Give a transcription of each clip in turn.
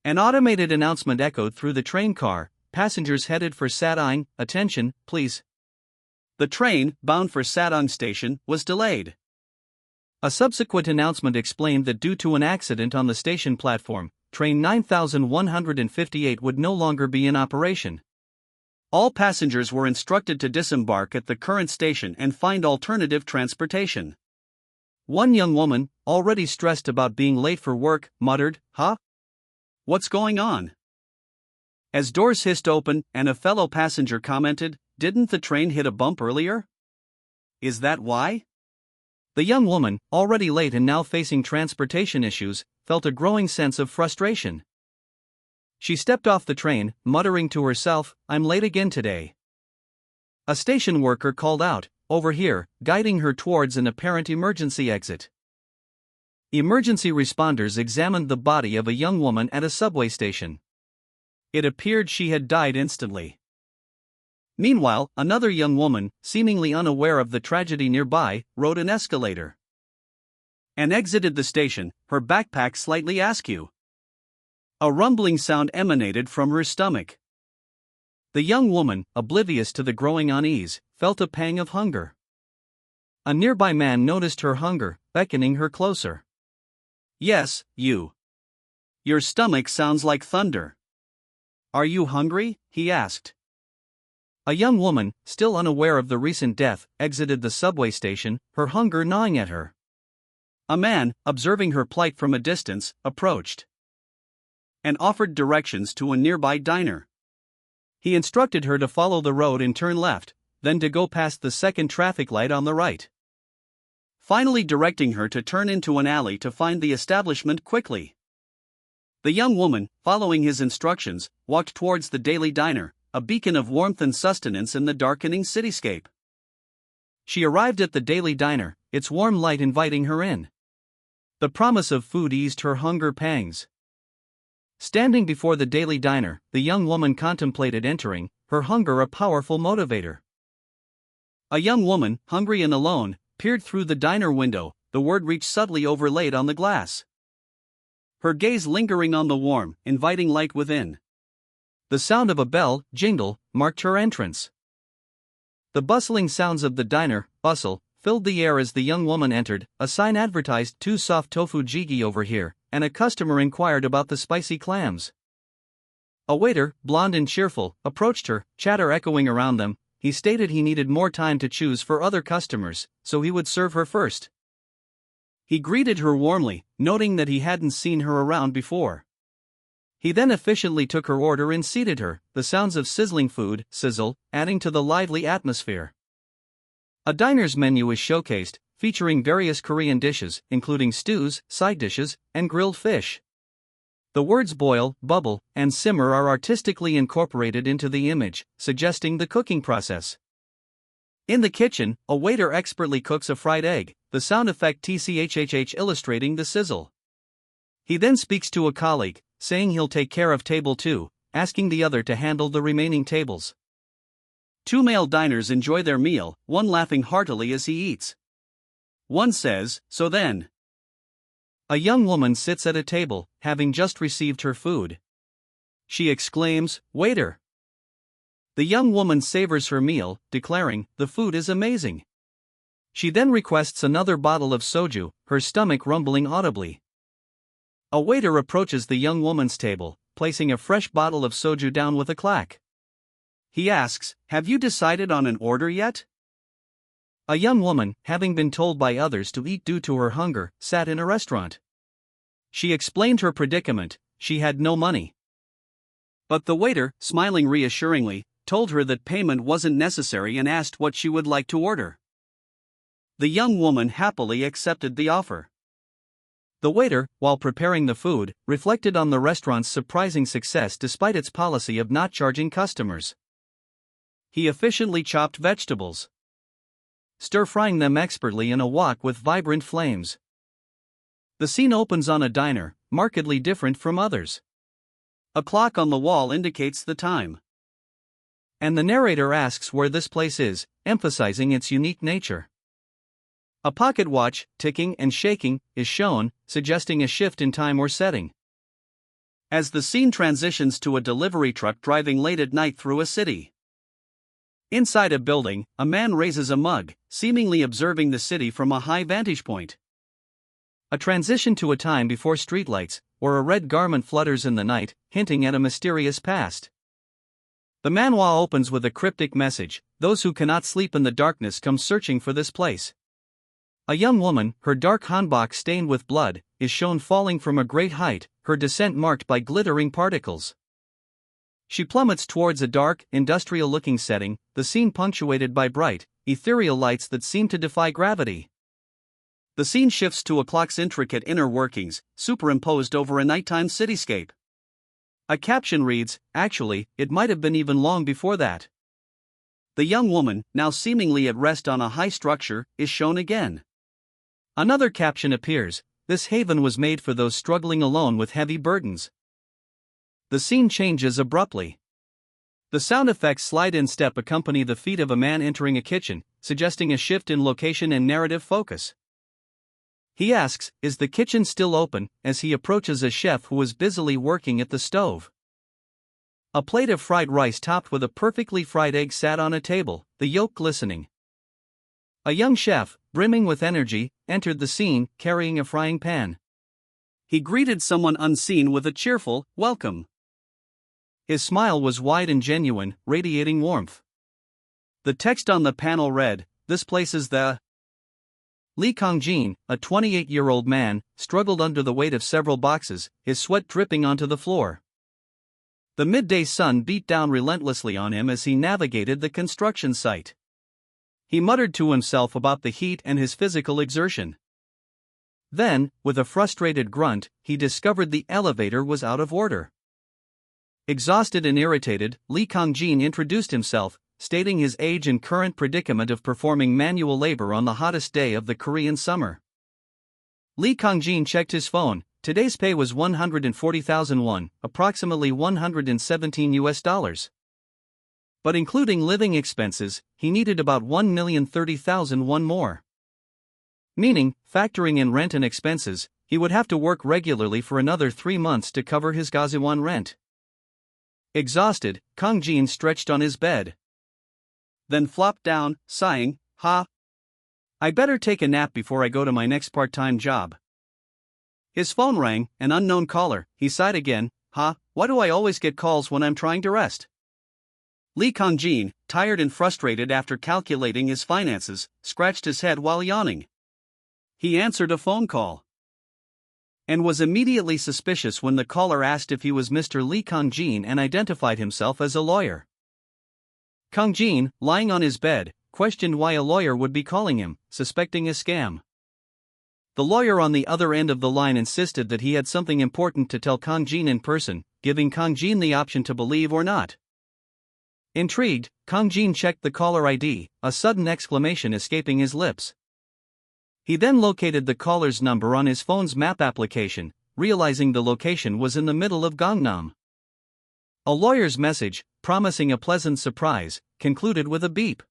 An automated announcement echoed through the train car, passengers headed for Satang, attention, please. The train, bound for Satang station, was delayed. A subsequent announcement explained that due to an accident on the station platform, train 9158 would no longer be in operation. All passengers were instructed to disembark at the current station and find alternative transportation. One young woman, already stressed about being late for work, muttered, "Huh? What's going on?" As doors hissed open and a fellow passenger commented, "Didn't the train hit a bump earlier? Is that why?" The young woman, already late and now facing transportation issues, felt a growing sense of frustration. She stepped off the train, muttering to herself, "I'm late again today." A station worker called out, "Over here," guiding her towards an apparent emergency exit. Emergency responders examined the body of a young woman at a subway station. It appeared she had died instantly. Meanwhile, another young woman, seemingly unaware of the tragedy nearby, rode an escalator and exited the station, her backpack slightly askew. A rumbling sound emanated from her stomach. The young woman, oblivious to the growing unease, felt a pang of hunger. A nearby man noticed her hunger, beckoning her closer. "Yes, you. Your stomach sounds like thunder. Are you hungry?" he asked. A young woman, still unaware of the recent death, exited the subway station, her hunger gnawing at her. A man, observing her plight from a distance, approached and offered directions to a nearby diner. He instructed her to follow the road and turn left, then to go past the second traffic light on the right. Finally directing her to turn into an alley to find the establishment quickly. The young woman, following his instructions, walked towards the daily diner, a beacon of warmth and sustenance in the darkening cityscape. She arrived at the daily diner, its warm light inviting her in. The promise of food eased her hunger pangs. Standing before the daily diner, the young woman contemplated entering, her hunger a powerful motivator. A young woman, hungry and alone, peered through the diner window, the word reached subtly overlaid on the glass. Her gaze lingering on the warm, inviting light within. The sound of a bell, jingle, marked her entrance. The bustling sounds of the diner, bustle, filled the air as the young woman entered. A sign advertised 2 soft tofu jjigae over here, and a customer inquired about the spicy clams. A waiter, blonde and cheerful, approached her, chatter echoing around them. He stated he needed more time to choose for other customers, so he would serve her first. He greeted her warmly, noting that he hadn't seen her around before. He then efficiently took her order and seated her, the sounds of sizzling food, sizzle, adding to the lively atmosphere. A diner's menu is showcased, featuring various Korean dishes, including stews, side dishes, and grilled fish. The words boil, bubble, and simmer are artistically incorporated into the image, suggesting the cooking process. In the kitchen, a waiter expertly cooks a fried egg, the sound effect tchhh illustrating the sizzle. He then speaks to a colleague, saying he'll take care of table 2, asking the other to handle the remaining tables. 2 male diners enjoy their meal, one laughing heartily as he eats. One says, "So then." A young woman sits at a table, having just received her food. She exclaims, "Waiter!" The young woman savors her meal, declaring, "The food is amazing." She then requests another bottle of soju, her stomach rumbling audibly. A waiter approaches the young woman's table, placing a fresh bottle of soju down with a clack. He asks, "Have you decided on an order yet?" A young woman, having been told by others to eat due to her hunger, sat in a restaurant. She explained her predicament: she had no money. But the waiter, smiling reassuringly, told her that payment wasn't necessary and asked what she would like to order. The young woman happily accepted the offer. The waiter, while preparing the food, reflected on the restaurant's surprising success despite its policy of not charging customers. He efficiently chopped vegetables, stir-frying them expertly in a wok with vibrant flames. The scene opens on a diner, markedly different from others. A clock on the wall indicates the time, and the narrator asks where this place is, emphasizing its unique nature. A pocket watch, ticking and shaking, is shown, suggesting a shift in time or setting. As the scene transitions to a delivery truck driving late at night through a city. Inside a building, a man raises a mug, seemingly observing the city from a high vantage point. A transition to a time before streetlights, where a red garment flutters in the night, hinting at a mysterious past. The manhwa opens with a cryptic message: those who cannot sleep in the darkness come searching for this place. A young woman, her dark hanbok stained with blood, is shown falling from a great height, her descent marked by glittering particles. She plummets towards a dark, industrial-looking setting, the scene punctuated by bright, ethereal lights that seem to defy gravity. The scene shifts to a clock's intricate inner workings, superimposed over a nighttime cityscape. A caption reads, "Actually, it might have been even long before that." The young woman, now seemingly at rest on a high structure, is shown again. Another caption appears: "This haven was made for those struggling alone with heavy burdens." The scene changes abruptly. The sound effects slide in step accompany the feet of a man entering a kitchen, suggesting a shift in location and narrative focus. He asks, "Is the kitchen still open?" as he approaches a chef who is busily working at the stove. A plate of fried rice topped with a perfectly fried egg sat on a table, the yolk glistening. A young chef, brimming with energy, entered the scene, carrying a frying pan. He greeted someone unseen with a cheerful, "Welcome." His smile was wide and genuine, radiating warmth. The text on the panel read, "This place is the..." Lee Kong-jin, a 28-year-old man, struggled under the weight of several boxes, his sweat dripping onto the floor. The midday sun beat down relentlessly on him as he navigated the construction site. He muttered to himself about the heat and his physical exertion. Then, with a frustrated grunt, he discovered the elevator was out of order. Exhausted and irritated, Lee Kong-jin introduced himself, stating his age and current predicament of performing manual labor on the hottest day of the Korean summer. Lee Kong-jin checked his phone. Today's pay was 140,000 won, approximately $117. But including living expenses, he needed about 1,030,000 won more. Meaning, factoring in rent and expenses, he would have to work regularly for another 3 months to cover his Gaziwan rent. Exhausted, Kong-jin stretched on his bed. Then flopped down, sighing, I better take a nap before I go to my next part-time job." His phone rang, an unknown caller. He sighed again, why do I always get calls when I'm trying to rest? Lee Kong-jin, tired and frustrated after calculating his finances, scratched his head while yawning. He answered a phone call and was immediately suspicious when the caller asked if he was Mr. Lee Kong-jin and identified himself as a lawyer. Kong-jin, lying on his bed, questioned why a lawyer would be calling him, suspecting a scam. The lawyer on the other end of the line insisted that he had something important to tell Kong-jin in person, giving Kong-jin the option to believe or not. Intrigued, Kong-jin checked the caller ID, a sudden exclamation escaping his lips. He then located the caller's number on his phone's map application, realizing the location was in the middle of Gangnam. A lawyer's message, promising a pleasant surprise, concluded with a beep.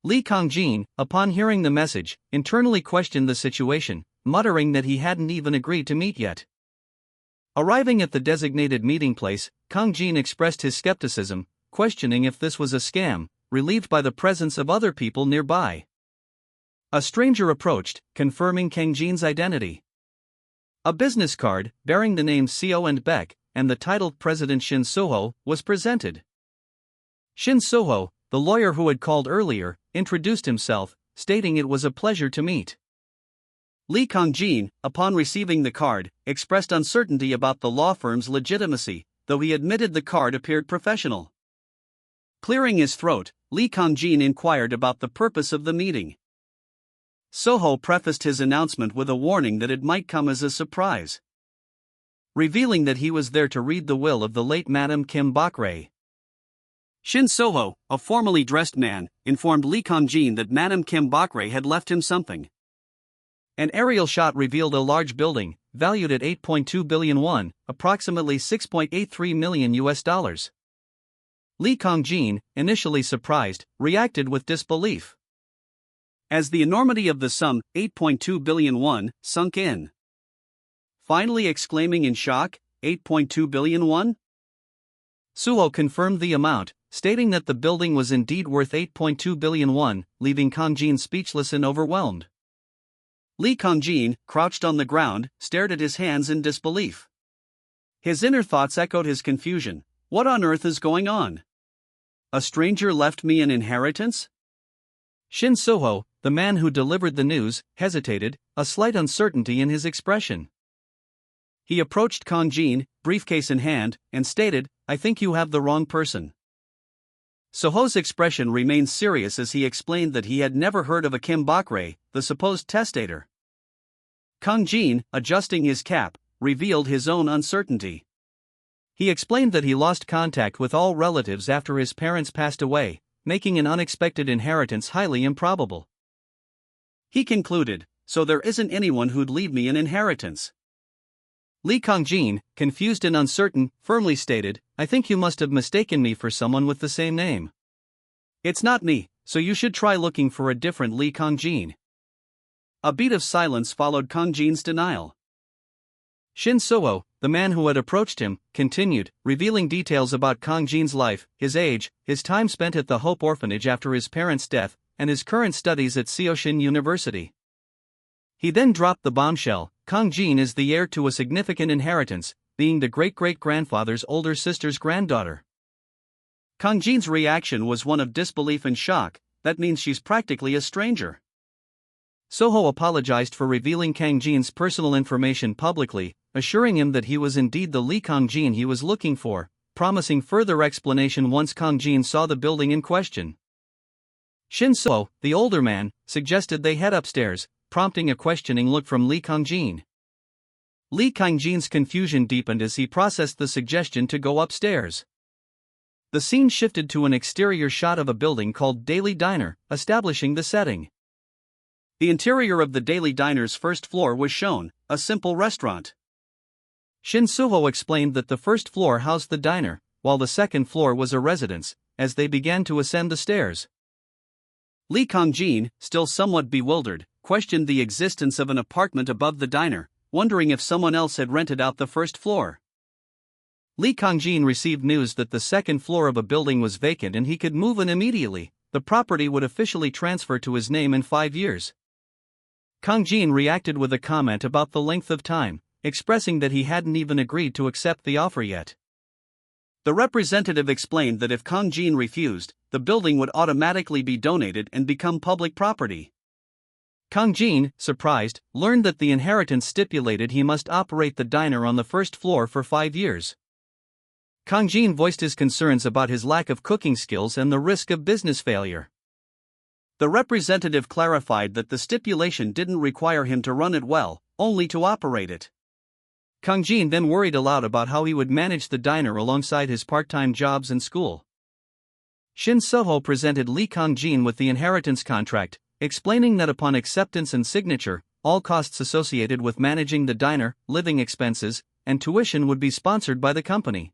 Lee Kong-jin, upon hearing the message, internally questioned the situation, muttering that he hadn't even agreed to meet yet. Arriving at the designated meeting place, Kong-jin expressed his skepticism, questioning if this was a scam, relieved by the presence of other people nearby. A stranger approached, confirming Kong-jin's identity. A business card, bearing the names Seo and Beck, and the titled President Shin Soho, was presented. Shin Soho, the lawyer who had called earlier, introduced himself, stating it was a pleasure to meet. Lee Kong-jin, upon receiving the card, expressed uncertainty about the law firm's legitimacy, though he admitted the card appeared professional. Clearing his throat, Lee Kong-jin inquired about the purpose of the meeting. Soho prefaced his announcement with a warning that it might come as a surprise, revealing that he was there to read the will of the late Madam Kim Bok-rae. Shin Soho, a formally dressed man, informed Lee Kong-jin that Madam Kim Bok-rae had left him something. An aerial shot revealed a large building, valued at 8.2 billion won, approximately $6.83 million. Lee Kong-jin, initially surprised, reacted with disbelief as the enormity of the sum, 8.2 billion won, sunk in. Finally exclaiming in shock, 8.2 billion won? Suho confirmed the amount, stating that the building was indeed worth 8.2 billion won, leaving Kang Jin speechless and overwhelmed. Kang Jin, crouched on the ground, stared at his hands in disbelief. His inner thoughts echoed his confusion. What on earth is going on? A stranger left me an inheritance? Shin Suho, the man who delivered the news, hesitated, a slight uncertainty in his expression. He approached Kang Jin, briefcase in hand, and stated, I think you have the wrong person. Suho's expression remained serious as he explained that he had never heard of a Kim Bok-rae, the supposed testator. Kang Jin, adjusting his cap, revealed his own uncertainty. He explained that he lost contact with all relatives after his parents passed away, making an unexpected inheritance highly improbable. He concluded, so there isn't anyone who'd leave me an inheritance. Kang Jin, confused and uncertain, firmly stated, I think you must have mistaken me for someone with the same name. It's not me, so you should try looking for a different Kang Jin. A beat of silence followed Kang Jin's denial. Shin Suho, the man who had approached him, continued, revealing details about Kang Jin's life, his age, his time spent at the Hope Orphanage after his parents' death, and his current studies at Seoshin University. He then dropped the bombshell, Kang Jin is the heir to a significant inheritance, being the great-great-grandfather's older sister's granddaughter. Kang Jin's reaction was one of disbelief and shock. That means she's practically a stranger. Suho apologized for revealing Kang Jin's personal information publicly, assuring him that he was indeed the Kang Jin he was looking for, promising further explanation once Kang Jin saw the building in question. Shin Suho, the older man, suggested they head upstairs, prompting a questioning look from Kang Jin. Kang Jin's confusion deepened as he processed the suggestion to go upstairs. The scene shifted to an exterior shot of a building called Daily Diner, establishing the setting. The interior of the Daily Diner's first floor was shown, a simple restaurant. Shin Suho explained that the first floor housed the diner, while the second floor was a residence, as they began to ascend the stairs. Kang Jin, still somewhat bewildered, questioned the existence of an apartment above the diner, wondering if someone else had rented out the first floor. Kang Jin received news that the second floor of a building was vacant and he could move in immediately. The property would officially transfer to his name in 5 years. Kang Jin reacted with a comment about the length of time, expressing that he hadn't even agreed to accept the offer yet. The representative explained that if Kang Jin refused, the building would automatically be donated and become public property. Kang Jin, surprised, learned that the inheritance stipulated he must operate the diner on the first floor for 5 years. Kang Jin voiced his concerns about his lack of cooking skills and the risk of business failure. The representative clarified that the stipulation didn't require him to run it well, only to operate it. Kang Jin then worried aloud about how he would manage the diner alongside his part-time jobs and school. Shin Suho presented Kang Jin with the inheritance contract, explaining that upon acceptance and signature, all costs associated with managing the diner, living expenses, and tuition would be sponsored by the company.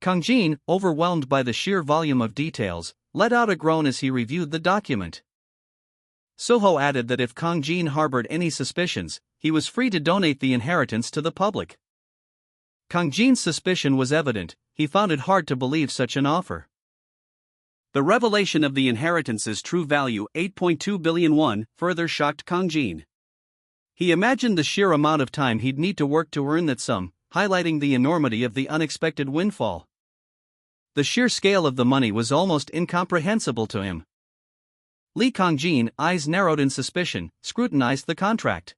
Kang Jin, overwhelmed by the sheer volume of details, let out a groan as he reviewed the document. Suho added that if Kang Jin harbored any suspicions, he was free to donate the inheritance to the public. Kang Jin's suspicion was evident. He found it hard to believe such an offer. The revelation of the inheritance's true value, 8.2 billion won, further shocked Kang Jin. He imagined the sheer amount of time he'd need to work to earn that sum, highlighting the enormity of the unexpected windfall. The sheer scale of the money was almost incomprehensible to him. Kang Jin, eyes narrowed in suspicion, scrutinized the contract.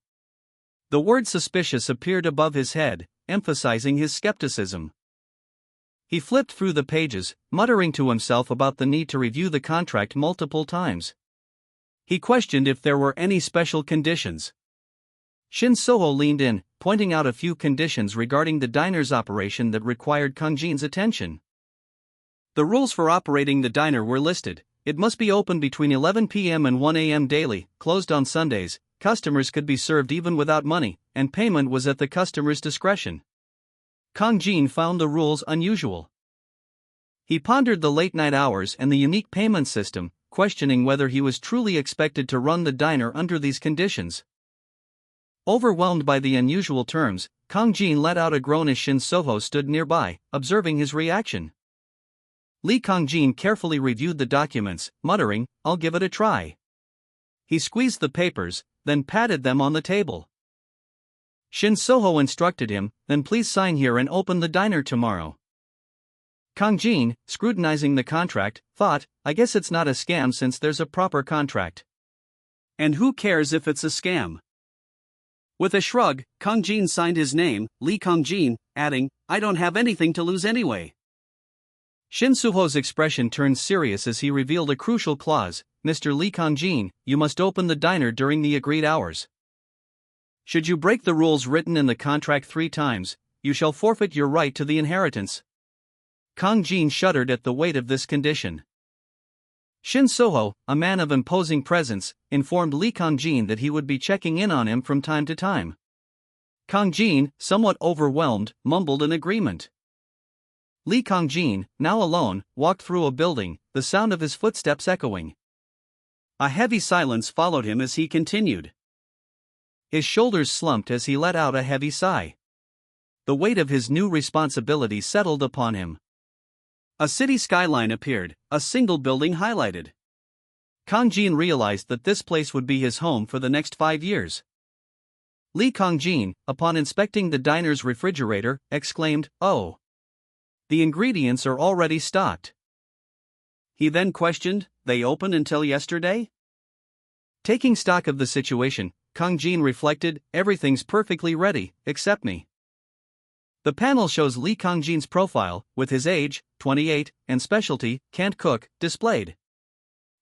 The word suspicious appeared above his head, emphasizing his skepticism. He flipped through the pages, muttering to himself about the need to review the contract multiple times. He questioned if there were any special conditions. Shin Suho leaned in, pointing out a few conditions regarding the diner's operation that required Kang Jin's attention. The rules for operating the diner were listed. It must be open between 11 p.m. and 1 a.m. daily, closed on Sundays, customers could be served even without money, and payment was at the customer's discretion. Kang Jin found the rules unusual. He pondered the late-night hours and the unique payment system, questioning whether he was truly expected to run the diner under these conditions. Overwhelmed by the unusual terms, Kang Jin let out a groan as Shin Soho stood nearby, observing his reaction. Lee Kang Jin carefully reviewed the documents, muttering, "I'll give it a try." He squeezed the papers, then patted them on the table. Shin Soho instructed him, "Then please sign here and open the diner tomorrow." Kang Jin, scrutinizing the contract, thought, "I guess it's not a scam since there's a proper contract. And who cares if it's a scam?" With a shrug, Kang Jin signed his name, Lee Kang Jin, adding, "I don't have anything to lose anyway." Shin Soho's expression turned serious as he revealed a crucial clause, "Mr. Lee Kang Jin, you must open the diner during the agreed hours. Should you break the rules written in the contract 3 times, you shall forfeit your right to the inheritance." Kang Jin shuddered at the weight of this condition. Shin Soho, a man of imposing presence, informed Lee Kang Jin that he would be checking in on him from time to time. Kang Jin, somewhat overwhelmed, mumbled an agreement. Lee Kang Jin, now alone, walked through a building, the sound of his footsteps echoing. A heavy silence followed him as he continued. His shoulders slumped as he let out a heavy sigh. The weight of his new responsibility settled upon him. A city skyline appeared, a single building highlighted. Kang Jin realized that this place would be his home for the next 5 years. Lee Kang Jin, upon inspecting the diner's refrigerator, exclaimed, "Oh! The ingredients are already stocked." He then questioned, "They open until yesterday?" Taking stock of the situation, Kang Jin reflected, "Everything's perfectly ready, except me." The panel shows Lee Kang Jin's profile, with his age, 28, and specialty, can't cook, displayed.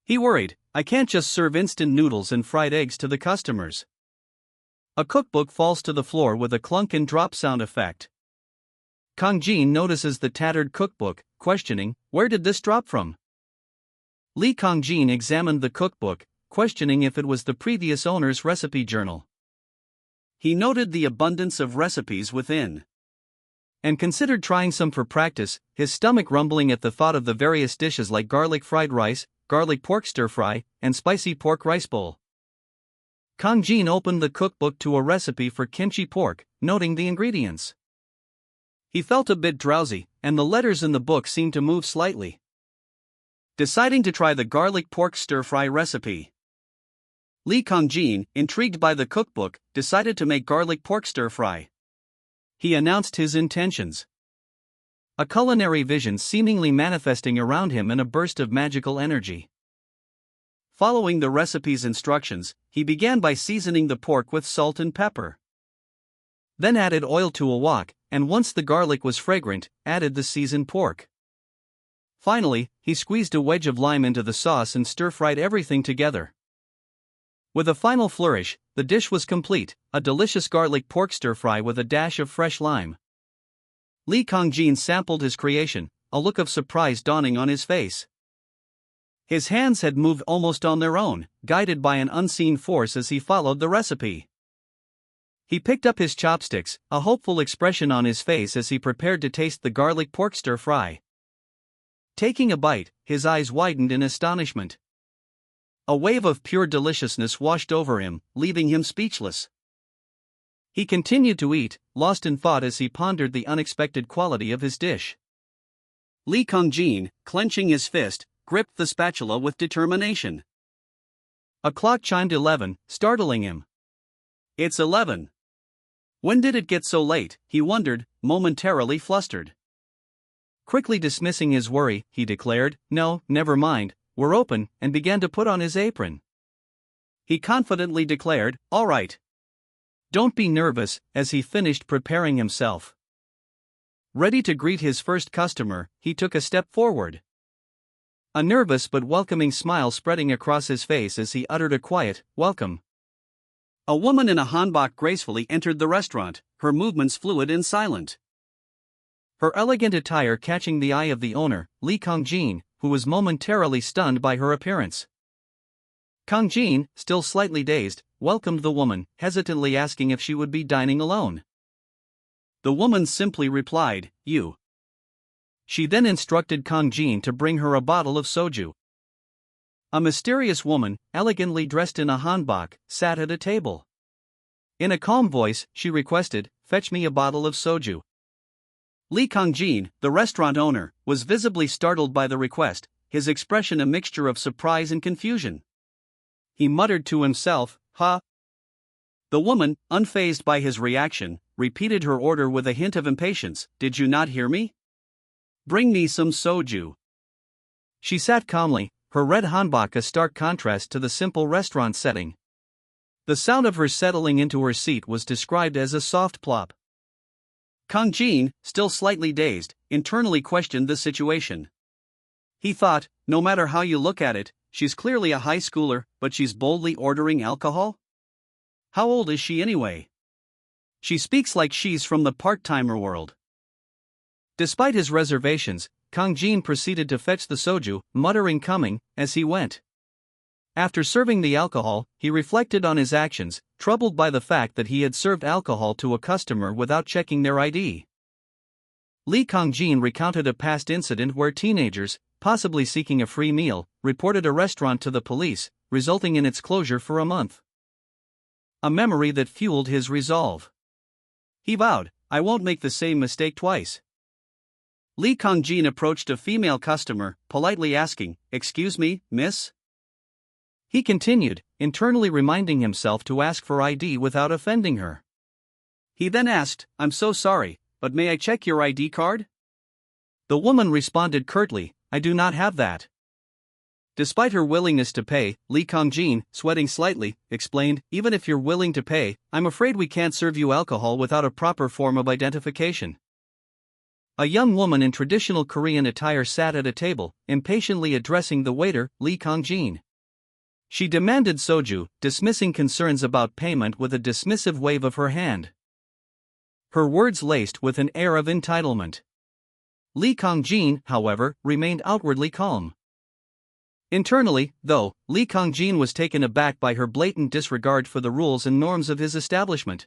He worried, "I can't just serve instant noodles and fried eggs to the customers." A cookbook falls to the floor with a clunk and drop sound effect. Kang Jin notices the tattered cookbook, questioning, "Where did this drop from?" Lee Kang Jin examined the cookbook, questioning if it was the previous owner's recipe journal. He noted the abundance of recipes within, and considered trying some for practice, his stomach rumbling at the thought of the various dishes like garlic fried rice, garlic pork stir-fry, and spicy pork rice bowl. Kang Jin opened the cookbook to a recipe for kimchi pork, noting the ingredients. He felt a bit drowsy, and the letters in the book seemed to move slightly. Deciding to try the garlic pork stir-fry recipe, Lee Kang Jin, intrigued by the cookbook, decided to make garlic pork stir-fry. He announced his intentions. A culinary vision seemingly manifesting around him in a burst of magical energy. Following the recipe's instructions, he began by seasoning the pork with salt and pepper. Then added oil to a wok, and once the garlic was fragrant, added the seasoned pork. Finally, he squeezed a wedge of lime into the sauce and stir-fried everything together. With a final flourish, the dish was complete, a delicious garlic pork stir-fry with a dash of fresh lime. Lee Kang Jin sampled his creation, a look of surprise dawning on his face. His hands had moved almost on their own, guided by an unseen force as he followed the recipe. He picked up his chopsticks, a hopeful expression on his face as he prepared to taste the garlic pork stir-fry. Taking a bite, his eyes widened in astonishment. A wave of pure deliciousness washed over him, leaving him speechless. He continued to eat, lost in thought as he pondered the unexpected quality of his dish. Lee Kang Jin, clenching his fist, gripped the spatula with determination. A clock chimed 11, startling him. "It's 11. When did it get so late?" he wondered, momentarily flustered. Quickly dismissing his worry, he declared, "No, never mind, we're open," and began to put on his apron. He confidently declared, "All right. Don't be nervous," as he finished preparing himself. Ready to greet his first customer, he took a step forward. A nervous but welcoming smile spreading across his face as he uttered a quiet, "Welcome." A woman in a hanbok gracefully entered the restaurant, her movements fluid and silent. Her elegant attire catching the eye of the owner, Lee Kang Jin, who was momentarily stunned by her appearance. Kang Jin, still slightly dazed, welcomed the woman, hesitantly asking if she would be dining alone. The woman simply replied, "You." She then instructed Kang Jin to bring her a bottle of soju. A mysterious woman, elegantly dressed in a hanbok, sat at a table. In a calm voice, she requested, "Fetch me a bottle of soju." Lee Kang-jin, the restaurant owner, was visibly startled by the request, his expression a mixture of surprise and confusion. He muttered to himself, "Huh?" The woman, unfazed by his reaction, repeated her order with a hint of impatience, "Did you not hear me? Bring me some soju." She sat calmly, her red hanbok a stark contrast to the simple restaurant setting. The sound of her settling into her seat was described as a soft plop. Kang-jin, still slightly dazed, internally questioned the situation. He thought, no matter how you look at it, she's clearly a high schooler, but she's boldly ordering alcohol? How old is she anyway? She speaks like she's from the part-timer world. Despite his reservations, Kang-jin proceeded to fetch the soju, muttering coming as he went. After serving the alcohol, he reflected on his actions, troubled by the fact that he had served alcohol to a customer without checking their ID. Lee Kang-jin recounted a past incident where teenagers, possibly seeking a free meal, reported a restaurant to the police, resulting in its closure for a month. A memory that fueled his resolve. He vowed, "I won't make the same mistake twice." Lee Kang-jin approached a female customer, politely asking, "Excuse me, miss?" He continued, internally reminding himself to ask for ID without offending her. He then asked, "I'm so sorry, but may I check your ID card?" The woman responded curtly, "I do not have that." Despite her willingness to pay, Lee Kang-jin, sweating slightly, explained, "Even if you're willing to pay, I'm afraid we can't serve you alcohol without a proper form of identification." A young woman in traditional Korean attire sat at a table, impatiently addressing the waiter, Lee Kang-jin. She demanded soju, dismissing concerns about payment with a dismissive wave of her hand. Her words laced with an air of entitlement. Lee Kang-jin, however, remained outwardly calm. Internally, though, Lee Kang-jin was taken aback by her blatant disregard for the rules and norms of his establishment.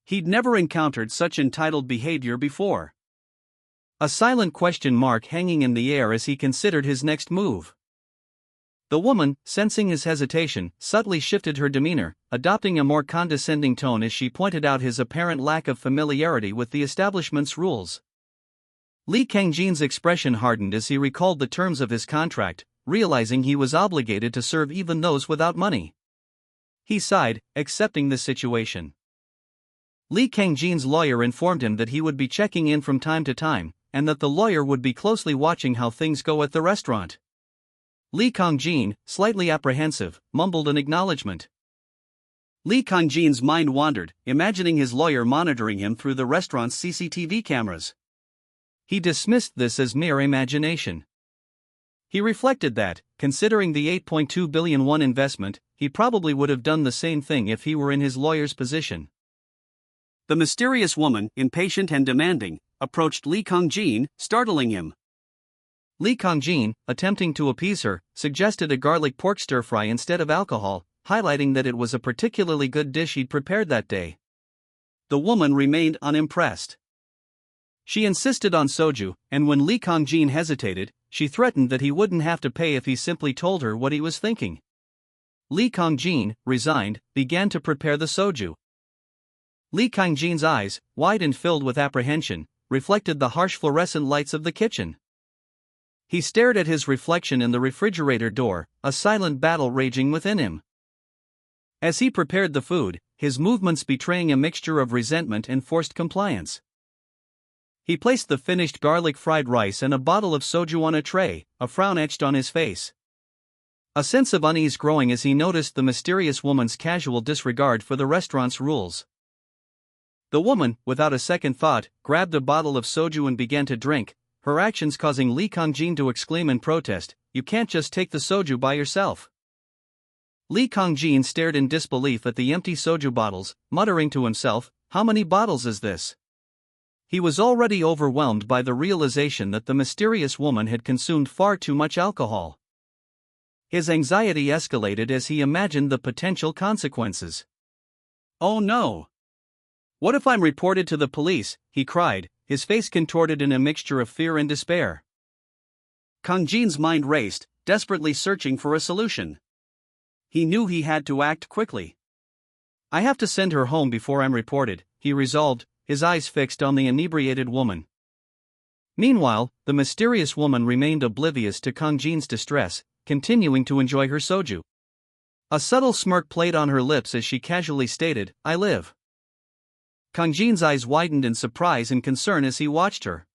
He'd never encountered such entitled behavior before. A silent question mark hanging in the air as he considered his next move. The woman, sensing his hesitation, subtly shifted her demeanor, adopting a more condescending tone as she pointed out his apparent lack of familiarity with the establishment's rules. Lee Kang-jin's expression hardened as he recalled the terms of his contract, realizing he was obligated to serve even those without money. He sighed, accepting the situation. Lee Kang-jin's lawyer informed him that he would be checking in from time to time, and that the lawyer would be closely watching how things go at the restaurant. Lee Kang-jin, slightly apprehensive, mumbled an acknowledgement. Lee Kang-jin's mind wandered, imagining his lawyer monitoring him through the restaurant's CCTV cameras. He dismissed this as mere imagination. He reflected that, considering the 8.2 billion won investment, he probably would have done the same thing if he were in his lawyer's position. The mysterious woman, impatient and demanding, approached Lee Kang-jin, startling him. Lee Kang-jin, attempting to appease her, suggested a garlic pork stir-fry instead of alcohol, highlighting that it was a particularly good dish he'd prepared that day. The woman remained unimpressed. She insisted on soju, and when Lee Kang-jin hesitated, she threatened that he wouldn't have to pay if he simply told her what he was thinking. Lee Kang-jin, resigned, began to prepare the soju. Lee Kang-jin's eyes, wide and filled with apprehension, reflected the harsh fluorescent lights of the kitchen. He stared at his reflection in the refrigerator door, a silent battle raging within him. As he prepared the food, his movements betraying a mixture of resentment and forced compliance. He placed the finished garlic fried rice and a bottle of soju on a tray, a frown etched on his face. A sense of unease growing as he noticed the mysterious woman's casual disregard for the restaurant's rules. The woman, without a second thought, grabbed a bottle of soju and began to drink, her actions causing Lee Kang-jin to exclaim in protest, "You can't just take the soju by yourself." Lee Kang-jin stared in disbelief at the empty soju bottles, muttering to himself, "How many bottles is this?" He was already overwhelmed by the realization that the mysterious woman had consumed far too much alcohol. His anxiety escalated as he imagined the potential consequences. "Oh no! What if I'm reported to the police?" he cried, his face contorted in a mixture of fear and despair. Kang-jin's mind raced, desperately searching for a solution. He knew he had to act quickly. I have to send her home before I'm reported, he resolved, his eyes fixed on the inebriated woman. Meanwhile, the mysterious woman remained oblivious to Kang Jin's distress, continuing to enjoy her soju. A subtle smirk played on her lips as she casually stated, "I live." Kang Jin's eyes widened in surprise and concern as he watched her.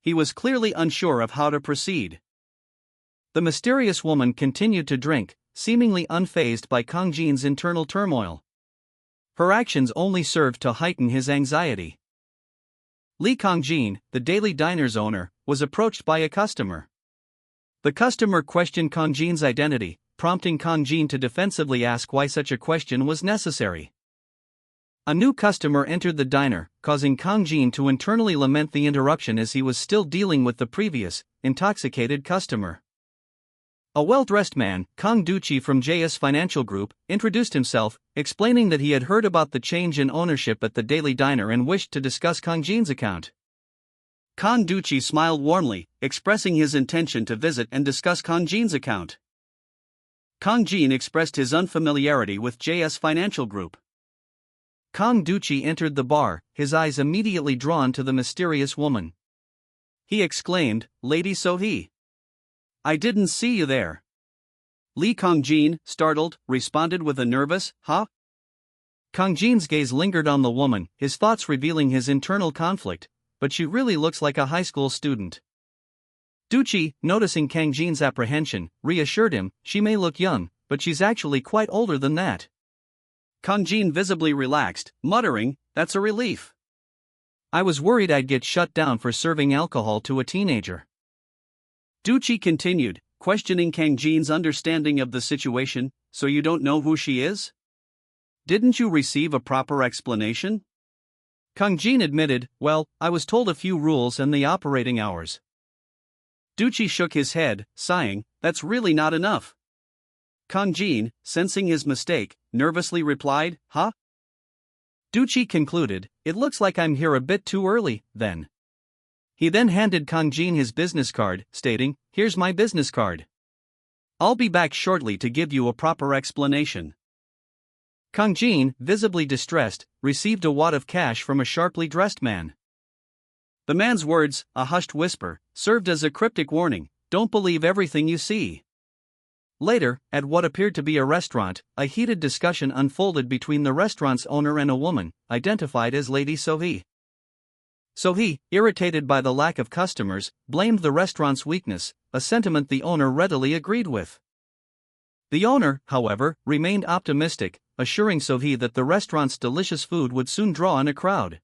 He was clearly unsure of how to proceed. The mysterious woman continued to drink, seemingly unfazed by Kang Jin's internal turmoil. Her actions only served to heighten his anxiety. Lee Kang-jin, the Daily Diner's owner, was approached by a customer. The customer questioned Kang Jin's identity, prompting Kang Jin to defensively ask why such a question was necessary. A new customer entered the diner, causing Kang Jin to internally lament the interruption as he was still dealing with the previous, intoxicated customer. A well-dressed man, Kang Du-chi from JS Financial Group, introduced himself, explaining that he had heard about the change in ownership at the Daily Diner and wished to discuss Kang Jin's account. Kang Du-chi smiled warmly, expressing his intention to visit and discuss Kang Jin's account. Kang Jin expressed his unfamiliarity with JS Financial Group. Kang Du-chi entered the bar, his eyes immediately drawn to the mysterious woman. He exclaimed, "Lady So-hee. I didn't see you there." Lee Kang-jin, startled, responded with a nervous, "Huh?" Kang Jin's gaze lingered on the woman, his thoughts revealing his internal conflict, but she really looks like a high school student. Duchi, noticing Kang Jin's apprehension, reassured him, "She may look young, but she's actually quite older than that." Kang Jin visibly relaxed, muttering, "That's a relief. I was worried I'd get shut down for serving alcohol to a teenager." Duchi continued, questioning Kang Jin's understanding of the situation, "So you don't know who she is? Didn't you receive a proper explanation?" Kang Jin admitted, "Well, I was told a few rules and the operating hours." Duchi shook his head, sighing, "That's really not enough." Kang Jin, sensing his mistake, nervously replied, "Huh?" Duchi concluded, "It looks like I'm here a bit too early, then." He then handed Kang Jin his business card, stating, "Here's my business card. I'll be back shortly to give you a proper explanation." Kang Jin, visibly distressed, received a wad of cash from a sharply dressed man. The man's words, a hushed whisper, served as a cryptic warning, "Don't believe everything you see." Later, at what appeared to be a restaurant, a heated discussion unfolded between the restaurant's owner and a woman, identified as Lady So-hee. So-hee, irritated by the lack of customers, blamed the restaurant's weakness, a sentiment the owner readily agreed with. The owner, however, remained optimistic, assuring So-hee that the restaurant's delicious food would soon draw in a crowd.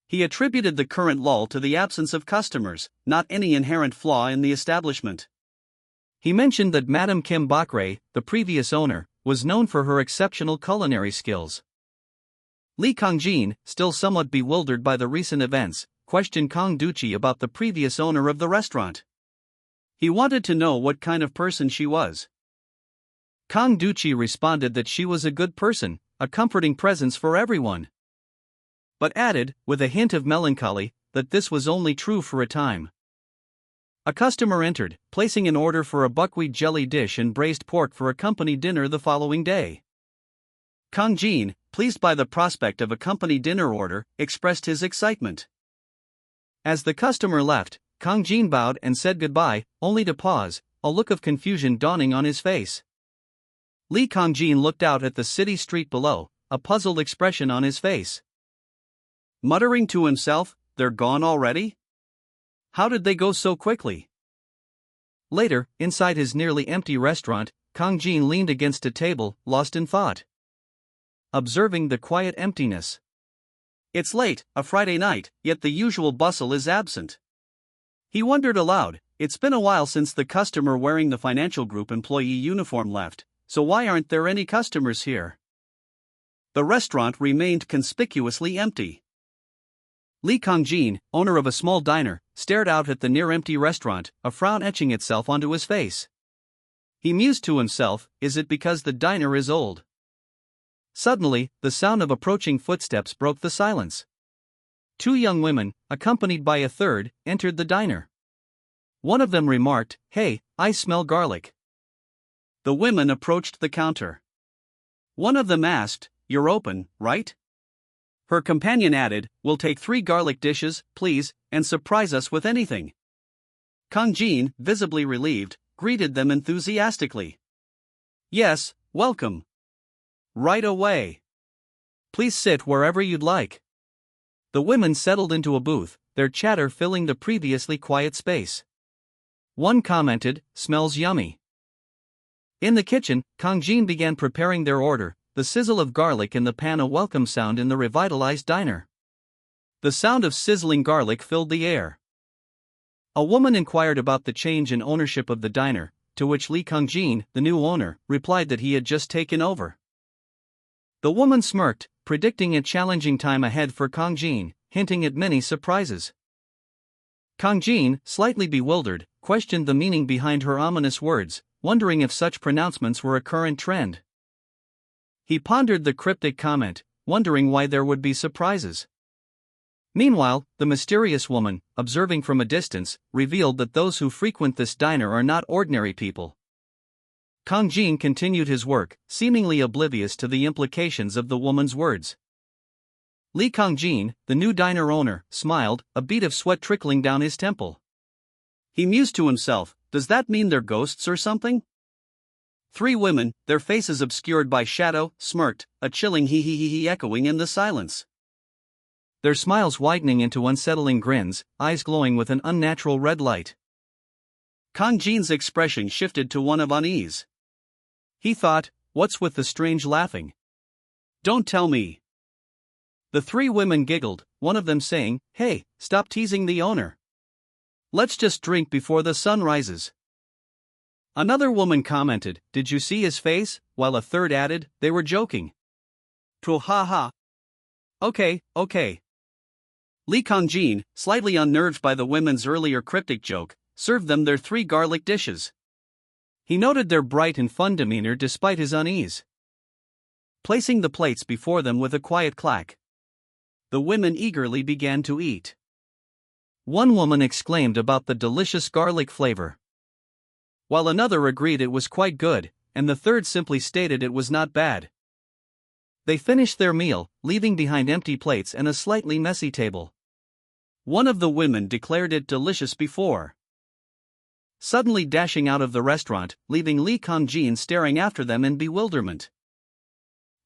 He attributed the current lull to the absence of customers, not any inherent flaw in the establishment. He mentioned that Madame Kim Bakre, the previous owner, was known for her exceptional culinary skills. Lee Kang-jin, still somewhat bewildered by the recent events, questioned Kang Du-chi about the previous owner of the restaurant. He wanted to know what kind of person she was. Kang Du-chi responded that she was a good person, a comforting presence for everyone. But added, with a hint of melancholy, that this was only true for a time. A customer entered, placing an order for a buckwheat jelly dish and braised pork for a company dinner the following day. Kang Jin, pleased by the prospect of a company dinner order, expressed his excitement. As the customer left, Kang Jin bowed and said goodbye, only to pause, a look of confusion dawning on his face. Lee Kang Jin looked out at the city street below, a puzzled expression on his face. Muttering to himself, "They're gone already? How did they go so quickly?" Later, inside his nearly empty restaurant, Kang Jin leaned against a table, lost in thought. Observing the quiet emptiness. It's late, a Friday night, yet the usual bustle is absent. He wondered aloud, it's been a while since the customer wearing the financial group employee uniform left, so why aren't there any customers here? The restaurant remained conspicuously empty. Lee Kang-jin, owner of a small diner, stared out at the near-empty restaurant, a frown etching itself onto his face. He mused to himself, is it because the diner is old? Suddenly, the sound of approaching footsteps broke the silence. Two young women, accompanied by a third, entered the diner. One of them remarked, "Hey, I smell garlic." The women approached the counter. One of them asked, you're open, right? Her companion added, we'll take 3 garlic dishes, please, and surprise us with anything. Kang Jin, visibly relieved, greeted them enthusiastically. Yes, welcome. Right away. Please sit wherever you'd like. The women settled into a booth, their chatter filling the previously quiet space. One commented, smells yummy. In the kitchen, Kang Jin began preparing their order, the sizzle of garlic in the pan a welcome sound in the revitalized diner. The sound of sizzling garlic filled the air. A woman inquired about the change in ownership of the diner, to which Lee Kang Jin, the new owner, replied that he had just taken over. The woman smirked, predicting a challenging time ahead for Kang Jin, hinting at many surprises. Kang Jin, slightly bewildered, questioned the meaning behind her ominous words, wondering if such pronouncements were a current trend. He pondered the cryptic comment, wondering why there would be surprises. Meanwhile, the mysterious woman, observing from a distance, revealed that those who frequent this diner are not ordinary people. Kang Jin continued his work, seemingly oblivious to the implications of the woman's words. Lee Kang Jin, the new diner owner, smiled, a bead of sweat trickling down his temple. He mused to himself, does that mean they're ghosts or something? 3 women, their faces obscured by shadow, smirked, a chilling hee echoing in the silence. Their smiles widening into unsettling grins, eyes glowing with an unnatural red light. Kang Jin's expression shifted to one of unease. He thought, what's with the strange laughing? Don't tell me. The 3 women giggled, one of them saying, hey, stop teasing the owner. Let's just drink before the sun rises. Another woman commented, did you see his face? While a third added, they were joking. True ha ha. Okay. Lee Kang Jin, slightly unnerved by the women's earlier cryptic joke, served them their 3 garlic dishes. He noted their bright and fun demeanor despite his unease. Placing the plates before them with a quiet clack, the women eagerly began to eat. One woman exclaimed about the delicious garlic flavor, while another agreed it was quite good, and the third simply stated it was not bad. They finished their meal, leaving behind empty plates and a slightly messy table. One of the women declared it delicious before suddenly dashing out of the restaurant, leaving Lee Kang Jin staring after them in bewilderment.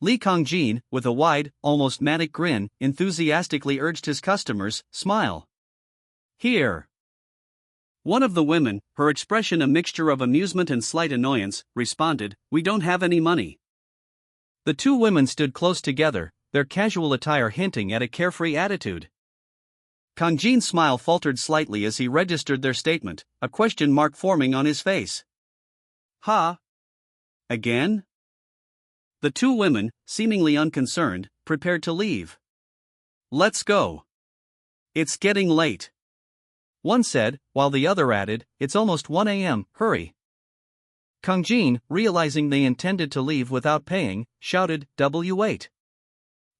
Lee Kang Jin, with a wide, almost manic grin, enthusiastically urged his customers, smile. Here. One of the women, her expression a mixture of amusement and slight annoyance, responded, we don't have any money. The 2 women stood close together, their casual attire hinting at a carefree attitude. Kang Jin's smile faltered slightly as he registered their statement, a question mark forming on his face. Ha? Again? The 2 women, seemingly unconcerned, prepared to leave. Let's go. It's getting late. One said, while the other added, it's almost 1 a.m., hurry. Kang Jin, realizing they intended to leave without paying, shouted, wait.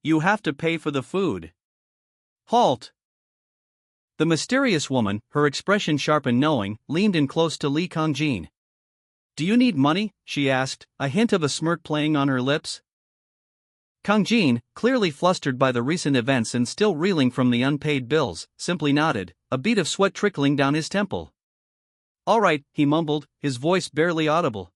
You have to pay for the food. Halt. The mysterious woman, her expression sharp and knowing, leaned in close to Lee Kang Jin. Do you need money? She asked, a hint of a smirk playing on her lips. Kang Jin, clearly flustered by the recent events and still reeling from the unpaid bills, simply nodded, a bead of sweat trickling down his temple. All right, he mumbled, his voice barely audible.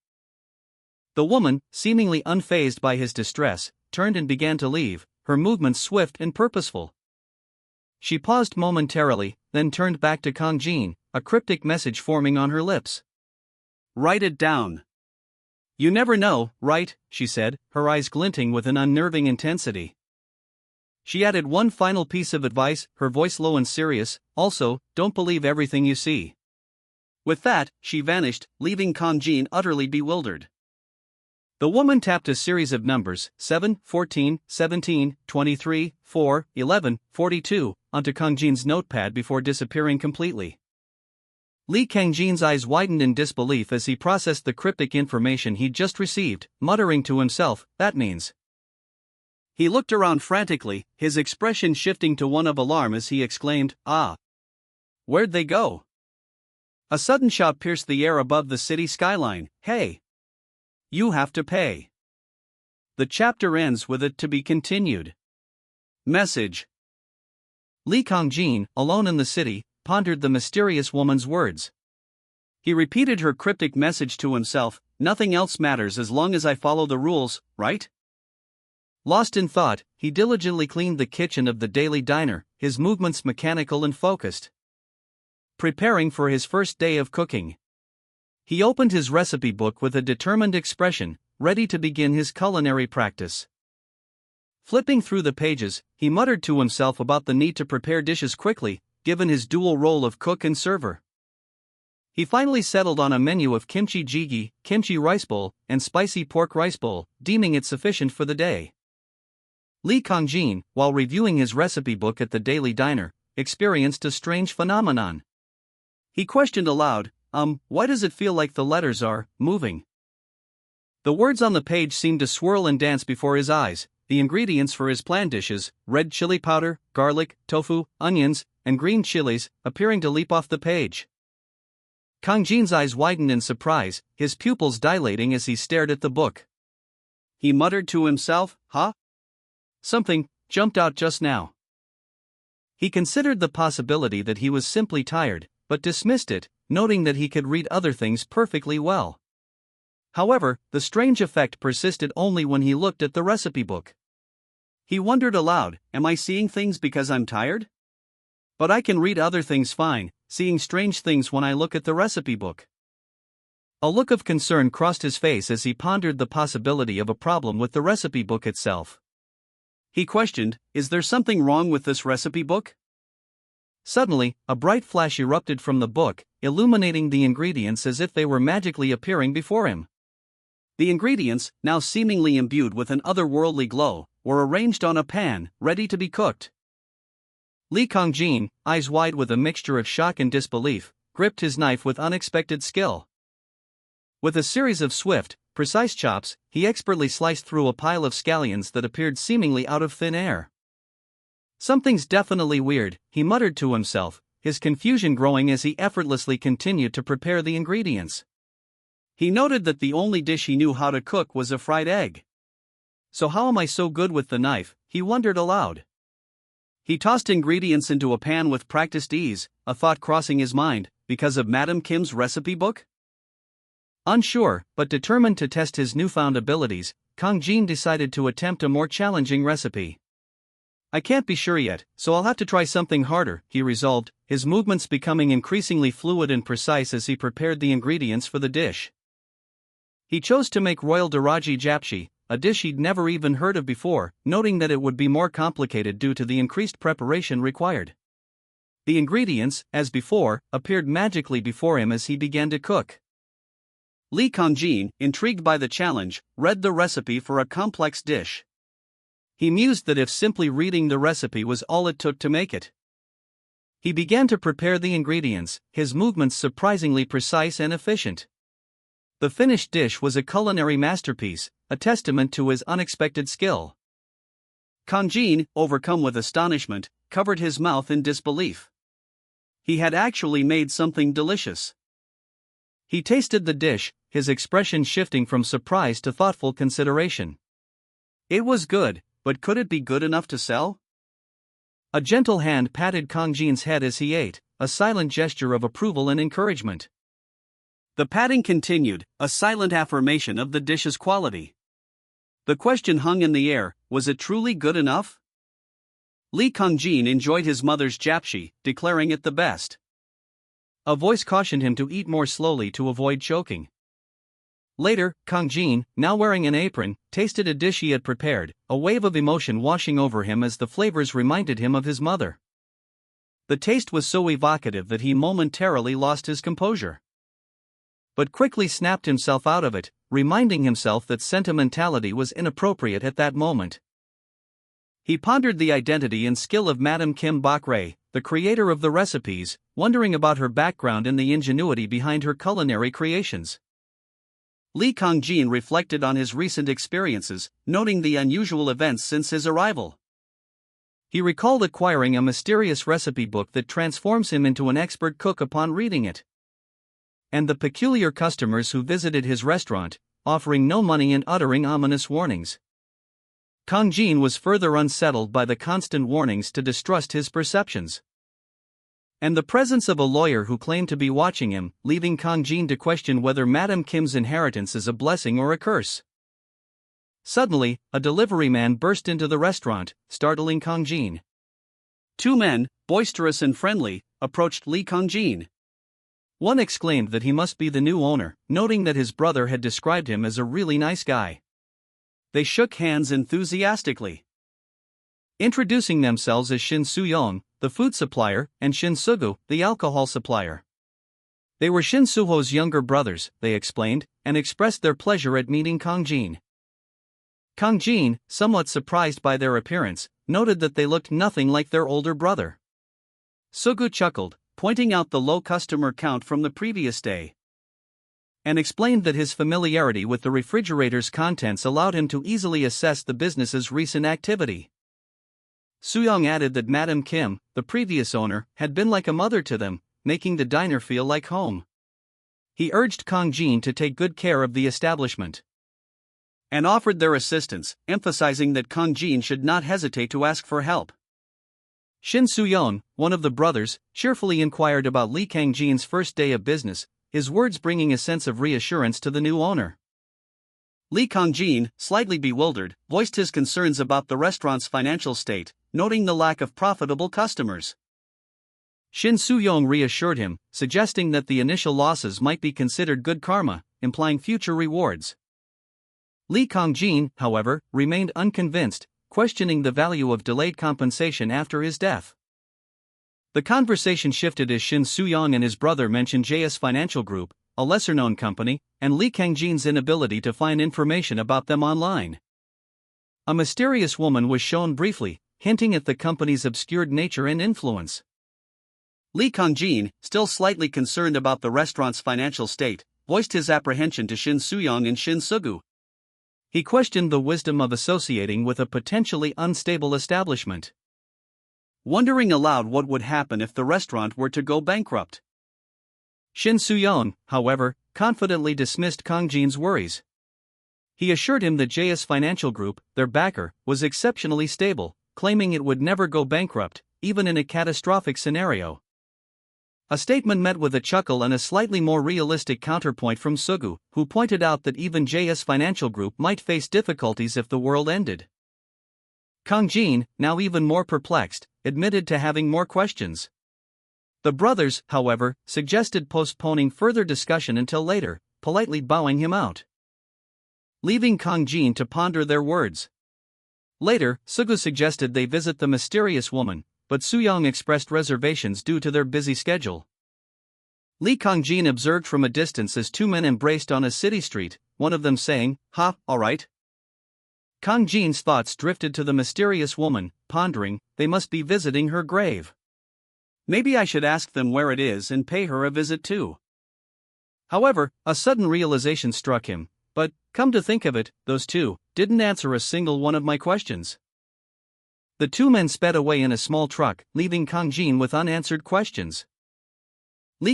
The woman, seemingly unfazed by his distress, turned and began to leave, her movements swift and purposeful. She paused momentarily, then turned back to Kang Jin, a cryptic message forming on her lips. Write it down. You never know, right? She said, her eyes glinting with an unnerving intensity. She added one final piece of advice, her voice low and serious, also, don't believe everything you see. With that, she vanished, leaving Kang Jin utterly bewildered. The woman tapped a series of numbers, 7, 14, 17, 23, 4, 11, 42, onto Kang Jin's notepad before disappearing completely. Lee Kang Jin's eyes widened in disbelief as he processed the cryptic information he'd just received, muttering to himself, that means. He looked around frantically, his expression shifting to one of alarm as he exclaimed, ah! Where'd they go? A sudden shout pierced the air above the city skyline, hey! You have to pay. The chapter ends with a "to be continued" message. Lee Kong-jin, alone in the city, pondered the mysterious woman's words. He repeated her cryptic message to himself: "Nothing else matters as long as I follow the rules, right?" Lost in thought, he diligently cleaned the kitchen of the daily diner, his movements mechanical and focused. Preparing for his first day of cooking. He opened his recipe book with a determined expression, ready to begin his culinary practice. Flipping through the pages, he muttered to himself about the need to prepare dishes quickly, given his dual role of cook and server. He finally settled on a menu of kimchi jjigae, kimchi rice bowl, and spicy pork rice bowl, deeming it sufficient for the day. Lee Kong-jin, while reviewing his recipe book at the daily diner, experienced a strange phenomenon. He questioned aloud, why does it feel like the letters are moving? The words on the page seemed to swirl and dance before his eyes, the ingredients for his planned dishes, red chili powder, garlic, tofu, onions, and green chilies, appearing to leap off the page. Kong-jin's eyes widened in surprise, his pupils dilating as he stared at the book. He muttered to himself, "Huh? Something jumped out just now." He considered the possibility that he was simply tired, but dismissed it, noting that he could read other things perfectly well. However, the strange effect persisted only when he looked at the recipe book. He wondered aloud, am I seeing things because I'm tired? But I can read other things fine, seeing strange things when I look at the recipe book. A look of concern crossed his face as he pondered the possibility of a problem with the recipe book itself. He questioned, is there something wrong with this recipe book? Suddenly, a bright flash erupted from the book, illuminating the ingredients as if they were magically appearing before him. The ingredients, now seemingly imbued with an otherworldly glow, were arranged on a pan, ready to be cooked. Lee Kong-jin, eyes wide with a mixture of shock and disbelief, gripped his knife with unexpected skill. With a series of swift, precise chops, he expertly sliced through a pile of scallions that appeared seemingly out of thin air. Something's definitely weird, he muttered to himself, his confusion growing as he effortlessly continued to prepare the ingredients. He noted that the only dish he knew how to cook was a fried egg. So how am I so good with the knife, he wondered aloud. He tossed ingredients into a pan with practiced ease, a thought crossing his mind, because of Madam Kim's recipe book? Unsure, but determined to test his newfound abilities, Kong-jin decided to attempt a more challenging recipe. I can't be sure yet, so I'll have to try something harder, he resolved, his movements becoming increasingly fluid and precise as he prepared the ingredients for the dish. He chose to make royal doraji japchae, a dish he'd never even heard of before, noting that it would be more complicated due to the increased preparation required. The ingredients, as before, appeared magically before him as he began to cook. Lee Kong-jin, intrigued by the challenge, read the recipe for a complex dish. He mused that if simply reading the recipe was all it took to make it. He began to prepare the ingredients, his movements surprisingly precise and efficient. The finished dish was a culinary masterpiece, a testament to his unexpected skill. Kong-jin, overcome with astonishment, covered his mouth in disbelief. He had actually made something delicious. He tasted the dish, his expression shifting from surprise to thoughtful consideration. It was good, but could it be good enough to sell? A gentle hand patted Kong-jin's head as he ate, a silent gesture of approval and encouragement. The patting continued, a silent affirmation of the dish's quality. The question hung in the air, was it truly good enough? Lee Kong-jin enjoyed his mother's japchae, declaring it the best. A voice cautioned him to eat more slowly to avoid choking. Later, Kong-jin, now wearing an apron, tasted a dish he had prepared, a wave of emotion washing over him as the flavors reminded him of his mother. The taste was so evocative that he momentarily lost his composure, but quickly snapped himself out of it, reminding himself that sentimentality was inappropriate at that moment. He pondered the identity and skill of Madam Kim Bok-rae, the creator of the recipes, wondering about her background and the ingenuity behind her culinary creations. Lee Kong-jin reflected on his recent experiences, noting the unusual events since his arrival. He recalled acquiring a mysterious recipe book that transforms him into an expert cook upon reading it, and the peculiar customers who visited his restaurant, offering no money and uttering ominous warnings. Kang Jin was further unsettled by the constant warnings to distrust his perceptions and the presence of a lawyer who claimed to be watching him, leaving Kang Jin to question whether Madam Kim's inheritance is a blessing or a curse. Suddenly, a delivery man burst into the restaurant, startling Kang Jin. Two men, boisterous and friendly, approached Kang Jin. One exclaimed that he must be the new owner, noting that his brother had described him as a really nice guy. They shook hands enthusiastically, introducing themselves as Shin Soo-young, the food supplier, and Shin Soo-gu, the alcohol supplier. They were Shin Soo-ho's younger brothers, they explained, and expressed their pleasure at meeting Kang Jin. Kang Jin, somewhat surprised by their appearance, noted that they looked nothing like their older brother. Soo-gu chuckled, pointing out the low customer count from the previous day, and explained that his familiarity with the refrigerator's contents allowed him to easily assess the business's recent activity. Soo-young added that Madam Kim, the previous owner, had been like a mother to them, making the diner feel like home. He urged Kang Jin to take good care of the establishment and offered their assistance, emphasizing that Kang Jin should not hesitate to ask for help. Shin Soo-young, one of the brothers, cheerfully inquired about Kang Jin's first day of business, his words bringing a sense of reassurance to the new owner. Kang Jin, slightly bewildered, voiced his concerns about the restaurant's financial state, noting the lack of profitable customers. Shin Soo-young reassured him, suggesting that the initial losses might be considered good karma, implying future rewards. Kang Jin, however, remained unconvinced, questioning the value of delayed compensation after his death. The conversation shifted as Shin Soo-young and his brother mentioned JS Financial Group, a lesser-known company, and Kang Jin's inability to find information about them online. A mysterious woman was shown briefly, hinting at the company's obscured nature and influence. Kang Jin, still slightly concerned about the restaurant's financial state, voiced his apprehension to Shin Soo-young and Shin Soo-gu. He questioned the wisdom of associating with a potentially unstable establishment, wondering aloud what would happen if the restaurant were to go bankrupt. Shin Soo-young, however, confidently dismissed Kang Jin's worries. He assured him that JS Financial Group, their backer, was exceptionally stable, claiming it would never go bankrupt, even in a catastrophic scenario. A statement met with a chuckle and a slightly more realistic counterpoint from Soo-gu, who pointed out that even JS Financial Group might face difficulties if the world ended. Kang Jin, now even more perplexed, admitted to having more questions. The brothers, however, suggested postponing further discussion until later, politely bowing him out, leaving Kang Jin to ponder their words. Later, Soo-gu suggested they visit the mysterious woman, but Soo-young expressed reservations due to their busy schedule. Kang Jin observed from a distance as two men embraced on a city street, one of them saying, "Ha, alright." Kang Jin's thoughts drifted to the mysterious woman, pondering, they must be visiting her grave. Maybe I should ask them where it is and pay her a visit too. However, a sudden realization struck him, but, come to think of it, those two didn't answer a single one of my questions. The two men sped away in a small truck, leaving Kang Jin with unanswered questions.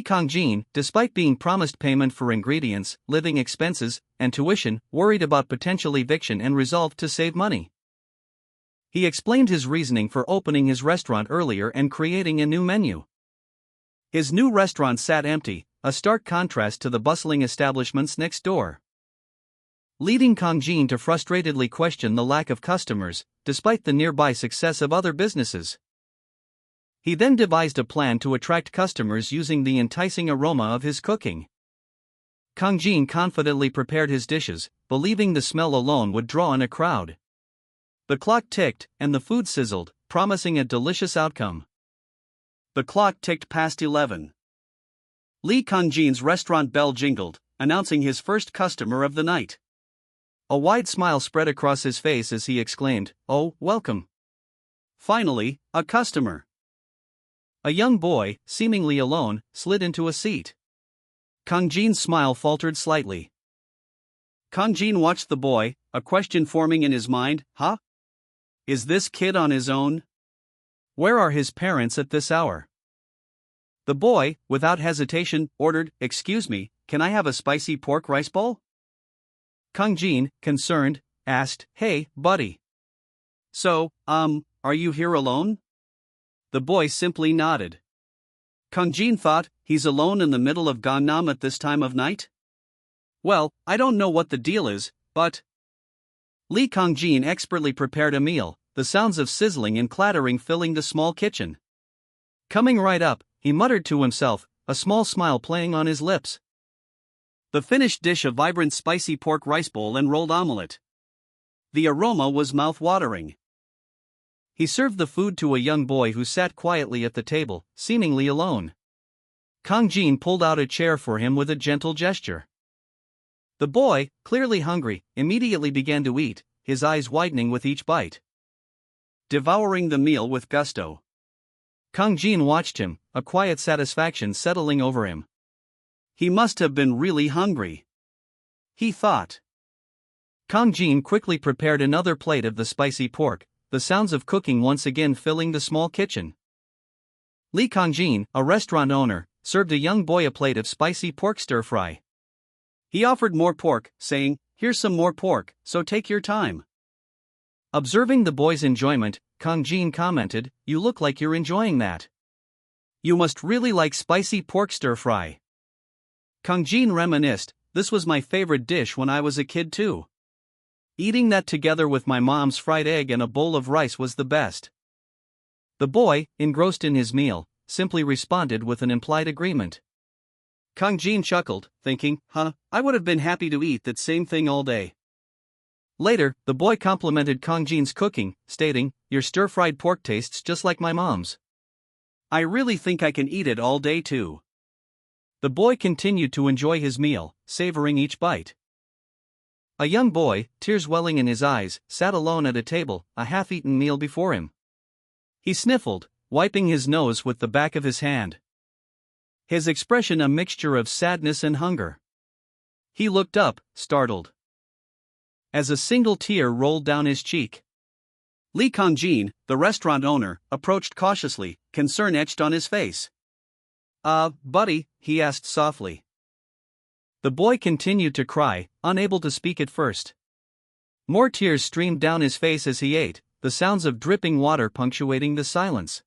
Kang Jin, despite being promised payment for ingredients, living expenses, and tuition, worried about potential eviction and resolved to save money. He explained his reasoning for opening his restaurant earlier and creating a new menu. His new restaurant sat empty, a stark contrast to the bustling establishments next door, leading Kang Jin to frustratedly question the lack of customers, despite the nearby success of other businesses. He then devised a plan to attract customers using the enticing aroma of his cooking. Kang Jin confidently prepared his dishes, believing the smell alone would draw in a crowd. The clock ticked, and the food sizzled, promising a delicious outcome. The clock ticked past 11. Kang Jin's restaurant bell jingled, announcing his first customer of the night. A wide smile spread across his face as he exclaimed, "Oh, welcome. Finally, a customer." A young boy, seemingly alone, slid into a seat. Kang Jin's smile faltered slightly. Kang Jin watched the boy, a question forming in his mind, "Huh? Is this kid on his own? Where are his parents at this hour?" The boy, without hesitation, ordered, "Excuse me, can I have a spicy pork rice bowl?" Kang Jin, concerned, asked, "Hey, buddy. So, are you here alone? The boy simply nodded. Kang Jin thought, he's alone in the middle of Gangnam at this time of night? Well, I don't know what the deal is, but... Lee Kang Jin expertly prepared a meal, the sounds of sizzling and clattering filling the small kitchen. Coming right up, he muttered to himself, a small smile playing on his lips. The finished dish, a vibrant spicy pork rice bowl and rolled omelette. The aroma was mouth-watering. He served the food to a young boy who sat quietly at the table, seemingly alone. Kang Jin pulled out a chair for him with a gentle gesture. The boy, clearly hungry, immediately began to eat, his eyes widening with each bite. Devouring the meal with gusto. Kang Jin watched him, a quiet satisfaction settling over him. He must have been really hungry, he thought. Kang Jin quickly prepared another plate of the spicy pork, the sounds of cooking once again filling the small kitchen. Lee Kang Jin, a restaurant owner, served a young boy a plate of spicy pork stir-fry. He offered more pork, saying, "Here's some more pork, so take your time." Observing the boy's enjoyment, Kang Jin commented, "You look like you're enjoying that. You must really like spicy pork stir-fry." Kang Jin reminisced, "This was my favorite dish when I was a kid too. Eating that together with my mom's fried egg and a bowl of rice was the best." The boy, engrossed in his meal, simply responded with an implied agreement. Kang Jin chuckled, thinking, I would have been happy to eat that same thing all day. Later, the boy complimented Kang Jin's cooking, stating, "Your stir-fried pork tastes just like my mom's. I really think I can eat it all day too." The boy continued to enjoy his meal, savoring each bite. A young boy, tears welling in his eyes, sat alone at a table, a half-eaten meal before him. He sniffled, wiping his nose with the back of his hand. His expression a mixture of sadness and hunger. He looked up, startled, as a single tear rolled down his cheek. Lee Kang Jin, the restaurant owner, approached cautiously, concern etched on his face. Buddy," he asked softly. The boy continued to cry, unable to speak at first. More tears streamed down his face as he ate, the sounds of dripping water punctuating the silence.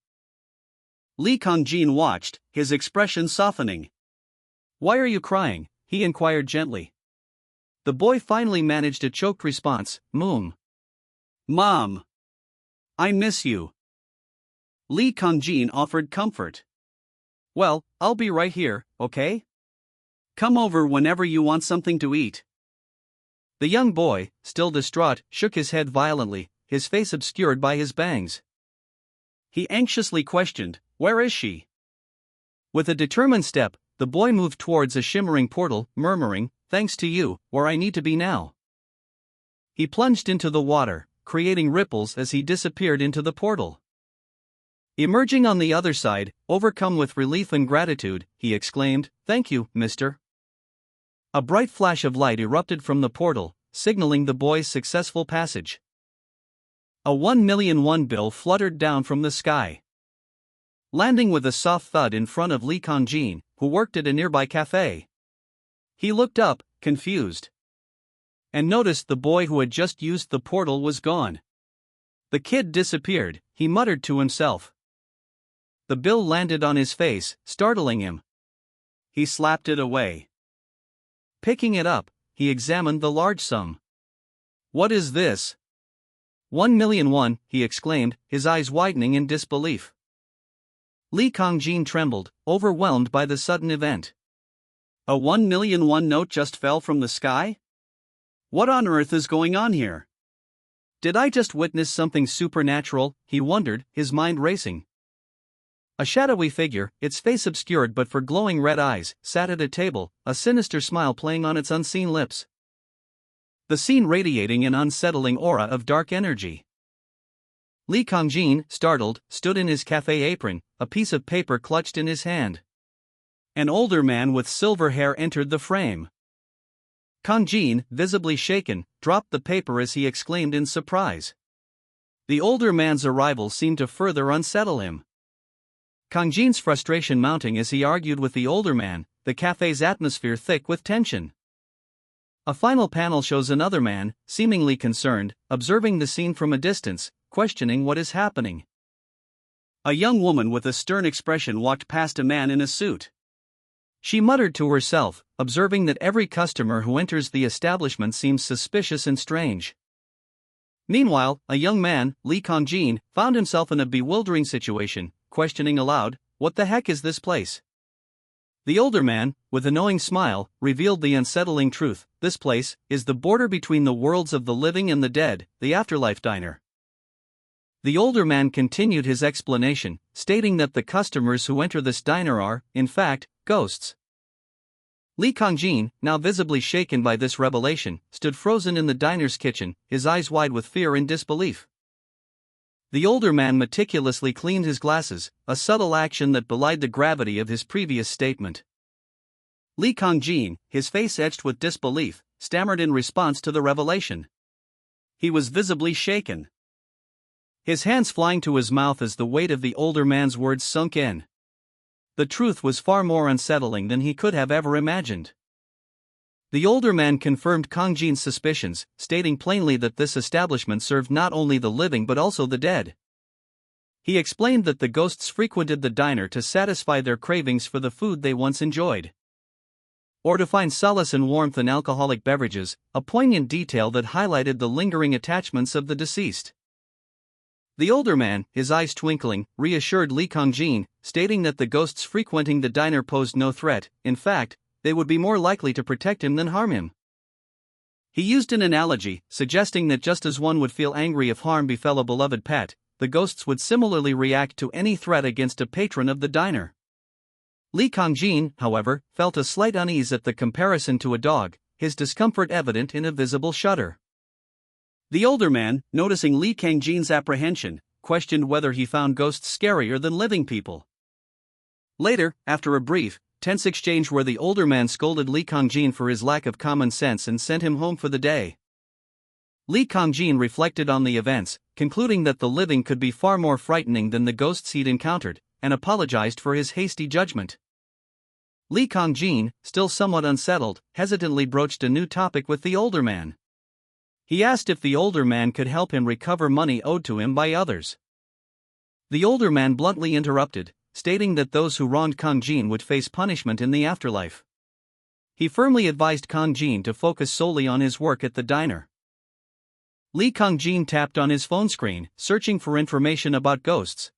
Lee Kang Jin watched, his expression softening. "Why are you crying?" he inquired gently. The boy finally managed a choked response, "Mom. Mom. I miss you." Lee Kang Jin offered comfort. "Well, I'll be right here, okay? Come over whenever you want something to eat." The young boy, still distraught, shook his head violently, his face obscured by his bangs. He anxiously questioned, "Where is she?" With a determined step, the boy moved towards a shimmering portal, murmuring, "Thanks to you, where I need to be now." He plunged into the water, creating ripples as he disappeared into the portal. Emerging on the other side, overcome with relief and gratitude, he exclaimed, "Thank you, mister." A bright flash of light erupted from the portal, signaling the boy's successful passage. A 1,000,000 won bill fluttered down from the sky, landing with a soft thud in front of Lee Kang Jin, who worked at a nearby cafe. He looked up, confused, and noticed the boy who had just used the portal was gone. The kid disappeared, he muttered to himself. The bill landed on his face, startling him. He slapped it away. Picking it up, he examined the large sum. "What is this?" 1,000,000 won, he exclaimed, his eyes widening in disbelief. Lee Kang Jin trembled, overwhelmed by the sudden event. A 1,000,000 won note just fell from the sky? What on earth is going on here? Did I just witness something supernatural? He wondered, his mind racing. A shadowy figure, its face obscured but for glowing red eyes, sat at a table, a sinister smile playing on its unseen lips. The scene radiating an unsettling aura of dark energy. Lee Kang Jin, startled, stood in his cafe apron, a piece of paper clutched in his hand. An older man with silver hair entered the frame. Kang Jin, visibly shaken, dropped the paper as he exclaimed in surprise. The older man's arrival seemed to further unsettle him. Kang Jin's frustration mounting as he argued with the older man, the cafe's atmosphere thick with tension. A final panel shows another man, seemingly concerned, observing the scene from a distance, questioning what is happening. A young woman with a stern expression walked past a man in a suit. She muttered to herself, observing that every customer who enters the establishment seems suspicious and strange. Meanwhile, a young man, Lee Kong-jin, found himself in a bewildering situation, questioning aloud, "What the heck is this place?" The older man, with a knowing smile, revealed the unsettling truth: this place is the border between the worlds of the living and the dead, the afterlife diner. The older man continued his explanation, stating that the customers who enter this diner are, in fact, ghosts. Lee Kong-jin, now visibly shaken by this revelation, stood frozen in the diner's kitchen, his eyes wide with fear and disbelief. The older man meticulously cleaned his glasses, a subtle action that belied the gravity of his previous statement. Lee Kong-jin, his face etched with disbelief, stammered in response to the revelation. He was visibly shaken, his hands flying to his mouth as the weight of the older man's words sunk in. The truth was far more unsettling than he could have ever imagined. The older man confirmed Kong-jin's suspicions, stating plainly that this establishment served not only the living but also the dead. He explained that the ghosts frequented the diner to satisfy their cravings for the food they once enjoyed, or to find solace and warmth in alcoholic beverages, a poignant detail that highlighted the lingering attachments of the deceased. The older man, his eyes twinkling, reassured Lee Kong-jin, stating that the ghosts frequenting the diner posed no threat. In fact, they would be more likely to protect him than harm him. He used an analogy, suggesting that just as one would feel angry if harm befell a beloved pet, the ghosts would similarly react to any threat against a patron of the diner. Lee Kong-jin, however, felt a slight unease at the comparison to a dog, his discomfort evident in a visible shudder. The older man, noticing Lee Kong-jin's apprehension, questioned whether he found ghosts scarier than living people. Later, after a brief, tense exchange where the older man scolded Lee Kong-jin for his lack of common sense and sent him home for the day, Lee Kong-jin reflected on the events, concluding that the living could be far more frightening than the ghosts he'd encountered, and apologized for his hasty judgment. Lee Kong-jin, still somewhat unsettled, hesitantly broached a new topic with the older man. He asked if the older man could help him recover money owed to him by others. The older man bluntly interrupted, stating that those who wronged Kong-jin would face punishment in the afterlife. He firmly advised Kong-jin to focus solely on his work at the diner. Lee Kong-jin tapped on his phone screen, searching for information about ghosts.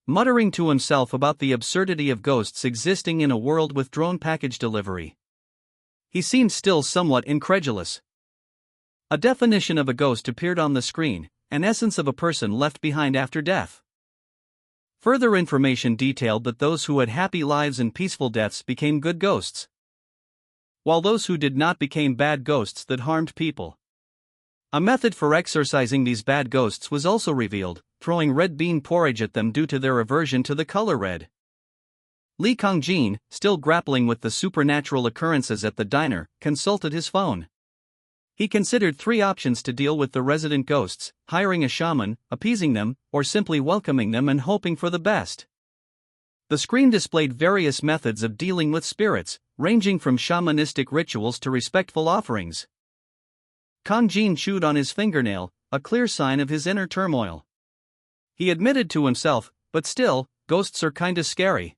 Muttering to himself about the absurdity of ghosts existing in a world with drone package delivery, he seemed still somewhat incredulous. A definition of a ghost appeared on the screen, an essence of a person left behind after death. Further information detailed that those who had happy lives and peaceful deaths became good ghosts, while those who did not became bad ghosts that harmed people. A method for exorcising these bad ghosts was also revealed, throwing red bean porridge at them due to their aversion to the color red. Lee Kong-jin, still grappling with the supernatural occurrences at the diner, consulted his phone. He considered three options to deal with the resident ghosts: hiring a shaman, appeasing them, or simply welcoming them and hoping for the best. The screen displayed various methods of dealing with spirits, ranging from shamanistic rituals to respectful offerings. Kong-jin chewed on his fingernail, a clear sign of his inner turmoil. He admitted to himself, but still, ghosts are kinda scary.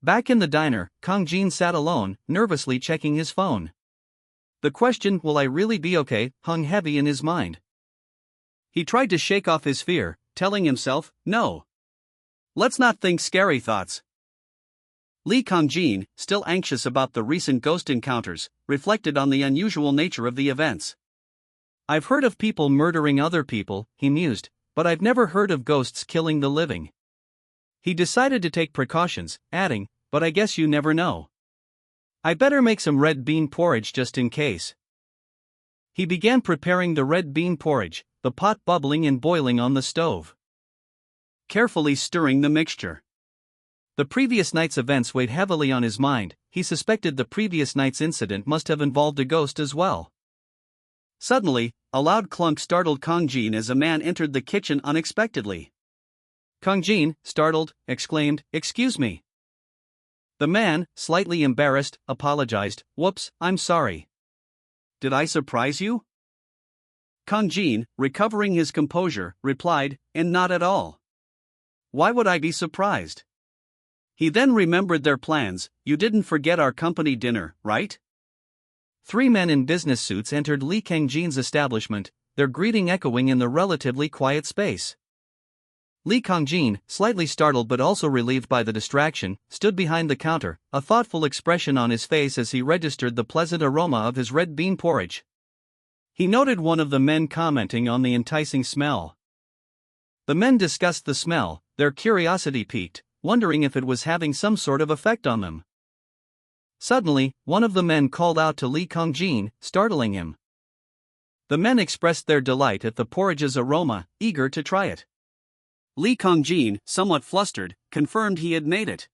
Back in the diner, Kong-jin sat alone, nervously checking his phone. The question, "Will I really be okay?" hung heavy in his mind. He tried to shake off his fear, telling himself, "No. Let's not think scary thoughts." Lee Kong-jin, still anxious about the recent ghost encounters, reflected on the unusual nature of the events. "I've heard of people murdering other people," he mused, "but I've never heard of ghosts killing the living." He decided to take precautions, adding, "But I guess you never know. I better make some red bean porridge just in case." He began preparing the red bean porridge, the pot bubbling and boiling on the stove, carefully stirring the mixture. The previous night's events weighed heavily on his mind. He suspected the previous night's incident must have involved a ghost as well. Suddenly, a loud clunk startled Kong-jin as a man entered the kitchen unexpectedly. Kong-jin, startled, exclaimed, "Excuse me." The man, slightly embarrassed, apologized, "Whoops, I'm sorry. Did I surprise you?" Kang Jin, recovering his composure, replied, "And not at all. Why would I be surprised?" He then remembered their plans. "You didn't forget our company dinner, right?" Three men in business suits entered Lee Kang-jin's establishment, their greeting echoing in the relatively quiet space. Lee Kang-jin, slightly startled but also relieved by the distraction, stood behind the counter, a thoughtful expression on his face as he registered the pleasant aroma of his red bean porridge. He noted one of the men commenting on the enticing smell. The men discussed the smell, their curiosity piqued, wondering if it was having some sort of effect on them. Suddenly, one of the men called out to Lee Kang-jin, startling him. The men expressed their delight at the porridge's aroma, eager to try it. Lee Kang-jin, somewhat flustered, confirmed he had made it.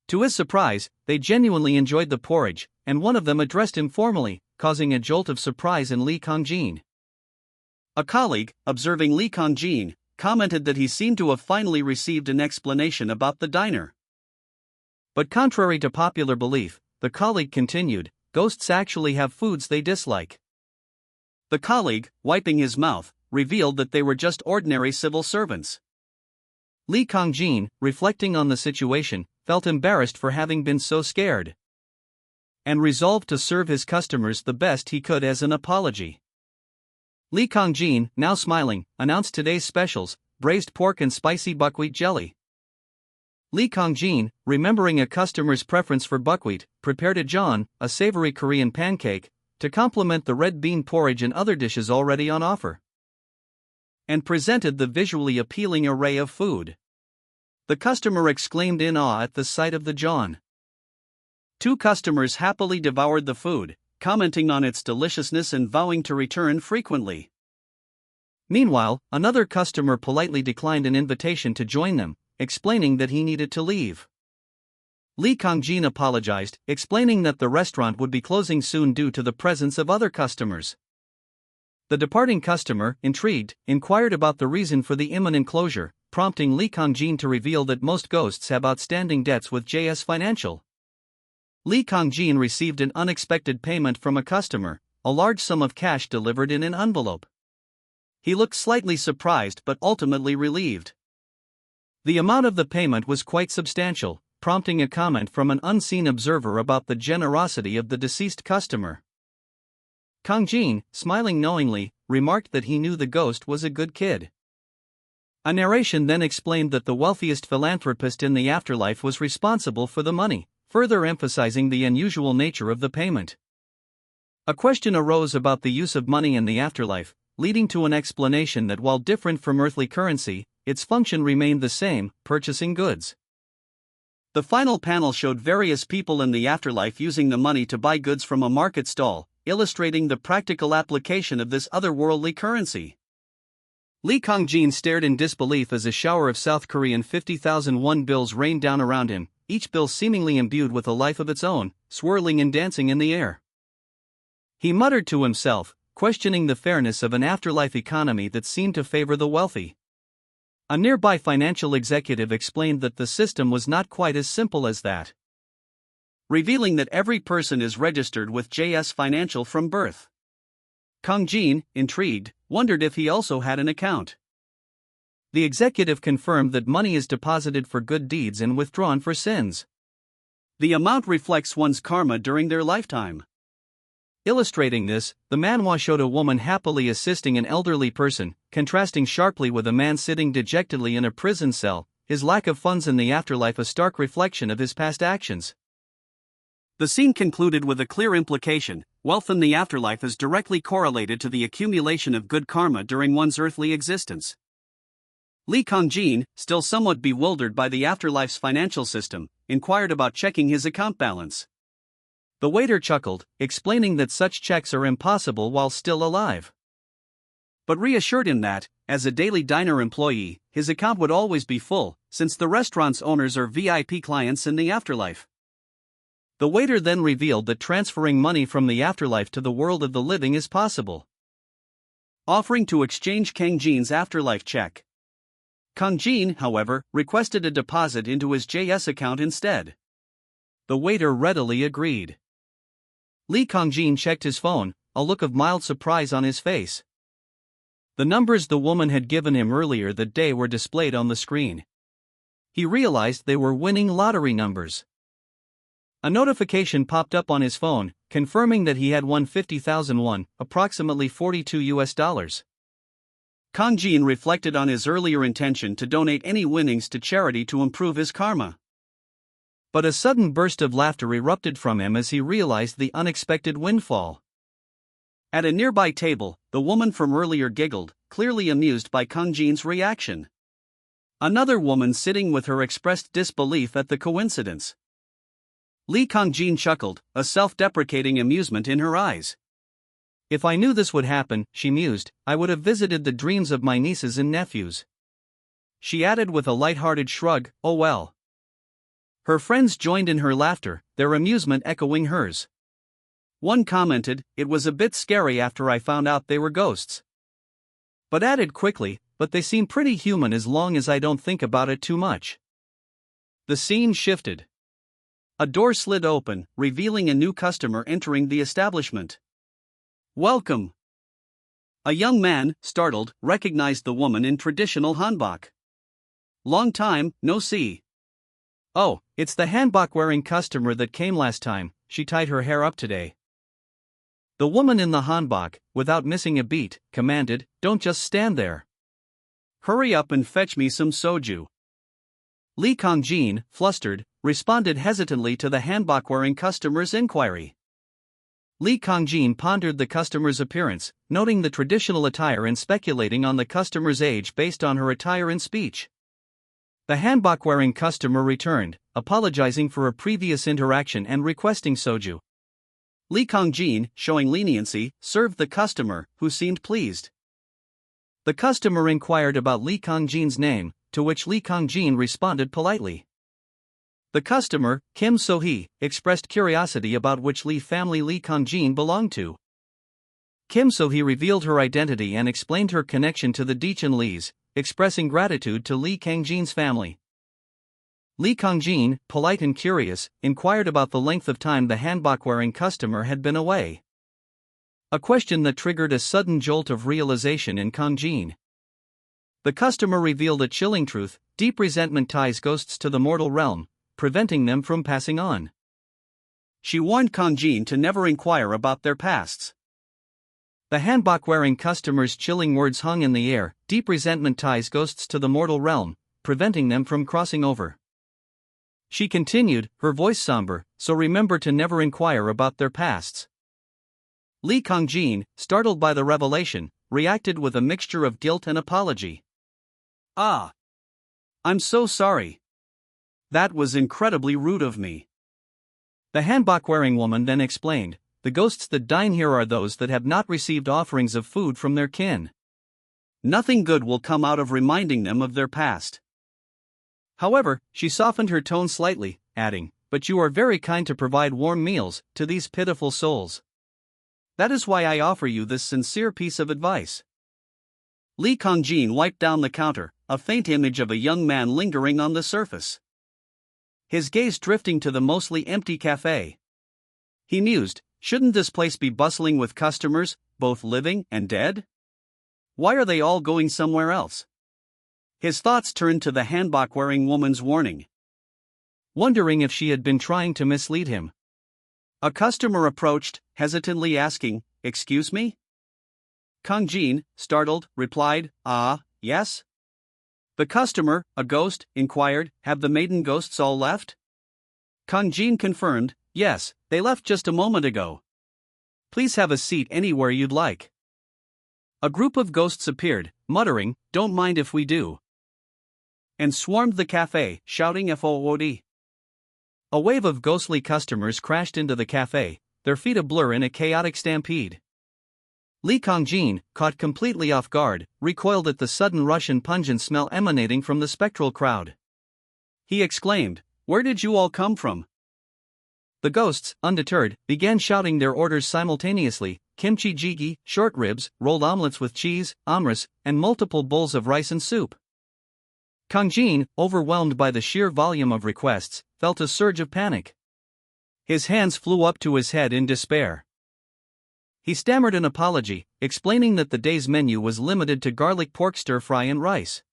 To his surprise, they genuinely enjoyed the porridge, and one of them addressed him formally, causing a jolt of surprise in Lee Kang-jin. A colleague, observing Lee Kang-jin, commented that he seemed to have finally received an explanation about the diner. But contrary to popular belief, the colleague continued, ghosts actually have foods they dislike. The colleague, wiping his mouth, revealed that they were just ordinary civil servants. Lee Kang-jin, reflecting on the situation, felt embarrassed for having been so scared, and resolved to serve his customers the best he could as an apology. Lee Kang-jin, now smiling, announced today's specials: braised pork and spicy buckwheat jelly. Lee Kang-jin, remembering a customer's preference for buckwheat, prepared a jeon, a savory Korean pancake, to complement the red bean porridge and other dishes already on offer, and presented the visually appealing array of food. The customer exclaimed in awe at the sight of the jeon. Two customers happily devoured the food, commenting on its deliciousness and vowing to return frequently. Meanwhile, another customer politely declined an invitation to join them, explaining that he needed to leave. Lee Kang-jin apologized, explaining that the restaurant would be closing soon due to the presence of other customers. The departing customer, intrigued, inquired about the reason for the imminent closure, prompting Lee Kang-jin to reveal that most ghosts have outstanding debts with JS Financial. Lee Kang-jin received an unexpected payment from a customer, a large sum of cash delivered in an envelope. He looked slightly surprised but ultimately relieved. The amount of the payment was quite substantial, prompting a comment from an unseen observer about the generosity of the deceased customer. Kang-jin, smiling knowingly, remarked that he knew the ghost was a good kid. A narration then explained that the wealthiest philanthropist in the afterlife was responsible for the money, further emphasizing the unusual nature of the payment. A question arose about the use of money in the afterlife, leading to an explanation that while different from earthly currency, its function remained the same: purchasing goods. The final panel showed various people in the afterlife using the money to buy goods from a market stall, illustrating the practical application of this otherworldly currency. Lee Kang-jin stared in disbelief as a shower of South Korean 50,000 won bills rained down around him, each bill seemingly imbued with a life of its own, swirling and dancing in the air. He muttered to himself, questioning the fairness of an afterlife economy that seemed to favor the wealthy. A nearby financial executive explained that the system was not quite as simple as that, revealing that every person is registered with JS Financial from birth. Kang-jin, intrigued, wondered if he also had an account. The executive confirmed that money is deposited for good deeds and withdrawn for sins. The amount reflects one's karma during their lifetime. Illustrating this, the manhwa showed a woman happily assisting an elderly person, contrasting sharply with a man sitting dejectedly in a prison cell, his lack of funds in the afterlife a stark reflection of his past actions. The scene concluded with a clear implication: wealth in the afterlife is directly correlated to the accumulation of good karma during one's earthly existence. Lee Kang-jin, still somewhat bewildered by the afterlife's financial system, inquired about checking his account balance. The waiter chuckled, explaining that such checks are impossible while still alive, but reassured him that, as a daily diner employee, his account would always be full, since the restaurant's owners are VIP clients in the afterlife. The waiter then revealed that transferring money from the afterlife to the world of the living is possible, offering to exchange Kang-jin's afterlife check. Kang-jin, however, requested a deposit into his JS account instead. The waiter readily agreed. Lee Kang-jin checked his phone, a look of mild surprise on his face. The numbers the woman had given him earlier that day were displayed on the screen. He realized they were winning lottery numbers. A notification popped up on his phone, confirming that he had won 50,000 won, approximately $42. Kang Jin reflected on his earlier intention to donate any winnings to charity to improve his karma. But a sudden burst of laughter erupted from him as he realized the unexpected windfall. At a nearby table, the woman from earlier giggled, clearly amused by Kang Jin's reaction. Another woman sitting with her expressed disbelief at the coincidence. Lee Kang Jin chuckled, a self-deprecating amusement in her eyes. If I knew this would happen, she mused, I would have visited the dreams of my nieces and nephews. She added with a light-hearted shrug, oh well. Her friends joined in her laughter, their amusement echoing hers. One commented, it was a bit scary after I found out they were ghosts. But added quickly, but they seem pretty human as long as I don't think about it too much. The scene shifted. A door slid open, revealing a new customer entering the establishment. Welcome. A young man, startled, recognized the woman in traditional hanbok. Long time, no see. Oh, it's the hanbok-wearing customer that came last time, she tied her hair up today. The woman in the hanbok, without missing a beat, commanded, don't just stand there. Hurry up and fetch me some soju. Lee Kang Jin, flustered, responded hesitantly to the hanbok-wearing customer's inquiry. Lee Kang Jin pondered the customer's appearance, noting the traditional attire and speculating on the customer's age based on her attire and speech. The hanbok-wearing customer returned, apologizing for a previous interaction and requesting soju. Lee Kang Jin, showing leniency, served the customer, who seemed pleased. The customer inquired about Lee Kang Jin's name, to which Lee Kang Jin responded politely. The customer, Kim So-hee, expressed curiosity about which Lee family Lee Kang Jin belonged to. Kim So-hee revealed her identity and explained her connection to the Dechen Lees, expressing gratitude to Lee Kang Jin's family. Lee Kang Jin, polite and curious, inquired about the length of time the hanbok-wearing customer had been away. A question that triggered a sudden jolt of realization in Kang Jin. The customer revealed a chilling truth: deep resentment ties ghosts to the mortal realm, preventing them from passing on. She warned Kang Jin to never inquire about their pasts. The hanbok-wearing customer's chilling words hung in the air: deep resentment ties ghosts to the mortal realm, preventing them from crossing over. She continued, her voice somber, so remember to never inquire about their pasts. Lee Kang Jin, startled by the revelation, reacted with a mixture of guilt and apology. Ah. I'm so sorry. That was incredibly rude of me. The hanbok-wearing woman then explained, the ghosts that dine here are those that have not received offerings of food from their kin. Nothing good will come out of reminding them of their past. However, she softened her tone slightly, adding, but you are very kind to provide warm meals to these pitiful souls. That is why I offer you this sincere piece of advice. Lee Kang Jin wiped down the counter, a faint image of a young man lingering on the surface. His gaze drifting to the mostly empty cafe. He mused, shouldn't this place be bustling with customers, both living and dead? Why are they all going somewhere else? His thoughts turned to the hanbok-wearing woman's warning. Wondering if she had been trying to mislead him. A customer approached, hesitantly asking, excuse me? Kang Jin, startled, replied, yes? The customer, a ghost, inquired, have the maiden ghosts all left? Kang Jin confirmed, yes, they left just a moment ago. Please have a seat anywhere you'd like. A group of ghosts appeared, muttering, don't mind if we do, and swarmed the cafe, shouting FOOD. A wave of ghostly customers crashed into the cafe, their feet a blur in a chaotic stampede. Lee Kang Jin, caught completely off guard, recoiled at the sudden rush and pungent smell emanating from the spectral crowd. He exclaimed, where did you all come from? The ghosts, undeterred, began shouting their orders simultaneously: kimchi jjigae, short ribs, rolled omelets with cheese, omurice, and multiple bowls of rice and soup. Kang Jin, overwhelmed by the sheer volume of requests, felt a surge of panic. His hands flew up to his head in despair. He stammered an apology, explaining that the day's menu was limited to garlic pork stir-fry and rice.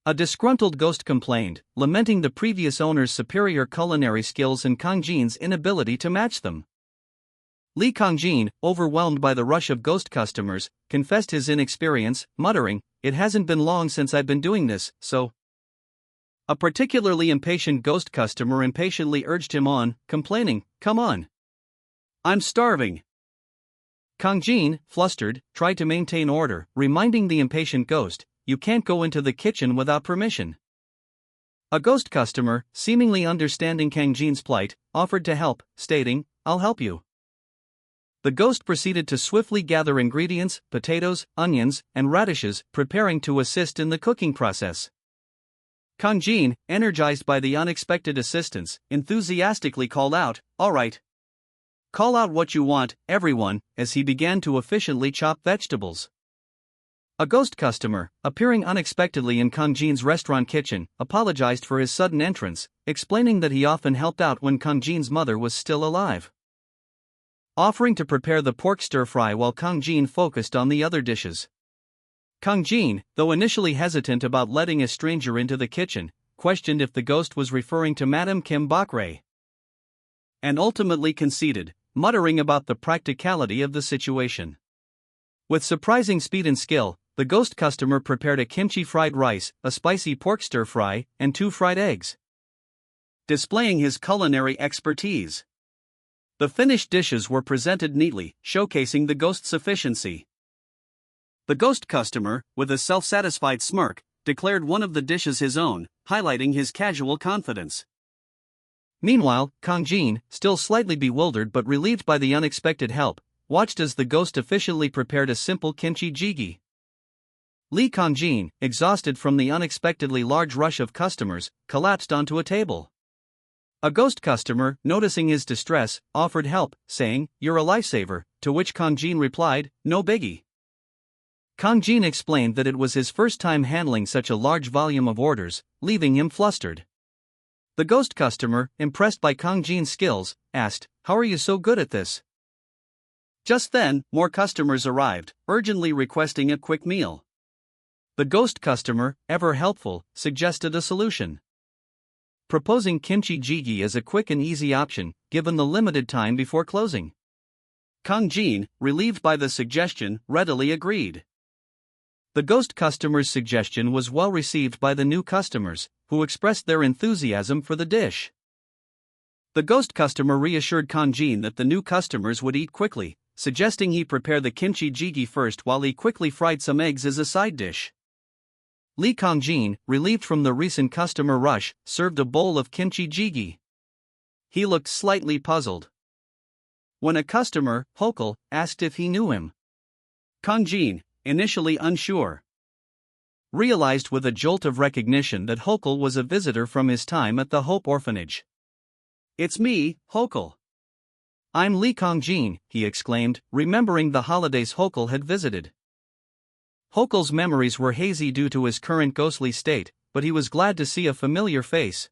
A disgruntled ghost complained, lamenting the previous owner's superior culinary skills and Kang Jin's inability to match them. Lee Kang-jin, overwhelmed by the rush of ghost customers, confessed his inexperience, muttering, "It hasn't been long since I've been doing this, so." A particularly impatient ghost customer impatiently urged him on, complaining, "Come on. I'm starving." Kang-jin, flustered, tried to maintain order, reminding the impatient ghost, "You can't go into the kitchen without permission." A ghost customer, seemingly understanding Kang-jin's plight, offered to help, stating, "I'll help you." The ghost proceeded to swiftly gather ingredients, potatoes, onions, and radishes, preparing to assist in the cooking process. Kang Jin, energized by the unexpected assistance, enthusiastically called out, "All right. Call out what you want, everyone," as he began to efficiently chop vegetables. A ghost customer, appearing unexpectedly in Kang Jin's restaurant kitchen, apologized for his sudden entrance, explaining that he often helped out when Kang Jin's mother was still alive. Offering to prepare the pork stir-fry while Kang Jin focused on the other dishes. Kang Jin, though initially hesitant about letting a stranger into the kitchen, questioned if the ghost was referring to Madame Kim Bok-rae, and ultimately conceded, muttering about the practicality of the situation. With surprising speed and skill, the ghost customer prepared a kimchi fried rice, a spicy pork stir-fry, and 2 fried eggs, displaying his culinary expertise. The finished dishes were presented neatly, showcasing the ghost's efficiency. The ghost customer, with a self-satisfied smirk, declared one of the dishes his own, highlighting his casual confidence. Meanwhile, Kang Jin, still slightly bewildered but relieved by the unexpected help, watched as the ghost efficiently prepared a simple kimchi jjigae. Lee Kang Jin, exhausted from the unexpectedly large rush of customers, collapsed onto a table. A ghost customer, noticing his distress, offered help, saying, "You're a lifesaver," to which Kang Jin replied, "No biggie." Kang Jin explained that it was his first time handling such a large volume of orders, leaving him flustered. The ghost customer, impressed by Kang Jin's skills, asked, "How are you so good at this?" Just then, more customers arrived, urgently requesting a quick meal. The ghost customer, ever helpful, suggested a solution, proposing kimchi jjigae as a quick and easy option, given the limited time before closing. Kang Jin, relieved by the suggestion, readily agreed. The ghost customer's suggestion was well received by the new customers, who expressed their enthusiasm for the dish. The ghost customer reassured Kang Jin that the new customers would eat quickly, suggesting he prepare the kimchi jjigae first while he quickly fried some eggs as a side dish. Lee Kang Jin, relieved from the recent customer rush, served a bowl of kimchi jjigae. He looked slightly puzzled when a customer, Hokul, asked if he knew him. Kang Jin, initially unsure, realized with a jolt of recognition that Hokul was a visitor from his time at the Hope Orphanage. "It's me, Hokul. I'm Lee Kang Jin," he exclaimed, remembering the holidays Hokul had visited. Hokul's memories were hazy due to his current ghostly state, but he was glad to see a familiar face.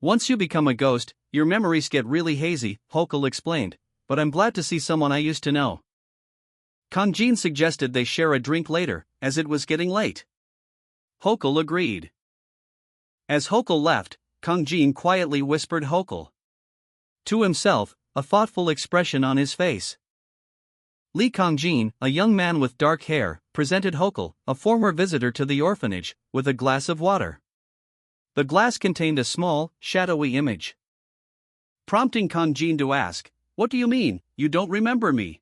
"Once you become a ghost, your memories get really hazy," Hokul explained, "but I'm glad to see someone I used to know." Kang Jin suggested they share a drink later, as it was getting late. Hokul agreed. As Hokul left, Kang Jin quietly whispered Hokul to himself, a thoughtful expression on his face. Lee Kang Jin, a young man with dark hair, presented Hokul, a former visitor to the orphanage, with a glass of water. The glass contained a small, shadowy image, prompting Kang Jin to ask, "What do you mean, you don't remember me?"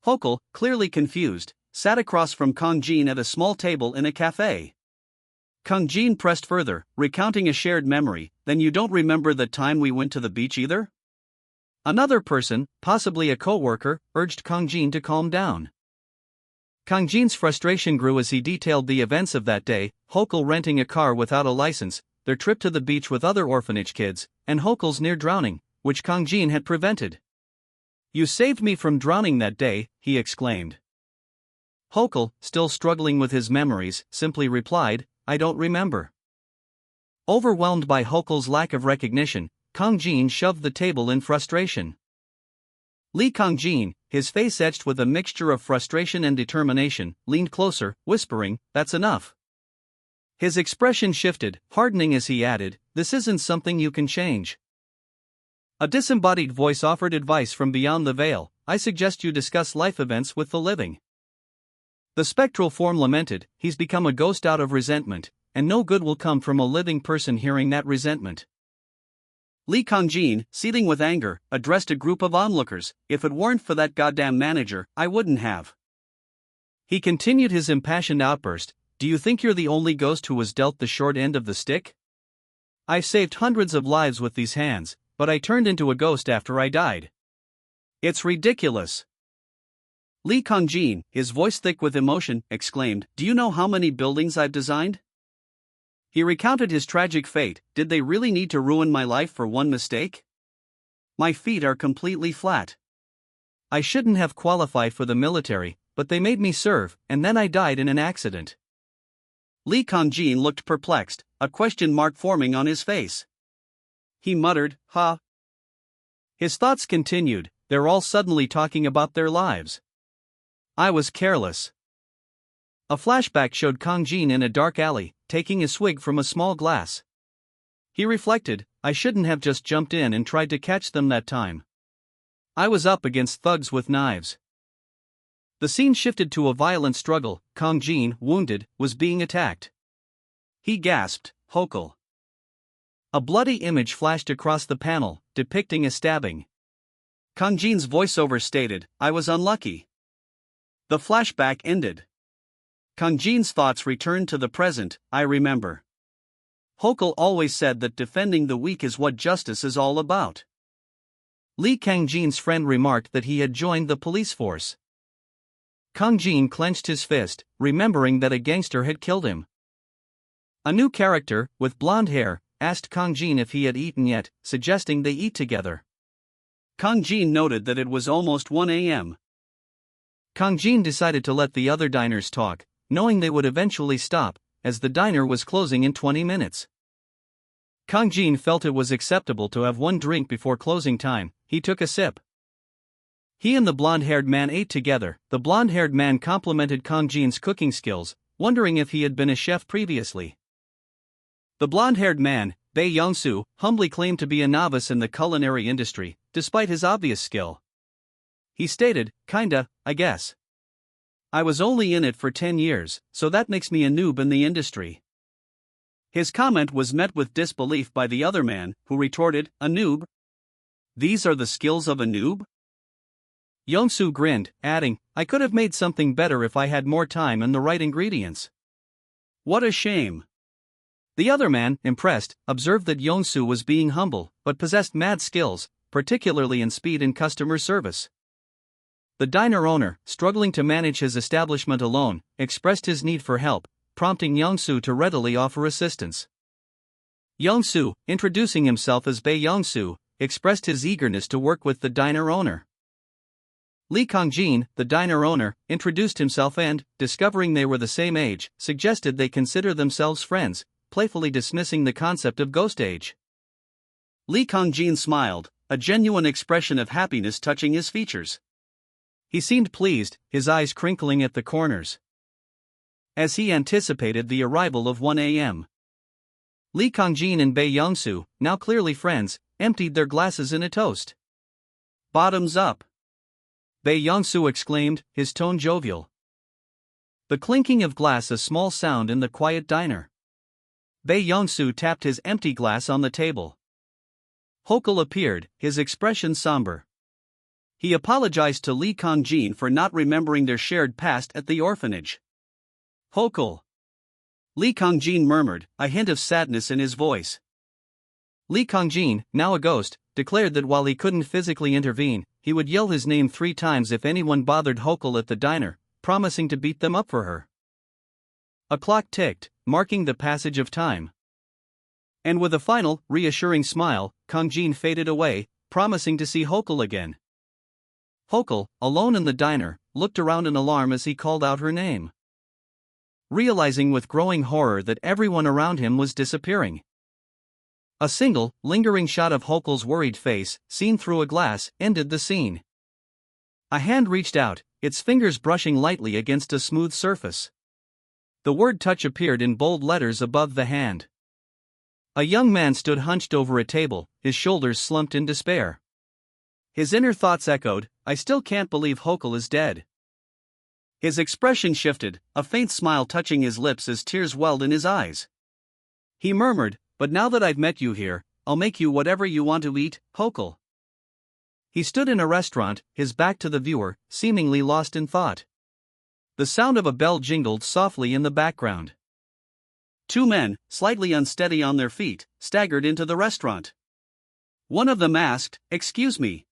Hokul, clearly confused, sat across from Kang Jin at a small table in a cafe. Kang Jin pressed further, recounting a shared memory, "Then you don't remember the time we went to the beach either?" Another person, possibly a co-worker, urged Kang Jin to calm down. Kang Jin's frustration grew as he detailed the events of that day, Hokul renting a car without a license, their trip to the beach with other orphanage kids, and Hokul's near drowning, which Kang Jin had prevented. "You saved me from drowning that day," he exclaimed. Hokul, still struggling with his memories, simply replied, "I don't remember." Overwhelmed by Hokul's lack of recognition, Kang Jin shoved the table in frustration. Lee Kang-jin, his face etched with a mixture of frustration and determination, leaned closer, whispering, "That's enough." His expression shifted, hardening as he added, "This isn't something you can change." A disembodied voice offered advice from beyond the veil, "I suggest you discuss life events with the living." The spectral form lamented, "He's become a ghost out of resentment, and no good will come from a living person hearing that resentment." Lee Kang-jin, seething with anger, addressed a group of onlookers, "If it weren't for that goddamn manager, I wouldn't have." He continued his impassioned outburst, "Do you think you're the only ghost who was dealt the short end of the stick? I've saved hundreds of lives with these hands, but I turned into a ghost after I died. It's ridiculous." Lee Kang-jin, his voice thick with emotion, exclaimed, "Do you know how many buildings I've designed?" He recounted his tragic fate. "Did they really need to ruin my life for one mistake? My feet are completely flat. I shouldn't have qualified for the military, but they made me serve, and then I died in an accident." Lee Kang-jin looked perplexed, a question mark forming on his face. He muttered, "Huh?" His thoughts continued, "They're all suddenly talking about their lives. I was careless." A flashback showed Kang-jin in a dark alley, taking a swig from a small glass. He reflected, "I shouldn't have just jumped in and tried to catch them that time. I was up against thugs with knives." The scene shifted to a violent struggle. Kang-jin, wounded, was being attacked. He gasped, "Hokul." A bloody image flashed across the panel, depicting a stabbing. Kang-jin's voiceover stated, "I was unlucky." The flashback ended. Kang-jin's thoughts returned to the present. "I remember. Hokul always said that defending the weak is what justice is all about." Lee Kang-jin's friend remarked that he had joined the police force. Kang-jin clenched his fist, remembering that a gangster had killed him. A new character, with blonde hair, asked Kang-jin if he had eaten yet, suggesting they eat together. Kang-jin noted that it was almost 1 a.m. Kang-jin decided to let the other diners talk, knowing they would eventually stop, as the diner was closing in 20 minutes. Kang-jin felt it was acceptable to have one drink before closing time. He took a sip. He and the blonde-haired man ate together. The blonde-haired man complimented Kang-jin's cooking skills, wondering if he had been a chef previously. The blonde-haired man, Bae Young-soo, humbly claimed to be a novice in the culinary industry, despite his obvious skill. He stated, "Kinda, I guess. I was only in it for 10 years, so that makes me a noob in the industry." His comment was met with disbelief by the other man, who retorted, "A noob? These are the skills of a noob?" Young-soo grinned, adding, "I could have made something better if I had more time and the right ingredients." "What a shame." The other man, impressed, observed that Young-soo was being humble, but possessed mad skills, particularly in speed and customer service. The diner owner, struggling to manage his establishment alone, expressed his need for help, prompting Young-soo to readily offer assistance. Young-soo, introducing himself as Bae Young-soo, expressed his eagerness to work with the diner owner. Lee Kang-jin, the diner owner, introduced himself and, discovering they were the same age, suggested they consider themselves friends, playfully dismissing the concept of ghost age. Lee Kang-jin smiled, a genuine expression of happiness touching his features. He seemed pleased, his eyes crinkling at the corners. As he anticipated the arrival of 1 a.m. Lee Kang-jin and Bae Young-soo, now clearly friends, emptied their glasses in a toast. "Bottoms up!" Bae Young-soo exclaimed, his tone jovial. The clinking of glass a small sound in the quiet diner. Bae Young-soo tapped his empty glass on the table. Hokul appeared, his expression somber. He apologized to Lee Kang-jin for not remembering their shared past at the orphanage. "Hokul." Lee Kang-jin murmured, a hint of sadness in his voice. Lee Kang-jin, now a ghost, declared that while he couldn't physically intervene, he would yell his name 3 times if anyone bothered Hokul at the diner, promising to beat them up for her. A clock ticked, marking the passage of time. And with a final, reassuring smile, Kang-jin faded away, promising to see Hokul again. Hokul, alone in the diner, looked around in alarm as he called out her name. Realizing with growing horror that everyone around him was disappearing. A single, lingering shot of Hokul's worried face, seen through a glass, ended the scene. A hand reached out, its fingers brushing lightly against a smooth surface. The word touch appeared in bold letters above the hand. A young man stood hunched over a table, his shoulders slumped in despair. His inner thoughts echoed, I still can't believe Hokel is dead. His expression shifted, a faint smile touching his lips as tears welled in his eyes. He murmured, but now that I've met you here, I'll make you whatever you want to eat, Hokel. He stood in a restaurant, his back to the viewer, seemingly lost in thought. The sound of a bell jingled softly in the background. Two men, slightly unsteady on their feet, staggered into the restaurant. One of them asked, Excuse me.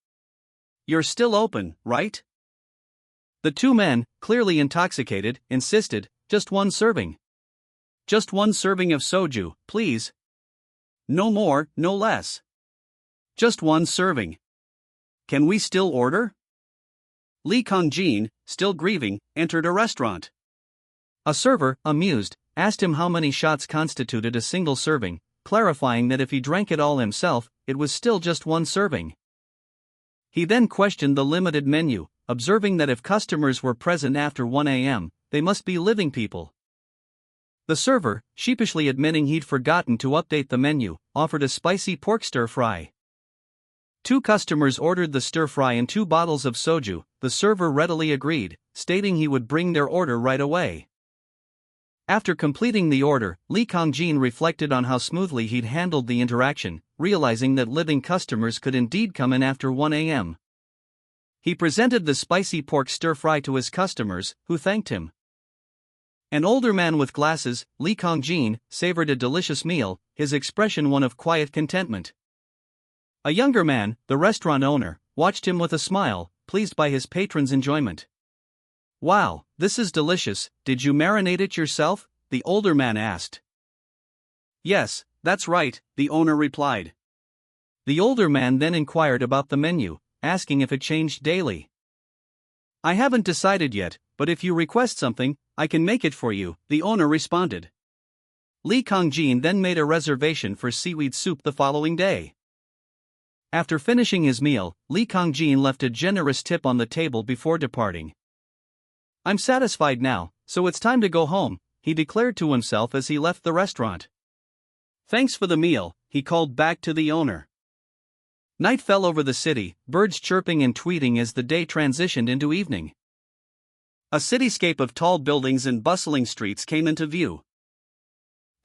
You're still open, right? The two men, clearly intoxicated, insisted, Just one serving. Just one serving of soju, please. No more, no less. Just one serving. Can we still order? Lee Kong-jin, still grieving, entered a restaurant. A server, amused, asked him how many shots constituted a single serving, clarifying that if he drank it all himself, it was still just one serving. He then questioned the limited menu, observing that if customers were present after 1 a.m., they must be living people. The server, sheepishly admitting he'd forgotten to update the menu, offered a spicy pork stir-fry. Two customers ordered the stir-fry and 2 bottles of soju. The server readily agreed, stating he would bring their order right away. After completing the order, Lee Kong-jin reflected on how smoothly he'd handled the interaction, realizing that living customers could indeed come in after 1 a.m. He presented the spicy pork stir-fry to his customers, who thanked him. An older man with glasses, Lee Kong-jin, savored a delicious meal, his expression one of quiet contentment. A younger man, the restaurant owner, watched him with a smile, pleased by his patron's enjoyment. Wow, this is delicious, did you marinate it yourself? The older man asked. Yes, that's right, the owner replied. The older man then inquired about the menu, asking if it changed daily. I haven't decided yet, but if you request something, I can make it for you, the owner responded. Lee Kong-jin then made a reservation for seaweed soup the following day. After finishing his meal, Lee Kong-jin left a generous tip on the table before departing. I'm satisfied now, so it's time to go home, he declared to himself as he left the restaurant. Thanks for the meal, he called back to the owner. Night fell over the city, birds chirping and tweeting as the day transitioned into evening. A cityscape of tall buildings and bustling streets came into view.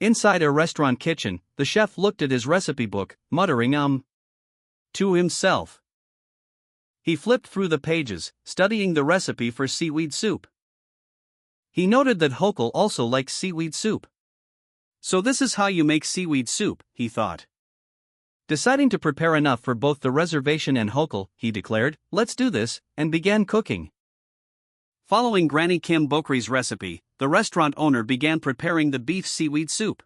Inside a restaurant kitchen, the chef looked at his recipe book, muttering to himself. He flipped through the pages, studying the recipe for seaweed soup. He noted that Hokel also likes seaweed soup. So this is how you make seaweed soup, he thought. Deciding to prepare enough for both the reservation and Hokel, he declared, let's do this, and began cooking. Following Granny Kim Bokri's recipe, the restaurant owner began preparing the beef seaweed soup.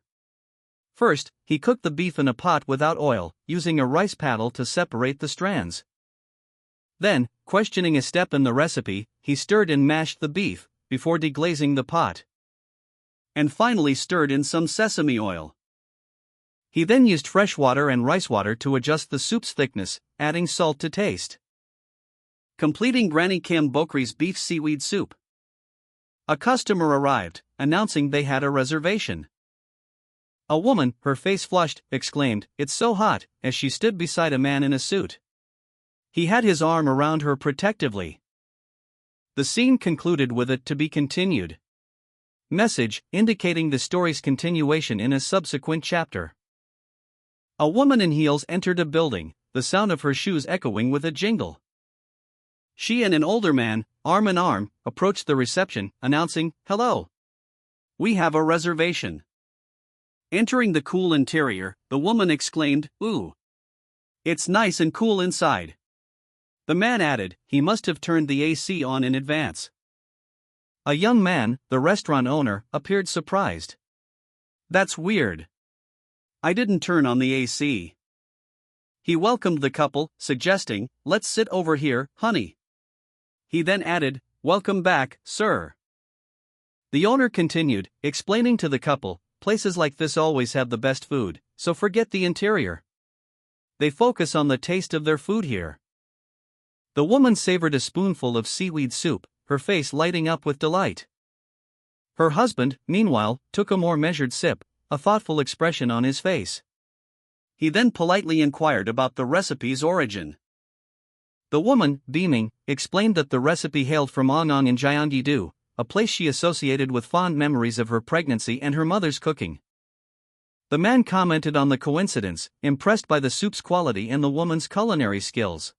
First, he cooked the beef in a pot without oil, using a rice paddle to separate the strands. Then, questioning a step in the recipe, he stirred and mashed the beef, before deglazing the pot. And finally stirred in some sesame oil. He then used fresh water and rice water to adjust the soup's thickness, adding salt to taste. Completing Granny Kim Bokri's beef seaweed soup. A customer arrived, announcing they had a reservation. A woman, her face flushed, exclaimed, "It's so hot," as she stood beside a man in a suit. He had his arm around her protectively. The scene concluded with a "to be continued" message, indicating the story's continuation in a subsequent chapter. A woman in heels entered a building, the sound of her shoes echoing with a jingle. She and an older man, arm in arm, approached the reception, announcing, "Hello. We have a reservation." Entering the cool interior, the woman exclaimed, "Ooh. It's nice and cool inside." The man added, he must have turned the AC on in advance. A young man, the restaurant owner, appeared surprised. "That's weird. I didn't turn on the AC." He welcomed the couple, suggesting, "Let's sit over here, honey." He then added, "Welcome back, sir." The owner continued, explaining to the couple, "Places like this always have the best food, so forget the interior. They focus on the taste of their food here." The woman savored a spoonful of seaweed soup, her face lighting up with delight. Her husband, meanwhile, took a more measured sip, a thoughtful expression on his face. He then politely inquired about the recipe's origin. The woman, beaming, explained that the recipe hailed from Onong in Gyeonggi-do, a place she associated with fond memories of her pregnancy and her mother's cooking. The man commented on the coincidence, impressed by the soup's quality and the woman's culinary skills.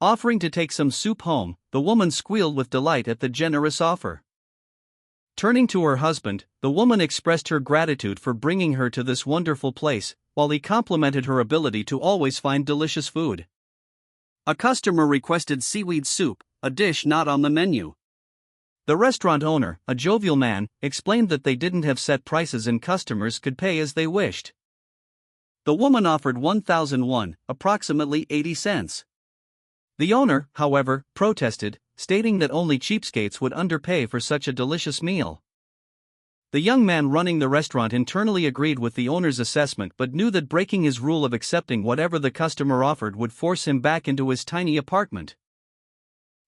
Offering to take some soup home, the woman squealed with delight at the generous offer. Turning to her husband, the woman expressed her gratitude for bringing her to this wonderful place, while he complimented her ability to always find delicious food. A customer requested seaweed soup, a dish not on the menu. The restaurant owner, a jovial man, explained that they didn't have set prices and customers could pay as they wished. The woman offered 1,000 won, approximately 80 cents. The owner, however, protested, stating that only cheapskates would underpay for such a delicious meal. The young man running the restaurant internally agreed with the owner's assessment but knew that breaking his rule of accepting whatever the customer offered would force him back into his tiny apartment.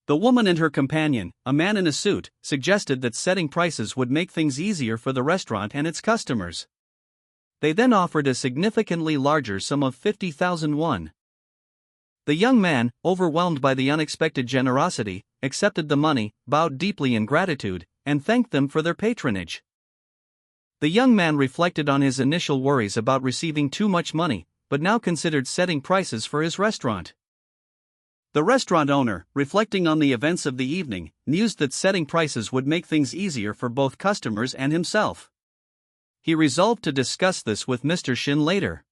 The woman and her companion, a man in a suit, suggested that setting prices would make things easier for the restaurant and its customers. They then offered a significantly larger sum of 50,000 won. The young man, overwhelmed by the unexpected generosity, accepted the money, bowed deeply in gratitude, and thanked them for their patronage. The young man reflected on his initial worries about receiving too much money, but now considered setting prices for his restaurant. The restaurant owner, reflecting on the events of the evening, mused that setting prices would make things easier for both customers and himself. He resolved to discuss this with Mr. Shin later.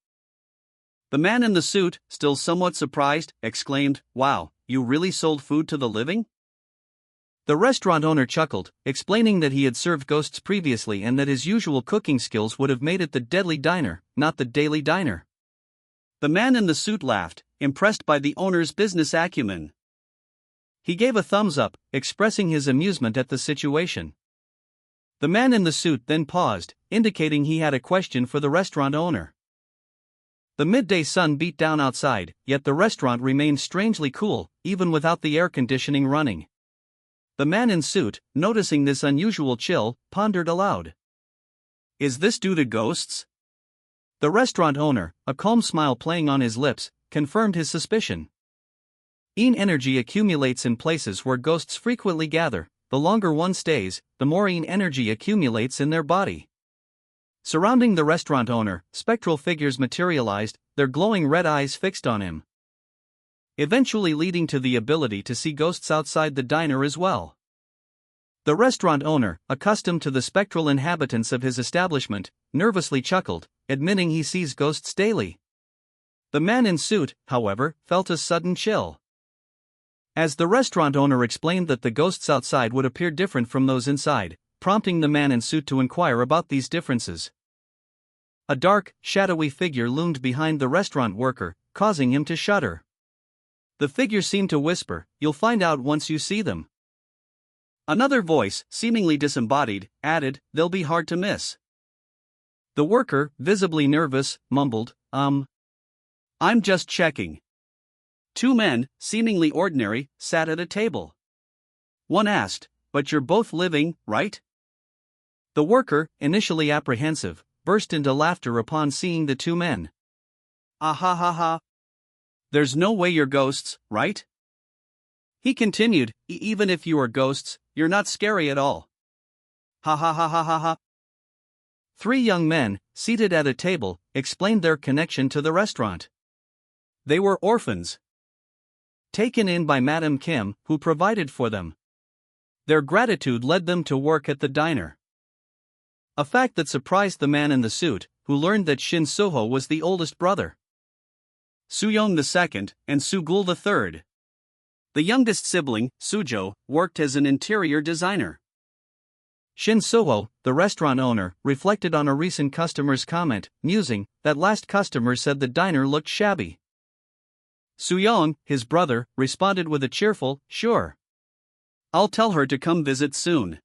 The man in the suit, still somewhat surprised, exclaimed, "Wow, you really sold food to the living?" The restaurant owner chuckled, explaining that he had served ghosts previously and that his usual cooking skills would have made it the deadly diner, not the daily diner. The man in the suit laughed, impressed by the owner's business acumen. He gave a thumbs up, expressing his amusement at the situation. The man in the suit then paused, indicating he had a question for the restaurant owner. The midday sun beat down outside, yet the restaurant remained strangely cool, even without the air conditioning running. The man in suit, noticing this unusual chill, pondered aloud. Is this due to ghosts? The restaurant owner, a calm smile playing on his lips, confirmed his suspicion. Yin energy accumulates in places where ghosts frequently gather. The longer one stays, the more yin energy accumulates in their body. Surrounding the restaurant owner, spectral figures materialized, their glowing red eyes fixed on him, eventually leading to the ability to see ghosts outside the diner as well. The restaurant owner, accustomed to the spectral inhabitants of his establishment, nervously chuckled, admitting he sees ghosts daily. The man in suit, however, felt a sudden chill, as the restaurant owner explained that the ghosts outside would appear different from those inside, prompting the man in suit to inquire about these differences. A dark, shadowy figure loomed behind the restaurant worker, causing him to shudder. The figure seemed to whisper, "You'll find out once you see them." Another voice, seemingly disembodied, added, "They'll be hard to miss." The worker, visibly nervous, mumbled, I'm just checking." Two men, seemingly ordinary, sat at a table. One asked, "But you're both living, right?" The worker, initially apprehensive, burst into laughter upon seeing the two men. "Ah ha ha ha. There's no way you're ghosts, right?" He continued, Even if you are ghosts, you're not scary at all. Ha ha ha ha ha ha." Three young men, seated at a table, explained their connection to the restaurant. They were orphans, taken in by Madam Kim, who provided for them. Their gratitude led them to work at the diner, a fact that surprised the man in the suit, who learned that Shin Soho was the oldest brother, Suyong II, and Sugul III. The youngest sibling, Sujo, worked as an interior designer. Shin Soho, the restaurant owner, reflected on a recent customer's comment, musing, "That last customer said the diner looked shabby." Suyong, his brother, responded with a cheerful, "Sure. I'll tell her to come visit soon."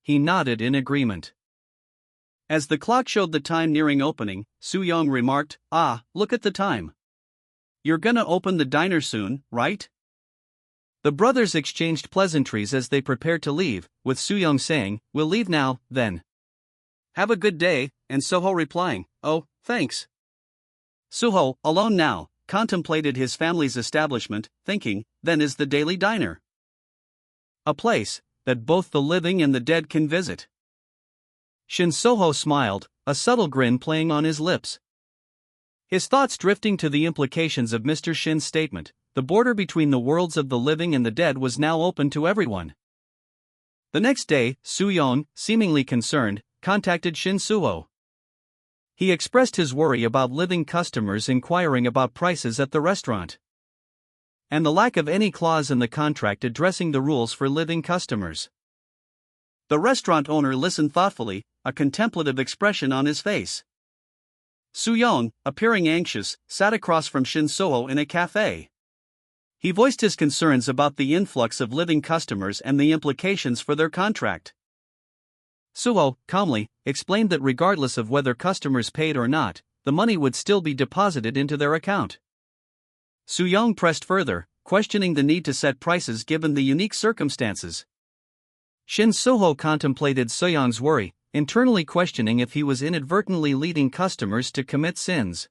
He nodded in agreement. As the clock showed the time nearing opening, Suyong remarked, "Look at the time. You're gonna open the diner soon, right?" The brothers exchanged pleasantries as they prepared to leave, with Soo-young saying, "We'll leave now, then. Have a good day," and Soho replying, "Oh, thanks." Suho, alone now, contemplated his family's establishment, thinking, then is the daily diner. A place that both the living and the dead can visit. Shin Soho smiled, a subtle grin playing on his lips. His thoughts drifting to the implications of Mr. Shin's statement, the border between the worlds of the living and the dead was now open to everyone. The next day, Soo-young, seemingly concerned, contacted Shin Suho. He expressed his worry about living customers inquiring about prices at the restaurant, and the lack of any clause in the contract addressing the rules for living customers. The restaurant owner listened thoughtfully, a contemplative expression on his face. Soo-young, appearing anxious, sat across from Shin Soho in a cafe. He voiced his concerns about the influx of living customers and the implications for their contract. Suho, calmly, explained that regardless of whether customers paid or not, the money would still be deposited into their account. Soo-young pressed further, questioning the need to set prices given the unique circumstances. Shin Soho contemplated Soo-young's worry, internally questioning if he was inadvertently leading customers to commit sins.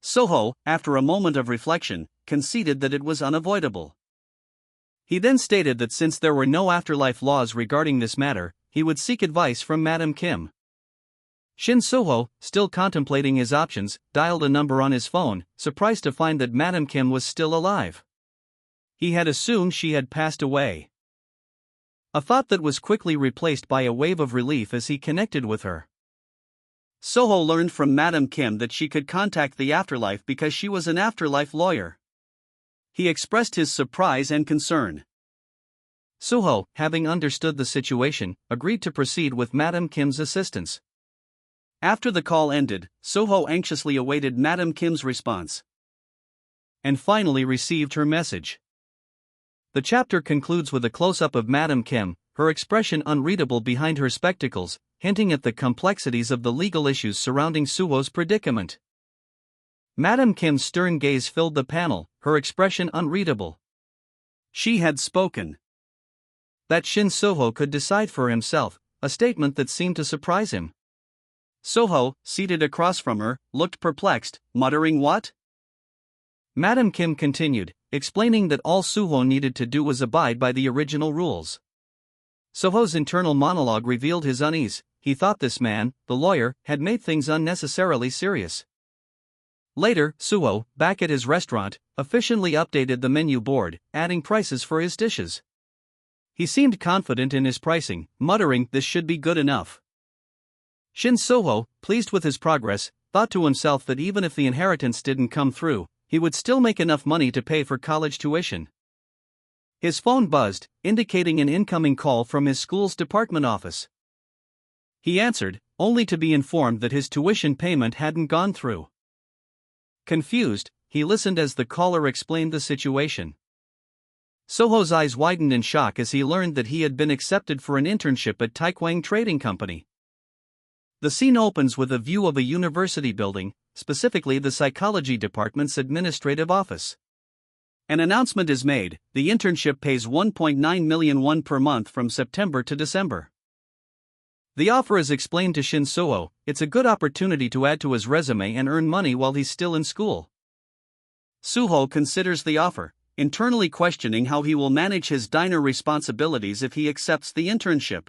Soho, after a moment of reflection, conceded that it was unavoidable. He then stated that since there were no afterlife laws regarding this matter, he would seek advice from Madam Kim. Shin Soho, still contemplating his options, dialed a number on his phone, surprised to find that Madam Kim was still alive. He had assumed she had passed away. A thought that was quickly replaced by a wave of relief as he connected with her. Soho learned from Madam Kim that she could contact the afterlife because she was an afterlife lawyer. He expressed his surprise and concern. Soho, having understood the situation, agreed to proceed with Madam Kim's assistance. After the call ended, Soho anxiously awaited Madam Kim's response, and finally received her message. The chapter concludes with a close-up of Madam Kim, her expression unreadable behind her spectacles, hinting at the complexities of the legal issues surrounding Suho's predicament. Madam Kim's stern gaze filled the panel, her expression unreadable. She had spoken. That Shin Soho could decide for himself, a statement that seemed to surprise him. Soho, seated across from her, looked perplexed, muttering what? Madam Kim continued, explaining that all Suho needed to do was abide by the original rules. Soho's internal monologue revealed his unease. He thought this man, the lawyer, had made things unnecessarily serious. Later, Suho, back at his restaurant, efficiently updated the menu board, adding prices for his dishes. He seemed confident in his pricing, muttering, "This should be good enough." Shin Soho, pleased with his progress, thought to himself that even if the inheritance didn't come through, he would still make enough money to pay for college tuition. His phone buzzed, indicating an incoming call from his school's department office. He answered, only to be informed that his tuition payment hadn't gone through. Confused, he listened as the caller explained the situation. Soho's eyes widened in shock as he learned that he had been accepted for an internship at Taekwang Trading Company. The scene opens with a view of a university building, specifically the psychology department's administrative office. An announcement is made: the internship pays 1.9 million won per month from September to December. The offer is explained to Shin Soho. It's a good opportunity to add to his resume and earn money while he's still in school. Suho considers the offer, internally questioning how he will manage his diner responsibilities if he accepts the internship.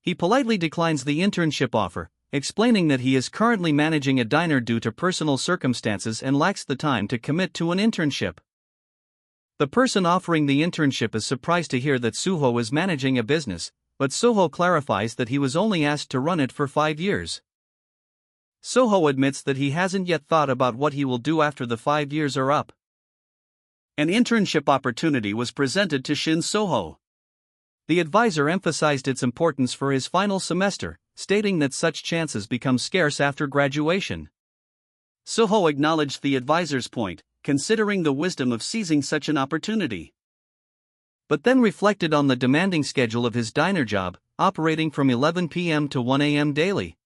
He politely declines the internship offer, explaining that he is currently managing a diner due to personal circumstances and lacks the time to commit to an internship. The person offering the internship is surprised to hear that Suho is managing a business, but Soho clarifies that he was only asked to run it for 5 years. Soho admits that he hasn't yet thought about what he will do after the 5 years are up. An internship opportunity was presented to Shin Soho. The advisor emphasized its importance for his final semester, stating that such chances become scarce after graduation. Soho acknowledged the advisor's point, considering the wisdom of seizing such an opportunity. But then reflected on the demanding schedule of his diner job, operating from 11 p.m. to 1 a.m. daily.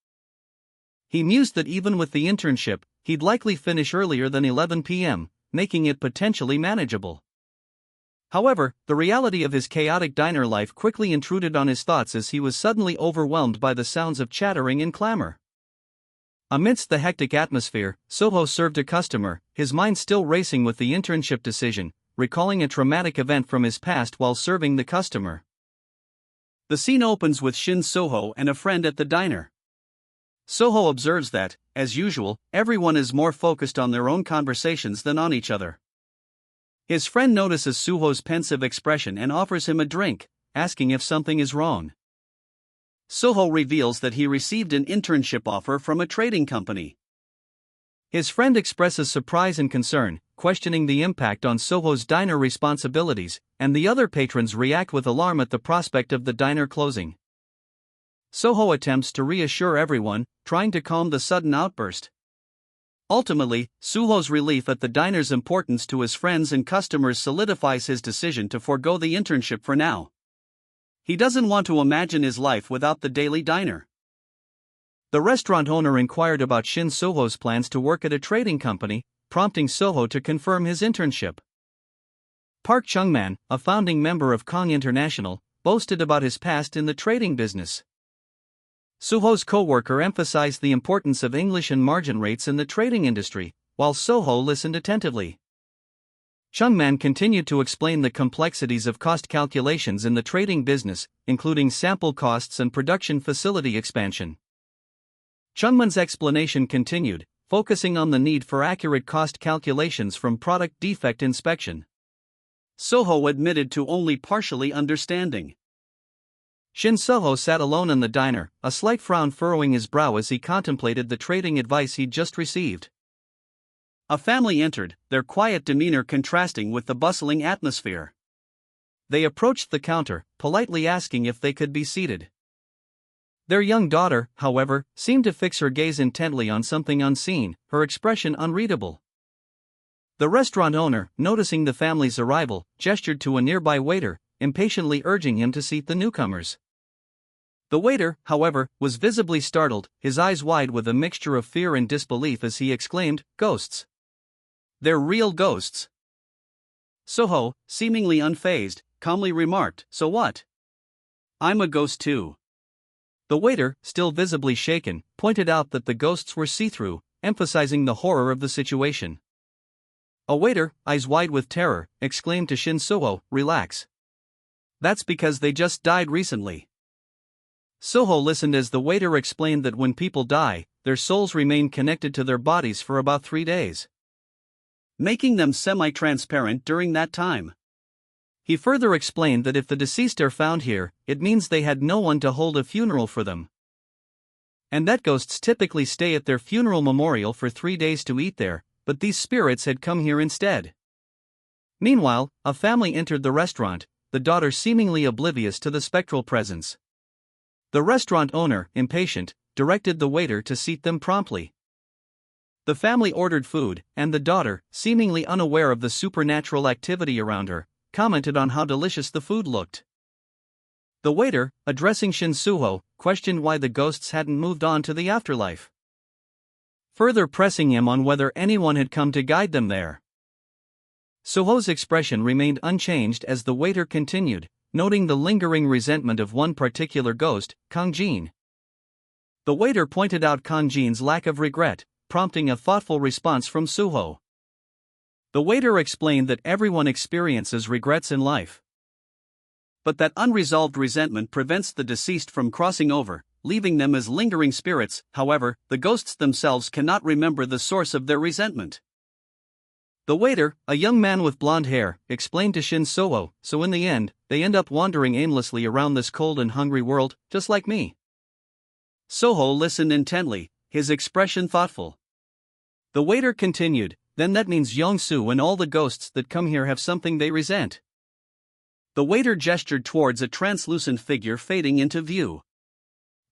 He mused that even with the internship, he'd likely finish earlier than 11 p.m., making it potentially manageable. However, the reality of his chaotic diner life quickly intruded on his thoughts as he was suddenly overwhelmed by the sounds of chattering and clamor. Amidst the hectic atmosphere, Soho served a customer, his mind still racing with the internship decision, recalling a traumatic event from his past while serving the customer. The scene opens with Shin Soho and a friend at the diner. Soho observes that, as usual, everyone is more focused on their own conversations than on each other. His friend notices Soho's pensive expression and offers him a drink, asking if something is wrong. Soho reveals that he received an internship offer from a trading company. His friend expresses surprise and concern, questioning the impact on Soho's diner responsibilities, and the other patrons react with alarm at the prospect of the diner closing. Soho attempts to reassure everyone, trying to calm the sudden outburst. Ultimately, Soho's relief at the diner's importance to his friends and customers solidifies his decision to forego the internship for now. He doesn't want to imagine his life without the daily diner. The restaurant owner inquired about Shin Soho's plans to work at a trading company, prompting Soho to confirm his internship. Park Chung-man, a founding member of Kong International, boasted about his past in the trading business. Soho's co-worker emphasized the importance of English and margin rates in the trading industry, while Soho listened attentively. Chung-man continued to explain the complexities of cost calculations in the trading business, including sample costs and production facility expansion. Chung-man's explanation continued, focusing on the need for accurate cost calculations from product defect inspection. Soho admitted to only partially understanding. Shin Soho sat alone in the diner, a slight frown furrowing his brow as he contemplated the trading advice he'd just received. A family entered, their quiet demeanor contrasting with the bustling atmosphere. They approached the counter, politely asking if they could be seated. Their young daughter, however, seemed to fix her gaze intently on something unseen, her expression unreadable. The restaurant owner, noticing the family's arrival, gestured to a nearby waiter, impatiently urging him to seat the newcomers. The waiter, however, was visibly startled, his eyes wide with a mixture of fear and disbelief as he exclaimed, "Ghosts! They're real ghosts!" Soho, seemingly unfazed, calmly remarked, "So what? I'm a ghost too." The waiter, still visibly shaken, pointed out that the ghosts were see-through, emphasizing the horror of the situation. A waiter, eyes wide with terror, exclaimed to Shin Soho, "Relax. That's because they just died recently." Soho listened as the waiter explained that when people die, their souls remain connected to their bodies for about 3 days, making them semi-transparent during that time. He further explained that if the deceased are found here, it means they had no one to hold a funeral for them, and that ghosts typically stay at their funeral memorial for 3 days to eat there, but these spirits had come here instead. Meanwhile, a family entered the restaurant, the daughter seemingly oblivious to the spectral presence. The restaurant owner, impatient, directed the waiter to seat them promptly. The family ordered food, and the daughter, seemingly unaware of the supernatural activity around her, commented on how delicious the food looked. The waiter, addressing Shin Soho, questioned why the ghosts hadn't moved on to the afterlife, further pressing him on whether anyone had come to guide them there. Soho's expression remained unchanged as the waiter continued, noting the lingering resentment of one particular ghost, Kang Jin. The waiter pointed out Kang Jin's lack of regret, prompting a thoughtful response from Soho. The waiter explained that everyone experiences regrets in life, but that unresolved resentment prevents the deceased from crossing over, leaving them as lingering spirits. However, the ghosts themselves cannot remember the source of their resentment. The waiter, a young man with blonde hair, explained to Shin Soho, "So in the end, they end up wandering aimlessly around this cold and hungry world, just like me." Soho listened intently, his expression thoughtful. The waiter continued, "Then that means Yong-soo and all the ghosts that come here have something they resent." The waiter gestured towards a translucent figure fading into view.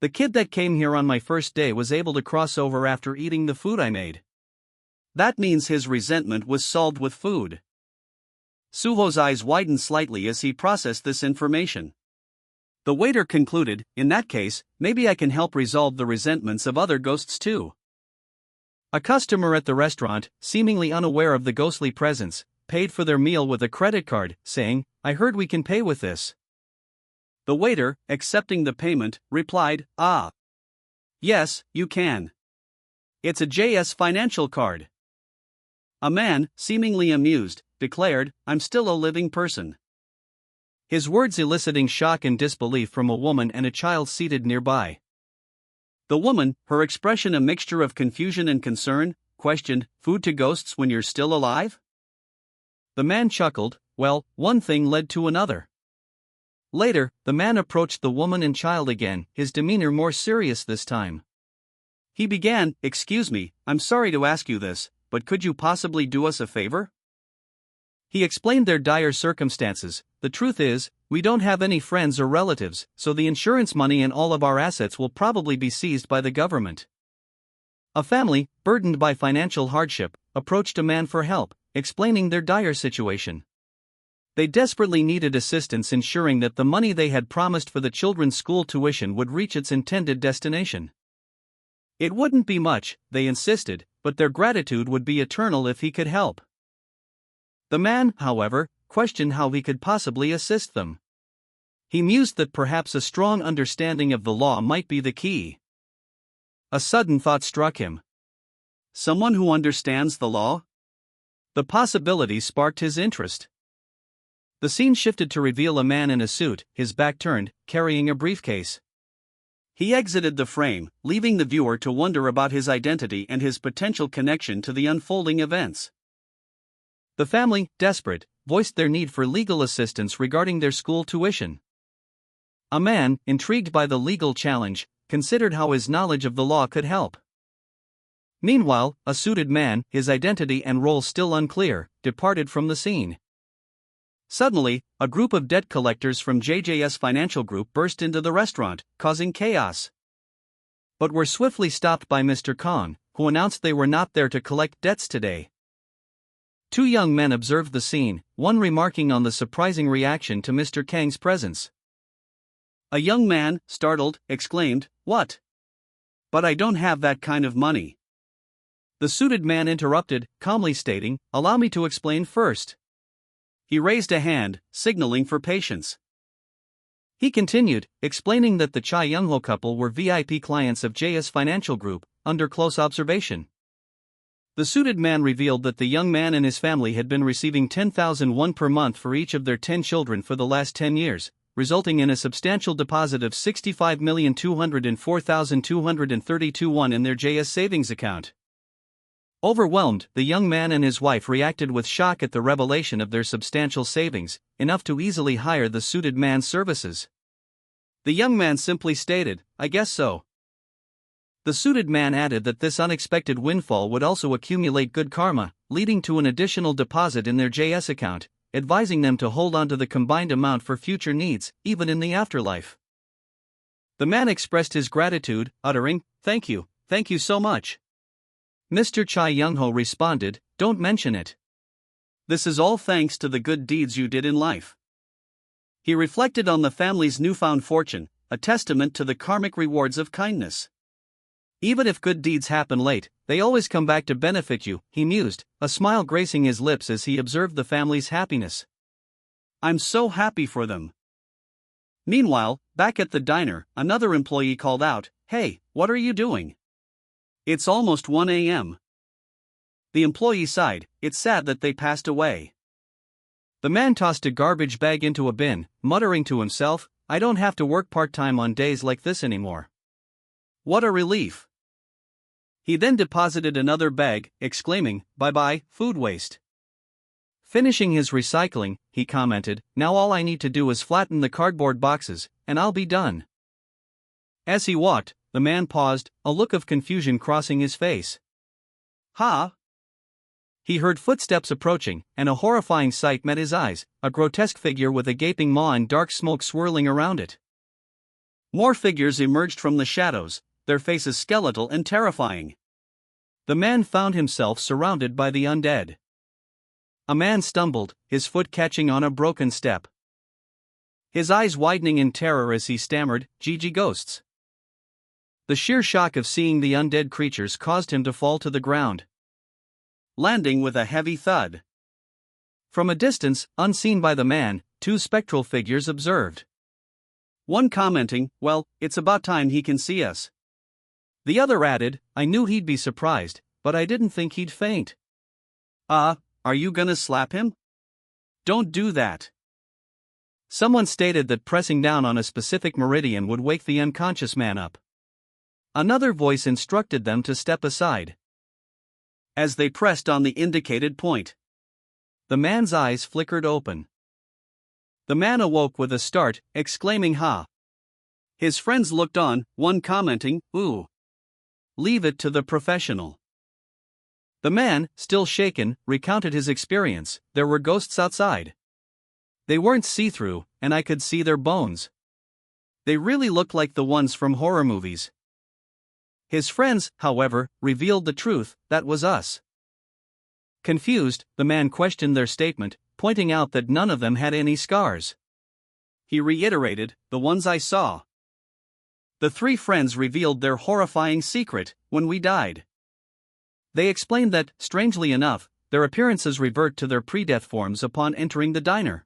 "The kid that came here on my first day was able to cross over after eating the food I made. That means his resentment was solved with food." Soho's eyes widened slightly as he processed this information. The waiter concluded, "In that case, maybe I can help resolve the resentments of other ghosts too." A customer at the restaurant, seemingly unaware of the ghostly presence, paid for their meal with a credit card, saying, "I heard we can pay with this." The waiter, accepting the payment, replied, "Ah. Yes, you can. It's a JS financial card." A man, seemingly amused, declared, "I'm still a living person." His words eliciting shock and disbelief from a woman and a child seated nearby. The woman, her expression a mixture of confusion and concern, questioned, "Food to ghosts when you're still alive?" The man chuckled, "Well, one thing led to another." Later, the man approached the woman and child again, his demeanor more serious this time. He began, "Excuse me, I'm sorry to ask you this, but could you possibly do us a favor?" He explained their dire circumstances. "The truth is, we don't have any friends or relatives, so the insurance money and all of our assets will probably be seized by the government." A family, burdened by financial hardship, approached a man for help, explaining their dire situation. They desperately needed assistance ensuring that the money they had promised for the children's school tuition would reach its intended destination. It wouldn't be much, they insisted, but their gratitude would be eternal if he could help. The man, however, questioned how he could possibly assist them. He mused that perhaps a strong understanding of the law might be the key. A sudden thought struck him. Someone who understands the law? The possibility sparked his interest. The scene shifted to reveal a man in a suit, his back turned, carrying a briefcase. He exited the frame, leaving the viewer to wonder about his identity and his potential connection to the unfolding events. The family, desperate, voiced their need for legal assistance regarding their school tuition. A man, intrigued by the legal challenge, considered how his knowledge of the law could help. Meanwhile, a suited man, his identity and role still unclear, departed from the scene. Suddenly, a group of debt collectors from JJS Financial Group burst into the restaurant, causing chaos. But were swiftly stopped by Mr. Kong, who announced they were not there to collect debts today. Two young men observed the scene, one remarking on the surprising reaction to Mr. Kang's presence. A young man, startled, exclaimed, "What? But I don't have that kind of money." The suited man interrupted, calmly stating, "Allow me to explain first." He raised a hand, signaling for patience. He continued, explaining that the Cha Young-ho couple were VIP clients of JS Financial Group, under close observation. The suited man revealed that the young man and his family had been receiving 10,000 won per month for each of their 10 children for the last 10 years, resulting in a substantial deposit of 65,204,232 won in their JS savings account. Overwhelmed, the young man and his wife reacted with shock at the revelation of their substantial savings, enough to easily hire the suited man's services. The young man simply stated, "I guess so." The suited man added that this unexpected windfall would also accumulate good karma, leading to an additional deposit in their JS account, advising them to hold on to the combined amount for future needs, even in the afterlife. The man expressed his gratitude, uttering, thank you so much." Mr. Cha Young-ho responded, "Don't mention it. This is all thanks to the good deeds you did in life." He reflected on the family's newfound fortune, a testament to the karmic rewards of kindness. Even if good deeds happen late, they always come back to benefit you, he mused, a smile gracing his lips as he observed the family's happiness. "I'm so happy for them." Meanwhile, back at the diner, another employee called out, "Hey, what are you doing? It's almost 1 a.m. The employee sighed, "It's sad that they passed away." The man tossed a garbage bag into a bin, muttering to himself, "I don't have to work part-time on days like this anymore. What a relief." He then deposited another bag, exclaiming, "Bye-bye, food waste." Finishing his recycling, he commented, "Now all I need to do is flatten the cardboard boxes, and I'll be done." As he walked, the man paused, a look of confusion crossing his face. "Ha!" He heard footsteps approaching, and a horrifying sight met his eyes, a grotesque figure with a gaping maw and dark smoke swirling around it. More figures emerged from the shadows, their faces skeletal and terrifying. The man found himself surrounded by the undead. A man stumbled, his foot catching on a broken step. His eyes widening in terror as he stammered, "GG ghosts." The sheer shock of seeing the undead creatures caused him to fall to the ground, landing with a heavy thud. From a distance, unseen by the man, two spectral figures observed. One commenting, "Well, it's about time he can see us." The other added, "I knew he'd be surprised, but I didn't think he'd faint." Are you gonna slap him? Don't do that. Someone stated that pressing down on a specific meridian would wake the unconscious man up. Another voice instructed them to step aside. As they pressed on the indicated point, the man's eyes flickered open. The man awoke with a start, exclaiming, "Ha!" His friends looked on, one commenting, "Ooh. Leave it to the professional." The man, still shaken, recounted his experience. There were ghosts outside. They weren't see-through, and I could see their bones. They really looked like the ones from horror movies. His friends, however, revealed the truth: that was us. Confused, the man questioned their statement, pointing out that none of them had any scars. He reiterated, "The ones I saw." The three friends revealed their horrifying secret: when we died. They explained that, strangely enough, their appearances revert to their pre-death forms upon entering the diner.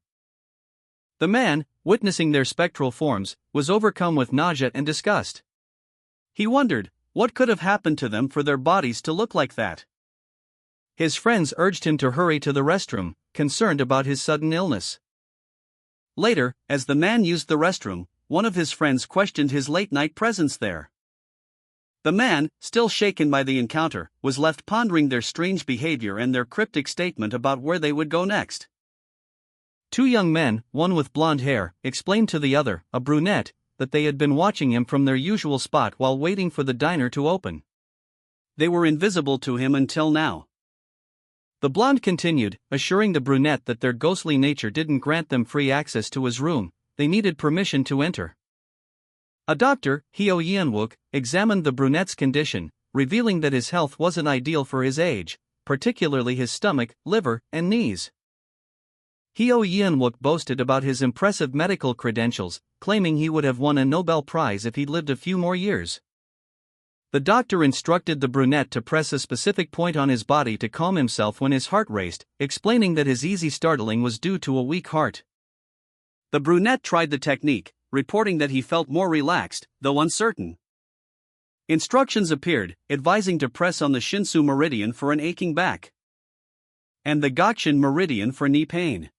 The man, witnessing their spectral forms, was overcome with nausea and disgust. He wondered, what could have happened to them for their bodies to look like that? His friends urged him to hurry to the restroom, concerned about his sudden illness. Later, as the man used the restroom, one of his friends questioned his late-night presence there. The man, still shaken by the encounter, was left pondering their strange behavior and their cryptic statement about where they would go next. Two young men, one with blonde hair, explained to the other, a brunette, that they had been watching him from their usual spot while waiting for the diner to open. They were invisible to him until now. The blonde continued, assuring the brunette that their ghostly nature didn't grant them free access to his room, they needed permission to enter. A doctor, Hyo Yeonwook, examined the brunette's condition, revealing that his health wasn't ideal for his age, particularly his stomach, liver, and knees. Hyo Yeonwook boasted about his impressive medical credentials, claiming he would have won a Nobel Prize if he'd lived a few more years. The doctor instructed the brunette to press a specific point on his body to calm himself when his heart raced, explaining that his easy startling was due to a weak heart. The brunette tried the technique, reporting that he felt more relaxed, though uncertain. Instructions appeared, advising to press on the Shinsu meridian for an aching back, and the Gakshin meridian for knee pain.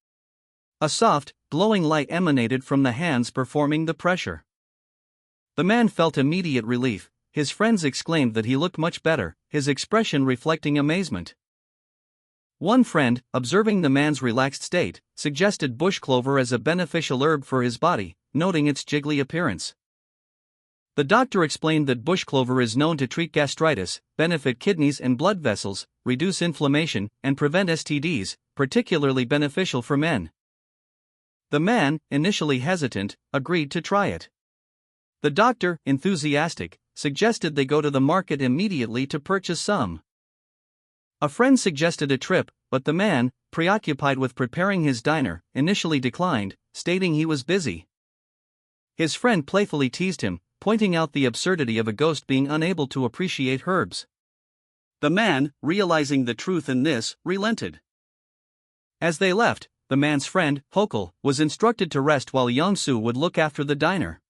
A soft, glowing light emanated from the hands performing the pressure. The man felt immediate relief. His friends exclaimed that he looked much better, his expression reflecting amazement. One friend, observing the man's relaxed state, suggested bush clover as a beneficial herb for his body, noting its jiggly appearance. The doctor explained that bush clover is known to treat gastritis, benefit kidneys and blood vessels, reduce inflammation, and prevent STDs, particularly beneficial for men. The man, initially hesitant, agreed to try it. The doctor, enthusiastic, suggested they go to the market immediately to purchase some. A friend suggested a trip, but the man, preoccupied with preparing his diner, initially declined, stating he was busy. His friend playfully teased him, pointing out the absurdity of a ghost being unable to appreciate herbs. The man, realizing the truth in this, relented. As they left, the man's friend, Hokul, was instructed to rest while Young-soo would look after the diner.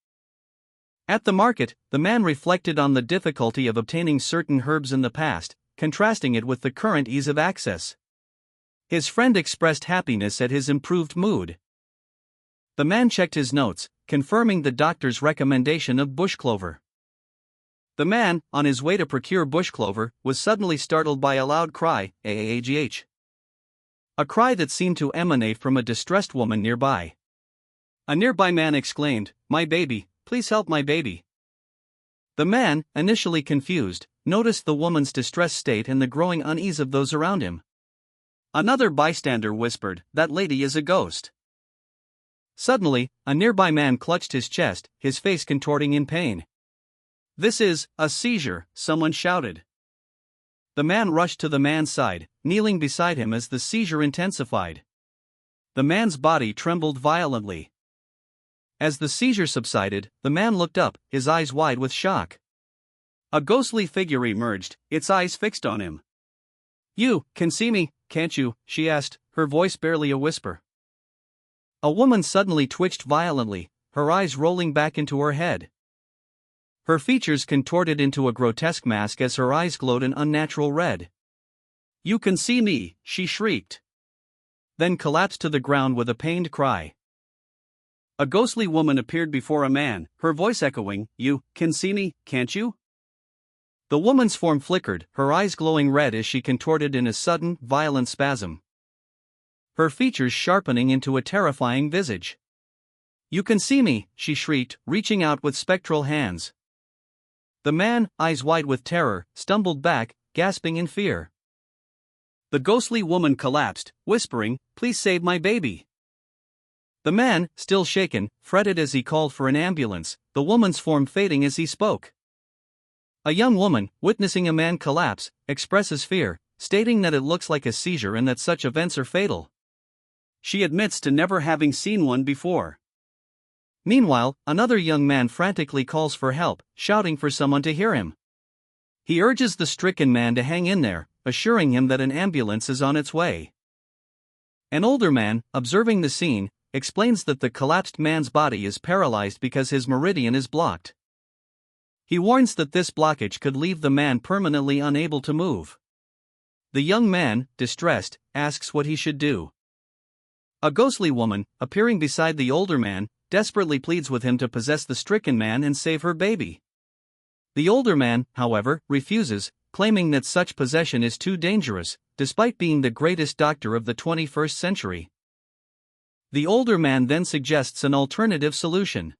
At the market, the man reflected on the difficulty of obtaining certain herbs in the past, contrasting it with the current ease of access. His friend expressed happiness at his improved mood. The man checked his notes, confirming the doctor's recommendation of bush clover. The man, on his way to procure bush clover, was suddenly startled by a loud cry, "Aagh." A cry that seemed to emanate from a distressed woman nearby. A nearby man exclaimed, "My baby, please help my baby." The man, initially confused, noticed the woman's distressed state and the growing unease of those around him. Another bystander whispered, "That lady is a ghost." Suddenly, a nearby man clutched his chest, his face contorting in pain. "This is a seizure," someone shouted. The man rushed to the man's side, kneeling beside him as the seizure intensified. The man's body trembled violently. As the seizure subsided, the man looked up, his eyes wide with shock. A ghostly figure emerged, its eyes fixed on him. "You can see me, can't you?" she asked, her voice barely a whisper. A woman suddenly twitched violently, her eyes rolling back into her head. Her features contorted into a grotesque mask as her eyes glowed an unnatural red. "You can see me," she shrieked. Then collapsed to the ground with a pained cry. A ghostly woman appeared before a man, her voice echoing, "You can see me, can't you?" The woman's form flickered, her eyes glowing red as she contorted in a sudden, violent spasm, her features sharpening into a terrifying visage. "You can see me," she shrieked, reaching out with spectral hands. The man, eyes wide with terror, stumbled back, gasping in fear. The ghostly woman collapsed, whispering, "Please save my baby." The man, still shaken, fretted as he called for an ambulance, the woman's form fading as he spoke. A young woman, witnessing a man collapse, expresses fear, stating that it looks like a seizure and that such events are fatal. She admits to never having seen one before. Meanwhile, another young man frantically calls for help, shouting for someone to hear him. He urges the stricken man to hang in there, assuring him that an ambulance is on its way. An older man, observing the scene, explains that the collapsed man's body is paralyzed because his meridian is blocked. He warns that this blockage could leave the man permanently unable to move. The young man, distressed, asks what he should do. A ghostly woman, appearing beside the older man, desperately pleads with him to possess the stricken man and save her baby. The older man, however, refuses, claiming that such possession is too dangerous, despite being the greatest doctor of the 21st century. The older man then suggests an alternative solution.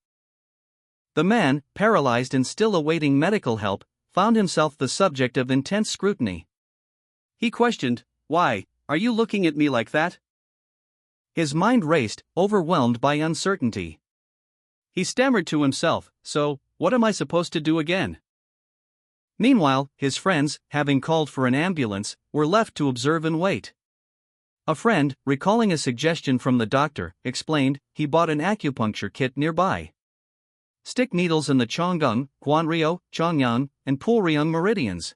The man, paralyzed and still awaiting medical help, found himself the subject of intense scrutiny. He questioned, "Why are you looking at me like that?" His mind raced, overwhelmed by uncertainty. He stammered to himself, "So, what am I supposed to do again?" Meanwhile, his friends, having called for an ambulance, were left to observe and wait. A friend, recalling a suggestion from the doctor, explained he bought an acupuncture kit nearby. Stick needles in the Chonggung, Guanryo, Chongyang, and Pulryong meridians.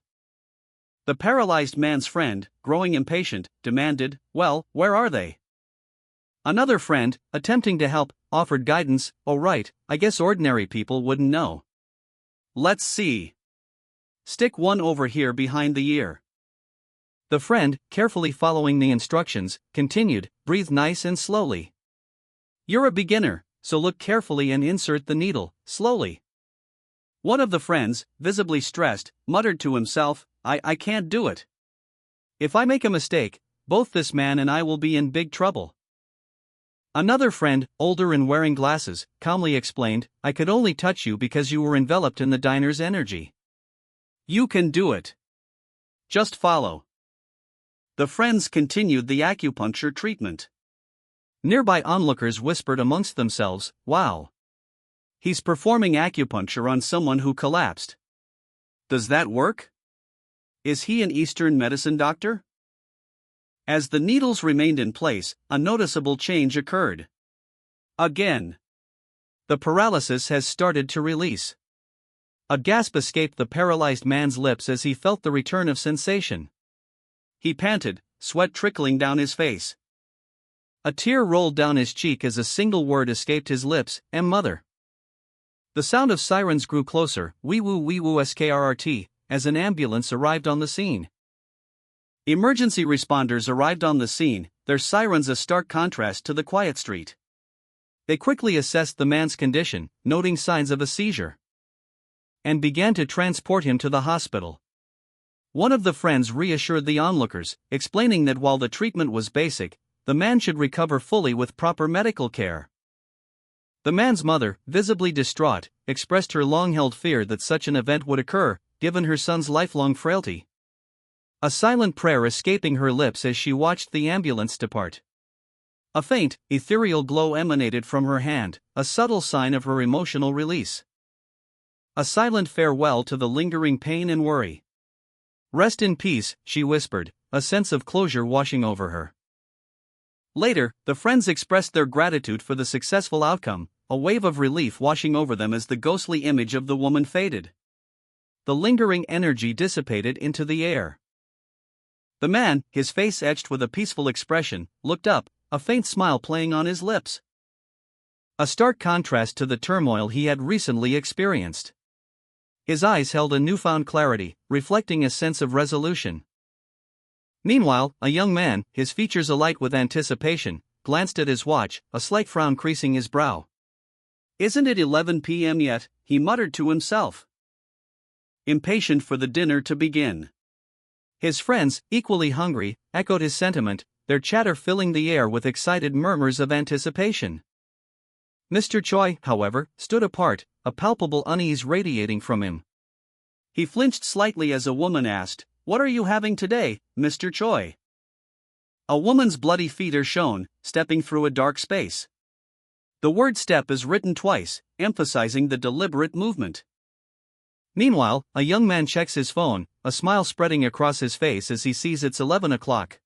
The paralyzed man's friend, growing impatient, demanded, "Well, where are they?" Another friend, attempting to help, offered guidance, "Oh right, I guess ordinary people wouldn't know. Let's see. Stick one over here behind the ear." The friend, carefully following the instructions, continued, "Breathe nice and slowly. You're a beginner, so look carefully and insert the needle, slowly." One of the friends, visibly stressed, muttered to himself, I can't do it. If I make a mistake, both this man and I will be in big trouble." Another friend, older and wearing glasses, calmly explained, "I could only touch you because you were enveloped in the diner's energy. You can do it. Just follow." The friends continued the acupuncture treatment. Nearby onlookers whispered amongst themselves, "Wow. He's performing acupuncture on someone who collapsed. Does that work? Is he an Eastern medicine doctor?" As the needles remained in place, a noticeable change occurred. Again, the paralysis has started to release. A gasp escaped the paralyzed man's lips as he felt the return of sensation. He panted, sweat trickling down his face. A tear rolled down his cheek as a single word escaped his lips, "mother." The sound of sirens grew closer, wee woo skrrt, as an ambulance arrived on the scene. Emergency responders arrived on the scene, their sirens a stark contrast to the quiet street. They quickly assessed the man's condition, noting signs of a seizure, and began to transport him to the hospital. One of the friends reassured the onlookers, explaining that while the treatment was basic, the man should recover fully with proper medical care. The man's mother, visibly distraught, expressed her long-held fear that such an event would occur, given her son's lifelong frailty. A silent prayer escaping her lips as she watched the ambulance depart. A faint, ethereal glow emanated from her hand, a subtle sign of her emotional release. A silent farewell to the lingering pain and worry. "Rest in peace," she whispered, a sense of closure washing over her. Later, the friends expressed their gratitude for the successful outcome, a wave of relief washing over them as the ghostly image of the woman faded. The lingering energy dissipated into the air. The man, his face etched with a peaceful expression, looked up, a faint smile playing on his lips. A stark contrast to the turmoil he had recently experienced. His eyes held a newfound clarity, reflecting a sense of resolution. Meanwhile, a young man, his features alight with anticipation, glanced at his watch, a slight frown creasing his brow. "Isn't it 11 p.m. yet?" he muttered to himself, impatient for the dinner to begin. His friends, equally hungry, echoed his sentiment, their chatter filling the air with excited murmurs of anticipation. Mr. Choi, however, stood apart, a palpable unease radiating from him. He flinched slightly as a woman asked, "What are you having today, Mr. Choi?" A woman's bloody feet are shown, stepping through a dark space. The word step is written twice, emphasizing the deliberate movement. Meanwhile, a young man checks his phone, a smile spreading across his face as he sees it's 11 o'clock.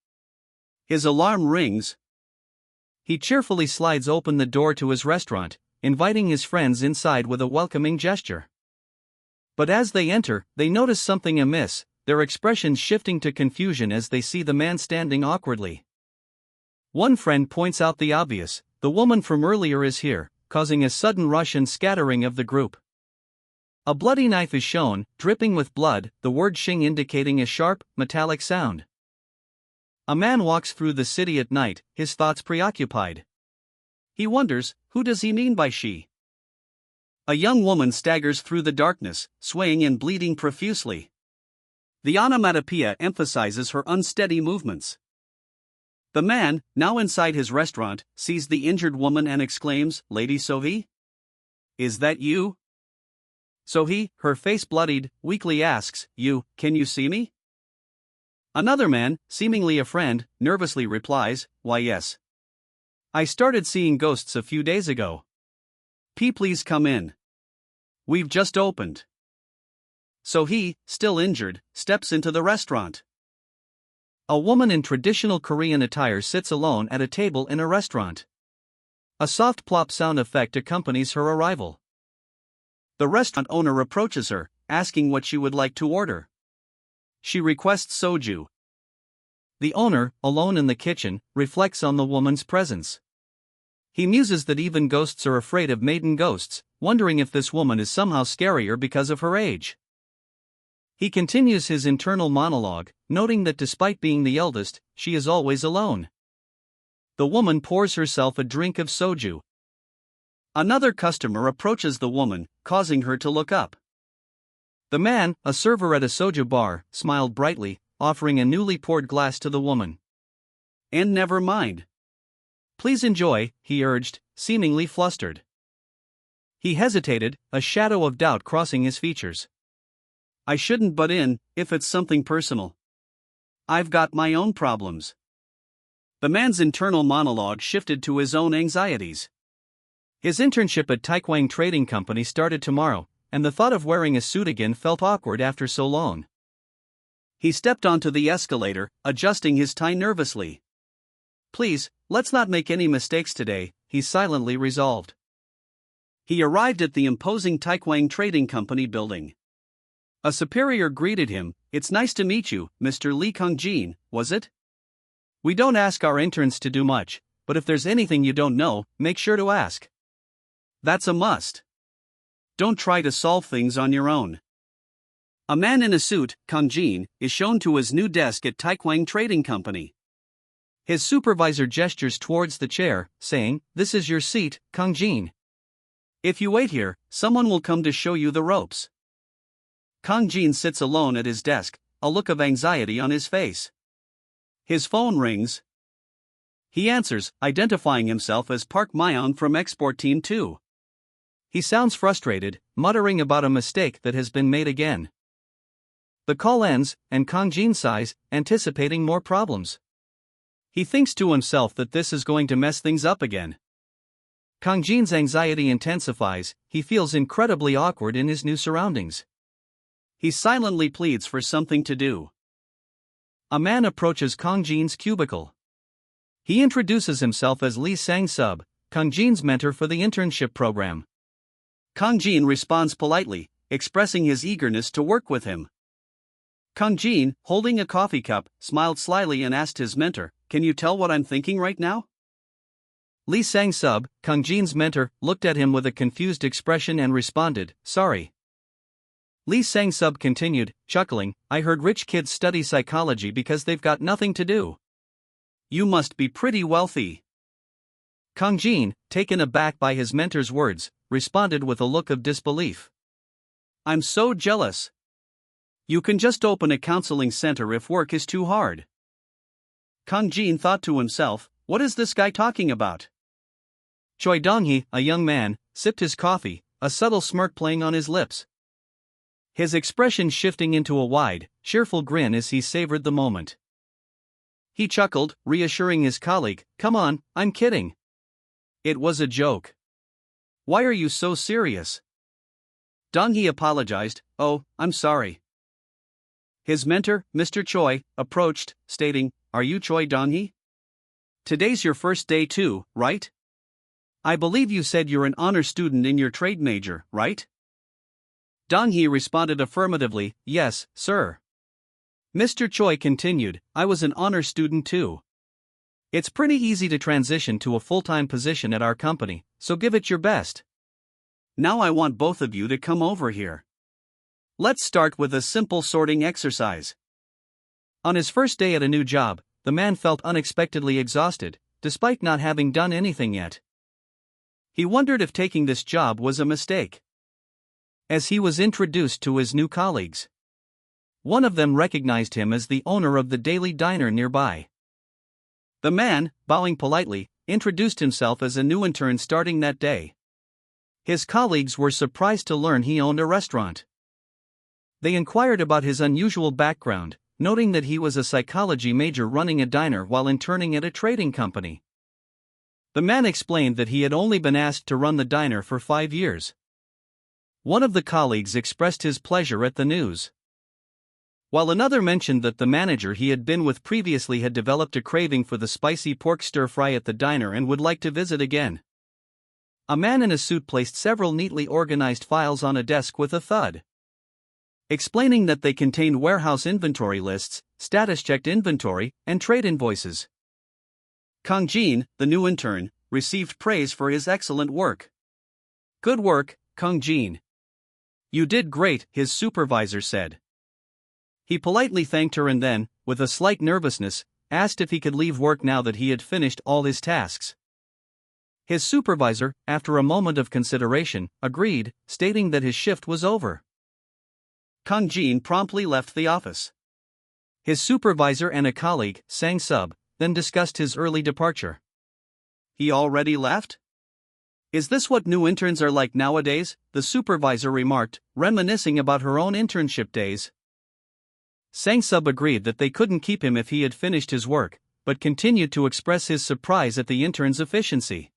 His alarm rings. He cheerfully slides open the door to his restaurant, inviting his friends inside with a welcoming gesture. But as they enter, they notice something amiss, their expressions shifting to confusion as they see the man standing awkwardly. One friend points out the obvious: the woman from earlier is here, causing a sudden rush and scattering of the group. A bloody knife is shown, dripping with blood, the word "Xing" indicating a sharp, metallic sound. A man walks through the city at night, his thoughts preoccupied. He wonders, who does he mean by she? A young woman staggers through the darkness, swaying and bleeding profusely. The onomatopoeia emphasizes her unsteady movements. The man, now inside his restaurant, sees the injured woman and exclaims, "Lady Sohee? Is that you?" Sohee, her face bloodied, weakly asks, Can you see me?" Another man, seemingly a friend, nervously replies, "Why yes. I started seeing ghosts a few days ago. Please come in. We've just opened." Sohee, still injured, steps into the restaurant. A woman in traditional Korean attire sits alone at a table in a restaurant. A soft plop sound effect accompanies her arrival. The restaurant owner approaches her, asking what she would like to order. She requests soju. The owner, alone in the kitchen, reflects on the woman's presence. He muses that even ghosts are afraid of maiden ghosts, wondering if this woman is somehow scarier because of her age. He continues his internal monologue, noting that despite being the eldest, she is always alone. The woman pours herself a drink of soju. Another customer approaches the woman, causing her to look up. The man, a server at a soju bar, smiled brightly, offering a newly poured glass to the woman. "And never mind. Please enjoy," he urged, seemingly flustered. He hesitated, a shadow of doubt crossing his features. "I shouldn't butt in, if it's something personal. I've got my own problems." The man's internal monologue shifted to his own anxieties. His internship at Taekwang Trading Company started tomorrow, and the thought of wearing a suit again felt awkward after so long. He stepped onto the escalator, adjusting his tie nervously. "Please, let's not make any mistakes today," he silently resolved. He arrived at the imposing Taekwang Trading Company building. A superior greeted him. "It's nice to meet you, Mr. Lee Kung-jin, was it? We don't ask our interns to do much, but if there's anything you don't know, make sure to ask. That's a must. Don't try to solve things on your own." A man in a suit, Kung-jin, is shown to his new desk at Taekwang Trading Company. His supervisor gestures towards the chair, saying, "This is your seat, Kung-jin. If you wait here, someone will come to show you the ropes." Kung-jin sits alone at his desk, a look of anxiety on his face. His phone rings. He answers, identifying himself as Park Myeon from Export Team 2. He sounds frustrated, muttering about a mistake that has been made again. The call ends, and Kung-jin sighs, anticipating more problems. He thinks to himself that this is going to mess things up again. Kung-jin's anxiety intensifies, he feels incredibly awkward in his new surroundings. He silently pleads for something to do. A man approaches Kung-jin's cubicle. He introduces himself as Lee Sang-sub, Kung-jin's mentor for the internship program. Kung-jin responds politely, expressing his eagerness to work with him. Kang Jin, holding a coffee cup, smiled slyly and asked his mentor, "Can you tell what I'm thinking right now?" Lee Sang-sub, Kang Jin's mentor, looked at him with a confused expression and responded, "Sorry." Lee Sang-sub continued, chuckling, "I heard rich kids study psychology because they've got nothing to do. You must be pretty wealthy." Kang Jin, taken aback by his mentor's words, responded with a look of disbelief. "I'm so jealous. You can just open a counseling center if work is too hard." Kang Jin thought to himself, "What is this guy talking about?" Choi Dong-hee, a young man, sipped his coffee, a subtle smirk playing on his lips. His expression shifting into a wide, cheerful grin as he savored the moment. He chuckled, reassuring his colleague, "Come on, I'm kidding. It was a joke. Why are you so serious?" Dong-hee apologized, "Oh, I'm sorry." His mentor, Mr. Choi, approached, stating, "Are you Choi Dong-hee? Today's your first day too, right? I believe you said you're an honor student in your trade major, right?" Dong-hee responded affirmatively, "Yes, sir." Mr. Choi continued, "I was an honor student too. It's pretty easy to transition to a full-time position at our company, so give it your best. Now I want both of you to come over here. Let's start with a simple sorting exercise." On his first day at a new job, the man felt unexpectedly exhausted, despite not having done anything yet. He wondered if taking this job was a mistake. As he was introduced to his new colleagues, one of them recognized him as the owner of the daily diner nearby. The man, bowing politely, introduced himself as a new intern starting that day. His colleagues were surprised to learn he owned a restaurant. They inquired about his unusual background, noting that he was a psychology major running a diner while interning at a trading company. The man explained that he had only been asked to run the diner for 5 years. One of the colleagues expressed his pleasure at the news, while another mentioned that the manager he had been with previously had developed a craving for the spicy pork stir-fry at the diner and would like to visit again. A man in a suit placed several neatly organized files on a desk with a thud, explaining that they contained warehouse inventory lists, status-checked inventory, and trade invoices. Kang Jin, the new intern, received praise for his excellent work. "Good work, Kang Jin. You did great," his supervisor said. He politely thanked her and then, with a slight nervousness, asked if he could leave work now that he had finished all his tasks. His supervisor, after a moment of consideration, agreed, stating that his shift was over. Kang Jin promptly left the office. His supervisor and a colleague, Sang-sub, then discussed his early departure. "He already left? Is this what new interns are like nowadays?" the supervisor remarked, reminiscing about her own internship days. Sang-sub agreed that they couldn't keep him if he had finished his work, but continued to express his surprise at the intern's efficiency.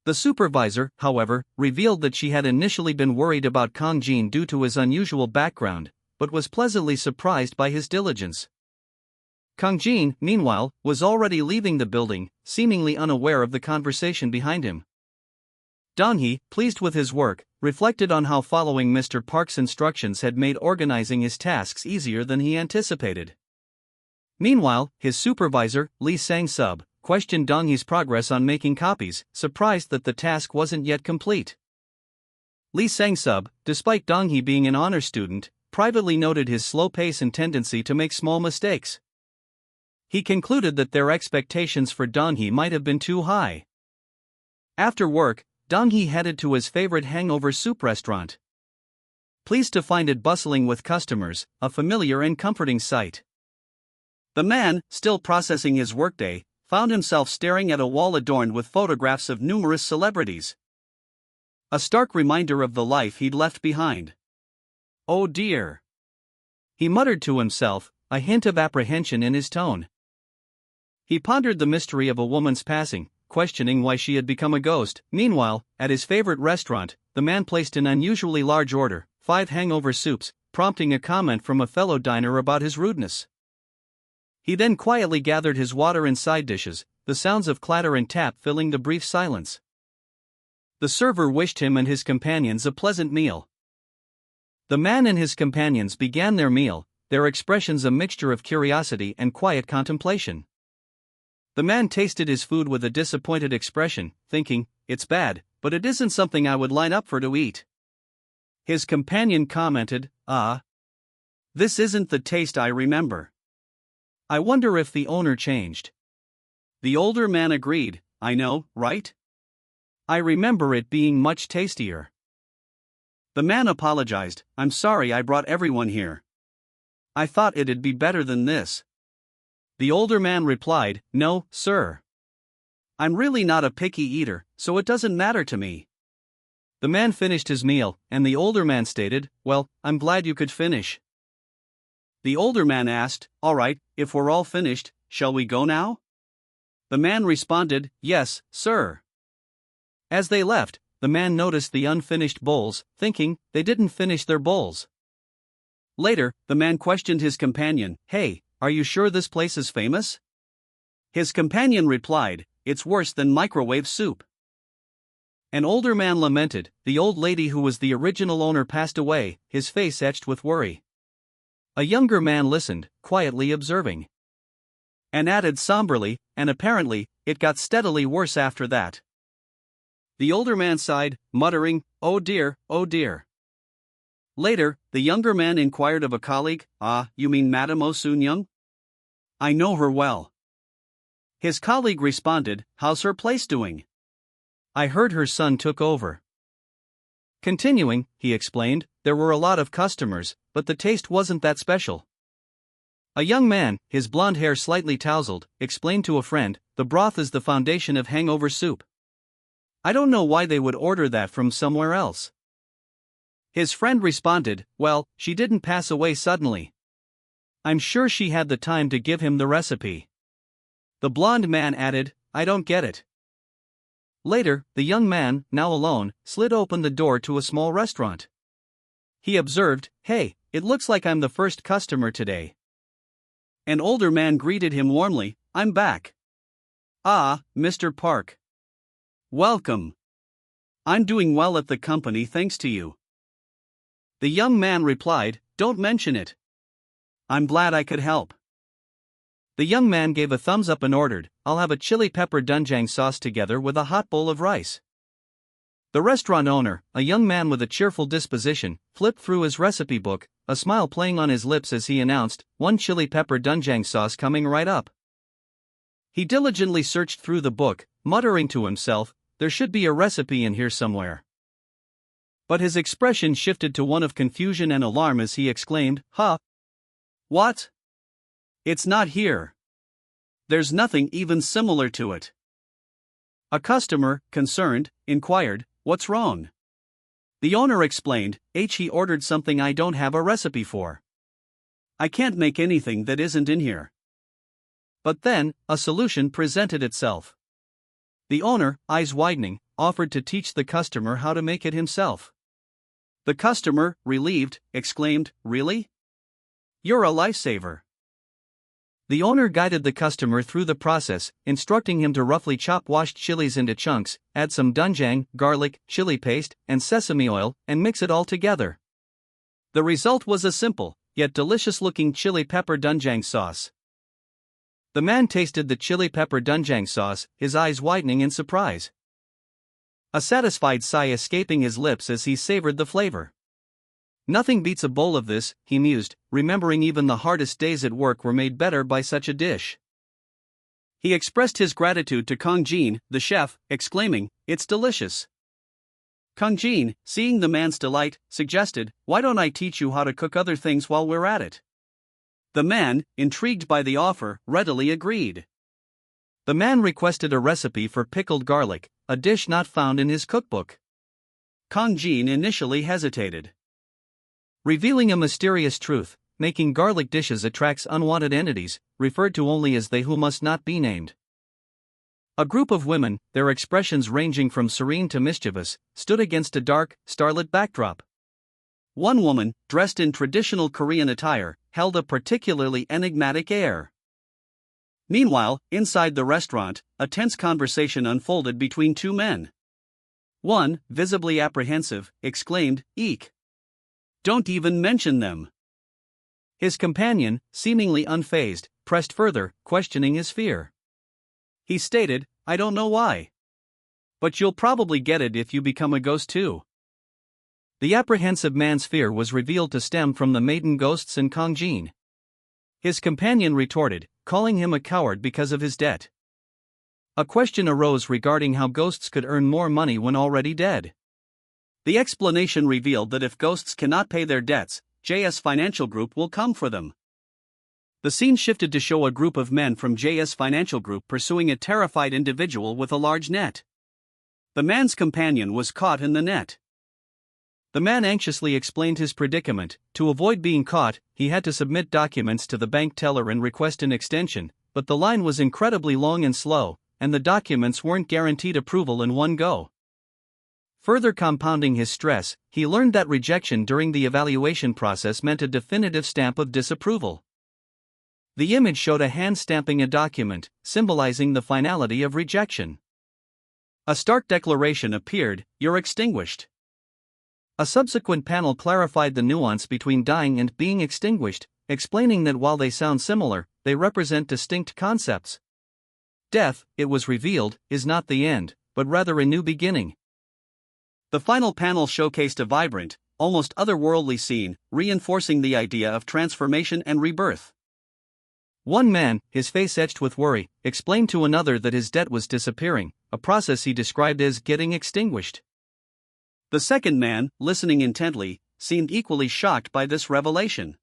The supervisor, however, revealed that she had initially been worried about Kang Jin due to his unusual background, but was pleasantly surprised by his diligence. Kang Jin, meanwhile, was already leaving the building, seemingly unaware of the conversation behind him. Dong-hee, pleased with his work, reflected on how following Mr. Park's instructions had made organizing his tasks easier than he anticipated. Meanwhile, his supervisor, Lee Sang-sub, questioned Dong-hee's progress on making copies, surprised that the task wasn't yet complete. Lee Sang-sub, despite Dong-hee being an honor student, privately noted his slow pace and tendency to make small mistakes. He concluded that their expectations for Dong-hee might have been too high. After work, Dong-hee headed to his favorite hangover soup restaurant. Pleased to find it bustling with customers, a familiar and comforting sight. The man, still processing his workday, found himself staring at a wall adorned with photographs of numerous celebrities. A stark reminder of the life he'd left behind. "Oh dear," he muttered to himself, a hint of apprehension in his tone. He pondered the mystery of a woman's passing, questioning why she had become a ghost. Meanwhile, at his favorite restaurant, the man placed an unusually large order, 5 hangover soups, prompting a comment from a fellow diner about his rudeness. He then quietly gathered his water and side dishes, the sounds of clatter and tap filling the brief silence. The server wished him and his companions a pleasant meal. The man and his companions began their meal, their expressions a mixture of curiosity and quiet contemplation. The man tasted his food with a disappointed expression, thinking, "It's bad, but it isn't something I would line up for to eat." His companion commented, "Ah, this isn't the taste I remember. I wonder if the owner changed." The older man agreed, "I know, right? I remember it being much tastier." The man apologized, "I'm sorry I brought everyone here. I thought it'd be better than this." The older man replied, "No, sir. I'm really not a picky eater, so it doesn't matter to me." The man finished his meal, and the older man stated, "Well, I'm glad you could finish." The older man asked, "All right, if we're all finished, shall we go now?" The man responded, "Yes, sir." As they left, the man noticed the unfinished bowls, thinking they didn't finish their bowls. Later, the man questioned his companion, "Hey, are you sure this place is famous?" His companion replied, "It's worse than microwave soup." An older man lamented, "The old lady who was the original owner passed away," his face etched with worry. A younger man listened, quietly observing, and added somberly, "And apparently, it got steadily worse after that." The older man sighed, muttering, "Oh dear, oh dear." Later, the younger man inquired of a colleague, "Ah, you mean Madame Oh Soon-young? I know her well." His colleague responded, "How's her place doing? I heard her son took over." Continuing, he explained, "There were a lot of customers, but the taste wasn't that special." A young man, his blonde hair slightly tousled, explained to a friend, "The broth is the foundation of hangover soup. I don't know why they would order that from somewhere else." His friend responded, "Well, she didn't pass away suddenly. I'm sure she had the time to give him the recipe." The blonde man added, "I don't get it." Later, the young man, now alone, slid open the door to a small restaurant. He observed, "Hey, it looks like I'm the first customer today." An older man greeted him warmly, "I'm back. Ah, Mr. Park. Welcome. I'm doing well at the company thanks to you." The young man replied, "Don't mention it. I'm glad I could help." The young man gave a thumbs up and ordered, "I'll have a chili pepper doenjang sauce together with a hot bowl of rice." The restaurant owner, a young man with a cheerful disposition, flipped through his recipe book, a smile playing on his lips as he announced, "One chili pepper doenjang sauce coming right up." He diligently searched through the book, muttering to himself, "There should be a recipe in here somewhere." But his expression shifted to one of confusion and alarm as he exclaimed, "Huh? What? It's not here. There's nothing even similar to it." A customer, concerned, inquired, "What's wrong?" The owner explained, He ordered something I don't have a recipe for. I can't make anything that isn't in here." But then, a solution presented itself. The owner, eyes widening, offered to teach the customer how to make it himself. The customer, relieved, exclaimed, "Really? You're a lifesaver." The owner guided the customer through the process, instructing him to roughly chop washed chilies into chunks, add some doenjang, garlic, chili paste, and sesame oil, and mix it all together. The result was a simple, yet delicious-looking chili pepper doenjang sauce. The man tasted the chili pepper doenjang sauce, his eyes widening in surprise. A satisfied sigh escaping his lips as he savored the flavor. "Nothing beats a bowl of this," he mused, remembering even the hardest days at work were made better by such a dish. He expressed his gratitude to Kong Jin, the chef, exclaiming, "It's delicious." Kong Jin, seeing the man's delight, suggested, "Why don't I teach you how to cook other things while we're at it?" The man, intrigued by the offer, readily agreed. The man requested a recipe for pickled garlic, a dish not found in his cookbook. Kong Jin initially hesitated. Revealing a mysterious truth, making garlic dishes attracts unwanted entities, referred to only as they who must not be named. A group of women, their expressions ranging from serene to mischievous, stood against a dark, starlit backdrop. One woman, dressed in traditional Korean attire, held a particularly enigmatic air. Meanwhile, inside the restaurant, a tense conversation unfolded between two men. One, visibly apprehensive, exclaimed, "Eek! Don't even mention them." His companion, seemingly unfazed, pressed further, questioning his fear. He stated, "I don't know why. But you'll probably get it if you become a ghost too." The apprehensive man's fear was revealed to stem from the maiden ghosts and Kang Jin. His companion retorted, calling him a coward because of his debt. A question arose regarding how ghosts could earn more money when already dead. The explanation revealed that if ghosts cannot pay their debts, JS Financial Group will come for them. The scene shifted to show a group of men from JS Financial Group pursuing a terrified individual with a large net. The man's companion was caught in the net. The man anxiously explained his predicament. To avoid being caught, he had to submit documents to the bank teller and request an extension, but the line was incredibly long and slow, and the documents weren't guaranteed approval in one go. Further compounding his stress, he learned that rejection during the evaluation process meant a definitive stamp of disapproval. The image showed a hand stamping a document, symbolizing the finality of rejection. A stark declaration appeared, "You're extinguished." A subsequent panel clarified the nuance between dying and being extinguished, explaining that while they sound similar, they represent distinct concepts. Death, it was revealed, is not the end, but rather a new beginning. The final panel showcased a vibrant, almost otherworldly scene, reinforcing the idea of transformation and rebirth. One man, his face etched with worry, explained to another that his debt was disappearing, a process he described as getting extinguished. The second man, listening intently, seemed equally shocked by this revelation.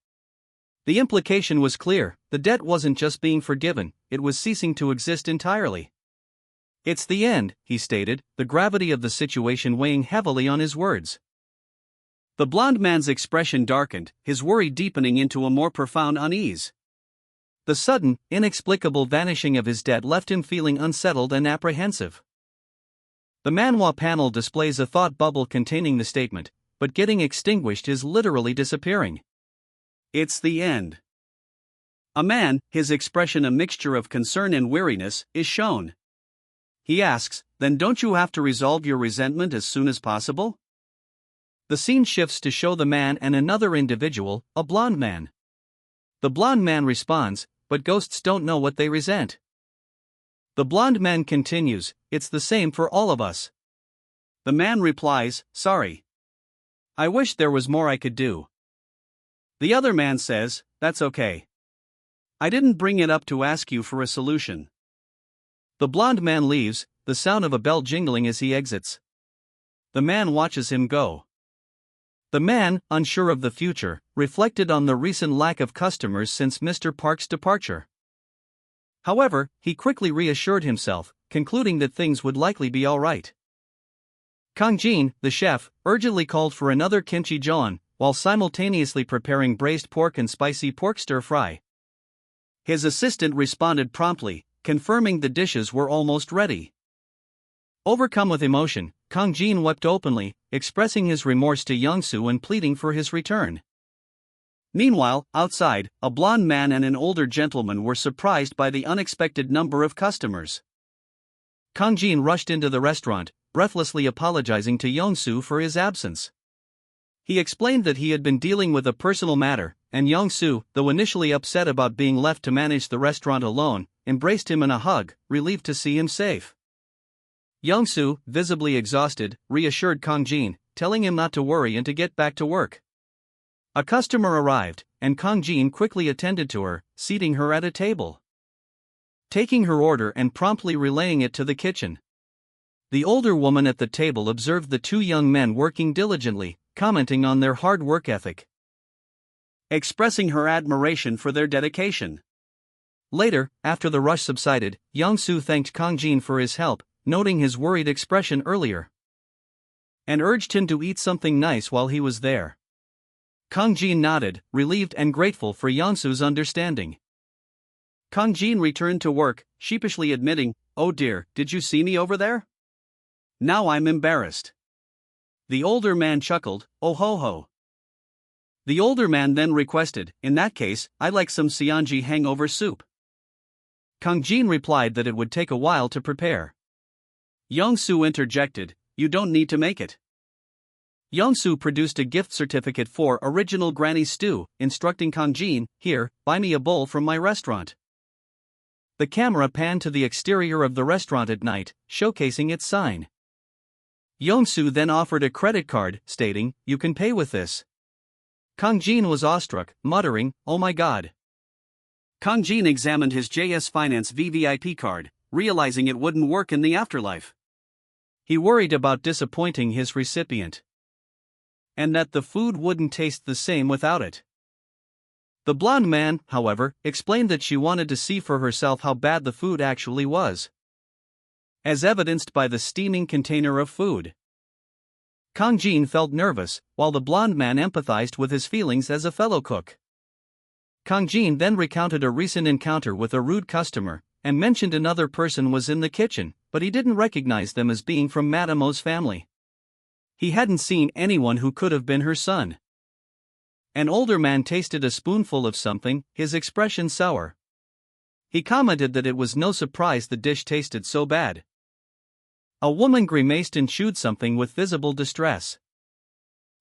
The implication was clear: the debt wasn't just being forgiven, it was ceasing to exist entirely. "It's the end," he stated, the gravity of the situation weighing heavily on his words. The blond man's expression darkened, his worry deepening into a more profound unease. The sudden, inexplicable vanishing of his debt left him feeling unsettled and apprehensive. The Manhwa panel displays a thought bubble containing the statement, "But getting extinguished is literally disappearing. It's the end." A man, his expression a mixture of concern and weariness, is shown. He asks, "Then don't you have to resolve your resentment as soon as possible?" The scene shifts to show the man and another individual, a blond man. The blond man responds, "But ghosts don't know what they resent." The blond man continues, "It's the same for all of us." The man replies, "Sorry. I wish there was more I could do." The other man says, "That's okay. I didn't bring it up to ask you for a solution." The blond man leaves, the sound of a bell jingling as he exits. The man watches him go. The man, unsure of the future, reflected on the recent lack of customers since Mr. Park's departure. However, he quickly reassured himself, concluding that things would likely be all right. Kang Jin, the chef, urgently called for another kimchi jjigae, while simultaneously preparing braised pork and spicy pork stir-fry. His assistant responded promptly, confirming the dishes were almost ready. Overcome with emotion, Kang Jin wept openly, expressing his remorse to Young-soo and pleading for his return. Meanwhile, outside, a blond man and an older gentleman were surprised by the unexpected number of customers. Kang Jin rushed into the restaurant, breathlessly apologizing to Young-soo for his absence. He explained that he had been dealing with a personal matter, and Young-soo, though initially upset about being left to manage the restaurant alone, embraced him in a hug, relieved to see him safe. Young-soo, visibly exhausted, reassured Kang Jin, telling him not to worry and to get back to work. A customer arrived, and Kang Jin quickly attended to her, seating her at a table. Taking her order and promptly relaying it to the kitchen. The older woman at the table observed the two young men working diligently, commenting on their hard work ethic, expressing her admiration for their dedication. Later, after the rush subsided, Young-soo thanked Kang Jin for his help, noting his worried expression earlier, and urged him to eat something nice while he was there. Kang Jin nodded, relieved and grateful for Young-soo's understanding. Kang Jin returned to work, sheepishly admitting, "Oh dear, did you see me over there? Now I'm embarrassed." The older man chuckled, "Oh ho ho." The older man then requested, "In that case, I'd like some seonji hangover soup." Kang Jin replied that it would take a while to prepare. Young-soo interjected, "You don't need to make it. Yeongsu produced a gift certificate for original granny stew, instructing Kang Jin, "Here, buy me a bowl from my restaurant." The camera panned to the exterior of the restaurant at night, showcasing its sign. Yeongsu then offered a credit card, stating, "You can pay with this." Kang Jin was awestruck, muttering, "Oh my god." Kang Jin examined his JS Finance VVIP card, realizing it wouldn't work in the afterlife. He worried about disappointing his recipient, and that the food wouldn't taste the same without it. The blonde man, however, explained that she wanted to see for herself how bad the food actually was, as evidenced by the steaming container of food. Kang Jin felt nervous, while the blonde man empathized with his feelings as a fellow cook. Kang Jin then recounted a recent encounter with a rude customer, and mentioned another person was in the kitchen, but he didn't recognize them as being from Madame O's family. He hadn't seen anyone who could have been her son. An older man tasted a spoonful of something, his expression sour. He commented that it was no surprise the dish tasted so bad. A woman grimaced and chewed something with visible distress.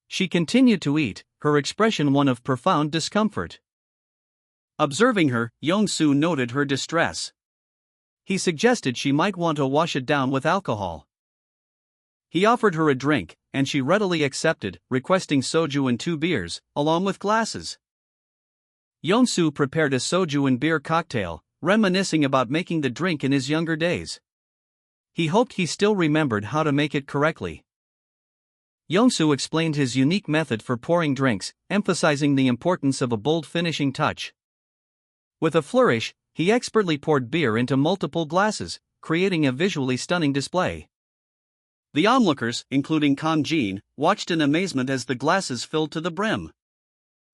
She continued to eat, her expression one of profound discomfort. Observing her, Yeongsu noted her distress. He suggested she might want to wash it down with alcohol. He offered her a drink, and she readily accepted, requesting soju and 2 beers, along with glasses. Yeongsu prepared a soju and beer cocktail, reminiscing about making the drink in his younger days. He hoped he still remembered how to make it correctly. Yeongsu explained his unique method for pouring drinks, emphasizing the importance of a bold finishing touch. With a flourish, he expertly poured beer into multiple glasses, creating a visually stunning display. The onlookers, including Kang Jin, watched in amazement as the glasses filled to the brim.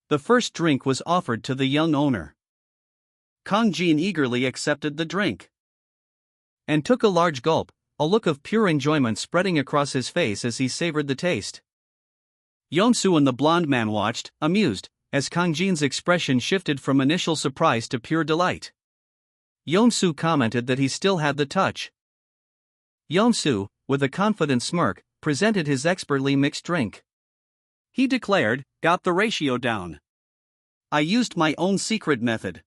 The first drink was offered to the young owner. Kang Jin eagerly accepted the drink and took a large gulp, a look of pure enjoyment spreading across his face as he savored the taste. Yeongsu and the blonde man watched, amused, as Kang Jin's expression shifted from initial surprise to pure delight. Yeongsu commented that he still had the touch. Yeongsu, with a confident smirk, presented his expertly mixed drink. He declared, "Got the ratio down. I used my own secret method."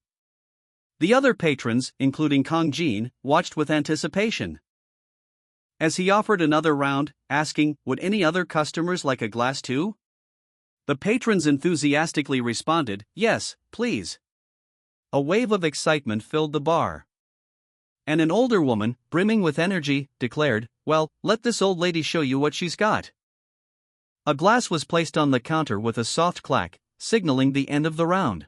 The other patrons, including Kang Jin, watched with anticipation as he offered another round, asking, "Would any other customers like a glass too?" The patrons enthusiastically responded, "Yes, please." A wave of excitement filled the bar. And an older woman, brimming with energy, declared, "Well, let this old lady show you what she's got." A glass was placed on the counter with a soft clack, signaling the end of the round.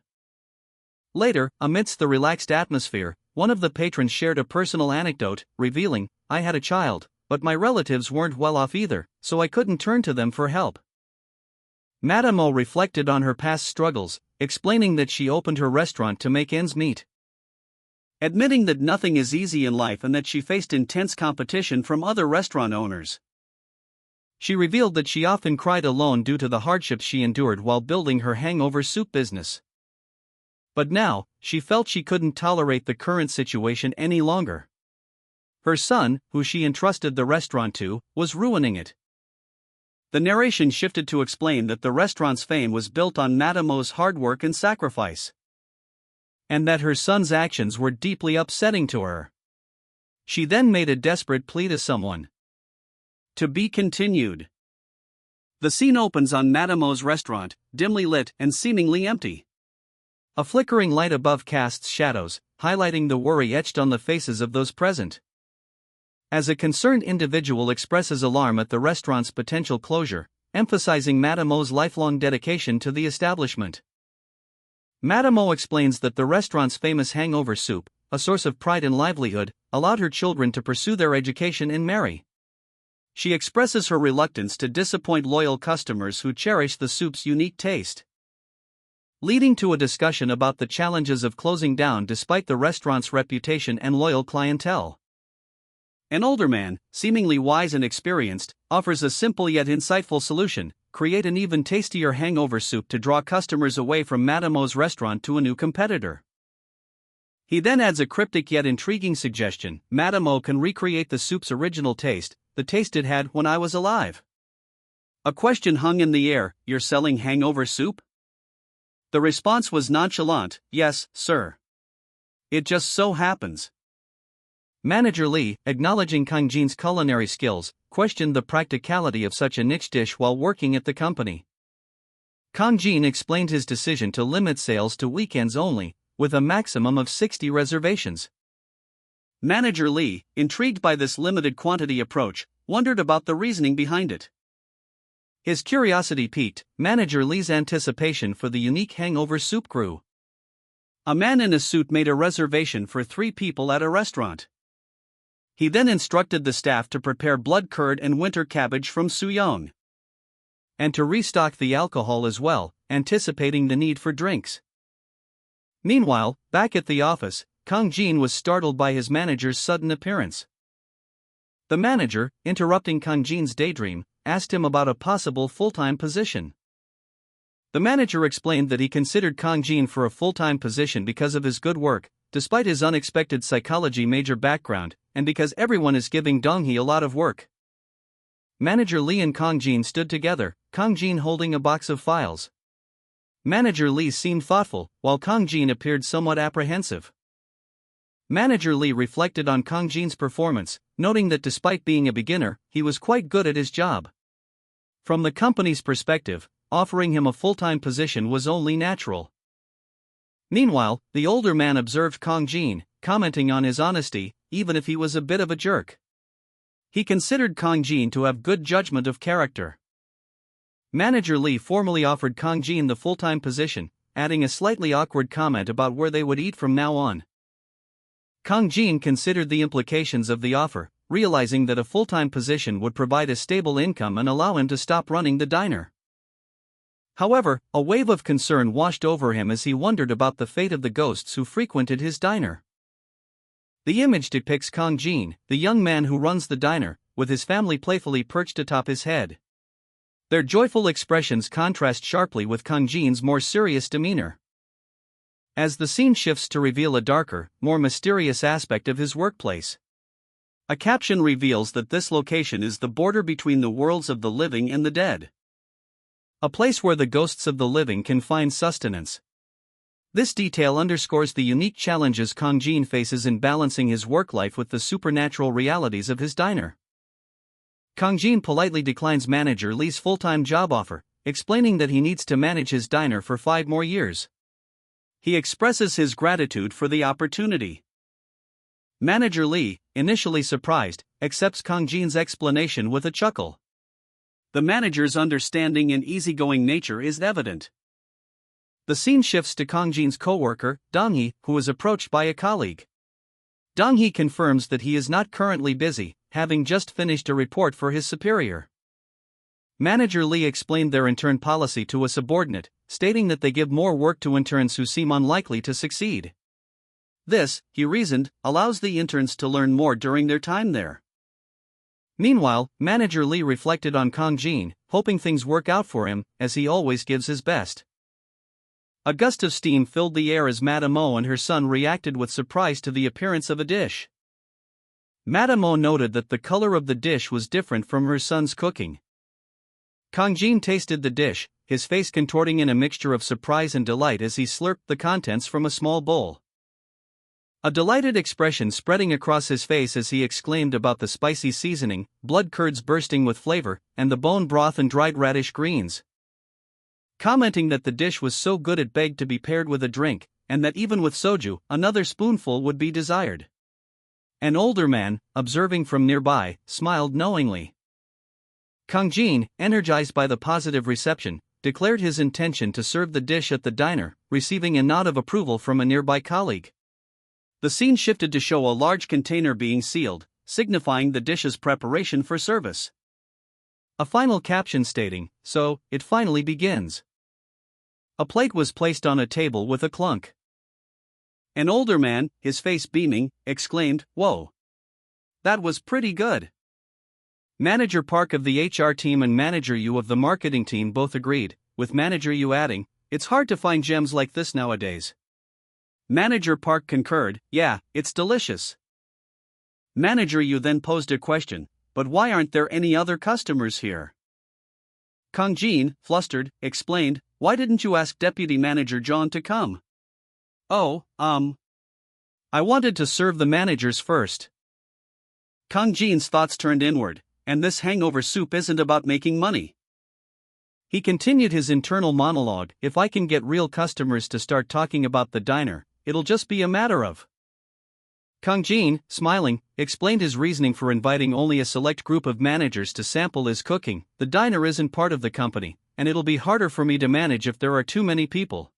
Later, amidst the relaxed atmosphere, one of the patrons shared a personal anecdote, revealing, "I had a child, but my relatives weren't well off either, so I couldn't turn to them for help." Madame O reflected on her past struggles, explaining that she opened her restaurant to make ends meet, admitting that nothing is easy in life and that she faced intense competition from other restaurant owners. She revealed that she often cried alone due to the hardships she endured while building her hangover soup business. But now, she felt she couldn't tolerate the current situation any longer. Her son, who she entrusted the restaurant to, was ruining it. The narration shifted to explain that the restaurant's fame was built on Madame O's hard work and sacrifice, and that her son's actions were deeply upsetting to her. She then made a desperate plea to someone. To be continued. The scene opens on Madame O's restaurant, dimly lit and seemingly empty. A flickering light above casts shadows, highlighting the worry etched on the faces of those present. As a concerned individual expresses alarm at the restaurant's potential closure, emphasizing Madame O's lifelong dedication to the establishment. Madame O explains that the restaurant's famous hangover soup, a source of pride and livelihood, allowed her children to pursue their education and marry. She expresses her reluctance to disappoint loyal customers who cherish the soup's unique taste, leading to a discussion about the challenges of closing down despite the restaurant's reputation and loyal clientele. An older man, seemingly wise and experienced, offers a simple yet insightful solution: create an even tastier hangover soup to draw customers away from Madame O's restaurant to a new competitor. He then adds a cryptic yet intriguing suggestion: Madame O can recreate the soup's original taste, the taste it had when I was alive. A question hung in the air, "You're selling hangover soup?" The response was nonchalant, "Yes, sir. It just so happens." Manager Lee, acknowledging Kang Jin's culinary skills, questioned the practicality of such a niche dish while working at the company. Kang Jin explained his decision to limit sales to weekends only, with a maximum of 60 reservations. Manager Lee, intrigued by this limited quantity approach, wondered about the reasoning behind it. His curiosity piqued, Manager Lee's anticipation for the unique hangover soup grew. A man in a suit made a reservation for 3 people at a restaurant. He then instructed the staff to prepare blood curd and winter cabbage from Suyong, and to restock the alcohol as well, anticipating the need for drinks. Meanwhile, back at the office, Kang Jin was startled by his manager's sudden appearance. The manager, interrupting Kang Jin's daydream, asked him about a possible full-time position. The manager explained that he considered Kang Jin for a full-time position because of his good work, despite his unexpected psychology major background, and because everyone is giving Dong-hee a lot of work. Manager Lee and Kang Jin stood together, Kang Jin holding a box of files. Manager Lee seemed thoughtful, while Kang Jin appeared somewhat apprehensive. Manager Lee reflected on Kang Jin's performance, noting that despite being a beginner, he was quite good at his job. From the company's perspective, offering him a full-time position was only natural. Meanwhile, the older man observed Kang Jin, commenting on his honesty, even if he was a bit of a jerk. He considered Kang Jin to have good judgment of character. Manager Lee formally offered Kang Jin the full-time position, adding a slightly awkward comment about where they would eat from now on. Kang Jin considered the implications of the offer, realizing that a full-time position would provide a stable income and allow him to stop running the diner. However, a wave of concern washed over him as he wondered about the fate of the ghosts who frequented his diner. The image depicts Kang Jin, the young man who runs the diner, with his family playfully perched atop his head. Their joyful expressions contrast sharply with Kang Jin's more serious demeanor. As the scene shifts to reveal a darker, more mysterious aspect of his workplace. A caption reveals that this location is the border between the worlds of the living and the dead. A place where the ghosts of the living can find sustenance. This detail underscores the unique challenges Kang Jin faces in balancing his work life with the supernatural realities of his diner. Kang Jin politely declines Manager Lee's full-time job offer, explaining that he needs to manage his diner for 5 more years. He expresses his gratitude for the opportunity. Manager Lee, initially surprised, accepts Kang Jin's explanation with a chuckle. The manager's understanding and easygoing nature is evident. The scene shifts to Kang Jin's co-worker, Dong-hee, who is approached by a colleague. Dong-hee confirms that he is not currently busy, having just finished a report for his superior. Manager Lee explained their intern policy to a subordinate, stating that they give more work to interns who seem unlikely to succeed. This, he reasoned, allows the interns to learn more during their time there. Meanwhile, Manager Lee reflected on Kang Jin, hoping things work out for him, as he always gives his best. A gust of steam filled the air as Madame O and her son reacted with surprise to the appearance of a dish. Madame O noted that the color of the dish was different from her son's cooking. Kang Jin tasted the dish, his face contorting in a mixture of surprise and delight as he slurped the contents from a small bowl. A delighted expression spreading across his face as he exclaimed about the spicy seasoning, blood curds bursting with flavor, and the bone broth and dried radish greens. Commenting that the dish was so good it begged to be paired with a drink, and that even with soju, another spoonful would be desired. An older man, observing from nearby, smiled knowingly. Kang Jin, energized by the positive reception, declared his intention to serve the dish at the diner, receiving a nod of approval from a nearby colleague. The scene shifted to show a large container being sealed, signifying the dish's preparation for service. A final caption stating, "So, it finally begins." A plate was placed on a table with a clunk. An older man, his face beaming, exclaimed, "Whoa! That was pretty good." Manager Park of the HR team and Manager Yu of the marketing team both agreed, with Manager Yu adding, "It's hard to find gems like this nowadays." Manager Park concurred, "Yeah, it's delicious." Manager Yu then posed a question, "But why aren't there any other customers here?" Kang Jin, flustered, explained, "Why didn't you ask Deputy Manager John to come?" "Oh, I wanted to serve the managers first." Kang Jin's thoughts turned inward, and this hangover soup isn't about making money. He continued his internal monologue, "If I can get real customers to start talking about the diner, it'll just be a matter of." Kang Jin, smiling, explained his reasoning for inviting only a select group of managers to sample his cooking. "The diner isn't part of the company, and it'll be harder for me to manage if there are too many people.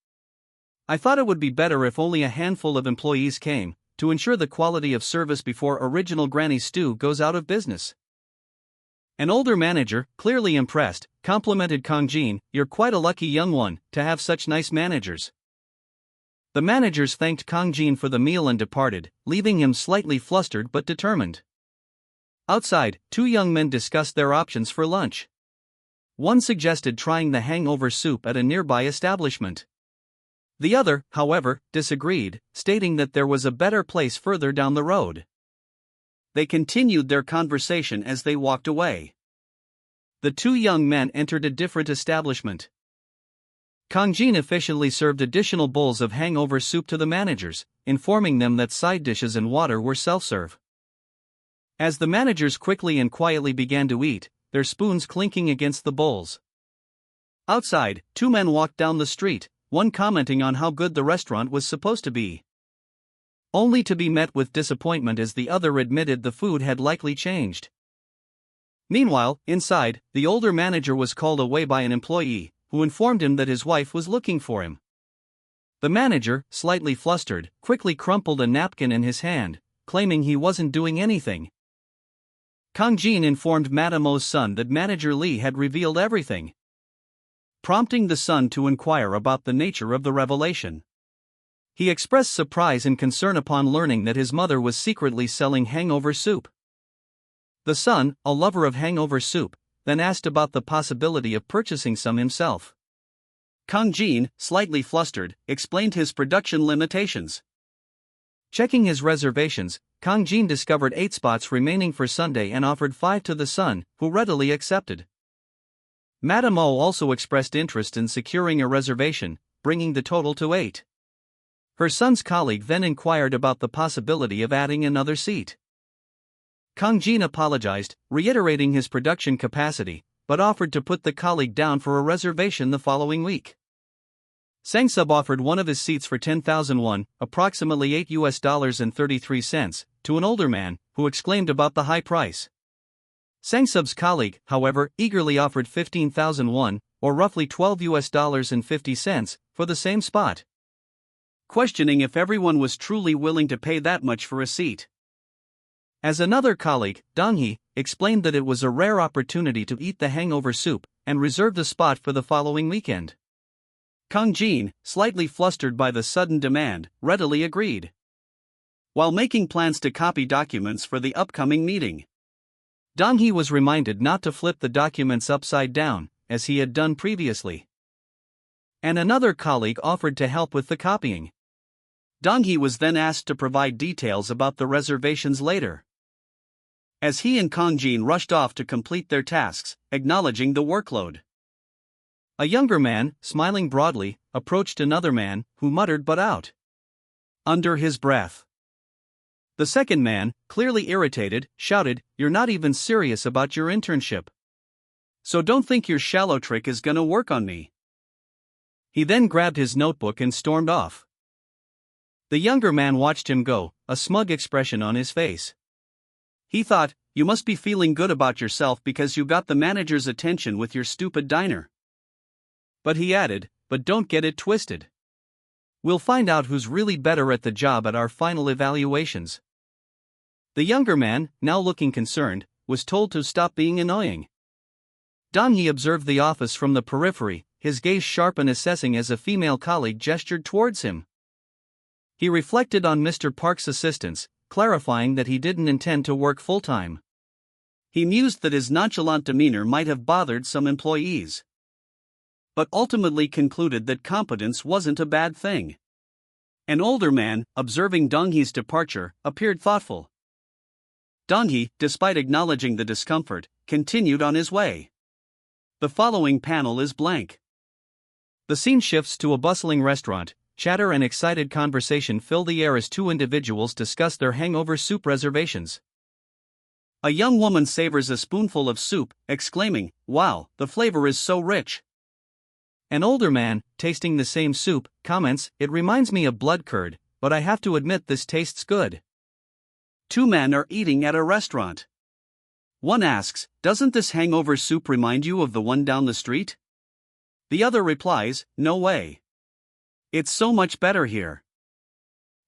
I thought it would be better if only a handful of employees came, to ensure the quality of service before Original Granny Stew goes out of business." An older manager, clearly impressed, complimented Kang Jin, "You're quite a lucky young one, to have such nice managers." The managers thanked Kang Jin for the meal and departed, leaving him slightly flustered but determined. Outside, two young men discussed their options for lunch. One suggested trying the hangover soup at a nearby establishment. The other, however, disagreed, stating that there was a better place further down the road. They continued their conversation as they walked away. The two young men entered a different establishment. Kang Jin efficiently served additional bowls of hangover soup to the managers, informing them that side dishes and water were self-serve. As the managers quickly and quietly began to eat, their spoons clinking against the bowls. Outside, two men walked down the street, one commenting on how good the restaurant was supposed to be, only to be met with disappointment as the other admitted the food had likely changed. Meanwhile, inside, the older manager was called away by an employee, who informed him that his wife was looking for him. The manager, slightly flustered, quickly crumpled a napkin in his hand, claiming he wasn't doing anything. Kang Jin informed Madame O's son that Manager Lee had revealed everything, prompting the son to inquire about the nature of the revelation. He expressed surprise and concern upon learning that his mother was secretly selling hangover soup. The son, a lover of hangover soup, then asked about the possibility of purchasing some himself. Kang Jin, slightly flustered, explained his production limitations. Checking his reservations, Kang Jin discovered 8 spots remaining for Sunday and offered 5 to the son, who readily accepted. Madame O also expressed interest in securing a reservation, bringing the total to 8. Her son's colleague then inquired about the possibility of adding another seat. Kang Jin apologized, reiterating his production capacity, but offered to put the colleague down for a reservation the following week. Sangsub offered one of his seats for 10,000 won, approximately $8.33, to an older man, who exclaimed about the high price. Sangsub's colleague, however, eagerly offered 15,000 won, or roughly $12.50, for the same spot, questioning if everyone was truly willing to pay that much for a seat. As another colleague, Dong-hee, explained that it was a rare opportunity to eat the hangover soup, and reserved the spot for the following weekend. Kang Jin, slightly flustered by the sudden demand, readily agreed, while making plans to copy documents for the upcoming meeting. Dong-hee was reminded not to flip the documents upside down, as he had done previously, and another colleague offered to help with the copying. Dong-hee was then asked to provide details about the reservations later, as he and Kang Jin rushed off to complete their tasks, acknowledging the workload. A younger man, smiling broadly, approached another man, who muttered "but out" under his breath. The second man, clearly irritated, shouted, "You're not even serious about your internship. So don't think your shallow trick is gonna work on me." He then grabbed his notebook and stormed off. The younger man watched him go, a smug expression on his face. He thought, "You must be feeling good about yourself because you got the manager's attention with your stupid diner." But he added, "But don't get it twisted. We'll find out who's really better at the job at our final evaluations." The younger man, now looking concerned, was told to stop being annoying. Dong-hee observed the office from the periphery, his gaze sharp and assessing as a female colleague gestured towards him. He reflected on Mr. Park's assistance, clarifying that he didn't intend to work full-time. He mused that his nonchalant demeanor might have bothered some employees, but ultimately concluded that competence wasn't a bad thing. An older man, observing Dong-hee's departure, appeared thoughtful. Dong-hee, despite acknowledging the discomfort, continued on his way. The following panel is blank. The scene shifts to a bustling restaurant. Chatter and excited conversation fill the air as two individuals discuss their hangover soup reservations. A young woman savors a spoonful of soup, exclaiming, "Wow, the flavor is so rich." An older man, tasting the same soup, comments, "It reminds me of blood curd, but I have to admit this tastes good." Two men are eating at a restaurant. One asks, "Doesn't this hangover soup remind you of the one down the street?" The other replies, "No way. It's so much better here."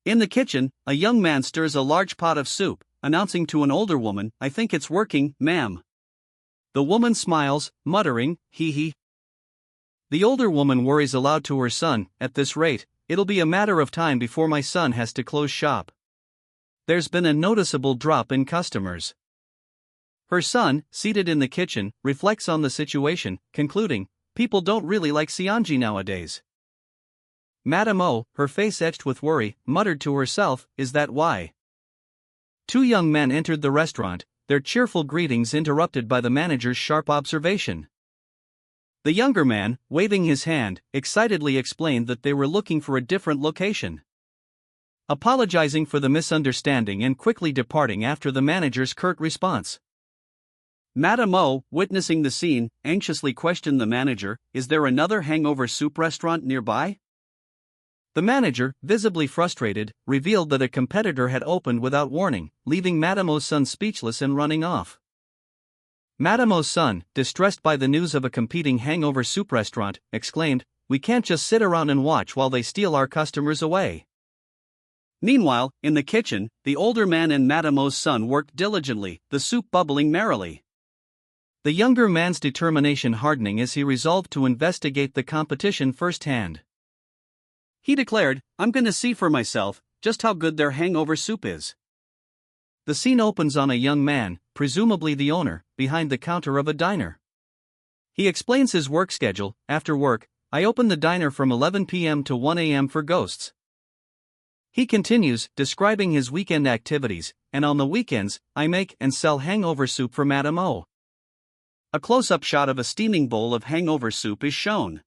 In the kitchen, a young man stirs a large pot of soup, announcing to an older woman, "I think it's working, ma'am." The woman smiles, muttering, "Hee hee." The older woman worries aloud to her son, "At this rate, it'll be a matter of time before my son has to close shop. There's been a noticeable drop in customers." Her son, seated in the kitchen, reflects on the situation, concluding, "People don't really like Seonji nowadays." Madame O, her face etched with worry, muttered to herself, "Is that why?" Two young men entered the restaurant, their cheerful greetings interrupted by the manager's sharp observation. The younger man, waving his hand, excitedly explained that they were looking for a different location. Apologizing for the misunderstanding and quickly departing after the manager's curt response. Madame O, witnessing the scene, anxiously questioned the manager, "Is there another hangover soup restaurant nearby?" The manager, visibly frustrated, revealed that a competitor had opened without warning, leaving Madame O's son speechless and running off. Madame O's son, distressed by the news of a competing hangover soup restaurant, exclaimed, "We can't just sit around and watch while they steal our customers away." Meanwhile, in the kitchen, the older man and Madame O's son worked diligently, the soup bubbling merrily. The younger man's determination hardening as he resolved to investigate the competition firsthand. He declared, "I'm gonna see for myself just how good their hangover soup is." The scene opens on a young man, presumably the owner, behind the counter of a diner. He explains his work schedule. "After work, I open the diner from 11 p.m. to 1 a.m. for ghosts." He continues, describing his weekend activities, "And on the weekends, I make and sell hangover soup for Madame O." A close-up shot of a steaming bowl of hangover soup is shown.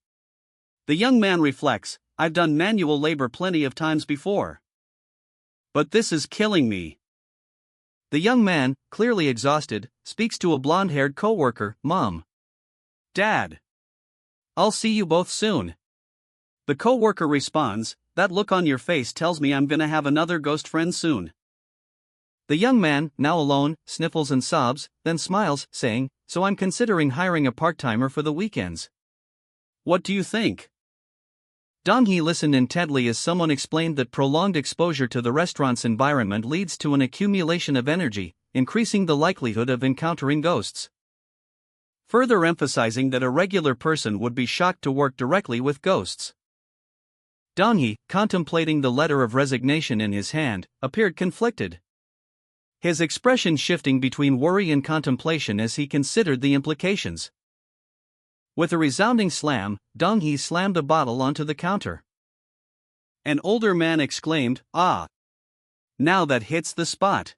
The young man reflects, "I've done manual labor plenty of times before, but this is killing me." The young man, clearly exhausted, speaks to a blonde-haired co-worker, "Mom. Dad. I'll see you both soon." The co-worker responds, "That look on your face tells me I'm gonna have another ghost friend soon." The young man, now alone, sniffles and sobs, then smiles, saying, "So I'm considering hiring a part-timer for the weekends. What do you think?" Dong-hee listened intently as someone explained that prolonged exposure to the restaurant's environment leads to an accumulation of energy, increasing the likelihood of encountering ghosts. Further emphasizing that a regular person would be shocked to work directly with ghosts. Dong-hee, contemplating the letter of resignation in his hand, appeared conflicted. His expression shifting between worry and contemplation as he considered the implications. With a resounding slam, Dong-hee slammed a bottle onto the counter. An older man exclaimed, "Ah! Now that hits the spot."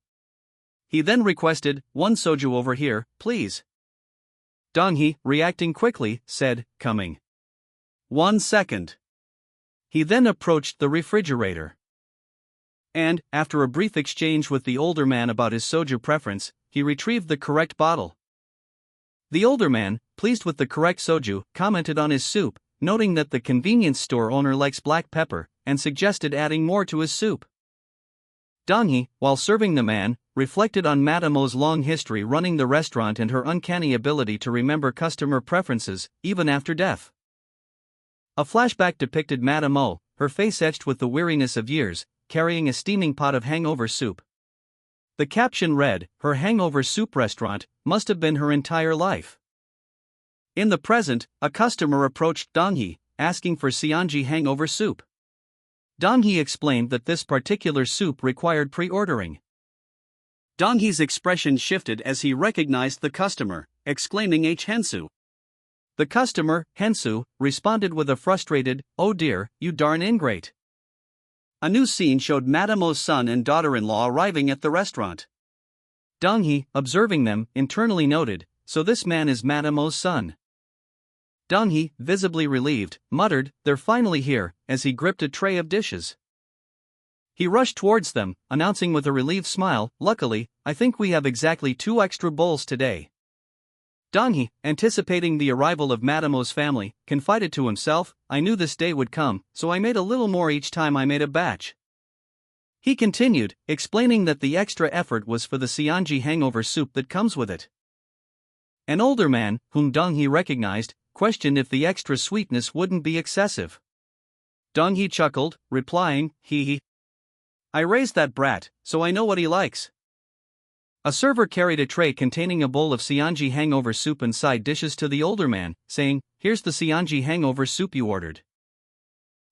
He then requested, "One soju over here, please." Dong-hee, reacting quickly, said, "Coming. 1 second." He then approached the refrigerator. And, after a brief exchange with the older man about his soju preference, he retrieved the correct bottle. The older man, pleased with the correct soju, commented on his soup, noting that the convenience store owner likes black pepper, and suggested adding more to his soup. Dong-hee, while serving the man, reflected on Madame O's long history running the restaurant and her uncanny ability to remember customer preferences, even after death. A flashback depicted Madame O, her face etched with the weariness of years, carrying a steaming pot of hangover soup. The caption read, "Her hangover soup restaurant must have been her entire life." In the present, a customer approached Dong-hee, asking for Seonji hangover soup. Dong-hee explained that this particular soup required pre-ordering. Dong-hee's expression shifted as he recognized the customer, exclaiming, "H. Hensu." The customer, Hensu, responded with a frustrated, "Oh dear, you darn ingrate." A new scene showed Madame O's son and daughter-in-law arriving at the restaurant. Dong-hee, observing them, internally noted, "So this man is Madame O's son. Dong-hee, visibly relieved, muttered, "They're finally here," as he gripped a tray of dishes. He rushed towards them, announcing with a relieved smile, "Luckily, I think we have exactly 2 extra bowls today." Dong-hee, anticipating the arrival of Madame O's family, confided to himself, "I knew this day would come, so I made a little more each time I made a batch." He continued, explaining that the extra effort was for the seonji hangover soup that comes with it. An older man, whom Dong-hee recognized, questioned if the extra sweetness wouldn't be excessive. Dong-hee chuckled, replying, "Hee. I raised that brat, so I know what he likes." A server carried a tray containing a bowl of seonji hangover soup and side dishes to the older man, saying, "Here's the seonji hangover soup you ordered."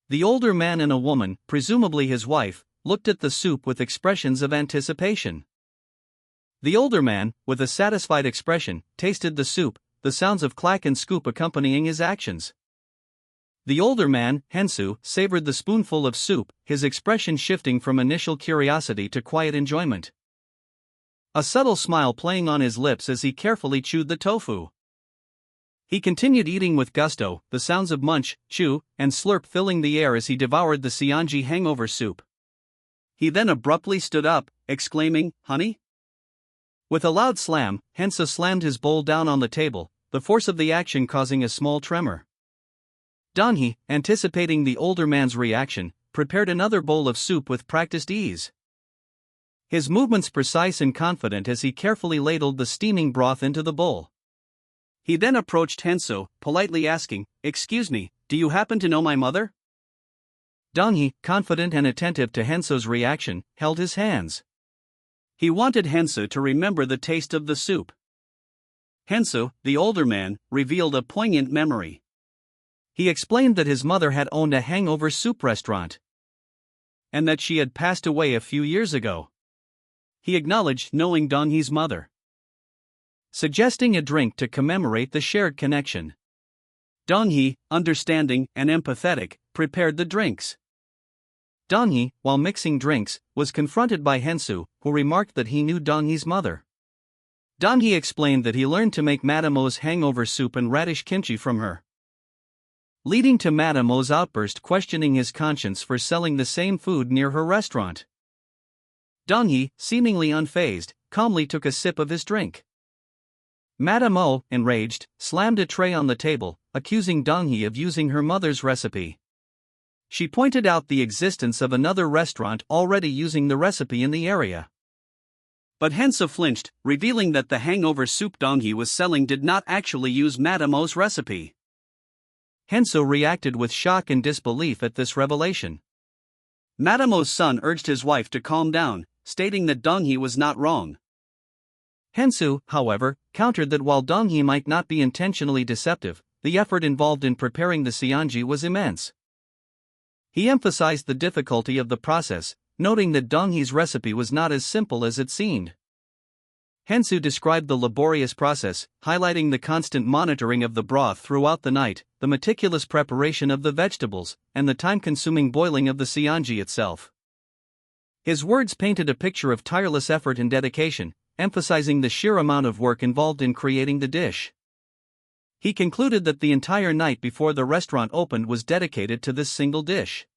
The older man and a woman, presumably his wife, looked at the soup with expressions of anticipation. The older man, with a satisfied expression, tasted the soup, the sounds of clack and scoop accompanying his actions. The older man, Hensu, savored the spoonful of soup, his expression shifting from initial curiosity to quiet enjoyment. A subtle smile playing on his lips as he carefully chewed the tofu. He continued eating with gusto, the sounds of munch, chew, and slurp filling the air as he devoured the seonji hangover soup. He then abruptly stood up, exclaiming, "Honey?" With a loud slam, Hensu slammed his bowl down on the table, the force of the action causing a small tremor. Dong-hee, anticipating the older man's reaction, prepared another bowl of soup with practiced ease. His movements precise and confident as he carefully ladled the steaming broth into the bowl. He then approached Hensu, politely asking, "Excuse me, do you happen to know my mother?" Dong-hee, confident and attentive to Hensu's reaction, held his hands. He wanted Hensu to remember the taste of the soup. Hensu, the older man, revealed a poignant memory. He explained that his mother had owned a hangover soup restaurant, and that she had passed away a few years ago. He acknowledged knowing Dong-hee's mother, suggesting a drink to commemorate the shared connection. Dong-hee, understanding and empathetic, prepared the drinks. Dong-hee, while mixing drinks, was confronted by Hensu, who remarked that he knew Dong-hee's mother. Dong-hee explained that he learned to make Madame O's hangover soup and radish kimchi from her, leading to Madame O's outburst questioning his conscience for selling the same food near her restaurant. Dong-hee, seemingly unfazed, calmly took a sip of his drink. Madame O, enraged, slammed a tray on the table, accusing Dong-hee of using her mother's recipe. She pointed out the existence of another restaurant already using the recipe in the area. But Hensu flinched, revealing that the hangover soup Dong-hee was selling did not actually use Madame O's recipe. Hensu reacted with shock and disbelief at this revelation. Madame O's son urged his wife to calm down, stating that Dong-hee was not wrong. Hensu, however, countered that while Dong-hee might not be intentionally deceptive, the effort involved in preparing the seonji was immense. He emphasized the difficulty of the process, noting that Dong-hee's recipe was not as simple as it seemed. Hensu described the laborious process, highlighting the constant monitoring of the broth throughout the night, the meticulous preparation of the vegetables, and the time-consuming boiling of the seonji itself. His words painted a picture of tireless effort and dedication, emphasizing the sheer amount of work involved in creating the dish. He concluded that the entire night before the restaurant opened was dedicated to this single dish.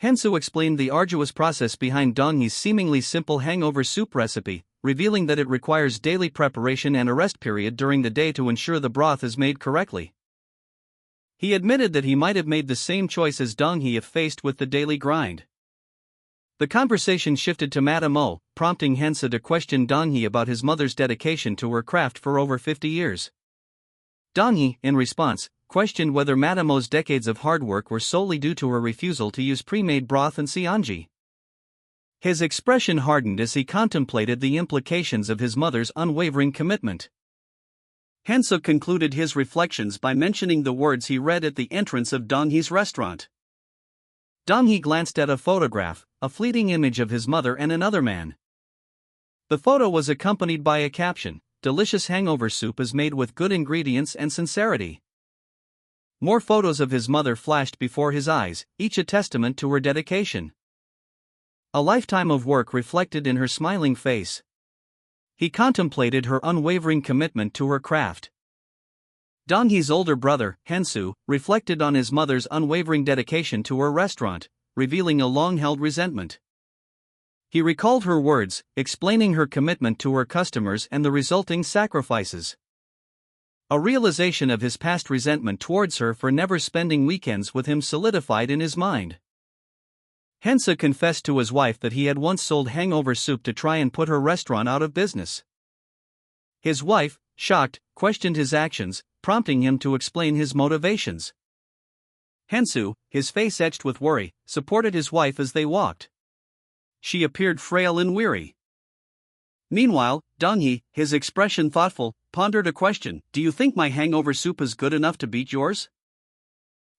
Hensu explained the arduous process behind Dong-hee's seemingly simple hangover soup recipe, revealing that it requires daily preparation and a rest period during the day to ensure the broth is made correctly. He admitted that he might have made the same choice as Dong-hee if faced with the daily grind. The conversation shifted to Madame O, prompting Hensu to question Dong-hee about his mother's dedication to her craft for over 50 years. Dong-hee, in response, questioned whether Madame O's decades of hard work were solely due to her refusal to use pre-made broth and seonji. His expression hardened as he contemplated the implications of his mother's unwavering commitment. Hensu concluded his reflections by mentioning the words he read at the entrance of Dong-hee's restaurant. Dong-hee glanced at a photograph, a fleeting image of his mother and another man. The photo was accompanied by a caption, "Delicious hangover soup is made with good ingredients and sincerity." More photos of his mother flashed before his eyes, each a testament to her dedication. A lifetime of work reflected in her smiling face. He contemplated her unwavering commitment to her craft. Donghee's older brother, Hensu, reflected on his mother's unwavering dedication to her restaurant, revealing a long-held resentment. He recalled her words, explaining her commitment to her customers and the resulting sacrifices. A realization of his past resentment towards her for never spending weekends with him solidified in his mind. Hensu confessed to his wife that he had once sold hangover soup to try and put her restaurant out of business. His wife, shocked, questioned his actions, prompting him to explain his motivations. Hensu, his face etched with worry, supported his wife as they walked. She appeared frail and weary. Meanwhile, Donghee, his expression thoughtful, pondered a question: "Do you think my hangover soup is good enough to beat yours?"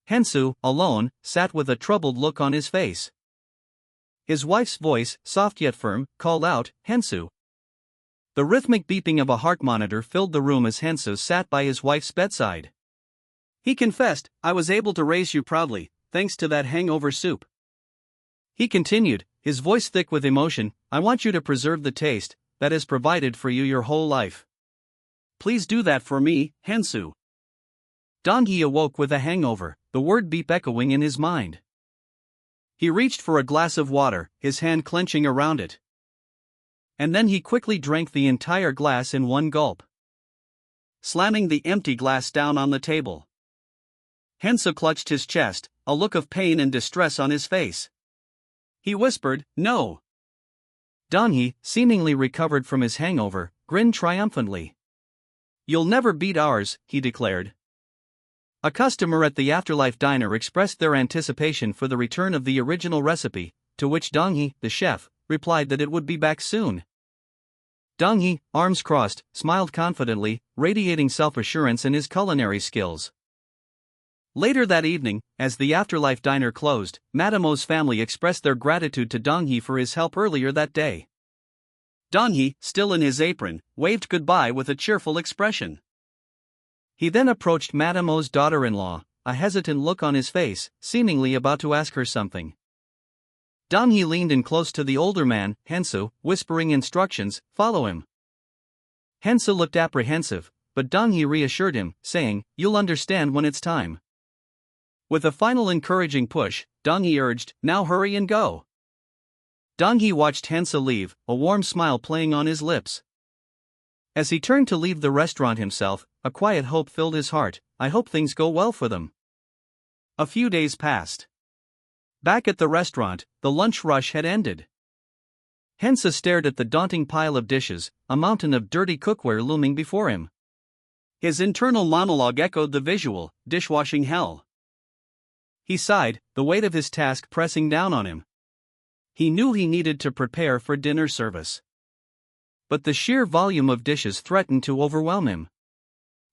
Hensu, alone, sat with a troubled look on his face. His wife's voice, soft yet firm, called out, "Hensu." The rhythmic beeping of a heart monitor filled the room as Hensu sat by his wife's bedside. He confessed, "I was able to raise you proudly, thanks to that hangover soup." He continued, his voice thick with emotion, "I want you to preserve the taste that has provided for you your whole life. Please do that for me, Hensu." Donghee awoke with a hangover, the word beep echoing in his mind. He reached for a glass of water, his hand clenching around it. And then he quickly drank the entire glass in one gulp, slamming the empty glass down on the table. Hensu clutched his chest, a look of pain and distress on his face. He whispered, "No." Donghee, seemingly recovered from his hangover, grinned triumphantly. "You'll never beat ours," he declared. A customer at the Afterlife Diner expressed their anticipation for the return of the original recipe, to which Donghee, the chef, replied that it would be back soon. Donghee, arms crossed, smiled confidently, radiating self-assurance in his culinary skills. Later that evening, as the Afterlife Diner closed, Madame O's family expressed their gratitude to Donghee for his help earlier that day. Donghee, still in his apron, waved goodbye with a cheerful expression. He then approached Madame O's daughter-in-law, a hesitant look on his face, seemingly about to ask her something. Donghee leaned in close to the older man, Hensu, whispering instructions, "Follow him." Hensu looked apprehensive, but Donghee reassured him, saying, "You'll understand when it's time." With a final encouraging push, Donghee urged, "Now hurry and go." Donghee watched Hensu leave, a warm smile playing on his lips. As he turned to leave the restaurant himself, a quiet hope filled his heart: "I hope things go well for them." A few days passed. Back at the restaurant, the lunch rush had ended. Hensu stared at the daunting pile of dishes, a mountain of dirty cookware looming before him. His internal monologue echoed the visual, dishwashing hell. He sighed, the weight of his task pressing down on him. He knew he needed to prepare for dinner service. But the sheer volume of dishes threatened to overwhelm him.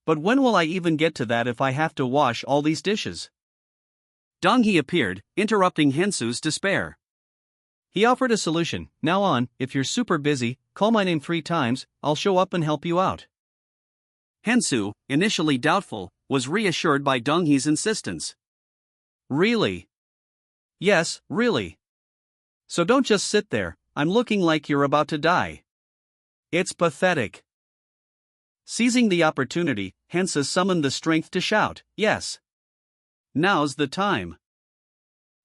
"But when will I even get to that if I have to wash all these dishes?" Donghee appeared, interrupting Hensu's despair. He offered a solution: "Now on, if you're super busy, call my name 3 times, I'll show up and help you out." Hensu, initially doubtful, was reassured by Dongghee's insistence. "Really?" "Yes, really. So don't just sit there, I'm looking like you're about to die. It's pathetic." Seizing the opportunity, Hensu summoned the strength to shout, "Yes. Now's the time."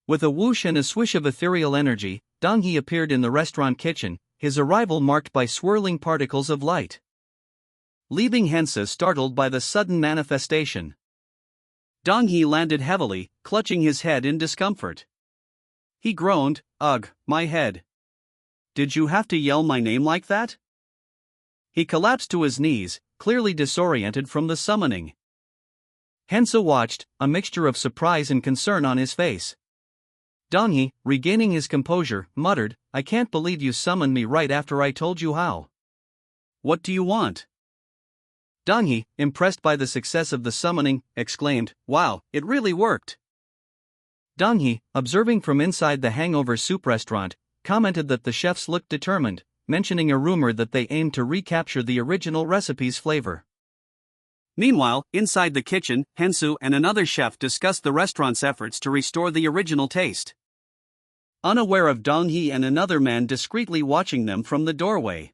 With a whoosh and a swish of ethereal energy, Donghee appeared in the restaurant kitchen, his arrival marked by swirling particles of light, leaving Hensu startled by the sudden manifestation. Donghee landed heavily, clutching his head in discomfort. He groaned, "Ugh, my head. Did you have to yell my name like that?" He collapsed to his knees, clearly disoriented from the summoning. Hensu watched, a mixture of surprise and concern on his face. Donghee, regaining his composure, muttered, "I can't believe you summoned me right after I told you how. What do you want?" Donghee, impressed by the success of the summoning, exclaimed, "Wow, it really worked." Donghee, observing from inside the hangover soup restaurant, commented that the chefs looked determined, mentioning a rumor that they aimed to recapture the original recipe's flavor. Meanwhile, inside the kitchen, Hensu and another chef discussed the restaurant's efforts to restore the original taste, unaware of Donghee and another man discreetly watching them from the doorway.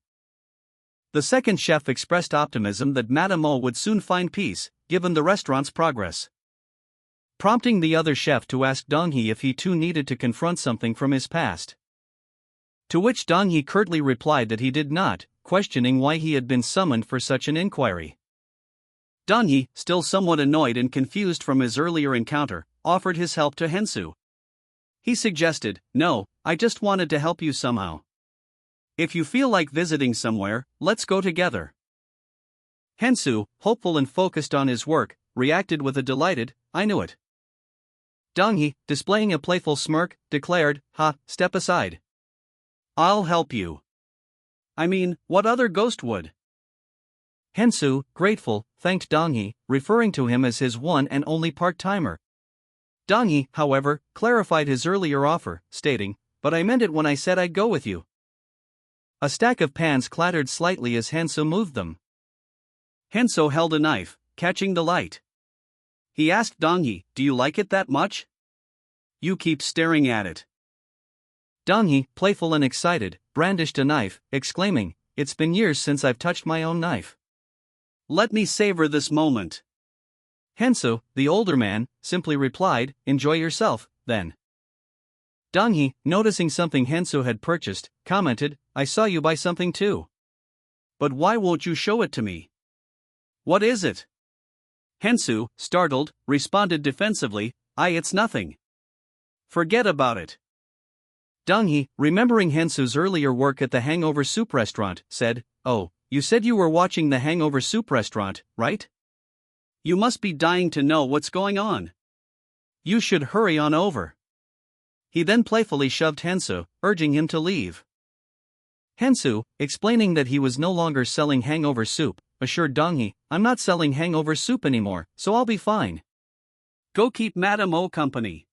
The second chef expressed optimism that Madame O would soon find peace, given the restaurant's progress, prompting the other chef to ask Dong-hee if he too needed to confront something from his past. To which Dong-hee curtly replied that he did not, questioning why he had been summoned for such an inquiry. Dong-hee, still somewhat annoyed and confused from his earlier encounter, offered his help to Hensu. He suggested, "No, I just wanted to help you somehow. If you feel like visiting somewhere, let's go together." Hensu, hopeful and focused on his work, reacted with a delighted, "I knew it." Dong-hee, displaying a playful smirk, declared, "Ha, step aside. I'll help you. I mean, what other ghost would?" Hensu, grateful, thanked Dong-hee, referring to him as his one and only part-timer. Dong-hee, however, clarified his earlier offer, stating, "But I meant it when I said I'd go with you." A stack of pans clattered slightly as Hensu moved them. Hensu held a knife, catching the light. He asked Dong-hee, "Do you like it that much? You keep staring at it." Dong-hee, playful and excited, brandished a knife, exclaiming, "It's been years since I've touched my own knife. Let me savor this moment." Hensu, the older man, simply replied, "Enjoy yourself, then." Dong-hee, noticing something Hensu had purchased, commented, "I saw you buy something too. But why won't you show it to me? What is it?" Hensu, startled, responded defensively, It's nothing. Forget about it." Dong-hee, remembering Hensu's earlier work at the Hangover Soup restaurant, said, "Oh, you said you were watching the Hangover Soup restaurant, right? You must be dying to know what's going on. You should hurry on over." He then playfully shoved Hensu, urging him to leave. Hensu, explaining that he was no longer selling hangover soup, assured Dong-hee, "I'm not selling hangover soup anymore, so I'll be fine. Go keep Madame O company."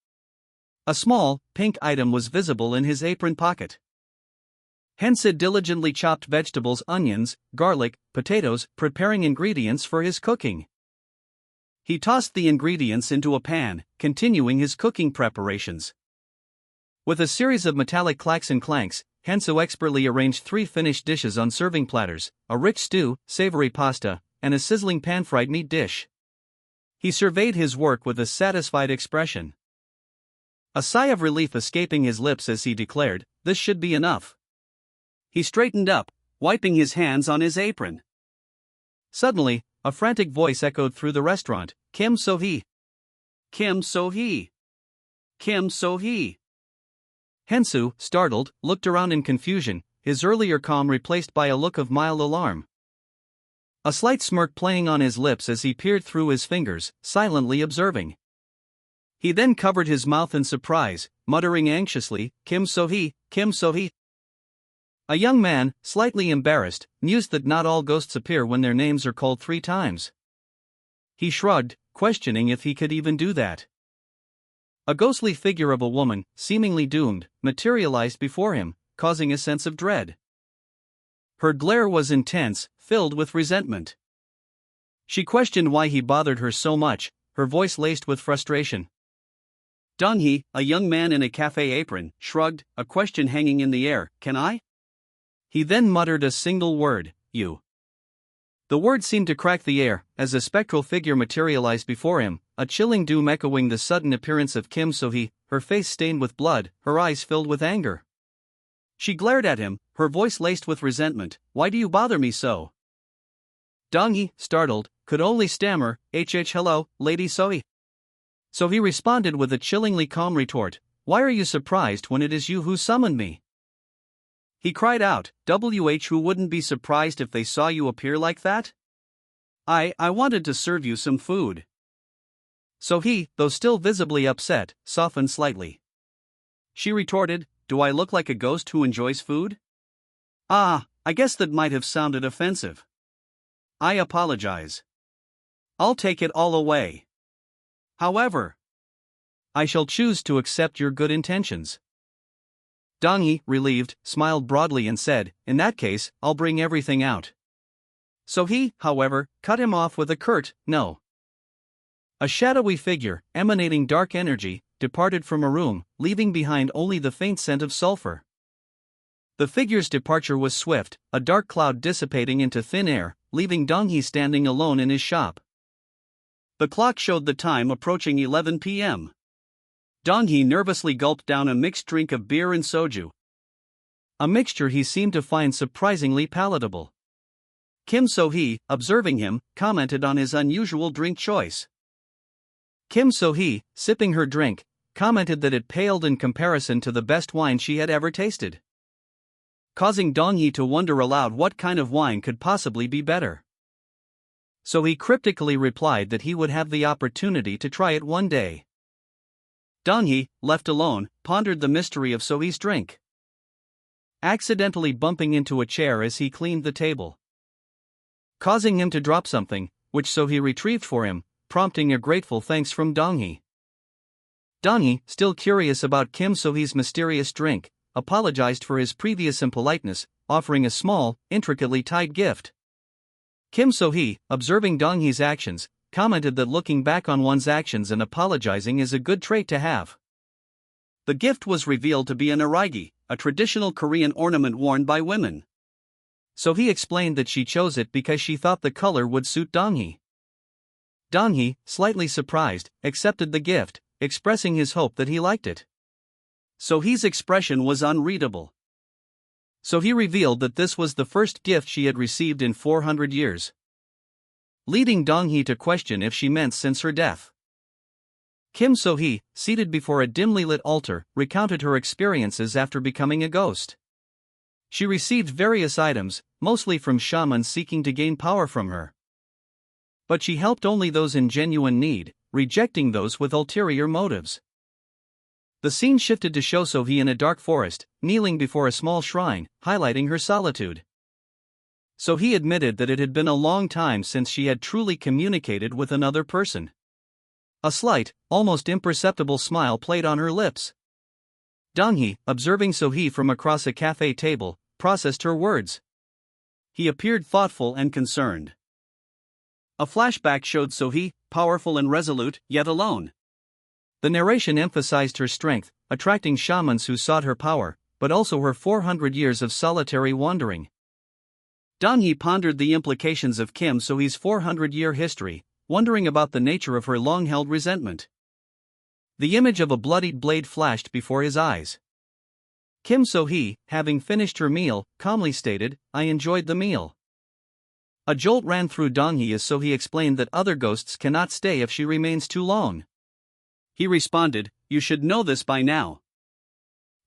A small, pink item was visible in his apron pocket. Hensu diligently chopped vegetables, onions, garlic, potatoes, preparing ingredients for his cooking. He tossed the ingredients into a pan, continuing his cooking preparations. With a series of metallic clacks and clanks, Hensu expertly arranged 3 finished dishes on serving platters, a rich stew, savory pasta, and a sizzling pan-fried meat dish. He surveyed his work with a satisfied expression. A sigh of relief escaping his lips as he declared, "This should be enough." He straightened up, wiping his hands on his apron. Suddenly, a frantic voice echoed through the restaurant, "Kim So-hee! Kim So-hee! Kim So-hee!" Hensu, startled, looked around in confusion, his earlier calm replaced by a look of mild alarm. A slight smirk playing on his lips as he peered through his fingers, silently observing. He then covered his mouth in surprise, muttering anxiously, "Kim So-hee, Kim So-hee." A young man, slightly embarrassed, mused that not all ghosts appear when their names are called 3 times. He shrugged, questioning if he could even do that. A ghostly figure of a woman, seemingly doomed, materialized before him, causing a sense of dread. Her glare was intense, filled with resentment. She questioned why he bothered her so much, her voice laced with frustration. Dong-hee, a young man in a cafe apron, shrugged, a question hanging in the air, "Can I?" He then muttered a single word, "You." The word seemed to crack the air, as a spectral figure materialized before him, a chilling doom echoing the sudden appearance of Kim So-hee, her face stained with blood, her eyes filled with anger. She glared at him, her voice laced with resentment, "Why do you bother me so?" Dong-hee, startled, could only stammer, Hello, Lady So-hee." So he responded with a chillingly calm retort, "Why are you surprised when it is you who summoned me?" He cried out, Who wouldn't be surprised if they saw you appear like that? I wanted to serve you some food." So he, though still visibly upset, softened slightly. She retorted, "Do I look like a ghost who enjoys food?" I guess that might have sounded offensive. I apologize. I'll take it all away. However, I shall choose to accept your good intentions." Dong-hee, relieved, smiled broadly and said, "In that case, I'll bring everything out." So he, however, cut him off with a curt, "No." A shadowy figure, emanating dark energy, departed from a room, leaving behind only the faint scent of sulfur. The figure's departure was swift, a dark cloud dissipating into thin air, leaving Dong-hee standing alone in his shop. The clock showed the time approaching 11 p.m. Dong-hee nervously gulped down a mixed drink of beer and soju. A mixture he seemed to find surprisingly palatable. Kim So-hee, observing him, commented on his unusual drink choice. Kim So-hee, sipping her drink, commented that it paled in comparison to the best wine she had ever tasted, causing Dong-hee to wonder aloud what kind of wine could possibly be better. So he cryptically replied that he would have the opportunity to try it one day. Dong-hee, left alone, pondered the mystery of So-hee's drink, accidentally bumping into a chair as he cleaned the table, causing him to drop something, which So-hee retrieved for him, prompting a grateful thanks from Dong-hee. Dong-hee, still curious about Kim So-hee's mysterious drink, apologized for his previous impoliteness, offering a small, intricately tied gift. Kim So-hee, observing Dong-hee's actions, commented that looking back on one's actions and apologizing is a good trait to have. The gift was revealed to be an aragi, a traditional Korean ornament worn by women. So-hee explained that she chose it because she thought the color would suit Dong-hee. Dong-hee, slightly surprised, accepted the gift, expressing his hope that he liked it. So-hee's expression was unreadable. So-hee revealed that this was the first gift she had received in 400 years, leading Dong-hee to question if she meant since her death. Kim So-hee, seated before a dimly lit altar, recounted her experiences after becoming a ghost. She received various items, mostly from shamans seeking to gain power from her. But she helped only those in genuine need, rejecting those with ulterior motives. The scene shifted to show So-hee in a dark forest, kneeling before a small shrine, highlighting her solitude. So-hee admitted that it had been a long time since she had truly communicated with another person. A slight, almost imperceptible smile played on her lips. Dong-hee, observing So-hee from across a cafe table, processed her words. He appeared thoughtful and concerned. A flashback showed So-hee, powerful and resolute, yet alone. The narration emphasized her strength, attracting shamans who sought her power, but also her 400 years of solitary wandering. Dong-hee pondered the implications of Kim So-hee's 400-year history, wondering about the nature of her long-held resentment. The image of a bloodied blade flashed before his eyes. Kim So-hee, having finished her meal, calmly stated, "I enjoyed the meal." A jolt ran through Dong-hee as So-hee explained that other ghosts cannot stay if she remains too long. He responded, "You should know this by now."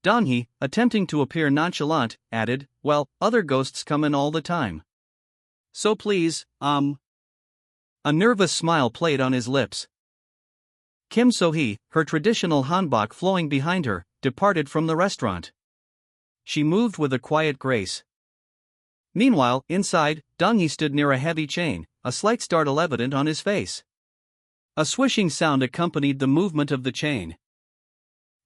Dong-hee, attempting to appear nonchalant, added, "Well, other ghosts come in all the time. So please, A nervous smile played on his lips. Kim So-hee, her traditional hanbok flowing behind her, departed from the restaurant. She moved with a quiet grace. Meanwhile, inside, Dong-hee stood near a heavy chain, a slight startle evident on his face. A swishing sound accompanied the movement of the chain.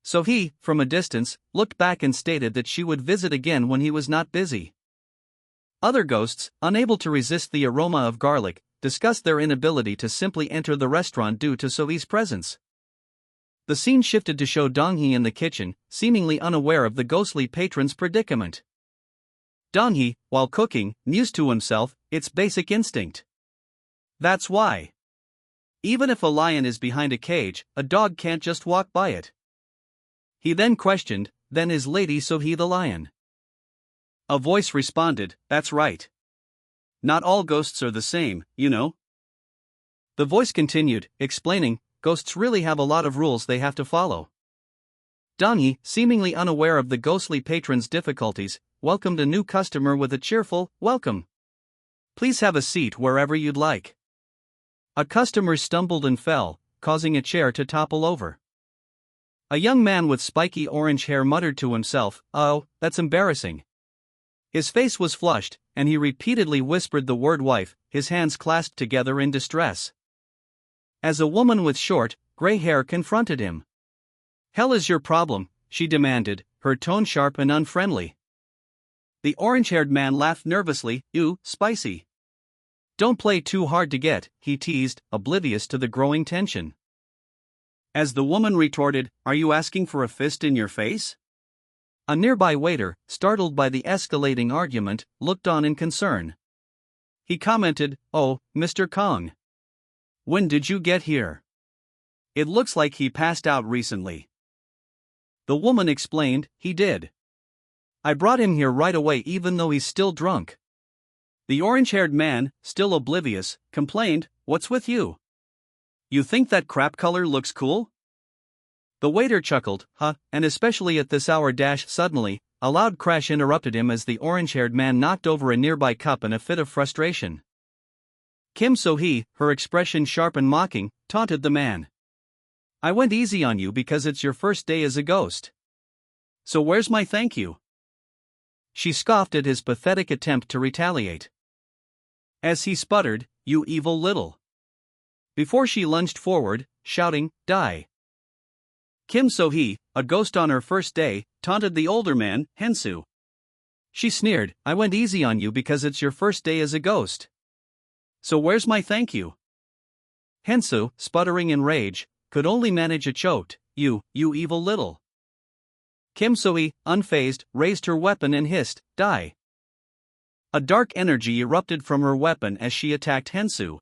So-hee, from a distance, looked back and stated that she would visit again when he was not busy. Other ghosts, unable to resist the aroma of garlic, discussed their inability to simply enter the restaurant due to So-hee's presence. The scene shifted to show Dong-hee in the kitchen, seemingly unaware of the ghostly patron's predicament. Dong-hee, while cooking, mused to himself, "It's basic instinct. That's why. Even if a lion is behind a cage, a dog can't just walk by it." He then questioned, "Then is Lady So-hee the lion?" A voice responded, "That's right. Not all ghosts are the same, you know." The voice continued, explaining, "Ghosts really have a lot of rules they have to follow." Dong-hee, seemingly unaware of the ghostly patron's difficulties, welcomed a new customer with a cheerful, "Welcome. Please have a seat wherever you'd like." A customer stumbled and fell, causing a chair to topple over. A young man with spiky orange hair muttered to himself, "Oh, that's embarrassing." His face was flushed, and he repeatedly whispered the word wife, his hands clasped together in distress. As a woman with short, gray hair confronted him. "Hell is your problem?" she demanded, her tone sharp and unfriendly. The orange-haired man laughed nervously, "Ew, spicy. Don't play too hard to get," he teased, oblivious to the growing tension. As the woman retorted, "Are you asking for a fist in your face?" A nearby waiter, startled by the escalating argument, looked on in concern. He commented, "Oh, Mr. Kong. When did you get here? It looks like he passed out recently. The woman explained, he did. I brought him here right away even though he's still drunk. The orange-haired man, still oblivious, complained, what's with you? You think that crap color looks cool? The waiter chuckled, huh, and especially at this hour. Suddenly, a loud crash interrupted him as the orange-haired man knocked over a nearby cup in a fit of frustration. Kim So-hee, her expression sharp and mocking, taunted the man. I went easy on you because it's your first day as a ghost. So where's my thank you? She scoffed at his pathetic attempt to retaliate. As he sputtered, you evil little. Before she lunged forward, shouting, die. Kim So-hee, a ghost on her first day, taunted the older man, Hensu. She sneered, I went easy on you because it's your first day as a ghost. So where's my thank you? Hensu, sputtering in rage, could only manage a choked, you evil little. Kim So-hee, unfazed, raised her weapon and hissed, die. A dark energy erupted from her weapon as she attacked Hensu.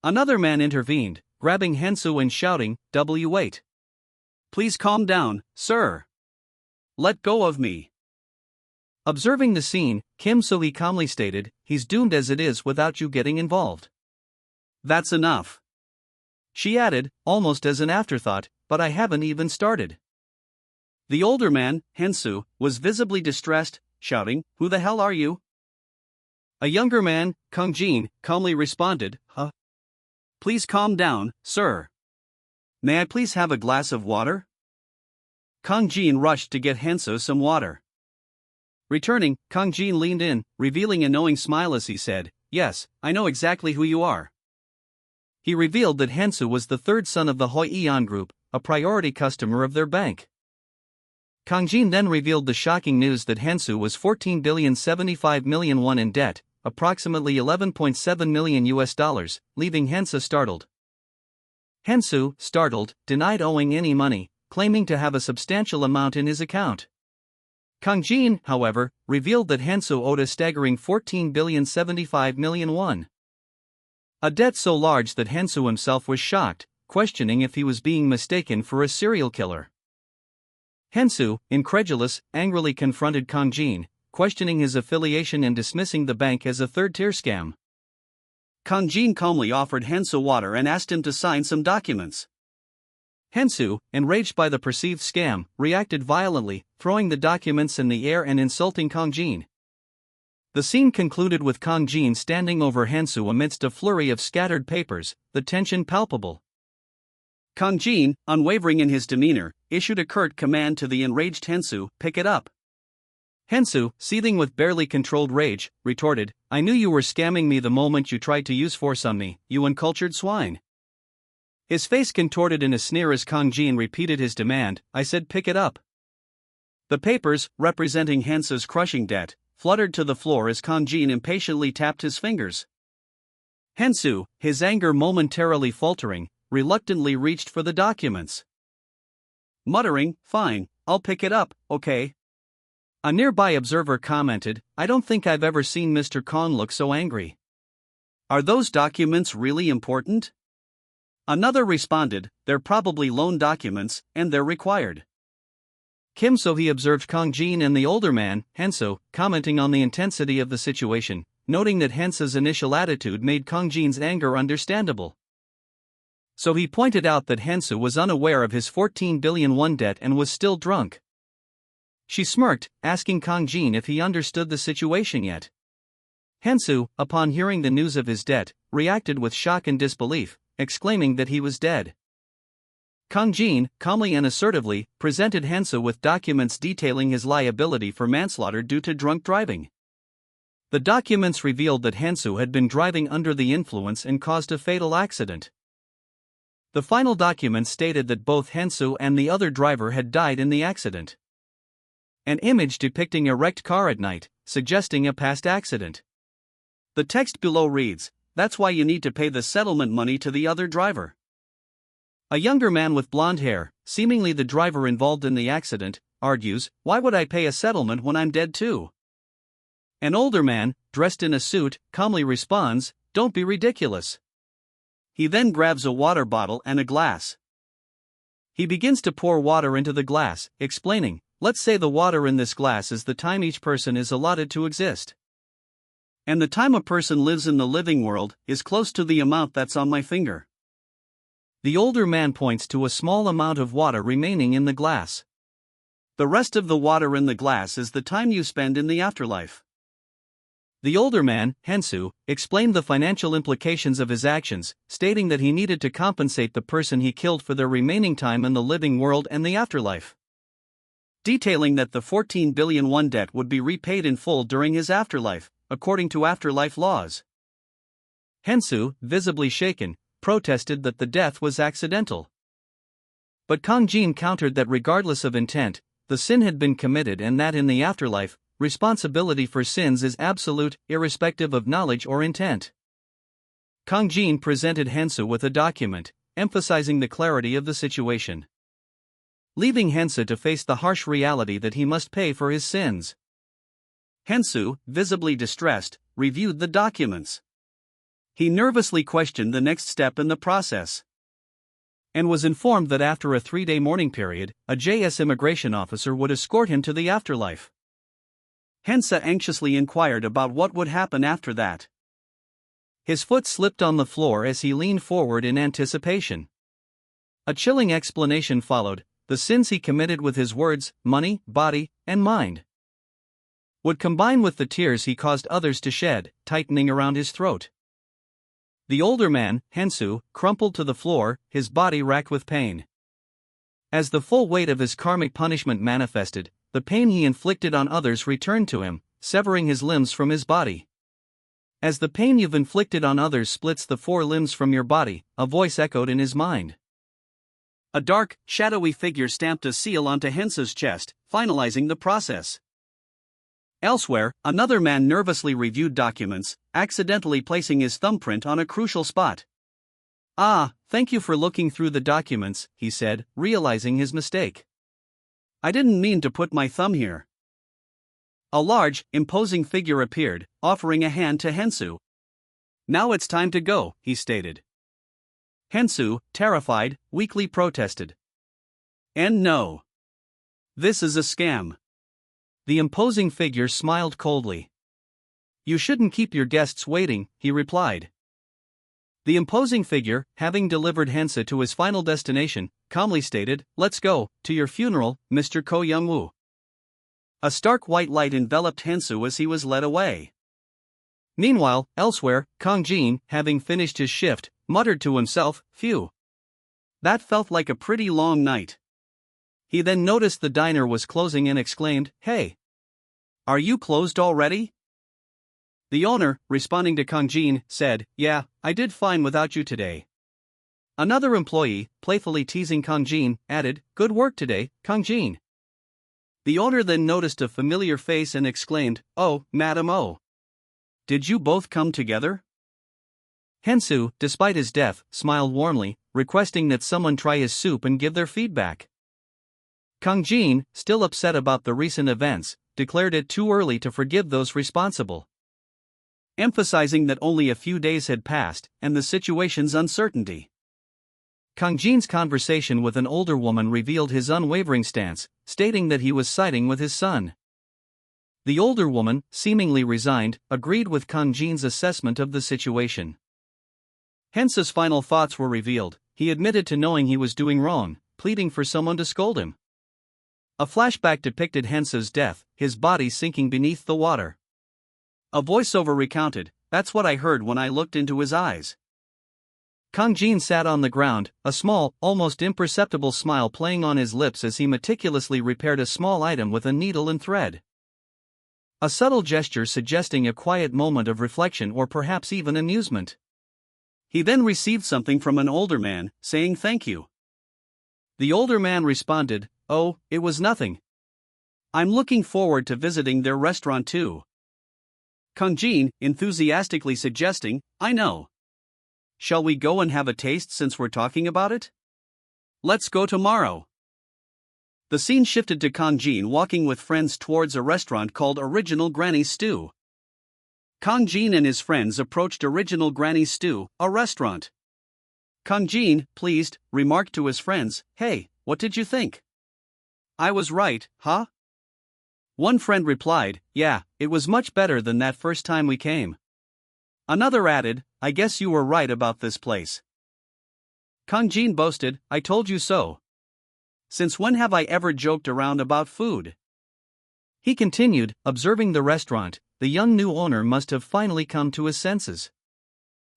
Another man intervened, grabbing Hensu and shouting, wait. Please calm down, sir. Let go of me. Observing the scene, Kim So-hee calmly stated, he's doomed as it is without you getting involved. That's enough. She added, almost as an afterthought, but I haven't even started. The older man, Hensu, was visibly distressed, shouting, who the hell are you? A younger man, Kung-jin, calmly responded, huh? Please calm down, sir. May I please have a glass of water? Kung-jin rushed to get Hensu some water. Returning, Kung-jin leaned in, revealing a knowing smile as he said, yes, I know exactly who you are. He revealed that Hensu was the third son of the Hoi Eon Group, a priority customer of their bank. Kang-jin then revealed the shocking news that Hensu was 14,075 million won in debt, approximately $11.7 million, leaving Hensu startled. Hensu, startled, denied owing any money, claiming to have a substantial amount in his account. Kang-jin, however, revealed that Hensu owed a staggering 14,075 million won. A debt so large that Hensu himself was shocked, questioning if he was being mistaken for a serial killer. Hensu, incredulous, angrily confronted Kang-jin, questioning his affiliation and dismissing the bank as a third-tier scam. Kang-jin calmly offered Hensu water and asked him to sign some documents. Hensu, enraged by the perceived scam, reacted violently, throwing the documents in the air and insulting Kang-jin. The scene concluded with Kang-jin standing over Hensu amidst a flurry of scattered papers, the tension palpable. Kang-jin, unwavering in his demeanor, issued a curt command to the enraged Hensu, pick it up. Hensu, seething with barely controlled rage, retorted, I knew you were scamming me the moment you tried to use force on me, you uncultured swine. His face contorted in a sneer as Kang-jin repeated his demand, I said pick it up. The papers, representing Hensu's crushing debt, fluttered to the floor as Kang-jin impatiently tapped his fingers. Hensu, his anger momentarily faltering, reluctantly reached for the documents. Muttering, fine, I'll pick it up, okay. A nearby observer commented, I don't think I've ever seen Mr. Kong look so angry. Are those documents really important? Another responded, they're probably loan documents, and they're required. Kim So-hee observed Kang-jin and the older man, Hensu, commenting on the intensity of the situation, noting that Hensu's initial attitude made Kang-jin's anger understandable. So he pointed out that Hensu was unaware of his 14 billion won debt and was still drunk. She smirked, asking Kang-jin if he understood the situation yet. Hensu, upon hearing the news of his debt, reacted with shock and disbelief, exclaiming that he was dead. Kang-jin, calmly and assertively, presented Hensu with documents detailing his liability for manslaughter due to drunk driving. The documents revealed that Hensu had been driving under the influence and caused a fatal accident. The final documents stated that both Hensu and the other driver had died in the accident. An image depicting a wrecked car at night, suggesting a past accident. The text below reads, that's why you need to pay the settlement money to the other driver. A younger man with blonde hair, seemingly the driver involved in the accident, argues, why would I pay a settlement when I'm dead too? An older man, dressed in a suit, calmly responds, don't be ridiculous. He then grabs a water bottle and a glass. He begins to pour water into the glass, explaining, let's say the water in this glass is the time each person is allotted to exist. And the time a person lives in the living world is close to the amount that's on my finger. The older man points to a small amount of water remaining in the glass. The rest of the water in the glass is the time you spend in the afterlife. The older man, Hensu, explained the financial implications of his actions, stating that he needed to compensate the person he killed for their remaining time in the living world and the afterlife. Detailing that the 14 billion won debt would be repaid in full during his afterlife, according to afterlife laws. Hensu, visibly shaken, protested that the death was accidental. But Kang Jin countered that regardless of intent, the sin had been committed and that in the afterlife, responsibility for sins is absolute, irrespective of knowledge or intent. Kang Jin presented Hensu with a document, emphasizing the clarity of the situation, leaving Hensu to face the harsh reality that he must pay for his sins. Hensu, visibly distressed, reviewed the documents. He nervously questioned the next step in the process, and was informed that after a 3-day mourning period, a JS immigration officer would escort him to the afterlife. Hensa anxiously inquired about what would happen after that. His foot slipped on the floor as he leaned forward in anticipation. A chilling explanation followed: the sins he committed with his words, money, body, and mind would combine with the tears he caused others to shed, tightening around his throat. The older man, Hensu, crumpled to the floor, his body racked with pain. As the full weight of his karmic punishment manifested, the pain he inflicted on others returned to him, severing his limbs from his body. As the pain you've inflicted on others splits the 4 limbs from your body, a voice echoed in his mind. A dark, shadowy figure stamped a seal onto Hensu's chest, finalizing the process. Elsewhere, another man nervously reviewed documents, accidentally placing his thumbprint on a crucial spot. "Ah, thank you for looking through the documents," he said, realizing his mistake. "I didn't mean to put my thumb here." A large, imposing figure appeared, offering a hand to Hensu. "Now it's time to go," he stated. Hensu, terrified, weakly protested. "And no. This is a scam." The imposing figure smiled coldly. "You shouldn't keep your guests waiting," he replied. The imposing figure, having delivered Hensa to his final destination, calmly stated, "Let's go, to your funeral, Mr. Ko Young-woo." A stark white light enveloped Hensu as he was led away. Meanwhile, elsewhere, Kang Jin, having finished his shift, muttered to himself, "Phew. That felt like a pretty long night." He then noticed the diner was closing and exclaimed, "Hey! Are you closed already?" The owner, responding to Kang Jin, said, "Yeah, I did fine without you today." Another employee, playfully teasing Kang Jin, added, "Good work today, Kang Jin." The owner then noticed a familiar face and exclaimed, "Oh, Madam O. Did you both come together?" Hensu, despite his death, smiled warmly, requesting that someone try his soup and give their feedback. Kang Jin, still upset about the recent events, declared it too early to forgive those responsible, emphasizing that only a few days had passed and the situation's uncertainty. Kang Jin's conversation with an older woman revealed his unwavering stance, stating that he was siding with his son. The older woman, seemingly resigned, agreed with Kang Jin's assessment of the situation. Hensa's final thoughts were revealed. He admitted to knowing he was doing wrong, pleading for someone to scold him. A flashback depicted Hensa's death, his body sinking beneath the water. A voiceover recounted, "That's what I heard when I looked into his eyes." Kang Jin sat on the ground, a small, almost imperceptible smile playing on his lips as he meticulously repaired a small item with a needle and thread. A subtle gesture suggesting a quiet moment of reflection or perhaps even amusement. He then received something from an older man, saying thank you. The older man responded, "Oh, it was nothing. I'm looking forward to visiting their restaurant too." Kang Jin, enthusiastically suggesting, "I know. Shall we go and have a taste since we're talking about it? Let's go tomorrow." The scene shifted to Kang Jin walking with friends towards a restaurant called Original Granny's Stew. Kang Jin and his friends approached Original Granny's Stew, a restaurant Kang Jin, pleased, remarked to his friends, "Hey, what did you think?" "I was right, huh?" One friend replied, "Yeah, it was much better than that first time we came." Another added, "I guess you were right about this place." Kang Jin boasted, "I told you so. Since when have I ever joked around about food?" He continued, observing the restaurant. The young new owner must have finally come to his senses.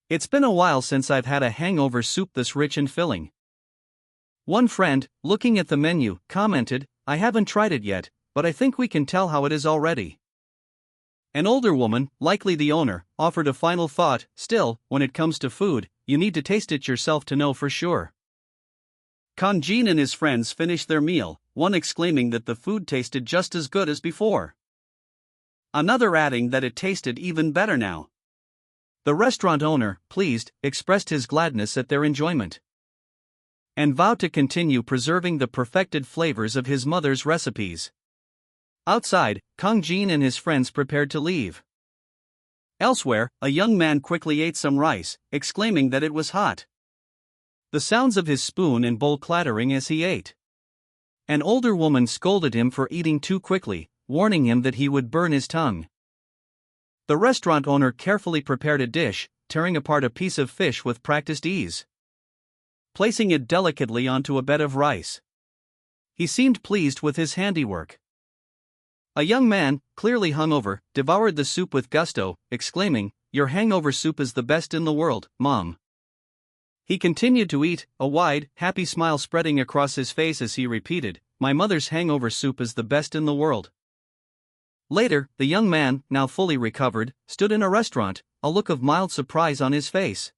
"It's been a while since I've had a hangover soup this rich and filling." One friend, looking at the menu, commented, "I haven't tried it yet, but I think we can tell how it is already." An older woman, likely the owner, offered a final thought, "Still, when it comes to food, you need to taste it yourself to know for sure." Kang Jin and his friends finished their meal, one exclaiming that the food tasted just as good as before, another adding that it tasted even better now. The restaurant owner, pleased, expressed his gladness at their enjoyment and vowed to continue preserving the perfected flavors of his mother's recipes. Outside, Kang Jin and his friends prepared to leave. Elsewhere, a young man quickly ate some rice, exclaiming that it was hot, the sounds of his spoon and bowl clattering as he ate. An older woman scolded him for eating too quickly, warning him that he would burn his tongue. The restaurant owner carefully prepared a dish, tearing apart a piece of fish with practiced ease, placing it delicately onto a bed of rice. He seemed pleased with his handiwork. A young man, clearly hungover, devoured the soup with gusto, exclaiming, "Your hangover soup is the best in the world, Mom." He continued to eat, a wide, happy smile spreading across his face as he repeated, "My mother's hangover soup is the best in the world." Later, the young man, now fully recovered, stood in a restaurant, a look of mild surprise on his face.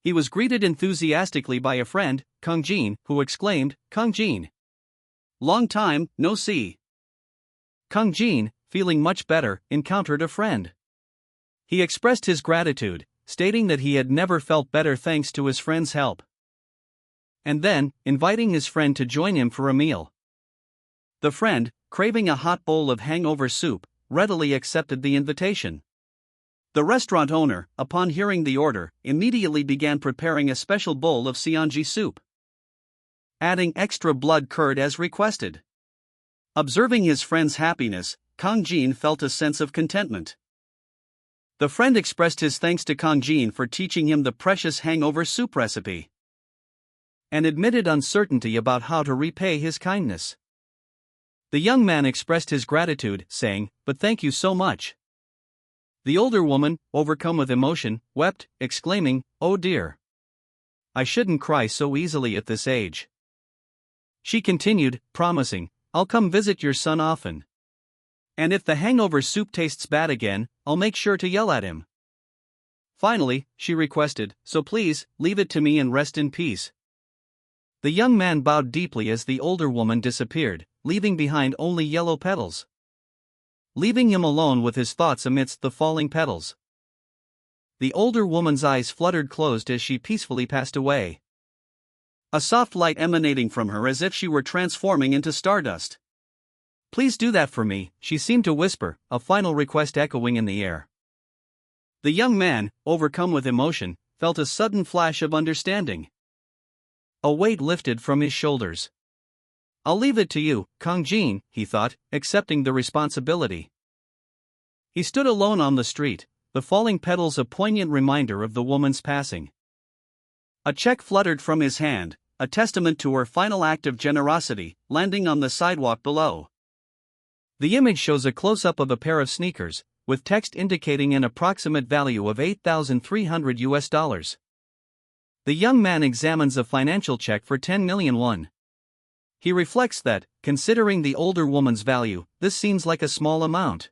He was greeted enthusiastically by a friend, Kang Jin, who exclaimed, "Kang Jin, long time, no see." Kang Jin, feeling much better, encountered a friend. He expressed his gratitude, stating that he had never felt better thanks to his friend's help, and then, inviting his friend to join him for a meal. The friend, craving a hot bowl of hangover soup, readily accepted the invitation. The restaurant owner, upon hearing the order, immediately began preparing a special bowl of seonji soup, adding extra blood curd as requested. Observing his friend's happiness, Kang Jin felt a sense of contentment. The friend expressed his thanks to Kang Jin for teaching him the precious hangover soup recipe, and admitted uncertainty about how to repay his kindness. The young man expressed his gratitude, saying, "But thank you so much." The older woman, overcome with emotion, wept, exclaiming, "Oh dear. I shouldn't cry so easily at this age." She continued, promising, "I'll come visit your son often. And if the hangover soup tastes bad again, I'll make sure to yell at him." Finally, she requested, "So please, leave it to me and rest in peace." The young man bowed deeply as the older woman disappeared, leaving behind only yellow petals, leaving him alone with his thoughts amidst the falling petals. The older woman's eyes fluttered closed as she peacefully passed away, a soft light emanating from her as if she were transforming into stardust. "Please do that for me," she seemed to whisper, a final request echoing in the air. The young man, overcome with emotion, felt a sudden flash of understanding. A weight lifted from his shoulders. "I'll leave it to you, Kang Jin," he thought, accepting the responsibility. He stood alone on the street, the falling petals a poignant reminder of the woman's passing. A check fluttered from his hand, a testament to her final act of generosity, landing on the sidewalk below. The image shows a close-up of a pair of sneakers, with text indicating an approximate value of $8,300. The young man examines a financial check for 10 million won. He reflects that, considering the older woman's value, this seems like a small amount.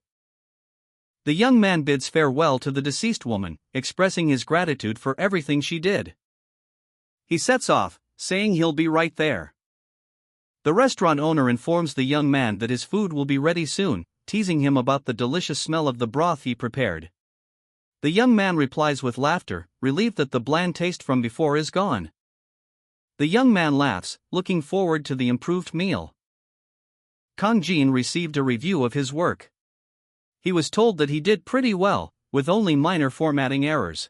The young man bids farewell to the deceased woman, expressing his gratitude for everything she did. He sets off, saying he'll be right there. The restaurant owner informs the young man that his food will be ready soon, teasing him about the delicious smell of the broth he prepared. The young man replies with laughter, relieved that the bland taste from before is gone. The young man laughs, looking forward to the improved meal. Kang Jin received a review of his work. He was told that he did pretty well, with only minor formatting errors.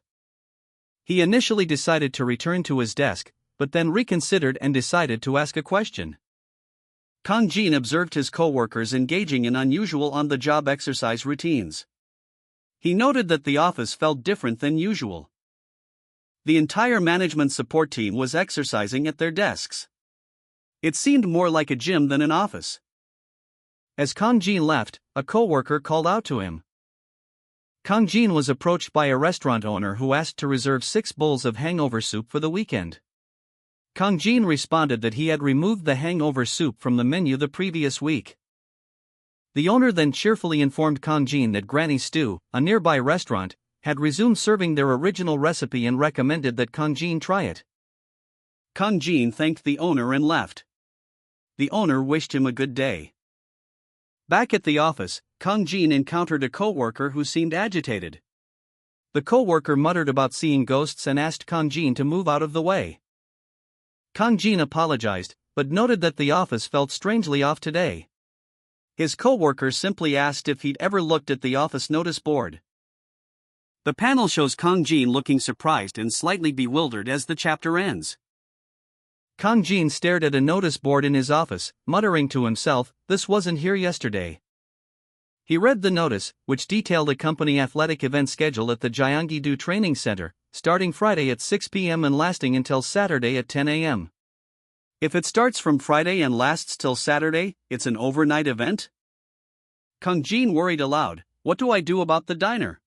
He initially decided to return to his desk, but then reconsidered and decided to ask a question. Kang Jin observed his co-workers engaging in unusual on-the-job exercise routines. He noted that the office felt different than usual. The entire management support team was exercising at their desks. It seemed more like a gym than an office. As Kang Jin left, a co-worker called out to him. Kang Jin was approached by a restaurant owner who asked to reserve 6 bowls of hangover soup for the weekend. Kang Jin responded that he had removed the hangover soup from the menu the previous week. The owner then cheerfully informed Kang Jin that Granny Stew, a nearby restaurant, had resumed serving their original recipe and recommended that Kang Jin try it. Kang Jin thanked the owner and left. The owner wished him a good day. Back at the office, Kang Jin encountered a co-worker who seemed agitated. The co-worker muttered about seeing ghosts and asked Kang Jin to move out of the way. Kang Jin apologized, but noted that the office felt strangely off today. His co-worker simply asked if he'd ever looked at the office notice board. The panel shows Kang Jin looking surprised and slightly bewildered as the chapter ends. Kang Jin stared at a notice board in his office, muttering to himself, "This wasn't here yesterday." He read the notice, which detailed a company athletic event schedule at the Gyeonggi-do Training Center, starting Friday at 6 p.m. and lasting until Saturday at 10 a.m. If it starts from Friday and lasts till Saturday, it's an overnight event? Kang Jin worried aloud, "What do I do about the diner?"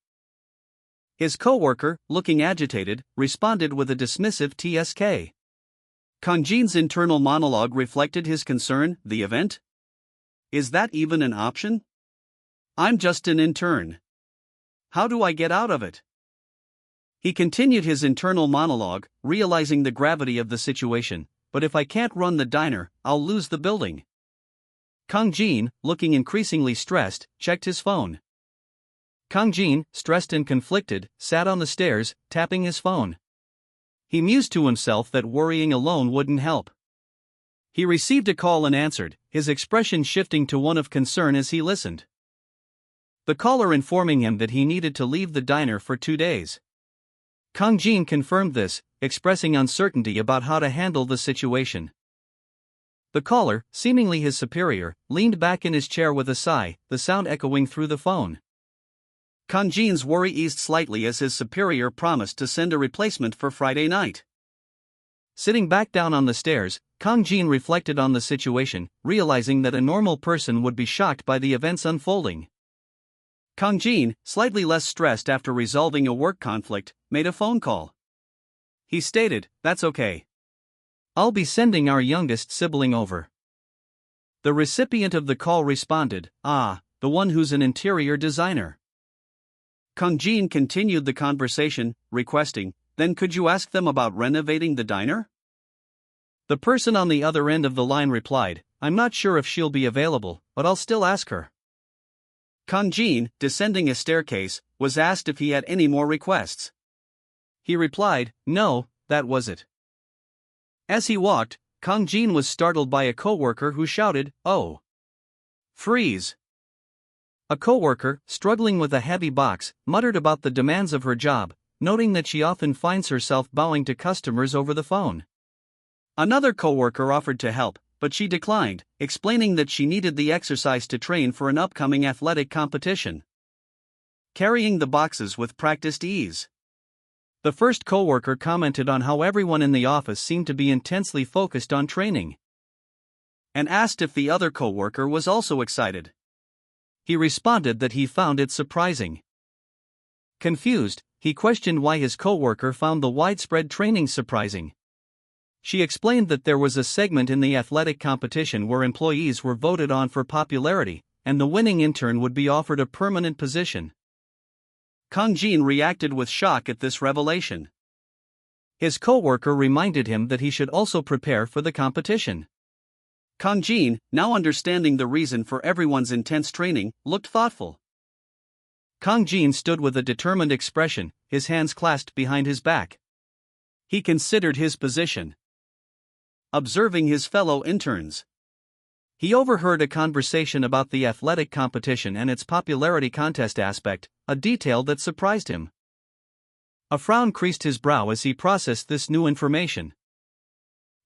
His co-worker, looking agitated, responded with a dismissive TSK. Kang Jin's internal monologue reflected his concern. The event? Is that even an option? I'm just an intern. How do I get out of it? He continued his internal monologue, realizing the gravity of the situation. But if I can't run the diner, I'll lose the building. Kang Jin, looking increasingly stressed, checked his phone. Kang Jin, stressed and conflicted, sat on the stairs, tapping his phone. He mused to himself that worrying alone wouldn't help. He received a call and answered, his expression shifting to one of concern as he listened. The caller informing him that he needed to leave the diner for 2 days. Kang Jin confirmed this, expressing uncertainty about how to handle the situation. The caller, seemingly his superior, leaned back in his chair with a sigh, the sound echoing through the phone. Kang Jin's worry eased slightly as his superior promised to send a replacement for Friday night. Sitting back down on the stairs, Kang Jin reflected on the situation, realizing that a normal person would be shocked by the events unfolding. Kang Jin, slightly less stressed after resolving a work conflict, made a phone call. He stated, "That's okay. I'll be sending our youngest sibling over." The recipient of the call responded, "Ah, the one who's an interior designer." Kang Jin continued the conversation, requesting, "Then could you ask them about renovating the diner?" The person on the other end of the line replied, "I'm not sure if she'll be available, but I'll still ask her." Kang Jin, descending a staircase, was asked if he had any more requests. He replied, "No, that was it." As he walked, Kang Jin was startled by a co-worker who shouted, "Oh! Freeze!" A co-worker, struggling with a heavy box, muttered about the demands of her job, noting that she often finds herself bowing to customers over the phone. Another co-worker offered to help, but she declined, explaining that she needed the exercise to train for an upcoming athletic competition. Carrying the boxes with practiced ease. The first co-worker commented on how everyone in the office seemed to be intensely focused on training, and asked if the other co-worker was also excited. He responded that he found it surprising. Confused, he questioned why his co-worker found the widespread training surprising. She explained that there was a segment in the athletic competition where employees were voted on for popularity, and the winning intern would be offered a permanent position. Kang Jin reacted with shock at this revelation. His co-worker reminded him that he should also prepare for the competition. Kang Jin, now understanding the reason for everyone's intense training, looked thoughtful. Kang Jin stood with a determined expression, his hands clasped behind his back. He considered his position. Observing his fellow interns. He overheard a conversation about the athletic competition and its popularity contest aspect, a detail that surprised him. A frown creased his brow as he processed this new information.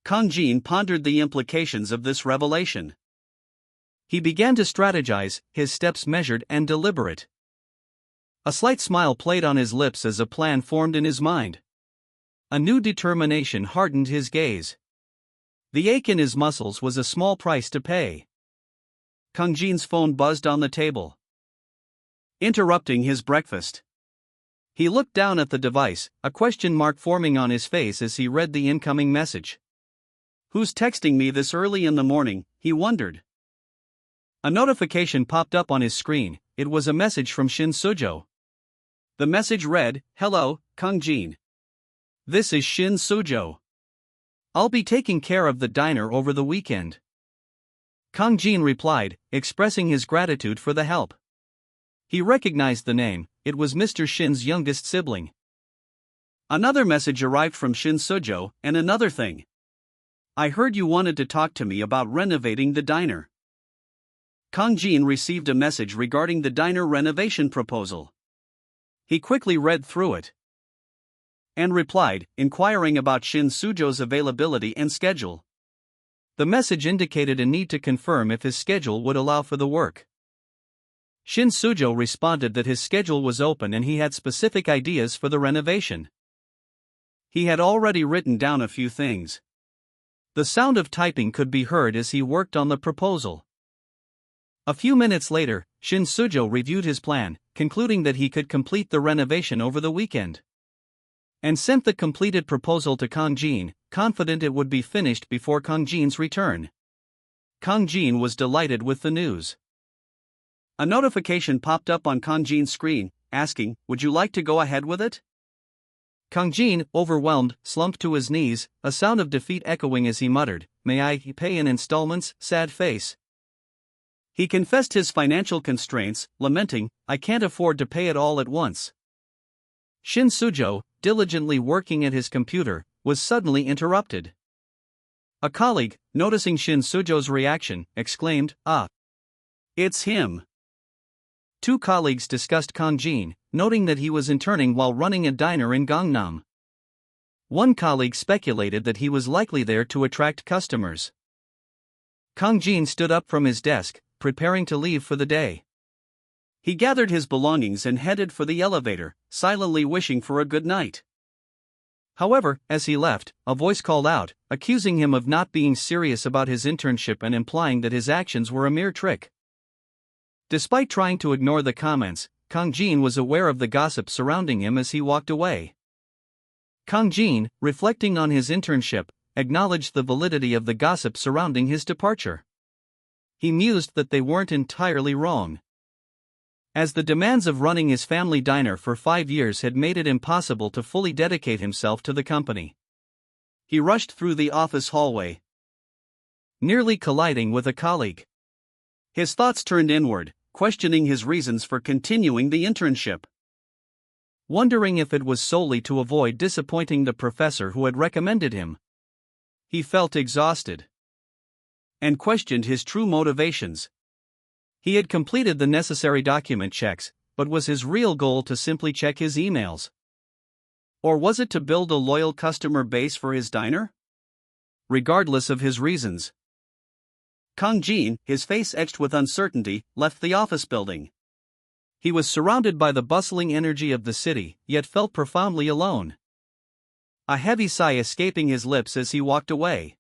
Kang Jin pondered the implications of this revelation. He began to strategize, his steps measured and deliberate. A slight smile played on his lips as a plan formed in his mind. A new determination hardened his gaze. The ache in his muscles was a small price to pay. Kang Jin's phone buzzed on the table, interrupting his breakfast. He looked down at the device, a question mark forming on his face as he read the incoming message. Who's texting me this early in the morning, he wondered. A notification popped up on his screen. It was a message from Shin Sujo. The message read, "Hello, Kang Jin. This is Shin Sujo. I'll be taking care of the diner over the weekend." Kang Jin replied, expressing his gratitude for the help. He recognized the name. It was Mr. Shin's youngest sibling. Another message arrived from Shin Sujo, and another thing. I heard you wanted to talk to me about renovating the diner. Kang Jin received a message regarding the diner renovation proposal. He quickly read through it and replied, inquiring about Shin Sujo's availability and schedule. The message indicated a need to confirm if his schedule would allow for the work. Shin Sujo responded that his schedule was open and he had specific ideas for the renovation. He had already written down a few things. The sound of typing could be heard as he worked on the proposal. A few minutes later, Shin Sujo reviewed his plan, concluding that he could complete the renovation over the weekend, and sent the completed proposal to Kang Jin, confident it would be finished before Kang Jin's return. Kang Jin was delighted with the news. A notification popped up on Kang Jin's screen, asking, "Would you like to go ahead with it?" Kang Jin, overwhelmed, slumped to his knees, a sound of defeat echoing as he muttered, "May I pay in installments?" Sad face. He confessed his financial constraints, lamenting, "I can't afford to pay it all at once." Shin Sujo, diligently working at his computer, was suddenly interrupted. A colleague, noticing Shin Sujo's reaction, exclaimed, "Ah! It's him." Two colleagues discussed Kang Jin, noting that he was interning while running a diner in Gangnam. One colleague speculated that he was likely there to attract customers. Kang Jin stood up from his desk, preparing to leave for the day. He gathered his belongings and headed for the elevator, silently wishing for a good night. However, as he left, a voice called out, accusing him of not being serious about his internship and implying that his actions were a mere trick. Despite trying to ignore the comments, Kang Jin was aware of the gossip surrounding him as he walked away. Kang Jin, reflecting on his internship, acknowledged the validity of the gossip surrounding his departure. He mused that they weren't entirely wrong. As the demands of running his family diner for 5 years had made it impossible to fully dedicate himself to the company. He rushed through the office hallway, nearly colliding with a colleague. His thoughts turned inward, questioning his reasons for continuing the internship. Wondering if it was solely to avoid disappointing the professor who had recommended him. He felt exhausted and questioned his true motivations. He had completed the necessary document checks, but was his real goal to simply check his emails? Or was it to build a loyal customer base for his diner? Regardless of his reasons, Kang Jin, his face etched with uncertainty, left the office building. He was surrounded by the bustling energy of the city, yet felt profoundly alone. A heavy sigh escaping his lips as he walked away.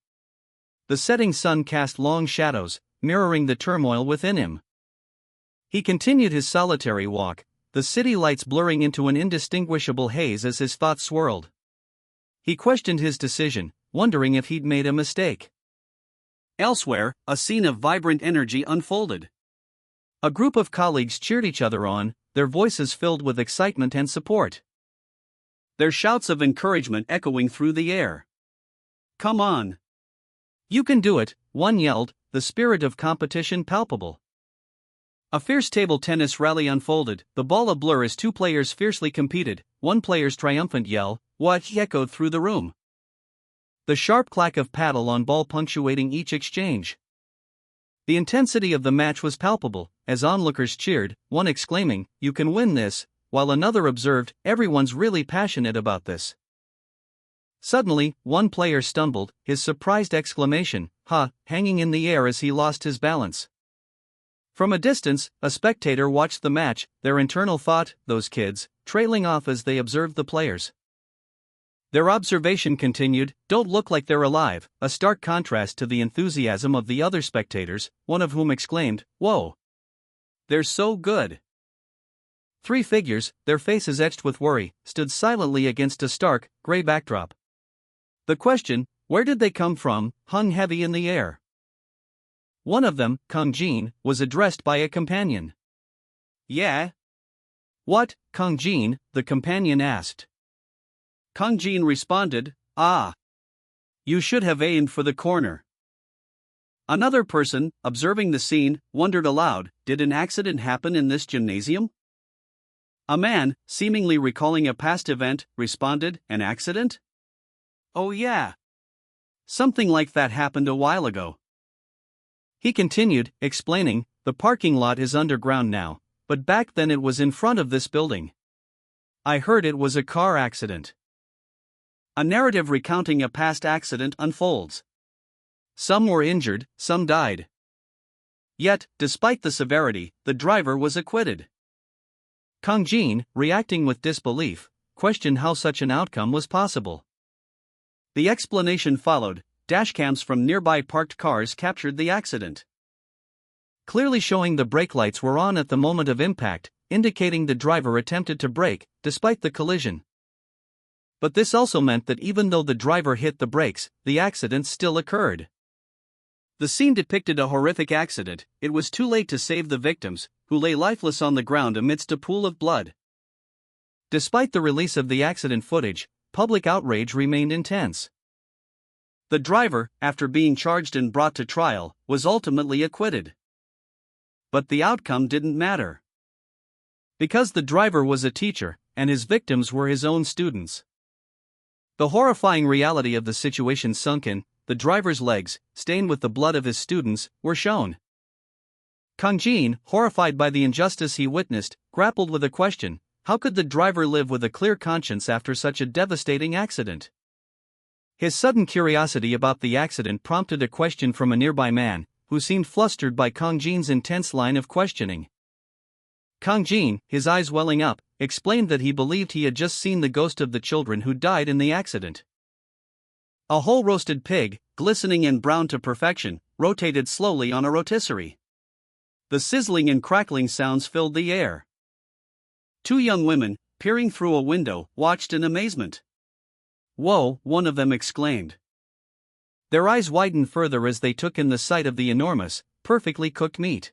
The setting sun cast long shadows, mirroring the turmoil within him. He continued his solitary walk, the city lights blurring into an indistinguishable haze as his thoughts swirled. He questioned his decision, wondering if he'd made a mistake. Elsewhere, a scene of vibrant energy unfolded. A group of colleagues cheered each other on, their voices filled with excitement and support. Their shouts of encouragement echoing through the air. "Come on! You can do it," one yelled, the spirit of competition palpable. A fierce table tennis rally unfolded, the ball a blur as two players fiercely competed, one player's triumphant yell, "What?" echoed through the room. The sharp clack of paddle on ball punctuating each exchange. The intensity of the match was palpable, as onlookers cheered, one exclaiming, "You can win this," while another observed, everyone's really passionate about this. Suddenly, one player stumbled, his surprised exclamation, "Ha!" hanging in the air as he lost his balance. From a distance, a spectator watched the match, their internal thought, "Those kids," trailing off as they observed the players. Their observation continued, "Don't look like they're alive," a stark contrast to the enthusiasm of the other spectators, one of whom exclaimed, "Whoa! They're so good!" Three figures, their faces etched with worry, stood silently against a stark, gray backdrop. The question, "Where did they come from?" hung heavy in the air. One of them, Kang Jin, was addressed by a companion. "Yeah?" "What, Kang Jin?" the companion asked. Kang Jin responded, "Ah. You should have aimed for the corner." Another person, observing the scene, wondered aloud, "Did an accident happen in this gymnasium?" A man, seemingly recalling a past event, responded, "An accident? Oh yeah. Something like that happened a while ago." He continued, explaining, "The parking lot is underground now, but back then it was in front of this building. I heard it was a car accident." A narrative recounting a past accident unfolds. Some were injured, some died. Yet, despite the severity, the driver was acquitted. Kang Jin, reacting with disbelief, questioned how such an outcome was possible. The explanation followed. Dashcams from nearby parked cars captured the accident, clearly showing the brake lights were on at the moment of impact, indicating the driver attempted to brake, despite the collision. But this also meant that even though the driver hit the brakes, the accident still occurred. The scene depicted a horrific accident. It was too late to save the victims, who lay lifeless on the ground amidst a pool of blood. Despite the release of the accident footage, public outrage remained intense. The driver, after being charged and brought to trial, was ultimately acquitted. But the outcome didn't matter, because the driver was a teacher, and his victims were his own students. The horrifying reality of the situation sunk in. The driver's legs, stained with the blood of his students, were shown. Kang Jin, horrified by the injustice he witnessed, grappled with a question: how could the driver live with a clear conscience after such a devastating accident? His sudden curiosity about the accident prompted a question from a nearby man, who seemed flustered by Kang Jin's intense line of questioning. Kang Jin, his eyes welling up, explained that he believed he had just seen the ghost of the children who died in the accident. A whole roasted pig, glistening and brown to perfection, rotated slowly on a rotisserie. The sizzling and crackling sounds filled the air. Two young women, peering through a window, watched in amazement. "Whoa," one of them exclaimed. Their eyes widened further as they took in the sight of the enormous, perfectly cooked meat.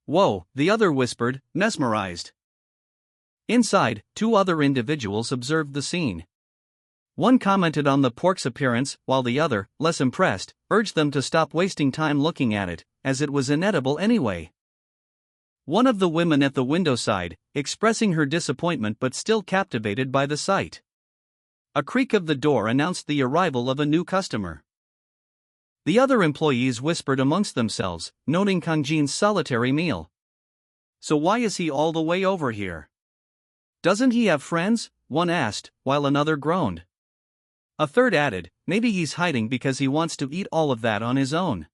"Whoa," the other whispered, mesmerized. Inside, two other individuals observed the scene. One commented on the pork's appearance, while the other, less impressed, urged them to stop wasting time looking at it, as it was inedible anyway. One of the women at the window sighed, expressing her disappointment but still captivated by the sight. A creak of the door announced the arrival of a new customer. The other employees whispered amongst themselves, noting Kang Jin's solitary meal. "So why is he all the way over here? Doesn't he have friends?" one asked, while another groaned. A third added, "Maybe he's hiding because he wants to eat all of that on his own."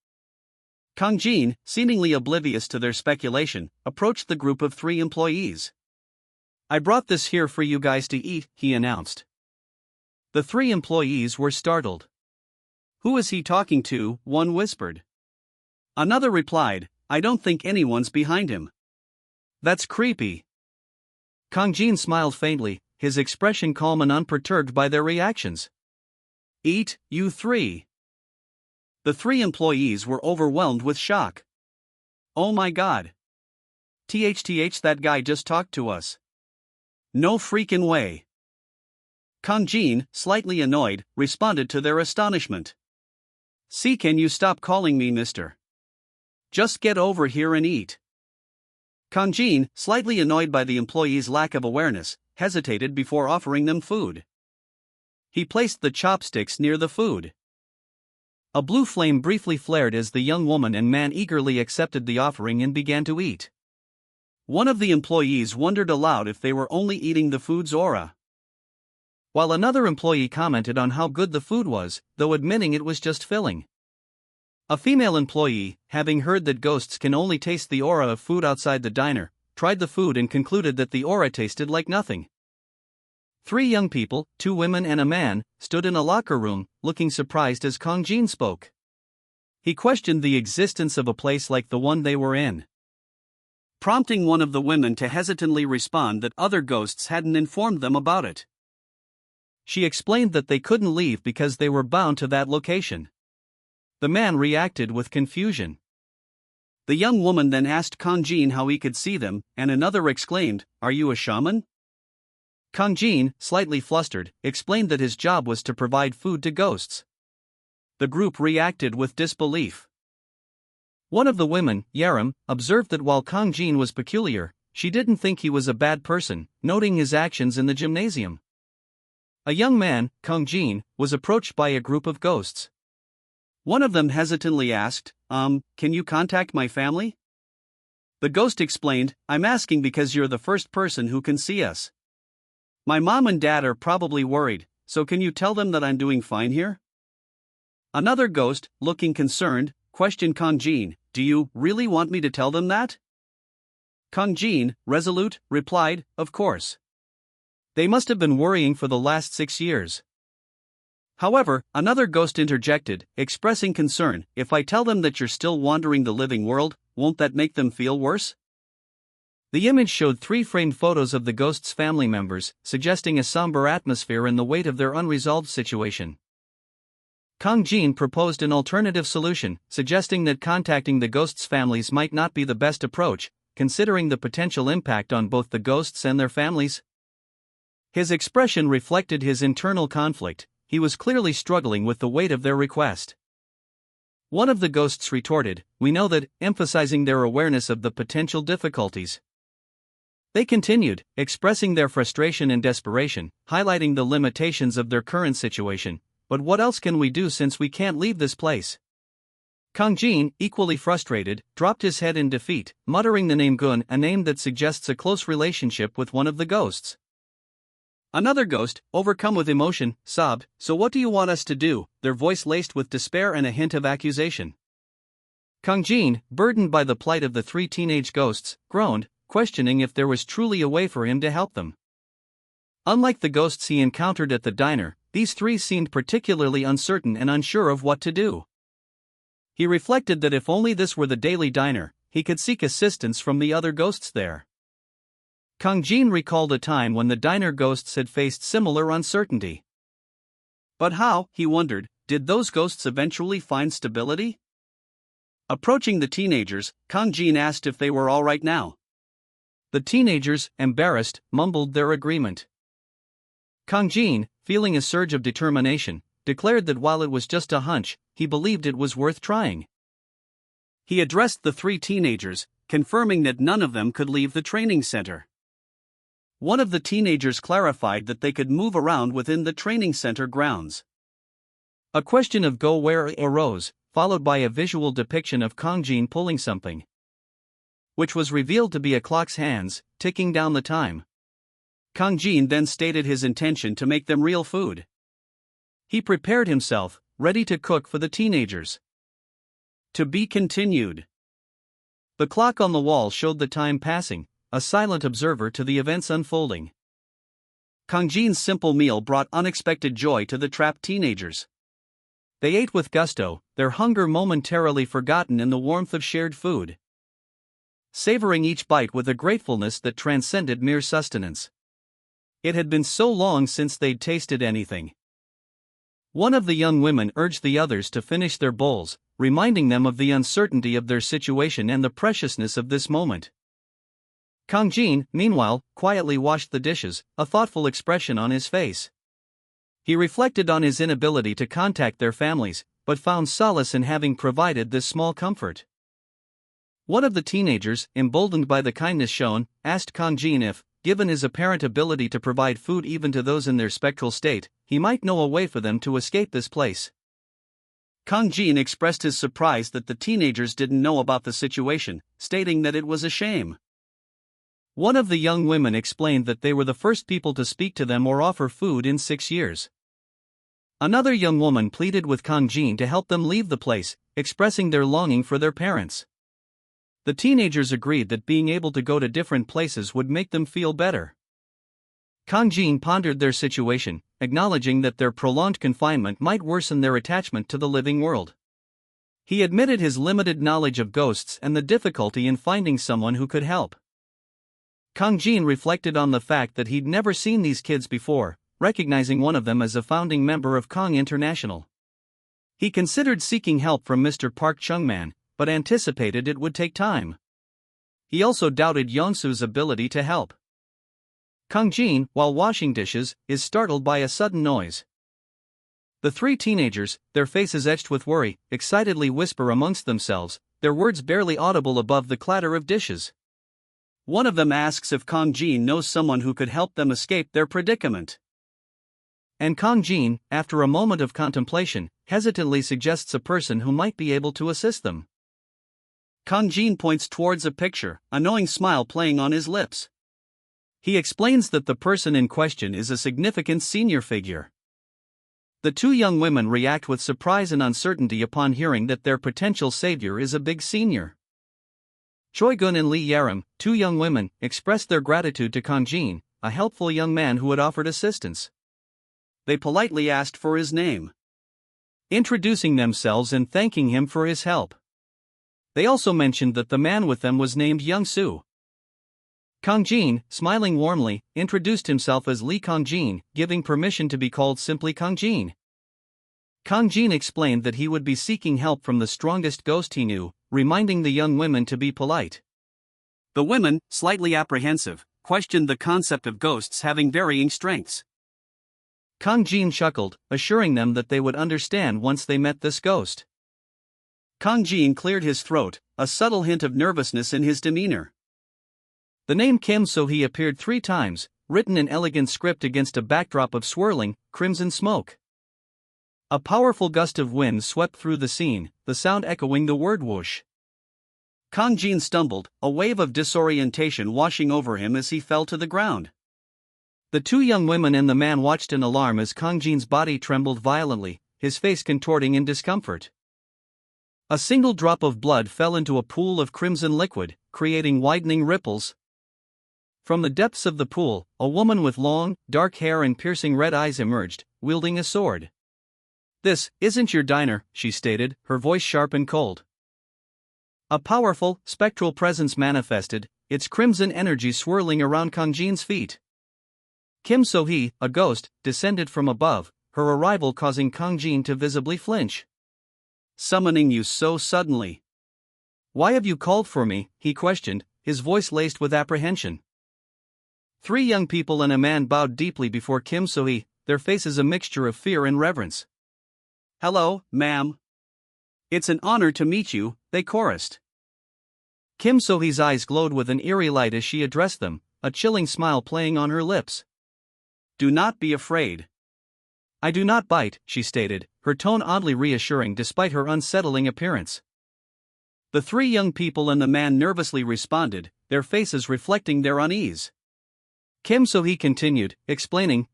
Kang Jin, seemingly oblivious to their speculation, approached the group of three employees. "I brought this here for you guys to eat," he announced. The three employees were startled. "Who is he talking to?" one whispered. Another replied, "I don't think anyone's behind him. That's creepy." Kang Jin smiled faintly, his expression calm and unperturbed by their reactions. "Eat, you three." The three employees were overwhelmed with shock. "Oh my god. That guy just talked to us. No freaking way." Kang Jin, slightly annoyed, responded to their astonishment. "See, can you stop calling me mister? Just get over here and eat." Kang Jin, slightly annoyed by the employees' lack of awareness, hesitated before offering them food. He placed the chopsticks near the food. A blue flame briefly flared as the young woman and man eagerly accepted the offering and began to eat. One of the employees wondered aloud if they were only eating the food's aura. While another employee commented on how good the food was, though admitting it was just filling. A female employee, having heard that ghosts can only taste the aura of food outside the diner, tried the food and concluded that the aura tasted like nothing. 3 young people, 2 women and a man, stood in a locker room, looking surprised as Kang Jin spoke. He questioned the existence of a place like the one they were in, prompting one of the women to hesitantly respond that other ghosts hadn't informed them about it. She explained that they couldn't leave because they were bound to that location. The man reacted with confusion. The young woman then asked Kang Jin how he could see them, and another exclaimed, "Are you a shaman?" Kang Jin, slightly flustered, explained that his job was to provide food to ghosts. The group reacted with disbelief. One of the women, Yaram, observed that while Kang Jin was peculiar, she didn't think he was a bad person, noting his actions in the gymnasium. A young man, Kang Jin, was approached by a group of ghosts. One of them hesitantly asked, can you contact my family? The ghost explained, "I'm asking because you're the first person who can see us. My mom and dad are probably worried, so can you tell them that I'm doing fine here?" Another ghost, looking concerned, questioned Kang Jin, "Do you really want me to tell them that?" Kang Jin, resolute, replied, "Of course. They must have been worrying for the last 6 years." However, another ghost interjected, expressing concern, "If I tell them that you're still wandering the living world, won't that make them feel worse?" The image showed 3 framed photos of the ghost's family members, suggesting a somber atmosphere and the weight of their unresolved situation. Kang Jin proposed an alternative solution, suggesting that contacting the ghosts' families might not be the best approach, considering the potential impact on both the ghosts and their families. His expression reflected his internal conflict. He was clearly struggling with the weight of their request. One of the ghosts retorted, "We know that," emphasizing their awareness of the potential difficulties. They continued, expressing their frustration and desperation, highlighting the limitations of their current situation. "But what else can we do since we can't leave this place?" Kang Jin, equally frustrated, dropped his head in defeat, muttering the name Gun, a name that suggests a close relationship with one of the ghosts. Another ghost, overcome with emotion, sobbed, "So what do you want us to do?" their voice laced with despair and a hint of accusation. Kang Jin, burdened by the plight of the 3 teenage ghosts, groaned, questioning if there was truly a way for him to help them. Unlike the ghosts he encountered at the diner, these 3 seemed particularly uncertain and unsure of what to do. He reflected that if only this were the daily diner, he could seek assistance from the other ghosts there. Kang Jin recalled a time when the diner ghosts had faced similar uncertainty. But how, he wondered, did those ghosts eventually find stability? Approaching the teenagers, Kang Jin asked if they were all right now. The teenagers, embarrassed, mumbled their agreement. Kang Jin, feeling a surge of determination, declared that while it was just a hunch, he believed it was worth trying. He addressed the 3 teenagers, confirming that none of them could leave the training center. One of the teenagers clarified that they could move around within the training center grounds. A question of go where arose, followed by a visual depiction of Kang Jin pulling something, which was revealed to be a clock's hands, ticking down the time. Kang Jin then stated his intention to make them real food. He prepared himself, ready to cook for the teenagers. To be continued. The clock on the wall showed the time passing, a silent observer to the events unfolding. Kang Jin's simple meal brought unexpected joy to the trapped teenagers. They ate with gusto, their hunger momentarily forgotten in the warmth of shared food, savoring each bite with a gratefulness that transcended mere sustenance. It had been so long since they'd tasted anything. One of the young women urged the others to finish their bowls, reminding them of the uncertainty of their situation and the preciousness of this moment. Kang Jin, meanwhile, quietly washed the dishes, a thoughtful expression on his face. He reflected on his inability to contact their families, but found solace in having provided this small comfort. One of the teenagers, emboldened by the kindness shown, asked Kang Jin if, given his apparent ability to provide food even to those in their spectral state, he might know a way for them to escape this place. Kang Jin expressed his surprise that the teenagers didn't know about the situation, stating that it was a shame. One of the young women explained that they were the first people to speak to them or offer food in 6 years. Another young woman pleaded with Kang Jin to help them leave the place, expressing their longing for their parents. The teenagers agreed that being able to go to different places would make them feel better. Kang Jin pondered their situation, acknowledging that their prolonged confinement might worsen their attachment to the living world. He admitted his limited knowledge of ghosts and the difficulty in finding someone who could help. Kang Jin reflected on the fact that he'd never seen these kids before, recognizing one of them as a founding member of Kang International. He considered seeking help from Mr. Park Chung-man, but anticipated it would take time. He also doubted Yongsu's ability to help. Kang Jin, while washing dishes, is startled by a sudden noise. The three teenagers, their faces etched with worry, excitedly whisper amongst themselves, their words barely audible above the clatter of dishes. One of them asks if Kang Jin knows someone who could help them escape their predicament. And Kang Jin, after a moment of contemplation, hesitantly suggests a person who might be able to assist them. Kang Jin points towards a picture, a knowing smile playing on his lips. He explains that the person in question is a significant senior figure. The two young women react with surprise and uncertainty upon hearing that their potential savior is a big senior. Choi Gun and Lee Yaram, two young women, expressed their gratitude to Kang Jin, a helpful young man who had offered assistance. They politely asked for his name, introducing themselves and thanking him for his help. They also mentioned that the man with them was named Young-soo. Kang Jin, smiling warmly, introduced himself as Lee Kang Jin, giving permission to be called simply Kang Jin. Kang Jin explained that he would be seeking help from the strongest ghost he knew, reminding the young women to be polite. The women, slightly apprehensive, questioned the concept of ghosts having varying strengths. Kang Jin chuckled, assuring them that they would understand once they met this ghost. Kang Jin cleared his throat, a subtle hint of nervousness in his demeanor. The name Kim So-hee appeared 3 times, written in elegant script against a backdrop of swirling, crimson smoke. A powerful gust of wind swept through the scene, the sound echoing the word whoosh. Kang Jin stumbled, a wave of disorientation washing over him as he fell to the ground. The two young women and the man watched in alarm as Kang Jin's body trembled violently, his face contorting in discomfort. A single drop of blood fell into a pool of crimson liquid, creating widening ripples. From the depths of the pool, a woman with long, dark hair and piercing red eyes emerged, wielding a sword. "This isn't your diner," she stated, her voice sharp and cold. A powerful, spectral presence manifested, its crimson energy swirling around Kang Jin's feet. Kim So-hee, a ghost, descended from above, her arrival causing Kang Jin to visibly flinch. "Summoning you so suddenly. Why have you called for me?" he questioned, his voice laced with apprehension. 3 young people and a man bowed deeply before Kim So-hee, their faces a mixture of fear and reverence. "Hello, ma'am. It's an honor to meet you," they chorused. Kim So-hee's eyes glowed with an eerie light as she addressed them, a chilling smile playing on her lips. "Do not be afraid. I do not bite," she stated, her tone oddly reassuring despite her unsettling appearance. The 3 young people and the man nervously responded, their faces reflecting their unease. Kim So-hee continued, explaining,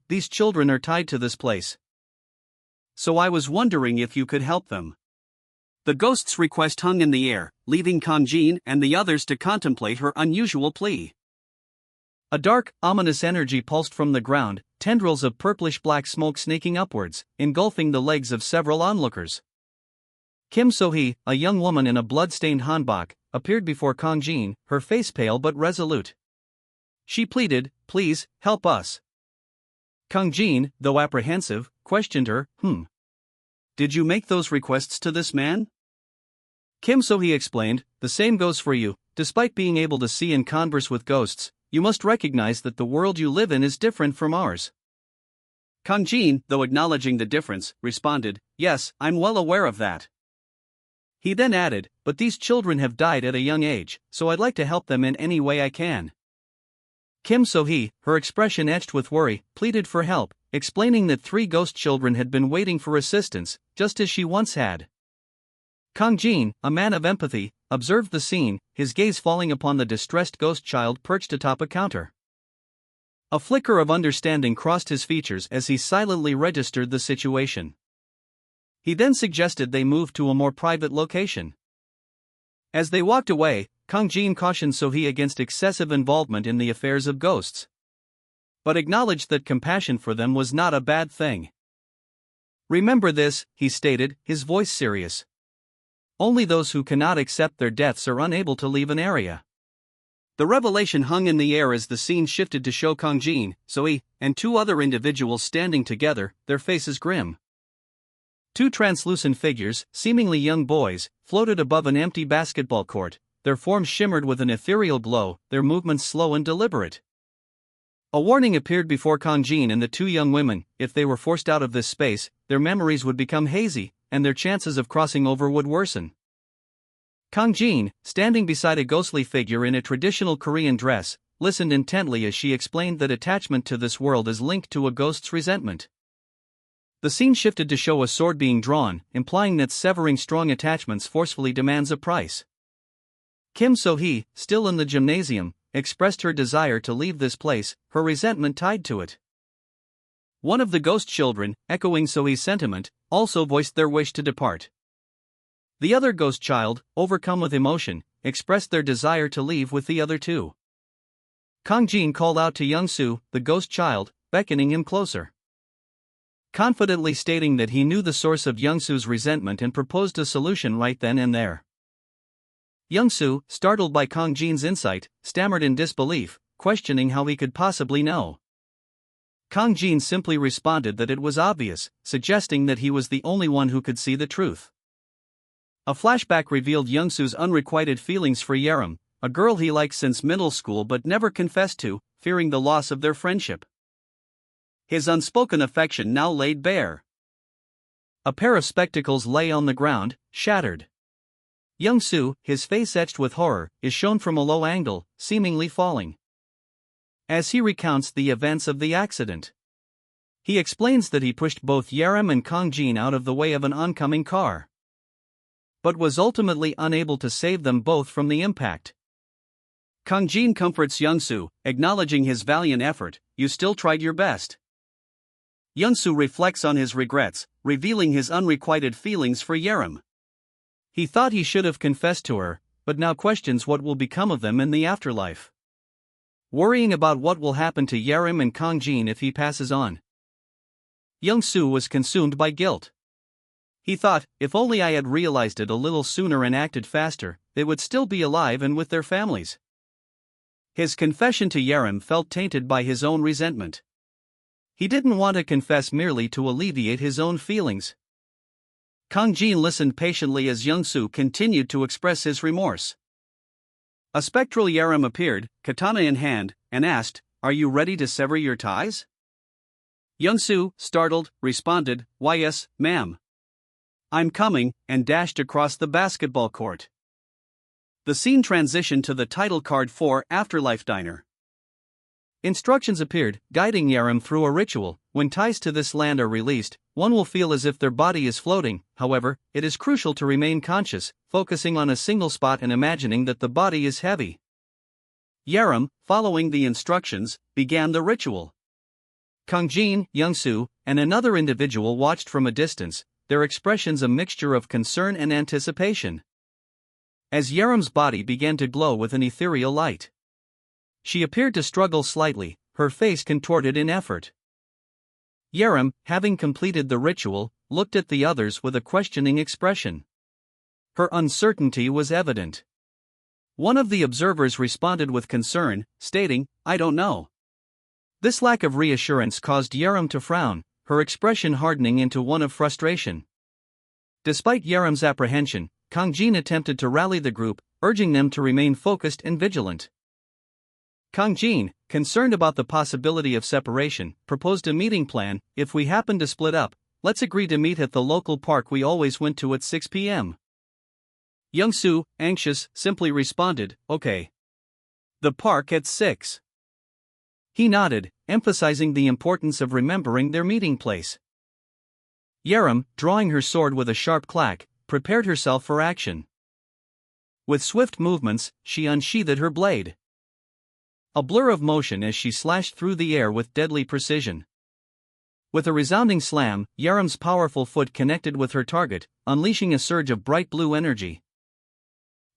"These children are tied to this place. So I was wondering if you could help them." The ghost's request hung in the air, leaving Kang Jin and the others to contemplate her unusual plea. A dark, ominous energy pulsed from the ground, tendrils of purplish-black smoke snaking upwards, engulfing the legs of several onlookers. Kim So-hee, a young woman in a blood-stained hanbok, appeared before Kang Jin, her face pale but resolute. She pleaded, "Please, help us." Kang Jin, though apprehensive, questioned her, "Did you make those requests to this man?" Kim So-hee explained, "The same goes for you. Despite being able to see and converse with ghosts, you must recognize that the world you live in is different from ours." Kang Jin, though acknowledging the difference, responded, "Yes, I'm well aware of that." He then added, "But these children have died at a young age, so I'd like to help them in any way I can." Kim So-hee, her expression etched with worry, pleaded for help, explaining that 3 ghost children had been waiting for assistance, just as she once had. Kang Jin, a man of empathy, observed the scene, his gaze falling upon the distressed ghost child perched atop a counter. A flicker of understanding crossed his features as he silently registered the situation. He then suggested they move to a more private location. As they walked away, Kang Jin cautioned So-hee against excessive involvement in the affairs of ghosts, but acknowledged that compassion for them was not a bad thing. "Remember this," he stated, his voice serious. "Only those who cannot accept their deaths are unable to leave an area." The revelation hung in the air as the scene shifted to show Kang Jin, So-hee, and two other individuals standing together, their faces grim. Two translucent figures, seemingly young boys, floated above an empty basketball court, their forms shimmered with an ethereal glow, their movements slow and deliberate. A warning appeared before Kang Jin and the two young women: if they were forced out of this space, their memories would become hazy, and their chances of crossing over would worsen. Kang Jin, standing beside a ghostly figure in a traditional Korean dress, listened intently as she explained that attachment to this world is linked to a ghost's resentment. The scene shifted to show a sword being drawn, implying that severing strong attachments forcefully demands a price. Kim So-hee, still in the gymnasium, expressed her desire to leave this place, her resentment tied to it. One of the ghost children, echoing So-hee's sentiment, also voiced their wish to depart. The other ghost child, overcome with emotion, expressed their desire to leave with the other two. Kang Jin called out to Young-soo, the ghost child, beckoning him closer. Confidently stating that he knew the source of Young-soo's resentment and proposed a solution right then and there. Young-soo, startled by Kang Jin's insight, stammered in disbelief, questioning how he could possibly know. Kang Jin simply responded that it was obvious, suggesting that he was the only one who could see the truth. A flashback revealed Young-soo's unrequited feelings for Yerim, a girl he liked since middle school but never confessed to, fearing the loss of their friendship. His unspoken affection now laid bare. A pair of spectacles lay on the ground, shattered. Young-soo, his face etched with horror, is shown from a low angle, seemingly falling. As he recounts the events of the accident, he explains that he pushed both Yerim and Kang Jin out of the way of an oncoming car, but was ultimately unable to save them both from the impact. Kang Jin comforts Young-soo, acknowledging his valiant effort: "You still tried your best." Young-soo reflects on his regrets, revealing his unrequited feelings for Yerim. He thought he should have confessed to her, but now questions what will become of them in the afterlife, worrying about what will happen to Yerim and Kang Jin if he passes on. Young-soo was consumed by guilt. He thought, if only I had realized it a little sooner and acted faster, they would still be alive and with their families. His confession to Yerim felt tainted by his own resentment. He didn't want to confess merely to alleviate his own feelings. Kang Jin listened patiently as Young-soo continued to express his remorse. A spectral Yerim appeared, katana in hand, and asked, "Are you ready to sever your ties?" Young-soo, startled, responded, "Why yes, ma'am. I'm coming," and dashed across the basketball court. The scene transitioned to the title card for Afterlife Diner. Instructions appeared, guiding Yerim through a ritual. When ties to this land are released, one will feel as if their body is floating. However, it is crucial to remain conscious, focusing on a single spot and imagining that the body is heavy. Yerim, following the instructions, began the ritual. Kang Jin, Young-soo, and another individual watched from a distance, their expressions a mixture of concern and anticipation. As Yerim's body began to glow with an ethereal light, she appeared to struggle slightly, her face contorted in effort. Yerim, having completed the ritual, looked at the others with a questioning expression. Her uncertainty was evident. One of the observers responded with concern, stating, "I don't know." This lack of reassurance caused Yerim to frown, her expression hardening into one of frustration. Despite Yerim's apprehension, Kang Jin attempted to rally the group, urging them to remain focused and vigilant. Kang Jin, concerned about the possibility of separation, proposed a meeting plan: "If we happen to split up, let's agree to meet at the local park we always went to at 6 p.m. Young-soo, anxious, simply responded, "Okay. The park at 6. He nodded, emphasizing the importance of remembering their meeting place. Yerim, drawing her sword with a sharp clack, prepared herself for action. With swift movements, she unsheathed her blade. A blur of motion as she slashed through the air with deadly precision. With a resounding slam, Yaram's powerful foot connected with her target, unleashing a surge of bright blue energy.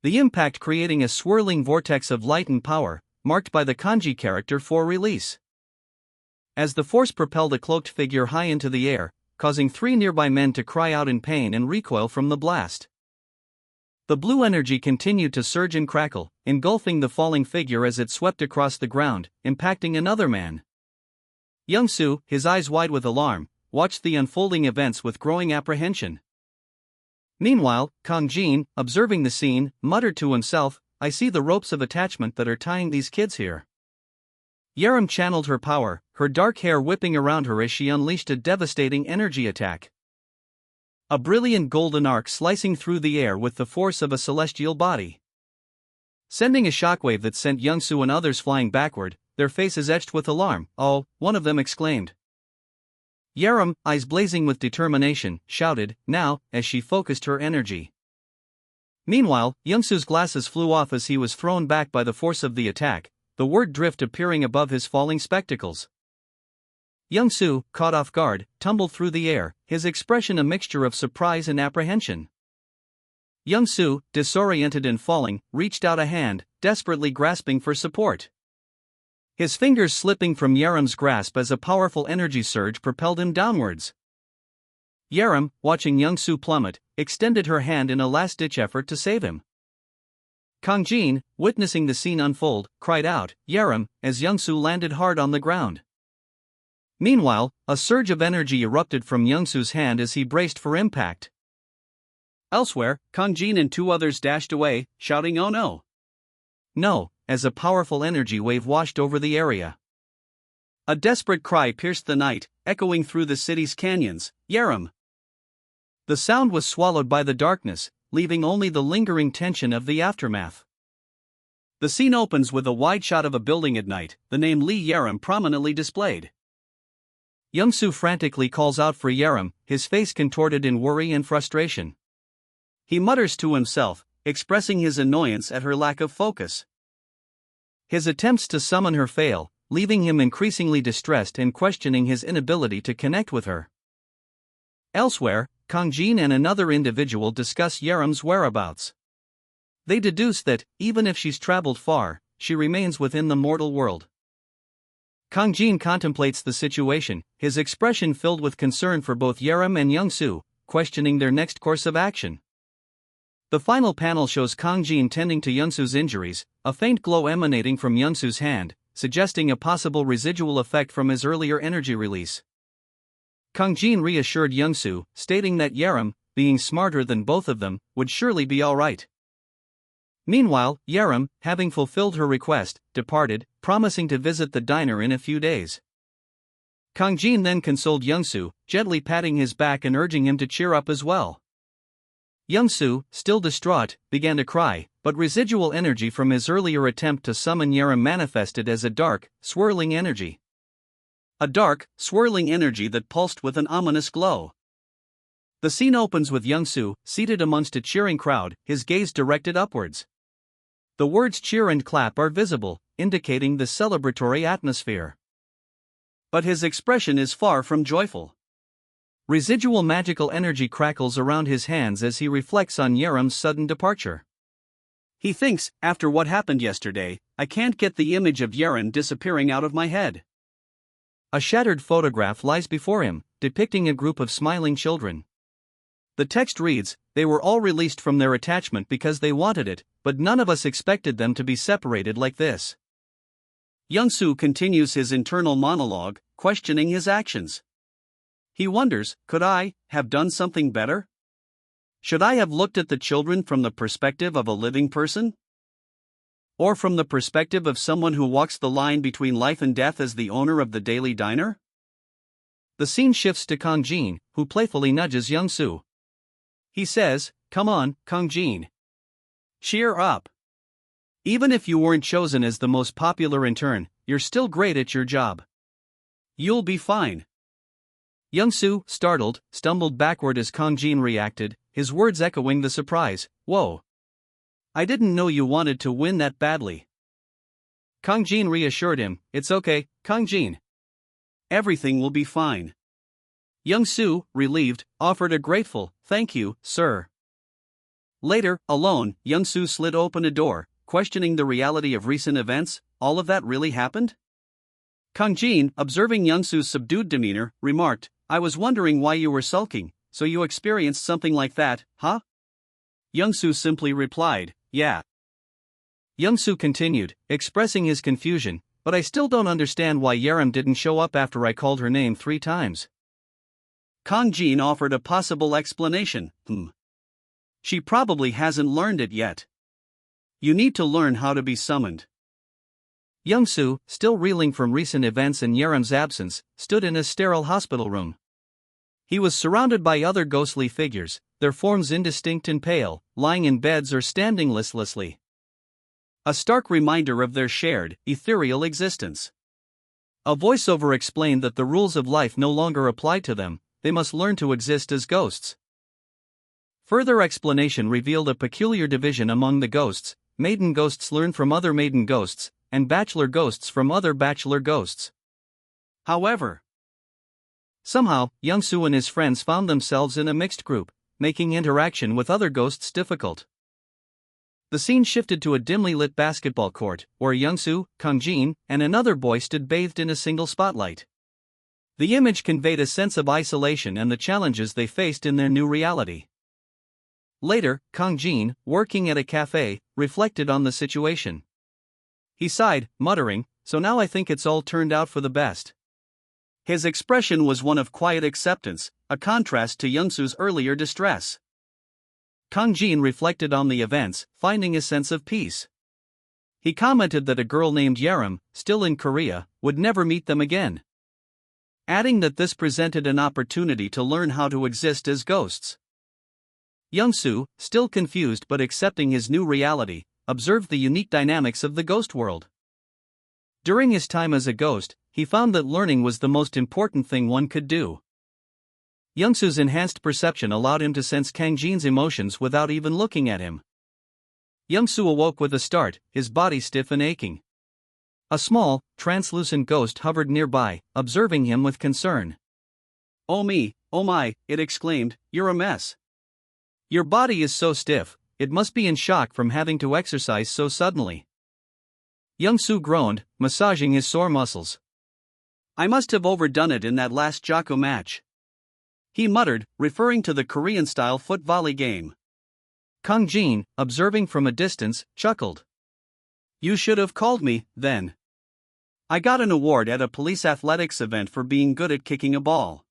The impact creating a swirling vortex of light and power, marked by the kanji character for release. As the force propelled a cloaked figure high into the air, causing 3 nearby men to cry out in pain and recoil from the blast. The blue energy continued to surge and crackle, engulfing the falling figure as it swept across the ground, impacting another man. Young-soo, his eyes wide with alarm, watched the unfolding events with growing apprehension. Meanwhile, Kang Jin, observing the scene, muttered to himself, "I see the ropes of attachment that are tying these kids here." Yaram channeled her power, her dark hair whipping around her as she unleashed a devastating energy attack. A brilliant golden arc slicing through the air with the force of a celestial body. Sending a shockwave that sent Young-soo and others flying backward, their faces etched with alarm. "Oh," one of them exclaimed. Yaram, eyes blazing with determination, shouted, "Now," as she focused her energy. Meanwhile, Young-soo's glasses flew off as he was thrown back by the force of the attack, the word drift appearing above his falling spectacles. Young-soo, caught off guard, tumbled through the air, his expression a mixture of surprise and apprehension. Young-soo, disoriented and falling, reached out a hand, desperately grasping for support. His fingers slipping from Yaram's grasp as a powerful energy surge propelled him downwards. Yaram, watching Young-soo plummet, extended her hand in a last-ditch effort to save him. Kang Jin, witnessing the scene unfold, cried out, "Yaram," as Young-soo landed hard on the ground. Meanwhile, a surge of energy erupted from Young-soo's hand as he braced for impact. Elsewhere, Kang Jin and 2 others dashed away, shouting, "Oh no! No," as a powerful energy wave washed over the area. A desperate cry pierced the night, echoing through the city's canyons, "Yaram!" The sound was swallowed by the darkness, leaving only the lingering tension of the aftermath. The scene opens with a wide shot of a building at night, the name Lee Yaram prominently displayed. Young-soo frantically calls out for Yaram, his face contorted in worry and frustration. He mutters to himself, expressing his annoyance at her lack of focus. His attempts to summon her fail, leaving him increasingly distressed and questioning his inability to connect with her. Elsewhere, Kang Jin and another individual discuss Yaram's whereabouts. They deduce that, even if she's traveled far, she remains within the mortal world. Kang Jin contemplates the situation, his expression filled with concern for both Yaram and Young-soo, questioning their next course of action. The final panel shows Kang Jin tending to Young-soo's injuries, a faint glow emanating from Young-soo's hand, suggesting a possible residual effect from his earlier energy release. Kang Jin reassured Young-soo, stating that Yaram, being smarter than both of them, would surely be alright. Meanwhile, Yaram, having fulfilled her request, departed, promising to visit the diner in a few days. Kang Jin then consoled Young-soo, gently patting his back and urging him to cheer up as well. Young-soo, still distraught, began to cry, but residual energy from his earlier attempt to summon Yaram manifested as a dark, swirling energy. A dark, swirling energy that pulsed with an ominous glow. The scene opens with Young-soo, seated amongst a cheering crowd, his gaze directed upwards. The words cheer and clap are visible, indicating the celebratory atmosphere. But his expression is far from joyful. Residual magical energy crackles around his hands as he reflects on Yaram's sudden departure. He thinks, after what happened yesterday, I can't get the image of Yaram disappearing out of my head. A shattered photograph lies before him, depicting a group of smiling children. The text reads, "They were all released from their attachment because they wanted it, but none of us expected them to be separated like this." Young-soo continues his internal monologue, questioning his actions. He wonders, could I have done something better? Should I have looked at the children from the perspective of a living person? Or from the perspective of someone who walks the line between life and death as the owner of the daily diner? The scene shifts to Kang Jin, who playfully nudges Young-soo. He says, "Come on, Kang Jin. Cheer up. Even if you weren't chosen as the most popular intern, you're still great at your job. You'll be fine." Young-soo, startled, stumbled backward as Kang Jin reacted, his words echoing the surprise. Whoa! I didn't know you wanted to win that badly. Kang Jin reassured him, it's okay, Kang Jin. Everything will be fine. Young-soo, relieved, offered a grateful, thank you, sir. Later, alone, Young-soo slid open a door, questioning the reality of recent events. All of that really happened? Kang Jin, observing Young-soo's subdued demeanor, remarked, I was wondering why you were sulking, so you experienced something like that, huh? Young-soo simply replied, yeah. Young-soo continued, expressing his confusion, but I still don't understand why Yerim didn't show up after I called her name 3 times. Kang Jin offered a possible explanation. She probably hasn't learned it yet. You need to learn how to be summoned. Young-soo, still reeling from recent events and Yerim's absence, stood in a sterile hospital room. He was surrounded by other ghostly figures, their forms indistinct and pale, lying in beds or standing listlessly. A stark reminder of their shared, ethereal existence. A voiceover explained that the rules of life no longer applied to them, they must learn to exist as ghosts. Further explanation revealed a peculiar division among the ghosts. Maiden ghosts learn from other maiden ghosts, and bachelor ghosts from other bachelor ghosts. However, somehow, Young-soo and his friends found themselves in a mixed group, making interaction with other ghosts difficult. The scene shifted to a dimly lit basketball court, where Young-soo, Kang Jin, and another boy stood bathed in a single spotlight. The image conveyed a sense of isolation and the challenges they faced in their new reality. Later, Kang Jin, working at a cafe, reflected on the situation. He sighed, muttering, so now I think it's all turned out for the best. His expression was one of quiet acceptance, a contrast to Young-soo's earlier distress. Kang Jin reflected on the events, finding a sense of peace. He commented that a girl named Yerim, still in Korea, would never meet them again, adding that this presented an opportunity to learn how to exist as ghosts. Young-soo, still confused but accepting his new reality, observed the unique dynamics of the ghost world. During his time as a ghost, he found that learning was the most important thing one could do. Young-soo's enhanced perception allowed him to sense Kang Jin's emotions without even looking at him. Young-soo awoke with a start, his body stiff and aching. A small, translucent ghost hovered nearby, observing him with concern. Oh me, oh my, it exclaimed, you're a mess. Your body is so stiff, it must be in shock from having to exercise so suddenly. Young-soo groaned, massaging his sore muscles. I must have overdone it in that last Jocko match. He muttered, referring to the Korean-style foot volley game. Kang Jin, observing from a distance, chuckled. You should have called me, then. I got an award at a police athletics event for being good at kicking a ball.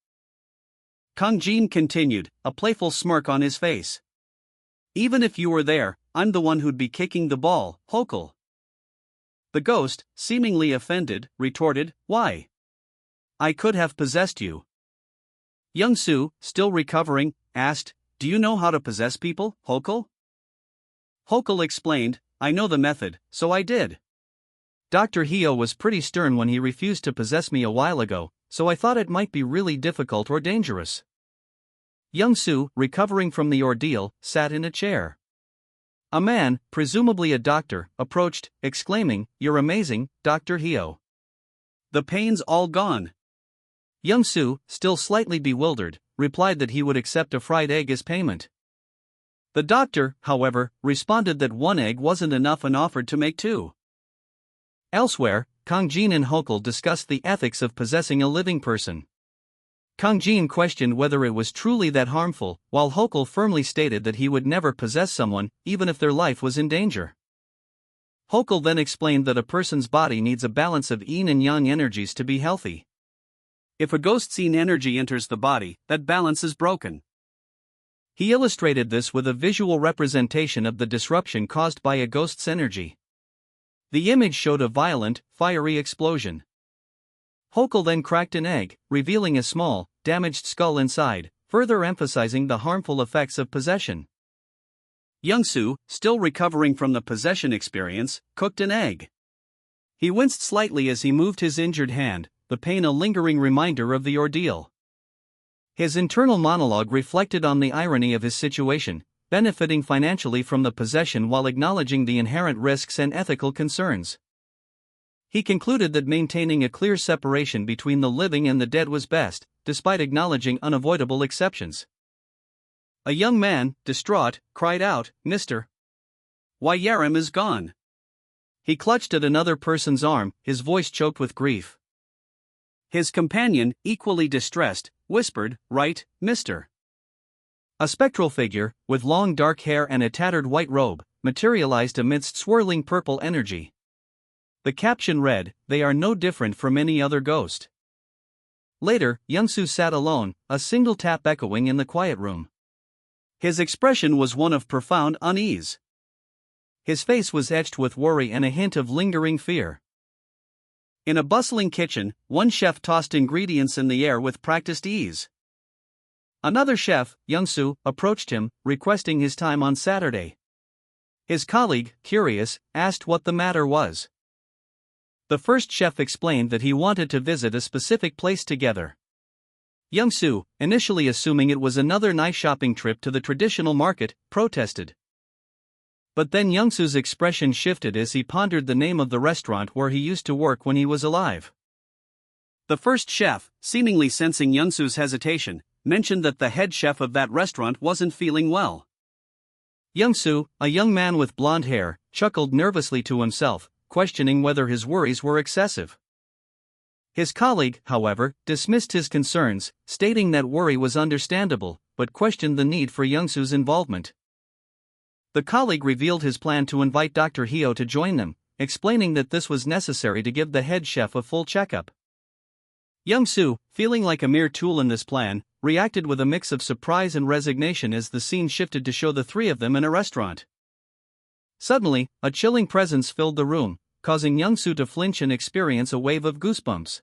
Kang Jin continued, a playful smirk on his face. Even if you were there, I'm the one who'd be kicking the ball, Hokul. The ghost, seemingly offended, retorted, why? I could have possessed you. Young-soo, still recovering, asked, do you know how to possess people, Hokul? Hokul explained, I know the method, so I did. Dr. Hyo was pretty stern when he refused to possess me a while ago, so I thought it might be really difficult or dangerous. Young-soo, recovering from the ordeal, sat in a chair. A man, presumably a doctor, approached, exclaiming, you're amazing, Dr. Hyo. The pain's all gone. Young-soo, still slightly bewildered, replied that he would accept a fried egg as payment. The doctor, however, responded that 1 egg wasn't enough and offered to make 2. Elsewhere, Kang Jin and Hokul discussed the ethics of possessing a living person. Kang Jin questioned whether it was truly that harmful, while Hokul firmly stated that he would never possess someone, even if their life was in danger. Hokul then explained that a person's body needs a balance of yin and yang energies to be healthy. If a ghost's yin energy enters the body, that balance is broken. He illustrated this with a visual representation of the disruption caused by a ghost's energy. The image showed a violent, fiery explosion. Hokul then cracked an egg, revealing a small, damaged skull inside, further emphasizing the harmful effects of possession. Young-soo, still recovering from the possession experience, cooked an egg. He winced slightly as he moved his injured hand, the pain a lingering reminder of the ordeal. His internal monologue reflected on the irony of his situation, benefiting financially from the possession while acknowledging the inherent risks and ethical concerns. He concluded that maintaining a clear separation between the living and the dead was best, despite acknowledging unavoidable exceptions. A young man, distraught, cried out, "Mr. Why Yaram is gone." He clutched at another person's arm, his voice choked with grief. His companion, equally distressed, whispered, "Right, Mr." A spectral figure, with long dark hair and a tattered white robe, materialized amidst swirling purple energy. The caption read, "They are no different from any other ghost." Later, Young-soo sat alone, a single tap echoing in the quiet room. His expression was one of profound unease. His face was etched with worry and a hint of lingering fear. In a bustling kitchen, one chef tossed ingredients in the air with practiced ease. Another chef, Young-soo, approached him, requesting his time on Saturday. His colleague, curious, asked what the matter was. The first chef explained that he wanted to visit a specific place together. Young-soo, initially assuming it was another nice shopping trip to the traditional market, protested. But then Young-soo's expression shifted as he pondered the name of the restaurant where he used to work when he was alive. The first chef, seemingly sensing Young-soo's hesitation, mentioned that the head chef of that restaurant wasn't feeling well. Young-soo, a young man with blonde hair, chuckled nervously to himself, questioning whether his worries were excessive. His colleague, however, dismissed his concerns, stating that worry was understandable, but questioned the need for Young-soo's involvement. The colleague revealed his plan to invite Dr. Hyo to join them, explaining that this was necessary to give the head chef a full checkup. Young-soo, feeling like a mere tool in this plan, reacted with a mix of surprise and resignation as the scene shifted to show the three of them in a restaurant. Suddenly, a chilling presence filled the room, causing Young-soo to flinch and experience a wave of goosebumps.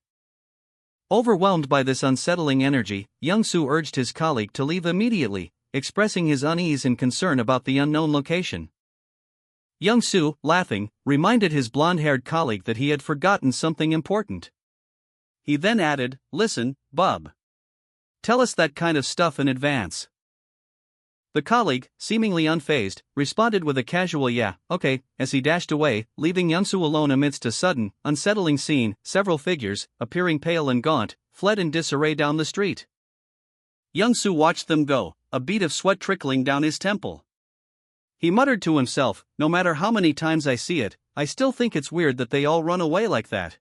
Overwhelmed by this unsettling energy, Young-soo urged his colleague to leave immediately, expressing his unease and concern about the unknown location. Young-soo, laughing, reminded his blonde-haired colleague that he had forgotten something important. He then added, "Listen, bub. Tell us that kind of stuff in advance." The colleague, seemingly unfazed, responded with a casual "Yeah, okay," as he dashed away, leaving Young-soo alone amidst a sudden, unsettling scene. Several figures, appearing pale and gaunt, fled in disarray down the street. Young-soo watched them go, a bead of sweat trickling down his temple. He muttered to himself, "No matter how many times I see it, I still think it's weird that they all run away like that."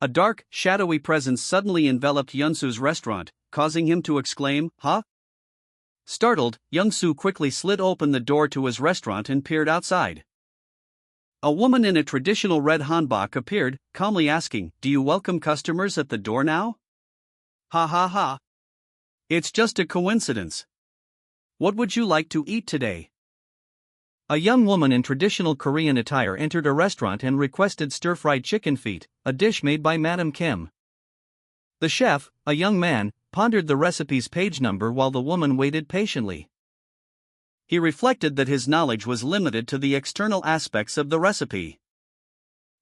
A dark, shadowy presence suddenly enveloped Young-soo's restaurant, causing him to exclaim, "Huh?" Startled, Young-soo quickly slid open the door to his restaurant and peered outside. A woman in a traditional red hanbok appeared, calmly asking, "Do you welcome customers at the door now?" "Ha ha ha. It's just a coincidence. What would you like to eat today?" A young woman in traditional Korean attire entered a restaurant and requested stir-fried chicken feet, a dish made by Madam Kim. The chef, a young man, pondered the recipe's page number while the woman waited patiently. He reflected that his knowledge was limited to the external aspects of the recipe.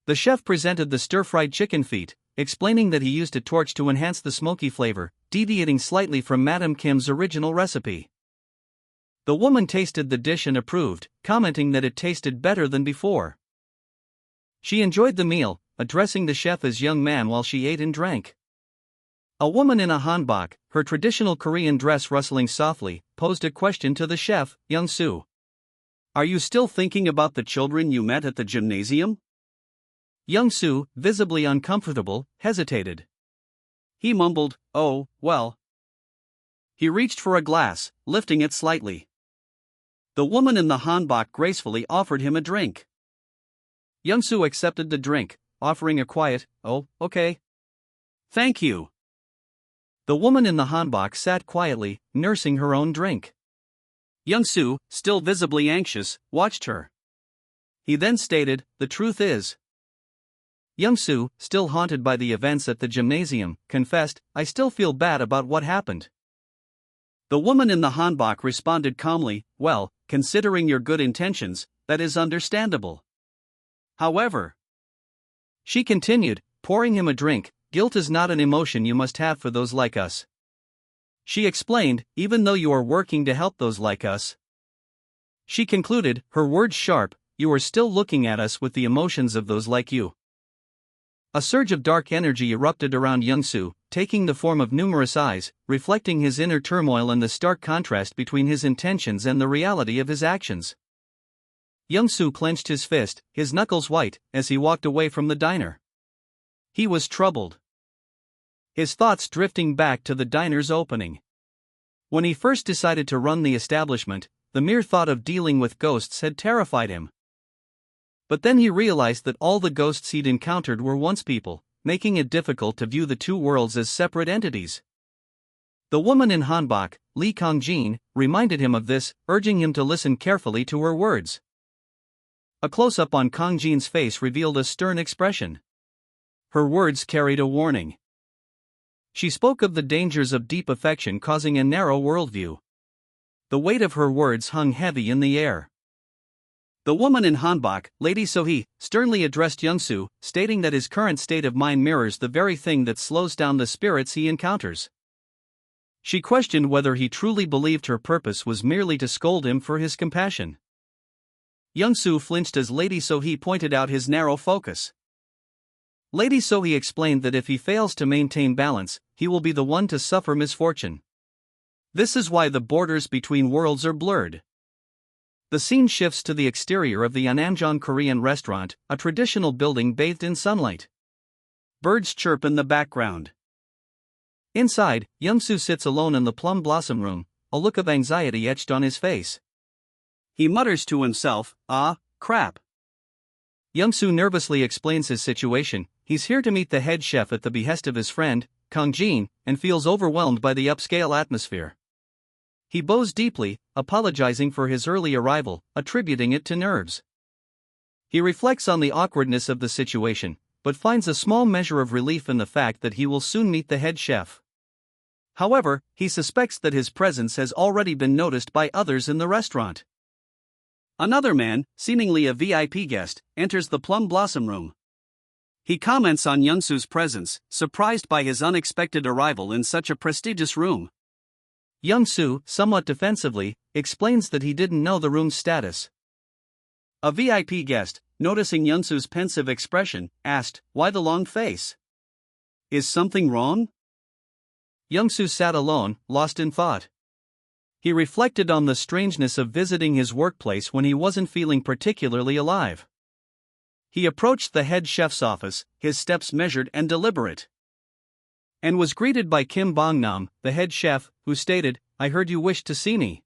The chef presented the stir-fried chicken feet, explaining that he used a torch to enhance the smoky flavor, deviating slightly from Madam Kim's original recipe. The woman tasted the dish and approved, commenting that it tasted better than before. She enjoyed the meal, addressing the chef as young man while she ate and drank. A woman in a hanbok, her traditional Korean dress rustling softly, posed a question to the chef, Young-soo. "Are you still thinking about the children you met at the gymnasium?" Young-soo, visibly uncomfortable, hesitated. He mumbled, "Oh, well." He reached for a glass, lifting it slightly. The woman in the hanbok gracefully offered him a drink. Young-soo accepted the drink, offering a quiet, "Oh, okay. Thank you." The woman in the hanbok sat quietly, nursing her own drink. Young-soo, still visibly anxious, watched her. He then stated, "The truth is." Young-soo, still haunted by the events at the gymnasium, confessed, "I still feel bad about what happened." The woman in the hanbok responded calmly, "Well, considering your good intentions, that is understandable. However," she continued, pouring him a drink, "guilt is not an emotion you must have for those like us. She explained, even though you are working to help those like us. She concluded, her words sharp, you are still looking at us with the emotions of those like you. A surge of dark energy erupted around Young-soo, taking the form of numerous eyes, reflecting his inner turmoil and the stark contrast between his intentions and the reality of his actions. Young-soo clenched his fist, his knuckles white, as he walked away from the diner. He was troubled. His thoughts drifting back to the diner's opening. When he first decided to run the establishment, the mere thought of dealing with ghosts had terrified him. But then he realized that all the ghosts he'd encountered were once people, making it difficult to view the two worlds as separate entities. The woman in hanbok, Lee Kong-jin, reminded him of this, urging him to listen carefully to her words. A close-up on Kong-jin's face revealed a stern expression. Her words carried a warning. She spoke of the dangers of deep affection causing a narrow worldview. The weight of her words hung heavy in the air. The woman in hanbok, Lady Sohee, sternly addressed Young-soo, stating that his current state of mind mirrors the very thing that slows down the spirits he encounters. She questioned whether he truly believed her purpose was merely to scold him for his compassion. Young-soo flinched as Lady Sohee pointed out his narrow focus. Lady Sohee explained that if he fails to maintain balance, he will be the one to suffer misfortune. This is why the borders between worlds are blurred. The scene shifts to the exterior of the Anamjeon Korean restaurant, a traditional building bathed in sunlight. Birds chirp in the background. Inside, Young-soo sits alone in the plum blossom room, a look of anxiety etched on his face. He mutters to himself, crap. Young-soo nervously explains his situation. He's here to meet the head chef at the behest of his friend, Kong-jin, and feels overwhelmed by the upscale atmosphere. He bows deeply, apologizing for his early arrival, attributing it to nerves. He reflects on the awkwardness of the situation, but finds a small measure of relief in the fact that he will soon meet the head chef. However, he suspects that his presence has already been noticed by others in the restaurant. Another man, seemingly a VIP guest, enters the plum blossom room. He comments on Young-soo's presence, surprised by his unexpected arrival in such a prestigious room. Young-soo, somewhat defensively, explains that he didn't know the room's status. A VIP guest, noticing Young-soo's pensive expression, asked, "Why the long face? Is something wrong?" Young-soo sat alone, lost in thought. He reflected on the strangeness of visiting his workplace when he wasn't feeling particularly alive. He approached the head chef's office, his steps measured and deliberate. And was greeted by Kim Bong-nam, the head chef, who stated, "I heard you wished to see me."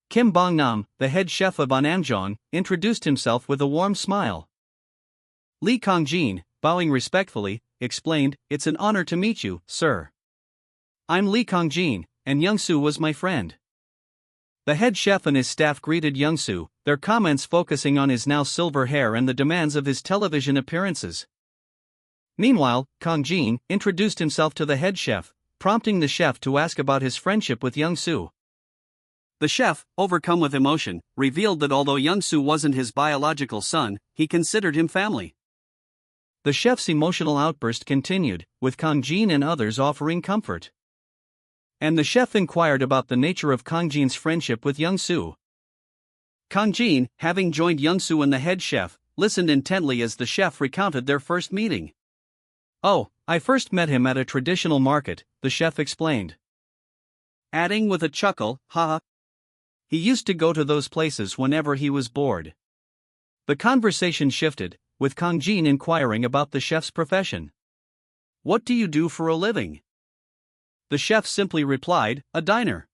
Kim Bong-nam, the head chef of Anamjeon, introduced himself with a warm smile. Lee Kong-jin, bowing respectfully, explained, "It's an honor to meet you, sir. I'm Lee Kong-jin, and Young-soo was my friend." The head chef and his staff greeted Young-soo, their comments focusing on his now silver hair and the demands of his television appearances. Meanwhile, Kong-jin introduced himself to the head chef, prompting the chef to ask about his friendship with Young-soo. The chef, overcome with emotion, revealed that although Young-soo wasn't his biological son, he considered him family. The chef's emotional outburst continued, with Kong-jin and others offering comfort. And the chef inquired about the nature of Kong-jin's friendship with Young-soo. Kong-jin, having joined Young-soo and the head chef, listened intently as the chef recounted their first meeting. "Oh, I first met him at a traditional market," the chef explained. Adding with a chuckle, "Haha. He used to go to those places whenever he was bored." The conversation shifted, with Kong-jin inquiring about the chef's profession. "What do you do for a living?" The chef simply replied, "A diner."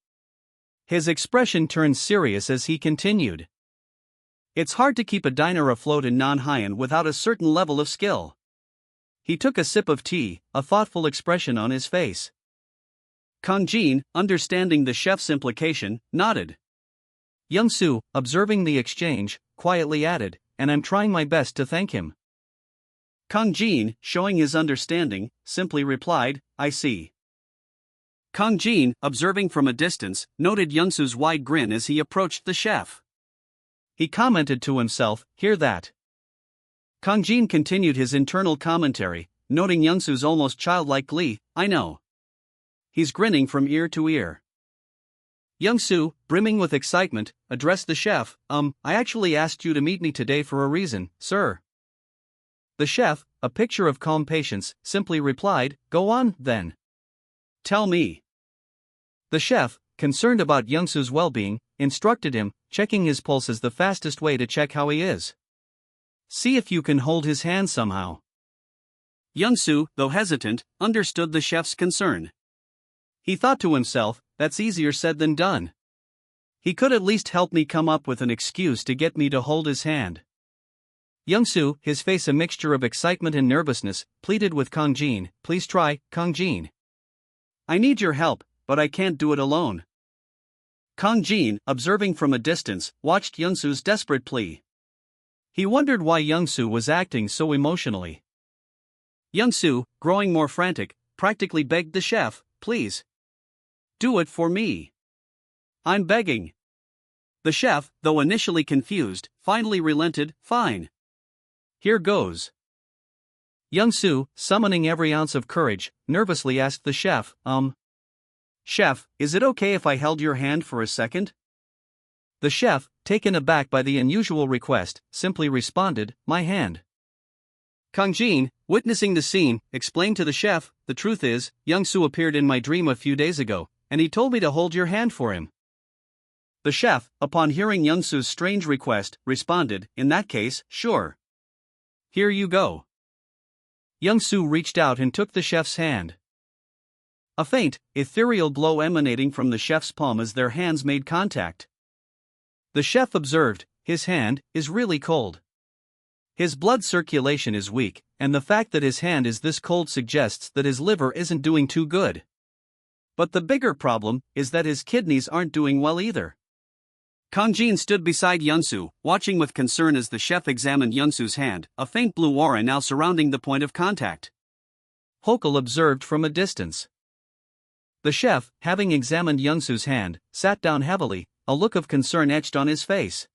His expression turned serious as he continued. "It's hard to keep a diner afloat in Non-Haiyan without a certain level of skill." He took a sip of tea, a thoughtful expression on his face. Kong-jin, understanding the chef's implication, nodded. Young-soo, observing the exchange, quietly added, "And I'm trying my best to thank him." Kong-jin, showing his understanding, simply replied, "I see." Kong-jin, observing from a distance, noted Young-soo's wide grin as he approached the chef. He commented to himself, "Hear that?" Kong-jin continued his internal commentary, noting Young-soo's almost childlike glee, "I know. He's grinning from ear to ear. Young-soo, brimming with excitement, addressed the chef. I actually asked you to meet me today for a reason, sir. The chef, a picture of calm patience, simply replied, go on, then. Tell me. The chef, concerned about Young-soo's well-being, instructed him, checking his pulse is the fastest way to check how he is. See if you can hold his hand somehow. Young-soo, though hesitant, understood the chef's concern. He thought to himself, that's easier said than done. He could at least help me come up with an excuse to get me to hold his hand. Young-soo, his face a mixture of excitement and nervousness, pleaded with Kang-jin, please try, Kang-jin. I need your help, but I can't do it alone. Kang-jin, observing from a distance, watched Young-soo's desperate plea. He wondered why Young-soo was acting so emotionally. Young-soo, growing more frantic, practically begged the chef, please. Do it for me. I'm begging. The chef, though initially confused, finally relented, fine. Here goes. Young-soo, summoning every ounce of courage, nervously asked the chef, Chef, is it okay if I held your hand for a second? The chef, taken aback by the unusual request, simply responded, my hand. Kang-jin, witnessing the scene, explained to the chef, the truth is, Young-soo appeared in my dream a few days ago, and he told me to hold your hand for him. The chef, upon hearing Young-soo's strange request, responded, in that case, sure. Here you go. Young-soo reached out and took the chef's hand. A faint, ethereal glow emanating from the chef's palm as their hands made contact. The chef observed, his hand is really cold. His blood circulation is weak, and the fact that his hand is this cold suggests that his liver isn't doing too good. But the bigger problem is that his kidneys aren't doing well either. Kang-jin stood beside Young-soo, watching with concern as the chef examined Young-soo's hand, a faint blue aura now surrounding the point of contact. Hokal observed from a distance. The chef, having examined Young-soo's hand, sat down heavily, a look of concern etched on his face.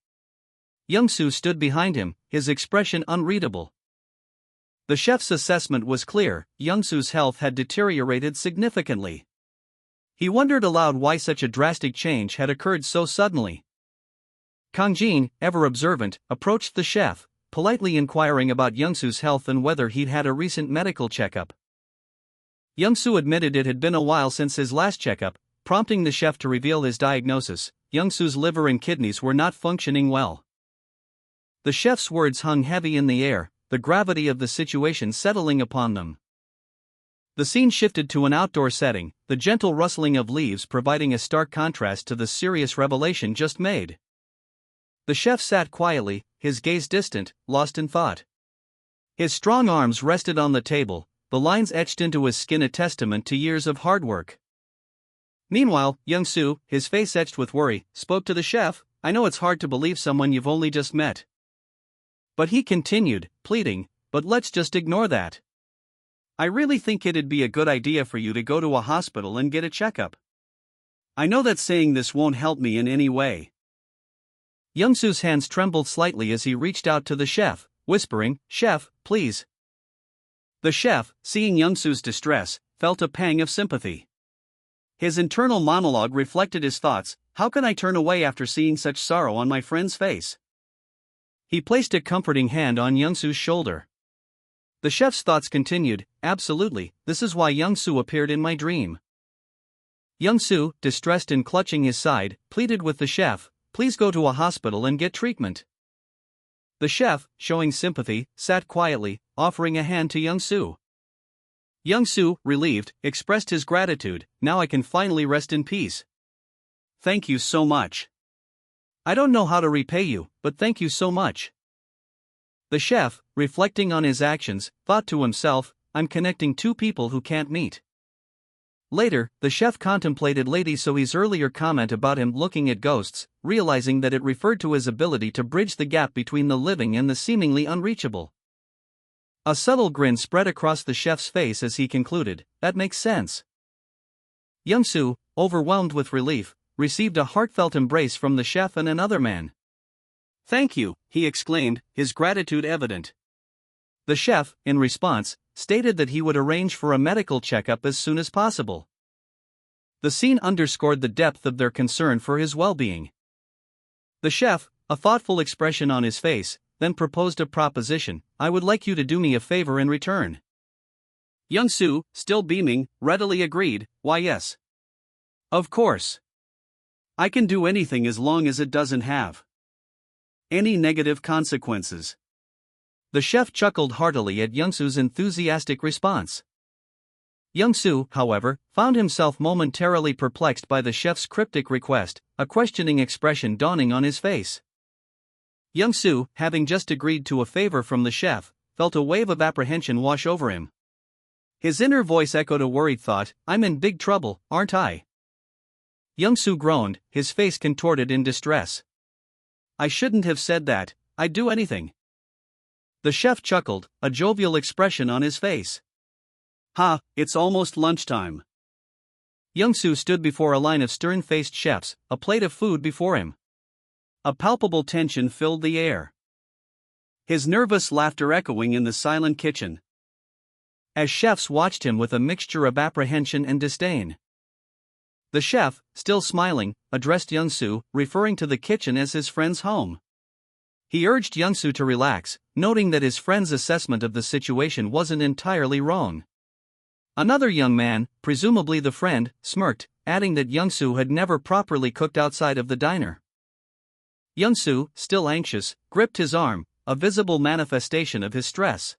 Young-soo stood behind him, his expression unreadable. The chef's assessment was clear, Young-soo's health had deteriorated significantly. He wondered aloud why such a drastic change had occurred so suddenly. Kang-jin, ever observant, approached the chef, politely inquiring about Young-soo's health and whether he'd had a recent medical checkup. Young-soo admitted it had been a while since his last checkup, prompting the chef to reveal his diagnosis: Young-soo's liver and kidneys were not functioning well. The chef's words hung heavy in the air, the gravity of the situation settling upon them. The scene shifted to an outdoor setting, the gentle rustling of leaves providing a stark contrast to the serious revelation just made. The chef sat quietly, his gaze distant, lost in thought. His strong arms rested on the table, the lines etched into his skin a testament to years of hard work. Meanwhile, Young-soo, his face etched with worry, spoke to the chef, I know it's hard to believe someone you've only just met. But he continued, pleading, but let's just ignore that. I really think it'd be a good idea for you to go to a hospital and get a checkup. I know that saying this won't help me in any way. Young-soo's hands trembled slightly as he reached out to the chef, whispering, Chef, please. The chef, seeing Young-soo's distress, felt a pang of sympathy. His internal monologue reflected his thoughts, how can I turn away after seeing such sorrow on my friend's face? He placed a comforting hand on Young-soo's shoulder. The chef's thoughts continued, absolutely, this is why Young-soo appeared in my dream. Young-soo, distressed and clutching his side, pleaded with the chef, please go to a hospital and get treatment. The chef, showing sympathy, sat quietly, offering a hand to Young-soo. Young-soo, relieved, expressed his gratitude, now I can finally rest in peace. Thank you so much. I don't know how to repay you, but thank you so much. The chef, reflecting on his actions, thought to himself, I'm connecting two people who can't meet. Later, the chef contemplated Lady Sohee's earlier comment about him looking at ghosts, realizing that it referred to his ability to bridge the gap between the living and the seemingly unreachable. A subtle grin spread across the chef's face as he concluded, that makes sense. Young-soo, overwhelmed with relief, received a heartfelt embrace from the chef and another man. Thank you, he exclaimed, his gratitude evident. The chef, in response, stated that he would arrange for a medical checkup as soon as possible. The scene underscored the depth of their concern for his well-being. The chef, a thoughtful expression on his face, then proposed a proposition: "I would like you to do me a favor in return." Young-soo, still beaming, readily agreed, "Why yes. Of course. I can do anything as long as it doesn't have any negative consequences." The chef chuckled heartily at Young-soo's enthusiastic response. Young-soo, however, found himself momentarily perplexed by the chef's cryptic request, a questioning expression dawning on his face. Young-soo, having just agreed to a favor from the chef, felt a wave of apprehension wash over him. His inner voice echoed a worried thought: "I'm in big trouble, aren't I?" Young-soo groaned, his face contorted in distress. "I shouldn't have said that. I'd do anything." The chef chuckled, a jovial expression on his face. "Ha, it's almost lunchtime." Young-soo stood before a line of stern-faced chefs, a plate of food before him. A palpable tension filled the air, his nervous laughter echoing in the silent kitchen, as chefs watched him with a mixture of apprehension and disdain. The chef, still smiling, addressed Young-soo, referring to the kitchen as his friend's home. He urged Young-soo to relax, noting that his friend's assessment of the situation wasn't entirely wrong. Another young man, presumably the friend, smirked, adding that Young-soo had never properly cooked outside of the diner. Young-soo, still anxious, gripped his arm, a visible manifestation of his stress.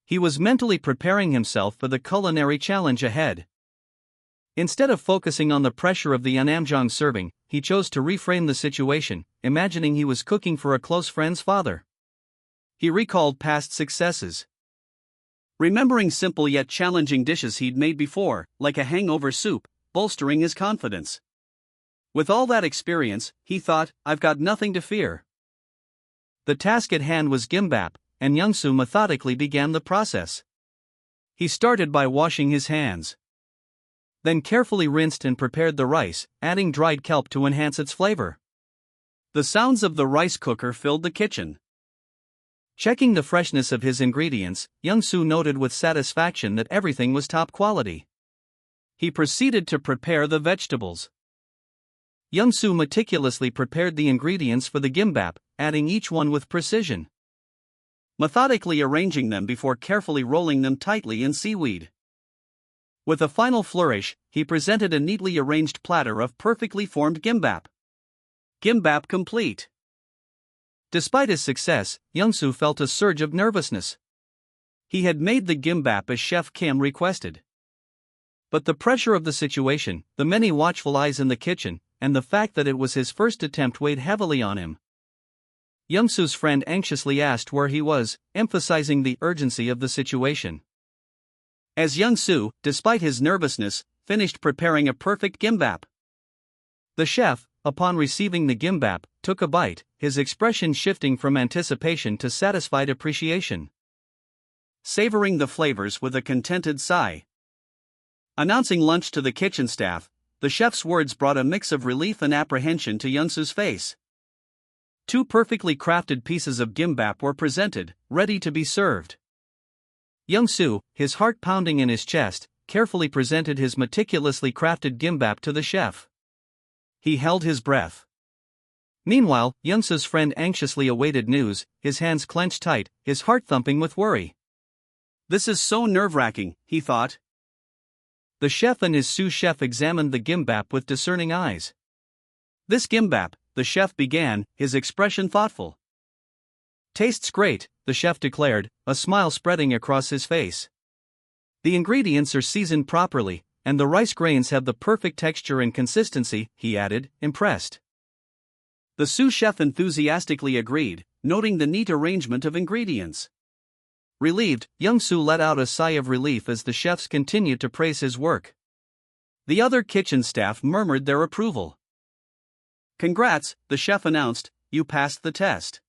He was mentally preparing himself for the culinary challenge ahead. Instead of focusing on the pressure of the Annamjang serving, he chose to reframe the situation, imagining he was cooking for a close friend's father. He recalled past successes, remembering simple yet challenging dishes he'd made before, like a hangover soup, bolstering his confidence. With all that experience, he thought, "I've got nothing to fear." The task at hand was gimbap, and Young-soo methodically began the process. He started by washing his hands, then carefully rinsed and prepared the rice, adding dried kelp to enhance its flavor. The sounds of the rice cooker filled the kitchen. Checking the freshness of his ingredients, Young-soo noted with satisfaction that everything was top quality. He proceeded to prepare the vegetables. Young-soo meticulously prepared the ingredients for the gimbap, adding each one with precision, methodically arranging them before carefully rolling them tightly in seaweed. With a final flourish, he presented a neatly arranged platter of perfectly formed gimbap. Gimbap complete. Despite his success, Young-soo felt a surge of nervousness. He had made the gimbap as Chef Kim requested. But the pressure of the situation, the many watchful eyes in the kitchen, and the fact that it was his first attempt weighed heavily on him. Young-soo's friend anxiously asked where he was, emphasizing the urgency of the situation. As Young-soo, despite his nervousness, finished preparing a perfect gimbap. The chef, upon receiving the gimbap, took a bite, his expression shifting from anticipation to satisfied appreciation, savoring the flavors with a contented sigh. Announcing lunch to the kitchen staff, the chef's words brought a mix of relief and apprehension to Young-soo's face. 2 perfectly crafted pieces of gimbap were presented, ready to be served. Young-soo, his heart pounding in his chest, carefully presented his meticulously crafted gimbap to the chef. He held his breath. Meanwhile, Young-soo's friend anxiously awaited news, his hands clenched tight, his heart thumping with worry. "This is so nerve-wracking," he thought. The chef and his sous chef examined the gimbap with discerning eyes. "This gimbap," the chef began, his expression thoughtful. "Tastes great," the chef declared, a smile spreading across his face. "The ingredients are seasoned properly, and the rice grains have the perfect texture and consistency," he added, impressed. The sous chef enthusiastically agreed, noting the neat arrangement of ingredients. Relieved, Young-soo let out a sigh of relief as the chefs continued to praise his work. The other kitchen staff murmured their approval. "Congrats," the chef announced, "you passed the test."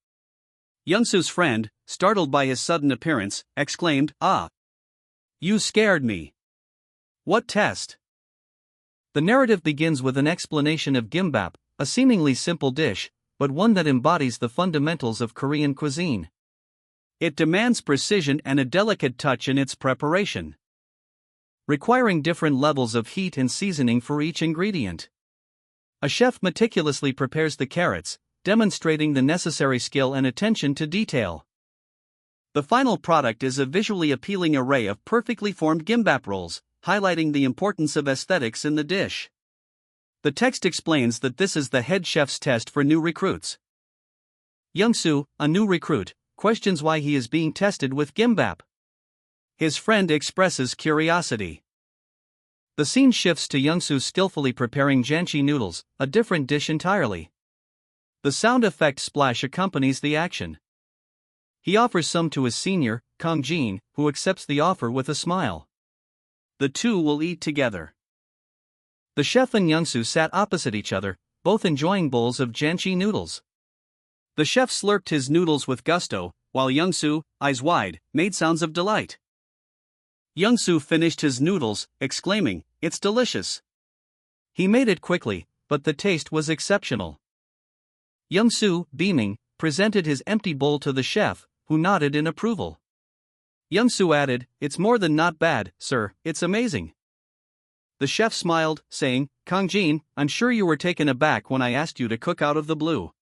Young-soo's friend, startled by his sudden appearance, exclaimed, "Ah! You scared me. What test?" The narrative begins with an explanation of gimbap, a seemingly simple dish, but one that embodies the fundamentals of Korean cuisine. It demands precision and a delicate touch in its preparation. requiring different levels of heat and seasoning for each ingredient. A chef meticulously prepares the carrots, demonstrating the necessary skill and attention to detail. The final product is a visually appealing array of perfectly formed gimbap rolls, highlighting the importance of aesthetics in the dish. The text explains that this is the head chef's test for new recruits. Young-soo, a new recruit, questions why he is being tested with gimbap. His friend expresses curiosity. The scene shifts to Young-soo skillfully preparing janchi noodles, a different dish entirely. The sound effect splash accompanies the action. He offers some to his senior, Kang-jin, who accepts the offer with a smile. The two will eat together. The chef and Young-soo sat opposite each other, both enjoying bowls of janchi noodles. The chef slurped his noodles with gusto, while Young-soo, eyes wide, made sounds of delight. Young-soo finished his noodles, exclaiming, "It's delicious." He made it quickly, but the taste was exceptional. Young-soo, beaming, presented his empty bowl to the chef, who nodded in approval. Young-soo added, "It's more than not bad, sir, it's amazing." The chef smiled, saying, "Kang-jin, I'm sure you were taken aback when I asked you to cook out of the blue."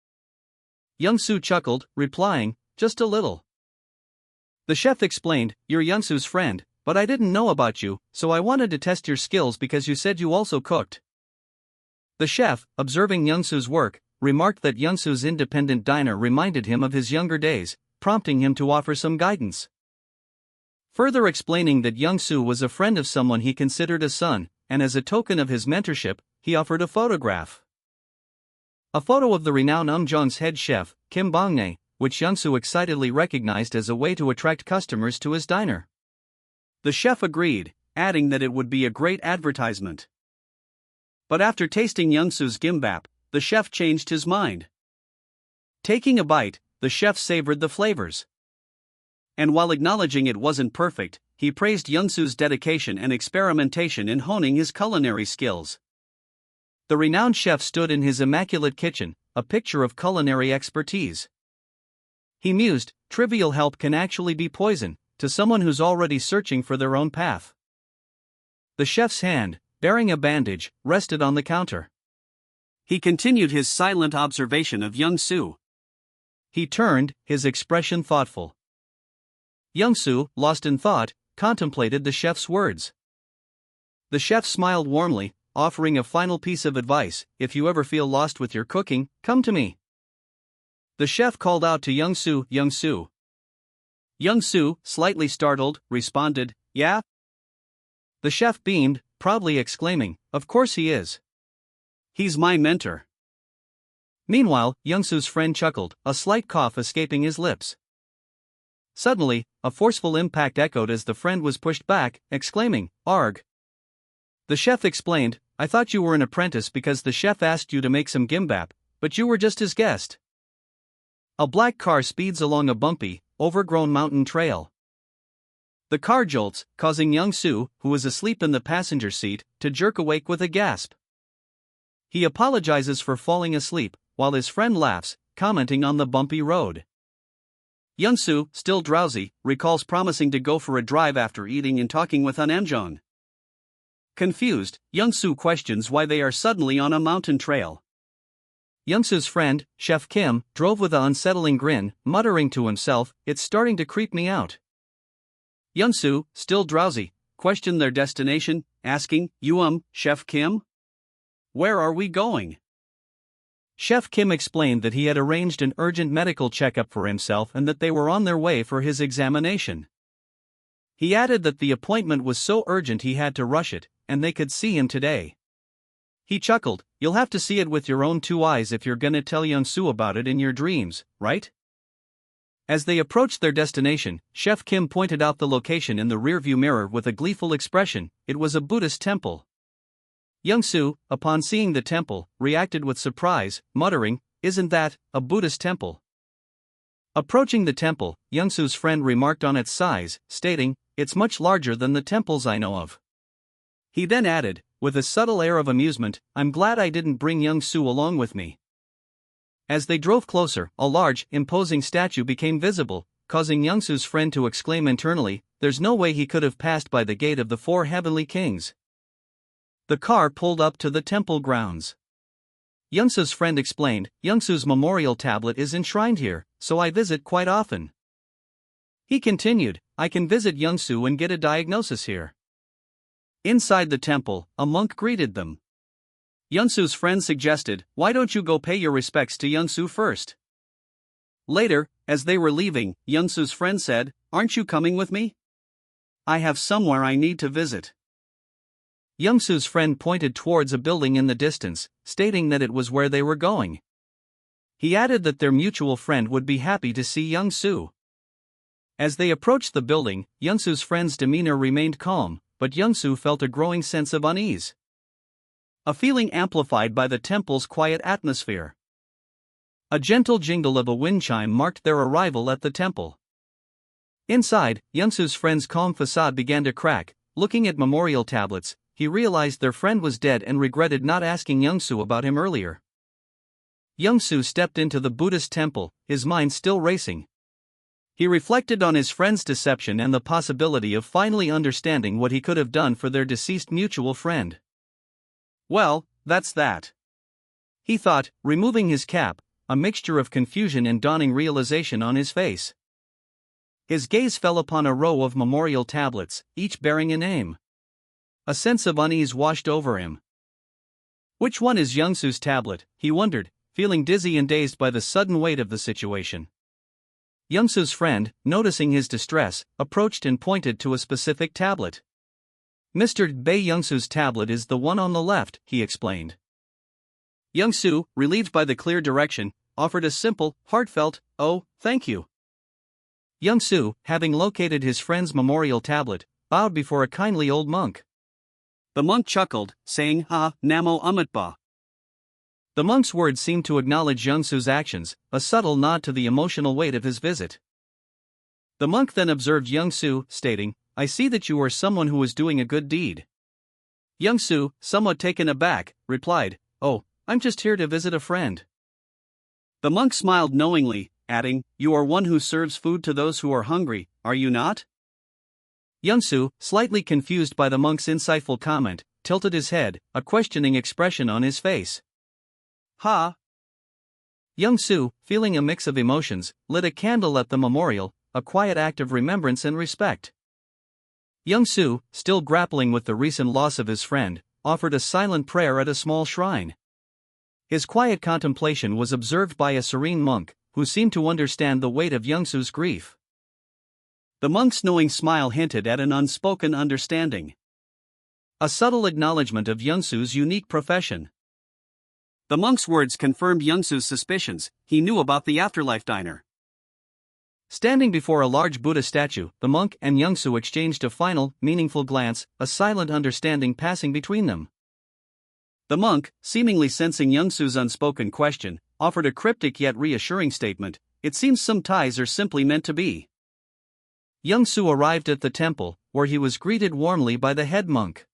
Young-soo chuckled, replying, "Just a little." The chef explained, "You're Young-soo's friend, but I didn't know about you, so I wanted to test your skills because you said you also cooked." The chef, observing Young-soo's work, remarked that Young-soo's independent diner reminded him of his younger days, prompting him to offer some guidance. Further explaining that Young-soo was a friend of someone he considered a son, and as a token of his mentorship, he offered a photograph. A photo of the renowned Umjong's head chef, Kim Bong-nae, which Young-soo excitedly recognized as a way to attract customers to his diner. The chef agreed, adding that it would be a great advertisement. But after tasting Young-soo's gimbap, the chef changed his mind. Taking a bite, the chef savored the flavors. And while acknowledging it wasn't perfect, he praised Young-soo's dedication and experimentation in honing his culinary skills. The renowned chef stood in his immaculate kitchen, a picture of culinary expertise. He mused, trivial help can actually be poison to someone who's already searching for their own path. The chef's hand, bearing a bandage, rested on the counter. He continued his silent observation of Young-soo. He turned, his expression thoughtful. Young-soo, lost in thought, contemplated the chef's words. The chef smiled warmly, offering a final piece of advice: "If you ever feel lost with your cooking, come to me." The chef called out to Young-soo, "Young-soo." Young-soo, slightly startled, responded, "Yeah?" The chef beamed, proudly exclaiming, "Of course he is. He's my mentor." Meanwhile, Young-soo's friend chuckled, a slight cough escaping his lips. Suddenly, a forceful impact echoed as the friend was pushed back, exclaiming, "Arg." The chef explained, "I thought you were an apprentice because the chef asked you to make some gimbap, but you were just his guest." A black car speeds along a bumpy, overgrown mountain trail. The car jolts, causing Young-soo, who was asleep in the passenger seat, to jerk awake with a gasp. He apologizes for falling asleep, while his friend laughs, commenting on the bumpy road. Young-soo, still drowsy, recalls promising to go for a drive after eating and talking with Amjong. Confused, Young-soo questions why they are suddenly on a mountain trail. Young-soo's friend, Chef Kim, drove with an unsettling grin, muttering to himself, "It's starting to creep me out." Young-soo, still drowsy, questioned their destination, asking, Chef Kim? Where are we going?" Chef Kim explained that he had arranged an urgent medical checkup for himself and that they were on their way for his examination. He added that the appointment was so urgent he had to rush it, and they could see him today. He chuckled, "You'll have to see it with your own two eyes if you're gonna tell Young-soo about it in your dreams, right?" As they approached their destination, Chef Kim pointed out the location in the rearview mirror with a gleeful expression. It was a Buddhist temple. Young-soo, upon seeing the temple, reacted with surprise, muttering, "Isn't that a Buddhist temple?" Approaching the temple, Young-soo's friend remarked on its size, stating, "It's much larger than the temples I know of." He then added, with a subtle air of amusement, "I'm glad I didn't bring Young-soo along with me." As they drove closer, a large, imposing statue became visible, causing Young-soo's friend to exclaim internally, there's no way he could have passed by the gate of the four heavenly kings. The car pulled up to the temple grounds. Youngsu's friend explained, Youngsu's memorial tablet is enshrined here, so I visit quite often. He continued, I can visit Youngsu and get a diagnosis here. Inside the temple, a monk greeted them. Youngsu's friend suggested, why don't you go pay your respects to Youngsu first? Later, as they were leaving, Youngsu's friend said, aren't you coming with me? I have somewhere I need to visit. Youngsu's friend pointed towards a building in the distance, stating that it was where they were going. He added that their mutual friend would be happy to see Youngsu. As they approached the building, Youngsu's friend's demeanor remained calm, but Youngsu felt a growing sense of unease. A feeling amplified by the temple's quiet atmosphere. A gentle jingle of a wind chime marked their arrival at the temple. Inside, Youngsu's friend's calm facade began to crack. Looking at memorial tablets, he realized their friend was dead and regretted not asking Youngsu about him earlier. Youngsu stepped into the Buddhist temple, his mind still racing. He reflected on his friend's deception and the possibility of finally understanding what he could have done for their deceased mutual friend. Well, that's that. He thought, removing his cap, a mixture of confusion and dawning realization on his face. His gaze fell upon a row of memorial tablets, each bearing a name. A sense of unease washed over him. Which one is Youngsu's tablet, he wondered, feeling dizzy and dazed by the sudden weight of the situation. Youngsu's friend, noticing his distress, approached and pointed to a specific tablet. Mr. Bei, Youngsu's tablet is the one on the left, he explained. Youngsu, relieved by the clear direction, offered a simple, heartfelt, oh, thank you. Youngsu, having located his friend's memorial tablet, bowed before a kindly old monk. The monk chuckled, saying, Namo Amitba. The monk's words seemed to acknowledge Youngsu's actions, a subtle nod to the emotional weight of his visit. The monk then observed Youngsu, stating, I see that you are someone who is doing a good deed. Youngsu, somewhat taken aback, replied, oh, I'm just here to visit a friend. The monk smiled knowingly, adding, you are one who serves food to those who are hungry, are you not? Youngsu, slightly confused by the monk's insightful comment, tilted his head, a questioning expression on his face. Ha! Youngsu, feeling a mix of emotions, lit a candle at the memorial, a quiet act of remembrance and respect. Youngsu, still grappling with the recent loss of his friend, offered a silent prayer at a small shrine. His quiet contemplation was observed by a serene monk, who seemed to understand the weight of Youngsu's grief. The monk's knowing smile hinted at an unspoken understanding. A subtle acknowledgement of Youngsu's unique profession. The monk's words confirmed Youngsu's suspicions. He knew about the afterlife diner. Standing before a large Buddha statue, the monk and Youngsu exchanged a final, meaningful glance, a silent understanding passing between them. The monk, seemingly sensing Youngsu's unspoken question, offered a cryptic yet reassuring statement, it seems some ties are simply meant to be. Youngsu arrived at the temple, where he was greeted warmly by the head monk.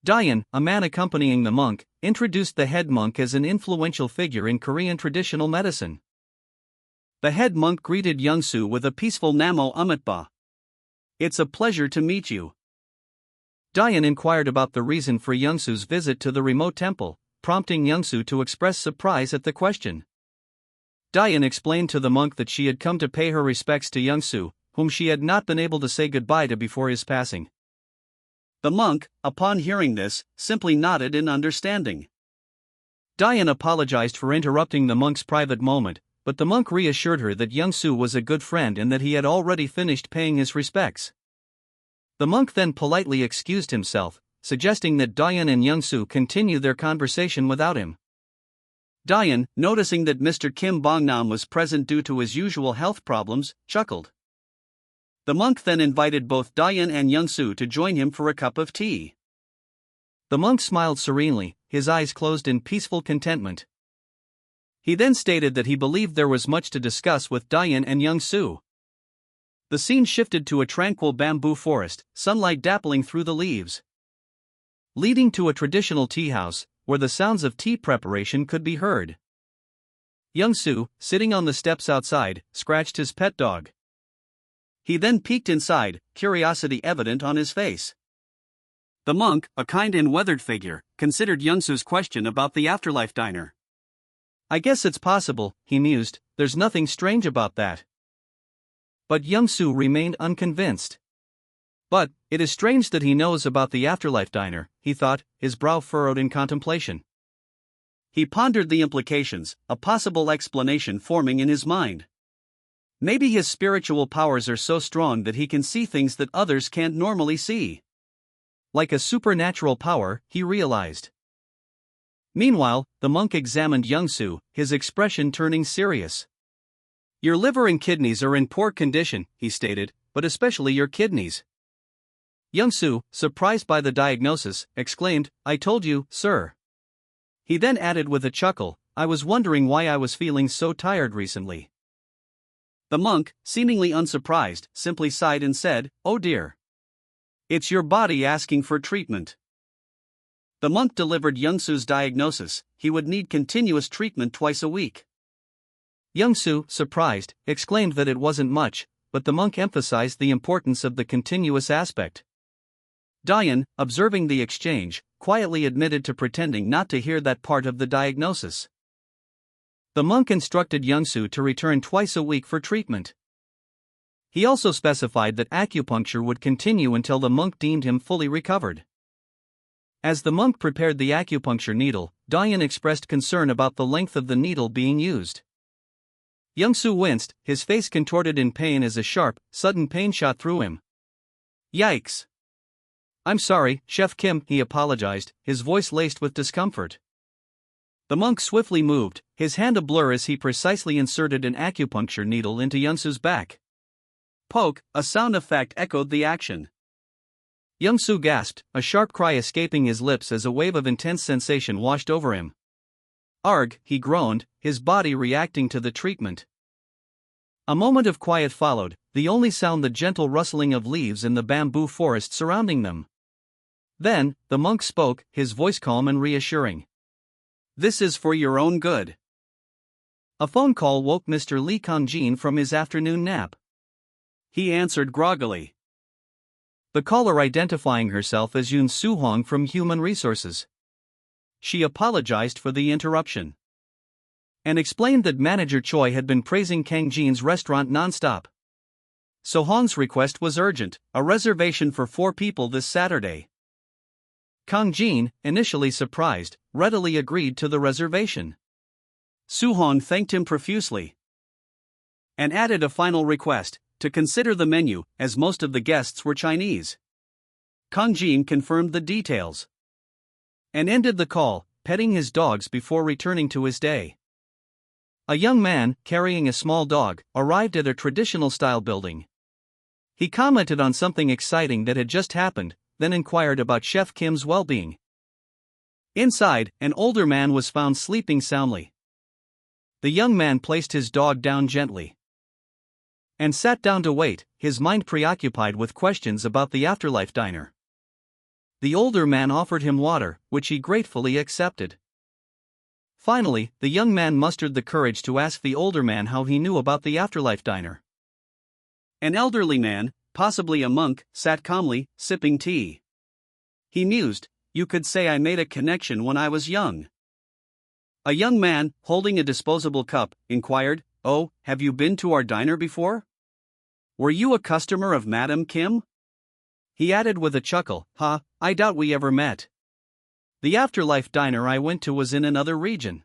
Dayan, a man accompanying the monk, introduced the head monk as an influential figure in Korean traditional medicine. The head monk greeted Youngsu with a peaceful Namo Amitba. It's a pleasure to meet you. Dayan inquired about the reason for Youngsu's visit to the remote temple, prompting Youngsu to express surprise at the question. Dayan explained to the monk that she had come to pay her respects to Youngsu, whom she had not been able to say goodbye to before his passing. The monk, upon hearing this, simply nodded in understanding. Dayan apologized for interrupting the monk's private moment, but the monk reassured her that Youngsu was a good friend and that he had already finished paying his respects. The monk then politely excused himself, suggesting that Dayan and Youngsu continue their conversation without him. Dayan, noticing that Mr. Kim Bongnam was present due to his usual health problems, chuckled. The monk then invited both Dayan and Youngsu to join him for a cup of tea. The monk smiled serenely, his eyes closed in peaceful contentment. He then stated that he believed there was much to discuss with Dayan and Youngsu. The scene shifted to a tranquil bamboo forest, sunlight dappling through the leaves, leading to a traditional tea house, where the sounds of tea preparation could be heard. Youngsu, sitting on the steps outside, scratched his pet dog. He then peeked inside, curiosity evident on his face. The monk, a kind and weathered figure, considered Youngsu's question about the afterlife diner. I guess it's possible, he mused, there's nothing strange about that. But Youngsu remained unconvinced. But, it is strange that he knows about the afterlife diner, he thought, his brow furrowed in contemplation. He pondered the implications, a possible explanation forming in his mind. Maybe his spiritual powers are so strong that he can see things that others can't normally see. Like a supernatural power, he realized. Meanwhile, the monk examined Youngsu, his expression turning serious. Your liver and kidneys are in poor condition, he stated, but especially your kidneys. Youngsu, surprised by the diagnosis, exclaimed, I told you, sir. He then added with a chuckle, I was wondering why I was feeling so tired recently. The monk, seemingly unsurprised, simply sighed and said, oh dear. It's your body asking for treatment. The monk delivered Youngsu's diagnosis, he would need continuous treatment twice a week. Youngsu, surprised, exclaimed that it wasn't much, but the monk emphasized the importance of the continuous aspect. Dian, observing the exchange, quietly admitted to pretending not to hear that part of the diagnosis. The monk instructed Youngsu to return twice a week for treatment. He also specified that acupuncture would continue until the monk deemed him fully recovered. As the monk prepared the acupuncture needle, Dian expressed concern about the length of the needle being used. Youngsu winced, his face contorted in pain as a sharp, sudden pain shot through him. Yikes! I'm sorry, Chef Kim, he apologized, his voice laced with discomfort. The monk swiftly moved, his hand a blur as he precisely inserted an acupuncture needle into Youngsu's back. Poke, a sound effect echoed the action. Youngsu gasped, a sharp cry escaping his lips as a wave of intense sensation washed over him. Arg, he groaned, his body reacting to the treatment. A moment of quiet followed, the only sound the gentle rustling of leaves in the bamboo forest surrounding them. Then, the monk spoke, his voice calm and reassuring. This is for your own good. A phone call woke Mr. Lee Kang-jin from his afternoon nap. He answered groggily. The caller identifying herself as Yoon Soo-hong from Human Resources. She apologized for the interruption and explained that Manager Choi had been praising Kang-jin's restaurant non-stop. So-hong's request was urgent, a reservation for 4 people this Saturday. Kang-jin, initially surprised, readily agreed to the reservation. Soo-hong thanked him profusely and added a final request, to consider the menu, as most of the guests were Chinese. Kang-jin confirmed the details and ended the call, petting his dogs before returning to his day. A young man, carrying a small dog, arrived at a traditional-style building. He commented on something exciting that had just happened, then inquired about Chef Kim's well-being. Inside, an older man was found sleeping soundly. The young man placed his dog down gently and sat down to wait, his mind preoccupied with questions about the afterlife diner. The older man offered him water, which he gratefully accepted. Finally, the young man mustered the courage to ask the older man how he knew about the afterlife diner. An elderly man, possibly a monk, sat calmly, sipping tea. He mused, you could say I made a connection when I was young. A young man, holding a disposable cup, inquired, oh, have you been to our diner before? Were you a customer of Madam Kim? He added with a chuckle, I doubt we ever met. The afterlife diner I went to was in another region.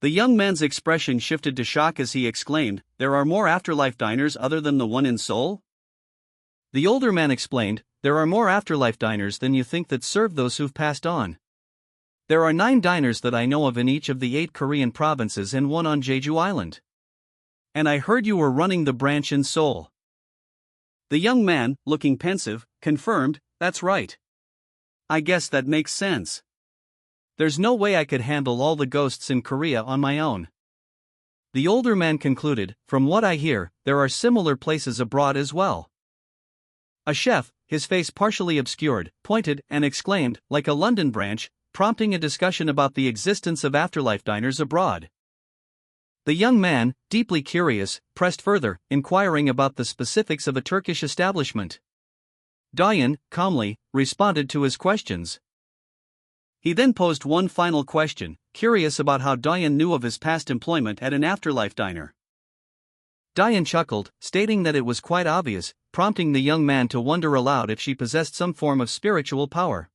The young man's expression shifted to shock as he exclaimed, there are more afterlife diners other than the one in Seoul? The older man explained, there are more afterlife diners than you think that serve those who've passed on. There are 9 diners that I know of in each of the 8 Korean provinces and one on Jeju Island. And I heard you were running the branch in Seoul. The young man, looking pensive, confirmed, that's right. I guess that makes sense. There's no way I could handle all the ghosts in Korea on my own. The older man concluded, from what I hear, there are similar places abroad as well. A chef, his face partially obscured, pointed and exclaimed, like a London branch, prompting a discussion about the existence of afterlife diners abroad. The young man, deeply curious, pressed further, inquiring about the specifics of a Turkish establishment. Dayan, calmly, responded to his questions. He then posed one final question, curious about how Dayan knew of his past employment at an afterlife diner. Dayan chuckled, stating that it was quite obvious, prompting the young man to wonder aloud if she possessed some form of spiritual power.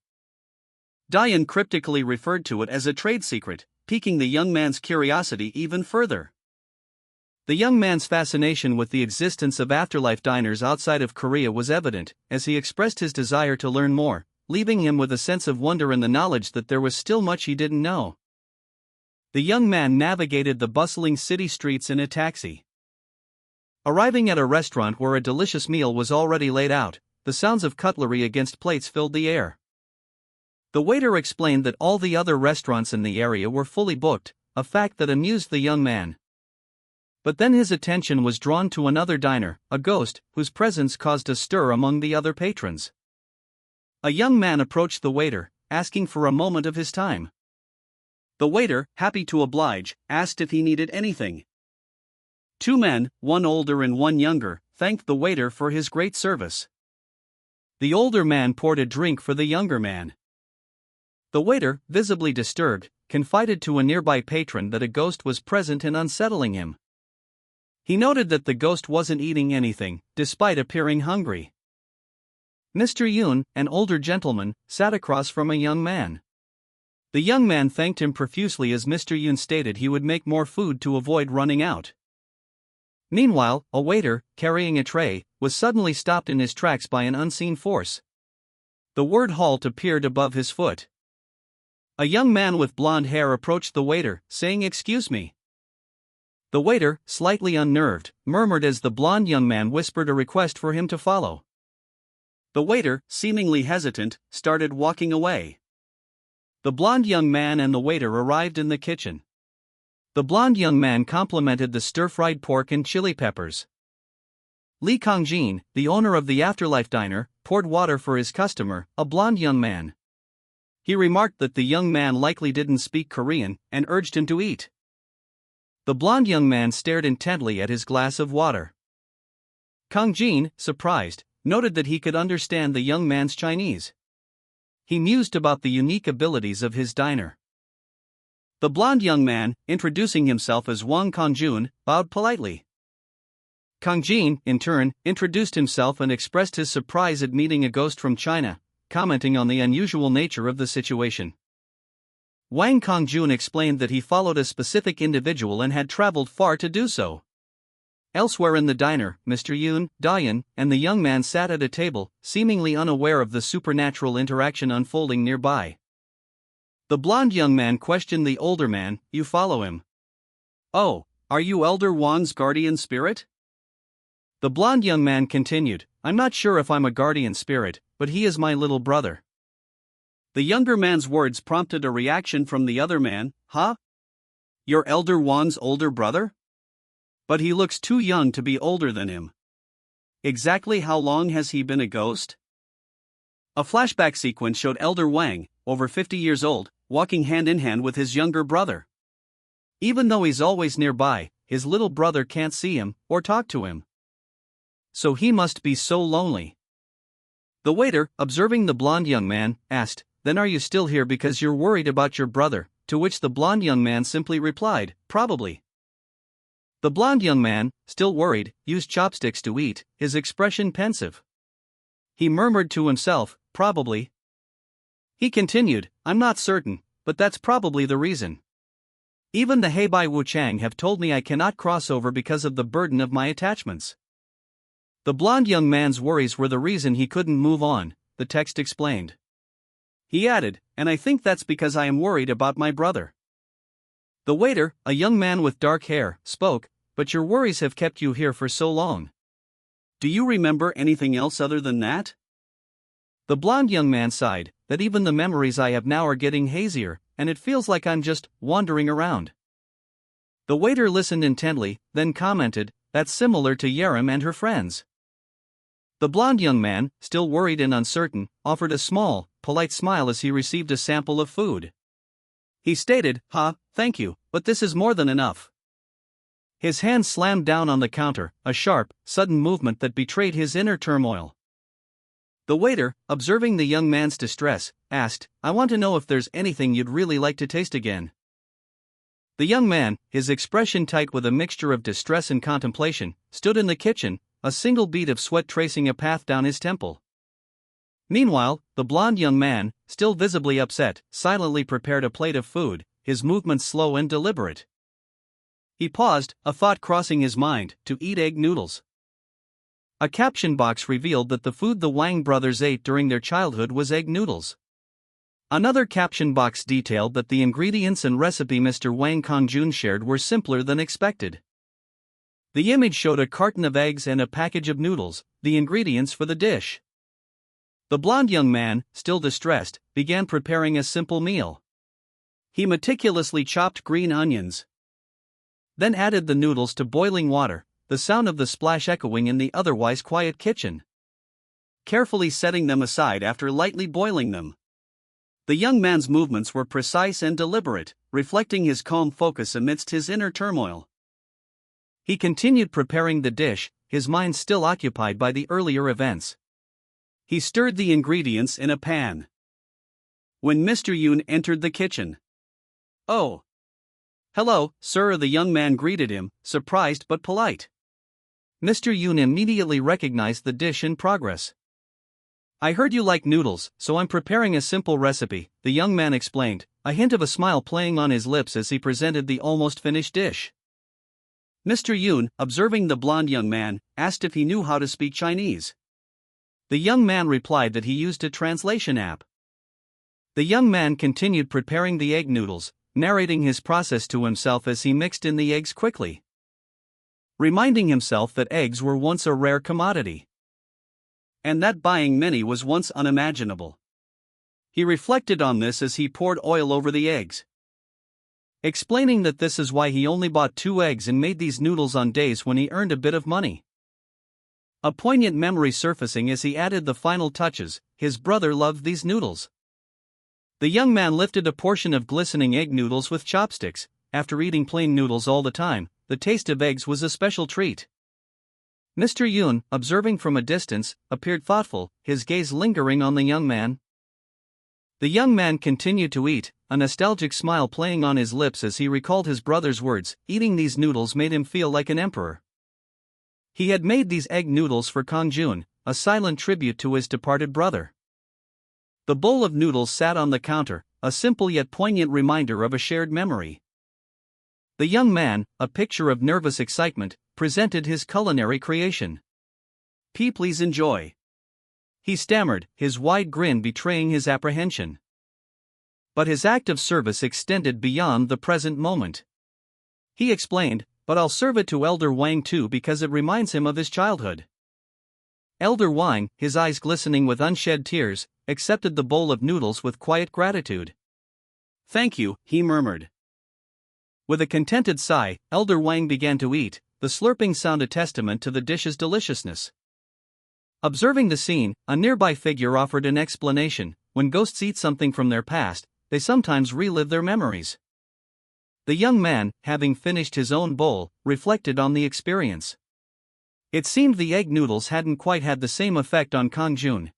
Dayan cryptically referred to it as a trade secret, piquing the young man's curiosity even further. The young man's fascination with the existence of afterlife diners outside of Korea was evident, as he expressed his desire to learn more, leaving him with a sense of wonder and the knowledge that there was still much he didn't know. The young man navigated the bustling city streets in a taxi. Arriving at a restaurant where a delicious meal was already laid out, the sounds of cutlery against plates filled the air. The waiter explained that all the other restaurants in the area were fully booked, a fact that amused the young man. But then his attention was drawn to another diner, a ghost, whose presence caused a stir among the other patrons. A young man approached the waiter, asking for a moment of his time. The waiter, happy to oblige, asked if he needed anything. Two men, one older and one younger, thanked the waiter for his great service. The older man poured a drink for the younger man. The waiter, visibly disturbed, confided to a nearby patron that a ghost was present and unsettling him. He noted that the ghost wasn't eating anything, despite appearing hungry. Mr. Yoon, an older gentleman, sat across from a young man. The young man thanked him profusely as Mr. Yoon stated he would make more food to avoid running out. Meanwhile, a waiter, carrying a tray, was suddenly stopped in his tracks by an unseen force. The word halt appeared above his foot. A young man with blonde hair approached the waiter, saying, "Excuse me." The waiter, slightly unnerved, murmured as the blonde young man whispered a request for him to follow. The waiter, seemingly hesitant, started walking away. The blonde young man and the waiter arrived in the kitchen. The blonde young man complimented the stir-fried pork and chili peppers. Lee Kongjin, the owner of the Afterlife Diner, poured water for his customer, a blonde young man. He remarked that the young man likely didn't speak Korean, and urged him to eat. The blonde young man stared intently at his glass of water. Kongjin, surprised, noted that he could understand the young man's Chinese. He mused about the unique abilities of his diner. The blonde young man, introducing himself as Wang Kongjun, bowed politely. Kongjin, in turn, introduced himself and expressed his surprise at meeting a ghost from China, commenting on the unusual nature of the situation. Wang Kongjun explained that he followed a specific individual and had traveled far to do so. Elsewhere in the diner, Mr. Yoon, Dayan, and the young man sat at a table, seemingly unaware of the supernatural interaction unfolding nearby. The blonde young man questioned the older man, "You follow him? Oh, are you Elder Wang's guardian spirit?" The blonde young man continued, "I'm not sure if I'm a guardian spirit, but he is my little brother." The younger man's words prompted a reaction from the other man, "Huh? You're Elder Wang's older brother? But he looks too young to be older than him. Exactly how long has he been a ghost?" A flashback sequence showed Elder Wang, over 50 years old, walking hand in hand with his younger brother. Even though he's always nearby, his little brother can't see him or talk to him. So he must be so lonely. The waiter, observing the blonde young man, asked, "Then are you still here because you're worried about your brother?" To which the blonde young man simply replied, "Probably." The blonde young man, still worried, used chopsticks to eat, his expression pensive. He murmured to himself, "Probably." He continued, "I'm not certain, but that's probably the reason. Even the Heibai Wuchang have told me I cannot cross over because of the burden of my attachments." The blonde young man's worries were the reason he couldn't move on, the text explained. He added, "And I think that's because I am worried about my brother." The waiter, a young man with dark hair, spoke, "But your worries have kept you here for so long. Do you remember anything else other than that?" The blonde young man sighed, "That even the memories I have now are getting hazier, and it feels like I'm just wandering around." The waiter listened intently, then commented, "That's similar to Yerim and her friends." The blonde young man, still worried and uncertain, offered a small, polite smile as he received a sample of food. He stated, "Thank you, but this is more than enough." His hand slammed down on the counter, a sharp, sudden movement that betrayed his inner turmoil. The waiter, observing the young man's distress, asked, "I want to know if there's anything you'd really like to taste again." The young man, his expression tight with a mixture of distress and contemplation, stood in the kitchen, a single bead of sweat tracing a path down his temple. Meanwhile, the blond young man, still visibly upset, silently prepared a plate of food, his movements slow and deliberate. He paused, a thought crossing his mind, to eat egg noodles. A caption box revealed that the food the Wang brothers ate during their childhood was egg noodles. Another caption box detailed that the ingredients and recipe Mr. Wang Kongjun shared were simpler than expected. The image showed a carton of eggs and a package of noodles, the ingredients for the dish. The blond young man, still distressed, began preparing a simple meal. He meticulously chopped green onions, then added the noodles to boiling water, the sound of the splash echoing in the otherwise quiet kitchen. Carefully setting them aside after lightly boiling them. The young man's movements were precise and deliberate, reflecting his calm focus amidst his inner turmoil. He continued preparing the dish, his mind still occupied by the earlier events. He stirred the ingredients in a pan when Mr. Yoon entered the kitchen. "Oh. Hello, sir," the young man greeted him, surprised but polite. Mr. Yoon immediately recognized the dish in progress. "I heard you like noodles, so I'm preparing a simple recipe," the young man explained, a hint of a smile playing on his lips as he presented the almost finished dish. Mr. Yoon, observing the blond young man, asked if he knew how to speak Chinese. The young man replied that he used a translation app. The young man continued preparing the egg noodles, narrating his process to himself as he mixed in the eggs quickly, reminding himself that eggs were once a rare commodity, and that buying many was once unimaginable. He reflected on this as he poured oil over the eggs, explaining that this is why he only bought 2 eggs and made these noodles on days when he earned a bit of money. A poignant memory surfacing as he added the final touches, his brother loved these noodles. The young man lifted a portion of glistening egg noodles with chopsticks. After eating plain noodles all the time, the taste of eggs was a special treat. Mr. Yoon, observing from a distance, appeared thoughtful, his gaze lingering on the young man. The young man continued to eat, a nostalgic smile playing on his lips as he recalled his brother's words. Eating these noodles made him feel like an emperor. He had made these egg noodles for Kongjun, a silent tribute to his departed brother. The bowl of noodles sat on the counter, a simple yet poignant reminder of a shared memory. The young man, a picture of nervous excitement, presented his culinary creation. Please enjoy," he stammered, his wide grin betraying his apprehension. But his act of service extended beyond the present moment. He explained, "But I'll serve it to Elder Wang too because it reminds him of his childhood." Elder Wang, his eyes glistening with unshed tears, accepted the bowl of noodles with quiet gratitude. "Thank you," he murmured. With a contented sigh, Elder Wang began to eat, the slurping sound a testament to the dish's deliciousness. Observing the scene, a nearby figure offered an explanation. When ghosts eat something from their past, they sometimes relive their memories. The young man, having finished his own bowl, reflected on the experience. It seemed the egg noodles hadn't quite had the same effect on Kongjun.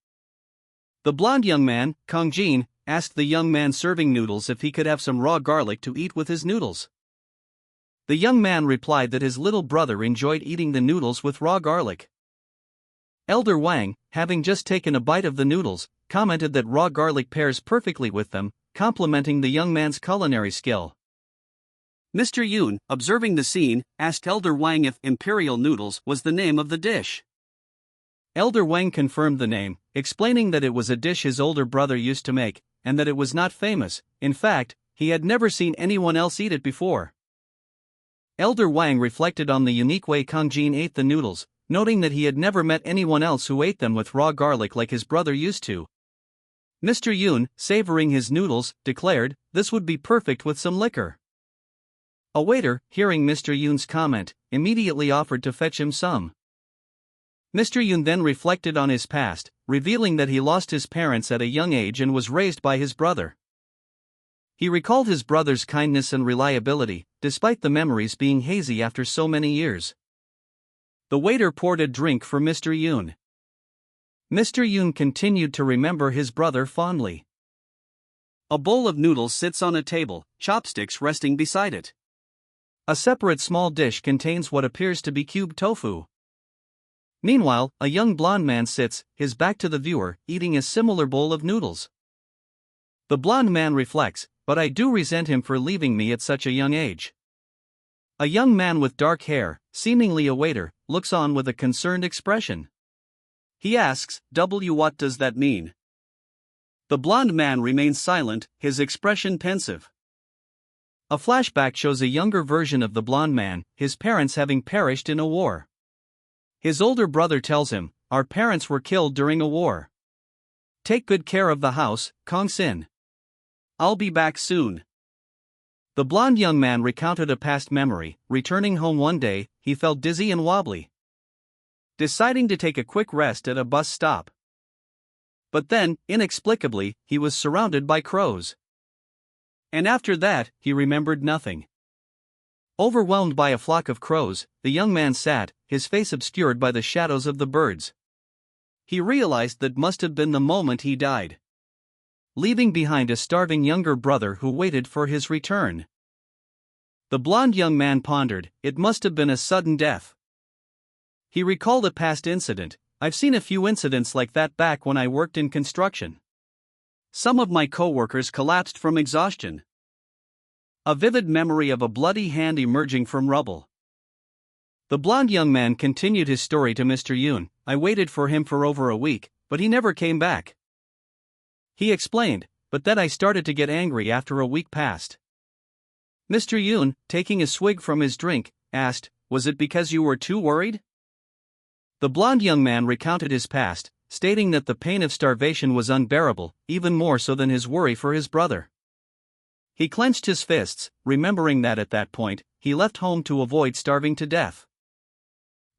The blond young man, Kongjin, asked the young man serving noodles if he could have some raw garlic to eat with his noodles. The young man replied that his little brother enjoyed eating the noodles with raw garlic. Elder Wang, having just taken a bite of the noodles, commented that raw garlic pairs perfectly with them, complimenting the young man's culinary skill. Mr. Yoon, observing the scene, asked Elder Wang if Imperial Noodles was the name of the dish. Elder Wang confirmed the name, explaining that it was a dish his older brother used to make, and that it was not famous. In fact, he had never seen anyone else eat it before. Elder Wang reflected on the unique way Kongjin ate the noodles, noting that he had never met anyone else who ate them with raw garlic like his brother used to. Mr. Yoon, savoring his noodles, declared, "This would be perfect with some liquor." A waiter, hearing Mr. Yoon's comment, immediately offered to fetch him some. Mr. Yoon then reflected on his past, revealing that he lost his parents at a young age and was raised by his brother. He recalled his brother's kindness and reliability, despite the memories being hazy after so many years. The waiter poured a drink for Mr. Yoon. Mr. Yoon continued to remember his brother fondly. A bowl of noodles sits on a table, chopsticks resting beside it. A separate small dish contains what appears to be cubed tofu. Meanwhile, a young blonde man sits, his back to the viewer, eating a similar bowl of noodles. The blonde man reflects, but I do resent him for leaving me at such a young age. A young man with dark hair, seemingly a waiter, looks on with a concerned expression. He asks, what does that mean? The blonde man remains silent, his expression pensive. A flashback shows a younger version of the blonde man, his parents having perished in a war. His older brother tells him, "Our parents were killed during a war. Take good care of the house, Kong Sin. I'll be back soon." The blonde young man recounted a past memory. Returning home one day, he felt dizzy and wobbly, deciding to take a quick rest at a bus stop. But then, inexplicably, he was surrounded by crows. And after that, he remembered nothing. Overwhelmed by a flock of crows, the young man sat, his face obscured by the shadows of the birds. He realized that must have been the moment he died, leaving behind a starving younger brother who waited for his return. The blonde young man pondered, it must have been a sudden death. He recalled a past incident. I've seen a few incidents like that back when I worked in construction. Some of my co-workers collapsed from exhaustion. A vivid memory of a bloody hand emerging from rubble. The blonde young man continued his story to Mr. Yoon. I waited for him for over a week, but he never came back. He explained, but then I started to get angry after a week passed. Mr. Yoon, taking a swig from his drink, asked, was it because you were too worried? The blonde young man recounted his past, stating that the pain of starvation was unbearable, even more so than his worry for his brother. He clenched his fists, remembering that at that point, he left home to avoid starving to death.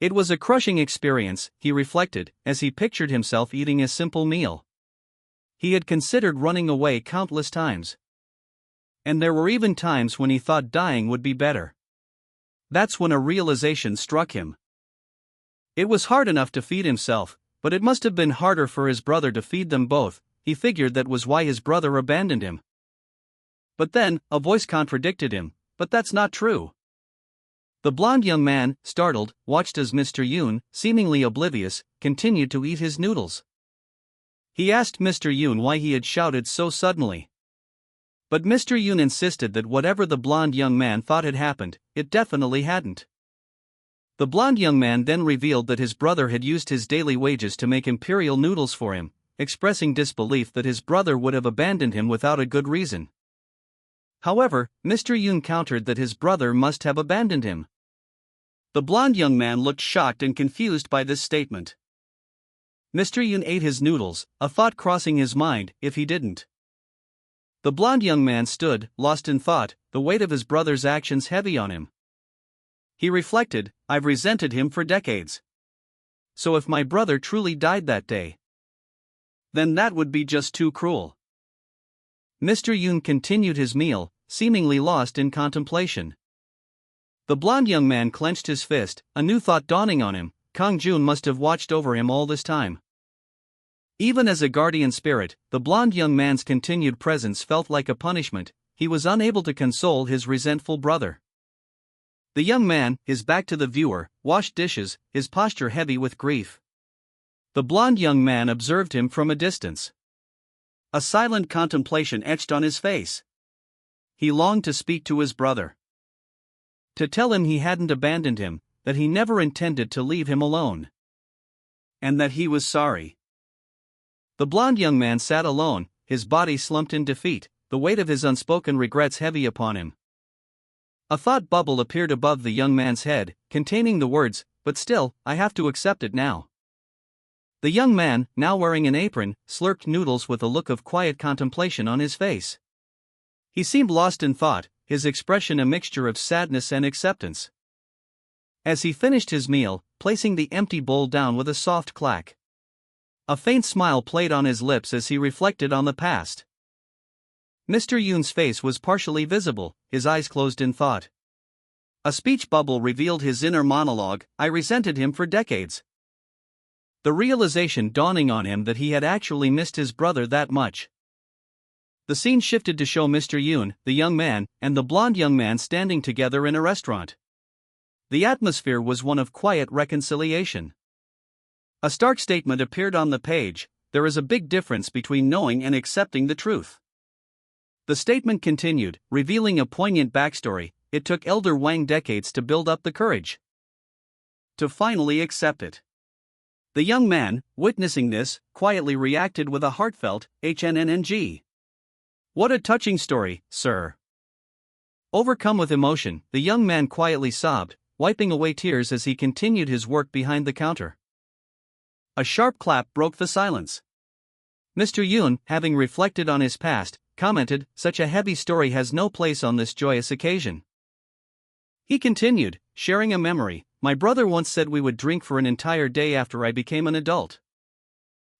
It was a crushing experience, he reflected, as he pictured himself eating a simple meal. He had considered running away countless times. And there were even times when he thought dying would be better. That's when a realization struck him. It was hard enough to feed himself, but it must have been harder for his brother to feed them both. He figured that was why his brother abandoned him. But then, a voice contradicted him, but that's not true. The blonde young man, startled, watched as Mr. Yoon, seemingly oblivious, continued to eat his noodles. He asked Mr. Yoon why he had shouted so suddenly. But Mr. Yoon insisted that whatever the blonde young man thought had happened, it definitely hadn't. The blonde young man then revealed that his brother had used his daily wages to make imperial noodles for him, expressing disbelief that his brother would have abandoned him without a good reason. However, Mr. Yoon countered that his brother must have abandoned him. The blonde young man looked shocked and confused by this statement. Mr. Yoon ate his noodles, a thought crossing his mind, if he didn't. The blonde young man stood, lost in thought, the weight of his brother's actions heavy on him. He reflected, I've resented him for decades. So if my brother truly died that day, then that would be just too cruel. Mr. Yoon continued his meal, seemingly lost in contemplation. The blonde young man clenched his fist, a new thought dawning on him. Kang Jun must have watched over him all this time. Even as a guardian spirit, the blonde young man's continued presence felt like a punishment. He was unable to console his resentful brother. The young man, his back to the viewer, washed dishes, his posture heavy with grief. The blonde young man observed him from a distance. A silent contemplation etched on his face. He longed to speak to his brother, to tell him he hadn't abandoned him, that he never intended to leave him alone, and that he was sorry. The blonde young man sat alone, his body slumped in defeat, the weight of his unspoken regrets heavy upon him. A thought bubble appeared above the young man's head, containing the words, but still, I have to accept it now. The young man, now wearing an apron, slurped noodles with a look of quiet contemplation on his face. He seemed lost in thought, his expression a mixture of sadness and acceptance. As he finished his meal, placing the empty bowl down with a soft clack, a faint smile played on his lips as he reflected on the past. Mr. Yoon's face was partially visible, his eyes closed in thought. A speech bubble revealed his inner monologue, I resented him for decades. The realization dawning on him that he had actually missed his brother that much. The scene shifted to show Mr. Yoon, the young man, and the blonde young man standing together in a restaurant. The atmosphere was one of quiet reconciliation. A stark statement appeared on the page: there is a big difference between knowing and accepting the truth. The statement continued, revealing a poignant backstory. It took Elder Wang decades to build up the courage to finally accept it. The young man, witnessing this, quietly reacted with a heartfelt HNNNG. What a touching story, sir. Overcome with emotion, the young man quietly sobbed, wiping away tears as he continued his work behind the counter. A sharp clap broke the silence. Mr. Yoon, having reflected on his past, commented, such a heavy story has no place on this joyous occasion. He continued, sharing a memory. My brother once said we would drink for an entire day after I became an adult.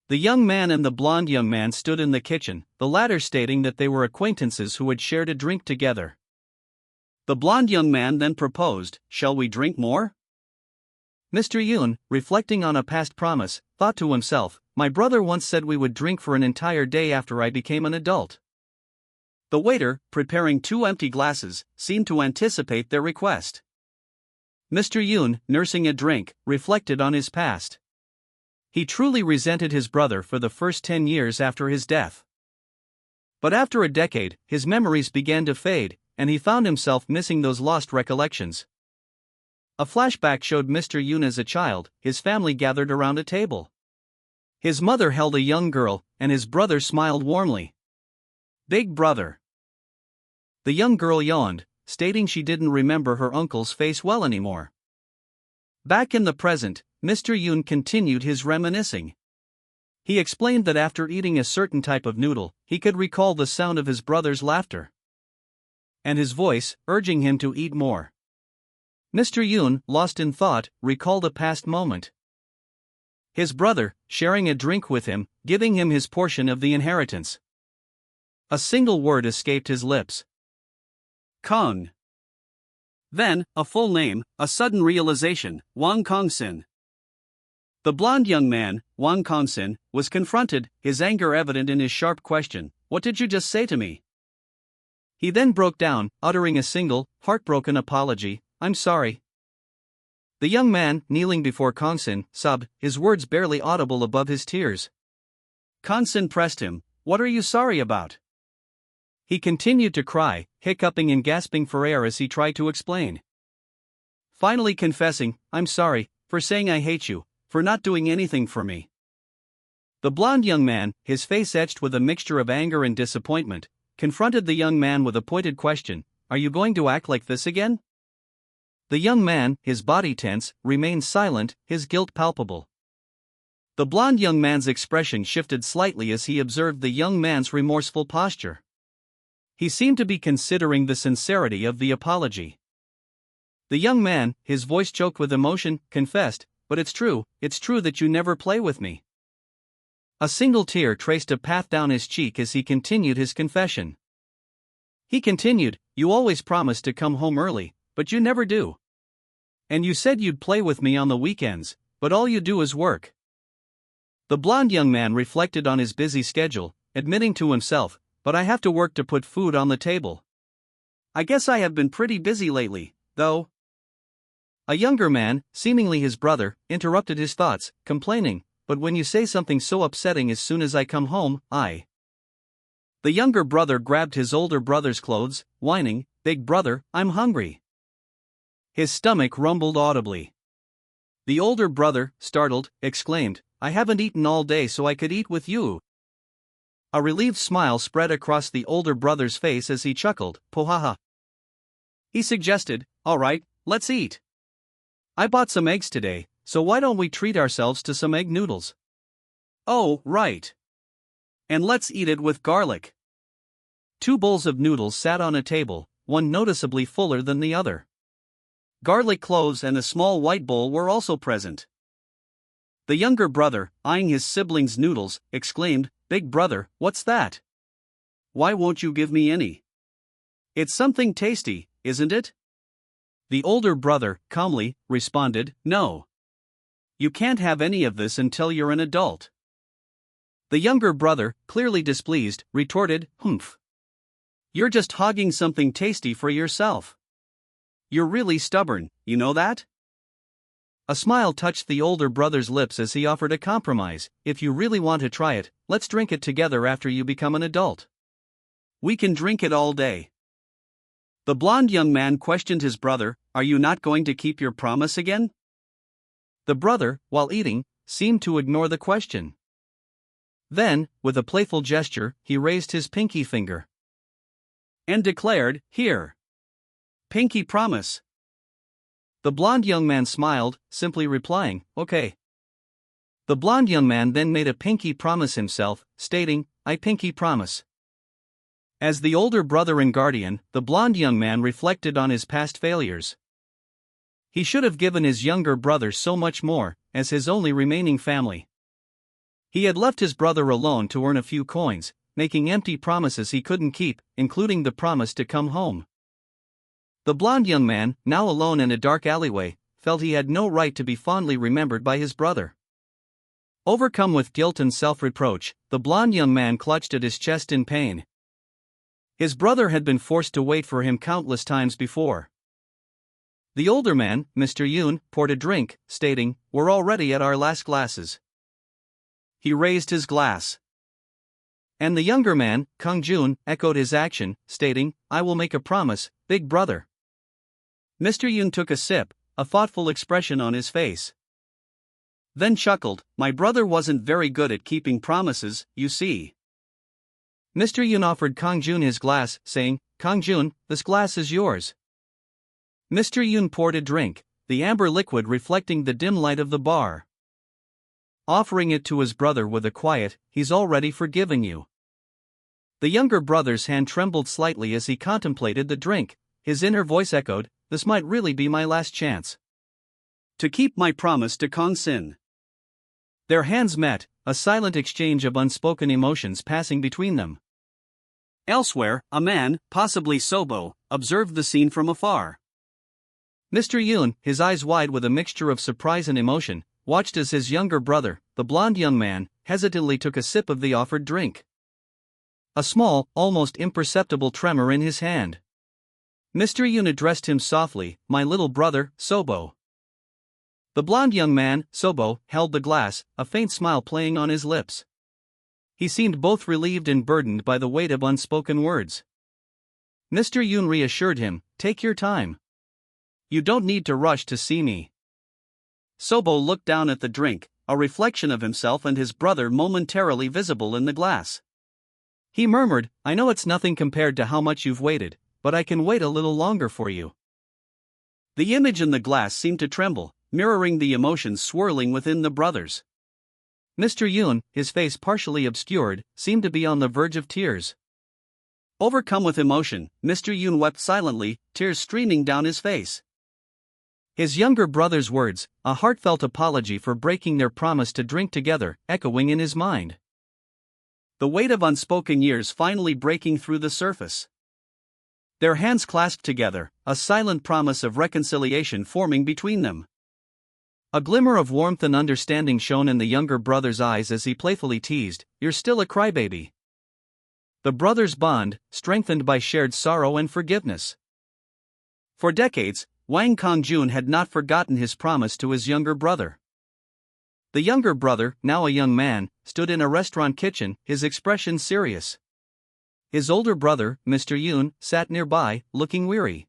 The young man and the blonde young man stood in the kitchen, the latter stating that they were acquaintances who had shared a drink together. The blonde young man then proposed, shall we drink more? Mr. Yoon, reflecting on a past promise, thought to himself, my brother once said we would drink for an entire day after I became an adult. The waiter, preparing 2 empty glasses, seemed to anticipate their request. Mr. Yoon, nursing a drink, reflected on his past. He truly resented his brother for the first 10 years after his death. But after a decade, his memories began to fade, and he found himself missing those lost recollections. A flashback showed Mr. Yoon as a child, his family gathered around a table. His mother held a young girl, and his brother smiled warmly. Big brother. The young girl yawned, stating she didn't remember her uncle's face well anymore. Back in the present, Mr. Yoon continued his reminiscing. He explained that after eating a certain type of noodle, he could recall the sound of his brother's laughter and his voice, urging him to eat more. Mr. Yoon, lost in thought, recalled a past moment. His brother, sharing a drink with him, giving him his portion of the inheritance. A single word escaped his lips. Kong. Then, a full name, a sudden realization, Wang Kongsin. The blonde young man, Wang Kongsin, was confronted, his anger evident in his sharp question, what did you just say to me? He then broke down, uttering a single, heartbroken apology, I'm sorry. The young man, kneeling before Kongsin, sobbed, his words barely audible above his tears. Kongsin pressed him, what are you sorry about? He continued to cry, hiccuping and gasping for air as he tried to explain. Finally confessing, I'm sorry, for saying I hate you, for not doing anything for me. The blonde young man, his face etched with a mixture of anger and disappointment, confronted the young man with a pointed question, are you going to act like this again? The young man, his body tense, remained silent, his guilt palpable. The blonde young man's expression shifted slightly as he observed the young man's remorseful posture. He seemed to be considering the sincerity of the apology. The young man, his voice choked with emotion, confessed, but it's true that you never play with me. A single tear traced a path down his cheek as he continued his confession. He continued, you always promise to come home early, but you never do. And you said you'd play with me on the weekends, but all you do is work. The blonde young man reflected on his busy schedule, admitting to himself, but I have to work to put food on the table. I guess I have been pretty busy lately, though. A younger man, seemingly his brother, interrupted his thoughts, complaining, but when you say something so upsetting as soon as I come home, I. The younger brother grabbed his older brother's clothes, whining, big brother, I'm hungry. His stomach rumbled audibly. The older brother, startled, exclaimed, I haven't eaten all day so I could eat with you. A relieved smile spread across the older brother's face as he chuckled, pohaha. He suggested, all right, let's eat. I bought some eggs today, so why don't we treat ourselves to some egg noodles? Oh, right. And let's eat it with garlic. 2 bowls of noodles sat on a table, one noticeably fuller than the other. Garlic cloves and a small white bowl were also present. The younger brother, eyeing his sibling's noodles, exclaimed, big brother, what's that? Why won't you give me any? It's something tasty, isn't it? The older brother, calmly, responded, No. You can't have any of this until you're an adult. The younger brother, clearly displeased, retorted, Humph. You're just hogging something tasty for yourself. You're really stubborn, you know that? A smile touched the older brother's lips as he offered a compromise. If you really want to try it, let's drink it together after you become an adult. We can drink it all day. The blond young man questioned his brother, Are you not going to keep your promise again? The brother, while eating, seemed to ignore the question. Then, with a playful gesture, he raised his pinky finger and declared, Here. Pinky promise. The blond young man smiled, simply replying, Okay. The blond young man then made a pinky promise himself, stating, I pinky promise. As the older brother and guardian, the blond young man reflected on his past failures. He should have given his younger brother so much more, as his only remaining family. He had left his brother alone to earn a few coins, making empty promises he couldn't keep, including the promise to come home. The blond young man, now alone in a dark alleyway, felt he had no right to be fondly remembered by his brother. Overcome with guilt and self-reproach, the blond young man clutched at his chest in pain. His brother had been forced to wait for him countless times before. The older man, Mr. Yoon, poured a drink, stating, We're already at our last glasses. He raised his glass. And the younger man, Kang Jun, echoed his action, stating, I will make a promise, big brother. Mr. Yoon took a sip, a thoughtful expression on his face. Then chuckled, My brother wasn't very good at keeping promises, you see. Mr. Yoon offered Kang Jun his glass, saying, Kang Jun, this glass is yours. Mr. Yoon poured a drink, the amber liquid reflecting the dim light of the bar. Offering it to his brother with a quiet, He's already forgiven you. The younger brother's hand trembled slightly as he contemplated the drink. His inner voice echoed, This might really be my last chance to keep my promise to Kang Sin. Their hands met, a silent exchange of unspoken emotions passing between them. Elsewhere, a man, possibly Sobo, observed the scene from afar. Mr. Yoon, his eyes wide with a mixture of surprise and emotion, watched as his younger brother, the blond young man, hesitantly took a sip of the offered drink. A small, almost imperceptible tremor in his hand. Mr. Yoon addressed him softly, My little brother, Sobo. The blond young man, Sobo, held the glass, a faint smile playing on his lips. He seemed both relieved and burdened by the weight of unspoken words. Mr. Yoon reassured him, Take your time. You don't need to rush to see me. Sobo looked down at the drink, a reflection of himself and his brother momentarily visible in the glass. He murmured, I know it's nothing compared to how much you've waited, but I can wait a little longer for you. The image in the glass seemed to tremble, mirroring the emotions swirling within the brothers. Mr. Yoon, his face partially obscured, seemed to be on the verge of tears. Overcome with emotion, Mr. Yoon wept silently, tears streaming down his face. His younger brother's words, a heartfelt apology for breaking their promise to drink together, echoing in his mind. The weight of unspoken years finally breaking through the surface. Their hands clasped together, a silent promise of reconciliation forming between them. A glimmer of warmth and understanding shone in the younger brother's eyes as he playfully teased, You're still a crybaby. The brothers' bond, strengthened by shared sorrow and forgiveness. For decades, Wang Kongjun had not forgotten his promise to his younger brother. The younger brother, now a young man, stood in a restaurant kitchen, his expression serious. His older brother, Mr. Yoon, sat nearby, looking weary.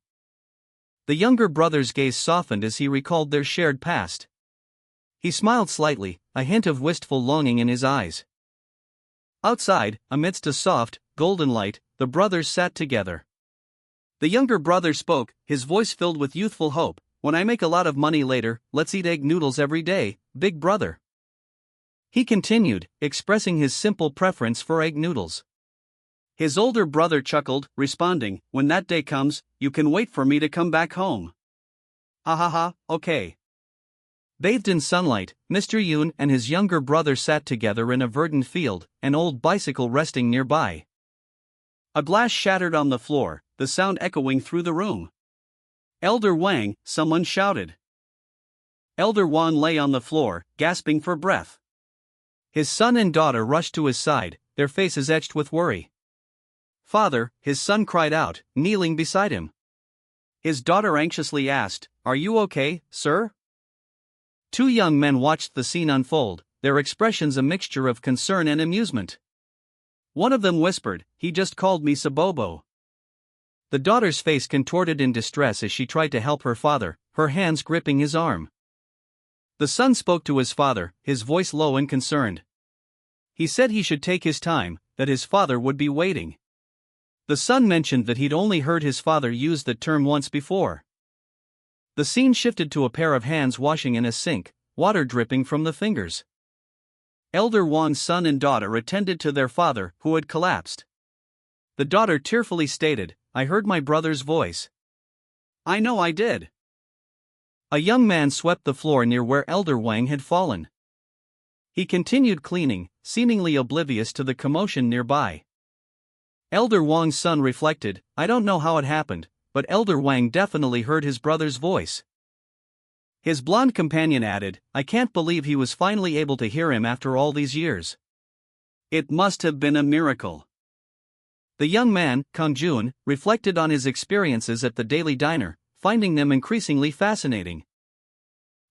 The younger brother's gaze softened as he recalled their shared past. He smiled slightly, a hint of wistful longing in his eyes. Outside, amidst a soft, golden light, the brothers sat together. The younger brother spoke, his voice filled with youthful hope, When I make a lot of money later, let's eat egg noodles every day, big brother. He continued, expressing his simple preference for egg noodles. His older brother chuckled, responding, When that day comes, you can wait for me to come back home. Ha ha ha, okay. Bathed in sunlight, Mr. Yoon and his younger brother sat together in a verdant field, an old bicycle resting nearby. A glass shattered on the floor, the sound echoing through the room. "Elder Wang," someone shouted. Elder Wan lay on the floor, gasping for breath. His son and daughter rushed to his side, their faces etched with worry. "Father," his son cried out, kneeling beside him. His daughter anxiously asked, "Are you okay, sir?" Two young men watched the scene unfold, their expressions a mixture of concern and amusement. One of them whispered, "He just called me Sabobo." The daughter's face contorted in distress as she tried to help her father, her hands gripping his arm. The son spoke to his father, his voice low and concerned. He said he should take his time, that his father would be waiting. The son mentioned that he'd only heard his father use the term once before. The scene shifted to a pair of hands washing in a sink, water dripping from the fingers. Elder Wan's son and daughter attended to their father, who had collapsed. The daughter tearfully stated, "I heard my brother's voice. I know I did." A young man swept the floor near where Elder Wang had fallen. He continued cleaning, seemingly oblivious to the commotion nearby. Elder Wang's son reflected, "I don't know how it happened, but Elder Wang definitely heard his brother's voice." His blonde companion added, "I can't believe he was finally able to hear him after all these years. It must have been a miracle." The young man, Kang Jun, reflected on his experiences at the daily diner, finding them increasingly fascinating.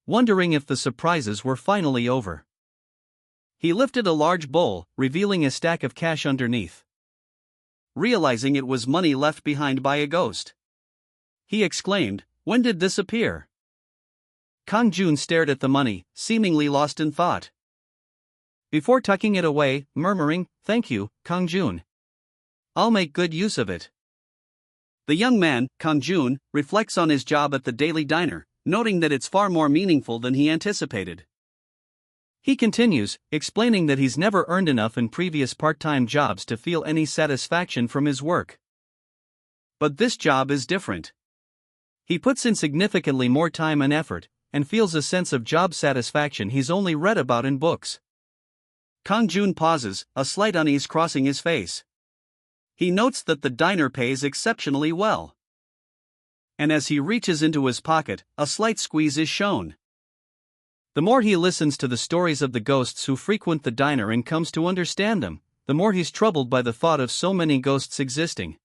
Wondering if the surprises were finally over. He lifted a large bowl, revealing a stack of cash underneath. Realizing it was money left behind by a ghost, he exclaimed, "When did this appear?" Kang Jun stared at the money, seemingly lost in thought. Before tucking it away, murmuring, "Thank you, Kang Jun. I'll make good use of it." The young man, Kang Jun, reflects on his job at the daily diner, noting that it's far more meaningful than he anticipated. He continues, explaining that he's never earned enough in previous part-time jobs to feel any satisfaction from his work. But this job is different. He puts in significantly more time and effort, and feels a sense of job satisfaction he's only read about in books. Kang Jun pauses, a slight unease crossing his face. He notes that the diner pays exceptionally well. And as he reaches into his pocket, a slight squeeze is shown. The more he listens to the stories of the ghosts who frequent the diner and comes to understand them, the more he's troubled by the thought of so many ghosts existing.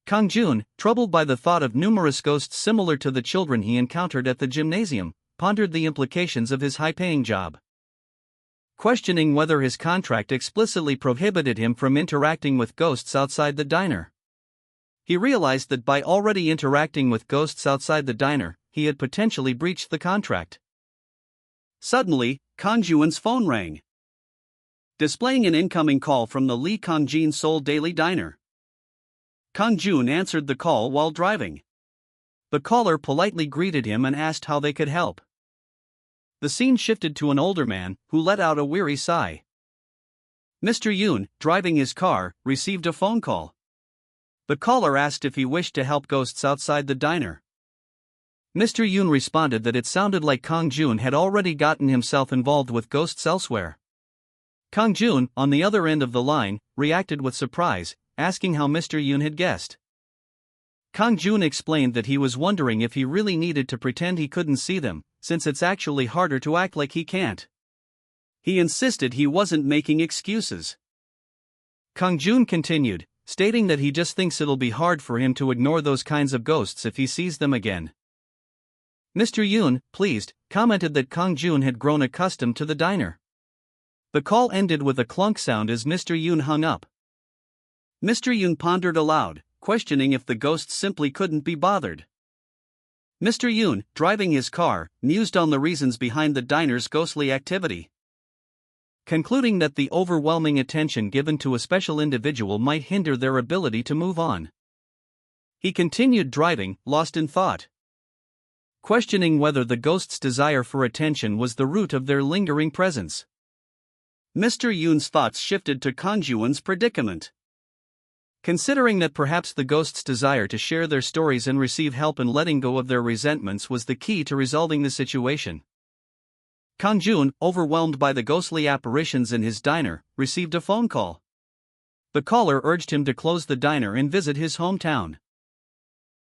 Kang Jun, troubled by the thought of numerous ghosts similar to the children he encountered at the gymnasium, pondered the implications of his high-paying job. Questioning whether his contract explicitly prohibited him from interacting with ghosts outside the diner. He realized that by already interacting with ghosts outside the diner, he had potentially breached the contract. Suddenly, Kang Jun's phone rang, displaying an incoming call from the Lee Kangjin Seoul Daily Diner. Kang Jun answered the call while driving. The caller politely greeted him and asked how they could help. The scene shifted to an older man, who let out a weary sigh. Mr. Yoon, driving his car, received a phone call. The caller asked if he wished to help ghosts outside the diner. Mr. Yoon responded that it sounded like Kang Jun had already gotten himself involved with ghosts elsewhere. Kang Jun, on the other end of the line, reacted with surprise, asking how Mr. Yoon had guessed. Kang Jun explained that he was wondering if he really needed to pretend he couldn't see them, since it's actually harder to act like he can't. He insisted he wasn't making excuses. Kang Jun continued, stating that he just thinks it'll be hard for him to ignore those kinds of ghosts if he sees them again. Mr. Yoon, pleased, commented that Kang Jun had grown accustomed to the diner. The call ended with a clunk sound as Mr. Yoon hung up. Mr. Yoon pondered aloud, questioning if the ghosts simply couldn't be bothered. Mr. Yoon, driving his car, mused on the reasons behind the diner's ghostly activity. Concluding that the overwhelming attention given to a special individual might hinder their ability to move on. He continued driving, lost in thought. Questioning whether the ghost's desire for attention was the root of their lingering presence. Mr. Yoon's thoughts shifted to Kang Jun's predicament. Considering that perhaps the ghost's desire to share their stories and receive help in letting go of their resentments was the key to resolving the situation. Kang Jun, overwhelmed by the ghostly apparitions in his diner, received a phone call. The caller urged him to close the diner and visit his hometown,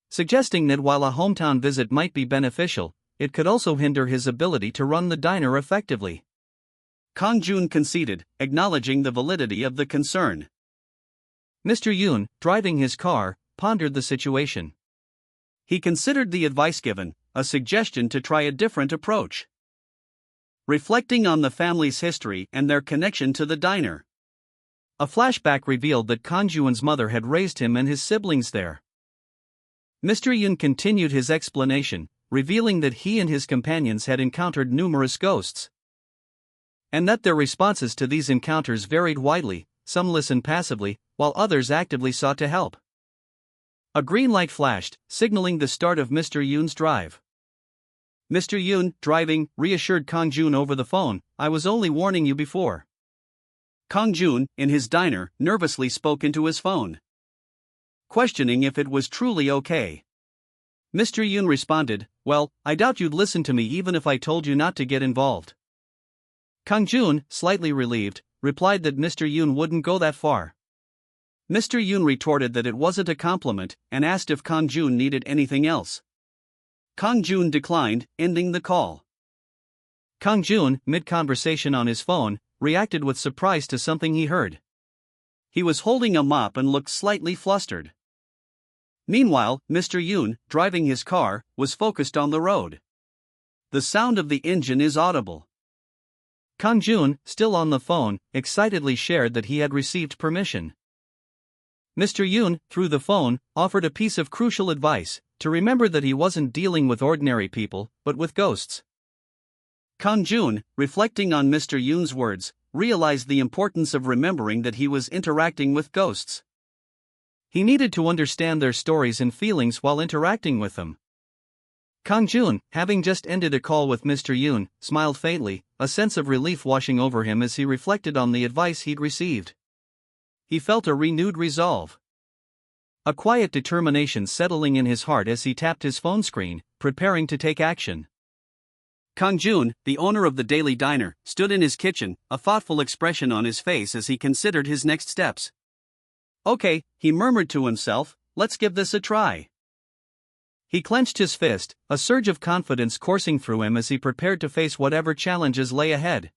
suggesting that while a hometown visit might be beneficial, it could also hinder his ability to run the diner effectively. Kang Jun conceded, acknowledging the validity of the concern. Mr. Yoon, driving his car, pondered the situation. He considered the advice given, a suggestion to try a different approach. Reflecting on the family's history and their connection to the diner, a flashback revealed that Kang Jun's mother had raised him and his siblings there. Mr. Yoon continued his explanation, revealing that he and his companions had encountered numerous ghosts, and that their responses to these encounters varied widely. Some listened passively, while others actively sought to help. A green light flashed, signaling the start of Mr. Yoon's drive. Mr. Yoon, driving, reassured Kang Jun over the phone, "I was only warning you before." Kang Jun, in his diner, nervously spoke into his phone, questioning if it was truly okay. Mr. Yoon responded, "Well, I doubt you'd listen to me even if I told you not to get involved." Kang Jun, slightly relieved, replied that Mr. Yoon wouldn't go that far. Mr. Yoon retorted that it wasn't a compliment and asked if Kang Jun needed anything else. Kang Jun declined, ending the call. Kang Jun, mid-conversation on his phone, reacted with surprise to something he heard. He was holding a mop and looked slightly flustered. Meanwhile, Mr. Yoon, driving his car, was focused on the road. The sound of the engine is audible. Kang Jun, still on the phone, excitedly shared that he had received permission. Mr. Yoon, through the phone, offered a piece of crucial advice, to remember that he wasn't dealing with ordinary people, but with ghosts. Kang Jun, reflecting on Mr. Yoon's words, realized the importance of remembering that he was interacting with ghosts. He needed to understand their stories and feelings while interacting with them. Kang Jun, having just ended a call with Mr. Yoon, smiled faintly, a sense of relief washing over him as he reflected on the advice he'd received. He felt a renewed resolve, a quiet determination settling in his heart as he tapped his phone screen, preparing to take action. Kang Jun, the owner of the daily diner, stood in his kitchen, a thoughtful expression on his face as he considered his next steps. "Okay," he murmured to himself, "let's give this a try." He clenched his fist, a surge of confidence coursing through him as he prepared to face whatever challenges lay ahead.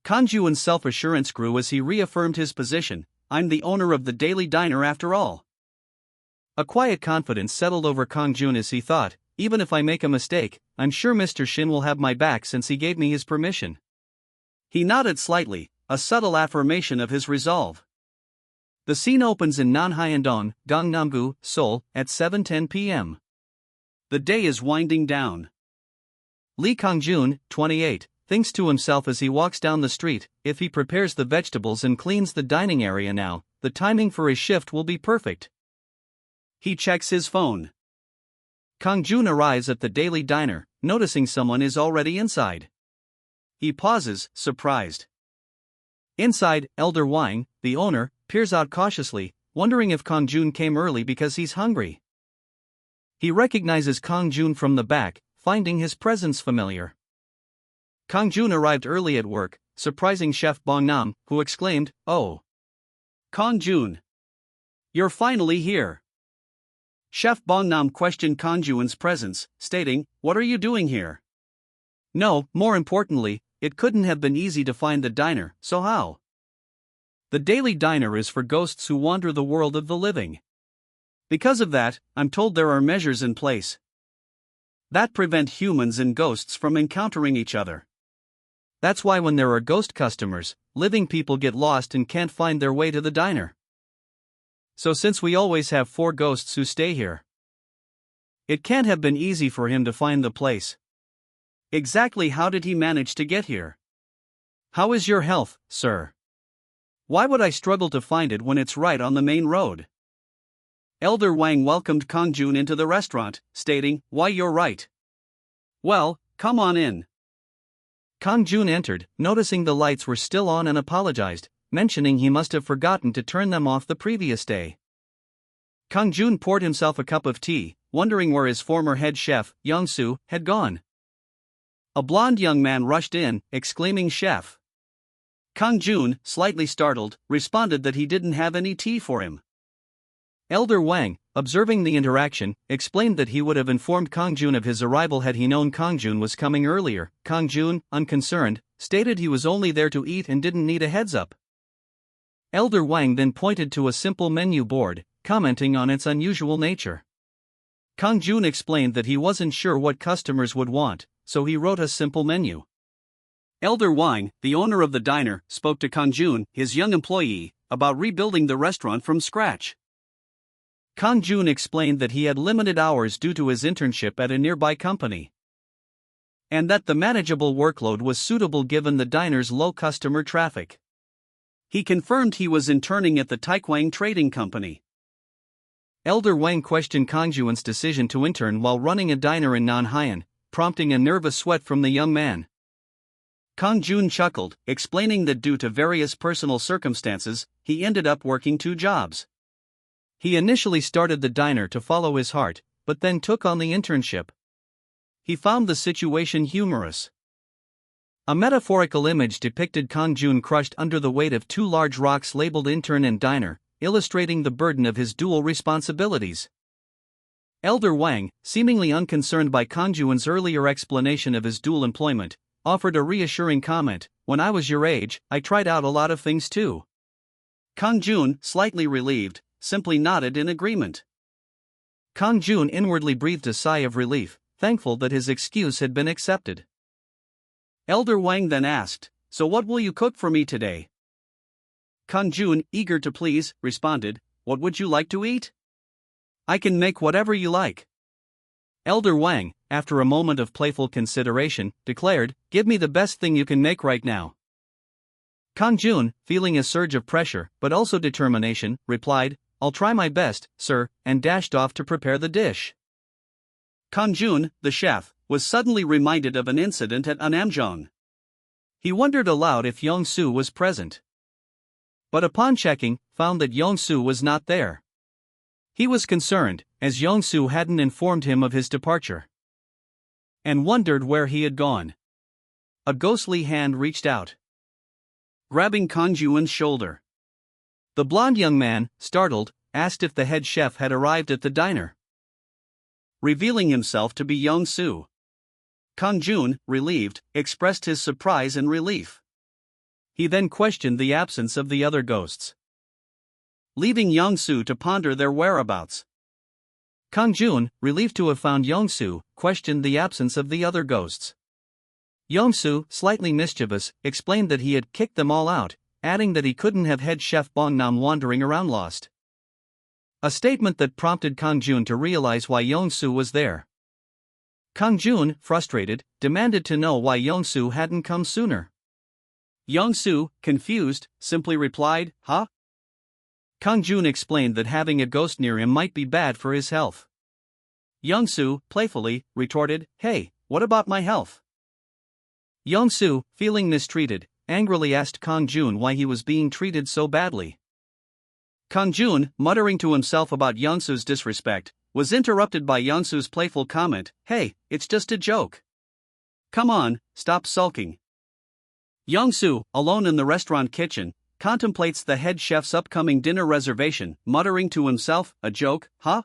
Kang Jun's self-assurance grew as he reaffirmed his position, "I'm the owner of the daily diner after all." A quiet confidence settled over Kang Jun as he thought, "Even if I make a mistake, I'm sure Mr. Shin will have my back since he gave me his permission." He nodded slightly, a subtle affirmation of his resolve. The scene opens in Nanhyeondong, Gangnam-gu, Seoul, at 7:10 p.m. The day is winding down. Lee Kang Jun, 28, thinks to himself as he walks down the street, if he prepares the vegetables and cleans the dining area now, the timing for his shift will be perfect. He checks his phone. Kang Jun arrives at the daily diner, noticing someone is already inside. He pauses, surprised. Inside, Elder Wang, the owner, peers out cautiously, wondering if Kang Jun came early because he's hungry. He recognizes Kang Jun from the back, finding his presence familiar. Kang Jun arrived early at work, surprising Chef Bong Nam, who exclaimed, "Oh, Kang Jun, you're finally here." Chef Bong Nam questioned Kang Jun's presence, stating, "What are you doing here?" "No, more importantly, it couldn't have been easy to find the diner, so how?" "The daily diner is for ghosts who wander the world of the living. Because of that, I'm told there are measures in place that prevent humans and ghosts from encountering each other. That's why when there are ghost customers, living people get lost and can't find their way to the diner. So since we always have 4 ghosts who stay here, it can't have been easy for him to find the place. Exactly how did he manage to get here? How is your health, sir? Why would I struggle to find it when it's right on the main road?" Elder Wang welcomed Kang Jun into the restaurant, stating, "Why, you're right. Well, come on in." Kang Jun entered, noticing the lights were still on and apologized, mentioning he must have forgotten to turn them off the previous day. Kang Jun poured himself a cup of tea, wondering where his former head chef, Young-soo, had gone. A blond young man rushed in, exclaiming, "Chef, Kang Jun, slightly startled, responded that he didn't have any tea for him. Elder Wang, observing the interaction, explained that he would have informed Kang Jun of his arrival had he known Kang Jun was coming earlier. Kang Jun, unconcerned, stated he was only there to eat and didn't need a heads up. Elder Wang then pointed to a simple menu board, commenting on its unusual nature. Kang Jun explained that he wasn't sure what customers would want, so he wrote a simple menu. Elder Wang, the owner of the diner, spoke to Kang Jun, his young employee, about rebuilding the restaurant from scratch. Kang Jun explained that he had limited hours due to his internship at a nearby company, and that the manageable workload was suitable given the diner's low customer traffic. He confirmed he was interning at the Taikwang Trading Company. Elder Wang questioned Kang Jun's decision to intern while running a diner in Nanhaian, prompting a nervous sweat from the young man. Kang Jun chuckled, explaining that due to various personal circumstances, he ended up working 2 jobs. He initially started the diner to follow his heart, but then took on the internship. He found the situation humorous. A metaphorical image depicted Kang Jun crushed under the weight of 2 large rocks labeled intern and diner, illustrating the burden of his dual responsibilities. Elder Wang, seemingly unconcerned by Kang Jun's earlier explanation of his dual employment, offered a reassuring comment, "When I was your age, I tried out a lot of things too." Kang Jun, slightly relieved, simply nodded in agreement. Kang Jun inwardly breathed a sigh of relief, thankful that his excuse had been accepted. Elder Wang then asked, "So what will you cook for me today?" Kang Jun, eager to please, responded, "What would you like to eat?" "I can make whatever you like." Elder Wang, after a moment of playful consideration, declared, "Give me the best thing you can make right now." Kang Jun, feeling a surge of pressure, but also determination, replied, "I'll try my best, sir," and dashed off to prepare the dish. Kang Jun, the chef, was suddenly reminded of an incident at Annamjeong. He wondered aloud if Yong-soo was present, but upon checking, found that Yong-soo was not there. He was concerned, as Yong-soo hadn't informed him of his departure, and wondered where he had gone. A ghostly hand reached out, grabbing Kang Jun's shoulder. The blond young man, startled, asked if the head chef had arrived at the diner, revealing himself to be Yong-soo. Kang Jun, relieved, expressed his surprise and relief. He then questioned the absence of the other ghosts, leaving Yong-soo to ponder their whereabouts. Kang Jun, relieved to have found Yong-soo, questioned the absence of the other ghosts. Yong-soo, slightly mischievous, explained that he had kicked them all out, adding that he couldn't have head chef Bong Nam wandering around lost. A statement that prompted Kang Jun to realize why Yong-soo was there. Kang Jun, frustrated, demanded to know why Yong-soo hadn't come sooner. Yong-soo, confused, simply replied, "Huh?" Kang Jun explained that having a ghost near him might be bad for his health. Yong-soo, playfully, retorted, "Hey, what about my health?" Yong-soo, feeling mistreated, angrily asked Kang Jun why he was being treated so badly. Kang Jun, muttering to himself about Yong-soo's disrespect, was interrupted by Yong-soo's playful comment, "Hey, it's just a joke. Come on, stop sulking." Yong-soo, alone in the restaurant kitchen, contemplates the head chef's upcoming dinner reservation, muttering to himself, "A joke, huh?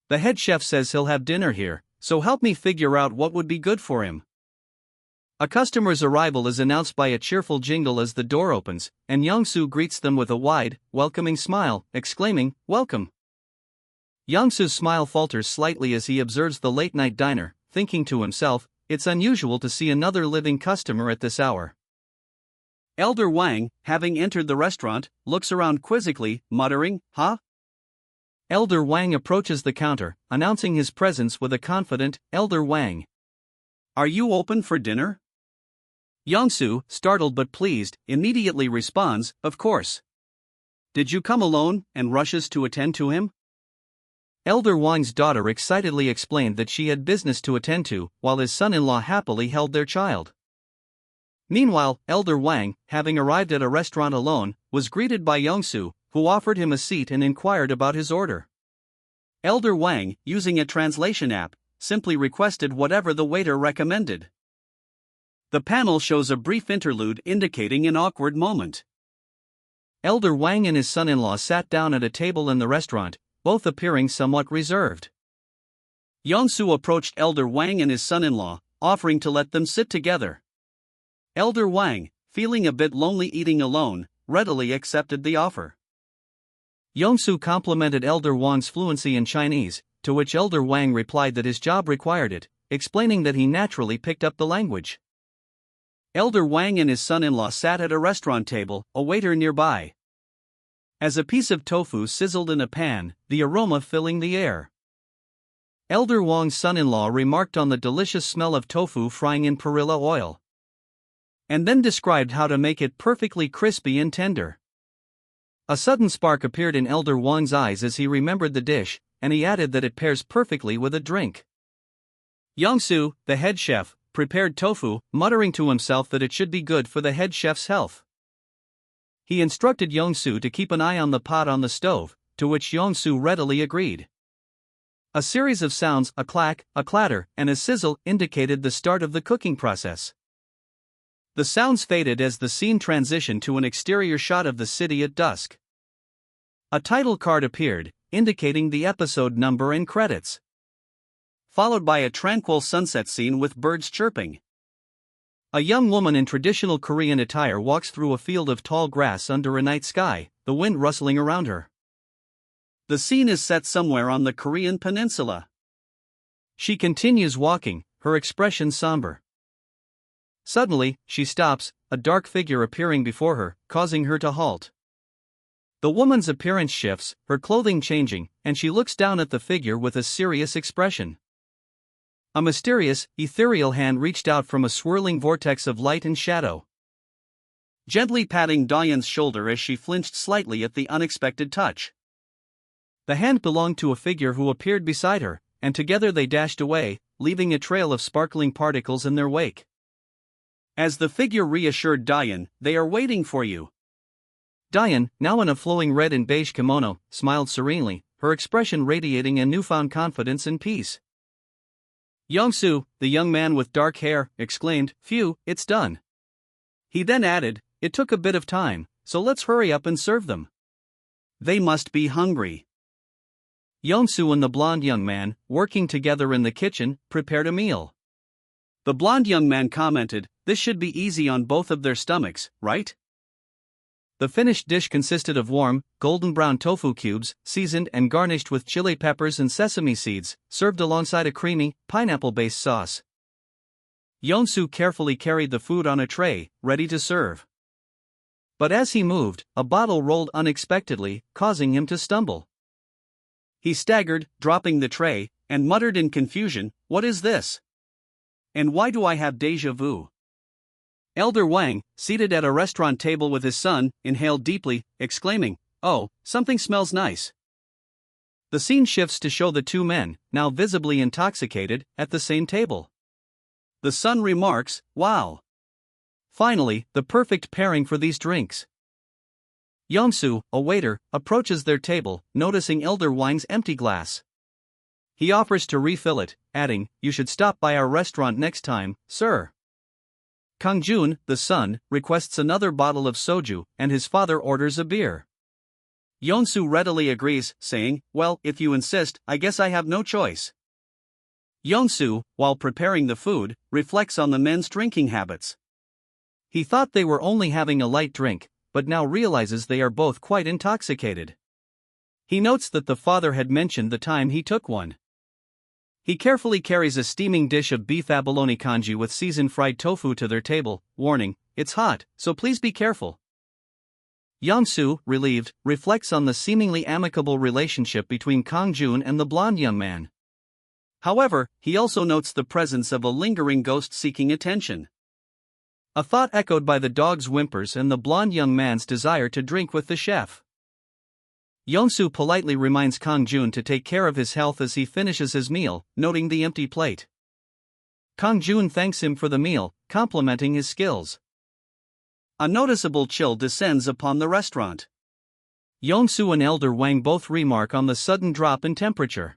The head chef says he'll have dinner here, so help me figure out what would be good for him." A customer's arrival is announced by a cheerful jingle as the door opens, and Yong-soo greets them with a wide, welcoming smile, exclaiming, "Welcome." Yong-soo's smile falters slightly as he observes the late-night diner, thinking to himself, "It's unusual to see another living customer at this hour." Elder Wang, having entered the restaurant, looks around quizzically, muttering, "Huh?" Elder Wang approaches the counter, announcing his presence with a confident, "Elder Wang, are you open for dinner?" Yong-soo, startled but pleased, immediately responds, "Of course. Did you come alone?" and rushes to attend to him. Elder Wang's daughter excitedly explained that she had business to attend to, while his son-in-law happily held their child. Meanwhile, Elder Wang, having arrived at a restaurant alone, was greeted by Yong-soo, who offered him a seat and inquired about his order. Elder Wang, using a translation app, simply requested whatever the waiter recommended. The panel shows a brief interlude indicating an awkward moment. Elder Wang and his son-in-law sat down at a table in the restaurant, both appearing somewhat reserved. Yongsu approached Elder Wang and his son-in-law, offering to let them sit together. Elder Wang, feeling a bit lonely eating alone, readily accepted the offer. Yongsu complimented Elder Wang's fluency in Chinese, to which Elder Wang replied that his job required it, explaining that he naturally picked up the language. Elder Wang and his son-in-law sat at a restaurant table, a waiter nearby. As a piece of tofu sizzled in a pan, the aroma filling the air. Elder Wang's son-in-law remarked on the delicious smell of tofu frying in perilla oil, and then described how to make it perfectly crispy and tender. A sudden spark appeared in Elder Wang's eyes as he remembered the dish, and he added that it pairs perfectly with a drink. Yongsu, the head chef, prepared tofu, muttering to himself that it should be good for the head chef's health. He instructed Yongsu to keep an eye on the pot on the stove, to which Yongsu readily agreed. A series of sounds, a clack, a clatter, and a sizzle, indicated the start of the cooking process. The sounds faded as the scene transitioned to an exterior shot of the city at dusk. A title card appeared, indicating the episode number and credits, followed by a tranquil sunset scene with birds chirping. A young woman in traditional Korean attire walks through a field of tall grass under a night sky, the wind rustling around her. The scene is set somewhere on the Korean peninsula. She continues walking, her expression somber. Suddenly, she stops, a dark figure appearing before her, causing her to halt. The woman's appearance shifts, her clothing changing, and she looks down at the figure with a serious expression. A mysterious, ethereal hand reached out from a swirling vortex of light and shadow, gently patting Diane's shoulder as she flinched slightly at the unexpected touch. The hand belonged to a figure who appeared beside her, and together they dashed away, leaving a trail of sparkling particles in their wake. As the figure reassured Diane, "They are waiting for you." Diane, now in a flowing red and beige kimono, smiled serenely, her expression radiating a newfound confidence and peace. Yongsu, the young man with dark hair, exclaimed, "Phew, it's done." He then added, "It took a bit of time, so let's hurry up and serve them. They must be hungry." Yongsu and the blonde young man, working together in the kitchen, prepared a meal. The blonde young man commented, "This should be easy on both of their stomachs, right?" The finished dish consisted of warm, golden brown tofu cubes, seasoned and garnished with chili peppers and sesame seeds, served alongside a creamy, pineapple-based sauce. Yongsu carefully carried the food on a tray, ready to serve. But as he moved, a bottle rolled unexpectedly, causing him to stumble. He staggered, dropping the tray, and muttered in confusion, "What is this? And why do I have déjà vu?" Elder Wang, seated at a restaurant table with his son, inhaled deeply, exclaiming, "Oh, something smells nice." The scene shifts to show the two men, now visibly intoxicated, at the same table. The son remarks, "Wow. Finally, the perfect pairing for these drinks." Yongsu, a waiter, approaches their table, noticing Elder Wang's empty glass. He offers to refill it, adding, "You should stop by our restaurant next time, sir." Kangjun, the son, requests another bottle of soju, and his father orders a beer. Yongsu readily agrees, saying, "Well, if you insist, I guess I have no choice." Yongsu, while preparing the food, reflects on the men's drinking habits. He thought they were only having a light drink, but now realizes they are both quite intoxicated. He notes that the father had mentioned the time he took one. He carefully carries a steaming dish of beef abalone congee with seasoned fried tofu to their table, warning, "It's hot, so please be careful." Yongsu, relieved, reflects on the seemingly amicable relationship between Kangjun and the blonde young man. However, he also notes the presence of a lingering ghost seeking attention. A thought echoed by the dog's whimpers and the blonde young man's desire to drink with the chef. Yongsu politely reminds Kangjun to take care of his health as he finishes his meal, noting the empty plate. Kangjun thanks him for the meal, complimenting his skills. A noticeable chill descends upon the restaurant. Yongsu and Elder Wang both remark on the sudden drop in temperature.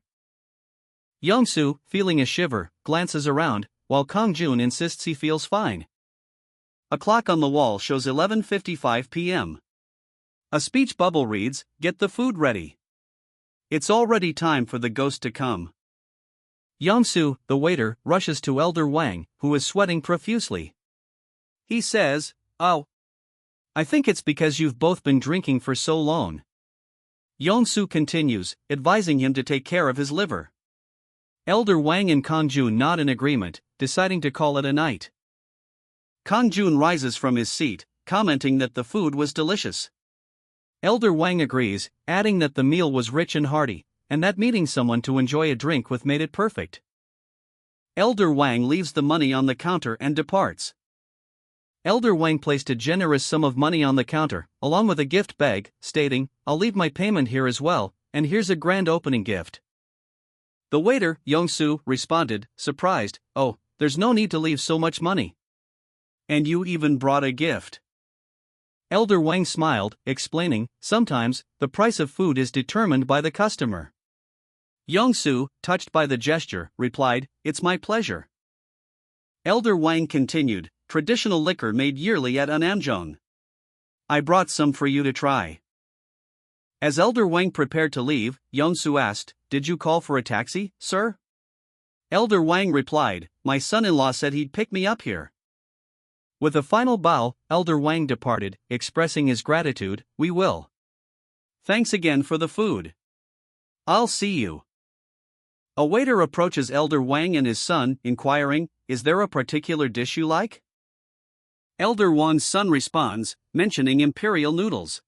Yongsu, feeling a shiver, glances around, while Kangjun insists he feels fine. A clock on the wall shows 11:55 p.m. A speech bubble reads, "Get the food ready. It's already time for the ghost to come." Young-soo, the waiter, rushes to Elder Wang, who is sweating profusely. He says, "Oh, I think it's because you've both been drinking for so long." Young-soo continues, advising him to take care of his liver. Elder Wang and Kang-jun nod in agreement, deciding to call it a night. Kang-jun rises from his seat, commenting that the food was delicious. Elder Wang agrees, adding that the meal was rich and hearty, and that meeting someone to enjoy a drink with made it perfect. Elder Wang leaves the money on the counter and departs. Elder Wang placed a generous sum of money on the counter, along with a gift bag, stating, "I'll leave my payment here as well, and here's a grand opening gift." The waiter, Young-soo, responded, surprised, "Oh, there's no need to leave so much money. And you even brought a gift." Elder Wang smiled, explaining, "Sometimes, the price of food is determined by the customer." Young-soo, touched by the gesture, replied, "It's my pleasure." Elder Wang continued, "Traditional liquor made yearly at Annamjeong. I brought some for you to try." As Elder Wang prepared to leave, Young-soo asked, "Did you call for a taxi, sir?" Elder Wang replied, "My son-in-law said he'd pick me up here." With a final bow, Elder Wang departed, expressing his gratitude, "We will. Thanks again for the food. I'll see you." A waiter approaches Elder Wang and his son, inquiring, "Is there a particular dish you like?" Elder Wang's son responds, mentioning imperial noodles.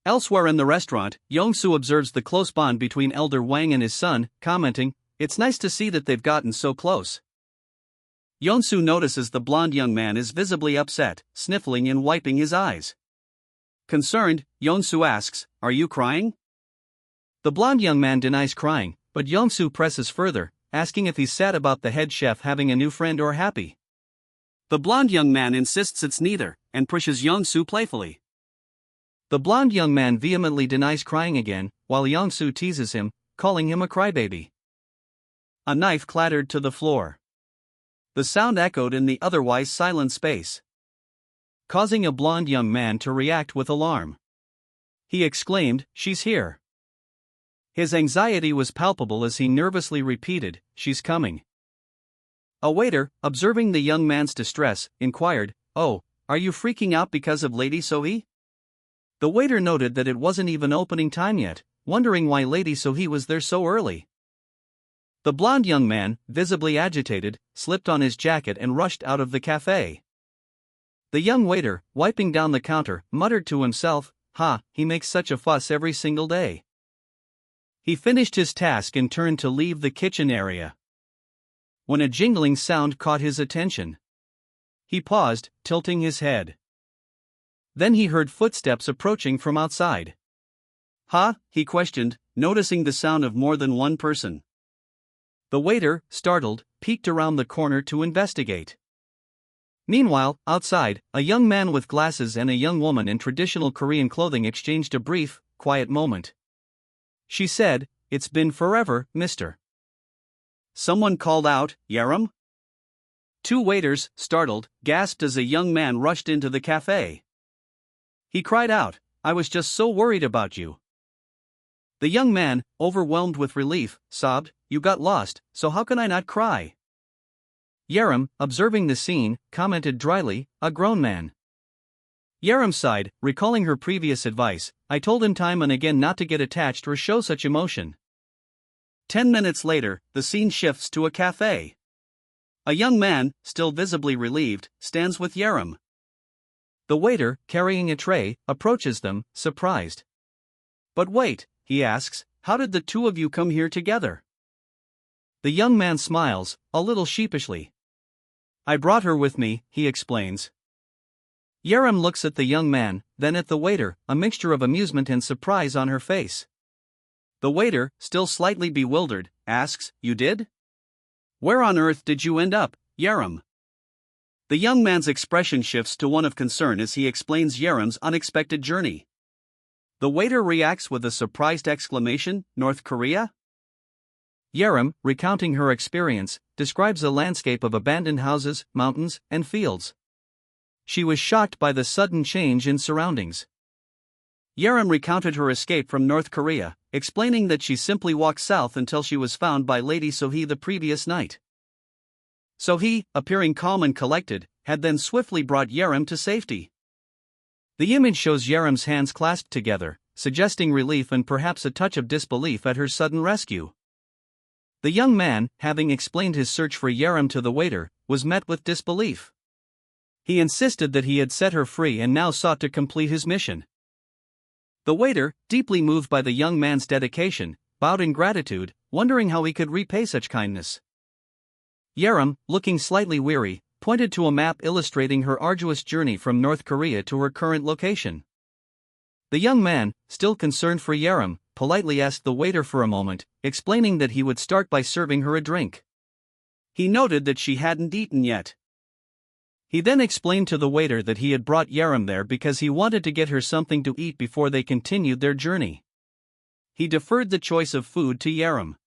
Elsewhere in the restaurant, Young-soo observes the close bond between Elder Wang and his son, commenting, "It's nice to see that they've gotten so close." Young-soo notices the blonde young man is visibly upset, sniffling and wiping his eyes. Concerned, Young-soo asks, "Are you crying?" The blonde young man denies crying, but Young-soo presses further, asking if he's sad about the head chef having a new friend or happy. The blonde young man insists it's neither, and pushes Young-soo playfully. The blonde young man vehemently denies crying again, while Young-soo teases him, calling him a crybaby. A knife clattered to the floor. The sound echoed in the otherwise silent space, causing a blonde young man to react with alarm. He exclaimed, "She's here." His anxiety was palpable as he nervously repeated, "She's coming." A waiter, observing the young man's distress, inquired, "Oh, are you freaking out because of Lady Sohee?" The waiter noted that it wasn't even opening time yet, wondering why Lady Sohee was there so early. The blonde young man, visibly agitated, slipped on his jacket and rushed out of the cafe. The young waiter, wiping down the counter, muttered to himself, "Ha, he makes such a fuss every single day." He finished his task and turned to leave the kitchen area, when a jingling sound caught his attention. He paused, tilting his head. Then he heard footsteps approaching from outside. "Ha?" he questioned, noticing the sound of more than one person. The waiter, startled, peeked around the corner to investigate. Meanwhile, outside, a young man with glasses and a young woman in traditional Korean clothing exchanged a brief, quiet moment. She said, "It's been forever, mister." Someone called out, "Yerim?" Two waiters, startled, gasped as a young man rushed into the cafe. He cried out, "I was just so worried about you." The young man, overwhelmed with relief, sobbed, "You got lost, so how can I not cry?" Yerim, observing the scene, commented dryly, "A grown man." Yerim sighed, recalling her previous advice, "I told him time and again not to get attached or show such emotion." 10 minutes later, the scene shifts to a cafe. A young man, still visibly relieved, stands with Yerim. The waiter, carrying a tray, approaches them, surprised. "But wait," he asks, "how did the two of you come here together?" The young man smiles, a little sheepishly. "I brought her with me," he explains. Yerim looks at the young man, then at the waiter, a mixture of amusement and surprise on her face. The waiter, still slightly bewildered, asks, "You did? Where on earth did you end up, Yerim?" The young man's expression shifts to one of concern as he explains Yerim's unexpected journey. The waiter reacts with a surprised exclamation, "North Korea?" Yerim, recounting her experience, describes a landscape of abandoned houses, mountains, and fields. she was shocked by the sudden change in surroundings. Yerim recounted her escape from North Korea, explaining that she simply walked south until she was found by Lady Sohee the previous night. Sohee, appearing calm and collected, had then swiftly brought Yerim to safety. The image shows Yerim's hands clasped together, suggesting relief and perhaps a touch of disbelief at her sudden rescue. The young man, having explained his search for Yerim to the waiter, was met with disbelief. He insisted that he had set her free and now sought to complete his mission. The waiter, deeply moved by the young man's dedication, bowed in gratitude, wondering how he could repay such kindness. Yerim, looking slightly weary, pointed to a map illustrating her arduous journey from North Korea to her current location. The young man, still concerned for Yerim, politely asked the waiter for a moment, explaining that he would start by serving her a drink. He noted that she hadn't eaten yet. He then explained to the waiter that he had brought Yerim there because he wanted to get her something to eat before they continued their journey. He deferred the choice of food to Yerim.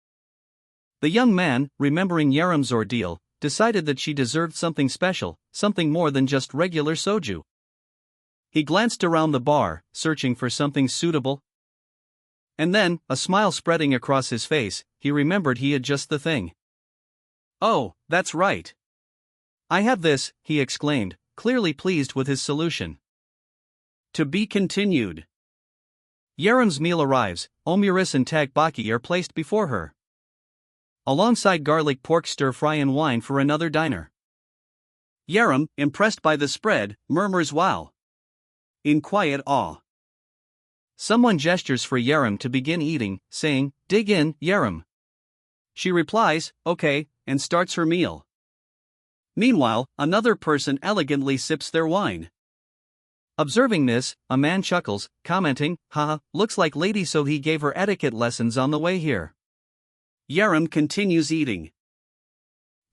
The young man, remembering Yerim's ordeal, decided that she deserved something special, something more than just regular soju. He glanced around the bar, searching for something suitable. And then, a smile spreading across his face, he remembered he had just the thing. "Oh, that's right. I have this," he exclaimed, clearly pleased with his solution. To be continued. Yerim's meal arrives, omurice and tteokbokki are placed before her, alongside garlic pork stir-fry and wine for another diner. Yerim, impressed by the spread, murmurs "wow" in quiet awe. Someone gestures for Yerim to begin eating, saying, "Dig in, Yerim." She replies, "Okay," and starts her meal. Meanwhile, another person elegantly sips their wine. Observing this, a man chuckles, commenting, "Haha, looks like Lady Sohee gave her etiquette lessons on the way here." Yerim continues eating.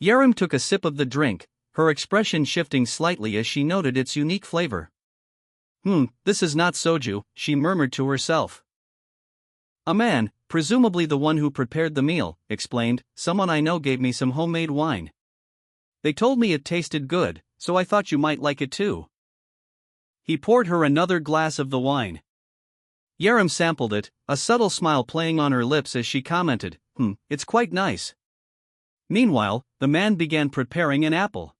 Yerim took a sip of the drink, her expression shifting slightly as she noted its unique flavor. This is not soju," she murmured to herself. "A man, presumably the one who prepared the meal, explained, "Someone I know gave me some homemade wine. They told me it tasted good, so I thought you might like it too." He poured her another glass of the wine. Yerim sampled it, a subtle smile playing on her lips as she commented, "It's quite nice." Meanwhile, the man began preparing an apple,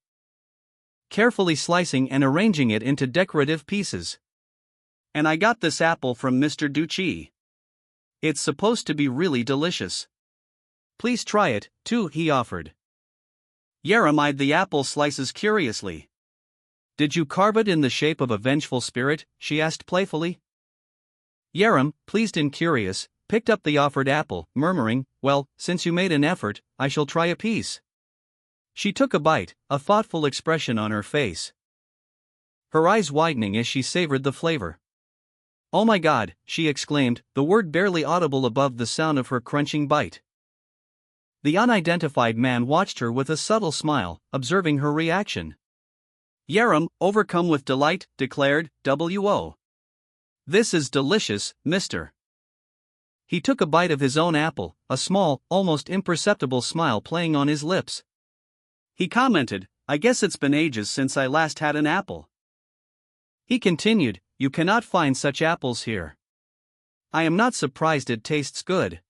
carefully slicing and arranging it into decorative pieces. "And I got this apple from Mr. Duchi. It's supposed to be really delicious. Please try it, too," he offered. Yerim eyed the apple slices curiously. "Did you carve it in the shape of a vengeful spirit?" she asked playfully. Yerim, pleased and curious, picked up the offered apple, murmuring, "Well, since you made an effort, I shall try a piece." She took a bite, a thoughtful expression on her face, her eyes widening as she savored the flavor. "Oh my God," she exclaimed, the word barely audible above the sound of her crunching bite. The unidentified man watched her with a subtle smile, observing her reaction. Yerim, overcome with delight, declared, "Wo. This is delicious, mister." He took a bite of his own apple, a small, almost imperceptible smile playing on his lips. He commented, "I guess it's been ages since I last had an apple." He continued, "You cannot find such apples here. I am not surprised it tastes good."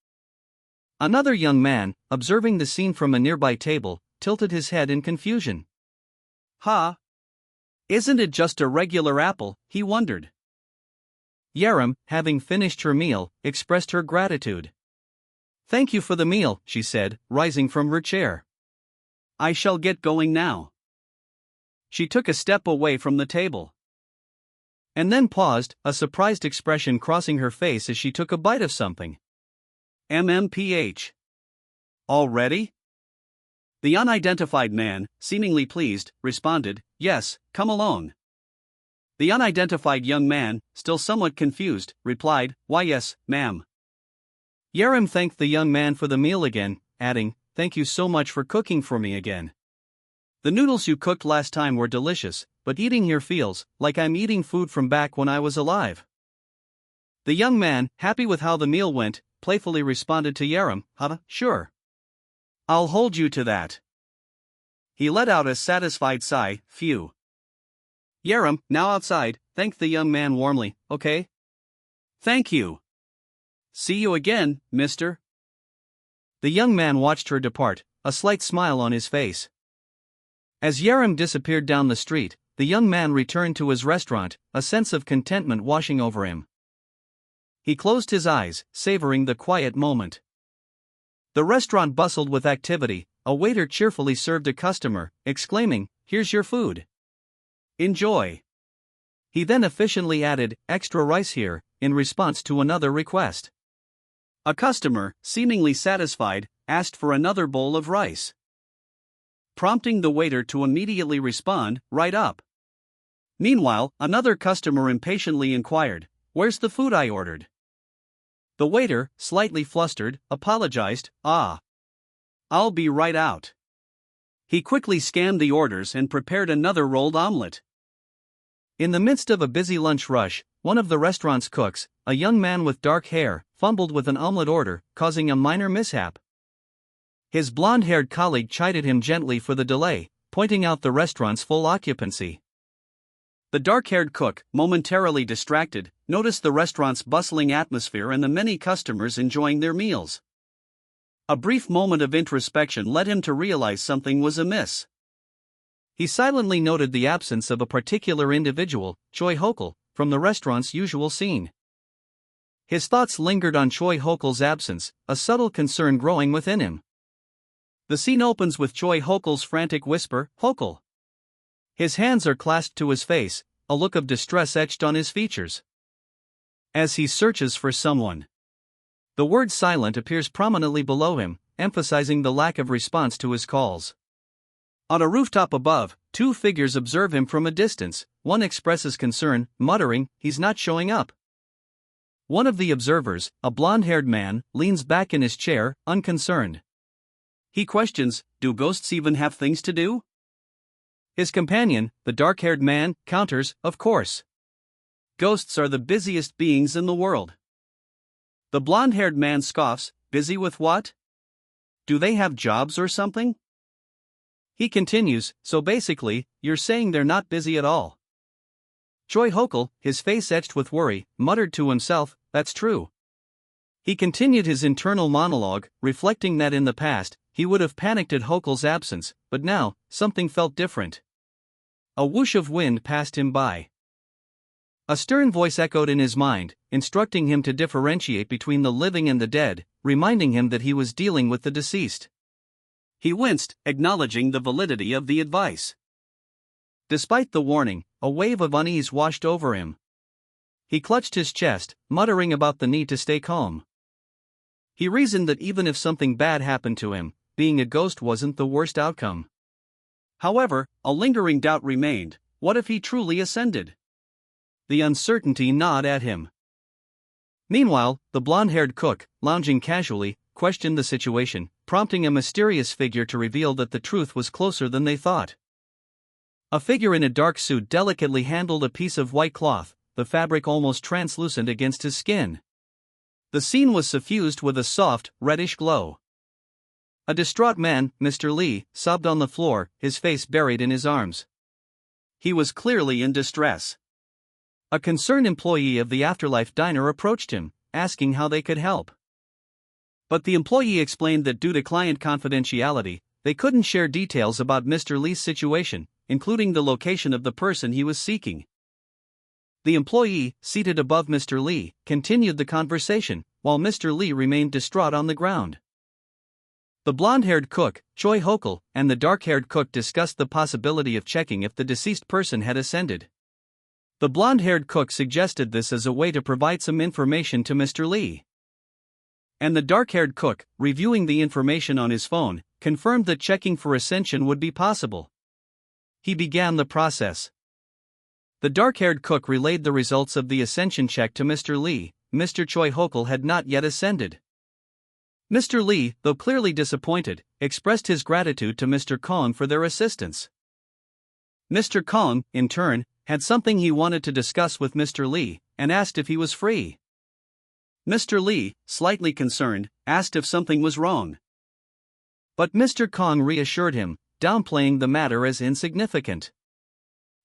Another young man, observing the scene from a nearby table, tilted his head in confusion. "Ha! Isn't it just a regular apple?" he wondered. Yerim, having finished her meal, expressed her gratitude. "Thank you for the meal," she said, rising from her chair. "I shall get going now." She took a step away from the table, and then paused, a surprised expression crossing her face as she took a bite of something. "MMPH. Already?" The unidentified man, seemingly pleased, responded, "Yes, come along." The unidentified young man, still somewhat confused, replied, "Why yes, ma'am." Yerim thanked the young man for the meal again, adding, "Thank you so much for cooking for me again. The noodles you cooked last time were delicious, but eating here feels like I'm eating food from back when I was alive." The young man, happy with how the meal went, playfully responded to Yerim, Sure. I'll hold you to that." He let out a satisfied sigh, phew. Yerim, now outside, thanked the young man warmly. Okay? Thank you. See you again, mister. The young man watched her depart, a slight smile on his face. As Yerim disappeared down the street, the young man returned to his restaurant, a sense of contentment washing over him. He closed his eyes, savoring the quiet moment. The restaurant bustled with activity. A waiter cheerfully served a customer, exclaiming, "Here's your food. Enjoy." He then efficiently added, "Extra rice here," in response to another request. A customer, seemingly satisfied, asked for another bowl of rice, prompting the waiter to immediately respond, "Right up." Meanwhile, another customer impatiently inquired, "Where's the food I ordered?" The waiter, slightly flustered, apologized, "I'll be right out." He quickly scanned the orders and prepared another rolled omelet. In the midst of a busy lunch rush, one of the restaurant's cooks, a young man with dark hair, fumbled with an omelet order, causing a minor mishap. His blonde-haired colleague chided him gently for the delay, pointing out the restaurant's full occupancy. The dark-haired cook, momentarily distracted, noticed the restaurant's bustling atmosphere and the many customers enjoying their meals. A brief moment of introspection led him to realize something was amiss. He silently noted the absence of a particular individual, Choi Hokul, from the restaurant's usual scene. His thoughts lingered on Choi Hokul's absence, a subtle concern growing within him. The scene opens with Choi Hokul's frantic whisper, "Hokul." His hands are clasped to his face, a look of distress etched on his features. As he searches for someone, the word "silent" appears prominently below him, emphasizing the lack of response to his calls. On a rooftop above, two figures observe him from a distance. One expresses concern, muttering, "He's not showing up." One of the observers, a blonde-haired man, leans back in his chair, unconcerned. He questions, "Do ghosts even have things to do?" His companion, the dark-haired man, counters, "Of course. Ghosts are the busiest beings in the world." The blonde-haired man scoffs, "Busy with what? Do they have jobs or something?" He continues, "So basically, you're saying they're not busy at all." Choi Hokul, his face etched with worry, muttered to himself, "That's true." He continued his internal monologue, reflecting that in the past, he would have panicked at Hokul's absence, but now, something felt different. A whoosh of wind passed him by. A stern voice echoed in his mind, instructing him to differentiate between the living and the dead, reminding him that he was dealing with the deceased. He winced, acknowledging the validity of the advice. Despite the warning, a wave of unease washed over him. He clutched his chest, muttering about the need to stay calm. He reasoned that even if something bad happened to him, being a ghost wasn't the worst outcome. However, a lingering doubt remained: what if he truly ascended? The uncertainty gnawed at him. Meanwhile, the blonde-haired cook, lounging casually, questioned the situation, prompting a mysterious figure to reveal that the truth was closer than they thought. A figure in a dark suit delicately handled a piece of white cloth, the fabric almost translucent against his skin. The scene was suffused with a soft, reddish glow. A distraught man, Mr. Lee, sobbed on the floor, his face buried in his arms. He was clearly in distress. A concerned employee of the Afterlife diner approached him, asking how they could help. But the employee explained that due to client confidentiality, they couldn't share details about Mr. Lee's situation, including the location of the person he was seeking. The employee, seated above Mr. Lee, continued the conversation, while Mr. Lee remained distraught on the ground. The blonde-haired cook, Choi Hokul, and the dark-haired cook discussed the possibility of checking if the deceased person had ascended. The blonde-haired cook suggested this as a way to provide some information to Mr. Lee. And the dark-haired cook, reviewing the information on his phone, confirmed that checking for ascension would be possible. He began the process. The dark-haired cook relayed the results of the ascension check to Mr. Lee. Mr. Choi Hokul had not yet ascended. Mr. Lee, though clearly disappointed, expressed his gratitude to Mr. Kong for their assistance. Mr. Kong, in turn, had something he wanted to discuss with Mr. Lee, and asked if he was free. Mr. Lee, slightly concerned, asked if something was wrong. But Mr. Kong reassured him, downplaying the matter as insignificant.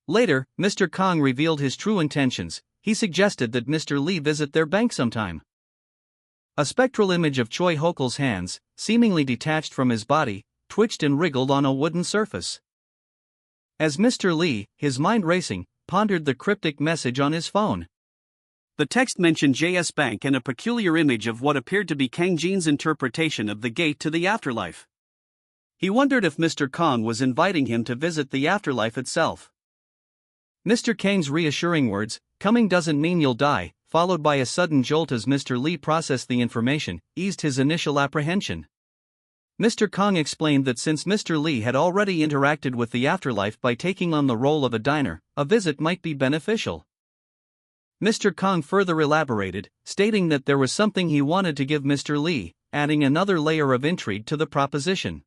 Later, Mr. Kong revealed his true intentions. He suggested that Mr. Lee visit their bank sometime. A spectral image of Choi Hokul's hands, seemingly detached from his body, twitched and wriggled on a wooden surface. As Mr. Lee, his mind racing, pondered the cryptic message on his phone. The text mentioned JS Bank and a peculiar image of what appeared to be Kang Jin's interpretation of the gate to the afterlife. He wondered if Mr. Kong was inviting him to visit the afterlife itself. Mr. Kang's reassuring words, "Coming doesn't mean you'll die," followed by a sudden jolt as Mr. Lee processed the information, eased his initial apprehension. Mr. Kong explained that since Mr. Lee had already interacted with the afterlife by taking on the role of a diner, a visit might be beneficial. Mr. Kong further elaborated, stating that there was something he wanted to give Mr. Lee, adding another layer of intrigue to the proposition.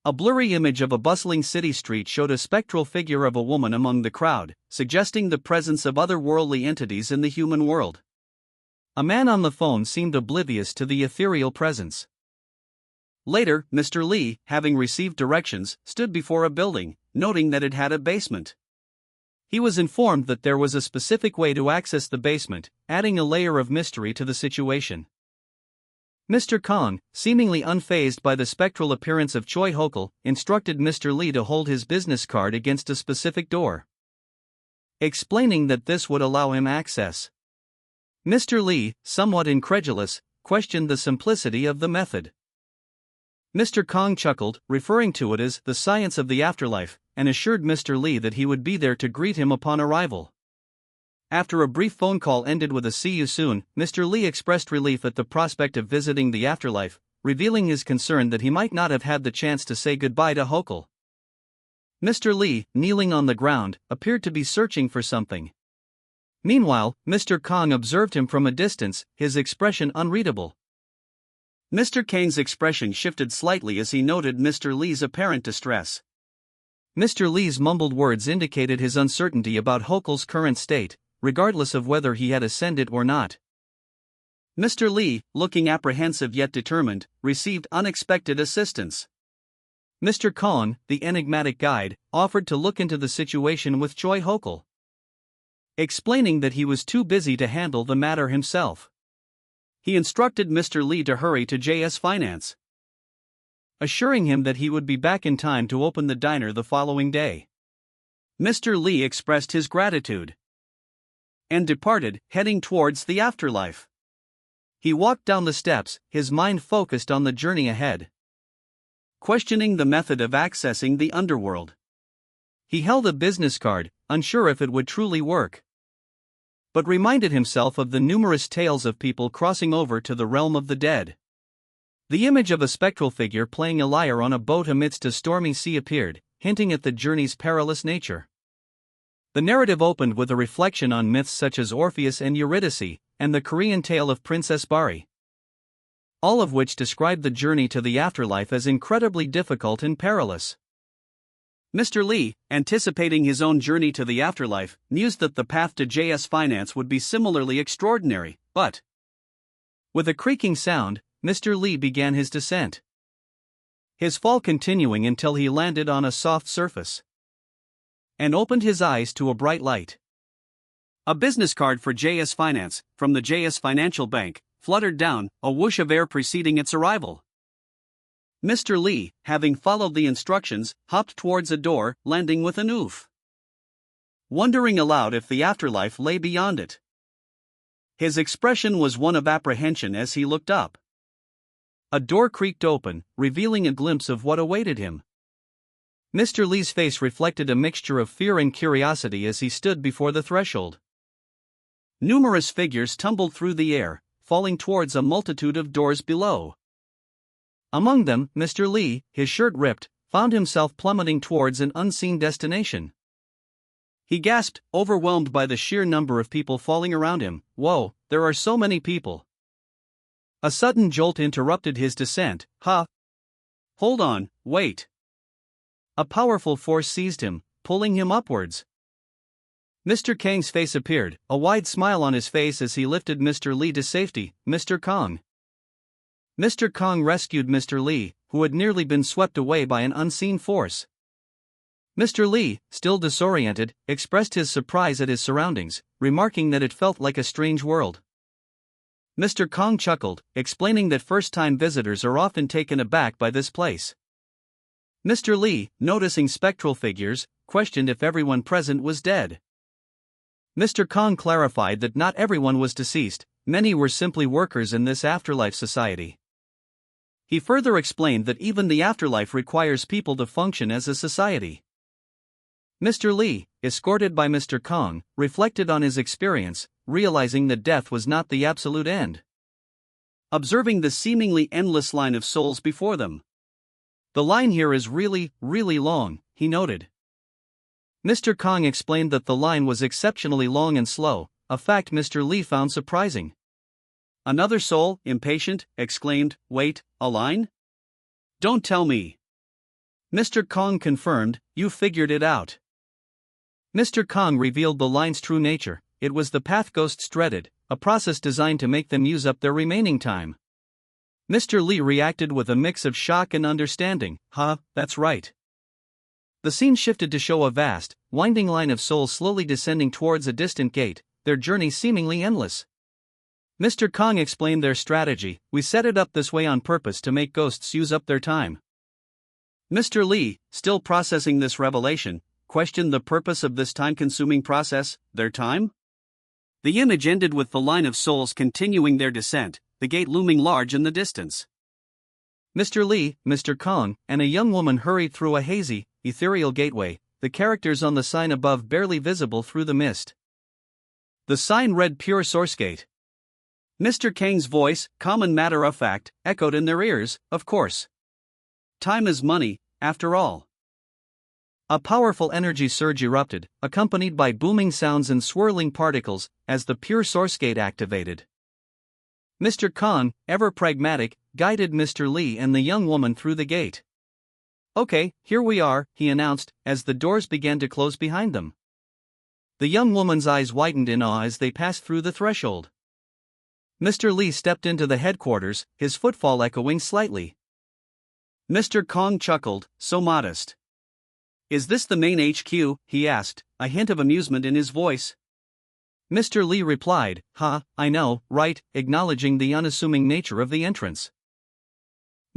A blurry image of a bustling city street showed a spectral figure of a woman among the crowd, suggesting the presence of otherworldly entities in the human world. A man on the phone seemed oblivious to the ethereal presence. Later, Mr. Lee, having received directions, stood before a building, noting that it had a basement. He was informed that there was a specific way to access the basement, adding a layer of mystery to the situation. Mr. Kong, seemingly unfazed by the spectral appearance of Choi Hokul, instructed Mr. Lee to hold his business card against a specific door, explaining that this would allow him access. Mr. Lee, somewhat incredulous, questioned the simplicity of the method. Mr. Kong chuckled, referring to it as the science of the afterlife, and assured Mr. Lee that he would be there to greet him upon arrival. After a brief phone call ended with a "see you soon," Mr. Lee expressed relief at the prospect of visiting the afterlife, revealing his concern that he might not have had the chance to say goodbye to Hokul. Mr. Lee, kneeling on the ground, appeared to be searching for something. Meanwhile, Mr. Kong observed him from a distance, his expression unreadable. Mr. Kang's expression shifted slightly as he noted Mr. Lee's apparent distress. Mr. Lee's mumbled words indicated his uncertainty about Hokul's current state, regardless of whether he had ascended or not. Mr. Lee, looking apprehensive yet determined, received unexpected assistance. Mr. Kong, the enigmatic guide, offered to look into the situation with Choi Hokul, explaining that he was too busy to handle the matter himself. He instructed Mr. Lee to hurry to JS Finance, assuring him that he would be back in time to open the diner the following day. Mr. Lee expressed his gratitude and departed, heading towards the afterlife. He walked down the steps, his mind focused on the journey ahead, questioning the method of accessing the underworld. He held a business card, unsure if it would truly work, but reminded himself of the numerous tales of people crossing over to the realm of the dead. The image of a spectral figure playing a lyre on a boat amidst a stormy sea appeared, hinting at the journey's perilous nature. The narrative opened with a reflection on myths such as Orpheus and Eurydice, and the Korean tale of Princess Bari, all of which described the journey to the afterlife as incredibly difficult and perilous. Mr. Lee, anticipating his own journey to the afterlife, mused that the path to JS Finance would be similarly extraordinary, but with a creaking sound, Mr. Lee began his descent, his fall continuing until he landed on a soft surface and opened his eyes to a bright light. A business card for JS Finance, from the JS Financial Bank, fluttered down, a whoosh of air preceding its arrival. Mr. Lee, having followed the instructions, hopped towards a door, landing with an oof, wondering aloud if the afterlife lay beyond it. His expression was one of apprehension as he looked up. A door creaked open, revealing a glimpse of what awaited him. Mr. Lee's face reflected a mixture of fear and curiosity as he stood before the threshold. Numerous figures tumbled through the air, falling towards a multitude of doors below. Among them, Mr. Lee, his shirt ripped, found himself plummeting towards an unseen destination. He gasped, overwhelmed by the sheer number of people falling around him. "Whoa, there are so many people." A sudden jolt interrupted his descent. Hold on, wait. A powerful force seized him, pulling him upwards. Mr. Kang's face appeared, a wide smile on his face as he lifted Mr. Lee to safety. "Mr. Kong." Mr. Kong rescued Mr. Lee, who had nearly been swept away by an unseen force. Mr. Lee, still disoriented, expressed his surprise at his surroundings, remarking that it felt like a strange world. Mr. Kong chuckled, explaining that first-time visitors are often taken aback by this place. Mr. Lee, noticing spectral figures, questioned if everyone present was dead. Mr. Kong clarified that not everyone was deceased, many were simply workers in this afterlife society. He further explained that even the afterlife requires people to function as a society. Mr. Lee, escorted by Mr. Kong, reflected on his experience, realizing that death was not the absolute end. Observing the seemingly endless line of souls before them. The line here is really, really long, he noted. Mr. Kong explained that the line was exceptionally long and slow, a fact Mr. Lee found surprising. Another soul, impatient, exclaimed, "Wait, a line? Don't tell me." Mr. Kong confirmed, "You figured it out." Mr. Kong revealed the line's true nature. It was the path ghosts dreaded, a process designed to make them use up their remaining time. Mr. Lee reacted with a mix of shock and understanding. "Huh, that's right." The scene shifted to show a vast, winding line of souls slowly descending towards a distant gate, their journey seemingly endless. Mr. Kong explained their strategy. "We set it up this way on purpose to make ghosts use up their time." Mr. Lee, still processing this revelation, questioned the purpose of this time-consuming process, their time? The image ended with the line of souls continuing their descent, the gate looming large in the distance. Mr. Lee, Mr. Kong, and a young woman hurried through a hazy, ethereal gateway, the characters on the sign above barely visible through the mist. The sign read Pure Source Gate. Mr. Kang's voice, calm and matter-of-fact, echoed in their ears, "Of course. Time is money, after all." A powerful energy surge erupted, accompanied by booming sounds and swirling particles, as the Pure Source Gate activated. Mr. Kong, ever pragmatic, guided Mr. Lee and the young woman through the gate. "Okay, here we are," he announced, as the doors began to close behind them. The young woman's eyes widened in awe as they passed through the threshold. Mr. Lee stepped into the headquarters, his footfall echoing slightly. Mr. Kong chuckled, "So modest." "Is this the main HQ?" he asked, a hint of amusement in his voice. Mr. Lee replied, I know, right," acknowledging the unassuming nature of the entrance.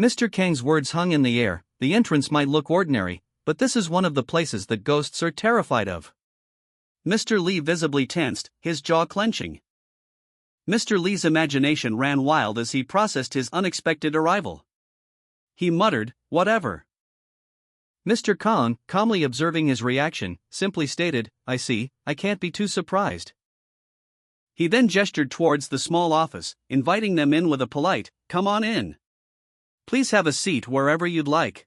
Mr. Kang's words hung in the air. The entrance might look ordinary, but this is one of the places that ghosts are terrified of. Mr. Lee visibly tensed, his jaw clenching. Mr. Lee's imagination ran wild as he processed his unexpected arrival. He muttered, "Whatever." Mr. Kong, calmly observing his reaction, simply stated, "I see, I can't be too surprised." He then gestured towards the small office, inviting them in with a polite, "Come on in. Please have a seat wherever you'd like."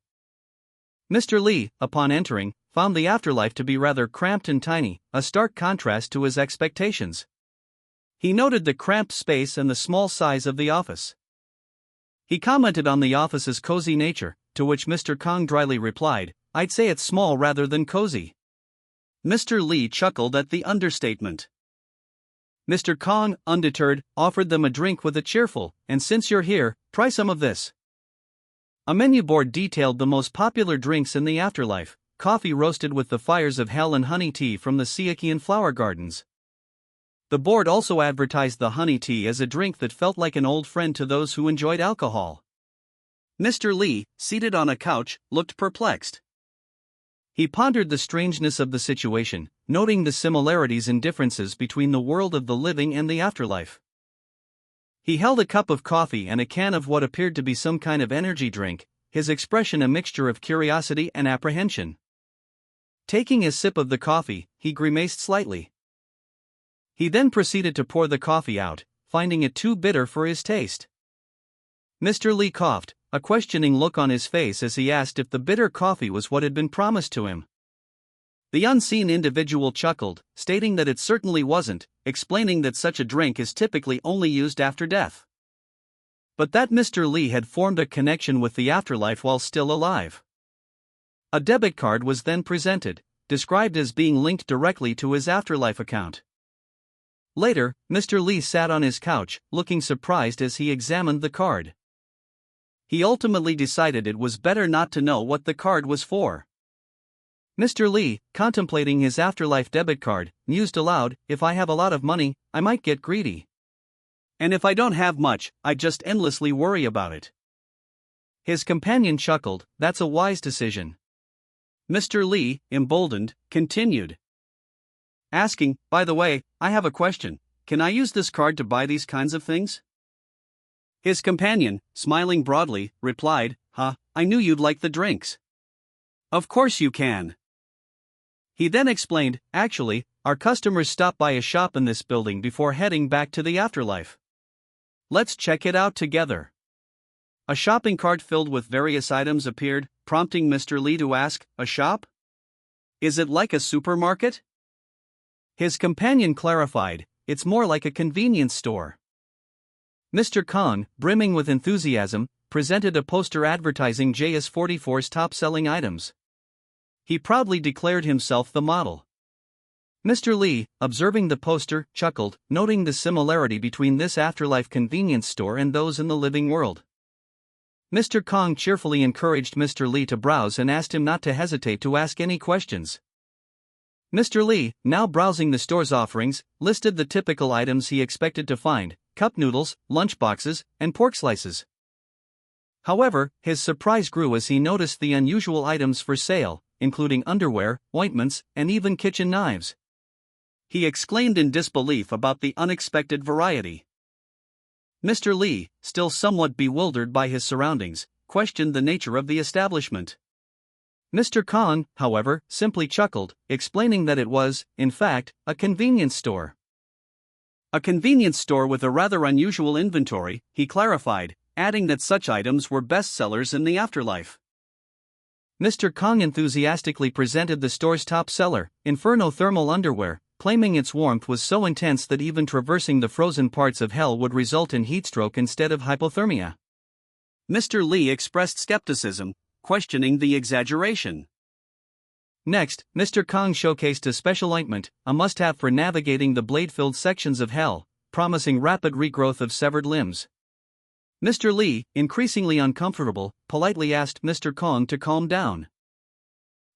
Mr. Lee, upon entering, found the afterlife to be rather cramped and tiny, a stark contrast to his expectations. He noted the cramped space and the small size of the office. He commented on the office's cozy nature, to which Mr. Kong dryly replied, "I'd say it's small rather than cozy." Mr. Lee chuckled at the understatement. Mr. Kong, undeterred, offered them a drink with a cheerful, "And since you're here, try some of this." A menu board detailed the most popular drinks in the afterlife: coffee roasted with the fires of hell and honey tea from the Seakian flower gardens. The board also advertised the honey tea as a drink that felt like an old friend to those who enjoyed alcohol. Mr. Lee, seated on a couch, looked perplexed. He pondered the strangeness of the situation, noting the similarities and differences between the world of the living and the afterlife. He held a cup of coffee and a can of what appeared to be some kind of energy drink, his expression a mixture of curiosity and apprehension. Taking a sip of the coffee, he grimaced slightly. He then proceeded to pour the coffee out, finding it too bitter for his taste. Mr. Lee coughed, a questioning look on his face as he asked if the bitter coffee was what had been promised to him. The unseen individual chuckled, stating that it certainly wasn't, explaining that such a drink is typically only used after death. But that Mr. Lee had formed a connection with the afterlife while still alive. A debit card was then presented, described as being linked directly to his afterlife account. Later, Mr. Lee sat on his couch, looking surprised as he examined the card. He ultimately decided it was better not to know what the card was for. Mr. Lee, contemplating his afterlife debit card, mused aloud, if I have a lot of money, I might get greedy. And if I don't have much, I just endlessly worry about it. His companion chuckled, that's a wise decision. Mr. Lee, emboldened, continued. Asking, by the way, I have a question, can I use this card to buy these kinds of things? His companion, smiling broadly, replied, I knew you'd like the drinks. Of course you can. He then explained, actually, our customers stop by a shop in this building before heading back to the afterlife. Let's check it out together. A shopping cart filled with various items appeared, prompting Mr. Lee to ask, a shop? Is it like a supermarket? His companion clarified, it's more like a convenience store. Mr. Kong, brimming with enthusiasm, presented a poster advertising JS44's top-selling items. He proudly declared himself the model. Mr. Lee, observing the poster, chuckled, noting the similarity between this afterlife convenience store and those in the living world. Mr. Kong cheerfully encouraged Mr. Lee to browse and asked him not to hesitate to ask any questions. Mr. Lee, now browsing the store's offerings, listed the typical items he expected to find: cup noodles, lunchboxes, and pork slices. However, his surprise grew as he noticed the unusual items for sale, including underwear, ointments, and even kitchen knives. He exclaimed in disbelief about the unexpected variety. Mr. Lee, still somewhat bewildered by his surroundings, questioned the nature of the establishment. Mr. Kong, however, simply chuckled, explaining that it was, in fact, a convenience store. A convenience store with a rather unusual inventory, he clarified, adding that such items were bestsellers in the afterlife. Mr. Kong enthusiastically presented the store's top seller, Inferno thermal underwear, claiming its warmth was so intense that even traversing the frozen parts of hell would result in heatstroke instead of hypothermia. Mr. Lee expressed skepticism, questioning the exaggeration. Next, Mr. Kong showcased a special ointment, a must-have for navigating the blade-filled sections of hell, promising rapid regrowth of severed limbs. Mr. Lee, increasingly uncomfortable, politely asked Mr. Kong to calm down.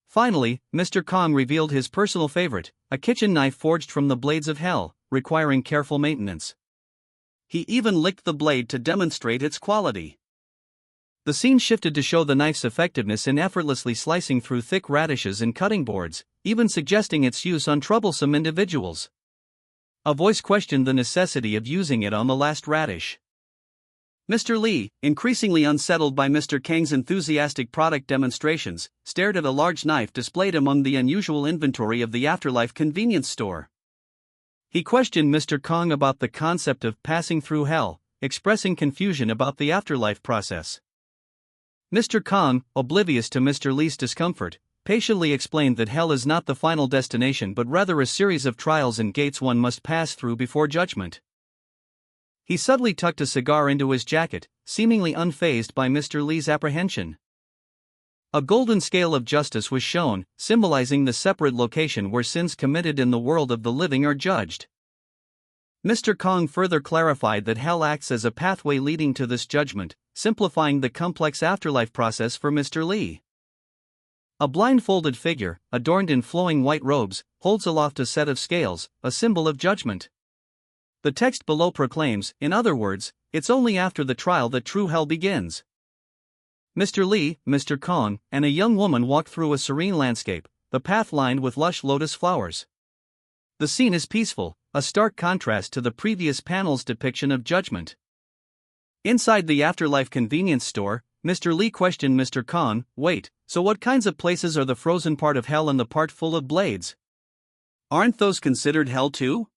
Finally, Mr. Kong revealed his personal favorite, a kitchen knife forged from the blades of hell, requiring careful maintenance. He even licked the blade to demonstrate its quality. The scene shifted to show the knife's effectiveness in effortlessly slicing through thick radishes and cutting boards, even suggesting its use on troublesome individuals. A voice questioned the necessity of using it on the last radish. Mr. Lee, increasingly unsettled by Mr. Kang's enthusiastic product demonstrations, stared at a large knife displayed among the unusual inventory of the afterlife convenience store. He questioned Mr. Kong about the concept of passing through hell, expressing confusion about the afterlife process. Mr. Kong, oblivious to Mr. Lee's discomfort, patiently explained that hell is not the final destination but rather a series of trials and gates one must pass through before judgment. He subtly tucked a cigar into his jacket, seemingly unfazed by Mr. Lee's apprehension. A golden scale of justice was shown, symbolizing the separate location where sins committed in the world of the living are judged. Mr. Kong further clarified that hell acts as a pathway leading to this judgment, simplifying the complex afterlife process for Mr. Lee. A blindfolded figure, adorned in flowing white robes, holds aloft a set of scales, a symbol of judgment. The text below proclaims, in other words, it's only after the trial that true hell begins. Mr. Lee, Mr. Kong, and a young woman walk through a serene landscape, the path lined with lush lotus flowers. The scene is peaceful, a stark contrast to the previous panel's depiction of judgment. Inside the afterlife convenience store, Mr. Lee questioned Mr. Kong, wait, so what kinds of places are the frozen part of hell and the part full of blades? Aren't those considered hell too?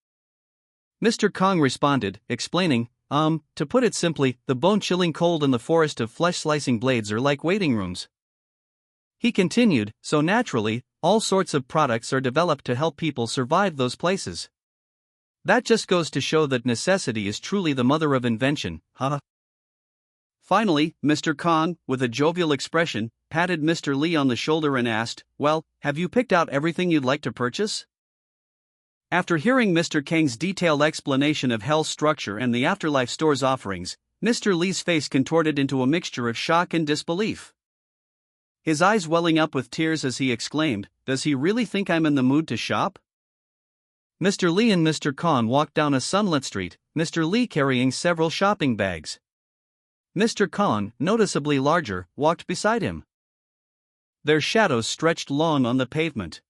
Mr. Kong responded, explaining, to put it simply, the bone-chilling cold and the forest of flesh-slicing blades are like waiting rooms. He continued, so naturally, all sorts of products are developed to help people survive those places. That just goes to show that necessity is truly the mother of invention, huh? Finally, Mr. Kong, with a jovial expression, patted Mr. Lee on the shoulder and asked, well, have you picked out everything you'd like to purchase? After hearing Mr. Kang's detailed explanation of hell's structure and the afterlife store's offerings, Mr. Lee's face contorted into a mixture of shock and disbelief. His eyes welling up with tears as he exclaimed, does he really think I'm in the mood to shop? Mr. Lee and Mr. Kong walked down a sunlit street, Mr. Lee carrying several shopping bags. Mr. Kong, noticeably larger, walked beside him. Their shadows stretched long on the pavement.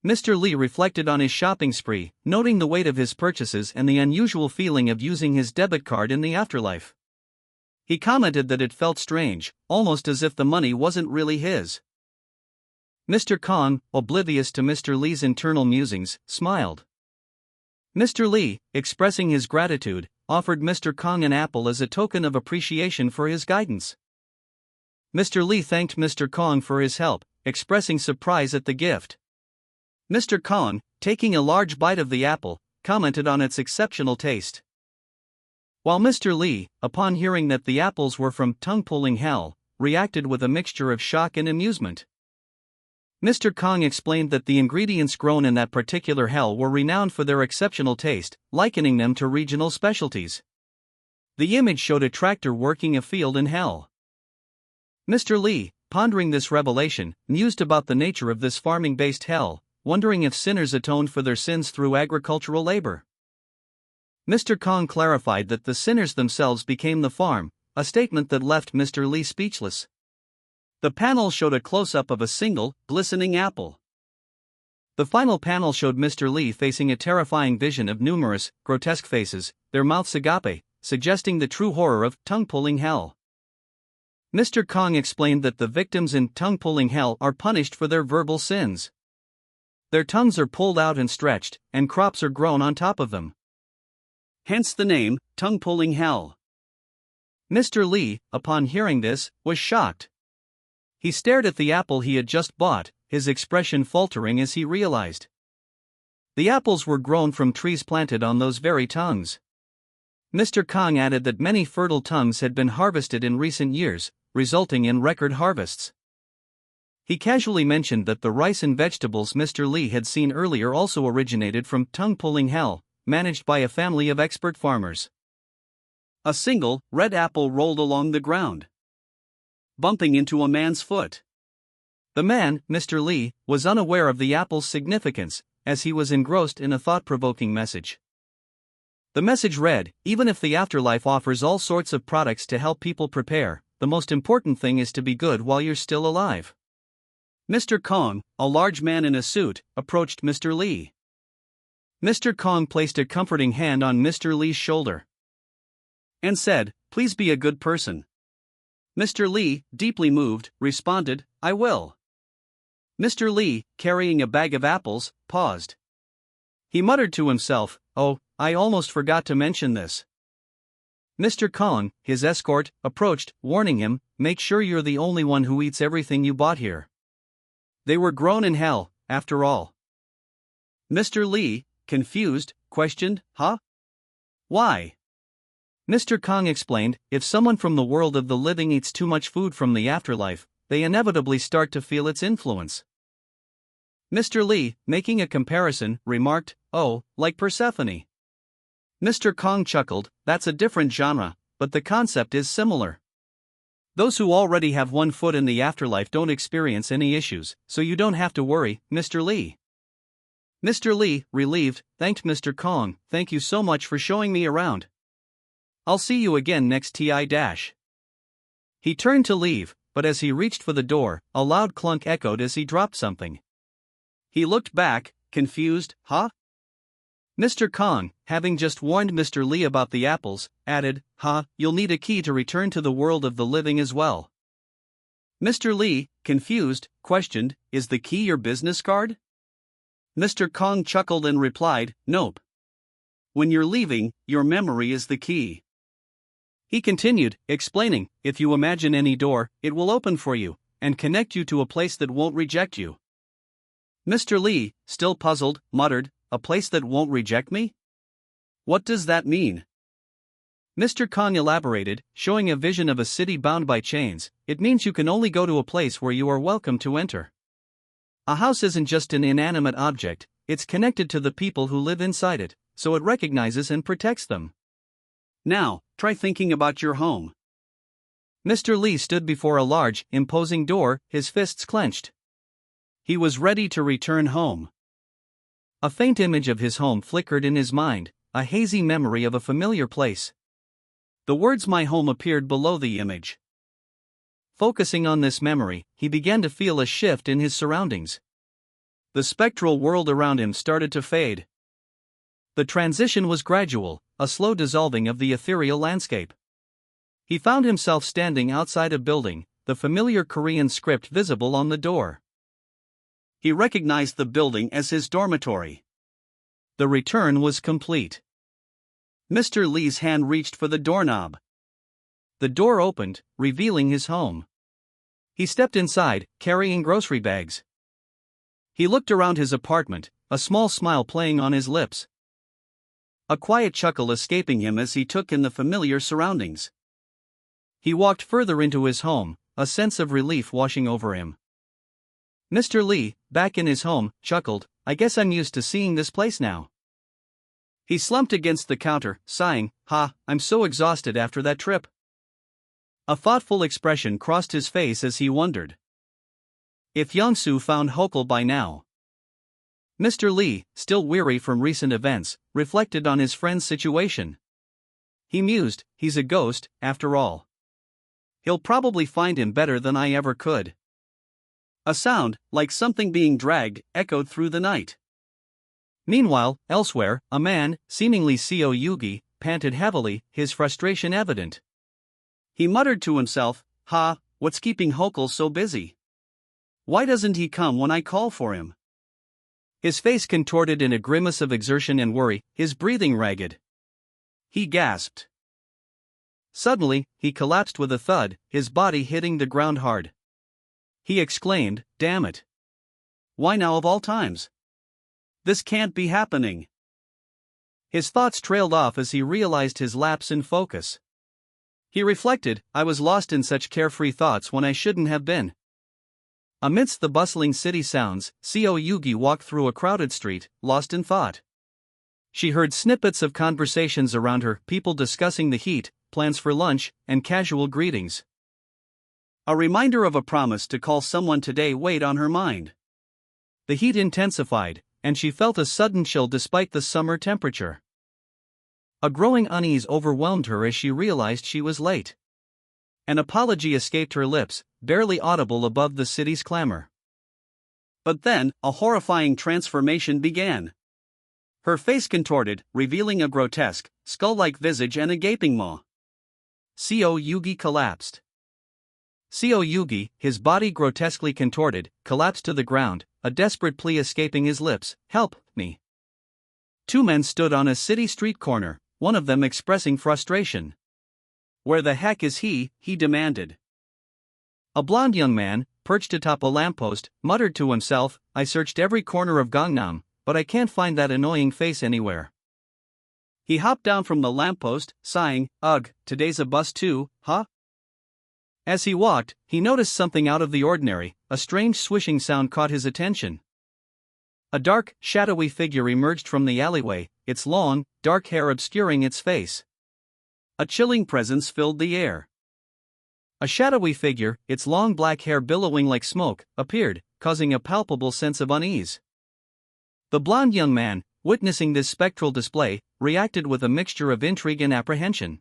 Mr. Lee reflected on his shopping spree, noting the weight of his purchases and the unusual feeling of using his debit card in the afterlife. He commented that it felt strange, almost as if the money wasn't really his. Mr. Kong, oblivious to Mr. Lee's internal musings, smiled. Mr. Lee, expressing his gratitude, offered Mr. Kong an apple as a token of appreciation for his guidance. Mr. Lee thanked Mr. Kong for his help, expressing surprise at the gift. Mr. Kong, taking a large bite of the apple, commented on its exceptional taste. While Mr. Lee, upon hearing that the apples were from tongue-pulling hell, reacted with a mixture of shock and amusement. Mr. Kong explained that the ingredients grown in that particular hell were renowned for their exceptional taste, likening them to regional specialties. The image showed a tractor working a field in hell. Mr. Lee, pondering this revelation, mused about the nature of this farming-based hell, wondering if sinners atoned for their sins through agricultural labor. Mr. Kong clarified that the sinners themselves became the farm, a statement that left Mr. Lee speechless. The panel showed a close-up of a single, glistening apple. The final panel showed Mr. Lee facing a terrifying vision of numerous, grotesque faces, their mouths agape, suggesting the true horror of tongue-pulling hell. Mr. Kong explained that the victims in tongue-pulling hell are punished for their verbal sins. Their tongues are pulled out and stretched, and crops are grown on top of them. Hence the name, tongue-pulling hell. Mr. Lee, upon hearing this, was shocked. He stared at the apple he had just bought, his expression faltering as he realized. The apples were grown from trees planted on those very tongues. Mr. Kong added that many fertile tongues had been harvested in recent years, resulting in record harvests. He casually mentioned that the rice and vegetables Mr. Lee had seen earlier also originated from tongue-pulling hell, managed by a family of expert farmers. A single, red apple rolled along the ground, bumping into a man's foot. The man, Mr. Lee, was unaware of the apple's significance, as he was engrossed in a thought-provoking message. The message read, "Even if the afterlife offers all sorts of products to help people prepare, the most important thing is to be good while you're still alive." Mr. Kong, a large man in a suit, approached Mr. Lee. Mr. Kong placed a comforting hand on Mr. Lee's shoulder and said, "Please be a good person." Mr. Lee, deeply moved, responded, "I will." Mr. Lee, carrying a bag of apples, paused. He muttered to himself, "Oh, I almost forgot to mention this." Mr. Kong, his escort, approached, warning him, "Make sure you're the only one who eats everything you bought here. They were grown in hell, after all." Mr. Lee, confused, questioned, "Huh? Why?" Mr. Kong explained, "If someone from the world of the living eats too much food from the afterlife, they inevitably start to feel its influence." Mr. Lee, making a comparison, remarked, "Oh, like Persephone." Mr. Kong chuckled, "That's a different genre, but the concept is similar. Those who already have one foot in the afterlife don't experience any issues, so you don't have to worry, Mr. Lee." Mr. Lee, relieved, thanked Mr. Kong, "Thank you so much for showing me around. I'll see you again next TI-. He turned to leave, but as he reached for the door, a loud clunk echoed as he dropped something. He looked back, confused, "Huh?" Mr. Kong, having just warned Mr. Lee about the apples, added, "Huh, you'll need a key to return to the world of the living as well." Mr. Lee, confused, questioned, "Is the key your business card?" Mr. Kong chuckled and replied, "Nope. When you're leaving, your memory is the key." He continued, explaining, "If you imagine any door, it will open for you, and connect you to a place that won't reject you." Mr. Lee, still puzzled, muttered, "A place that won't reject me? What does that mean?" Mr. Kong elaborated, showing a vision of a city bound by chains. "It means you can only go to a place where you are welcome to enter. A house isn't just an inanimate object, it's connected to the people who live inside it, so it recognizes and protects them. Now, try thinking about your home." Mr. Lee stood before a large, imposing door, his fists clenched. He was ready to return home. A faint image of his home flickered in his mind, a hazy memory of a familiar place. The words "my home" appeared below the image. Focusing on this memory, he began to feel a shift in his surroundings. The spectral world around him started to fade. The transition was gradual, a slow dissolving of the ethereal landscape. He found himself standing outside a building, the familiar Korean script visible on the door. He recognized the building as his dormitory. The return was complete. Mr. Lee's hand reached for the doorknob. The door opened, revealing his home. He stepped inside, carrying grocery bags. He looked around his apartment, a small smile playing on his lips. A quiet chuckle escaping him as he took in the familiar surroundings. He walked further into his home, a sense of relief washing over him. Mr. Lee, back in his home, chuckled, "I guess I'm used to seeing this place now." He slumped against the counter, sighing, I'm so exhausted after that trip." A thoughtful expression crossed his face as he wondered if Young-soo found Hokul by now. Mr. Lee, still weary from recent events, reflected on his friend's situation. He mused, he's a ghost, after all. He'll probably find him better than I ever could. A sound, like something being dragged, echoed through the night. Meanwhile, elsewhere, a man, seemingly Seo Yugi, panted heavily, his frustration evident. He muttered to himself, what's keeping Hokul so busy? Why doesn't he come when I call for him? His face contorted in a grimace of exertion and worry, his breathing ragged. He gasped. Suddenly, he collapsed with a thud, his body hitting the ground hard. He exclaimed, "Damn it! Why now of all times? This can't be happening." His thoughts trailed off as he realized his lapse in focus. He reflected, I was lost in such carefree thoughts when I shouldn't have been. Amidst the bustling city sounds, Seo Yugi walked through a crowded street, lost in thought. She heard snippets of conversations around her, people discussing the heat, plans for lunch, and casual greetings. A reminder of a promise to call someone today weighed on her mind. The heat intensified, and she felt a sudden chill despite the summer temperature. A growing unease overwhelmed her as she realized she was late. An apology escaped her lips, barely audible above the city's clamor. But then, a horrifying transformation began. Her face contorted, revealing a grotesque, skull-like visage and a gaping maw. Seo Yugi collapsed. Seo Yugi, his body grotesquely contorted, collapsed to the ground, a desperate plea escaping his lips, "Help me." Two men stood on a city street corner, one of them expressing frustration. "Where the heck is he?" he demanded. A blond young man, perched atop a lamppost, muttered to himself, "I searched every corner of Gangnam, but I can't find that annoying face anywhere." He hopped down from the lamppost, sighing, "Ugh, today's a bus too, huh?" As he walked, he noticed something out of the ordinary, a strange swishing sound caught his attention. A dark, shadowy figure emerged from the alleyway, its long, dark hair obscuring its face. A chilling presence filled the air. A shadowy figure, its long black hair billowing like smoke, appeared, causing a palpable sense of unease. The blond young man, witnessing this spectral display, reacted with a mixture of intrigue and apprehension.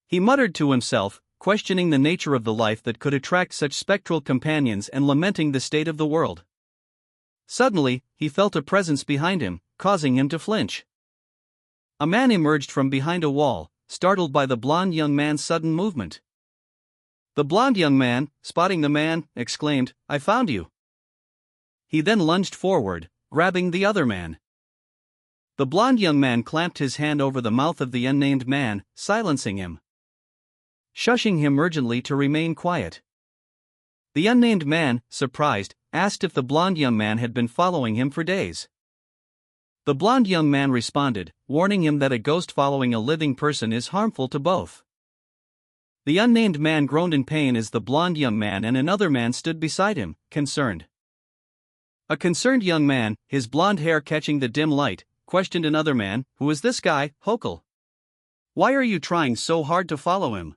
He muttered to himself, questioning the nature of the life that could attract such spectral companions and lamenting the state of the world. Suddenly, he felt a presence behind him, causing him to flinch. A man emerged from behind a wall, startled by the blond young man's sudden movement. The blond young man, spotting the man, exclaimed, "I found you." He then lunged forward, grabbing the other man. The blond young man clamped his hand over the mouth of the unnamed man, silencing him, shushing him urgently to remain quiet. The unnamed man, surprised, asked if the blond young man had been following him for days. The blond young man responded, warning him that a ghost following a living person is harmful to both. The unnamed man groaned in pain as the blond young man and another man stood beside him, concerned. A concerned young man, his blond hair catching the dim light, questioned another man, "Who is this guy, Hokul? Why are you trying so hard to follow him?"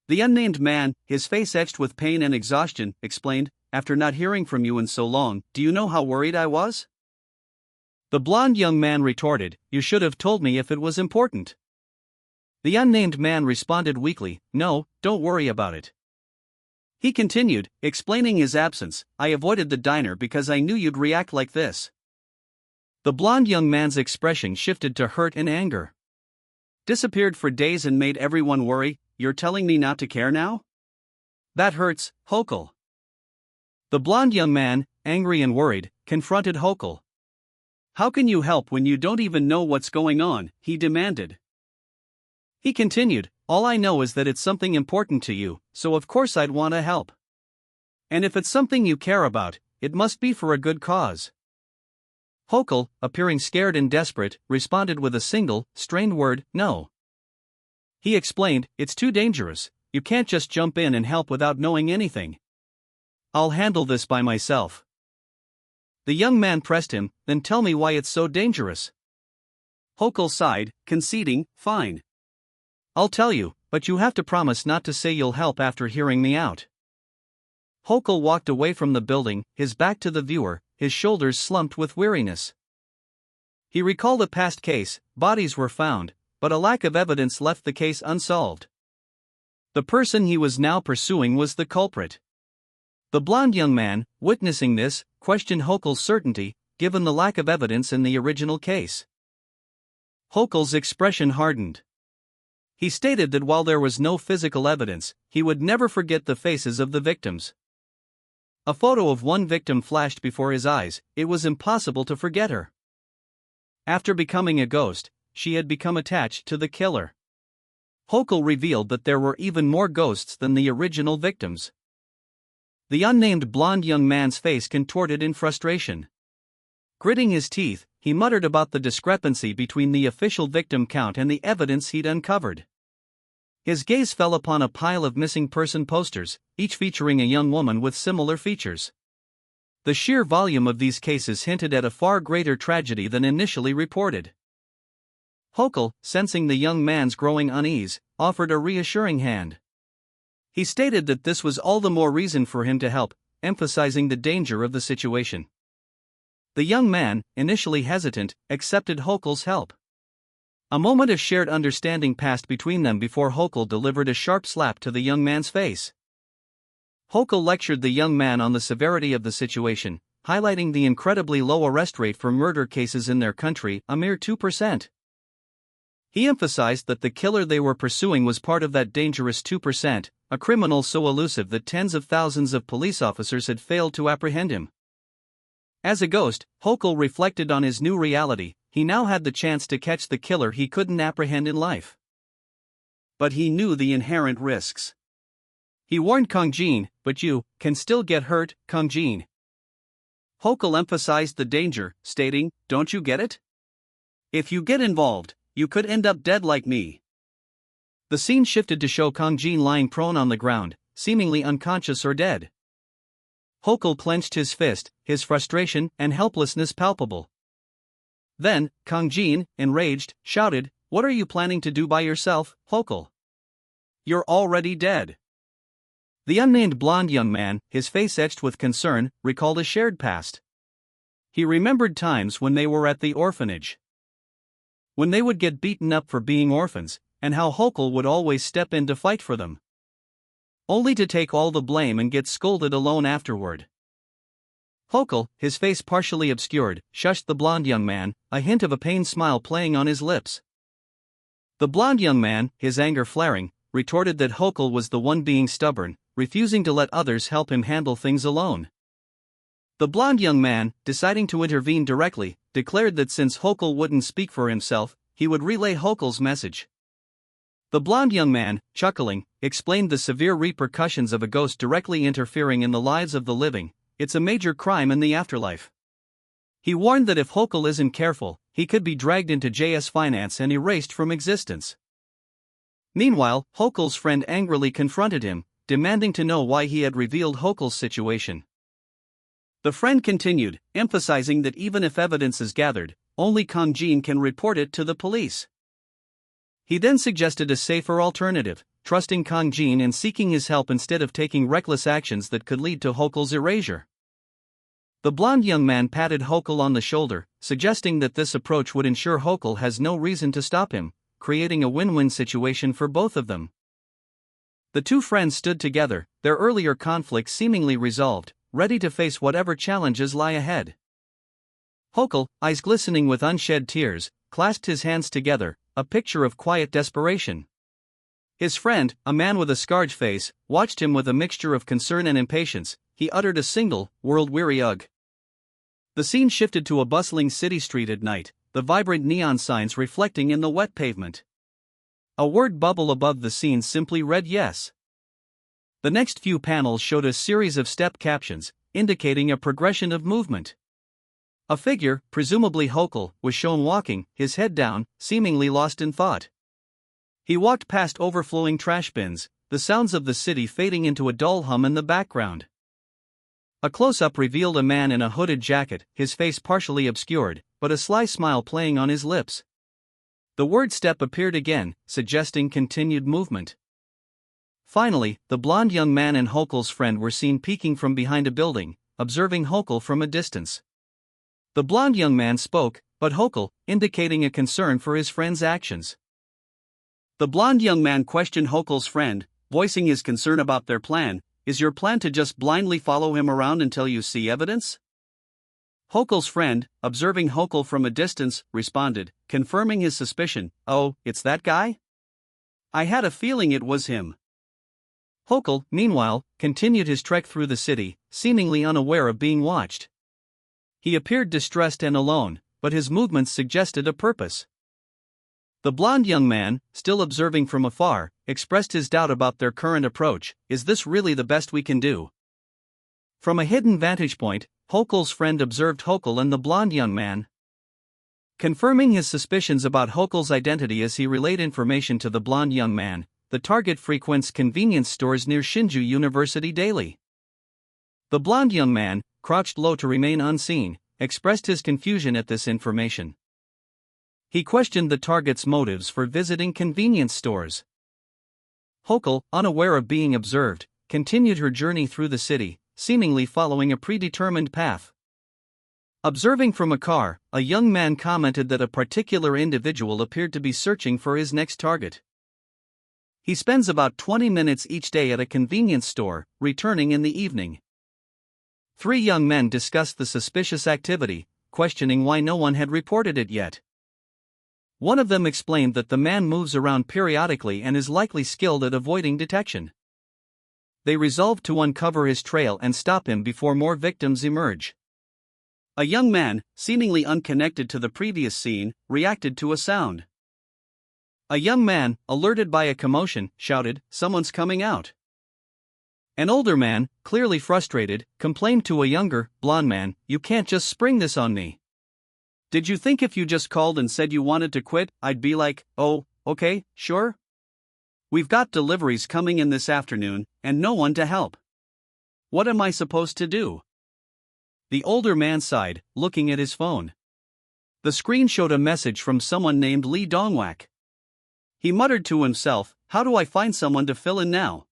The unnamed man, his face etched with pain and exhaustion, explained, "After not hearing from you in so long, do you know how worried I was?" The blond young man retorted, "You should have told me if it was important." The unnamed man responded weakly, "No, don't worry about it." He continued, explaining his absence, "I avoided the diner because I knew you'd react like this." The blond young man's expression shifted to hurt and anger. "Disappeared for days and made everyone worry, you're telling me not to care now? That hurts, Hokel." The blond young man, angry and worried, confronted Hokel. "How can you help when you don't even know what's going on?" he demanded. He continued, "All I know is that it's something important to you, so of course I'd want to help. And if it's something you care about, it must be for a good cause." Hokel, appearing scared and desperate, responded with a single, strained word, "No." He explained, "It's too dangerous, you can't just jump in and help without knowing anything. I'll handle this by myself." The young man pressed him, "Then tell me why it's so dangerous." Hokel sighed, conceding, "Fine. I'll tell you, but you have to promise not to say you'll help after hearing me out." Hokel walked away from the building, his back to the viewer, his shoulders slumped with weariness. He recalled a past case, bodies were found, but a lack of evidence left the case unsolved. The person he was now pursuing was the culprit. The blond young man, witnessing this, questioned Hokel's certainty, given the lack of evidence in the original case. Hokel's expression hardened. He stated that while there was no physical evidence, he would never forget the faces of the victims. A photo of one victim flashed before his eyes, it was impossible to forget her. After becoming a ghost, she had become attached to the killer. Hokel revealed that there were even more ghosts than the original victims. The unnamed blond young man's face contorted in frustration. Gritting his teeth, he muttered about the discrepancy between the official victim count and the evidence he'd uncovered. His gaze fell upon a pile of missing person posters, each featuring a young woman with similar features. The sheer volume of these cases hinted at a far greater tragedy than initially reported. Hokel, sensing the young man's growing unease, offered a reassuring hand. He stated that this was all the more reason for him to help, emphasizing the danger of the situation. The young man, initially hesitant, accepted Hokel's help. A moment of shared understanding passed between them before Hokel delivered a sharp slap to the young man's face. Hokel lectured the young man on the severity of the situation, highlighting the incredibly low arrest rate for murder cases in their country, a mere 2%. He emphasized that the killer they were pursuing was part of that dangerous 2%, a criminal so elusive that tens of thousands of police officers had failed to apprehend him. As a ghost, Hokel reflected on his new reality. He now had the chance to catch the killer he couldn't apprehend in life. But he knew the inherent risks. He warned Kong Jin, "But you can still get hurt, Kong Jin." Hokel emphasized the danger, stating, "Don't you get it? If you get involved, you could end up dead like me." The scene shifted to show Kong Jin lying prone on the ground, seemingly unconscious or dead. Hokel clenched his fist, his frustration and helplessness palpable. Then, Kong Jin, enraged, shouted, "What are you planning to do by yourself, Hokel? You're already dead." The unnamed blond young man, his face etched with concern, recalled a shared past. He remembered times when they were at the orphanage. When they would get beaten up for being orphans, and how Hokel would always step in to fight for them. Only to take all the blame and get scolded alone afterward. Hokel, his face partially obscured, shushed the blond young man, a hint of a pained smile playing on his lips. The blond young man, his anger flaring, retorted that Hokel was the one being stubborn, refusing to let others help him handle things alone. The blond young man, deciding to intervene directly, declared that since Hokel wouldn't speak for himself, he would relay Hokel's message. The blond young man, chuckling, explained the severe repercussions of a ghost directly interfering in the lives of the living. It's a major crime in the afterlife. He warned that if Hokel isn't careful, he could be dragged into JS Finance and erased from existence. Meanwhile, Hokel's friend angrily confronted him, demanding to know why he had revealed Hokel's situation. The friend continued, emphasizing that even if evidence is gathered, only Kong Jin can report it to the police. He then suggested a safer alternative, trusting Kang Jin and seeking his help instead of taking reckless actions that could lead to Hokul's erasure. The blond young man patted Hokul on the shoulder, suggesting that this approach would ensure Hokul has no reason to stop him, creating a win-win situation for both of them. The two friends stood together, their earlier conflict seemingly resolved, ready to face whatever challenges lie ahead. Hokul, eyes glistening with unshed tears, clasped his hands together, a picture of quiet desperation. His friend, a man with a scarred face, watched him with a mixture of concern and impatience. He uttered a single, world-weary ugh. The scene shifted to a bustling city street at night, the vibrant neon signs reflecting in the wet pavement. A word bubble above the scene simply read yes. The next few panels showed a series of step captions, indicating a progression of movement. A figure, presumably Hokul, was shown walking, his head down, seemingly lost in thought. He walked past overflowing trash bins, the sounds of the city fading into a dull hum in the background. A close-up revealed a man in a hooded jacket, his face partially obscured, but a sly smile playing on his lips. The word step appeared again, suggesting continued movement. Finally, the blond young man and Hokul's friend were seen peeking from behind a building, observing Hokul from a distance. The blond young man spoke, but Hokul, indicating a concern for his friend's actions. The blond young man questioned Hokul's friend, voicing his concern about their plan. Is your plan to just blindly follow him around until you see evidence? Hokul's friend, observing Hokul from a distance, responded, confirming his suspicion, oh, it's that guy? I had a feeling it was him. Hokul, meanwhile, continued his trek through the city, seemingly unaware of being watched. He appeared distressed and alone, but his movements suggested a purpose. The blond young man, still observing from afar, expressed his doubt about their current approach. Is this really the best we can do? From a hidden vantage point, Hokul's friend observed Hokul and the blond young man. Confirming his suspicions about Hokul's identity as he relayed information to the blond young man, the target frequents convenience stores near Shinju University daily. The blond young man, crouched low to remain unseen, expressed his confusion at this information. He questioned the target's motives for visiting convenience stores. Hokul, unaware of being observed, continued her journey through the city, seemingly following a predetermined path. Observing from a car, a young man commented that a particular individual appeared to be searching for his next target. He spends about 20 minutes each day at a convenience store, returning in the evening. Three young men discussed the suspicious activity, questioning why no one had reported it yet. One of them explained that the man moves around periodically and is likely skilled at avoiding detection. They resolved to uncover his trail and stop him before more victims emerge. A young man, seemingly unconnected to the previous scene, reacted to a sound. A young man, alerted by a commotion, shouted, "Someone's coming out." An older man, clearly frustrated, complained to a younger, blond man, "You can't just spring this on me. Did you think if you just called and said you wanted to quit, I'd be like, oh, okay, sure? We've got deliveries coming in this afternoon, and no one to help. What am I supposed to do?" The older man sighed, looking at his phone. The screen showed a message from someone named Lee Dongwak. He muttered to himself, "How do I find someone to fill in now?"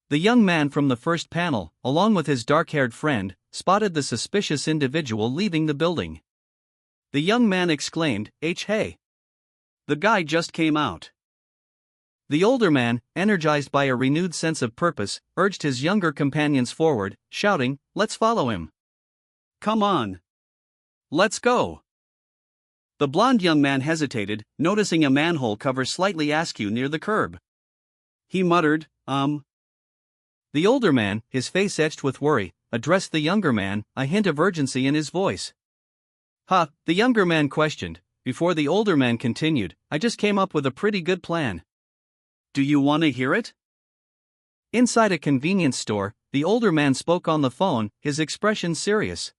The young man from the first panel, along with his dark-haired friend, spotted the suspicious individual leaving the building. The young man exclaimed, Hey! The guy just came out." The older man, energized by a renewed sense of purpose, urged his younger companions forward, shouting, "Let's follow him. Come on. Let's go." The blond young man hesitated, noticing a manhole cover slightly askew near the curb. He muttered, The older man, his face etched with worry, addressed the younger man, a hint of urgency in his voice. The younger man questioned, before the older man continued, "I just came up with a pretty good plan. Do you want to hear it?" Inside a convenience store, the older man spoke on the phone, his expression serious.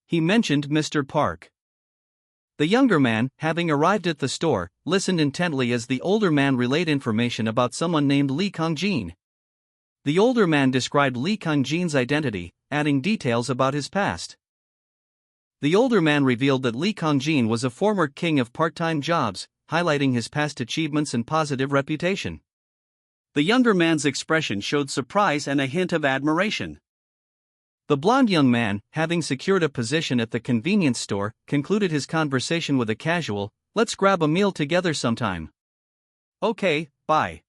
He mentioned Mr. Park. The younger man, having arrived at the store, listened intently as the older man relayed information about someone named Lee Kangjin. The older man described Lee Kangjin's identity, adding details about his past. The older man revealed that Lee Kangjin was a former king of part-time jobs, highlighting his past achievements and positive reputation. The younger man's expression showed surprise and a hint of admiration. The blond young man, having secured a position at the convenience store, concluded his conversation with a casual, "Let's grab a meal together sometime." "Okay, bye."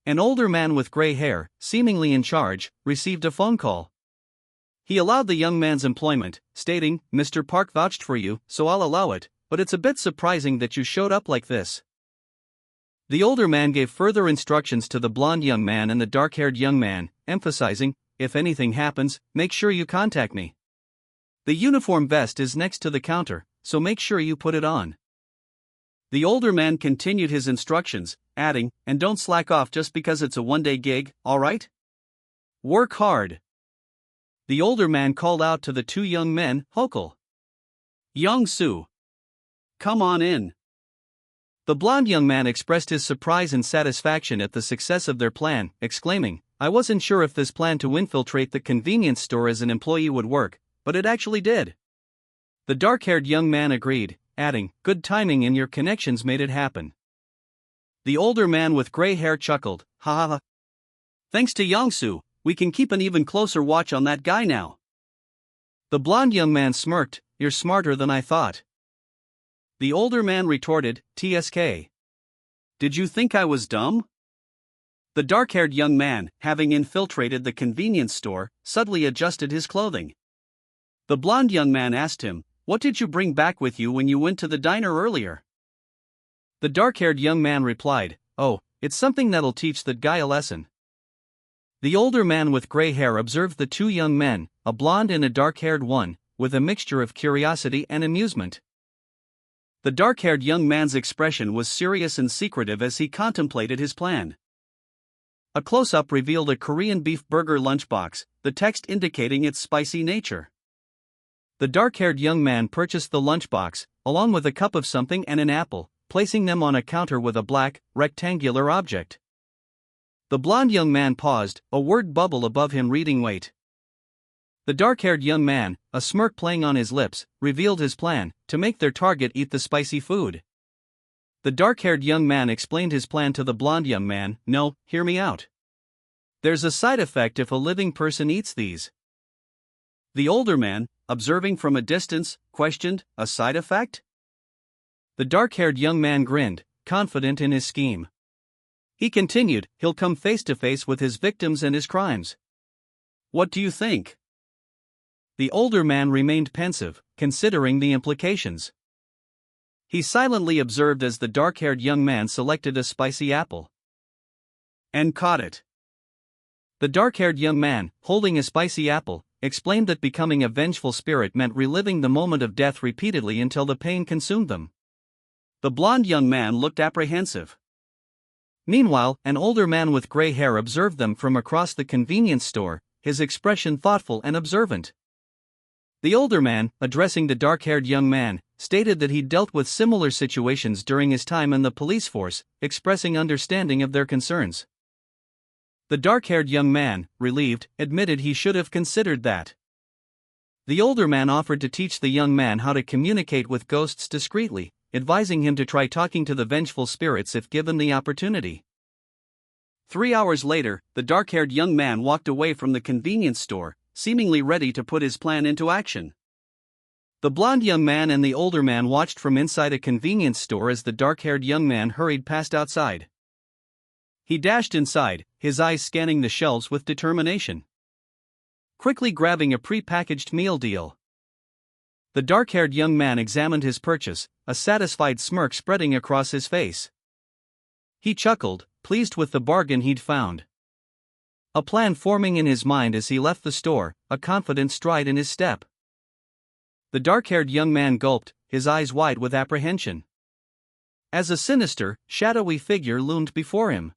An older man with gray hair, seemingly in charge, received a phone call. He allowed the young man's employment, stating, "Mr. Park vouched for you, so I'll allow it, but it's a bit surprising that you showed up like this." The older man gave further instructions to the blond young man and the dark-haired young man, emphasizing, "If anything happens, make sure you contact me. The uniform vest is next to the counter, so make sure you put it on." The older man continued his instructions, adding, "And don't slack off just because it's a one-day gig, alright? Work hard." The older man called out to the two young men, "Hokul. Young-soo. Come on in." The blond young man expressed his surprise and satisfaction at the success of their plan, exclaiming, "I wasn't sure if this plan to infiltrate the convenience store as an employee would work, but it actually did." The dark-haired young man agreed, adding, "Good timing and your connections made it happen." The older man with gray hair chuckled, "Ha ha ha. Thanks to Young-soo, we can keep an even closer watch on that guy now." The blond young man smirked, "You're smarter than I thought." The older man retorted, "TSK. Did you think I was dumb?" The dark-haired young man, having infiltrated the convenience store, subtly adjusted his clothing. The blond young man asked him, "What did you bring back with you when you went to the diner earlier?" The dark-haired young man replied, "Oh, it's something that'll teach that guy a lesson." The older man with gray hair observed the two young men, a blonde and a dark-haired one, with a mixture of curiosity and amusement. The dark-haired young man's expression was serious and secretive as he contemplated his plan. A close-up revealed a Korean beef burger lunchbox, the text indicating its spicy nature. The dark-haired young man purchased the lunchbox, along with a cup of something and an apple, placing them on a counter with a black, rectangular object. The blond young man paused, a word bubble above him reading "Wait." The dark-haired young man, a smirk playing on his lips, revealed his plan, to make their target eat the spicy food. The dark-haired young man explained his plan to the blond young man, "No, hear me out. There's a side effect if a living person eats these." The older man, observing from a distance, questioned, "A side effect?" The dark-haired young man grinned, confident in his scheme. He continued, "He'll come face to face with his victims and his crimes. What do you think?" The older man remained pensive, considering the implications. He silently observed as the dark-haired young man selected a spicy apple and caught it. The dark-haired young man, holding a spicy apple, explained that becoming a vengeful spirit meant reliving the moment of death repeatedly until the pain consumed them. The blond young man looked apprehensive. Meanwhile, an older man with gray hair observed them from across the convenience store, his expression thoughtful and observant. The older man, addressing the dark-haired young man, stated that he'd dealt with similar situations during his time in the police force, expressing understanding of their concerns. The dark-haired young man, relieved, admitted he should have considered that. The older man offered to teach the young man how to communicate with ghosts discreetly, advising him to try talking to the vengeful spirits if given the opportunity. 3 hours later, the dark-haired young man walked away from the convenience store, seemingly ready to put his plan into action. The blond young man and the older man watched from inside a convenience store as the dark-haired young man hurried past outside. He dashed inside, his eyes scanning the shelves with determination, quickly grabbing a pre-packaged meal deal. The dark-haired young man examined his purchase, a satisfied smirk spreading across his face. He chuckled, pleased with the bargain he'd found. A plan forming in his mind as he left the store, a confident stride in his step. The dark-haired young man gulped, his eyes wide with apprehension, as a sinister, shadowy figure loomed before him.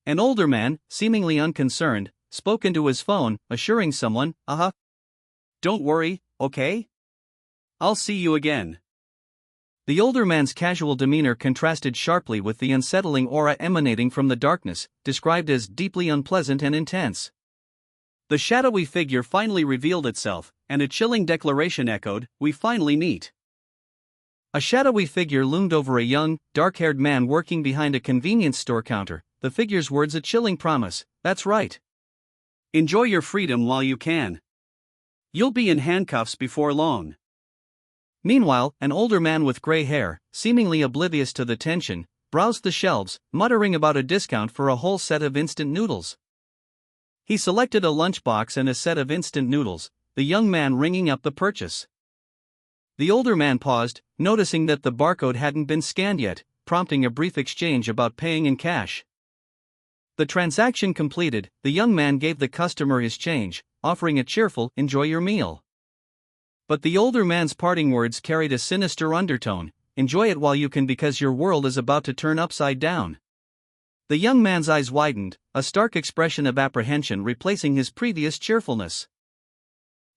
An older man, seemingly unconcerned, spoke into his phone, assuring someone, "Don't worry, okay? I'll see you again." The older man's casual demeanor contrasted sharply with the unsettling aura emanating from the darkness, described as deeply unpleasant and intense. The shadowy figure finally revealed itself, and a chilling declaration echoed, "We finally meet." A shadowy figure loomed over a young, dark-haired man working behind a convenience store counter, the figure's words a chilling promise. That's right. Enjoy your freedom while you can. You'll be in handcuffs before long. Meanwhile, an older man with gray hair, seemingly oblivious to the tension, browsed the shelves, muttering about a discount for a whole set of instant noodles. He selected a lunchbox and a set of instant noodles, the young man ringing up the purchase. The older man paused, noticing that the barcode hadn't been scanned yet, prompting a brief exchange about paying in cash. The transaction completed, the young man gave the customer his change, offering a cheerful, "Enjoy your meal." But the older man's parting words carried a sinister undertone. "Enjoy it while you can, because your world is about to turn upside down." The young man's eyes widened, a stark expression of apprehension replacing his previous cheerfulness.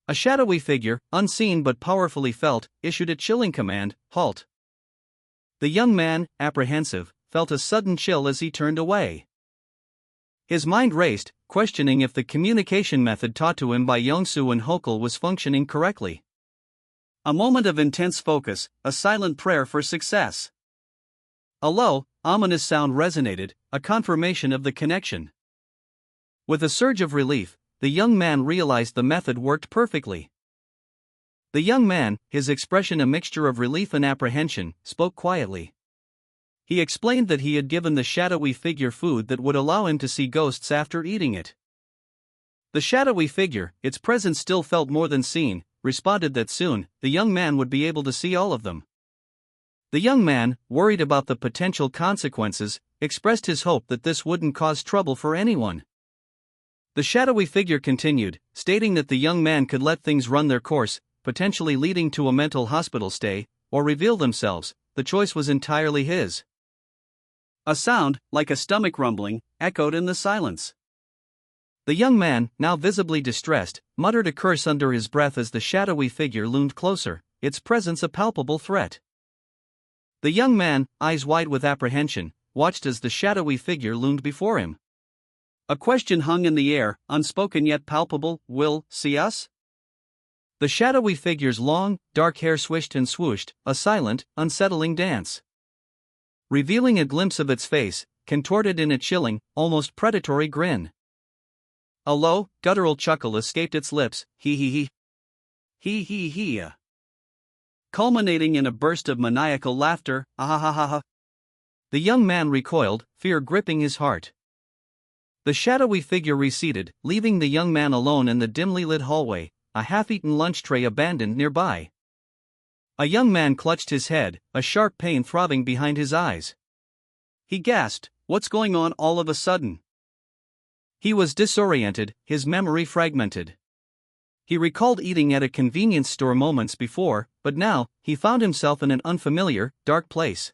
A shadowy figure, unseen but powerfully felt, issued a chilling command: "Halt." The young man, apprehensive, felt a sudden chill as he turned away. His mind raced, questioning if the communication method taught to him by Yongsoo and Hokel was functioning correctly. A moment of intense focus, a silent prayer for success. A low, ominous sound resonated, a confirmation of the connection. With a surge of relief, the young man realized the method worked perfectly. The young man, his expression a mixture of relief and apprehension, spoke quietly. He explained that he had given the shadowy figure food that would allow him to see ghosts after eating it. The shadowy figure, its presence still felt more than seen, responded that soon, the young man would be able to see all of them. The young man, worried about the potential consequences, expressed his hope that this wouldn't cause trouble for anyone. The shadowy figure continued, stating that the young man could let things run their course, potentially leading to a mental hospital stay, or reveal themselves. The choice was entirely his. A sound, like a stomach rumbling, echoed in the silence. The young man, now visibly distressed, muttered a curse under his breath as the shadowy figure loomed closer, its presence a palpable threat. The young man, eyes wide with apprehension, watched as the shadowy figure loomed before him. A question hung in the air, unspoken yet palpable: "Will see us?" The shadowy figure's long, dark hair swished and swooshed, a silent, unsettling dance. Revealing a glimpse of its face, contorted in a chilling, almost predatory grin. A low, guttural chuckle escaped its lips: "Hee hee hee. Hee hee hee." Culminating in a burst of maniacal laughter: "Ah ha ha ha ha." The young man recoiled, fear gripping his heart. The shadowy figure receded, leaving the young man alone in the dimly lit hallway, a half-eaten lunch tray abandoned nearby. A young man clutched his head, a sharp pain throbbing behind his eyes. He gasped, "What's going on all of a sudden?" He was disoriented, his memory fragmented. He recalled eating at a convenience store moments before, but now, he found himself in an unfamiliar, dark place.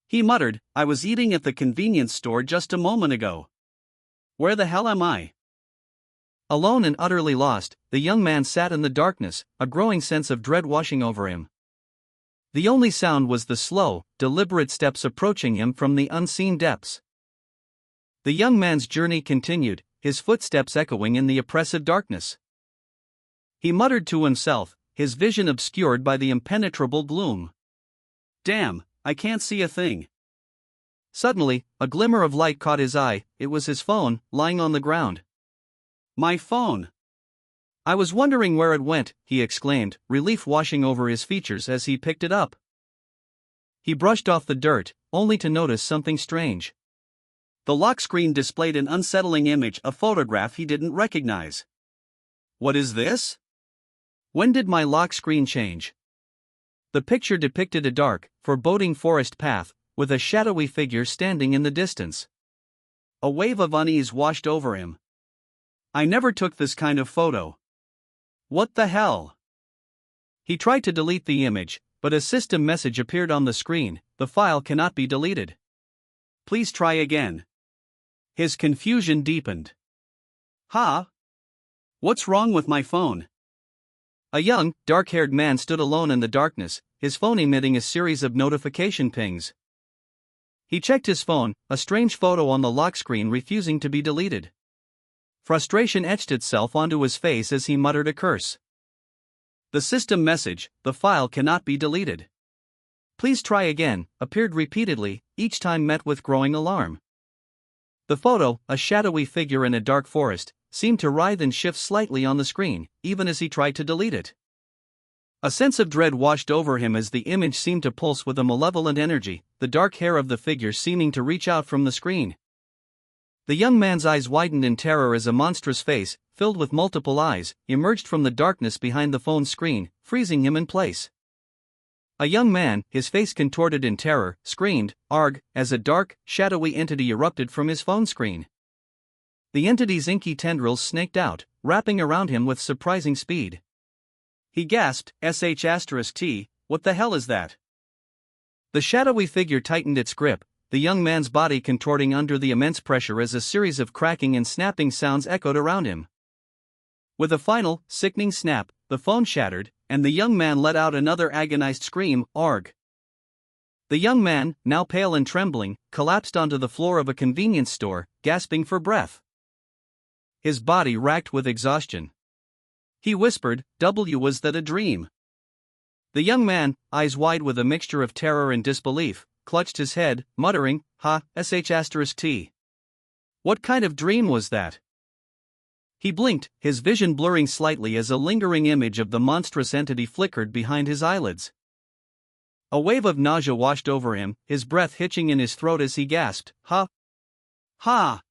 He muttered, "I was eating at the convenience store just a moment ago. Where the hell am I?" Alone and utterly lost, the young man sat in the darkness, a growing sense of dread washing over him. The only sound was the slow, deliberate steps approaching him from the unseen depths. The young man's journey continued, his footsteps echoing in the oppressive darkness. He muttered to himself, his vision obscured by the impenetrable gloom. "Damn, I can't see a thing." Suddenly, a glimmer of light caught his eye. It was his phone, lying on the ground. "My phone! I was wondering where it went," he exclaimed, relief washing over his features as he picked it up. He brushed off the dirt, only to notice something strange. The lock screen displayed an unsettling image, a photograph he didn't recognize. "What is this? When did my lock screen change?" The picture depicted a dark, foreboding forest path, with a shadowy figure standing in the distance. A wave of unease washed over him. "I never took this kind of photo. What the hell?" He tried to delete the image, but a system message appeared on the screen: "The file cannot be deleted. Please try again." His confusion deepened. "Huh? What's wrong with my phone?" A young, dark-haired man stood alone in the darkness, his phone emitting a series of notification pings. He checked his phone, a strange photo on the lock screen refusing to be deleted. Frustration etched itself onto his face as he muttered a curse. The system message, "The file cannot be deleted. Please try again," appeared repeatedly, each time met with growing alarm. The photo, a shadowy figure in a dark forest, seemed to writhe and shift slightly on the screen, even as he tried to delete it. A sense of dread washed over him as the image seemed to pulse with a malevolent energy, the dark hair of the figure seeming to reach out from the screen. The young man's eyes widened in terror as a monstrous face, filled with multiple eyes, emerged from the darkness behind the phone's screen, freezing him in place. A young man, his face contorted in terror, screamed, "Arg," as a dark, shadowy entity erupted from his phone screen. The entity's inky tendrils snaked out, wrapping around him with surprising speed. He gasped, "Sh*T, what the hell is that?" The shadowy figure tightened its grip, the young man's body contorting under the immense pressure as a series of cracking and snapping sounds echoed around him. With a final, sickening snap, the phone shattered, and the young man let out another agonized scream, "Arg." The young man, now pale and trembling, collapsed onto the floor of a convenience store, gasping for breath. His body racked with exhaustion. He whispered, "Was that a dream?" The young man, eyes wide with a mixture of terror and disbelief, clutched his head, muttering, "Sh*T. What kind of dream was that?" He blinked, his vision blurring slightly as a lingering image of the monstrous entity flickered behind his eyelids. A wave of nausea washed over him, his breath hitching in his throat as he gasped, "Ha! Ha!"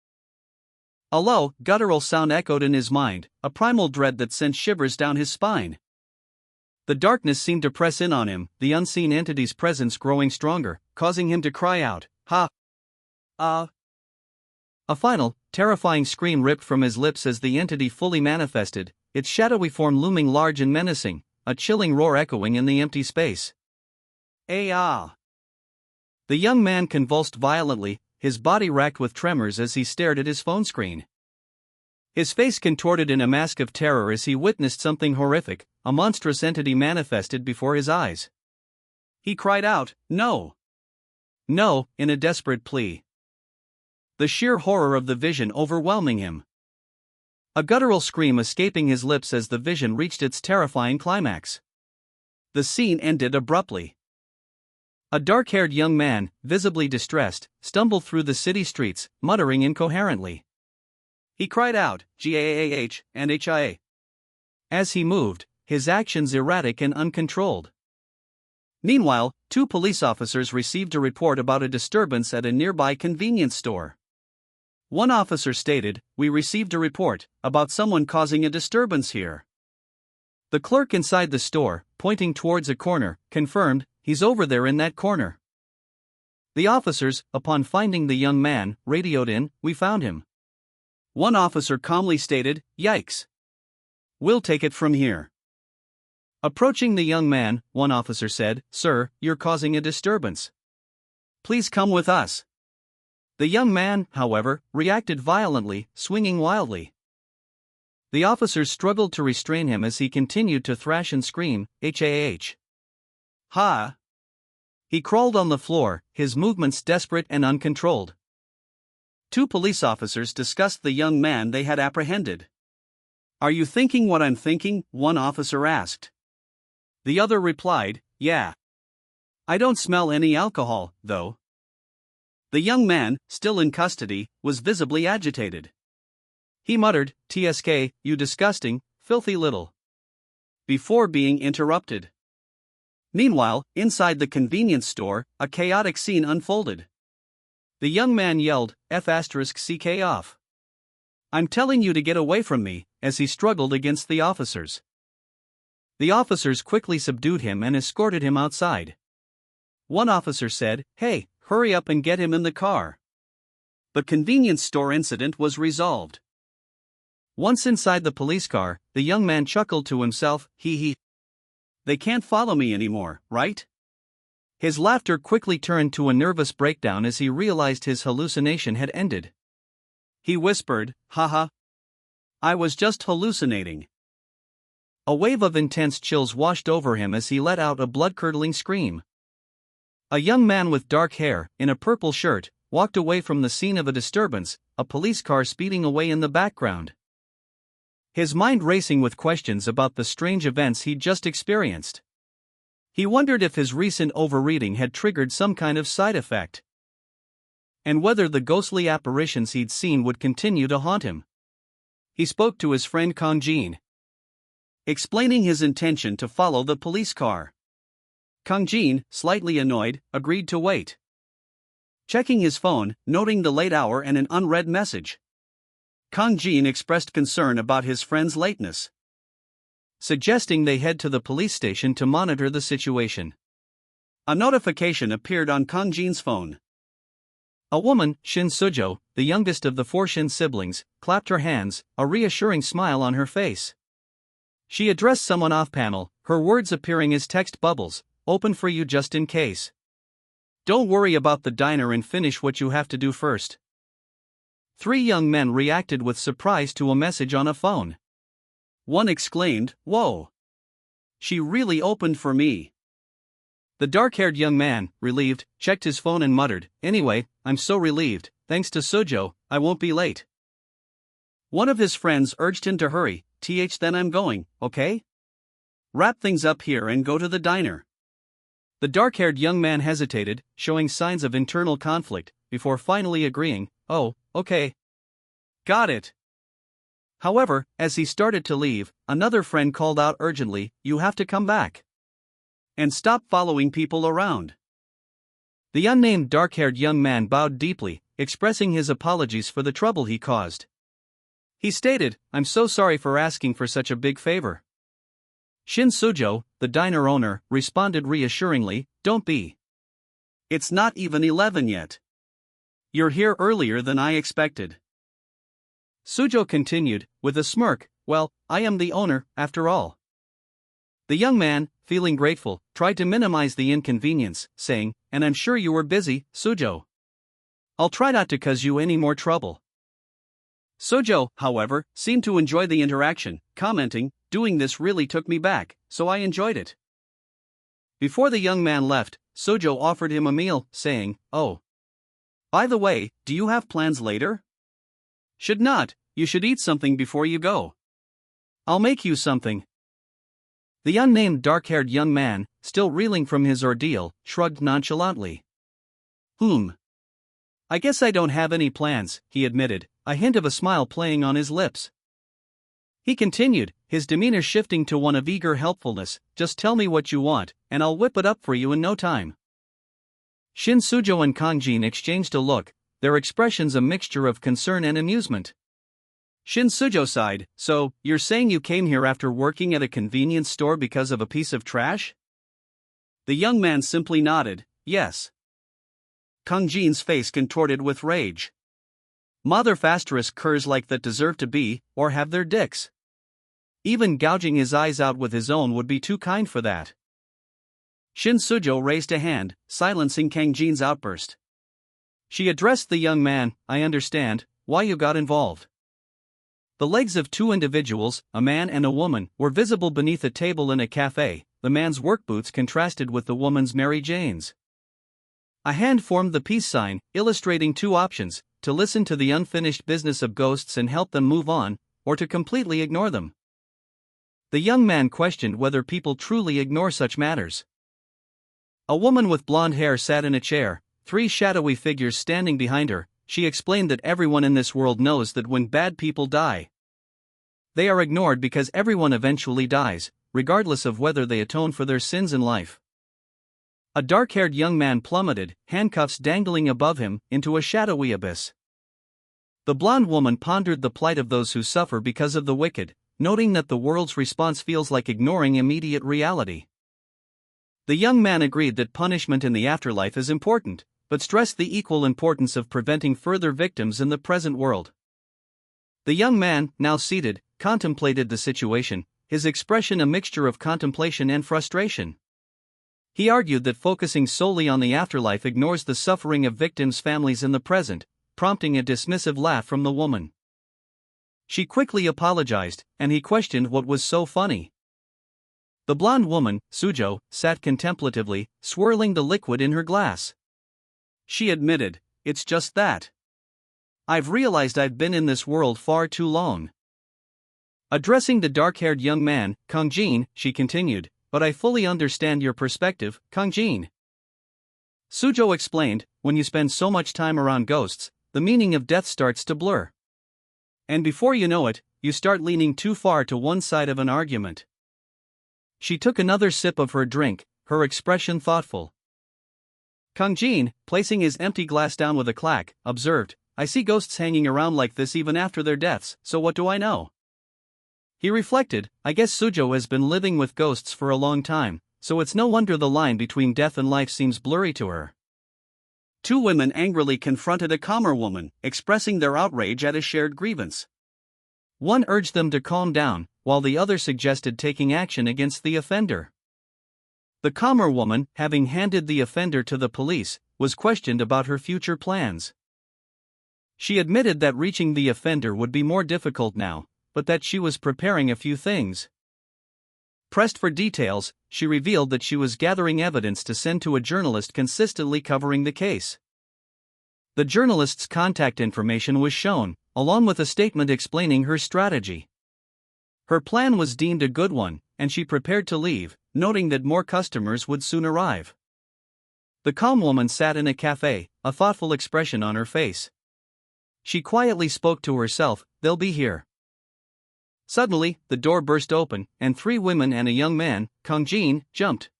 A low, guttural sound echoed in his mind, a primal dread that sent shivers down his spine. The darkness seemed to press in on him, the unseen entity's presence growing stronger, causing him to cry out, "Ha! Ah!" A final, terrifying scream ripped from his lips as the entity fully manifested, its shadowy form looming large and menacing, a chilling roar echoing in the empty space. "Ah!" The young man convulsed violently, his body racked with tremors as he stared at his phone screen. His face contorted in a mask of terror as he witnessed something horrific, a monstrous entity manifested before his eyes. He cried out, "No! No!" in a desperate plea. The sheer horror of the vision overwhelming him. A guttural scream escaping his lips as the vision reached its terrifying climax. The scene ended abruptly. A dark-haired young man, visibly distressed, stumbled through the city streets, muttering incoherently. He cried out, "Gaah and Hia." As he moved, his actions erratic and uncontrolled. Meanwhile, 2 police officers received a report about a disturbance at a nearby convenience store. One officer stated, "We received a report about someone causing a disturbance here." The clerk inside the store, pointing towards a corner, confirmed, "He's over there in that corner." The officers, upon finding the young man, radioed in, "We found him." One officer calmly stated, "Yikes. We'll take it from here." Approaching the young man, one officer said, "Sir, you're causing a disturbance. Please come with us." The young man, however, reacted violently, swinging wildly. The officers struggled to restrain him as he continued to thrash and scream, "Hah! Ha!" He crawled on the floor, his movements desperate and uncontrolled. 2 police officers discussed the young man they had apprehended. "Are you thinking what I'm thinking?" one officer asked. The other replied, "Yeah. I don't smell any alcohol, though." The young man, still in custody, was visibly agitated. He muttered, "Tsk, you disgusting, filthy little," before being interrupted. Meanwhile, inside the convenience store, a chaotic scene unfolded. The young man yelled, "F***ck off. I'm telling you to get away from me," as he struggled against the officers. The officers quickly subdued him and escorted him outside. One officer said, "Hey, hurry up and get him in the car." The convenience store incident was resolved. Once inside the police car, the young man chuckled to himself, "Hee. They can't follow me anymore, right?" His laughter quickly turned to a nervous breakdown as he realized his hallucination had ended. He whispered, "Haha. I was just hallucinating." A wave of intense chills washed over him as he let out a blood-curdling scream. A young man with dark hair, in a purple shirt, walked away from the scene of a disturbance, a police car speeding away in the background. His mind racing with questions about the strange events he'd just experienced. He wondered if his recent overreading had triggered some kind of side effect. and whether the ghostly apparitions he'd seen would continue to haunt him. He spoke to his friend Kang Jin, explaining his intention to follow the police car. Kang Jin, slightly annoyed, agreed to wait, checking his phone, noting the late hour and an unread message. Kang Jin expressed concern about his friend's lateness, suggesting they head to the police station to monitor the situation. A notification appeared on Kang Jin's phone. A woman, Shin Sujo, the youngest of the 4 Shin siblings, clapped her hands, a reassuring smile on her face. She addressed someone off-panel, her words appearing as text bubbles, "Open for you just in case. Don't worry about the diner and finish what you have to do first." 3 young men reacted with surprise to a message on a phone. One exclaimed, "Whoa! She really opened for me." The dark-haired young man, relieved, checked his phone and muttered, "Anyway, I'm so relieved, thanks to Sujo, I won't be late." One of his friends urged him to hurry. Then I'm going, okay? Wrap things up here and go to the diner." The dark-haired young man hesitated, showing signs of internal conflict, before finally agreeing, "Oh, okay. Got it." However, as he started to leave, another friend called out urgently, "You have to come back and stop following people around." The unnamed dark-haired young man bowed deeply, expressing his apologies for the trouble he caused. He stated, "I'm so sorry for asking for such a big favor." Shin Sujo, the diner owner, responded reassuringly, "Don't be. It's not even 11 yet. You're here earlier than I expected." Sujo continued, with a smirk, "Well, I am the owner, after all." The young man, feeling grateful, tried to minimize the inconvenience, saying, "And I'm sure you were busy, Sujo. I'll try not to cause you any more trouble." Sujo, however, seemed to enjoy the interaction, commenting, "Doing this really took me back, so I enjoyed it." Before the young man left, Sujo offered him a meal, saying, "Oh, by the way, do you have plans later? Should not, you should eat something before you go. I'll make you something." The unnamed dark-haired young man, still reeling from his ordeal, shrugged nonchalantly. I guess I don't have any plans," he admitted, a hint of a smile playing on his lips. He continued, his demeanor shifting to one of eager helpfulness, "Just tell me what you want, and I'll whip it up for you in no time." Shin Sujo and Kang Jin exchanged a look, their expressions a mixture of concern and amusement. Shin Sujo sighed, "So, you're saying you came here after working at a convenience store because of a piece of trash?" The young man simply nodded, "Yes." Kang Jin's face contorted with rage. Mother fasterous curs like that deserve to be, or have their dicks. Even gouging his eyes out with his own would be too kind for that. Shin Sujo raised a hand, silencing Kang Jin's outburst. She addressed the young man, "I understand why you got involved." The legs of 2 individuals, a man and a woman, were visible beneath a table in a cafe. The man's work boots contrasted with the woman's Mary Jane's. A hand formed the peace sign, illustrating 2 options: to listen to the unfinished business of ghosts and help them move on, or to completely ignore them. The young man questioned whether people truly ignore such matters. A woman with blonde hair sat in a chair, 3 shadowy figures standing behind her. She explained that everyone in this world knows that when bad people die, they are ignored because everyone eventually dies, regardless of whether they atone for their sins in life. A dark-haired young man plummeted, handcuffs dangling above him, into a shadowy abyss. The blonde woman pondered the plight of those who suffer because of the wicked, noting that the world's response feels like ignoring immediate reality. The young man agreed that punishment in the afterlife is important, but stressed the equal importance of preventing further victims in the present world. The young man, now seated, contemplated the situation, his expression a mixture of contemplation and frustration. He argued that focusing solely on the afterlife ignores the suffering of victims' families in the present, prompting a dismissive laugh from the woman. She quickly apologized, and he questioned what was so funny. The blonde woman, Sujo, sat contemplatively, swirling the liquid in her glass. She admitted, "It's just that. I've realized I've been in this world far too long." Addressing the dark-haired young man, Kang Jin, she continued, "But I fully understand your perspective, Kang Jin. Sujo explained, when you spend so much time around ghosts, the meaning of death starts to blur. And before you know it, you start leaning too far to one side of an argument. She took another sip of her drink, her expression thoughtful. Kangjin, placing his empty glass down with a clack, observed, I see ghosts hanging around like this even after their deaths, so what do I know? He reflected, I guess Sujo has been living with ghosts for a long time, so it's no wonder the line between death and life seems blurry to her. Two women angrily confronted a calmer woman, expressing their outrage at a shared grievance. One urged them to calm down, while the other suggested taking action against the offender. The calmer woman, having handed the offender to the police, was questioned about her future plans. She admitted that reaching the offender would be more difficult now, but that she was preparing a few things. Pressed for details, she revealed that she was gathering evidence to send to a journalist consistently covering the case. The journalist's contact information was shown, along with a statement explaining her strategy. Her plan was deemed a good one, and she prepared to leave, noting that more customers would soon arrive. The calm woman sat in a cafe, a thoughtful expression on her face. She quietly spoke to herself, they'll be here. Suddenly, the door burst open, and three women and a young man, Kangjin, jumped.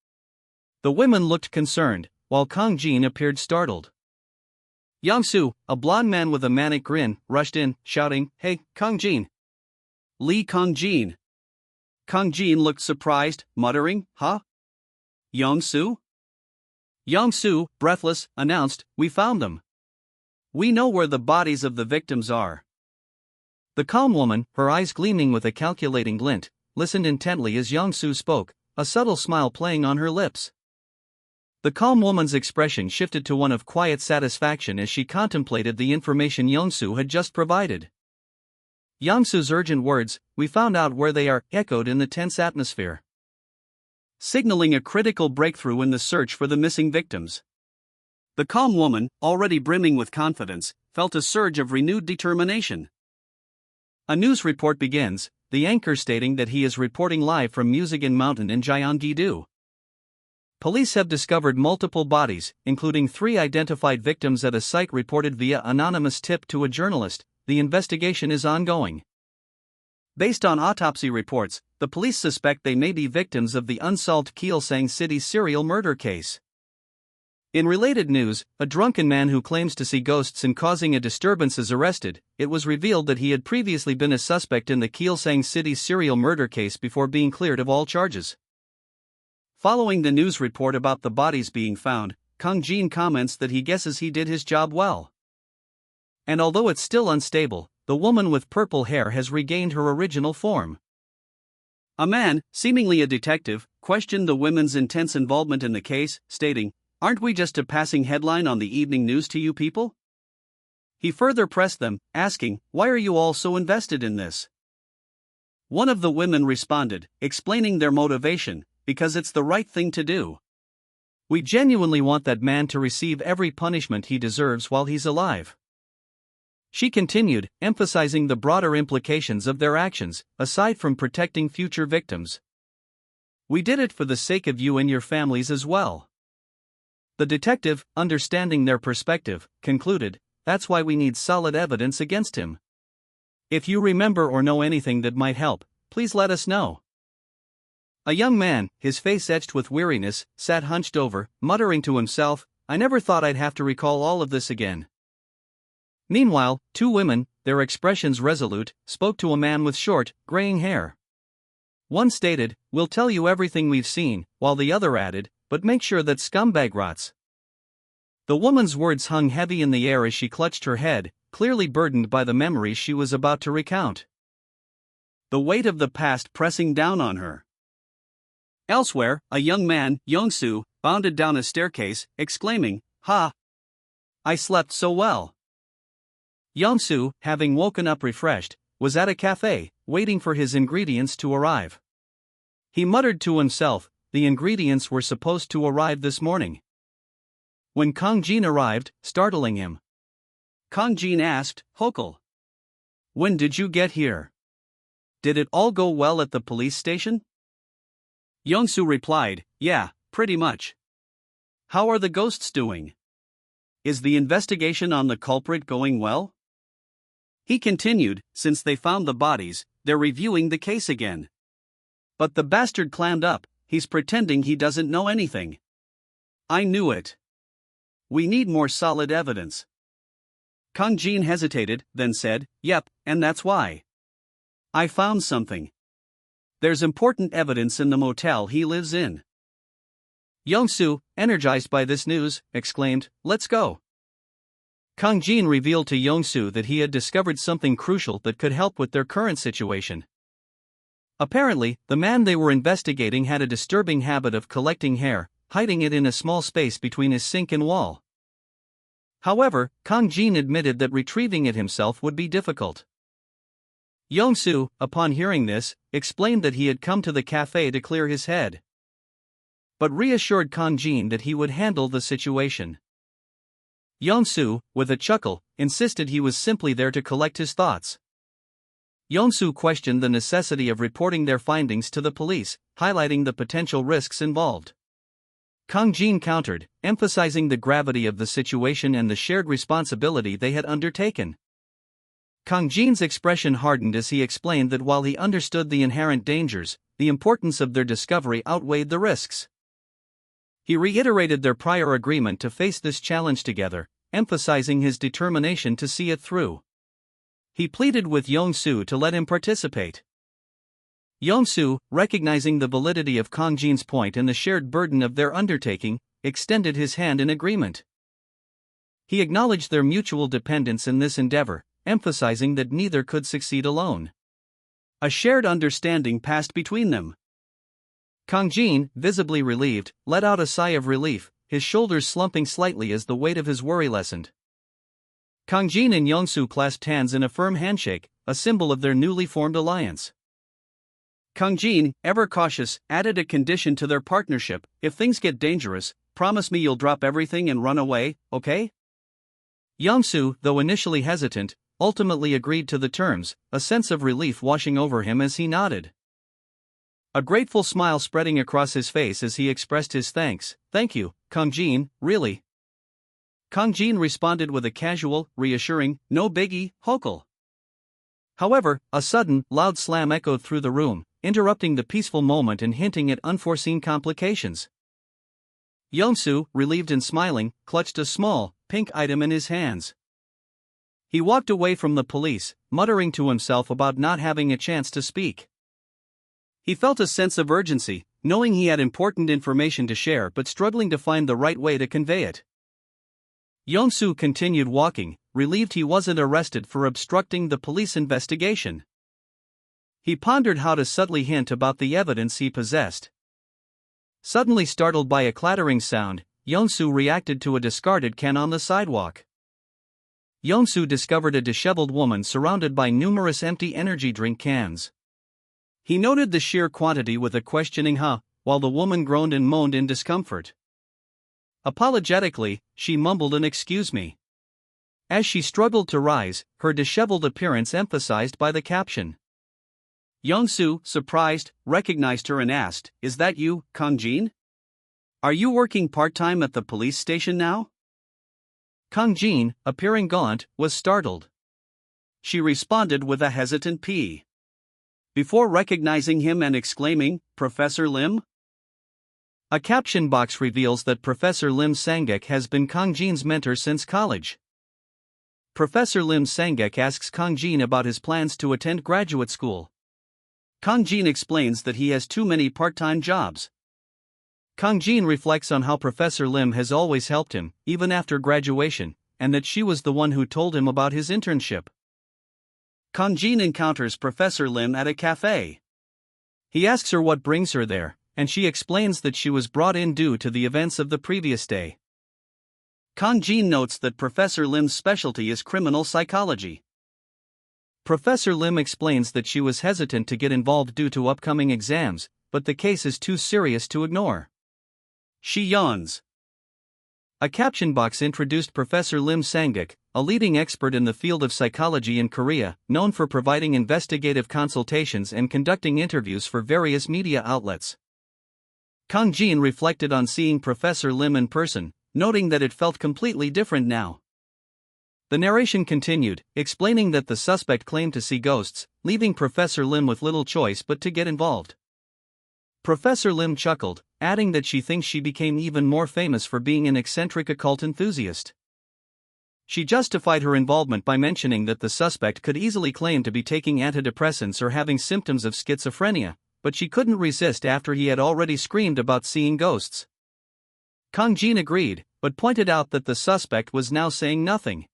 The women looked concerned, while Kangjin appeared startled. Yangsu, a blond man with a manic grin, rushed in, shouting, Hey, Kangjin! Li Kangjin! Kangjin looked surprised, muttering, Huh? Yangsu? Yangsu, breathless, announced, We found them. We know where the bodies of the victims are. The calm woman, her eyes gleaming with a calculating glint, listened intently as Yangsu spoke, a subtle smile playing on her lips. The calm woman's expression shifted to one of quiet satisfaction as she contemplated the information Yangsu had just provided. Yangsu's urgent words, We found out where they are, echoed in the tense atmosphere, signaling a critical breakthrough in the search for the missing victims. The calm woman, already brimming with confidence, felt a surge of renewed determination. A news report begins, the anchor stating that he is reporting live from Musigan Mountain in Gyeonggi-do. Police have discovered multiple bodies, including 3 identified victims at a site reported via anonymous tip to a journalist. The investigation is ongoing. Based on autopsy reports, the police suspect they may be victims of the unsolved Gyeongsang City serial murder case. In related news, a drunken man who claims to see ghosts and causing a disturbance is arrested. It was revealed that he had previously been a suspect in the Gyeongsang City serial murder case before being cleared of all charges. Following the news report about the bodies being found, Kangjin comments that he guesses he did his job well. And although it's still unstable, the woman with purple hair has regained her original form. A man, seemingly a detective, questioned the women's intense involvement in the case, stating, Aren't we just a passing headline on the evening news to you people? He further pressed them, asking, Why are you all so invested in this? One of the women responded, explaining their motivation, because it's the right thing to do. We genuinely want that man to receive every punishment he deserves while he's alive. She continued, emphasizing the broader implications of their actions, aside from protecting future victims. We did it for the sake of you and your families as well. The detective, understanding their perspective, concluded, That's why we need solid evidence against him. If you remember or know anything that might help, please let us know. A young man, his face etched with weariness, sat hunched over, muttering to himself, I never thought I'd have to recall all of this again. Meanwhile, 2 women, their expressions resolute, spoke to a man with short, graying hair. One stated, We'll tell you everything we've seen, while the other added, But make sure that scumbag rots. The woman's words hung heavy in the air as she clutched her head, clearly burdened by the memories she was about to recount. The weight of the past pressing down on her. Elsewhere, a young man, Yongsu, bounded down a staircase, exclaiming, Ha! I slept so well. Yongsu, having woken up refreshed, was at a cafe, waiting for his ingredients to arrive. He muttered to himself, the ingredients were supposed to arrive this morning. When Kangjin arrived, startling him, Kangjin asked, Hokal, when did you get here? Did it all go well at the police station? Yongsu replied, Yeah, pretty much. How are the ghosts doing? Is the investigation on the culprit going well? He continued, since they found the bodies, they're reviewing the case again. But the bastard clammed up, he's pretending he doesn't know anything. I knew it. We need more solid evidence. Kang Jin hesitated, then said, yep, and that's why. I found something. There's important evidence in the motel he lives in. Young-soo, energized by this news, exclaimed, let's go. Kang Jin revealed to Young-soo that he had discovered something crucial that could help with their current situation. Apparently, the man they were investigating had a disturbing habit of collecting hair, hiding it in a small space between his sink and wall. However, Kang Jin admitted that retrieving it himself would be difficult. Young-soo, upon hearing this, explained that he had come to the cafe to clear his head, but reassured Kang Jin that he would handle the situation. Young-soo, with a chuckle, insisted he was simply there to collect his thoughts. Young-soo questioned the necessity of reporting their findings to the police, highlighting the potential risks involved. Kang Jin countered, emphasizing the gravity of the situation and the shared responsibility they had undertaken. Kang Jin's expression hardened as he explained that while he understood the inherent dangers, the importance of their discovery outweighed the risks. He reiterated their prior agreement to face this challenge together, emphasizing his determination to see it through. He pleaded with Young-soo to let him participate. Young-soo, recognizing the validity of Kang Jin's point and the shared burden of their undertaking, extended his hand in agreement. He acknowledged their mutual dependence in this endeavor, emphasizing that neither could succeed alone. A shared understanding passed between them. Kang Jin, visibly relieved, let out a sigh of relief, his shoulders slumping slightly as the weight of his worry lessened. Kang Jin and Young-soo clasped hands in a firm handshake, a symbol of their newly formed alliance. Kang Jin, ever cautious, added a condition to their partnership: if things get dangerous, promise me you'll drop everything and run away, okay? Young-soo, though initially hesitant, ultimately agreed to the terms, a sense of relief washing over him as he nodded. A grateful smile spreading across his face as he expressed his thanks. Thank you, Kang Jin, really. Kang Jin responded with a casual, reassuring, no biggie, Hokul. However, a sudden, loud slam echoed through the room, interrupting the peaceful moment and hinting at unforeseen complications. Young-soo, relieved and smiling, clutched a small, pink item in his hands. He walked away from the police, muttering to himself about not having a chance to speak. He felt a sense of urgency, knowing he had important information to share but struggling to find the right way to convey it. Young-soo continued walking, relieved he wasn't arrested for obstructing the police investigation. He pondered how to subtly hint about the evidence he possessed. Suddenly startled by a clattering sound, Young-soo reacted to a discarded can on the sidewalk. Young-soo discovered a disheveled woman surrounded by numerous empty energy drink cans. He noted the sheer quantity with a questioning huh, while the woman groaned and moaned in discomfort. Apologetically, she mumbled an excuse me. As she struggled to rise, her disheveled appearance emphasized by the caption. Young-soo, surprised, recognized her and asked, is that you, Kang Jin? Are you working part-time at the police station now? Kang Jin, appearing gaunt, was startled. She responded with a hesitant pee. Before recognizing him and exclaiming, Professor Lim? A caption box reveals that Professor Lim Sangek has been Kang Jin's mentor since college. Professor Lim Sangek asks Kang Jin about his plans to attend graduate school. Kang Jin explains that he has too many part-time jobs. Kang Jin reflects on how Professor Lim has always helped him, even after graduation, and that she was the one who told him about his internship. Kang Jin encounters Professor Lim at a cafe. He asks her what brings her there, and she explains that she was brought in due to the events of the previous day. Kang Jin notes that Professor Lim's specialty is criminal psychology. Professor Lim explains that she was hesitant to get involved due to upcoming exams, but the case is too serious to ignore. She yawns. A caption box introduced Professor Lim Sangek, a leading expert in the field of psychology in Korea, known for providing investigative consultations and conducting interviews for various media outlets. Kang Jin reflected on seeing Professor Lim in person, noting that it felt completely different now. The narration continued, explaining that the suspect claimed to see ghosts, leaving Professor Lim with little choice but to get involved. Professor Lim chuckled, adding that she thinks she became even more famous for being an eccentric occult enthusiast. She justified her involvement by mentioning that the suspect could easily claim to be taking antidepressants or having symptoms of schizophrenia, but she couldn't resist after he had already screamed about seeing ghosts. Kang Jin agreed, but pointed out that the suspect was now saying nothing.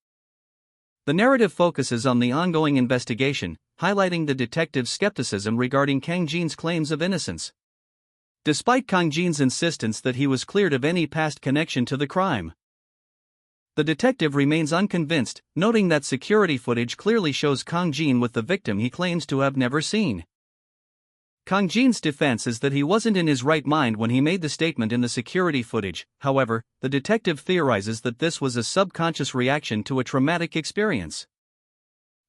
The narrative focuses on the ongoing investigation, highlighting the detective's skepticism regarding Kang Jin's claims of innocence. Despite Kang Jin's insistence that he was cleared of any past connection to the crime, the detective remains unconvinced, noting that security footage clearly shows Kang Jin with the victim he claims to have never seen. Kang Jin's defense is that he wasn't in his right mind when he made the statement in the security footage. However, the detective theorizes that this was a subconscious reaction to a traumatic experience.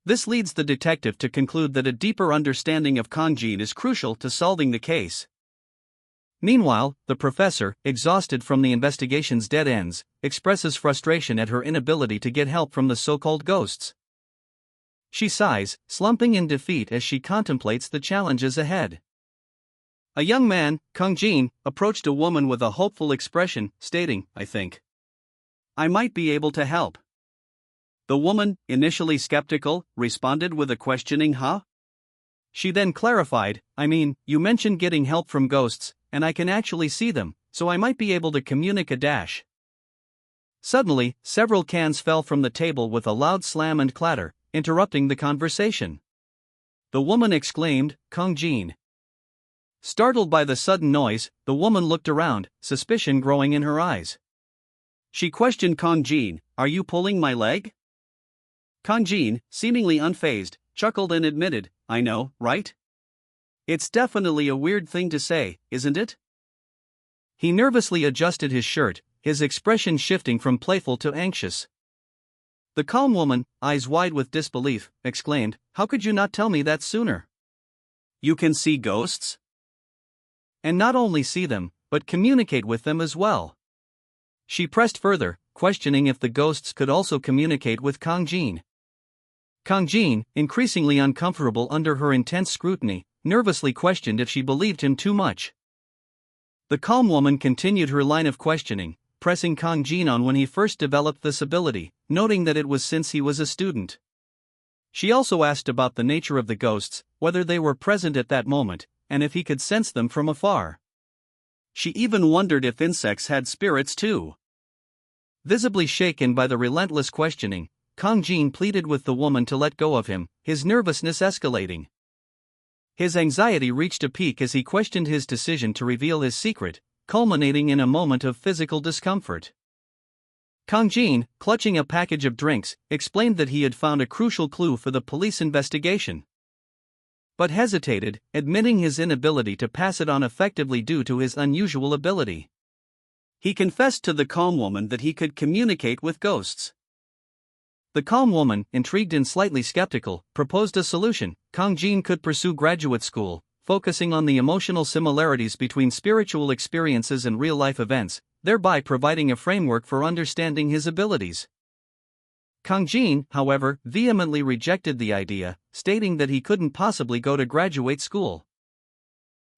This leads the detective to conclude that a deeper understanding of Kang Jin is crucial to solving the case. Meanwhile, the professor, exhausted from the investigation's dead ends, expresses frustration at her inability to get help from the so-called ghosts. She sighs, slumping in defeat as she contemplates the challenges ahead. A young man, Kang Jin, approached a woman with a hopeful expression, stating, "I think I might be able to help." The woman, initially skeptical, responded with a questioning "huh?" She then clarified, "I mean, you mentioned getting help from ghosts, and I can actually see them, so I might be able to communicate dash." Suddenly, several cans fell from the table with a loud slam and clatter, interrupting the conversation. The woman exclaimed, "Kang Jin." Startled by the sudden noise, the woman looked around, suspicion growing in her eyes. She questioned Kang Jin, "Are you pulling my leg?" Kang Jin, seemingly unfazed, chuckled and admitted, "I know, right? It's definitely a weird thing to say, isn't it?" He nervously adjusted his shirt, his expression shifting from playful to anxious. The calm woman, eyes wide with disbelief, exclaimed, "How could you not tell me that sooner? You can see ghosts? And not only see them, but communicate with them as well." She pressed further, questioning if the ghosts could also communicate with Kang Jin. Kang Jin, increasingly uncomfortable under her intense scrutiny, nervously questioned if she believed him too much. The calm woman continued her line of questioning, pressing Kang Jin on when he first developed this ability, noting that it was since he was a student. She also asked about the nature of the ghosts, whether they were present at that moment, and if he could sense them from afar. She even wondered if insects had spirits too. Visibly shaken by the relentless questioning, Kang Jin pleaded with the woman to let go of him, his nervousness escalating. His anxiety reached a peak as he questioned his decision to reveal his secret, culminating in a moment of physical discomfort. Kang Jin, clutching a package of drinks, explained that he had found a crucial clue for the police investigation, but hesitated, admitting his inability to pass it on effectively due to his unusual ability. He confessed to the calm woman that he could communicate with ghosts. The calm woman, intrigued and slightly skeptical, proposed a solution. Kang Jin could pursue graduate school, focusing on the emotional similarities between spiritual experiences and real-life events, thereby providing a framework for understanding his abilities. Kang Jin, however, vehemently rejected the idea, stating that he couldn't possibly go to graduate school.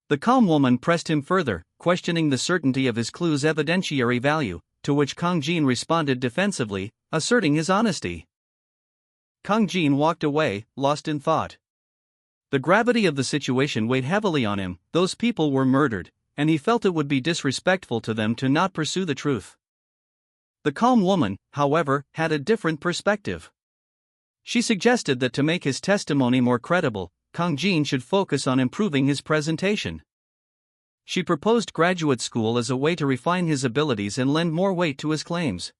The calm woman pressed him further, questioning the certainty of his clue's evidentiary value, to which Kang Jin responded defensively, asserting his honesty. Kang Jin walked away, lost in thought. The gravity of the situation weighed heavily on him. Those people were murdered, and he felt it would be disrespectful to them to not pursue the truth. The calm woman, however, had a different perspective. She suggested that to make his testimony more credible, Kang Jin should focus on improving his presentation. She proposed graduate school as a way to refine his abilities and lend more weight to his claims.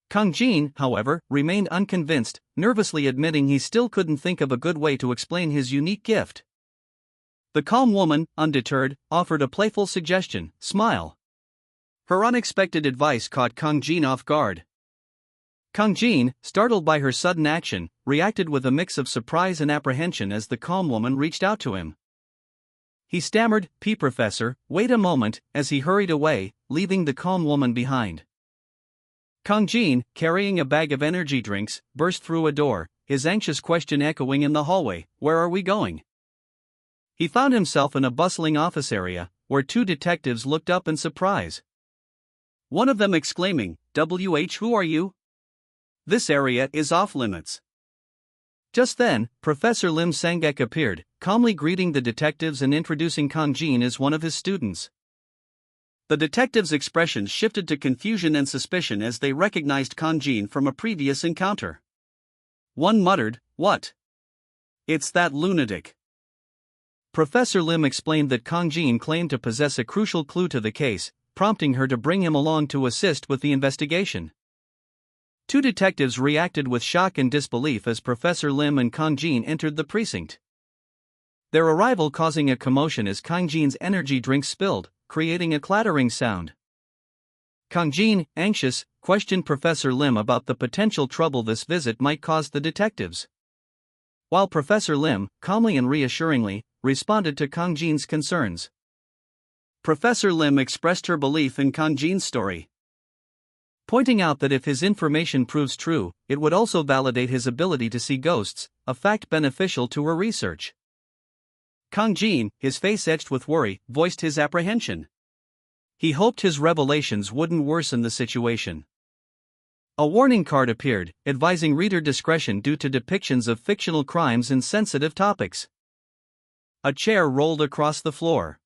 Kang Jin, however, remained unconvinced, nervously admitting he still couldn't think of a good way to explain his unique gift. The calm woman, undeterred, offered a playful suggestion: smile. Her unexpected advice caught Kang Jin off guard. Kang Jin, startled by her sudden action, reacted with a mix of surprise and apprehension as the calm woman reached out to him. He stammered, Professor, wait a moment," as he hurried away, leaving the calm woman behind. Kang Jin, carrying a bag of energy drinks, burst through a door, his anxious question echoing in the hallway, "Where are we going?" He found himself in a bustling office area, where two detectives looked up in surprise. One of them exclaiming, who are you? This area is off limits." Just then, Professor Lim Sangek appeared, calmly greeting the detectives and introducing Kang Jin as one of his students. The detectives' expressions shifted to confusion and suspicion as they recognized Kang Jin from a previous encounter. One muttered, "What? It's that lunatic." Professor Lim explained that Kang Jin claimed to possess a crucial clue to the case, prompting her to bring him along to assist with the investigation. Two detectives reacted with shock and disbelief as Professor Lim and Kang Jin entered the precinct. Their arrival causing a commotion as Kang Jin's energy drink spilled, creating a clattering sound. Kang Jin, anxious, questioned Professor Lim about the potential trouble this visit might cause the detectives. While Professor Lim, calmly and reassuringly, responded to Kang Jin's concerns. Professor Lim expressed her belief in Kang Jin's story, pointing out that if his information proves true, it would also validate his ability to see ghosts, a fact beneficial to her research. Kang Jin, his face etched with worry, voiced his apprehension. He hoped his revelations wouldn't worsen the situation. A warning card appeared, advising reader discretion due to depictions of fictional crimes and sensitive topics. A chair rolled across the floor,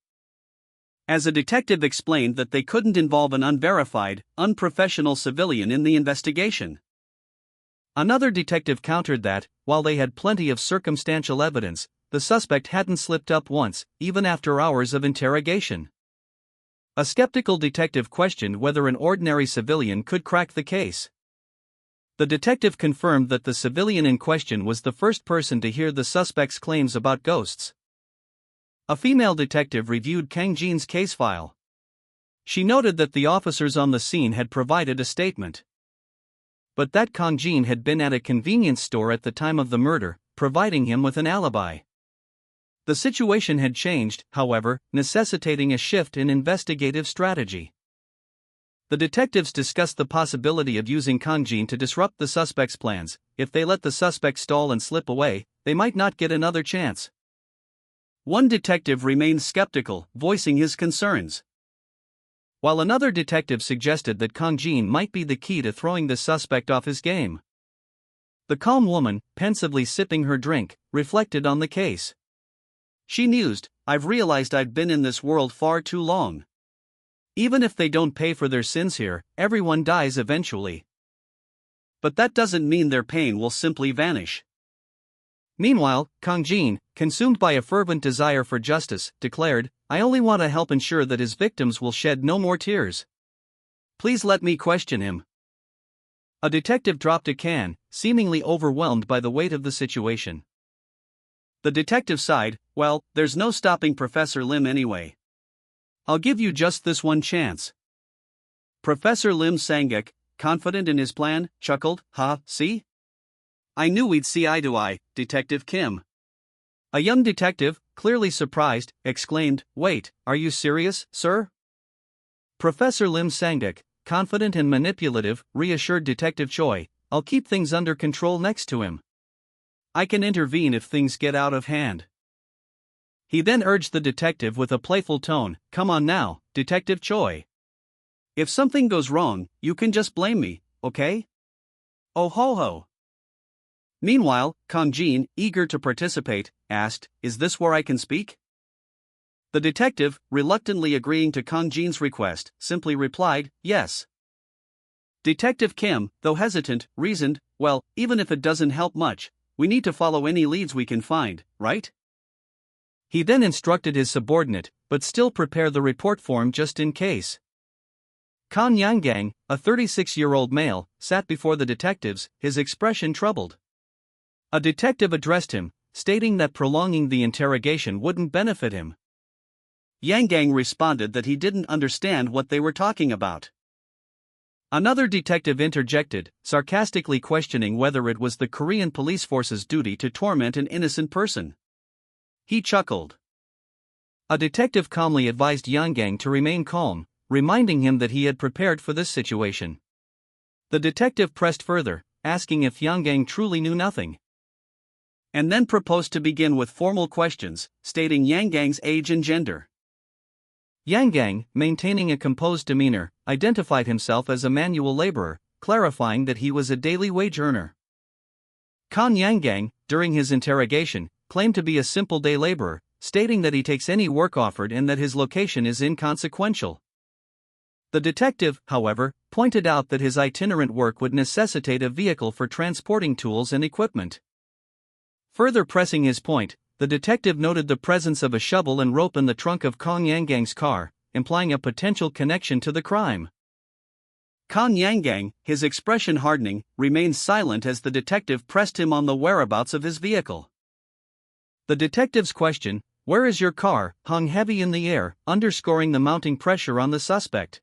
as a detective explained that they couldn't involve an unverified, unprofessional civilian in the investigation. Another detective countered that, while they had plenty of circumstantial evidence, the suspect hadn't slipped up once, even after hours of interrogation. A skeptical detective questioned whether an ordinary civilian could crack the case. The detective confirmed that the civilian in question was the first person to hear the suspect's claims about ghosts. A female detective reviewed Kang Jin's case file. She noted that the officers on the scene had provided a statement, but that Kang Jin had been at a convenience store at the time of the murder, providing him with an alibi. The situation had changed, however, necessitating a shift in investigative strategy. The detectives discussed the possibility of using Kang Jin to disrupt the suspect's plans. If they let the suspect stall and slip away, they might not get another chance. One detective remained skeptical, voicing his concerns, while another detective suggested that Kang Jin might be the key to throwing the suspect off his game. The calm woman, pensively sipping her drink, reflected on the case. She mused, "I've realized I've been in this world far too long. Even if they don't pay for their sins here, everyone dies eventually. But that doesn't mean their pain will simply vanish." Meanwhile, Kang Jin, consumed by a fervent desire for justice, declared, "I only want to help ensure that his victims will shed no more tears. Please let me question him." A detective dropped a can, seemingly overwhelmed by the weight of the situation. The detective sighed, "Well, there's no stopping Professor Lim anyway. I'll give you just this one chance." Professor Lim Sangek, confident in his plan, chuckled, See? I knew we'd see eye to eye, Detective Kim." A young detective, clearly surprised, exclaimed, "Wait, are you serious, sir?" Professor Lim Sangek, confident and manipulative, reassured Detective Choi, "I'll keep things under control next to him. I can intervene if things get out of hand." He then urged the detective with a playful tone, "Come on now, Detective Choi. If something goes wrong, you can just blame me, okay? Oh ho ho." Meanwhile, Kang Jin, eager to participate, asked, "Is this where I can speak?" The detective, reluctantly agreeing to Kang Jin's request, simply replied, "Yes." Detective Kim, though hesitant, reasoned, "Well, even if it doesn't help much, we need to follow any leads we can find, right?" He then instructed his subordinate, but still prepare the report form just in case. Kan Yangang, a 36-year-old male, sat before the detectives, his expression troubled. A detective addressed him, stating that prolonging the interrogation wouldn't benefit him. Yangang responded that he didn't understand what they were talking about. Another detective interjected, sarcastically questioning whether it was the Korean police force's duty to torment an innocent person. He chuckled. A detective calmly advised Yang Gang to remain calm, reminding him that he had prepared for this situation. The detective pressed further, asking if Yang Gang truly knew nothing, and then proposed to begin with formal questions, stating Yang Gang's age and gender. Yang Gang, maintaining a composed demeanor, identified himself as a manual laborer, clarifying that he was a daily wage earner. Yang Gang, during his interrogation, claimed to be a simple day laborer, stating that he takes any work offered and that his location is inconsequential. The detective, however, pointed out that his itinerant work would necessitate a vehicle for transporting tools and equipment. Further pressing his point, the detective noted the presence of a shovel and rope in the trunk of Yang Gang's car, implying a potential connection to the crime. Yang Gang, his expression hardening, remained silent as the detective pressed him on the whereabouts of his vehicle. The detective's question, "Where is your car?" hung heavy in the air, underscoring the mounting pressure on the suspect.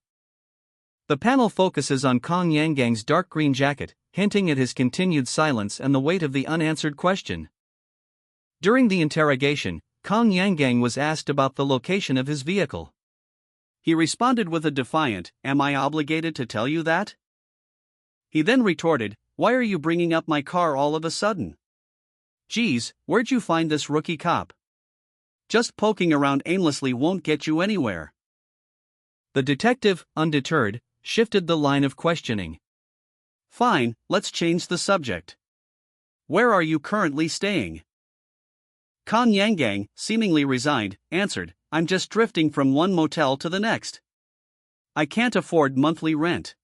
The panel focuses on Yang Gang's dark green jacket, hinting at his continued silence and the weight of the unanswered question. During the interrogation, Yang Gang was asked about the location of his vehicle. He responded with a defiant, "Am I obligated to tell you that?" He then retorted, "Why are you bringing up my car all of a sudden? Geez, where'd you find this rookie cop? Just poking around aimlessly won't get you anywhere." The detective, undeterred, shifted the line of questioning. "Fine, let's change the subject. Where are you currently staying?" Yang Gang, seemingly resigned, answered, "I'm just drifting from one motel to the next. I can't afford monthly rent."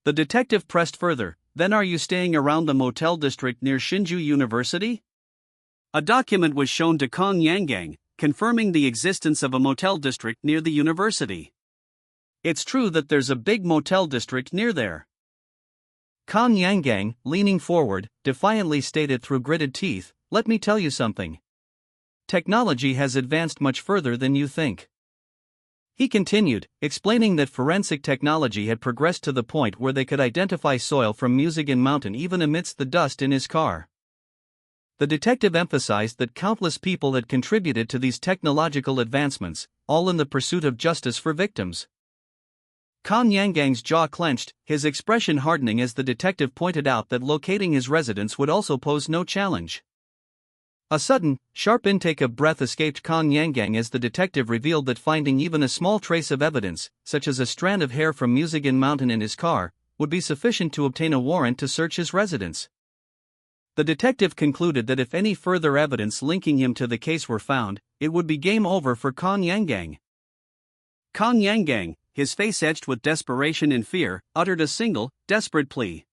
The detective pressed further, "Then are you staying around the motel district near Shinju University?" A document was shown to Yang Gang, confirming the existence of a motel district near the university. "It's true that there's a big motel district near there." Yang Gang, leaning forward, defiantly stated through gritted teeth, "Let me tell you something. Technology has advanced much further than you think." He continued, explaining that forensic technology had progressed to the point where they could identify soil from Musigan Mountain even amidst the dust in his car. The detective emphasized that countless people had contributed to these technological advancements, all in the pursuit of justice for victims. Yang Gang's jaw clenched, his expression hardening as the detective pointed out that locating his residence would also pose no challenge. A sudden, sharp intake of breath escaped Yang Gang as the detective revealed that finding even a small trace of evidence, such as a strand of hair from Musigan Mountain in his car, would be sufficient to obtain a warrant to search his residence. The detective concluded that if any further evidence linking him to the case were found, it would be game over for Yang Gang. Yang Gang, his face etched with desperation and fear, uttered a single, desperate plea.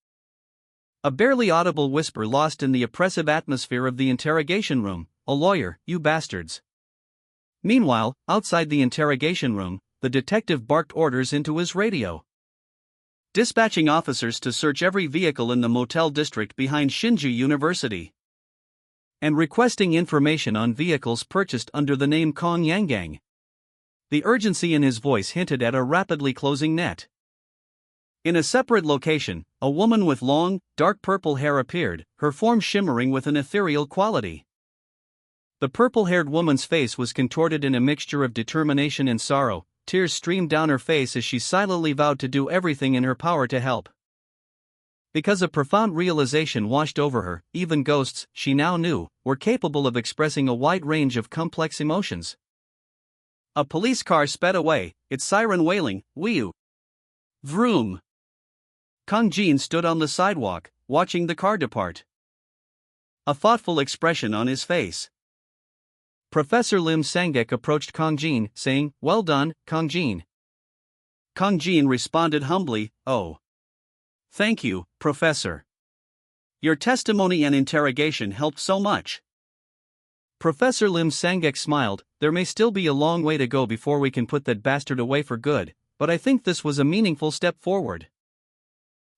A barely audible whisper lost in the oppressive atmosphere of the interrogation room, "A lawyer, you bastards." Meanwhile, outside the interrogation room, the detective barked orders into his radio, dispatching officers to search every vehicle in the motel district behind Shinju University, and requesting information on vehicles purchased under the name Yang Gang. The urgency in his voice hinted at a rapidly closing net. In a separate location, a woman with long, dark purple hair appeared, her form shimmering with an ethereal quality. The purple-haired woman's face was contorted in a mixture of determination and sorrow. Tears streamed down her face as she silently vowed to do everything in her power to help. Because a profound realization washed over her, even ghosts, she now knew, were capable of expressing a wide range of complex emotions. A police car sped away, its siren wailing, "Whew! Vroom!" Jin stood on the sidewalk, watching the car depart, a thoughtful expression on his face. Professor Lim Sangek approached Jin, saying, "Well done, Jin." Jin responded humbly, "Oh. Thank you, Professor. Your testimony and interrogation helped so much." Professor Lim Sangek smiled, "There may still be a long way to go before we can put that bastard away for good, but I think this was a meaningful step forward."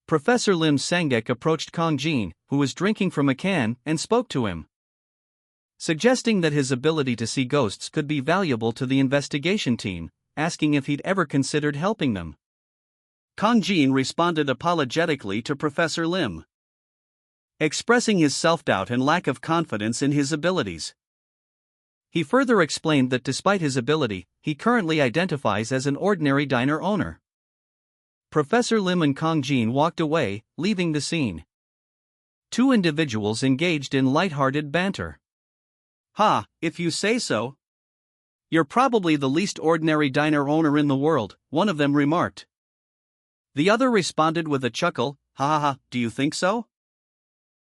Professor Lim Sangek approached Jin, who was drinking from a can, and spoke to him, suggesting that his ability to see ghosts could be valuable to the investigation team, asking if he'd ever considered helping them. Jin responded apologetically to Professor Lim, expressing his self-doubt and lack of confidence in his abilities. He further explained that despite his ability, he currently identifies as an ordinary diner owner. Professor Lim and Kong Jin walked away, leaving the scene. Two individuals engaged in light-hearted banter. "Ha, if you say so. You're probably the least ordinary diner owner in the world," one of them remarked. The other responded with a chuckle, "Ha ha ha, do you think so?"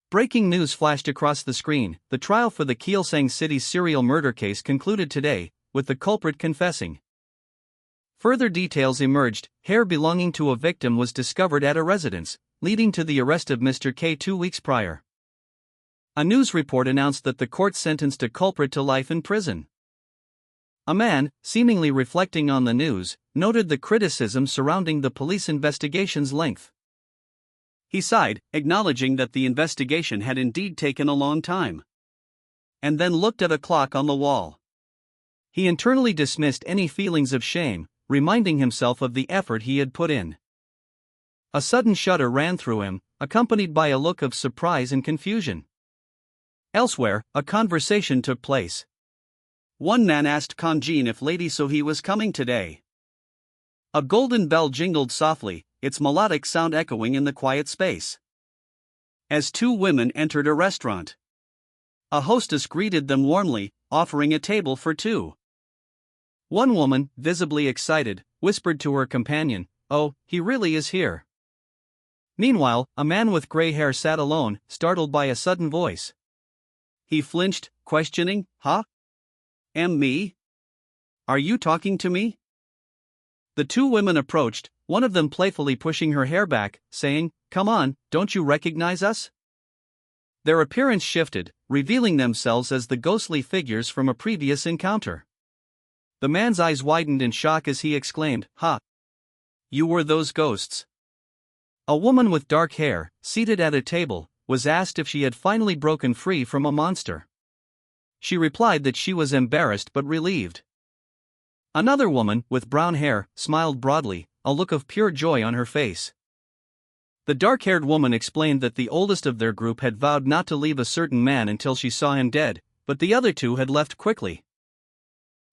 Breaking news flashed across the screen. The trial for the Gyeongsang City's serial murder case concluded today, with the culprit confessing. Further details emerged. Hair belonging to a victim was discovered at a residence, leading to the arrest of Mr. K 2 weeks prior. A news report announced that the court sentenced a culprit to life in prison. A man, seemingly reflecting on the news, noted the criticism surrounding the police investigation's length. He sighed, acknowledging that the investigation had indeed taken a long time. And then looked at a clock on the wall. He internally dismissed any feelings of shame, reminding himself of the effort he had put in. A sudden shudder ran through him, accompanied by a look of surprise and confusion. Elsewhere, a conversation took place. One man asked Kong Jin if Lady Sohee was coming today. A golden bell jingled softly, its melodic sound echoing in the quiet space. As two women entered a restaurant, a hostess greeted them warmly, offering a table for two. One woman, visibly excited, whispered to her companion, "Oh, he really is here." Meanwhile, a man with gray hair sat alone, startled by a sudden voice. He flinched, questioning, "Huh? Me? Are you talking to me?" The two women approached, one of them playfully pushing her hair back, saying, "Come on, don't you recognize us?" Their appearance shifted, revealing themselves as the ghostly figures from a previous encounter. The man's eyes widened in shock as he exclaimed, "Ha! You were those ghosts." A woman with dark hair, seated at a table, was asked if she had finally broken free from a monster. She replied that she was embarrassed but relieved. Another woman, with brown hair, smiled broadly, a look of pure joy on her face. The dark-haired woman explained that the oldest of their group had vowed not to leave a certain man until she saw him dead, but the other two had left quickly.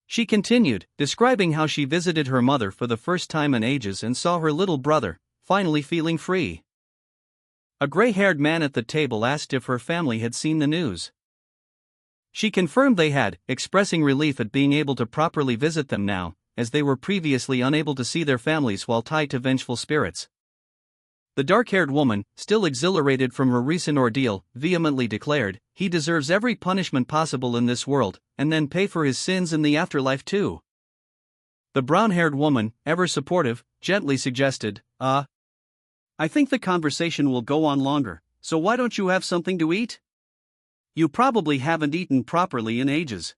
She continued, describing how she visited her mother for the first time in ages and saw her little brother, finally feeling free. A gray-haired man at the table asked if her family had seen the news. She confirmed they had, expressing relief at being able to properly visit them now, as they were previously unable to see their families while tied to vengeful spirits. The dark-haired woman, still exhilarated from her recent ordeal, vehemently declared, "He deserves every punishment possible in this world, and then pay for his sins in the afterlife too." The brown-haired woman, ever supportive, gently suggested, I think the conversation will go on longer, so why don't you have something to eat? You probably haven't eaten properly in ages."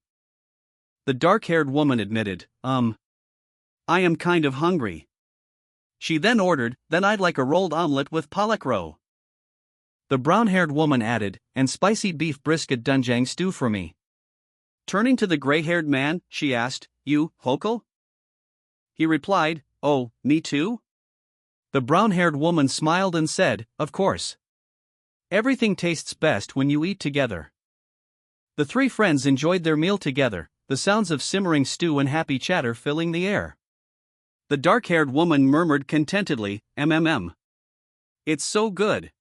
The dark-haired woman admitted, I am kind of hungry." She then ordered, "Then I'd like a rolled omelette with palak roe." The brown-haired woman added, "And spicy beef brisket doenjang stew for me." Turning to the gray-haired man, she asked, "You, Hokul?" He replied, "Oh, me too?" The brown-haired woman smiled and said, "Of course. Everything tastes best when you eat together." The three friends enjoyed their meal together, the sounds of simmering stew and happy chatter filling the air. The dark-haired woman murmured contentedly, It's so good."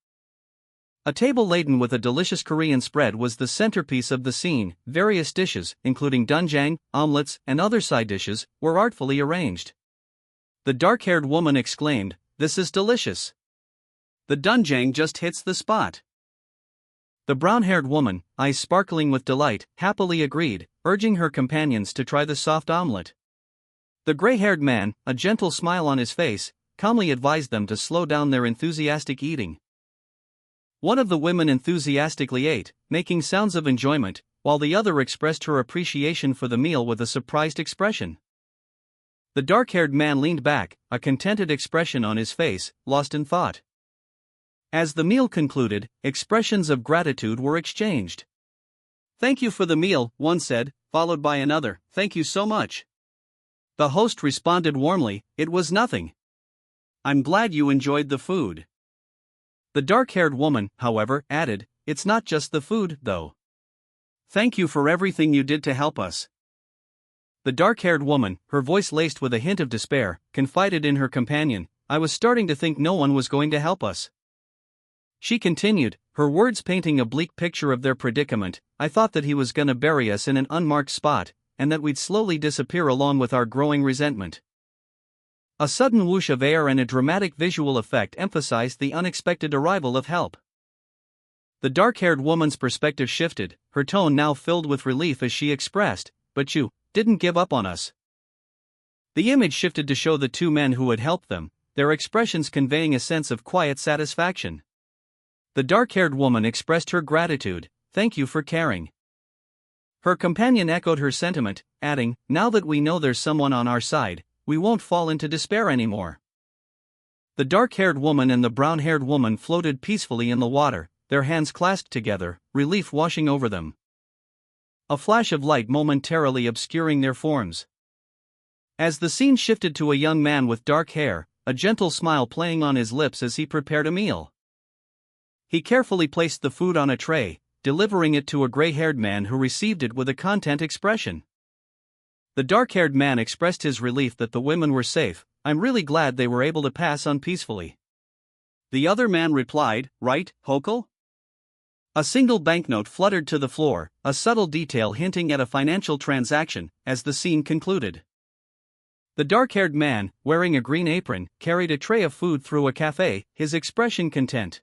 A table laden with a delicious Korean spread was the centerpiece of the scene. Various dishes, including doenjang, omelets, and other side dishes, were artfully arranged. The dark-haired woman exclaimed, "This is delicious. The doenjang just hits the spot." The brown-haired woman, eyes sparkling with delight, happily agreed, urging her companions to try the soft omelet. The gray-haired man, a gentle smile on his face, calmly advised them to slow down their enthusiastic eating. One of the women enthusiastically ate, making sounds of enjoyment, while the other expressed her appreciation for the meal with a surprised expression. The dark-haired man leaned back, a contented expression on his face, lost in thought. As the meal concluded, expressions of gratitude were exchanged. "Thank you for the meal," one said, followed by another, "Thank you so much." The host responded warmly, "It was nothing. I'm glad you enjoyed the food." The dark-haired woman, however, added, "It's not just the food, though. Thank you for everything you did to help us. The dark-haired woman, her voice laced with a hint of despair, confided in her companion, I was starting to think no one was going to help us. She continued, her words painting a bleak picture of their predicament, I thought that he was gonna bury us in an unmarked spot, and that we'd slowly disappear along with our growing resentment. A sudden whoosh of air and a dramatic visual effect emphasized the unexpected arrival of help. The dark-haired woman's perspective shifted, her tone now filled with relief as she expressed, but you didn't give up on us. The image shifted to show the two men who had helped them, their expressions conveying a sense of quiet satisfaction. The dark-haired woman expressed her gratitude, thank you for caring. Her companion echoed her sentiment, adding, now that we know there's someone on our side, we won't fall into despair anymore. The dark-haired woman and the brown-haired woman floated peacefully in the water, their hands clasped together, relief washing over them. A flash of light momentarily obscuring their forms. As the scene shifted to a young man with dark hair, a gentle smile playing on his lips as he prepared a meal. He carefully placed the food on a tray, delivering it to a gray-haired man who received it with a content expression. The dark-haired man expressed his relief that the women were safe, I'm really glad they were able to pass on peacefully. The other man replied, right, Hokel? A single banknote fluttered to the floor, a subtle detail hinting at a financial transaction, as the scene concluded. The dark-haired man, wearing a green apron, carried a tray of food through a cafe, his expression content.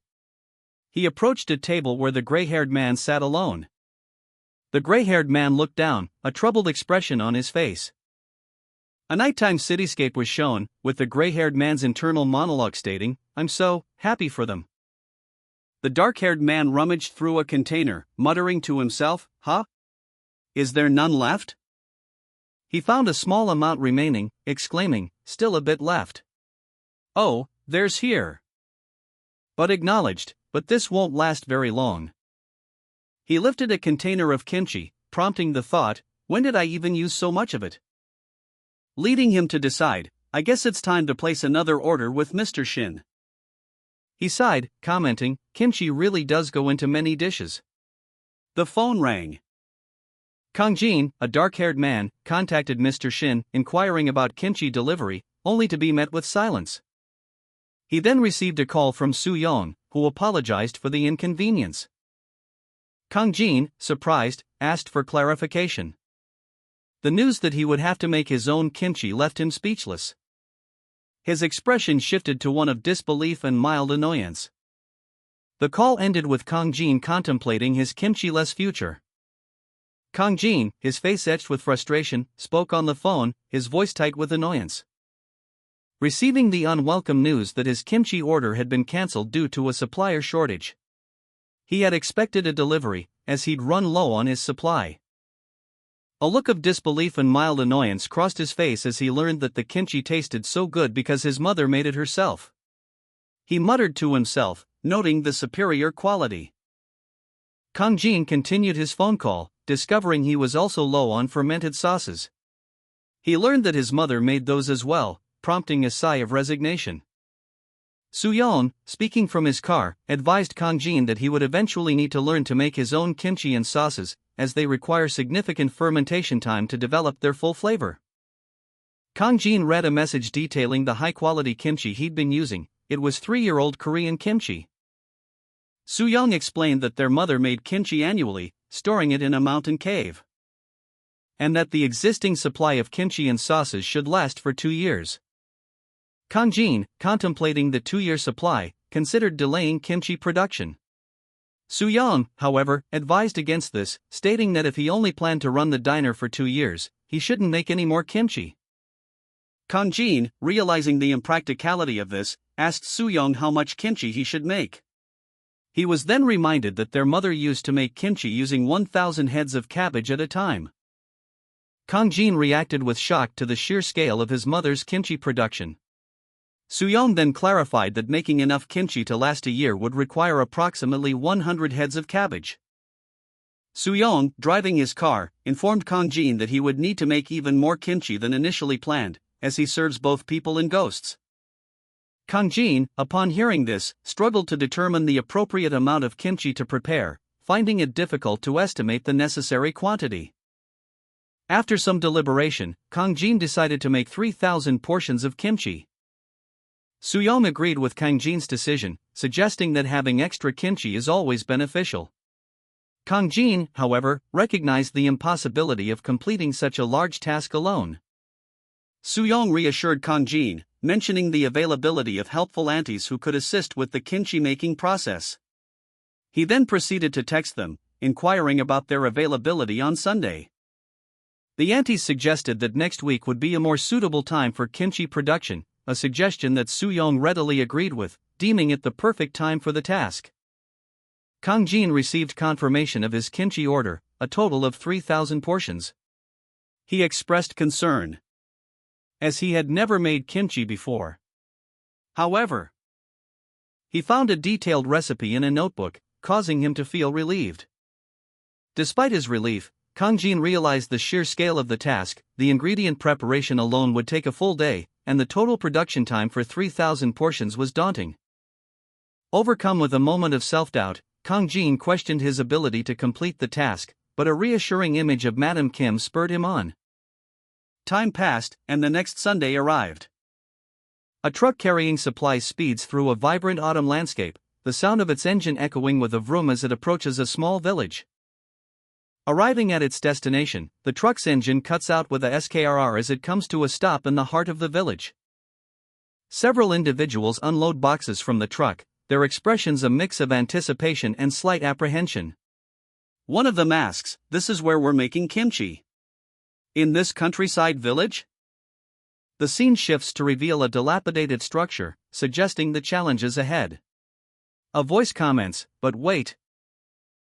He approached a table where the gray-haired man sat alone. The gray-haired man looked down, a troubled expression on his face. A nighttime cityscape was shown, with the gray-haired man's internal monologue stating, I'm so happy for them. The dark-haired man rummaged through a container, muttering to himself, huh? Is there none left? He found a small amount remaining, exclaiming, still a bit left. Oh, there's here. But acknowledged, but this won't last very long. He lifted a container of kimchi, prompting the thought, when did I even use so much of it? Leading him to decide, I guess it's time to place another order with Mr. Shin. He sighed, commenting, kimchi really does go into many dishes. The phone rang. Kang Jin, a dark-haired man, contacted Mr. Shin, inquiring about kimchi delivery, only to be met with silence. He then received a call from Su Yong, who apologized for the inconvenience. Kang Jin, surprised, asked for clarification. The news that he would have to make his own kimchi left him speechless. His expression shifted to one of disbelief and mild annoyance. The call ended with Kang Jin contemplating his kimchi-less future. Kang Jin, his face etched with frustration, spoke on the phone, his voice tight with annoyance. Receiving the unwelcome news that his kimchi order had been cancelled due to a supplier shortage. He had expected a delivery, as he'd run low on his supply. A look of disbelief and mild annoyance crossed his face as he learned that the kimchi tasted so good because his mother made it herself. He muttered to himself, noting the superior quality. Kang Jin continued his phone call, discovering he was also low on fermented sauces. He learned that his mother made those as well, prompting a sigh of resignation. Su Yong, speaking from his car, advised Kang Jin that he would eventually need to learn to make his own kimchi and sauces, as they require significant fermentation time to develop their full flavor. Kang Jin read a message detailing the high-quality kimchi he'd been using. It was 3-year-old Korean kimchi. Su Yong explained that their mother made kimchi annually, storing it in a mountain cave. And that the existing supply of kimchi and sauces should last for 2 years. Kang Jin, contemplating the 2-year supply, considered delaying kimchi production. Su Yong, however, advised against this, stating that if he only planned to run the diner for 2 years, he shouldn't make any more kimchi. Kang Jin, realizing the impracticality of this, asked Su Yong how much kimchi he should make. He was then reminded that their mother used to make kimchi using 1,000 heads of cabbage at a time. Kang Jin reacted with shock to the sheer scale of his mother's kimchi production. Su Yong then clarified that making enough kimchi to last a year would require approximately 100 heads of cabbage. Su Yong, driving his car, informed Kang Jin that he would need to make even more kimchi than initially planned, as he serves both people and ghosts. Kang Jin, upon hearing this, struggled to determine the appropriate amount of kimchi to prepare, finding it difficult to estimate the necessary quantity. After some deliberation, Kang Jin decided to make 3,000 portions of kimchi. Soo-young agreed with Kang Jin's decision, suggesting that having extra kimchi is always beneficial. Kang Jin, however, recognized the impossibility of completing such a large task alone. Soo-young reassured Kang Jin, mentioning the availability of helpful aunties who could assist with the kimchi making process. He then proceeded to text them, inquiring about their availability on Sunday. The aunties suggested that next week would be a more suitable time for kimchi production, a suggestion that Soo-young readily agreed with, deeming it the perfect time for the task. Kang Jin received confirmation of his kimchi order, a total of 3,000 portions. He expressed concern, as he had never made kimchi before. However, he found a detailed recipe in a notebook, causing him to feel relieved. Despite his relief, Kang Jin realized the sheer scale of the task. The ingredient preparation alone would take a full day, and the total production time for 3,000 portions was daunting. Overcome with a moment of self-doubt, Kang Jin questioned his ability to complete the task, but a reassuring image of Madam Kim spurred him on. Time passed, and the next Sunday arrived. A truck carrying supplies speeds through a vibrant autumn landscape, the sound of its engine echoing with a vroom as it approaches a small village. Arriving at its destination, the truck's engine cuts out with a skrr as it comes to a stop in the heart of the village. Several individuals unload boxes from the truck, their expressions a mix of anticipation and slight apprehension. One of them asks, "This is where we're making kimchi? In this countryside village?" The scene shifts to reveal a dilapidated structure, suggesting the challenges ahead. A voice comments, "But wait."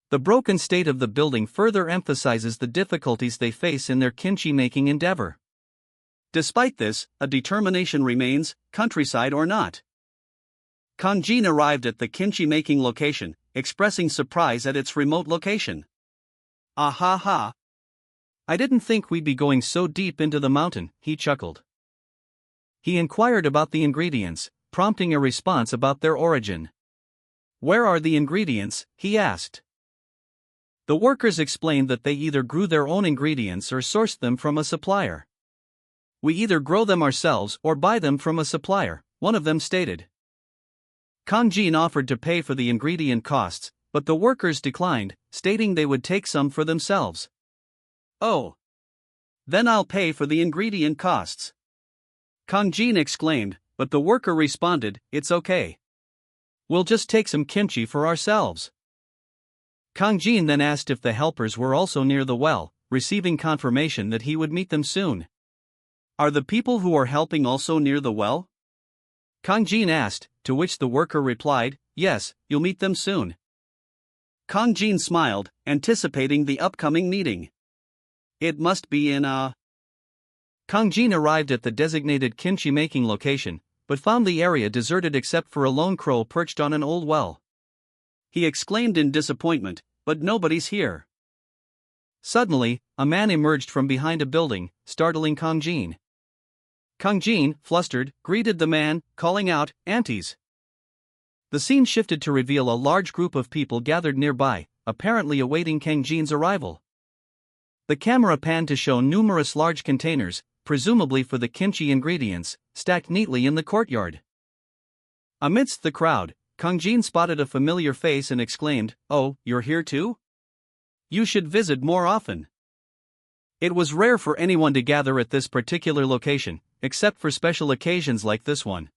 The broken state of the building further emphasizes the difficulties they face in their kimchi-making endeavor. Despite this, a determination remains, countryside or not. Kang Jin arrived at the kimchi-making location, expressing surprise at its remote location. "Ah ha ha. I didn't think we'd be going so deep into the mountain," he chuckled. He inquired about the ingredients, prompting a response about their origin. "Where are the ingredients?" he asked. The workers explained that they either grew their own ingredients or sourced them from a supplier. "We either grow them ourselves or buy them from a supplier," one of them stated. Kang Jin offered to pay for the ingredient costs, but the workers declined, stating they would take some for themselves. "Oh. Then I'll pay for the ingredient costs," Kang Jin exclaimed, but the worker responded, "It's okay. We'll just take some kimchi for ourselves." Kang Jin then asked if the helpers were also near the well, receiving confirmation that he would meet them soon. "Are the people who are helping also near the well?" Kang Jin asked, to which the worker replied, "Yes, you'll meet them soon." Kang Jin smiled, anticipating the upcoming meeting. It must be in a... Kang Jin arrived at the designated kimchi-making location, but found the area deserted except for a lone crow perched on an old well. He exclaimed in disappointment, "But nobody's here." Suddenly, a man emerged from behind a building, startling Kang Jin. Kang Jin, flustered, greeted the man, calling out, "Aunties." The scene shifted to reveal a large group of people gathered nearby, apparently awaiting Kang Jin's arrival. The camera panned to show numerous large containers, presumably for the kimchi ingredients, stacked neatly in the courtyard. Amidst the crowd, Kang Jin spotted a familiar face and exclaimed, "Oh, you're here too? You should visit more often." It was rare for anyone to gather at this particular location, except for special occasions like this one.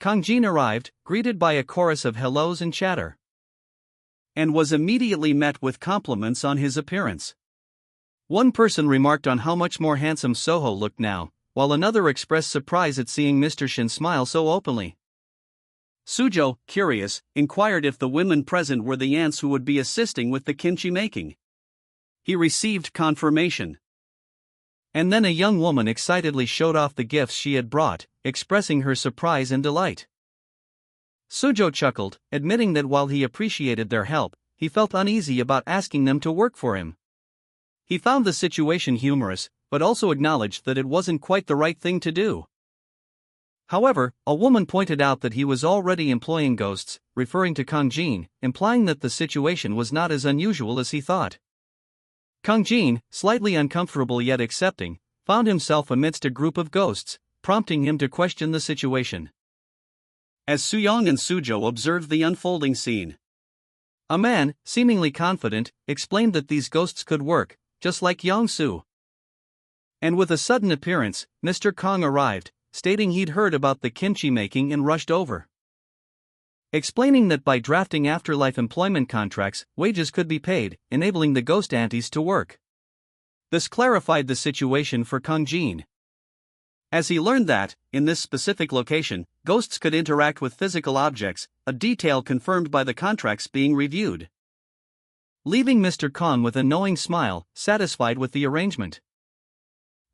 Kang Jin arrived, greeted by a chorus of hellos and chatter, and was immediately met with compliments on his appearance. One person remarked on how much more handsome Soho looked now, while another expressed surprise at seeing Mr. Shin smile so openly. Sujo, curious, inquired if the women present were the aunts who would be assisting with the kimchi making. He received confirmation. And then a young woman excitedly showed off the gifts she had brought, expressing her surprise and delight. Sujo chuckled, admitting that while he appreciated their help, he felt uneasy about asking them to work for him. He found the situation humorous, but also acknowledged that it wasn't quite the right thing to do. However, a woman pointed out that he was already employing ghosts, referring to Kang Jin, implying that the situation was not as unusual as he thought. Kang Jin, slightly uncomfortable yet accepting, found himself amidst a group of ghosts, prompting him to question the situation. As Soo-young and Soo-jo observed the unfolding scene, a man, seemingly confident, explained that these ghosts could work, just like Young-soo. And with a sudden appearance, Mr. Kong arrived, stating he'd heard about the kimchi making and rushed over. Explaining that by drafting afterlife employment contracts, wages could be paid, enabling the ghost aunties to work. This clarified the situation for Kang Jin, as he learned that, in this specific location, ghosts could interact with physical objects, a detail confirmed by the contracts being reviewed. Leaving Mr. Kong with a knowing smile, satisfied with the arrangement.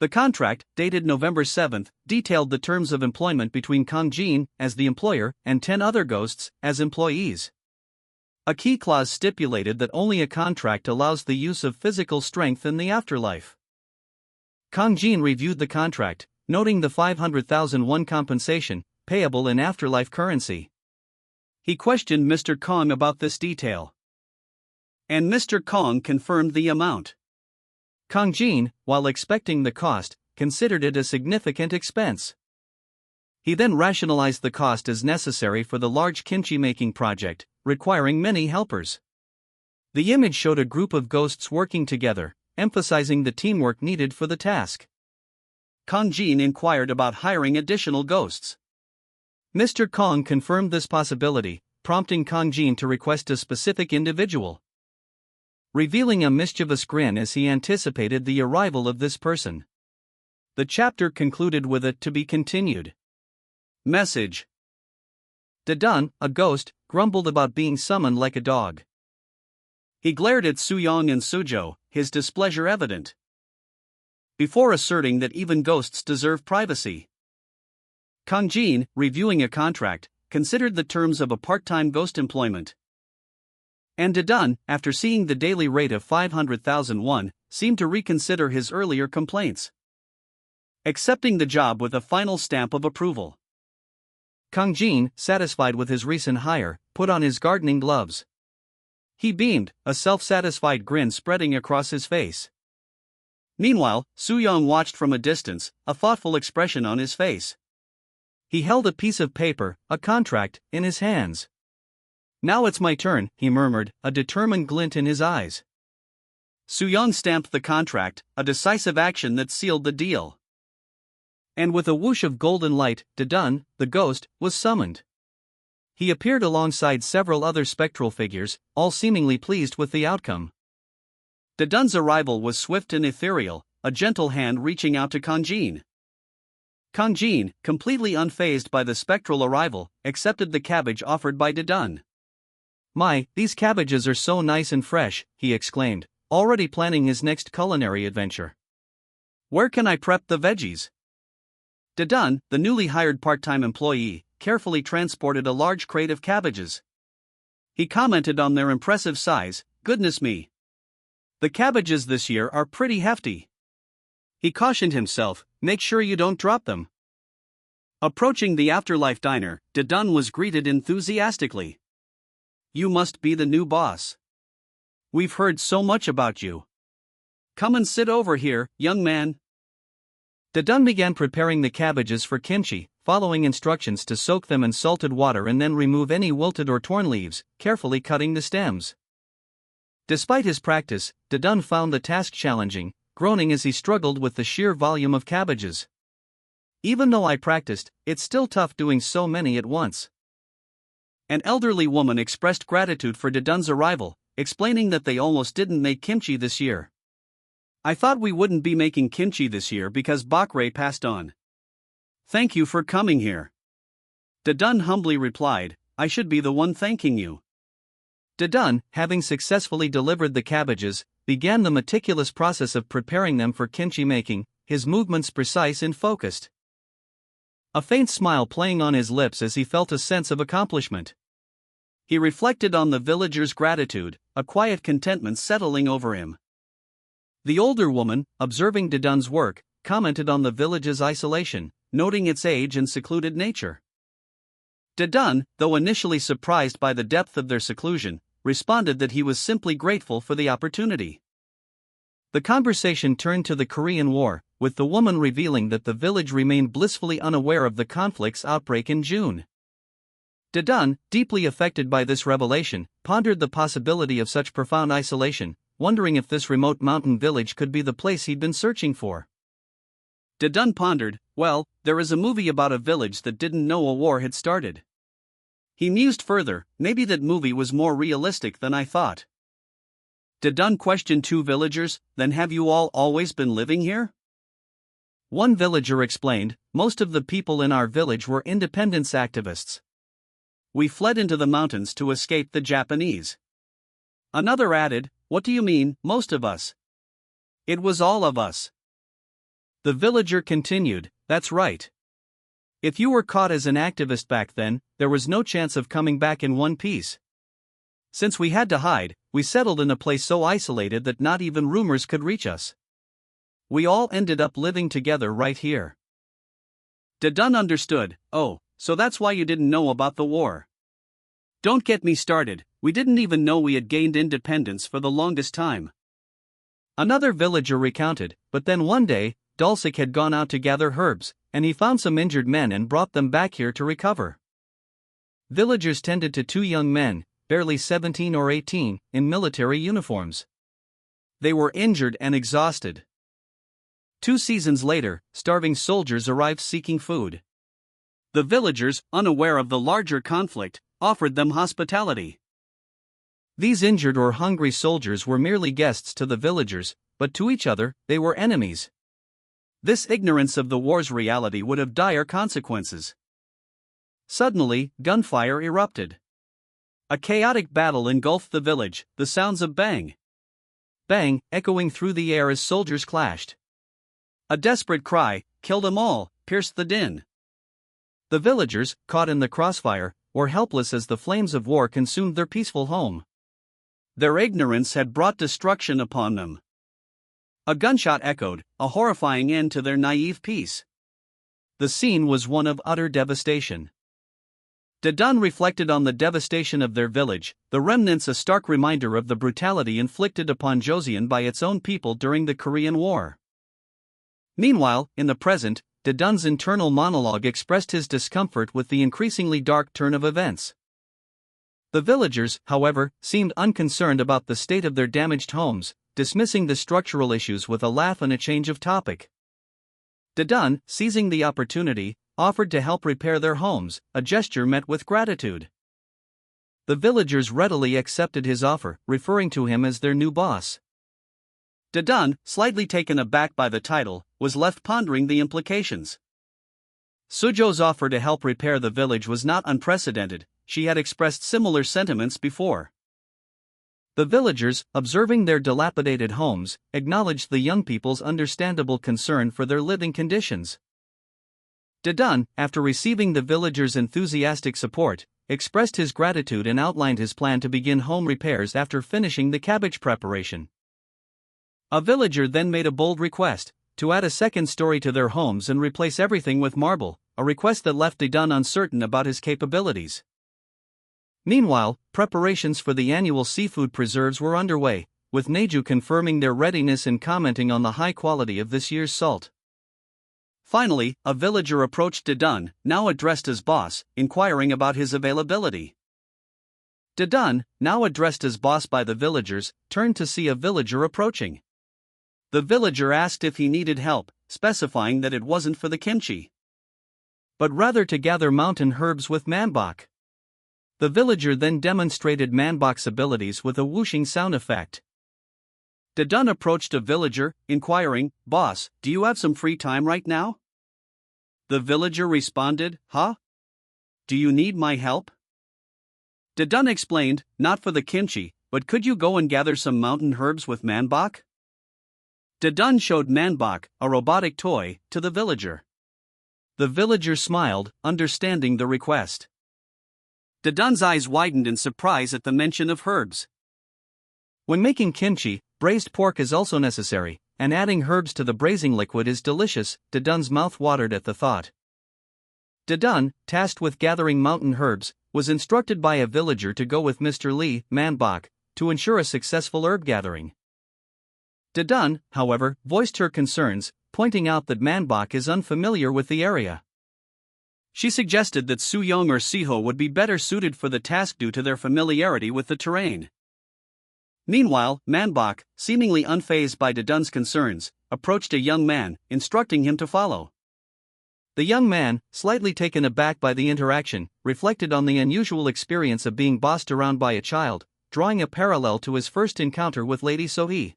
The contract, dated November 7, detailed the terms of employment between Kang Jin, as the employer, and 10 other ghosts, as employees. A key clause stipulated that only a contract allows the use of physical strength in the afterlife. Kang Jin reviewed the contract, noting the 500,000 won compensation, payable in afterlife currency. He questioned Mr. Kong about this detail, and Mr. Kong confirmed the amount. Kang Jin, while expecting the cost, considered it a significant expense. He then rationalized the cost as necessary for the large kimchi-making project, requiring many helpers. The image showed a group of ghosts working together, emphasizing the teamwork needed for the task. Kang Jin inquired about hiring additional ghosts. Mr. Kong confirmed this possibility, prompting Kang Jin to request a specific individual, revealing a mischievous grin as he anticipated the arrival of this person. The chapter concluded with a "to be continued" message. Dedun, a ghost, grumbled about being summoned like a dog. He glared at Soo-young and Soo-jo, his displeasure evident, before asserting that even ghosts deserve privacy. Kang Jin, reviewing a contract, considered the terms of a part-time ghost employment. And Dedun, after seeing the daily rate of 500,000 won, seemed to reconsider his earlier complaints, accepting the job with a final stamp of approval. Kang Jin, satisfied with his recent hire, put on his gardening gloves. He beamed, a self-satisfied grin spreading across his face. Meanwhile, Soo-young watched from a distance, a thoughtful expression on his face. He held a piece of paper, a contract, in his hands. "Now it's my turn," he murmured, a determined glint in his eyes. Soo-young stamped the contract, a decisive action that sealed the deal. And with a whoosh of golden light, Dedun, the ghost, was summoned. He appeared alongside several other spectral figures, all seemingly pleased with the outcome. Dedun's arrival was swift and ethereal, a gentle hand reaching out to Kang Jin. Kang Jin, completely unfazed by the spectral arrival, accepted the cabbage offered by Dedun. "My, these cabbages are so nice and fresh," he exclaimed, already planning his next culinary adventure. "Where can I prep the veggies?" Dedun, the newly hired part-time employee, carefully transported a large crate of cabbages. He commented on their impressive size. "Goodness me. The cabbages this year are pretty hefty." He cautioned himself, "Make sure you don't drop them." Approaching the afterlife diner, Dedun was greeted enthusiastically. "You must be the new boss. We've heard so much about you. Come and sit over here, young man." Dedun began preparing the cabbages for kimchi, following instructions to soak them in salted water and then remove any wilted or torn leaves, carefully cutting the stems. Despite his practice, Dedun found the task challenging, groaning as he struggled with the sheer volume of cabbages. "Even though I practiced, it's still tough doing so many at once." An elderly woman expressed gratitude for Dedun's arrival, explaining that they almost didn't make kimchi this year. "I thought we wouldn't be making kimchi this year because Bakre passed on. Thank you for coming here." Dedun humbly replied, "I should be the one thanking you." Dedun, having successfully delivered the cabbages, began the meticulous process of preparing them for kimchi making, his movements precise and focused, a faint smile playing on his lips as he felt a sense of accomplishment. He reflected on the villagers' gratitude, a quiet contentment settling over him. The older woman, observing Dedun's work, commented on the village's isolation, noting its age and secluded nature. Dedun, though initially surprised by the depth of their seclusion, responded that he was simply grateful for the opportunity. The conversation turned to the Korean War, with the woman revealing that the village remained blissfully unaware of the conflict's outbreak in June. Dedun, deeply affected by this revelation, pondered the possibility of such profound isolation, wondering if this remote mountain village could be the place he'd been searching for. Dedun pondered, well, there is a movie about a village that didn't know a war had started. He mused further, maybe that movie was more realistic than I thought. Dedun questioned two villagers, then have you all always been living here? One villager explained, most of the people in our village were independence activists. We fled into the mountains to escape the Japanese. Another added, what do you mean, most of us? It was all of us. The villager continued, that's right. If you were caught as an activist back then, there was no chance of coming back in one piece. Since we had to hide, we settled in a place so isolated that not even rumors could reach us. We all ended up living together right here. Dedun understood, oh, so that's why you didn't know about the war. Don't get me started, we didn't even know we had gained independence for the longest time. Another villager recounted, but then one day, Dulcich had gone out to gather herbs, and he found some injured men and brought them back here to recover. Villagers tended to two young men, barely 17 or 18, in military uniforms. They were injured and exhausted. 2 seasons later, starving soldiers arrived seeking food. The villagers, unaware of the larger conflict, offered them hospitality. These injured or hungry soldiers were merely guests to the villagers, but to each other, they were enemies. This ignorance of the war's reality would have dire consequences. Suddenly, gunfire erupted. A chaotic battle engulfed the village, the sounds of bang, bang, echoing through the air as soldiers clashed. A desperate cry, kill them all, pierced the din. The villagers, caught in the crossfire, were helpless as the flames of war consumed their peaceful home. Their ignorance had brought destruction upon them. A gunshot echoed, a horrifying end to their naive peace. The scene was one of utter devastation. Dedun reflected on the devastation of their village, the remnants a stark reminder of the brutality inflicted upon Joseon by its own people during the Korean War. Meanwhile, in the present, Dedun's internal monologue expressed his discomfort with the increasingly dark turn of events. The villagers, however, seemed unconcerned about the state of their damaged homes, dismissing the structural issues with a laugh and a change of topic. Dedun, seizing the opportunity, offered to help repair their homes, a gesture met with gratitude. The villagers readily accepted his offer, referring to him as their new boss. Dedun, slightly taken aback by the title, was left pondering the implications. Sujo's offer to help repair the village was not unprecedented, she had expressed similar sentiments before. The villagers, observing their dilapidated homes, acknowledged the young people's understandable concern for their living conditions. Dedun, after receiving the villagers' enthusiastic support, expressed his gratitude and outlined his plan to begin home repairs after finishing the cabbage preparation. A villager then made a bold request, to add a second story to their homes and replace everything with marble, a request that left Dedun uncertain about his capabilities. Meanwhile, preparations for the annual seafood preserves were underway, with Neju confirming their readiness and commenting on the high quality of this year's salt. Finally, a villager approached Dedun, now addressed as boss, inquiring about his availability. Dedun, now addressed as boss by the villagers, turned to see a villager approaching. The villager asked if he needed help, specifying that it wasn't for the kimchi, but rather to gather mountain herbs with manbok. The villager then demonstrated manbok's abilities with a whooshing sound effect. Dedun approached a villager, inquiring, "Boss, do you have some free time right now?" The villager responded, "Huh? Do you need my help?" Dedun explained, "Not for the kimchi, but could you go and gather some mountain herbs with manbok?" Dedun showed manbok, a robotic toy, to the villager. The villager smiled, understanding the request. Dedun's eyes widened in surprise at the mention of herbs. When making kimchi, braised pork is also necessary, and adding herbs to the braising liquid is delicious. Dedun's mouth watered at the thought. Dedun, tasked with gathering mountain herbs, was instructed by a villager to go with Mr. Lee, Manbok, to ensure a successful herb gathering. Dedun, however, voiced her concerns, pointing out that Manbok is unfamiliar with the area. She suggested that Suyong or Siho would be better suited for the task due to their familiarity with the terrain. Meanwhile, Manbok, seemingly unfazed by Dedun's concerns, approached a young man, instructing him to follow. The young man, slightly taken aback by the interaction, reflected on the unusual experience of being bossed around by a child, drawing a parallel to his first encounter with Lady Sohee.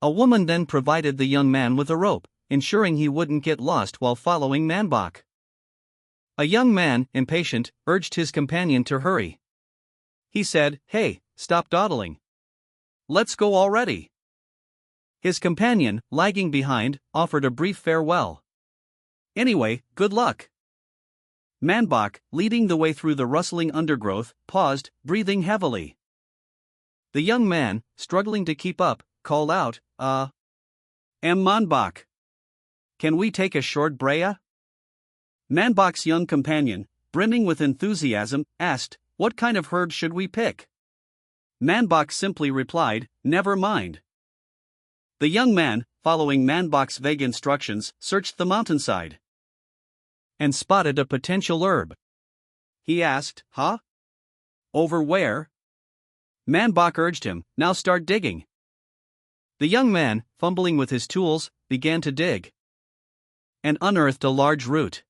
A woman then provided the young man with a rope, ensuring he wouldn't get lost while following Manbok. A young man, impatient, urged his companion to hurry. He said, "Hey, stop dawdling. Let's go already." His companion, lagging behind, offered a brief farewell. "Anyway, good luck." Manbok, leading the way through the rustling undergrowth, paused, breathing heavily. The young man, struggling to keep up, called out, Manbok. Can we take a short break?" Manbok's young companion, brimming with enthusiasm, asked, "What kind of herbs should we pick?" Manbok simply replied, "Never mind." The young man, following Manbok's vague instructions, searched the mountainside and spotted a potential herb. He asked, "Huh? Over where?" Manbok urged him, "Now start digging." The young man, fumbling with his tools, began to dig and unearthed a large root.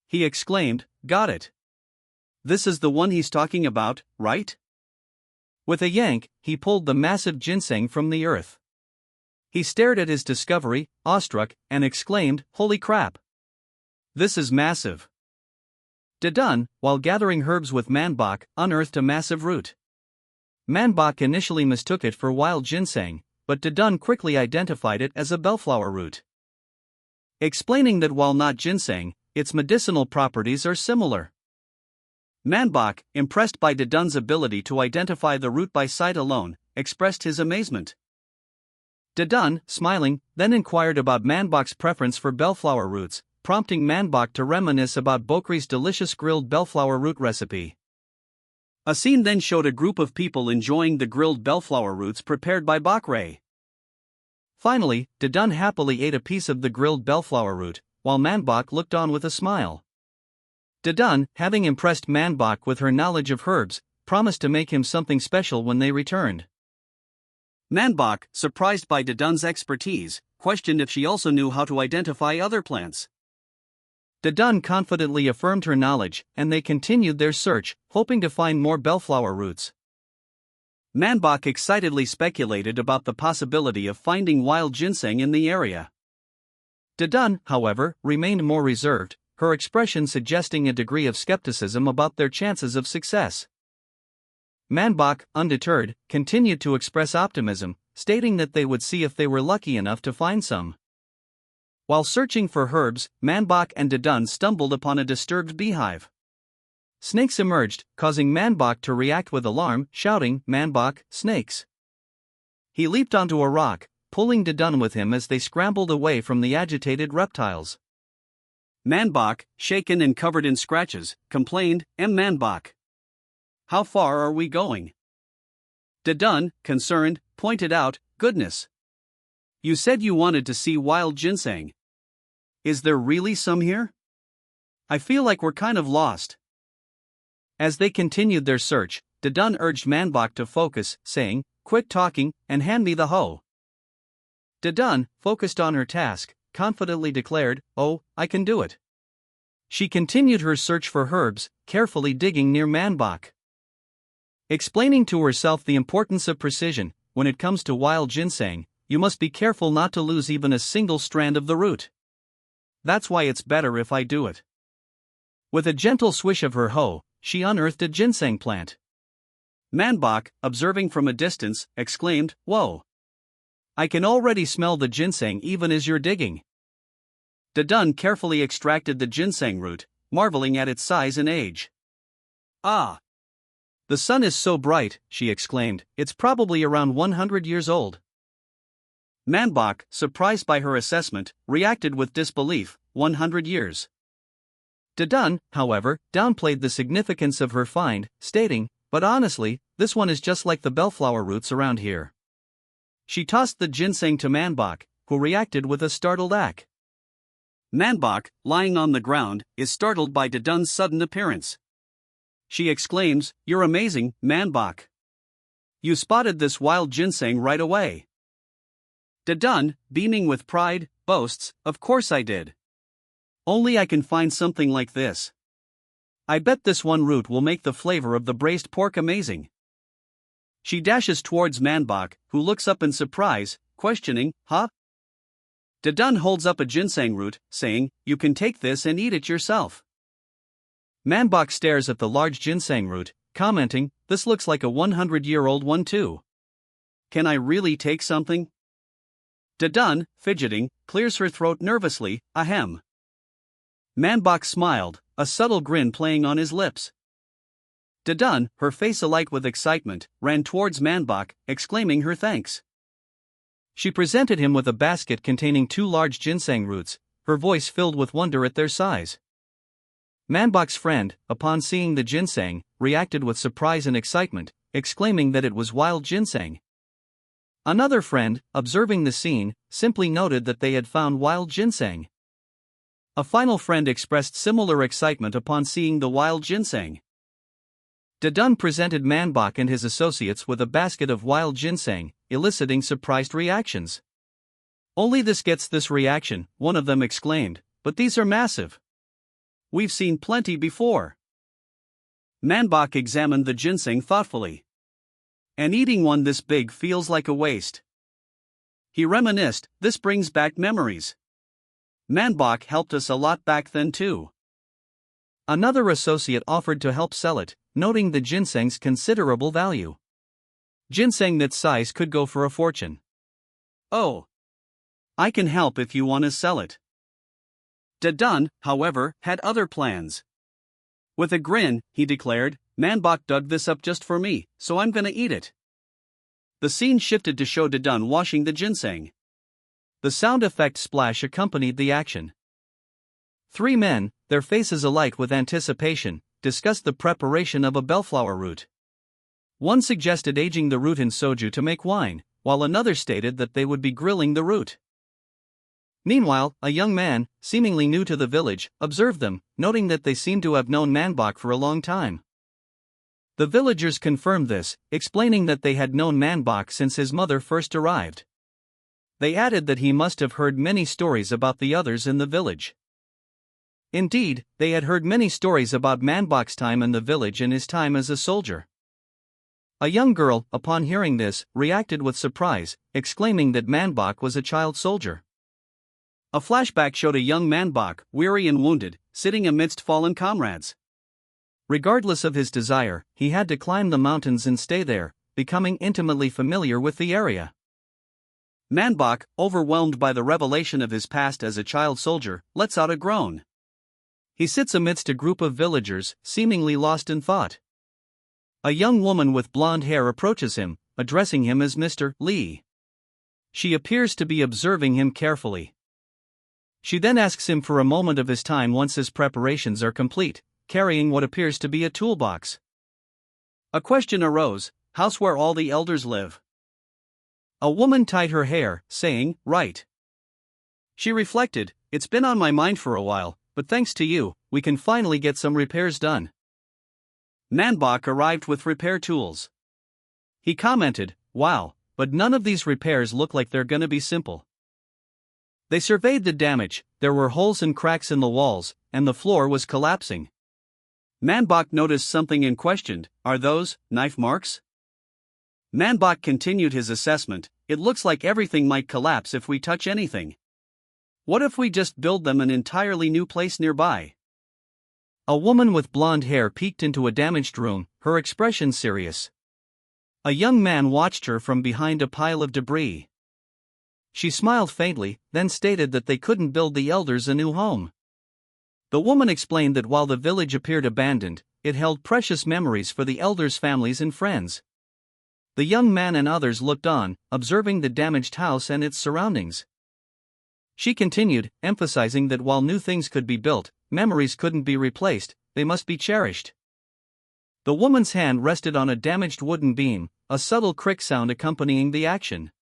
He exclaimed, "Got it. This is the one he's talking about, right?" With a yank, he pulled the massive ginseng from the earth. He stared at his discovery, awestruck, and exclaimed, "Holy crap! This is massive." Dedun, while gathering herbs with Manbok, unearthed a massive root. Manbok initially mistook it for wild ginseng, but Dedun quickly identified it as a bellflower root, explaining that while not ginseng, its medicinal properties are similar. Manbok, impressed by Dedun's ability to identify the root by sight alone, expressed his amazement. Dedun, smiling, then inquired about Manbok's preference for bellflower roots, prompting Manbok to reminisce about Bokri's delicious grilled bellflower root recipe. A scene then showed a group of people enjoying the grilled bellflower roots prepared by Bokri. Finally, Dedun happily ate a piece of the grilled bellflower root, while Manbok looked on with a smile. Dedun, having impressed Manbok with her knowledge of herbs, promised to make him something special when they returned. Manbok, surprised by Dedun's expertise, questioned if she also knew how to identify other plants. Dedun confidently affirmed her knowledge, and they continued their search, hoping to find more bellflower roots. Manbok excitedly speculated about the possibility of finding wild ginseng in the area. Dedun, however, remained more reserved, her expression suggesting a degree of skepticism about their chances of success. Manbok, undeterred, continued to express optimism, stating that they would see if they were lucky enough to find some. While searching for herbs, Manbok and Dedun stumbled upon a disturbed beehive. Snakes emerged, causing Manbok to react with alarm, shouting, "Manbok, snakes!" He leaped onto a rock, pulling Dedun with him as they scrambled away from the agitated reptiles. Manbok, shaken and covered in scratches, complained, Manbok, how far are we going?" Dedun, concerned, pointed out, "Goodness! You said you wanted to see wild ginseng. Is there really some here? I feel like we're kind of lost." As they continued their search, Dedun urged Manbok to focus, saying, "Quit talking, and hand me the hoe." Dedun, focused on her task, confidently declared, "Oh, I can do it." She continued her search for herbs, carefully digging near Manbok, explaining to herself the importance of precision. When it comes to wild ginseng, you must be careful not to lose even a single strand of the root. That's why it's better if I do it. With a gentle swish of her hoe, she unearthed a ginseng plant. Manbok, observing from a distance, exclaimed, "Whoa! I can already smell the ginseng even as you're digging." Dedun carefully extracted the ginseng root, marveling at its size and age. "Ah! The sun is so bright," she exclaimed, "it's probably around 100 years old." Manbok, surprised by her assessment, reacted with disbelief, 100 years. Dedun, however, downplayed the significance of her find, stating, "But honestly, this one is just like the bellflower roots around here." She tossed the ginseng to Manbach, who reacted with a startled ack. Manbach, lying on the ground, is startled by Dedun's sudden appearance. She exclaims, "You're amazing, Manbach. You spotted this wild ginseng right away." Dedun, beaming with pride, boasts, "Of course I did. Only I can find something like this. I bet this one root will make the flavor of the braised pork amazing." She dashes towards Manbach, who looks up in surprise, questioning, "Huh?" Dedun holds up a ginseng root, saying, "You can take this and eat it yourself." Manbach stares at the large ginseng root, commenting, "This looks like a 100-year-old one too. Can I really take something?" Dedun, fidgeting, clears her throat nervously, "Ahem." Manbach smiled, a subtle grin playing on his lips. Dedun, her face alight with excitement, ran towards Manbach, exclaiming her thanks. She presented him with a basket containing 2 large ginseng roots, her voice filled with wonder at their size. Manbach's friend, upon seeing the ginseng, reacted with surprise and excitement, exclaiming that it was wild ginseng. Another friend, observing the scene, simply noted that they had found wild ginseng. A final friend expressed similar excitement upon seeing the wild ginseng. Dedun presented Manbach and his associates with a basket of wild ginseng, eliciting surprised reactions. "Only this gets this reaction," one of them exclaimed, "but these are massive. We've seen plenty before." Manbach examined the ginseng thoughtfully. "And eating one this big feels like a waste." He reminisced, "This brings back memories. Manbach helped us a lot back then too." Another associate offered to help sell it, noting the ginseng's considerable value. Ginseng that size could go for a fortune. "Oh, I can help if you want to sell it." Dedun, however, had other plans. With a grin, he declared, "Manbach dug this up just for me, so I'm gonna eat it." The scene shifted to show Dedun washing the ginseng. The sound effect splash accompanied the action. 3 men, their faces alight with anticipation, discussed the preparation of a bellflower root. One suggested aging the root in soju to make wine, while another stated that they would be grilling the root. Meanwhile, a young man, seemingly new to the village, observed them, noting that they seemed to have known Manbach for a long time. The villagers confirmed this, explaining that they had known Manbach since his mother first arrived. They added that he must have heard many stories about the others in the village. Indeed, they had heard many stories about Manbach's time in the village and his time as a soldier. A young girl, upon hearing this, reacted with surprise, exclaiming that Manbach was a child soldier. A flashback showed a young Manbach, weary and wounded, sitting amidst fallen comrades. Regardless of his desire, he had to climb the mountains and stay there, becoming intimately familiar with the area. Manbach, overwhelmed by the revelation of his past as a child soldier, lets out a groan. He sits amidst a group of villagers, seemingly lost in thought. A young woman with blonde hair approaches him, addressing him as Mr. Lee. She appears to be observing him carefully. She then asks him for a moment of his time once his preparations are complete, carrying what appears to be a toolbox. A question arose: "House where all the elders live?" A woman tied her hair, saying, "Right." She reflected, "It's been on my mind for a while, but thanks to you, we can finally get some repairs done." Manbach arrived with repair tools. He commented, "Wow, but none of these repairs look like they're gonna be simple." They surveyed the damage. There were holes and cracks in the walls, and the floor was collapsing. Manbach noticed something and questioned, "Are those knife marks?" Manbach continued his assessment, "It looks like everything might collapse if we touch anything. What if we just build them an entirely new place nearby?" A woman with blonde hair peeked into a damaged room, her expression serious. A young man watched her from behind a pile of debris. She smiled faintly, then stated that they couldn't build the elders a new home. The woman explained that while the village appeared abandoned, it held precious memories for the elders' families and friends. The young man and others looked on, observing the damaged house and its surroundings. She continued, emphasizing that while new things could be built, memories couldn't be replaced, they must be cherished. The woman's hand rested on a damaged wooden beam, a subtle crick sound accompanying the action.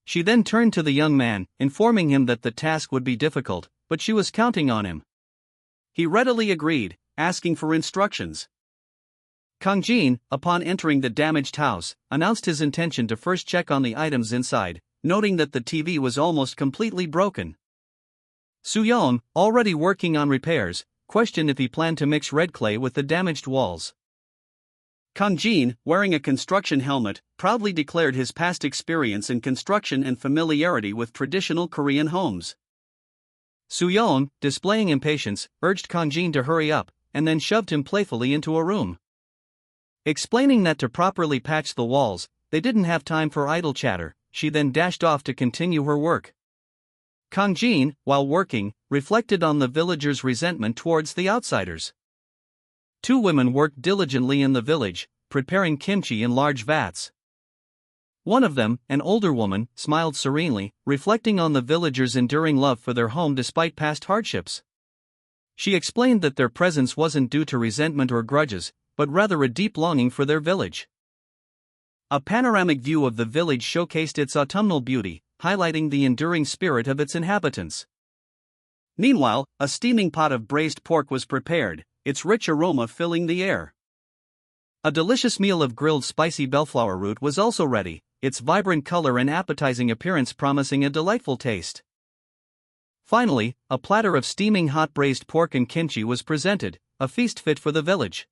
She then turned to the young man, informing him that the task would be difficult, but she was counting on him. He readily agreed, asking for instructions. Kang Jin, upon entering the damaged house, announced his intention to first check on the items inside, noting that the TV was almost completely broken. Soo-young, already working on repairs, questioned if he planned to mix red clay with the damaged walls. Kang Jin, wearing a construction helmet, proudly declared his past experience in construction and familiarity with traditional Korean homes. Soo-young, displaying impatience, urged Kang Jin to hurry up, and then shoved him playfully into a room. Explaining that to properly patch the walls, they didn't have time for idle chatter, she then dashed off to continue her work. Kang Jin, while working, reflected on the villagers' resentment towards the outsiders. Two women worked diligently in the village, preparing kimchi in large vats. One of them, an older woman, smiled serenely, reflecting on the villagers' enduring love for their home despite past hardships. She explained that their presence wasn't due to resentment or grudges, but rather a deep longing for their village. A panoramic view of the village showcased its autumnal beauty, highlighting the enduring spirit of its inhabitants. Meanwhile, a steaming pot of braised pork was prepared, its rich aroma filling the air. A delicious meal of grilled spicy bellflower root was also ready, its vibrant color and appetizing appearance promising a delightful taste. Finally, a platter of steaming hot braised pork and kimchi was presented, a feast fit for the village.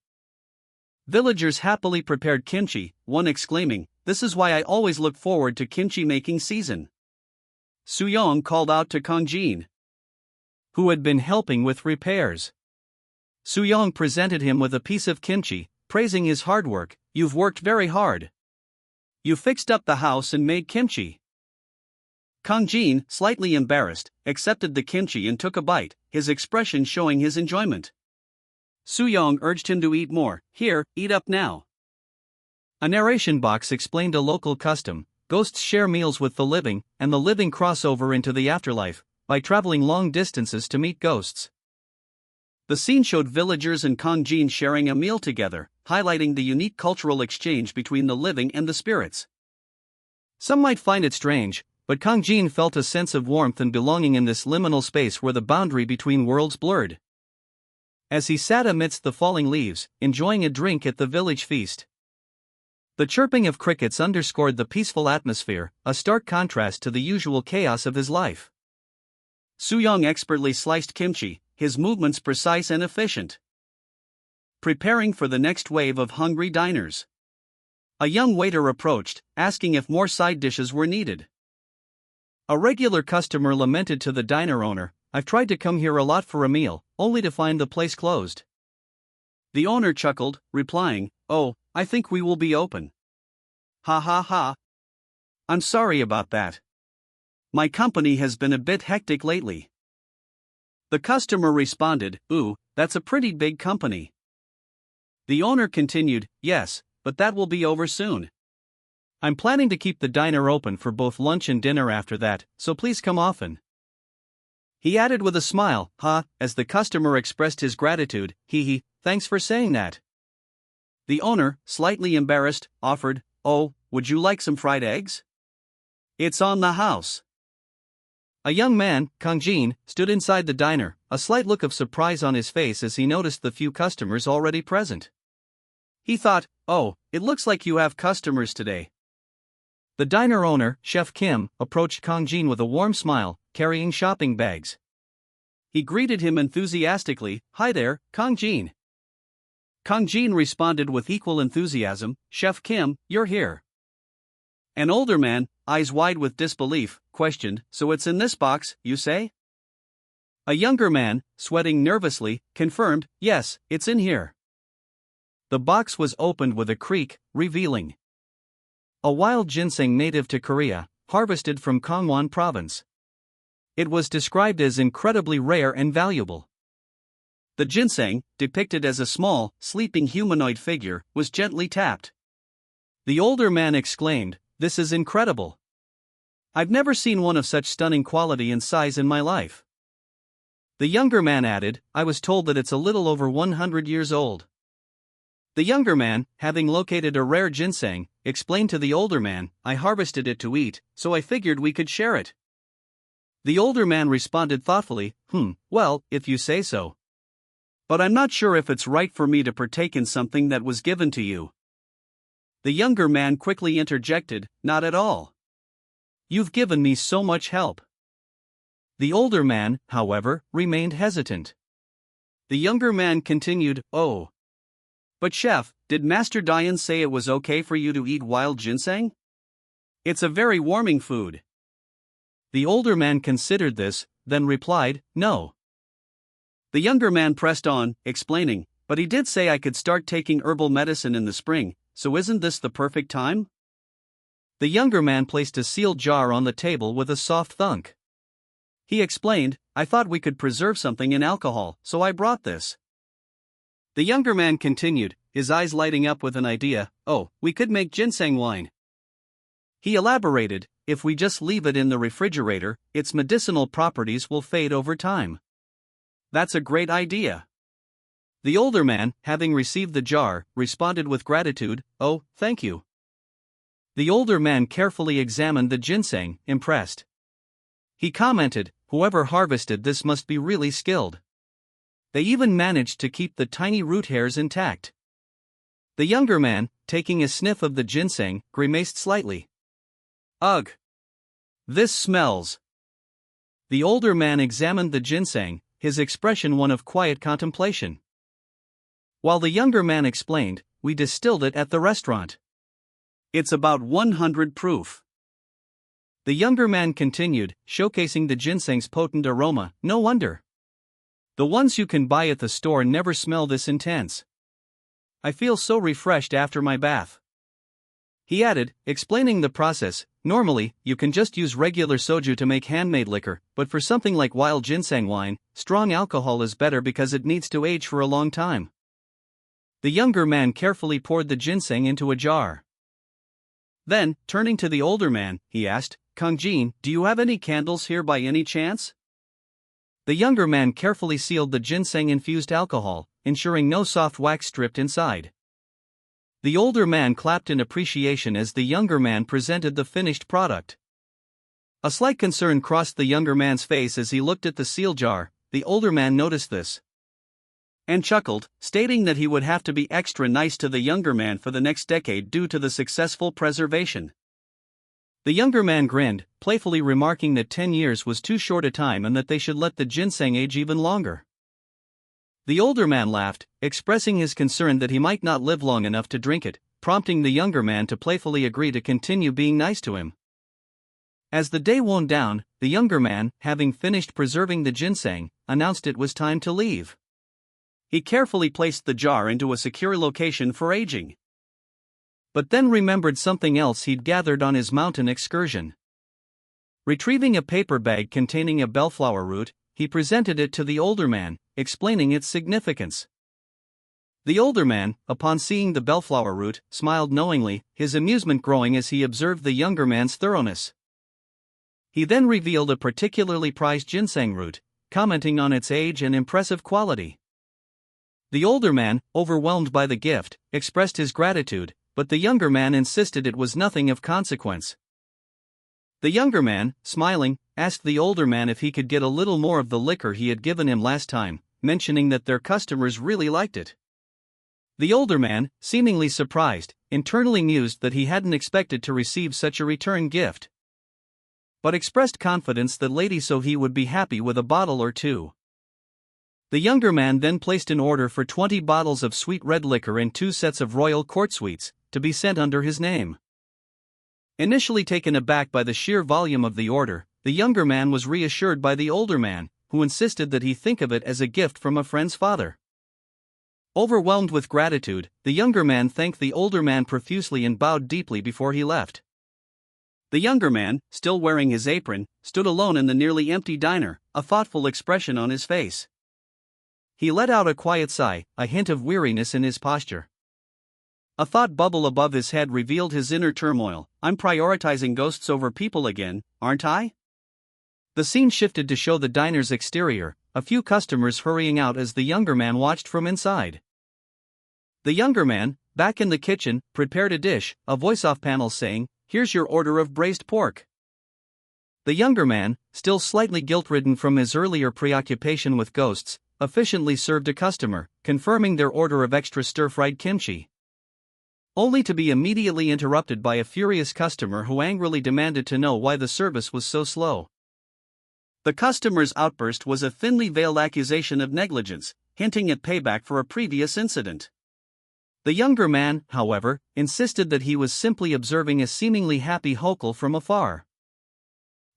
Villagers happily prepared kimchi, one exclaiming, "This is why I always look forward to kimchi making season." Soo-young called out to Kang Jin, who had been helping with repairs. Soo-young presented him with a piece of kimchi, praising his hard work. "You've worked very hard. You fixed up the house and made kimchi." Kang Jin, slightly embarrassed, accepted the kimchi and took a bite, his expression showing his enjoyment. Soo-young urged him to eat more. "Here, eat up now." A narration box explained a local custom: ghosts share meals with the living, and the living cross over into the afterlife, by traveling long distances to meet ghosts. The scene showed villagers and Kang Jin sharing a meal together, highlighting the unique cultural exchange between the living and the spirits. Some might find it strange, but Kang Jin felt a sense of warmth and belonging in this liminal space where the boundary between worlds blurred. As he sat amidst the falling leaves, enjoying a drink at the village feast, the chirping of crickets underscored the peaceful atmosphere, a stark contrast to the usual chaos of his life. Soo-young expertly sliced kimchi, his movements precise and efficient, preparing for the next wave of hungry diners. A young waiter approached, asking if more side dishes were needed. A regular customer lamented to the diner owner, "I've tried to come here a lot for a meal, only to find the place closed." The owner chuckled, replying, "Oh, I think we will be open." "Ha ha ha. I'm sorry about that. My company has been a bit hectic lately." The customer responded, "Ooh, that's a pretty big company." The owner continued, "Yes, but that will be over soon. I'm planning to keep the diner open for both lunch and dinner after that, so please come often." He added with a smile, as the customer expressed his gratitude, "Hee, thanks for saying that." The owner, slightly embarrassed, offered, "Oh, would you like some fried eggs? It's on the house." A young man, Kang Jin, stood inside the diner, a slight look of surprise on his face as he noticed the few customers already present. He thought, "Oh, it looks like you have customers today." The diner owner, Chef Kim, approached Kang Jin with a warm smile, carrying shopping bags. He greeted him enthusiastically, "Hi there, Kang Jin." Kang Jin responded with equal enthusiasm, "Chef Kim, you're here." An older man, eyes wide with disbelief, questioned, "So it's in this box, you say?" A younger man, sweating nervously, confirmed, "Yes, it's in here." The box was opened with a creak, revealing a wild ginseng native to Korea, harvested from Gangwon province. It was described as incredibly rare and valuable. The ginseng, depicted as a small, sleeping humanoid figure, was gently tapped. The older man exclaimed, "This is incredible. I've never seen one of such stunning quality and size in my life." The younger man added, I was told that it's a little over 100 years old. The younger man, having located a rare ginseng, explained to the older man, I harvested it to eat, so I figured we could share it. The older man responded thoughtfully, well, if you say so. But I'm not sure if it's right for me to partake in something that was given to you. The younger man quickly interjected, not at all. You've given me so much help. The older man, however, remained hesitant. The younger man continued, oh. But chef, did Master Dian say it was okay for you to eat wild ginseng? It's a very warming food. The older man considered this, then replied, no. The younger man pressed on, explaining, but he did say I could start taking herbal medicine in the spring, so isn't this the perfect time? The younger man placed a sealed jar on the table with a soft thunk. He explained, I thought we could preserve something in alcohol, so I brought this. The younger man continued, his eyes lighting up with an idea, oh, we could make ginseng wine. He elaborated, if we just leave it in the refrigerator, its medicinal properties will fade over time. That's a great idea. The older man, having received the jar, responded with gratitude, oh, thank you. The older man carefully examined the ginseng, impressed. He commented, whoever harvested this must be really skilled. They even managed to keep the tiny root hairs intact. The younger man, taking a sniff of the ginseng, grimaced slightly. Ugh! This smells. The older man examined the ginseng, his expression one of quiet contemplation. While the younger man explained, we distilled it at the restaurant. It's about 100 proof. The younger man continued, showcasing the ginseng's potent aroma, no wonder. The ones you can buy at the store never smell this intense. I feel so refreshed after my bath. He added, explaining the process, normally, you can just use regular soju to make handmade liquor, but for something like wild ginseng wine, strong alcohol is better because it needs to age for a long time. The younger man carefully poured the ginseng into a jar. Then, turning to the older man, he asked, Kongjin, do you have any candles here by any chance? The younger man carefully sealed the ginseng-infused alcohol, ensuring no soft wax dripped inside. The older man clapped in appreciation as the younger man presented the finished product. A slight concern crossed the younger man's face as he looked at the seal jar. The older man noticed this and chuckled, stating that he would have to be extra nice to the younger man for the next decade due to the successful preservation. The younger man grinned, playfully remarking that 10 years was too short a time and that they should let the ginseng age even longer. The older man laughed, expressing his concern that he might not live long enough to drink it, prompting the younger man to playfully agree to continue being nice to him. As the day wound down, the younger man, having finished preserving the ginseng, announced it was time to leave. He carefully placed the jar into a secure location for aging. But then remembered something else he'd gathered on his mountain excursion. Retrieving a paper bag containing a bellflower root, he presented it to the older man, explaining its significance. The older man, upon seeing the bellflower root, smiled knowingly, his amusement growing as he observed the younger man's thoroughness. He then revealed a particularly prized ginseng root, commenting on its age and impressive quality. The older man, overwhelmed by the gift, expressed his gratitude, but the younger man insisted it was nothing of consequence. The younger man, smiling, asked the older man if he could get a little more of the liquor he had given him last time, mentioning that their customers really liked it. The older man, seemingly surprised, internally mused that he hadn't expected to receive such a return gift, but expressed confidence that Lady Sohee would be happy with a bottle or two. The younger man then placed an order for 20 bottles of sweet red liquor and 2 sets of royal court sweets, to be sent under his name. Initially taken aback by the sheer volume of the order, the younger man was reassured by the older man, who insisted that he think of it as a gift from a friend's father. Overwhelmed with gratitude, the younger man thanked the older man profusely and bowed deeply before he left. The younger man, still wearing his apron, stood alone in the nearly empty diner, a thoughtful expression on his face. He let out a quiet sigh, a hint of weariness in his posture. A thought bubble above his head revealed his inner turmoil. I'm prioritizing ghosts over people again, aren't I? The scene shifted to show the diner's exterior, a few customers hurrying out as the younger man watched from inside. The younger man, back in the kitchen, prepared a dish, a voice off panel saying, "Here's your order of braised pork." The younger man, still slightly guilt-ridden from his earlier preoccupation with ghosts, efficiently served a customer, confirming their order of extra stir-fried kimchi. Only to be immediately interrupted by a furious customer who angrily demanded to know why the service was so slow. The customer's outburst was a thinly veiled accusation of negligence, hinting at payback for a previous incident. The younger man, however, insisted that he was simply observing a seemingly happy Hokel from afar,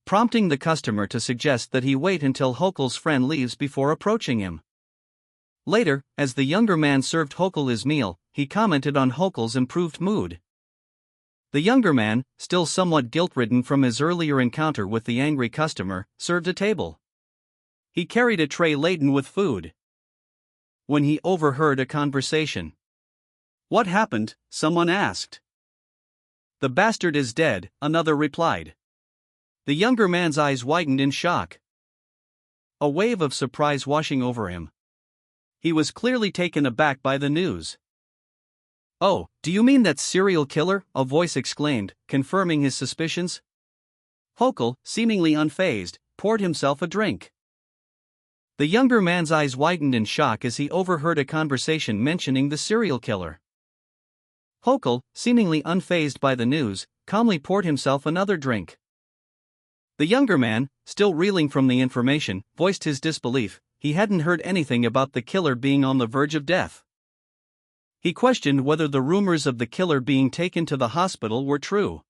prompting the customer to suggest that he wait until Hokel's friend leaves before approaching him. Later, as the younger man served Hokel his meal, he commented on Hokel's improved mood. The younger man, still somewhat guilt-ridden from his earlier encounter with the angry customer, served a table. He carried a tray laden with food, when he overheard a conversation. "What happened?" someone asked. "The bastard is dead," another replied. The younger man's eyes widened in shock, a wave of surprise washing over him. He was clearly taken aback by the news. "Oh, do you mean that serial killer?" a voice exclaimed, confirming his suspicions. Hokel, seemingly unfazed, poured himself a drink. The younger man's eyes widened in shock as he overheard a conversation mentioning the serial killer. Hokel, seemingly unfazed by the news, calmly poured himself another drink. The younger man, still reeling from the information, voiced his disbelief. He hadn't heard anything about the killer being on the verge of death. He questioned whether the rumors of the killer being taken to the hospital were true.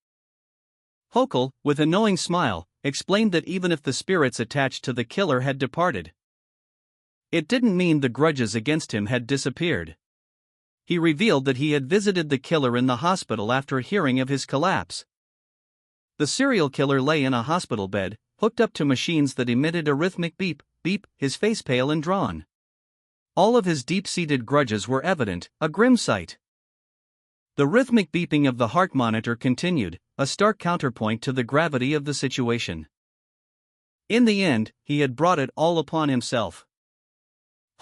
Hokel, with a knowing smile, explained that even if the spirits attached to the killer had departed, it didn't mean the grudges against him had disappeared. He revealed that he had visited the killer in the hospital after hearing of his collapse. The serial killer lay in a hospital bed, hooked up to machines that emitted a rhythmic beep, beep, his face pale and drawn. All of his deep-seated grudges were evident, a grim sight. The rhythmic beeping of the heart monitor continued, a stark counterpoint to the gravity of the situation. In the end, he had brought it all upon himself.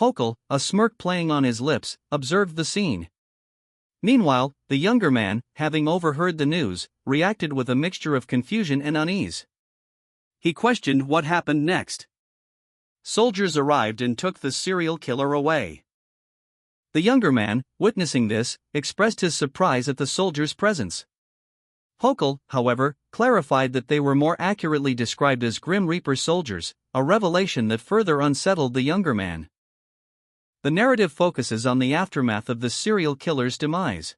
Hokel, a smirk playing on his lips, observed the scene. Meanwhile, the younger man, having overheard the news, reacted with a mixture of confusion and unease. He questioned what happened next. Soldiers arrived and took the serial killer away. The younger man, witnessing this, expressed his surprise at the soldiers' presence. Hokel, however, clarified that they were more accurately described as Grim Reaper soldiers, a revelation that further unsettled the younger man. The narrative focuses on the aftermath of the serial killer's demise.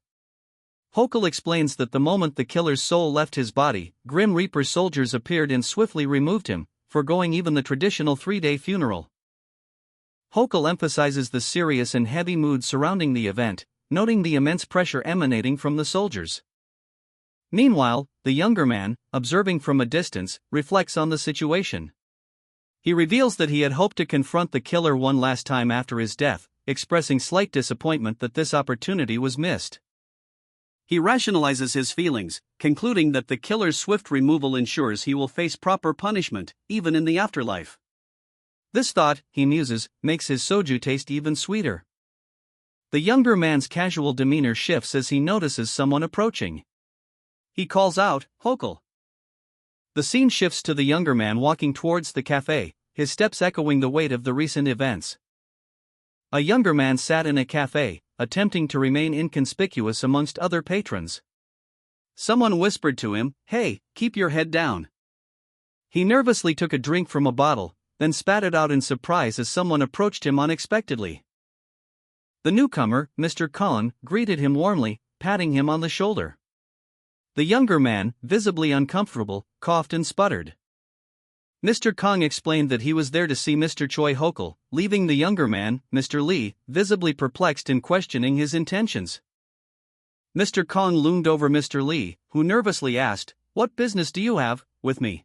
Hokel explains that the moment the killer's soul left his body, Grim Reaper soldiers appeared and swiftly removed him, foregoing even the traditional three-day funeral. Hokel emphasizes the serious and heavy mood surrounding the event, noting the immense pressure emanating from the soldiers. Meanwhile, the younger man, observing from a distance, reflects on the situation. He reveals that he had hoped to confront the killer one last time after his death, expressing slight disappointment that this opportunity was missed. He rationalizes his feelings, concluding that the killer's swift removal ensures he will face proper punishment, even in the afterlife. This thought, he muses, makes his soju taste even sweeter. The younger man's casual demeanor shifts as he notices someone approaching. He calls out, "Hokel." The scene shifts to the younger man walking towards the cafe, his steps echoing the weight of the recent events. A younger man sat in a cafe, attempting to remain inconspicuous amongst other patrons. Someone whispered to him, "Hey, keep your head down." He nervously took a drink from a bottle, then spat it out in surprise as someone approached him unexpectedly. The newcomer, Mr. Cullen, greeted him warmly, patting him on the shoulder. The younger man, visibly uncomfortable, coughed and sputtered. Mr. Kong explained that he was there to see Mr. Choi Hokel, leaving the younger man, Mr. Lee, visibly perplexed and questioning his intentions. Mr. Kong loomed over Mr. Lee, who nervously asked, "What business do you have with me?"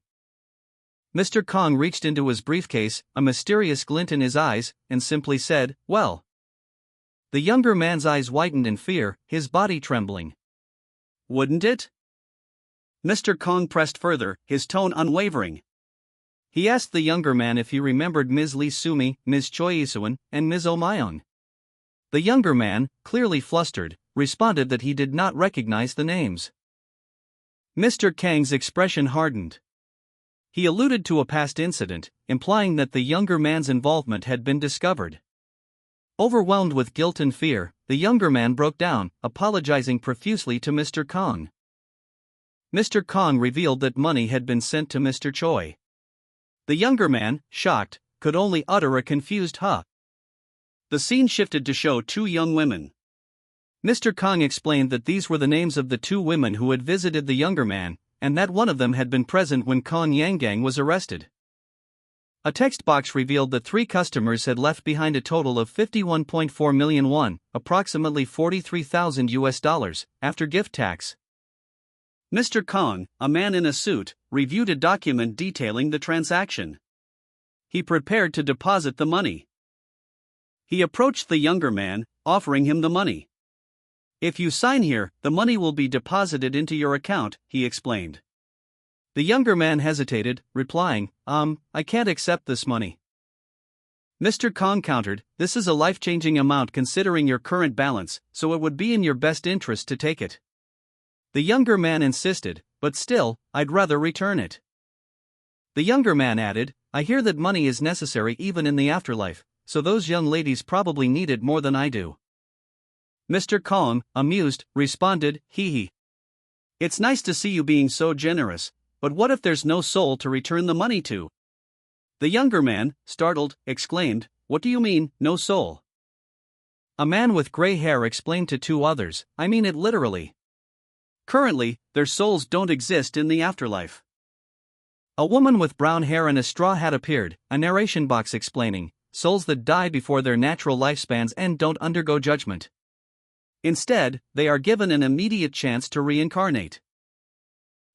Mr. Kong reached into his briefcase, a mysterious glint in his eyes, and simply said, "Well." The younger man's eyes widened in fear, his body trembling. "Wouldn't it?" Mr. Kong pressed further, his tone unwavering. He asked the younger man if he remembered Ms. Lee Sumi, Ms. Choi Isuan, and Ms. Oh Myung. The younger man, clearly flustered, responded that he did not recognize the names. Mr. Kang's expression hardened. He alluded to a past incident, implying that the younger man's involvement had been discovered. Overwhelmed with guilt and fear, the younger man broke down, apologizing profusely to Mr. Kang. Mr. Kang revealed that money had been sent to Mr. Choi. The younger man, shocked, could only utter a confused huh. The scene shifted to show two young women. Mr. Kang explained that these were the names of the two women who had visited the younger man, and that one of them had been present when Kang Yangang was arrested. A text box revealed that 3 customers had left behind a total of 51.4 million won, approximately $43,000, after gift tax. Mr. Kang, a man in a suit, reviewed a document detailing the transaction. He prepared to deposit the money. He approached the younger man, offering him the money. "If you sign here, the money will be deposited into your account," he explained. The younger man hesitated, replying, I can't accept this money." Mr. Kang countered, "This is a life-changing amount considering your current balance, so it would be in your best interest to take it." The younger man insisted, "But still, I'd rather return it." The younger man added, "I hear that money is necessary even in the afterlife, so those young ladies probably need it more than I do." Mr. Kang, amused, responded, "Hee. It's nice to see you being so generous, but what if there's no soul to return the money to?" The younger man, startled, exclaimed, "What do you mean, no soul?" A man with gray hair explained to 2 others, "I mean it literally. Currently, their souls don't exist in the afterlife." A woman with brown hair and a straw hat appeared, a narration box explaining, "Souls that die before their natural lifespans and don't undergo judgment. Instead, they are given an immediate chance to reincarnate."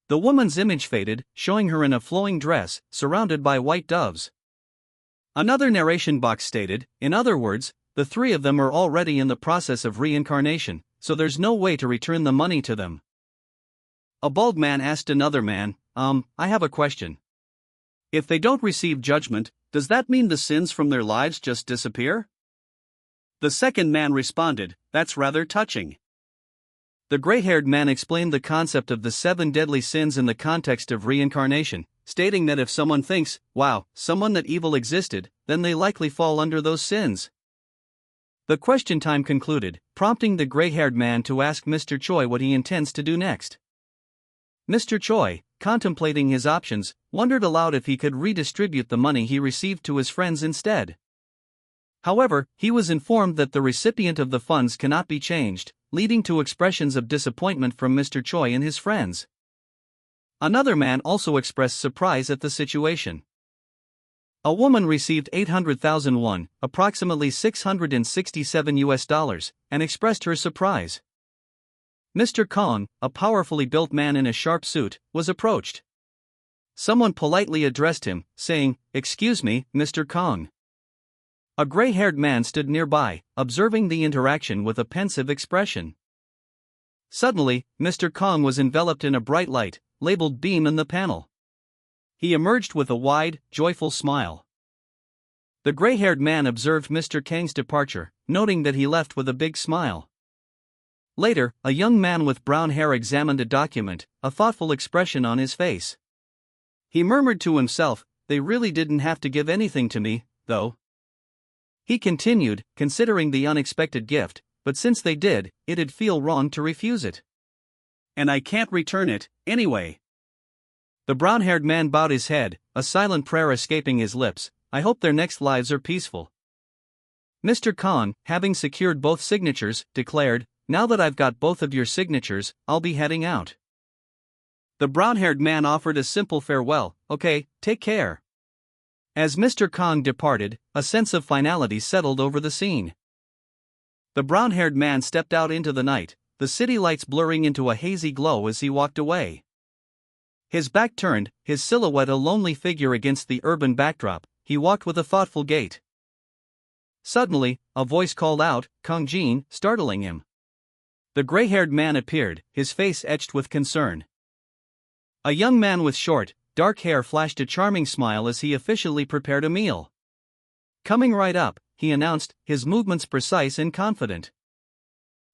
The woman's image faded, showing her in a flowing dress, surrounded by white doves. Another narration box stated, "In other words, the 3 of them are already in the process of reincarnation, so there's no way to return the money to them." A bald man asked another man, I have a question. If they don't receive judgment, does that mean the sins from their lives just disappear?" The second man responded, "That's rather touching." The gray-haired man explained the concept of the 7 deadly sins in the context of reincarnation, stating that if someone thinks, wow, someone that evil existed, then they likely fall under those sins. The question time concluded, prompting the gray-haired man to ask Mr. Choi what he intends to do next. Mr. Choi, contemplating his options, wondered aloud if he could redistribute the money he received to his friends instead. However, he was informed that the recipient of the funds cannot be changed, leading to expressions of disappointment from Mr. Choi and his friends. Another man also expressed surprise at the situation. A woman received 800,000 won, approximately $667, and expressed her surprise. Mr. Kang, a powerfully built man in a sharp suit, was approached. Someone politely addressed him, saying, "Excuse me, Mr. Kang." A gray-haired man stood nearby, observing the interaction with a pensive expression. Suddenly, Mr. Kang was enveloped in a bright light, labeled beam in the panel. He emerged with a wide, joyful smile. The gray-haired man observed Mr. Kang's departure, noting that he left with a big smile. Later, a young man with brown hair examined a document, a thoughtful expression on his face. He murmured to himself, "They really didn't have to give anything to me, though." He continued, considering the unexpected gift, but since they did, it'd feel wrong to refuse it. "And I can't return it, anyway." The brown-haired man bowed his head, a silent prayer escaping his lips, "I hope their next lives are peaceful." Mr. Kang, having secured both signatures, declared, "Now that I've got both of your signatures, I'll be heading out." The brown-haired man offered a simple farewell, "Okay, take care." As Mr. Kang departed, a sense of finality settled over the scene. The brown-haired man stepped out into the night, the city lights blurring into a hazy glow as he walked away. His back turned, his silhouette a lonely figure against the urban backdrop, he walked with a thoughtful gait. Suddenly, a voice called out, "Kang Jin," startling him. The gray-haired man appeared, his face etched with concern. A young man with short, dark hair flashed a charming smile as he officially prepared a meal. Coming right up, he announced, his movements precise and confident.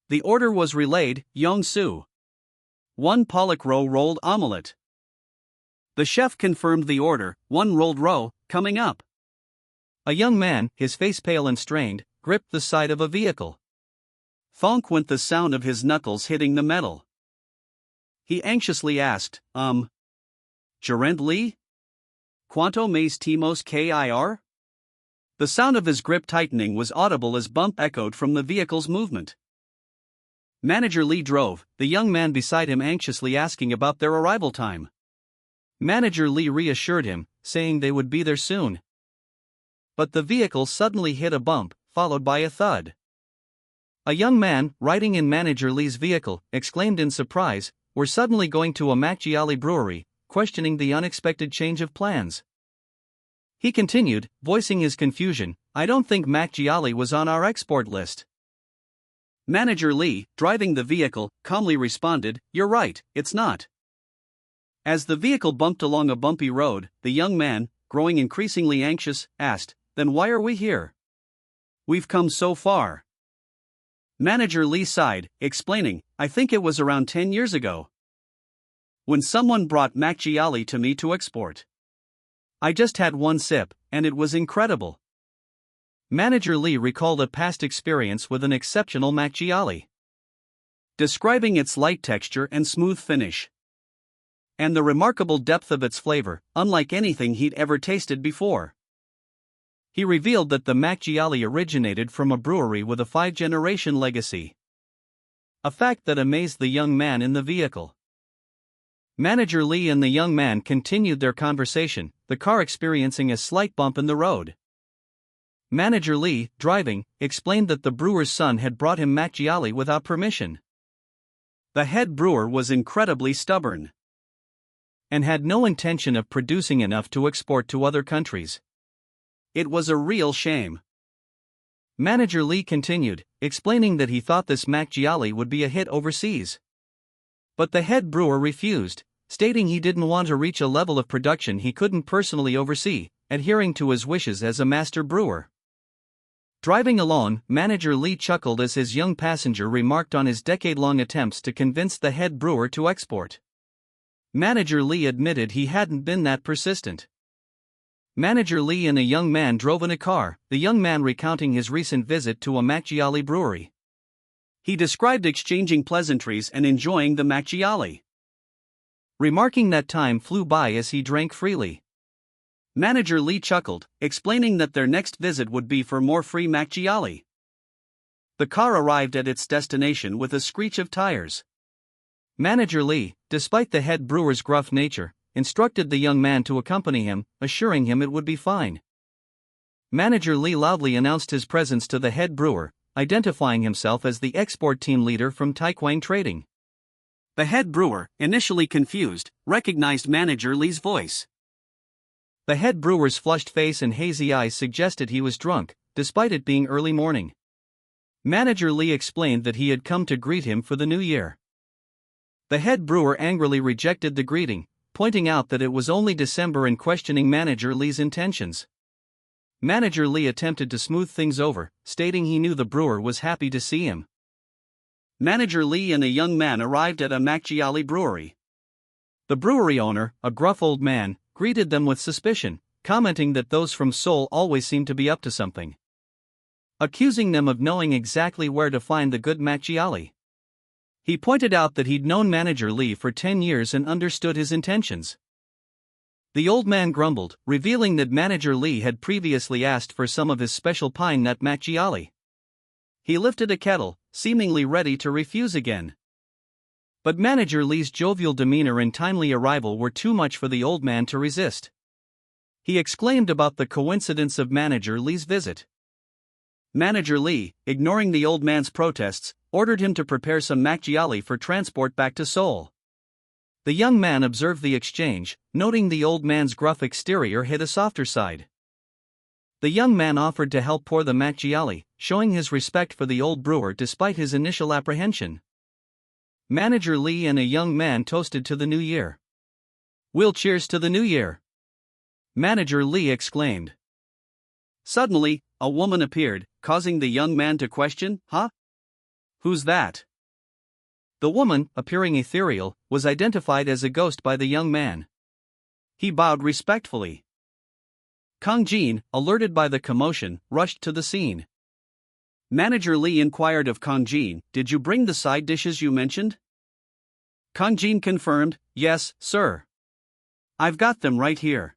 The order was relayed, Yong-su. 1 pollock roe rolled omelette. The chef confirmed the order, 1 rolled roe, coming up. A young man, his face pale and strained, gripped the side of a vehicle. Thonk went the sound of his knuckles hitting the metal. He anxiously asked, Gerent Lee? Quanto mais timos kir? The sound of his grip tightening was audible as bump echoed from the vehicle's movement. Manager Lee drove, the young man beside him anxiously asking about their arrival time. Manager Lee reassured him, saying they would be there soon. But the vehicle suddenly hit a bump, followed by a thud. A young man, riding in Manager Lee's vehicle, exclaimed in surprise, "We're suddenly going to a Macchiali brewery," questioning the unexpected change of plans. He continued, voicing his confusion, "I don't think Macchiali was on our export list." Manager Lee, driving the vehicle, calmly responded, "You're right, it's not." As the vehicle bumped along a bumpy road, the young man, growing increasingly anxious, asked, "Then why are we here? We've come so far." Manager Lee sighed, explaining, "I think it was around 10 years ago, when someone brought Macchiali to me to export. I just had 1 sip, and it was incredible." Manager Lee recalled a past experience with an exceptional Macchiali, describing its light texture and smooth finish, and the remarkable depth of its flavor, unlike anything he'd ever tasted before. He revealed that the Macchiali originated from a brewery with a 5-generation legacy, a fact that amazed the young man in the vehicle. Manager Lee and the young man continued their conversation, the car experiencing a slight bump in the road. Manager Lee, driving, explained that the brewer's son had brought him Macchiali without permission. The head brewer was incredibly stubborn and had no intention of producing enough to export to other countries. It was a real shame. Manager Lee continued, explaining that he thought this Macchiali would be a hit overseas. But the head brewer refused, stating he didn't want to reach a level of production he couldn't personally oversee, adhering to his wishes as a master brewer. Driving along, Manager Lee chuckled as his young passenger remarked on his decade-long attempts to convince the head brewer to export. Manager Lee admitted he hadn't been that persistent. Manager Lee and a young man drove in a car, the young man recounting his recent visit to a Macchiali brewery. He described exchanging pleasantries and enjoying the Macchiali, remarking that time flew by as he drank freely. Manager Lee chuckled, explaining that their next visit would be for more free Macchiali. The car arrived at its destination with a screech of tires. Manager Lee, despite the head brewer's gruff nature, instructed the young man to accompany him, assuring him it would be fine. Manager Lee loudly announced his presence to the head brewer, identifying himself as the export team leader from Taikwang Trading. The head brewer, initially confused, recognized Manager Lee's voice. The head brewer's flushed face and hazy eyes suggested he was drunk, despite it being early morning. Manager Lee explained that he had come to greet him for the new year. The head brewer angrily rejected the greeting, pointing out that it was only December and questioning Manager Lee's intentions. Manager Lee attempted to smooth things over, stating he knew the brewer was happy to see him. Manager Lee and a young man arrived at a Macchiali brewery. The brewery owner, a gruff old man, greeted them with suspicion, commenting that those from Seoul always seemed to be up to something, accusing them of knowing exactly where to find the good Macchiali. He pointed out that he'd known Manager Lee for 10 years and understood his intentions. The old man grumbled, revealing that Manager Lee had previously asked for some of his special pine nut Macchiali. He lifted a kettle, seemingly ready to refuse again. But Manager Lee's jovial demeanor and timely arrival were too much for the old man to resist. He exclaimed about the coincidence of Manager Lee's visit. Manager Lee, ignoring the old man's protests, ordered him to prepare some Macchiali for transport back to Seoul. The young man observed the exchange, noting the old man's gruff exterior hid a softer side. The young man offered to help pour the Macchiali, showing his respect for the old brewer despite his initial apprehension. Manager Lee and a young man toasted to the new year. We'll cheers to the new year. Manager Lee exclaimed. Suddenly, a woman appeared, causing the young man to question, Huh? Who's that? The woman, appearing ethereal, was identified as a ghost by the young man. He bowed respectfully. Kang Jin, alerted by the commotion, rushed to the scene. Manager Lee inquired of Kang Jin, Did you bring the side dishes you mentioned? Kang Jin confirmed, Yes, sir. I've got them right here.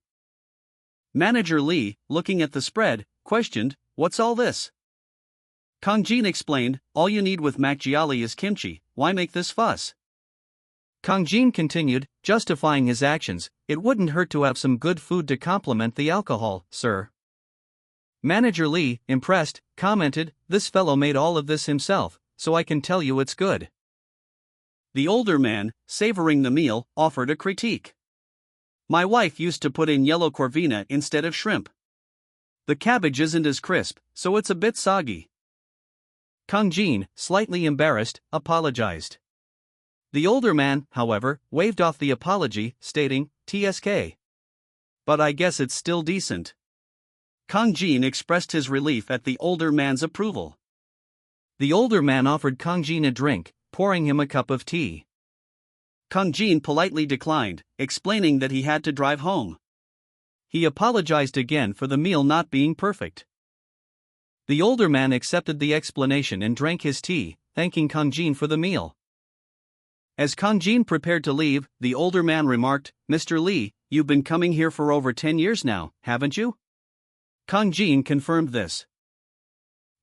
Manager Lee, looking at the spread, questioned, What's all this? Kang Jin explained, All you need with makgeolli is kimchi, why make this fuss? Kang Jin continued, justifying his actions, It wouldn't hurt to have some good food to complement the alcohol, sir. Manager Lee, impressed, commented, This fellow made all of this himself, so I can tell you it's good. The older man, savoring the meal, offered a critique. My wife used to put in yellow corvina instead of shrimp. The cabbage isn't as crisp, so it's a bit soggy. Kang Jin, slightly embarrassed, apologized. The older man, however, waved off the apology, stating, TSK. But I guess it's still decent. Kang Jin expressed his relief at the older man's approval. The older man offered Kang Jin a drink, pouring him a cup of tea. Kang Jin politely declined, explaining that he had to drive home. He apologized again for the meal not being perfect. The older man accepted the explanation and drank his tea, thanking Kang Jin for the meal. As Kang Jin prepared to leave, the older man remarked, Mr. Lee, you've been coming here for over 10 years now, haven't you? Kang Jin confirmed this.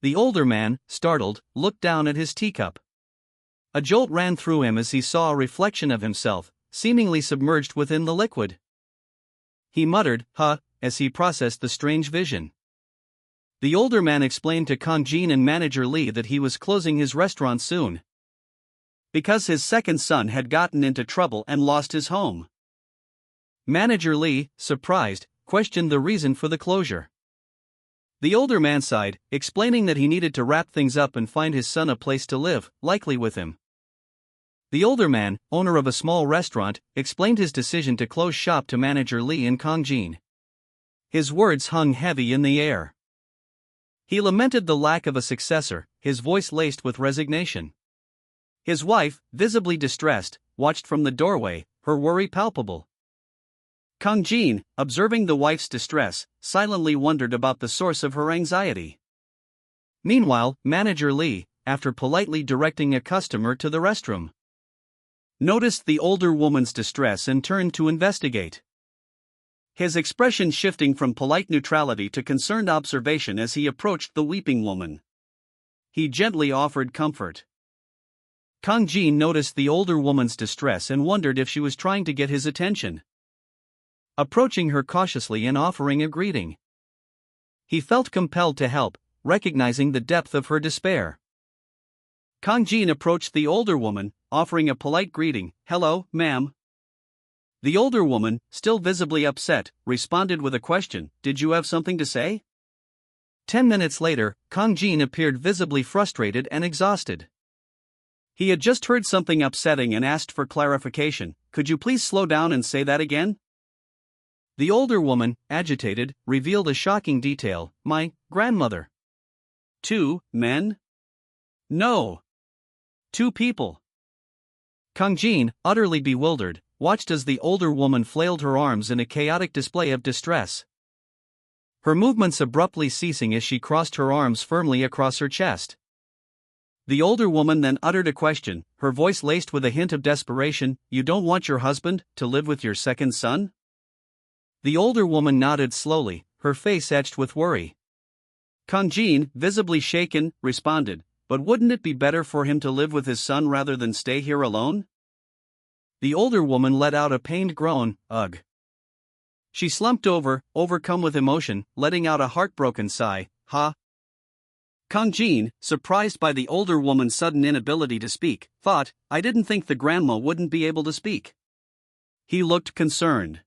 The older man, startled, looked down at his teacup. A jolt ran through him as he saw a reflection of himself, seemingly submerged within the liquid. He muttered, Huh, as he processed the strange vision. The older man explained to Kang Jin and Manager Lee that he was closing his restaurant soon, because his second son had gotten into trouble and lost his home. Manager Lee, surprised, questioned the reason for the closure. The older man sighed, explaining that he needed to wrap things up and find his son a place to live, likely with him. The older man, owner of a small restaurant, explained his decision to close shop to Manager Lee and Kang Jin. His words hung heavy in the air. He lamented the lack of a successor, his voice laced with resignation. His wife, visibly distressed, watched from the doorway, her worry palpable. Kang Jin, observing the wife's distress, silently wondered about the source of her anxiety. Meanwhile, Manager Lee, after politely directing a customer to the restroom, noticed the older woman's distress and turned to investigate. His expression shifting from polite neutrality to concerned observation as he approached the weeping woman. He gently offered comfort. Kang Jin noticed the older woman's distress and wondered if she was trying to get his attention. Approaching her cautiously and offering a greeting, he felt compelled to help, recognizing the depth of her despair. Kang Jin approached the older woman, offering a polite greeting, Hello, ma'am. The older woman, still visibly upset, responded with a question, Did you have something to say? 10 minutes later, Kang Jin appeared visibly frustrated and exhausted. He had just heard something upsetting and asked for clarification, Could you please slow down and say that again? The older woman, agitated, revealed a shocking detail, My grandmother. 2 men? No. 2 people. Kang Jin, utterly bewildered, watched as the older woman flailed her arms in a chaotic display of distress. Her movements abruptly ceasing as she crossed her arms firmly across her chest. The older woman then uttered a question, her voice laced with a hint of desperation, You don't want your husband to live with your second son? The older woman nodded slowly, her face etched with worry. Kang Jin, visibly shaken, responded, But wouldn't it be better for him to live with his son rather than stay here alone? The older woman let out a pained groan, Ugh. She slumped over, overcome with emotion, letting out a heartbroken sigh, Ha. Kang Jin, surprised by the older woman's sudden inability to speak, thought, I didn't think the grandma wouldn't be able to speak. He looked concerned.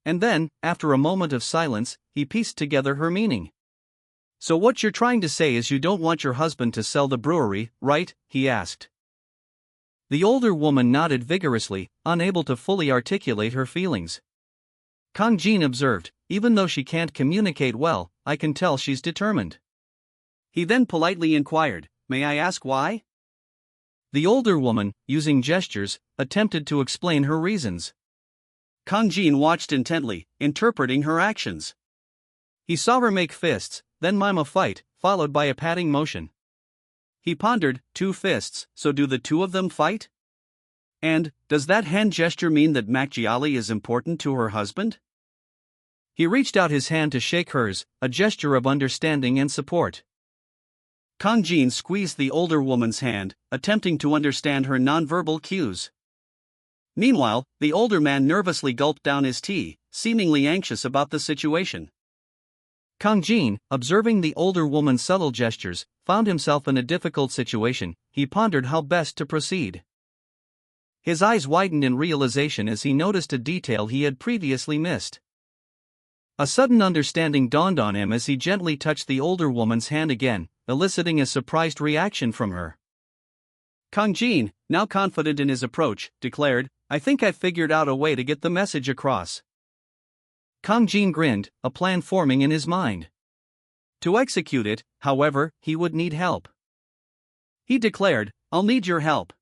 And then, after a moment of silence, he pieced together her meaning. So what you're trying to say is you don't want your husband to sell the brewery, right? He asked. The older woman nodded vigorously, unable to fully articulate her feelings. Kang Jin observed, even though she can't communicate well, I can tell she's determined. He then politely inquired, may I ask why? The older woman, using gestures, attempted to explain her reasons. Kang Jin watched intently, interpreting her actions. He saw her make fists, then mime a fight, followed by a patting motion. He pondered, 2 fists, so do the 2 of them fight? And, does that hand gesture mean that Makjiali is important to her husband? He reached out his hand to shake hers, a gesture of understanding and support. Kang Jin squeezed the older woman's hand, attempting to understand her nonverbal cues. Meanwhile, the older man nervously gulped down his tea, seemingly anxious about the situation. Kang Jin, observing the older woman's subtle gestures, found himself in a difficult situation. He pondered how best to proceed. His eyes widened in realization as he noticed a detail he had previously missed. A sudden understanding dawned on him as he gently touched the older woman's hand again, eliciting a surprised reaction from her. Kang Jin, now confident in his approach, declared, I think I've figured out a way to get the message across. Kang Jin grinned, a plan forming in his mind. To execute it, however, he would need help. He declared, I'll need your help.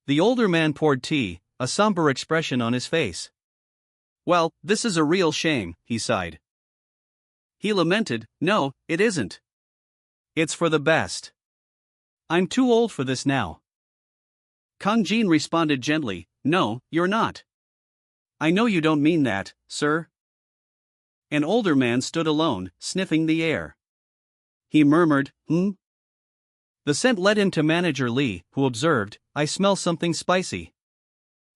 The older man poured tea, a somber expression on his face. Well, this is a real shame, he sighed. He lamented, no, it isn't. It's for the best. I'm too old for this now. Kang Jin responded gently, no, you're not. I know you don't mean that, sir. An older man stood alone, sniffing the air. He murmured, The scent led him to Manager Lee, who observed, I smell something spicy.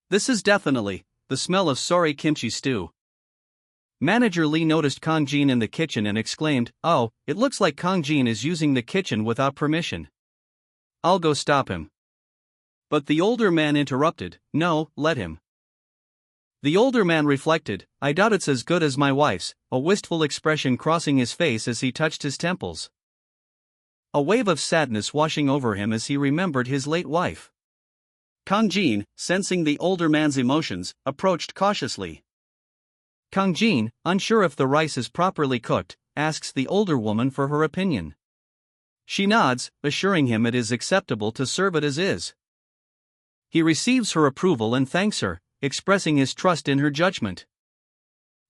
This is definitely the smell of soy kimchi stew. Manager Lee noticed Kang Jin in the kitchen and exclaimed, oh, it looks like Kang Jin is using the kitchen without permission. I'll go stop him. But the older man interrupted, no, let him. The older man reflected, I doubt it's as good as my wife's, a wistful expression crossing his face as he touched his temples. A wave of sadness washing over him as he remembered his late wife. Kang Jin, sensing the older man's emotions, approached cautiously. Kang Jin, unsure if the rice is properly cooked, asks the older woman for her opinion. She nods, assuring him it is acceptable to serve it as is. He receives her approval and thanks her, expressing his trust in her judgment.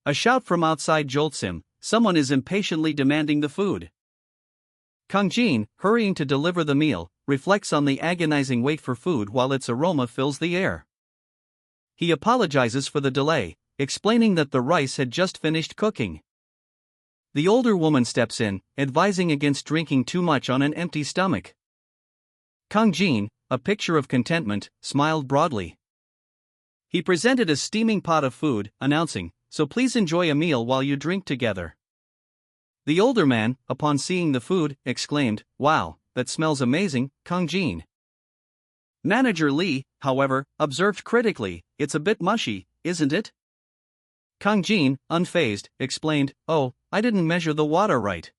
A shout from outside jolts him, someone is impatiently demanding the food. Kang Jin, hurrying to deliver the meal, reflects on the agonizing wait for food while its aroma fills the air. He apologizes for the delay, explaining that the rice had just finished cooking. The older woman steps in, advising against drinking too much on an empty stomach. Kang Jin, a picture of contentment, smiled broadly. He presented a steaming pot of food, announcing, so please enjoy a meal while you drink together. The older man, upon seeing the food, exclaimed, wow, that smells amazing, Kang Jin. Manager Lee, however, observed critically, it's a bit mushy, isn't it? Kang Jin, unfazed, explained, oh, I didn't measure the water right.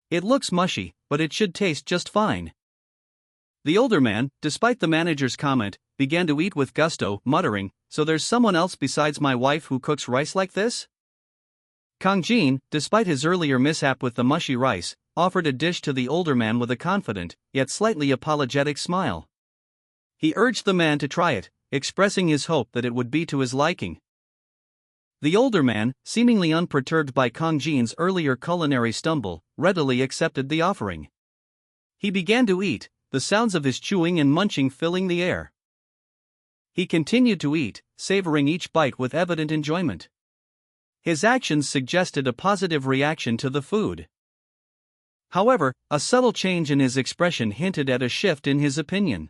It looks mushy, but it should taste just fine. The older man, despite the manager's comment, began to eat with gusto, muttering, so there's someone else besides my wife who cooks rice like this? Kang Jin, despite his earlier mishap with the mushy rice, offered a dish to the older man with a confident, yet slightly apologetic smile. He urged the man to try it, expressing his hope that it would be to his liking. The older man, seemingly unperturbed by Kang Jin's earlier culinary stumble, readily accepted the offering. He began to eat, the sounds of his chewing and munching filling the air. He continued to eat, savoring each bite with evident enjoyment. His actions suggested a positive reaction to the food. However, a subtle change in his expression hinted at a shift in his opinion.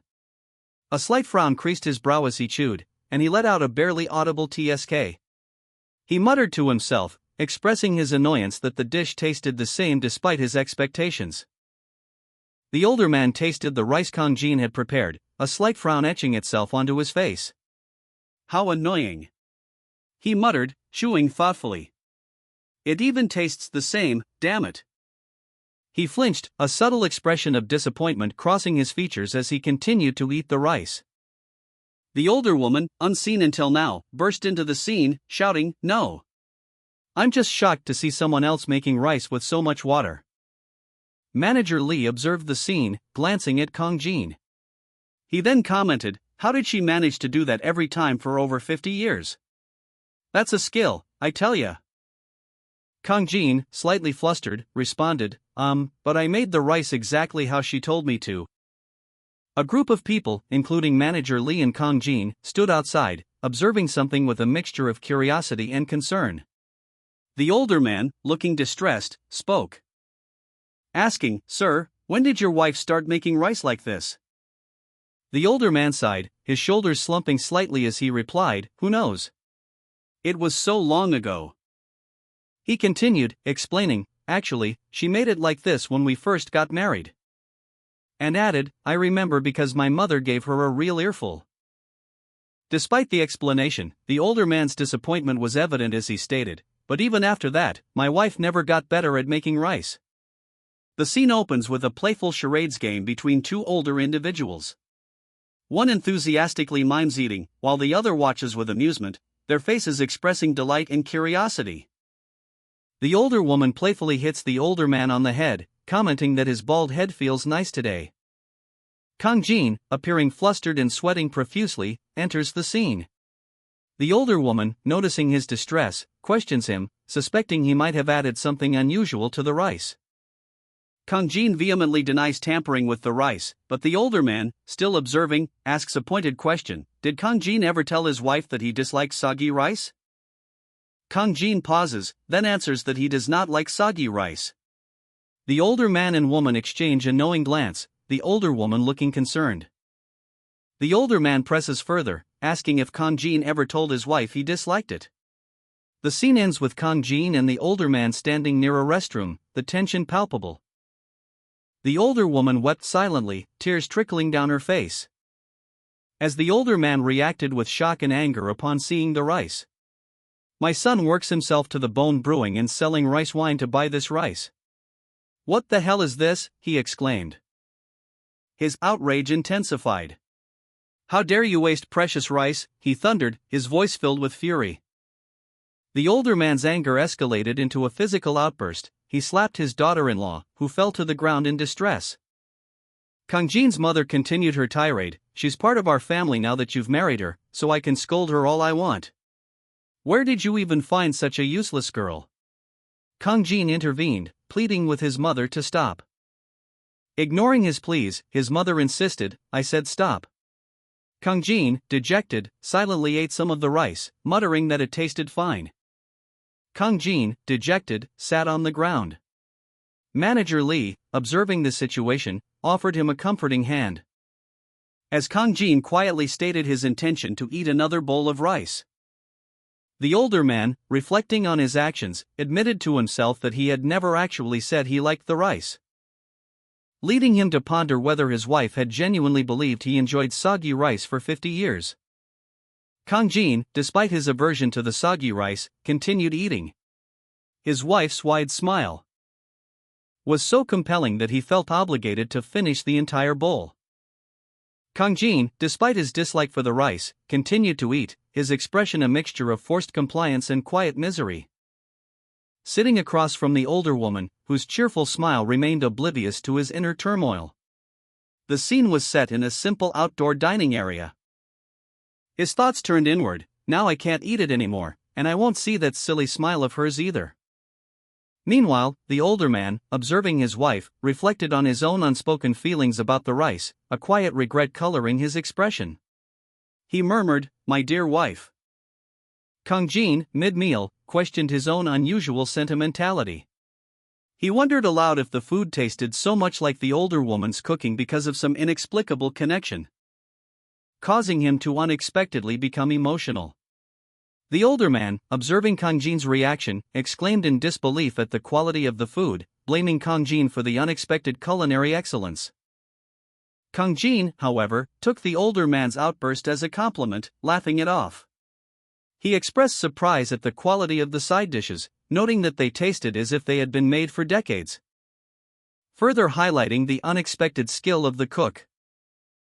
A slight frown creased his brow as he chewed, and he let out a barely audible tsk. He muttered to himself, expressing his annoyance that the dish tasted the same despite his expectations. The older man tasted the rice Kang Jin had prepared, a slight frown etching itself onto his face. How annoying! He muttered, chewing thoughtfully. It even tastes the same, damn it. He flinched, a subtle expression of disappointment crossing his features as he continued to eat the rice. The older woman, unseen until now, burst into the scene, shouting, "No! I'm just shocked to see someone else making rice with so much water." Manager Lee observed the scene, glancing at Kang Jin. He then commented, "How did she manage to do that every time for over 50 years? That's a skill, I tell ya." Kang Jin, slightly flustered, responded, but I made the rice exactly how she told me to." A group of people, including Manager Lee and Kang Jin, stood outside, observing something with a mixture of curiosity and concern. The older man, looking distressed, spoke, asking, "Sir, when did your wife start making rice like this?" The older man sighed, his shoulders slumping slightly as he replied, "Who knows? It was so long ago." He continued, explaining, "Actually, she made it like this when we first got married." And added, "I remember because my mother gave her a real earful." Despite the explanation, the older man's disappointment was evident as he stated, "But even after that, my wife never got better at making rice." The scene opens with a playful charades game between two older individuals. One enthusiastically mimes eating, while the other watches with amusement, their faces expressing delight and curiosity. The older woman playfully hits the older man on the head, commenting that his bald head feels nice today. Kang Jin, appearing flustered and sweating profusely, enters the scene. The older woman, noticing his distress, questions him, suspecting he might have added something unusual to the rice. Kang Jin vehemently denies tampering with the rice, but the older man, still observing, asks a pointed question, "Did Kang Jin ever tell his wife that he dislikes soggy rice?" Kang Jin pauses, then answers that he does not like soggy rice. The older man and woman exchange a knowing glance, the older woman looking concerned. The older man presses further, asking if Kang Jin ever told his wife he disliked it. The scene ends with Kang Jin and the older man standing near a restroom, the tension palpable. The older woman wept silently, tears trickling down her face. As the older man reacted with shock and anger upon seeing the rice. "My son works himself to the bone brewing and selling rice wine to buy this rice. What the hell is this?" he exclaimed. His outrage intensified. "How dare you waste precious rice?" he thundered, his voice filled with fury. The older man's anger escalated into a physical outburst. He slapped his daughter-in-law, who fell to the ground in distress. Kang Jin's mother continued her tirade, "She's part of our family now that you've married her, so I can scold her all I want. Where did you even find such a useless girl?" Kang Jin intervened, pleading with his mother to stop. Ignoring his pleas, his mother insisted, "I said stop." Kang Jin, dejected, silently ate some of the rice, muttering that it tasted fine. Kang Jin, dejected, sat on the ground. Manager Lee, observing the situation, offered him a comforting hand. As Kang Jin quietly stated his intention to eat another bowl of rice. The older man, reflecting on his actions, admitted to himself that he had never actually said he liked the rice, leading him to ponder whether his wife had genuinely believed he enjoyed soggy rice for 50 years. Kang Jin, despite his aversion to the soggy rice, continued eating. His wife's wide smile was so compelling that he felt obligated to finish the entire bowl. Kang Jin, despite his dislike for the rice, continued to eat, his expression a mixture of forced compliance and quiet misery. Sitting across from the older woman, whose cheerful smile remained oblivious to his inner turmoil. The scene was set in a simple outdoor dining area. His thoughts turned inward, "Now I can't eat it anymore, and I won't see that silly smile of hers either." Meanwhile, the older man, observing his wife, reflected on his own unspoken feelings about the rice, a quiet regret coloring his expression. He murmured, "My dear wife." Kang Jin, mid-meal, questioned his own unusual sentimentality. He wondered aloud if the food tasted so much like the older woman's cooking because of some inexplicable connection, causing him to unexpectedly become emotional. The older man, observing Kang Jin's reaction, exclaimed in disbelief at the quality of the food, blaming Kang Jin for the unexpected culinary excellence. Kang Jin, however, took the older man's outburst as a compliment, laughing it off. He expressed surprise at the quality of the side dishes, noting that they tasted as if they had been made for decades. further highlighting the unexpected skill of the cook.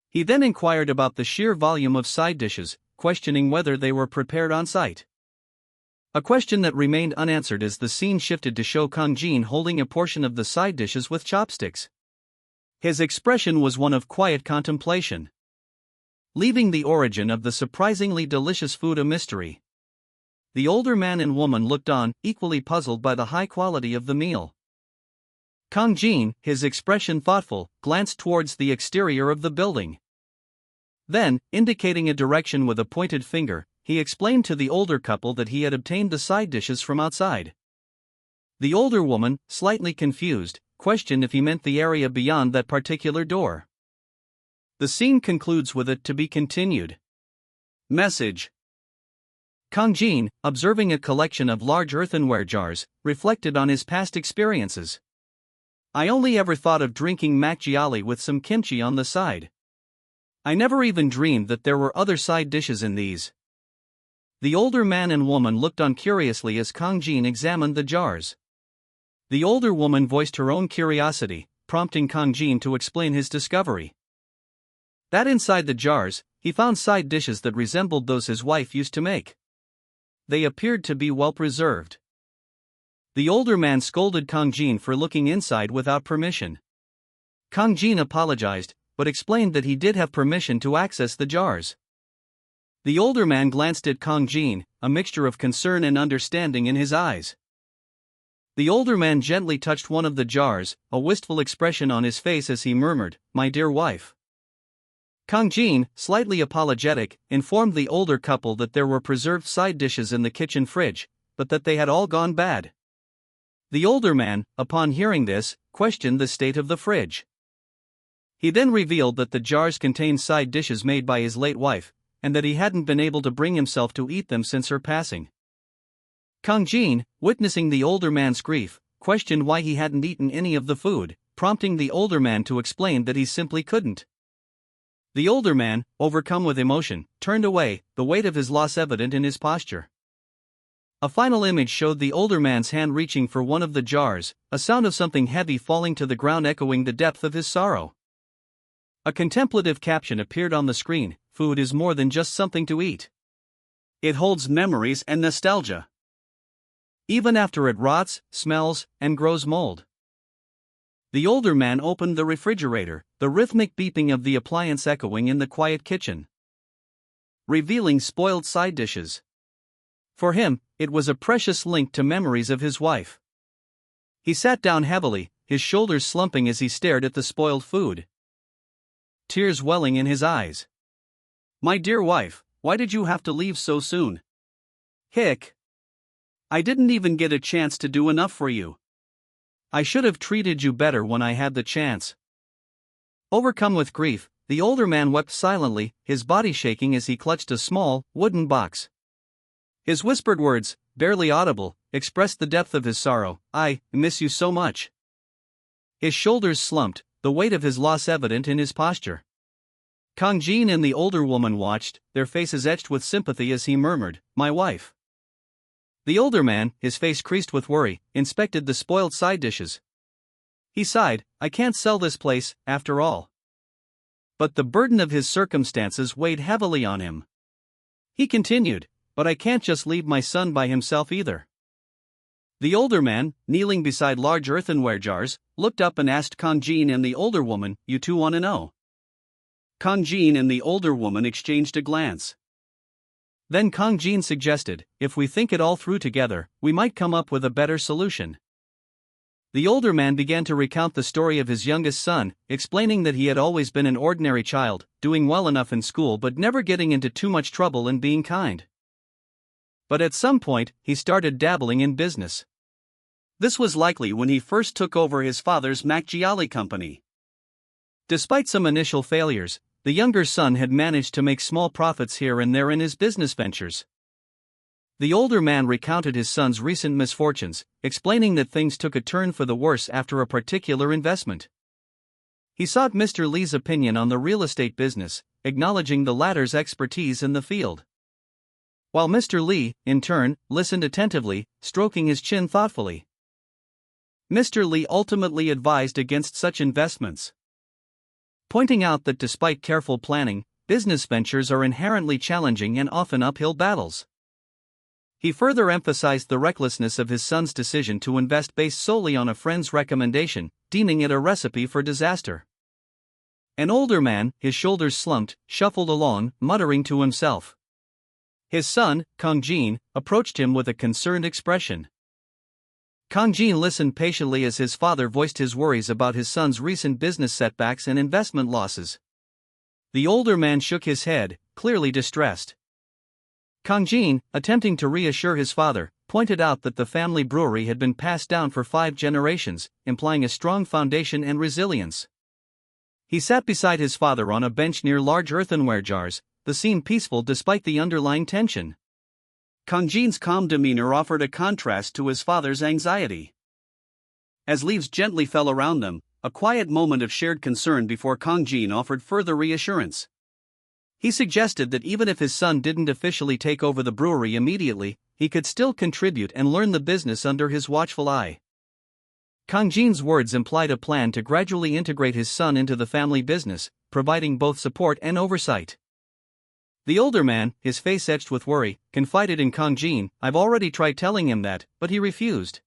He then inquired about the sheer volume of side dishes, questioning whether they were prepared on site. A question that remained unanswered as the scene shifted to show Kang Jin holding a portion of the side dishes with chopsticks. His expression was one of quiet contemplation, leaving the origin of the surprisingly delicious food a mystery. The older man and woman looked on, equally puzzled by the high quality of the meal. Kang Jin, his expression thoughtful, glanced towards the exterior of the building. Then, indicating a direction with a pointed finger, he explained to the older couple that he had obtained the side dishes from outside. The older woman, slightly confused, questioned if he meant the area beyond that particular door. The scene concludes with it to be continued. Message. Kang Jin, observing a collection of large earthenware jars, reflected on his past experiences. I only ever thought of drinking makgeolli with some kimchi on the side. I never even dreamed that there were other side dishes in these. The older man and woman looked on curiously as Kang Jin examined the jars. The older woman voiced her own curiosity, prompting Kang Jin to explain his discovery. That inside the jars, he found side dishes that resembled those his wife used to make. They appeared to be well preserved. The older man scolded Kang Jin for looking inside without permission. Kang Jin apologized, but explained that he did have permission to access the jars. The older man glanced at Kang Jin, a mixture of concern and understanding in his eyes. The older man gently touched one of the jars, a wistful expression on his face as he murmured, "My dear wife." Kang Jin, slightly apologetic, informed the older couple that there were preserved side dishes in the kitchen fridge, but that they had all gone bad. The older man, upon hearing this, questioned the state of the fridge. He then revealed that the jars contained side dishes made by his late wife, and that he hadn't been able to bring himself to eat them since her passing. Kang Jin, witnessing the older man's grief, questioned why he hadn't eaten any of the food, prompting the older man to explain that he simply couldn't. The older man, overcome with emotion, turned away, the weight of his loss evident in his posture. A final image showed the older man's hand reaching for one of the jars, a sound of something heavy falling to the ground echoing the depth of his sorrow. A contemplative caption appeared on the screen: "Food is more than just something to eat. It holds memories and nostalgia. Even after it rots, smells, and grows mold." The older man opened the refrigerator, the rhythmic beeping of the appliance echoing in the quiet kitchen, revealing spoiled side dishes. For him, it was a precious link to memories of his wife. He sat down heavily, his shoulders slumping as he stared at the spoiled food, tears welling in his eyes. "My dear wife, why did you have to leave so soon? Hick. I didn't even get a chance to do enough for you. I should have treated you better when I had the chance." Overcome with grief, the older man wept silently, his body shaking as he clutched a small, wooden box. His whispered words, barely audible, expressed the depth of his sorrow: "I miss you so much." His shoulders slumped, the weight of his loss evident in his posture. Kang Jin and the older woman watched, their faces etched with sympathy as he murmured, "My wife." The older man, his face creased with worry, inspected the spoiled side dishes. He sighed, "I can't sell this place, after all." But the burden of his circumstances weighed heavily on him. He continued, "But I can't just leave my son by himself either." The older man, kneeling beside large earthenware jars, looked up and asked Kang Jin and the older woman, "You two want to know?" Kang Jin and the older woman exchanged a glance. Then Kang Jin suggested, "If we think it all through together, we might come up with a better solution." The older man began to recount the story of his youngest son, explaining that he had always been an ordinary child, doing well enough in school but never getting into too much trouble and being kind. But at some point, he started dabbling in business. This was likely when he first took over his father's makgeolli company. Despite some initial failures, the younger son had managed to make small profits here and there in his business ventures. The older man recounted his son's recent misfortunes, explaining that things took a turn for the worse after a particular investment. He sought Mr. Lee's opinion on the real estate business, acknowledging the latter's expertise in the field. While Mr. Lee, in turn, listened attentively, stroking his chin thoughtfully. Mr. Lee ultimately advised against such investments, pointing out that despite careful planning, business ventures are inherently challenging and often uphill battles. He further emphasized the recklessness of his son's decision to invest based solely on a friend's recommendation, deeming it a recipe for disaster. An older man, his shoulders slumped, shuffled along, muttering to himself. His son, Kang Jin, approached him with a concerned expression. Kang Jin listened patiently as his father voiced his worries about his son's recent business setbacks and investment losses. The older man shook his head, clearly distressed. Kang Jin, attempting to reassure his father, pointed out that the family brewery had been passed down for 5 generations, implying a strong foundation and resilience. He sat beside his father on a bench near large earthenware jars, the scene peaceful despite the underlying tension. Kang Jin's calm demeanor offered a contrast to his father's anxiety. As leaves gently fell around them, a quiet moment of shared concern before Kang Jin offered further reassurance. He suggested that even if his son didn't officially take over the brewery immediately, he could still contribute and learn the business under his watchful eye. Kang Jin's words implied a plan to gradually integrate his son into the family business, providing both support and oversight. The older man, his face etched with worry, confided in Kang Jin, "I've already tried telling him that, but he refused."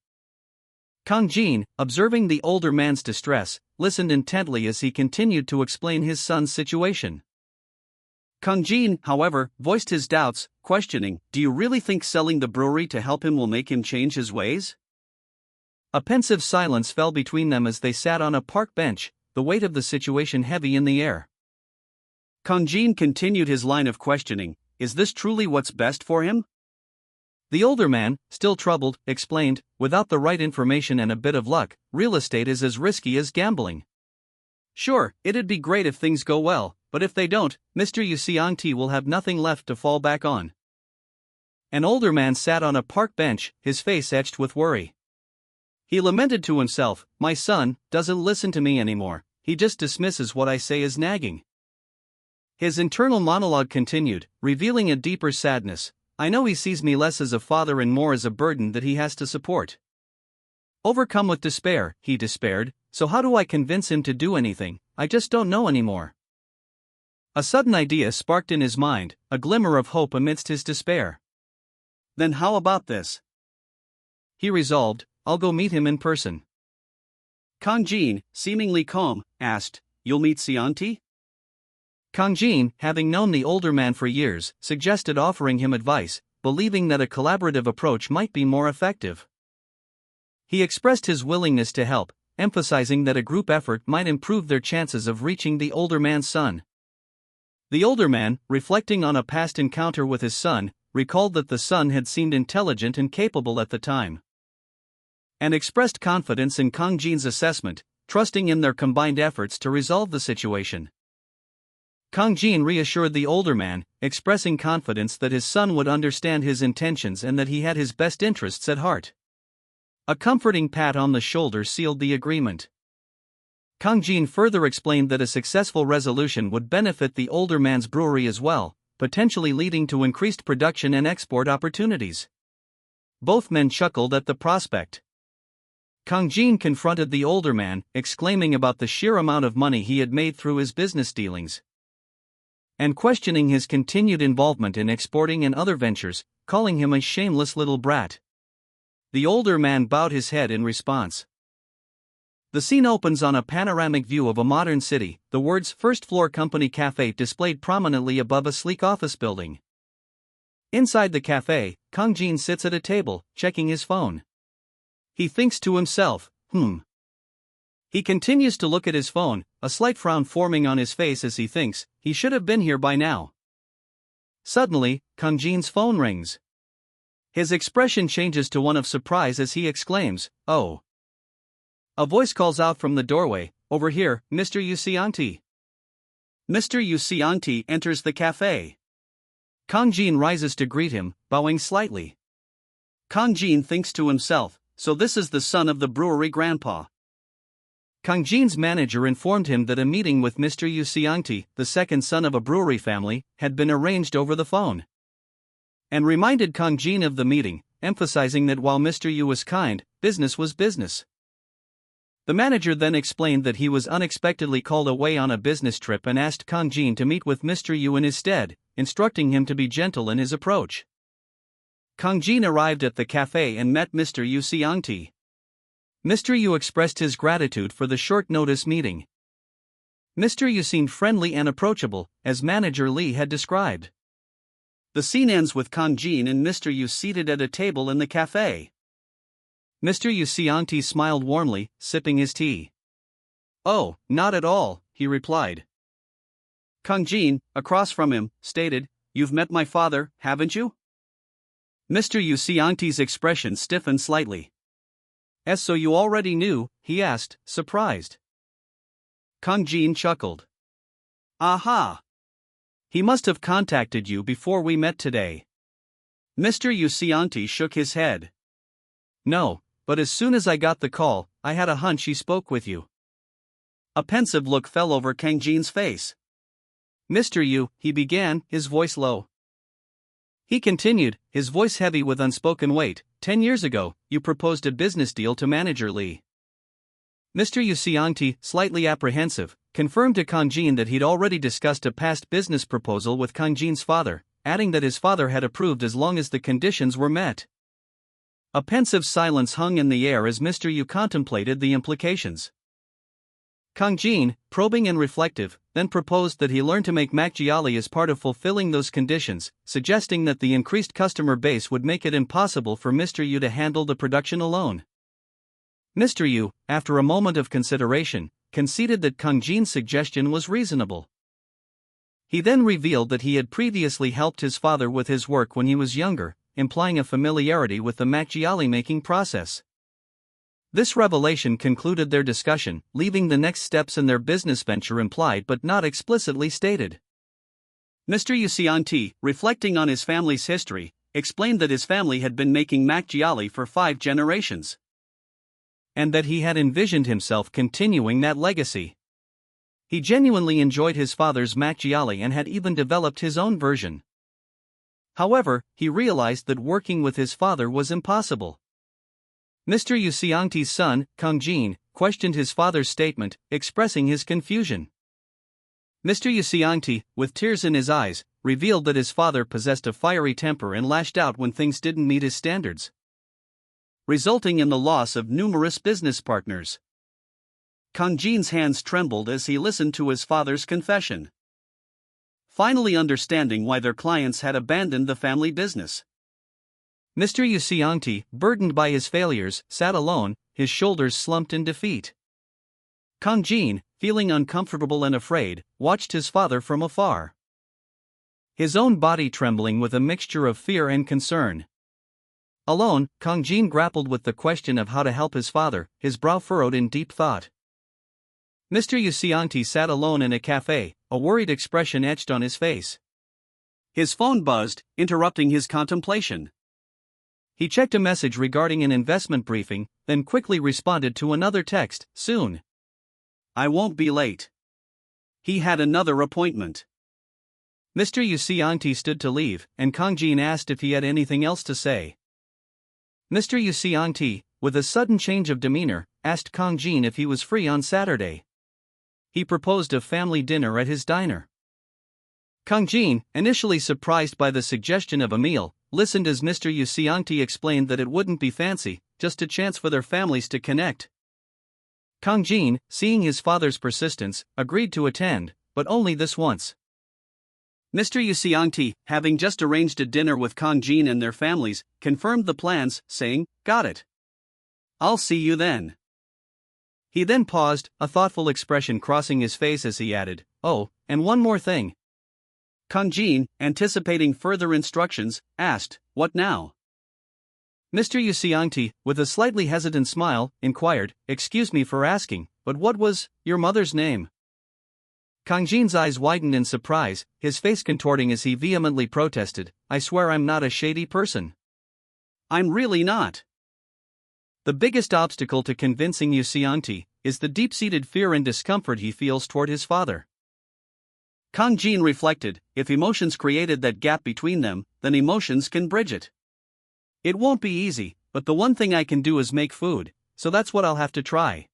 Kang Jin, observing the older man's distress, listened intently as he continued to explain his son's situation. Kang Jin, however, voiced his doubts, questioning, "Do you really think selling the brewery to help him will make him change his ways?" A pensive silence fell between them as they sat on a park bench, the weight of the situation heavy in the air. Kang Jin continued his line of questioning, "Is this truly what's best for him?" The older man, still troubled, explained, "Without the right information and a bit of luck, real estate is as risky as gambling. Sure, it'd be great if things go well, but if they don't, Mr. Yuxiangti will have nothing left to fall back on." An older man sat on a park bench, his face etched with worry. He lamented to himself, "My son doesn't listen to me anymore, he just dismisses what I say as nagging." His internal monologue continued, revealing a deeper sadness. "I know he sees me less as a father and more as a burden that he has to support." Overcome with despair, he despaired, "So how do I convince him to do anything? I just don't know anymore." A sudden idea sparked in his mind, a glimmer of hope amidst his despair. "Then how about this?" he resolved, "I'll go meet him in person." Kang Jin, seemingly calm, asked, "You'll meet Xianti?" Kang Jin, having known the older man for years, suggested offering him advice, believing that a collaborative approach might be more effective. He expressed his willingness to help, emphasizing that a group effort might improve their chances of reaching the older man's son. The older man, reflecting on a past encounter with his son, recalled that the son had seemed intelligent and capable at the time, and expressed confidence in Kang Jin's assessment, trusting in their combined efforts to resolve the situation. Kang Jin reassured the older man, expressing confidence that his son would understand his intentions and that he had his best interests at heart. A comforting pat on the shoulder sealed the agreement. Kang Jin further explained that a successful resolution would benefit the older man's brewery as well, potentially leading to increased production and export opportunities. Both men chuckled at the prospect. Kang Jin confronted the older man, exclaiming about the sheer amount of money he had made through his business dealings, and questioning his continued involvement in exporting and other ventures, calling him a shameless little brat. The older man bowed his head in response. The scene opens on a panoramic view of a modern city, the words "First Floor Company Cafe" displayed prominently above a sleek office building. Inside the cafe, Kang Jin sits at a table, checking his phone. He thinks to himself, He continues to look at his phone, a slight frown forming on his face as he thinks, he should have been here by now. Suddenly, Kang Jin's phone rings. His expression changes to one of surprise as he exclaims, "Oh." A voice calls out from the doorway, "Over here, Mr. Yuxiangti." Mr. Yuxiangti enters the cafe. Kang Jin rises to greet him, bowing slightly. Kang Jin thinks to himself, so this is the son of the brewery grandpa. Kang Jin's manager informed him that a meeting with Mr. Yuxiangti, the second son of a brewery family, had been arranged over the phone, and reminded Kang Jin of the meeting, emphasizing that while Mr. Yu was kind, business was business. The manager then explained that he was unexpectedly called away on a business trip and asked Kang Jin to meet with Mr. Yu in his stead, instructing him to be gentle in his approach. Kang Jin arrived at the cafe and met Mr. Yu Xiangti. Mr. Yu expressed his gratitude for the short notice meeting. Mr. Yu seemed friendly and approachable, as manager Lee had described. The scene ends with Kang Jin and Mr. Yu seated at a table in the cafe. Mr. Yu Xiangti smiled warmly, sipping his tea. "Oh, not at all," he replied. Kang Jin, across from him, stated, "You've met my father, haven't you?" Mr. Yu Xiangti's expression stiffened slightly. "So you already knew?" he asked, surprised. Kang Jin chuckled. "Aha! He must have contacted you before we met today." Mr. Yu Xiangti shook his head. "No, but as soon as I got the call, I had a hunch he spoke with you." A pensive look fell over Kang Jin's face. "Mr. Yu," he began, his voice low. He continued, his voice heavy with unspoken weight, 10 years ago, you proposed a business deal to manager Lee." Mr. Yu Xiangti, slightly apprehensive, confirmed to Kang Jin that he'd already discussed a past business proposal with Kang Jin's father, adding that his father had approved as long as the conditions were met. A pensive silence hung in the air as Mr. Yu contemplated the implications. Kang Jin, probing and reflective, then proposed that he learn to make makgeolli as part of fulfilling those conditions, suggesting that the increased customer base would make it impossible for Mr. Yu to handle the production alone. Mr. Yu, after a moment of consideration, conceded that Kang Jin's suggestion was reasonable. He then revealed that he had previously helped his father with his work when he was younger, implying a familiarity with the makgeolli making process. This revelation concluded their discussion, leaving the next steps in their business venture implied but not explicitly stated. Mr. Yu Xiangti, reflecting on his family's history, explained that his family had been making makgeolli for 5 generations. And that he had envisioned himself continuing that legacy. He genuinely enjoyed his father's makgeolli and had even developed his own version. However, he realized that working with his father was impossible. Mr. Yu Xiangti's son, Kang Jin, questioned his father's statement, expressing his confusion. Mr. Yu Xiangti, with tears in his eyes, revealed that his father possessed a fiery temper and lashed out when things didn't meet his standards, resulting in the loss of numerous business partners. Kang Jin's hands trembled as he listened to his father's confession, finally understanding why their clients had abandoned the family business. Mr. Yu Xiangti, burdened by his failures, sat alone, his shoulders slumped in defeat. Kang Jin, feeling uncomfortable and afraid, watched his father from afar, his own body trembling with a mixture of fear and concern. Alone, Kang Jin grappled with the question of how to help his father, his brow furrowed in deep thought. Mr. Yu Xiangti sat alone in a cafe, a worried expression etched on his face. His phone buzzed, interrupting his contemplation. He checked a message regarding an investment briefing, then quickly responded to another text, soon. "I won't be late." He had another appointment. Mr. Yu Xiangti stood to leave, and Kang Jin asked if he had anything else to say. Mr. Yu Xiangti, with a sudden change of demeanor, asked Kang Jin if he was free on Saturday. He proposed a family dinner at his diner. Kang Jin, initially surprised by the suggestion of a meal, listened as Mr. Yu Xiangti explained that it wouldn't be fancy, just a chance for their families to connect. Kang Jin, seeing his father's persistence, agreed to attend, but only this once. Mr. Yu Xiangti, having just arranged a dinner with Kang Jin and their families, confirmed the plans, saying, "Got it. I'll see you then." He then paused, a thoughtful expression crossing his face as he added, "Oh, and one more thing." Kang Jin, anticipating further instructions, asked, "What now?" Mr. Yu Xiangti, with a slightly hesitant smile, inquired, "Excuse me for asking, but what was your mother's name?" Kang Jin's eyes widened in surprise, his face contorting as he vehemently protested, "I swear I'm not a shady person. I'm really not." The biggest obstacle to convincing Yu Xiangti is the deep-seated fear and discomfort he feels toward his father. Kang Jin reflected, if emotions created that gap between them, then emotions can bridge it. It won't be easy, but the one thing I can do is make food, so that's what I'll have to try.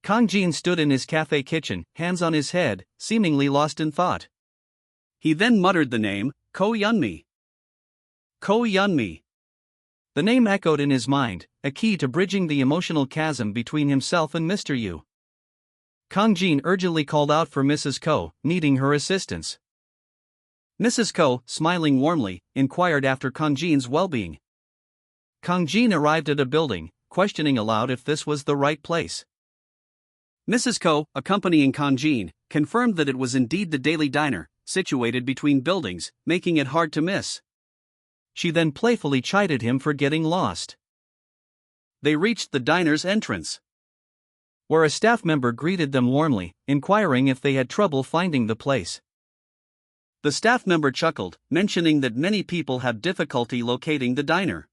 Kang Jin stood in his cafe kitchen, hands on his head, seemingly lost in thought. He then muttered the name, Ko Yunmi. Ko Yunmi. The name echoed in his mind, a key to bridging the emotional chasm between himself and Mr. Yu. Kang Jin urgently called out for Mrs. Ko, needing her assistance. Mrs. Ko, smiling warmly, inquired after Kang Jin's well-being. Kang Jin arrived at a building, questioning aloud if this was the right place. Mrs. Ko, accompanying Kang Jin, confirmed that it was indeed the daily diner, situated between buildings, making it hard to miss. She then playfully chided him for getting lost. They reached the diner's entrance, where a staff member greeted them warmly, inquiring if they had trouble finding the place. The staff member chuckled, mentioning that many people have difficulty locating the diner.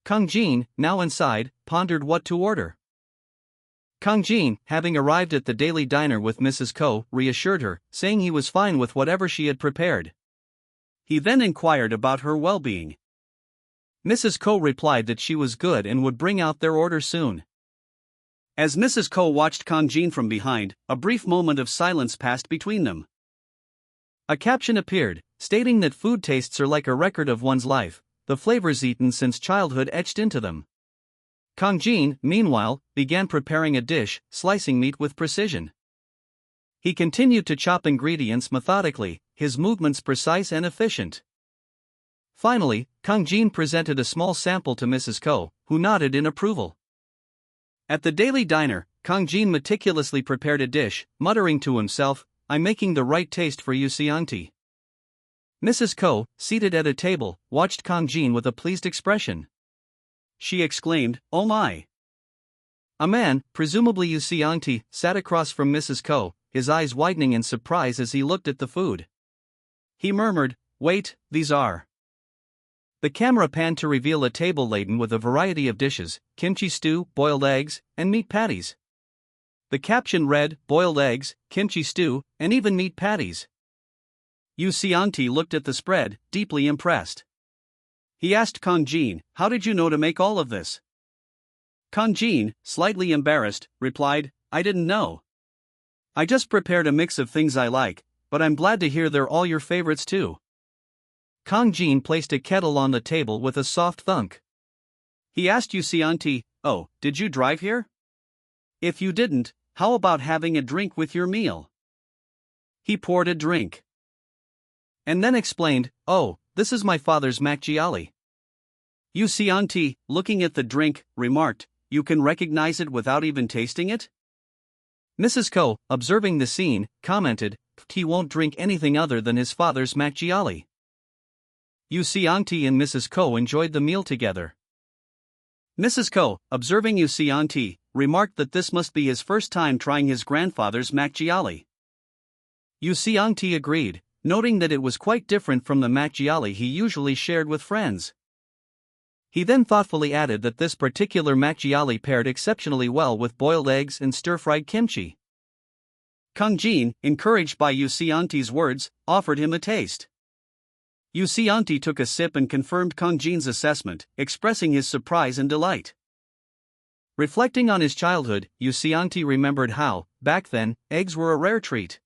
Kang Jin, now inside, pondered what to order. Kang Jin, having arrived at the daily diner with Mrs. Ko, reassured her, saying he was fine with whatever she had prepared. He then inquired about her well-being. Mrs. Ko replied that she was good and would bring out their order soon. As Mrs. Ko watched Kang Jin from behind, a brief moment of silence passed between them. A caption appeared, stating that food tastes are like a record of one's life, the flavors eaten since childhood etched into them. Kang Jin, meanwhile, began preparing a dish, slicing meat with precision. He continued to chop ingredients methodically, his movements precise and efficient. Finally, Kang Jin presented a small sample to Mrs. Ko, who nodded in approval. At the daily diner, Kang Jin meticulously prepared a dish, muttering to himself, "I'm making the right taste for you, auntie." Mrs. Ko, seated at a table, watched Kang Jin with a pleased expression. She exclaimed, "Oh my!" A man, presumably auntie, sat across from Mrs. Ko, his eyes widening in surprise as he looked at the food. He murmured, "Wait, these are..." The camera panned to reveal a table laden with a variety of dishes, kimchi stew, boiled eggs, and meat patties. The caption read, "Boiled eggs, kimchi stew, and even meat patties." auntie looked at the spread, deeply impressed. He asked Kang Jin, "How did you know to make all of this?" Kang Jin, slightly embarrassed, replied, "I didn't know. I just prepared a mix of things I like, but I'm glad to hear they're all your favorites too." Kang Jin placed a kettle on the table with a soft thunk. He asked auntie, "Oh, did you drive here? If you didn't, how about having a drink with your meal?" He poured a drink. And then explained, "Oh, this is my father's macchiali." auntie, looking at the drink, remarked, "You can recognize it without even tasting it?" Mrs. Ko, observing the scene, commented, "He won't drink anything other than his father's macchiali." auntie and Mrs. Ko enjoyed the meal together. Mrs. Ko, observing auntie, remarked that this must be his first time trying his grandfather's macchiali. auntie agreed, noting that it was quite different from the macchiali he usually shared with friends. He then thoughtfully added that this particular macchiali paired exceptionally well with boiled eggs and stir-fried kimchi. Kang Jin, encouraged by auntie's words, offered him a taste. auntie took a sip and confirmed Kang Jin's assessment, expressing his surprise and delight. Reflecting on his childhood, auntie remembered how, back then, eggs were a rare treat.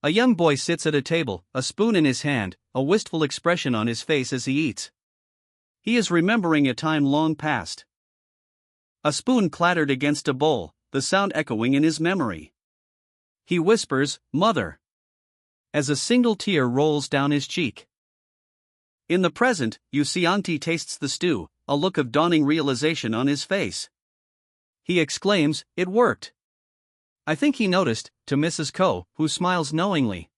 A young boy sits at a table, a spoon in his hand, a wistful expression on his face as he eats. He is remembering a time long past. A spoon clattered against a bowl, the sound echoing in his memory. He whispers, "Mother," as a single tear rolls down his cheek. In the present, auntie tastes the stew, a look of dawning realization on his face. He exclaims, "It worked." I think he noticed, to Mrs. Ko, who smiles knowingly.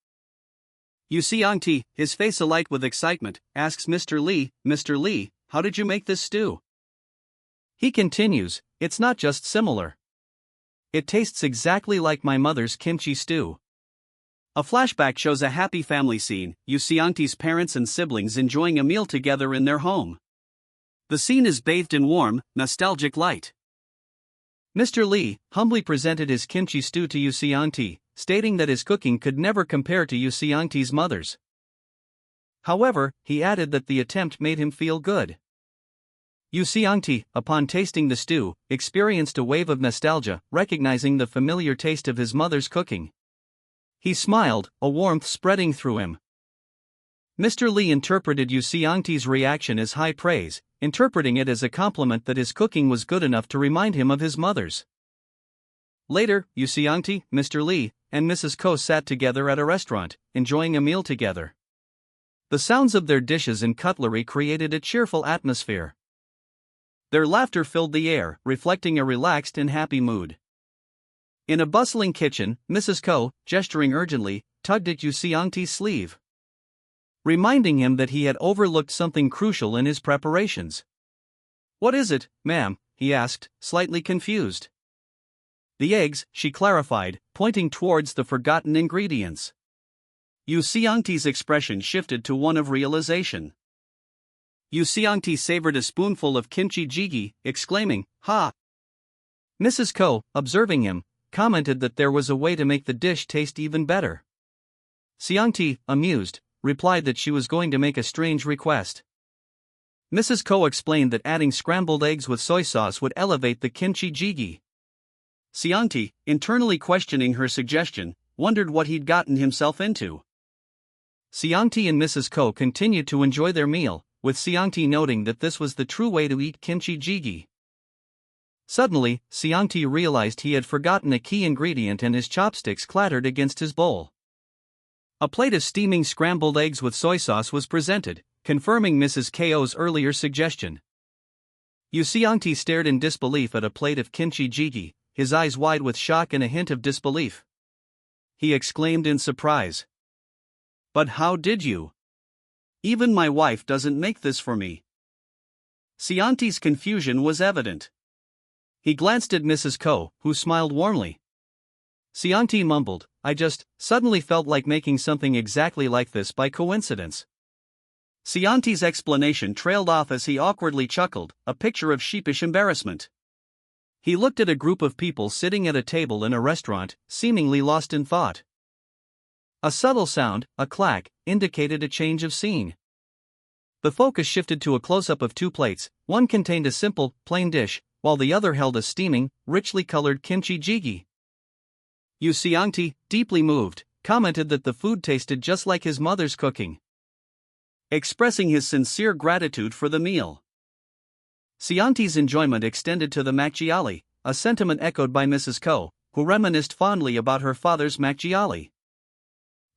auntie, his face alight with excitement, asks Mr. Lee, "How did you make this stew?" He continues, "It's not just similar. It tastes exactly like my mother's kimchi stew." A flashback shows a happy family scene, auntie's parents and siblings enjoying a meal together in their home. The scene is bathed in warm, nostalgic light. Mr. Lee humbly presented his kimchi stew to auntie, stating that his cooking could never compare to auntie's mother's. However, he added that the attempt made him feel good. Yu Xiangti, upon tasting the stew, experienced a wave of nostalgia, recognizing the familiar taste of his mother's cooking. He smiled, a warmth spreading through him. Mr. Li interpreted Yu Xiangti's reaction as high praise, interpreting it as a compliment that his cooking was good enough to remind him of his mother's. Later, Yu Xiangti, Mr. Li, and Mrs. Ko sat together at a restaurant, enjoying a meal together. The sounds of their dishes and cutlery created a cheerful atmosphere. Their laughter filled the air, reflecting a relaxed and happy mood. In a bustling kitchen, Mrs. Ko, gesturing urgently, tugged at Yu Xiangti's sleeve, reminding him that he had overlooked something crucial in his preparations. "What is it, ma'am?" he asked, slightly confused. "The eggs," she clarified, pointing towards the forgotten ingredients. Yu Xiangti's expression shifted to one of realization. Yu Xiangti savored a spoonful of kimchi jjigae, exclaiming, "Ha!" Mrs. Ko, observing him, commented that there was a way to make the dish taste even better. Xiangti, amused, replied that she was going to make a strange request. Mrs. Ko explained that adding scrambled eggs with soy sauce would elevate the kimchi jjigae. Xiangti, internally questioning her suggestion, wondered what he'd gotten himself into. Xiangti and Mrs. Ko continued to enjoy their meal, with Xiangti noting that this was the true way to eat kimchi jjigae. Suddenly, Xiangti realized he had forgotten a key ingredient and his chopsticks clattered against his bowl. A plate of steaming scrambled eggs with soy sauce was presented, confirming Mrs. Ko's earlier suggestion. Yu Xiangti stared in disbelief at a plate of kimchi jjigae, his eyes wide with shock and a hint of disbelief. He exclaimed in surprise, "But how did you? Even my wife doesn't make this for me." Xiangti's confusion was evident. He glanced at Mrs. Ko, who smiled warmly. Xiangti mumbled, "I just suddenly felt like making something exactly like this by coincidence." Xiangti's explanation trailed off as he awkwardly chuckled, a picture of sheepish embarrassment. He looked at a group of people sitting at a table in a restaurant, seemingly lost in thought. A subtle sound, a clack, indicated a change of scene. The focus shifted to a close-up of two plates. One contained a simple, plain dish, while the other held a steaming, richly colored kimchi jjigae. Yu Xiangti, deeply moved, commented that the food tasted just like his mother's cooking, expressing his sincere gratitude for the meal. Xiangti's enjoyment extended to the macchiali, a sentiment echoed by Mrs. Ko, who reminisced fondly about her father's macchiali.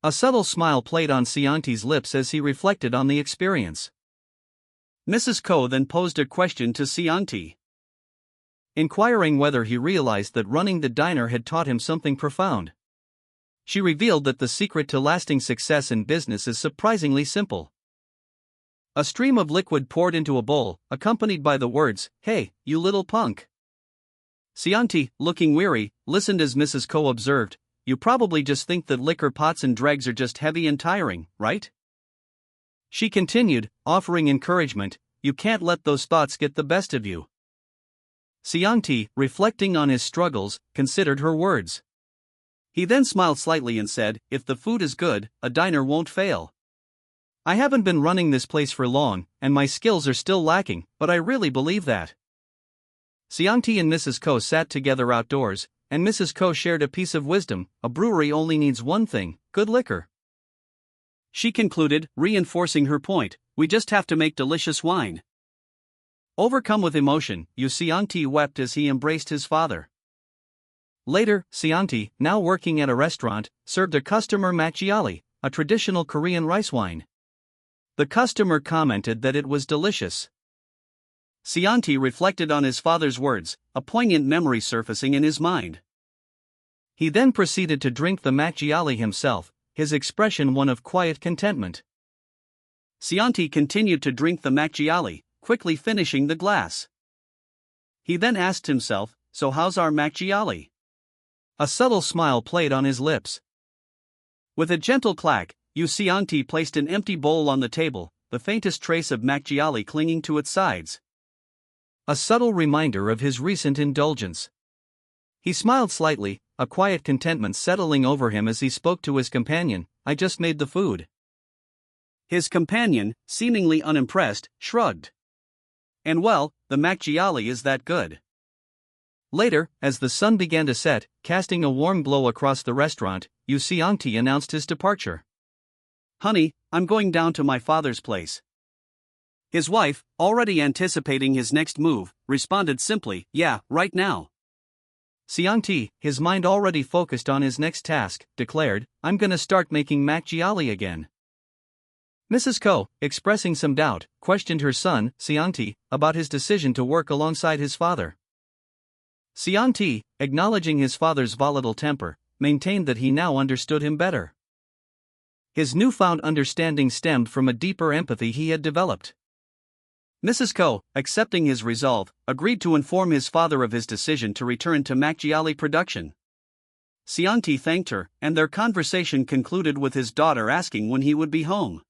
A subtle smile played on Xiangti's lips as he reflected on the experience. Mrs. Ko then posed a question to Xiangti, inquiring whether he realized that running the diner had taught him something profound. She revealed that the secret to lasting success in business is surprisingly simple. A stream of liquid poured into a bowl, accompanied by the words, "Hey, you little punk." Xiangti, looking weary, listened as Mrs. Ko observed, "You probably just think that liquor pots and dregs are just heavy and tiring, right?" She continued, offering encouragement, "You can't let those thoughts get the best of you." Xiangti, reflecting on his struggles, considered her words. He then smiled slightly and said, "If the food is good, a diner won't fail. I haven't been running this place for long, and my skills are still lacking, but I really believe that." Xiangti and Mrs. Ko sat together outdoors, and Mrs. Ko shared a piece of wisdom: a brewery only needs one thing, good liquor. She concluded, reinforcing her point, "We just have to make delicious wine." Overcome with emotion, Yu Xiangti wept as he embraced his father. Later, Xiangti, now working at a restaurant, served a customer macchiali, a traditional Korean rice wine. The customer commented that it was delicious. Xiangti reflected on his father's words, a poignant memory surfacing in his mind. He then proceeded to drink the macchiali himself, his expression one of quiet contentment. Xiangti continued to drink the macchiali, quickly finishing the glass. He then asked himself, "So how's our macchiali?" A subtle smile played on his lips. With a gentle clack, Yu Xiangti placed an empty bowl on the table, the faintest trace of macchiali clinging to its sides. A subtle reminder of his recent indulgence. He smiled slightly, a quiet contentment settling over him as he spoke to his companion, "I just made the food." His companion, seemingly unimpressed, shrugged. And well, the macchiali is that good. Later, as the sun began to set, casting a warm glow across the restaurant, Yu Seongti announced his departure. Honey, I'm going down to my father's place. His wife, already anticipating his next move, responded simply, yeah, right now. Seongti, his mind already focused on his next task, declared, I'm gonna start making macchiali again. Mrs. Ko, expressing some doubt, questioned her son, Seongti, about his decision to work alongside his father. Seongti, acknowledging his father's volatile temper, maintained that he now understood him better. His newfound understanding stemmed from a deeper empathy he had developed. Mrs. Ko, accepting his resolve, agreed to inform his father of his decision to return to macchiali production. Seongti thanked her, and their conversation concluded with his daughter asking when he would be home.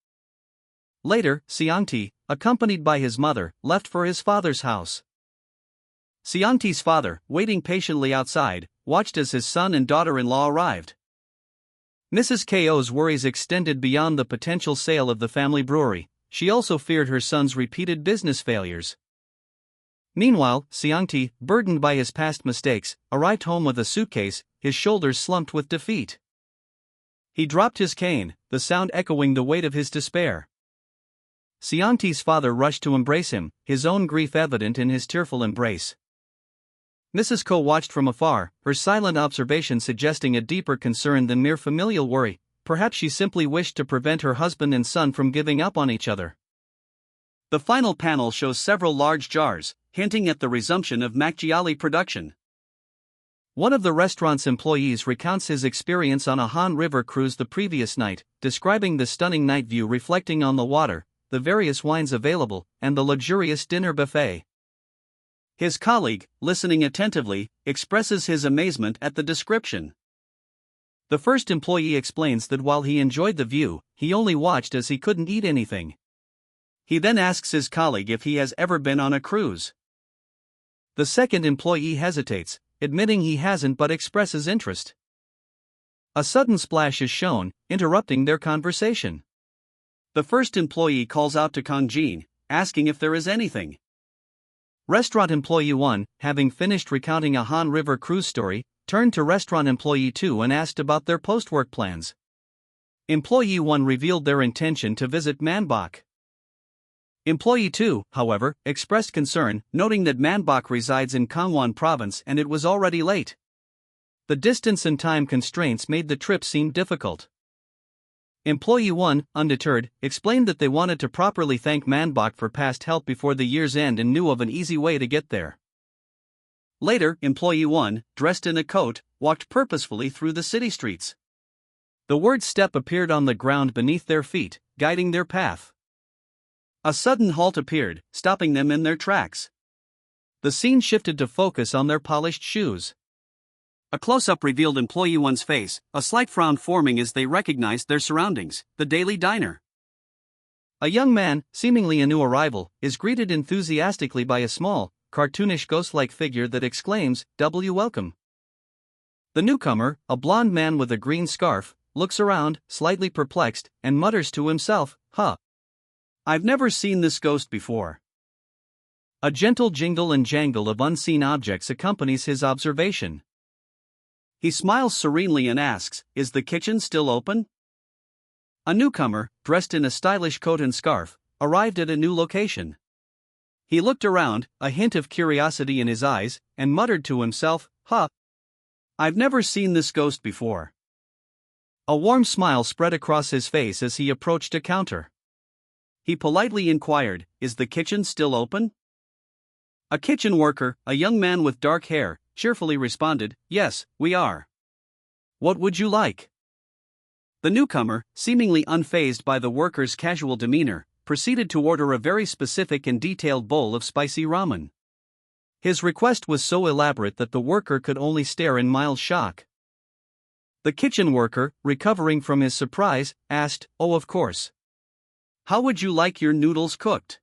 Later, Seongti, accompanied by his mother, left for his father's house. Seongti's father, waiting patiently outside, watched as his son and daughter-in-law arrived. Mrs. Ko's worries extended beyond the potential sale of the family brewery. She also feared her son's repeated business failures. Meanwhile, Seongti, burdened by his past mistakes, arrived home with a suitcase, his shoulders slumped with defeat. He dropped his cane, the sound echoing the weight of his despair. Seongti's father rushed to embrace him, his own grief evident in his tearful embrace. Mrs. Ko watched from afar, her silent observation suggesting a deeper concern than mere familial worry. Perhaps she simply wished to prevent her husband and son from giving up on each other. The final panel shows several large jars, hinting at the resumption of macchiali production. One of the restaurant's employees recounts his experience on a Han River cruise the previous night, describing the stunning night view reflecting on the water, the various wines available, and the luxurious dinner buffet. His colleague, listening attentively, expresses his amazement at the description. The first employee explains that while he enjoyed the view, he only watched as he couldn't eat anything. He then asks his colleague if he has ever been on a cruise. The second employee hesitates, admitting he hasn't but expresses interest. A sudden splash is shown, interrupting their conversation. The first employee calls out to Kang Jin, asking if there is anything. Restaurant employee 1, having finished recounting a Han River cruise story, turned to restaurant employee 2 and asked about their post-work plans. Employee 1 revealed their intention to visit Manbok. Employee 2, however, expressed concern, noting that Manbok resides in Gangwon province and it was already late. The distance and time constraints made the trip seem difficult. Employee 1, undeterred, explained that they wanted to properly thank Manbok for past help before the year's end and knew of an easy way to get there. Later, Employee 1, dressed in a coat, walked purposefully through the city streets. The word step appeared on the ground beneath their feet, guiding their path. A sudden halt appeared, stopping them in their tracks. The scene shifted to focus on their polished shoes. A close-up revealed Employee 1's face, a slight frown forming as they recognized their surroundings, the daily diner. A young man, seemingly a new arrival, is greeted enthusiastically by a small, cartoonish ghost-like figure that exclaims, "W welcome." The newcomer, a blond man with a green scarf, looks around, slightly perplexed, and mutters to himself, "Huh. I've never seen this ghost before." A gentle jingle and jangle of unseen objects accompanies his observation. He smiles serenely and asks, "Is the kitchen still open?" A newcomer, dressed in a stylish coat and scarf, arrived at a new location. He looked around, a hint of curiosity in his eyes, and muttered to himself, "Huh. I've never seen this ghost before." A warm smile spread across his face as he approached a counter. He politely inquired, "Is the kitchen still open?" A kitchen worker, a young man with dark hair, cheerfully responded, "Yes, we are. What would you like?" The newcomer, seemingly unfazed by the worker's casual demeanor, proceeded to order a very specific and detailed bowl of spicy ramen. His request was so elaborate that the worker could only stare in mild shock. The kitchen worker, recovering from his surprise, asked, "Oh, of course. How would you like your noodles cooked?"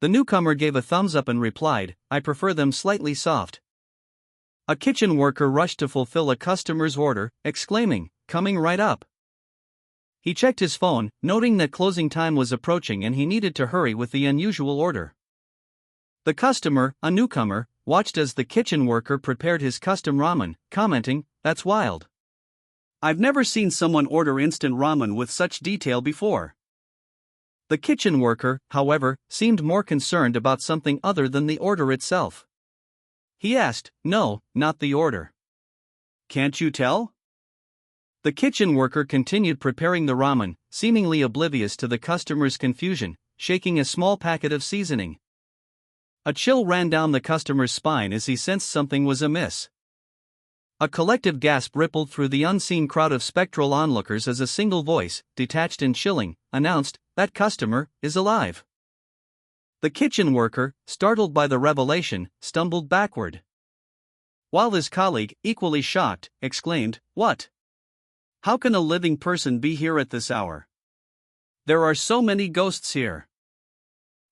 The newcomer gave a thumbs up and replied, "I prefer them slightly soft." A kitchen worker rushed to fulfill a customer's order, exclaiming, "Coming right up." He checked his phone, noting that closing time was approaching and he needed to hurry with the unusual order. The customer, a newcomer, watched as the kitchen worker prepared his custom ramen, commenting, "That's wild. I've never seen someone order instant ramen with such detail before." The kitchen worker, however, seemed more concerned about something other than the order itself. He asked, "No, not the order. Can't you tell?" The kitchen worker continued preparing the ramen, seemingly oblivious to the customer's confusion, shaking a small packet of seasoning. A chill ran down the customer's spine as he sensed something was amiss. A collective gasp rippled through the unseen crowd of spectral onlookers as a single voice, detached and chilling, announced, "That customer is alive." The kitchen worker, startled by the revelation, stumbled backward. While his colleague, equally shocked, exclaimed, "What? How can a living person be here at this hour? There are so many ghosts here."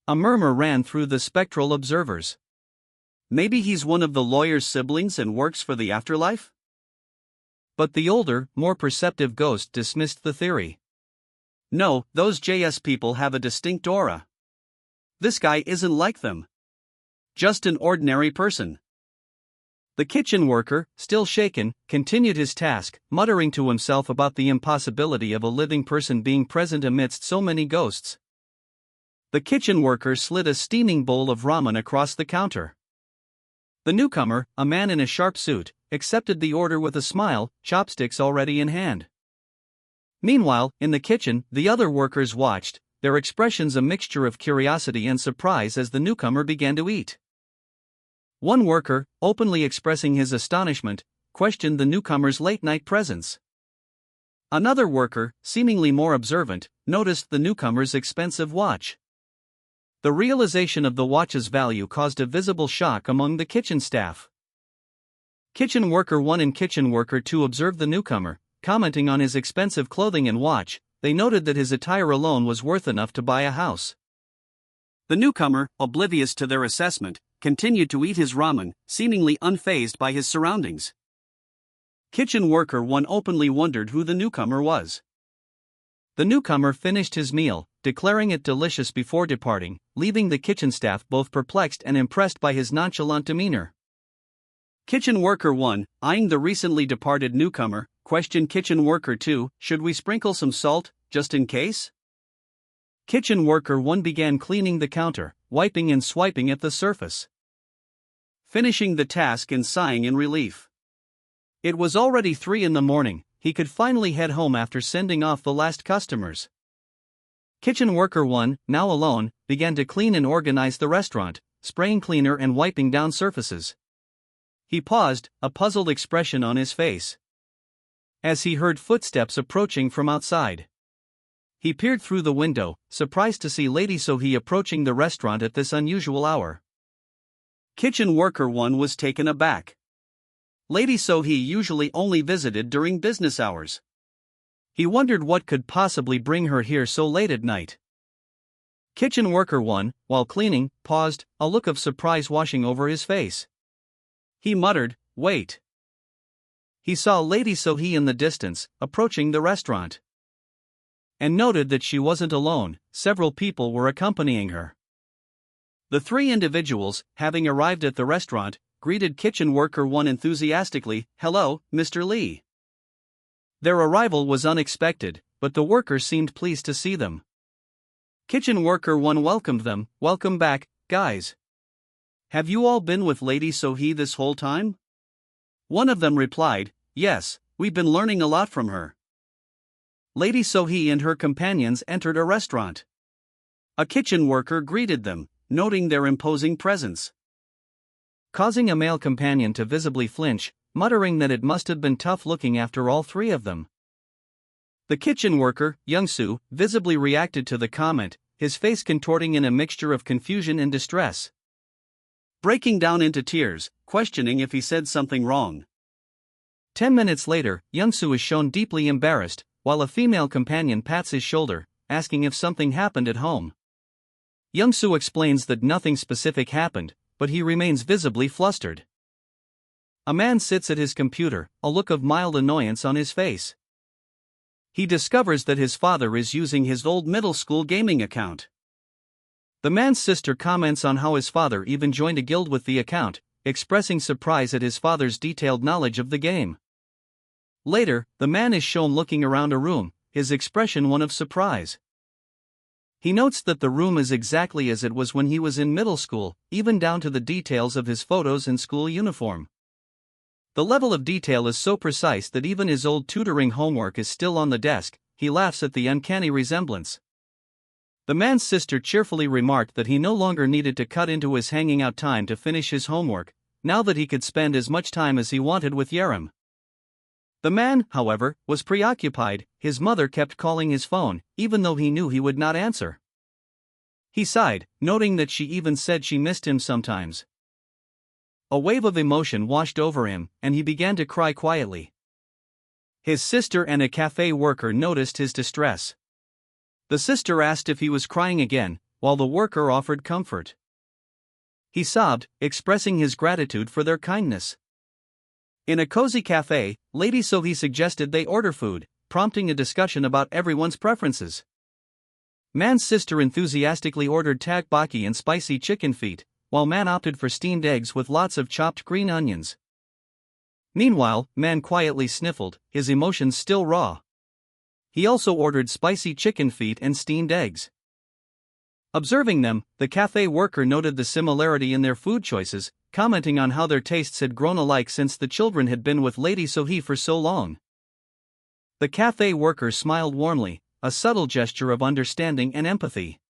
A murmur ran through the spectral observers. "Maybe he's one of the lawyer's siblings and works for the afterlife?" But the older, more perceptive ghost dismissed the theory. "No, those JS people have a distinct aura. This guy isn't like them. Just an ordinary person." The kitchen worker, still shaken, continued his task, muttering to himself about the impossibility of a living person being present amidst so many ghosts. The kitchen worker slid a steaming bowl of ramen across the counter. The newcomer, a man in a sharp suit, accepted the order with a smile, chopsticks already in hand. Meanwhile, in the kitchen, the other workers watched, their expressions a mixture of curiosity and surprise as the newcomer began to eat. One worker, openly expressing his astonishment, questioned the newcomer's late-night presence. Another worker, seemingly more observant, noticed the newcomer's expensive watch. The realization of the watch's value caused a visible shock among the kitchen staff. Kitchen worker 1 and kitchen worker 2 observed the newcomer, commenting on his expensive clothing and watch. They noted that his attire alone was worth enough to buy a house. The newcomer, oblivious to their assessment, continued to eat his ramen, seemingly unfazed by his surroundings. Kitchen worker 1 openly wondered who the newcomer was. The newcomer finished his meal, declaring it delicious before departing, leaving the kitchen staff both perplexed and impressed by his nonchalant demeanor. Kitchen worker 1, eyeing the recently departed newcomer, questioned kitchen worker 2, "Should we sprinkle some salt, just in case?" Kitchen worker 1 began cleaning the counter, wiping and swiping at the surface, finishing the task and sighing in relief. It was already 3 in the morning, he could finally head home after sending off the last customers. Kitchen worker 1, now alone, began to clean and organize the restaurant, spraying cleaner and wiping down surfaces. He paused, a puzzled expression on his face, as he heard footsteps approaching from outside. He peered through the window, surprised to see Lady Sohee approaching the restaurant at this unusual hour. Kitchen worker 1 was taken aback. Lady Sohee usually only visited during business hours. He wondered what could possibly bring her here so late at night. Kitchen worker 1, while cleaning, paused, a look of surprise washing over his face. He muttered, "Wait." He saw Lady Sohee in the distance, approaching the restaurant, and noted that she wasn't alone, several people were accompanying her. The 3 individuals, having arrived at the restaurant, greeted kitchen worker 1 enthusiastically, "Hello, Mr. Lee." Their arrival was unexpected, but the worker seemed pleased to see them. Kitchen worker 1 welcomed them, "Welcome back, guys. Have you all been with Lady Sohee this whole time?" One of them replied, "Yes, we've been learning a lot from her." Lady Sohee and her companions entered a restaurant. A kitchen worker greeted them, noting their imposing presence, causing a male companion to visibly flinch, muttering that it must have been tough looking after all 3 of them. The kitchen worker, Young-soo, visibly reacted to the comment, his face contorting in a mixture of confusion and distress, breaking down into tears, questioning if he said something wrong. 10 minutes later, Young-soo is shown deeply embarrassed, while a female companion pats his shoulder, asking if something happened at home. Young-soo explains that nothing specific happened, but he remains visibly flustered. A man sits at his computer, a look of mild annoyance on his face. He discovers that his father is using his old middle school gaming account. The man's sister comments on how his father even joined a guild with the account, expressing surprise at his father's detailed knowledge of the game. Later, the man is shown looking around a room, his expression one of surprise. He notes that the room is exactly as it was when he was in middle school, even down to the details of his photos and school uniform. The level of detail is so precise that even his old tutoring homework is still on the desk. He laughs at the uncanny resemblance. The man's sister cheerfully remarked that he no longer needed to cut into his hanging out time to finish his homework, now that he could spend as much time as he wanted with Yerim. The man, however, was preoccupied. His mother kept calling his phone, even though he knew he would not answer. He sighed, noting that she even said she missed him sometimes. A wave of emotion washed over him, and he began to cry quietly. His sister and a cafe worker noticed his distress. The sister asked if he was crying again, while the worker offered comfort. He sobbed, expressing his gratitude for their kindness. In a cozy cafe, Lady Sohee suggested they order food, prompting a discussion about everyone's preferences. Man's sister enthusiastically ordered tteokbokki and spicy chicken feet, while Man opted for steamed eggs with lots of chopped green onions. Meanwhile, Man quietly sniffled, his emotions still raw. He also ordered spicy chicken feet and steamed eggs. Observing them, the cafe worker noted the similarity in their food choices, commenting on how their tastes had grown alike since the children had been with Lady Sohee for so long. The cafe worker smiled warmly, a subtle gesture of understanding and empathy.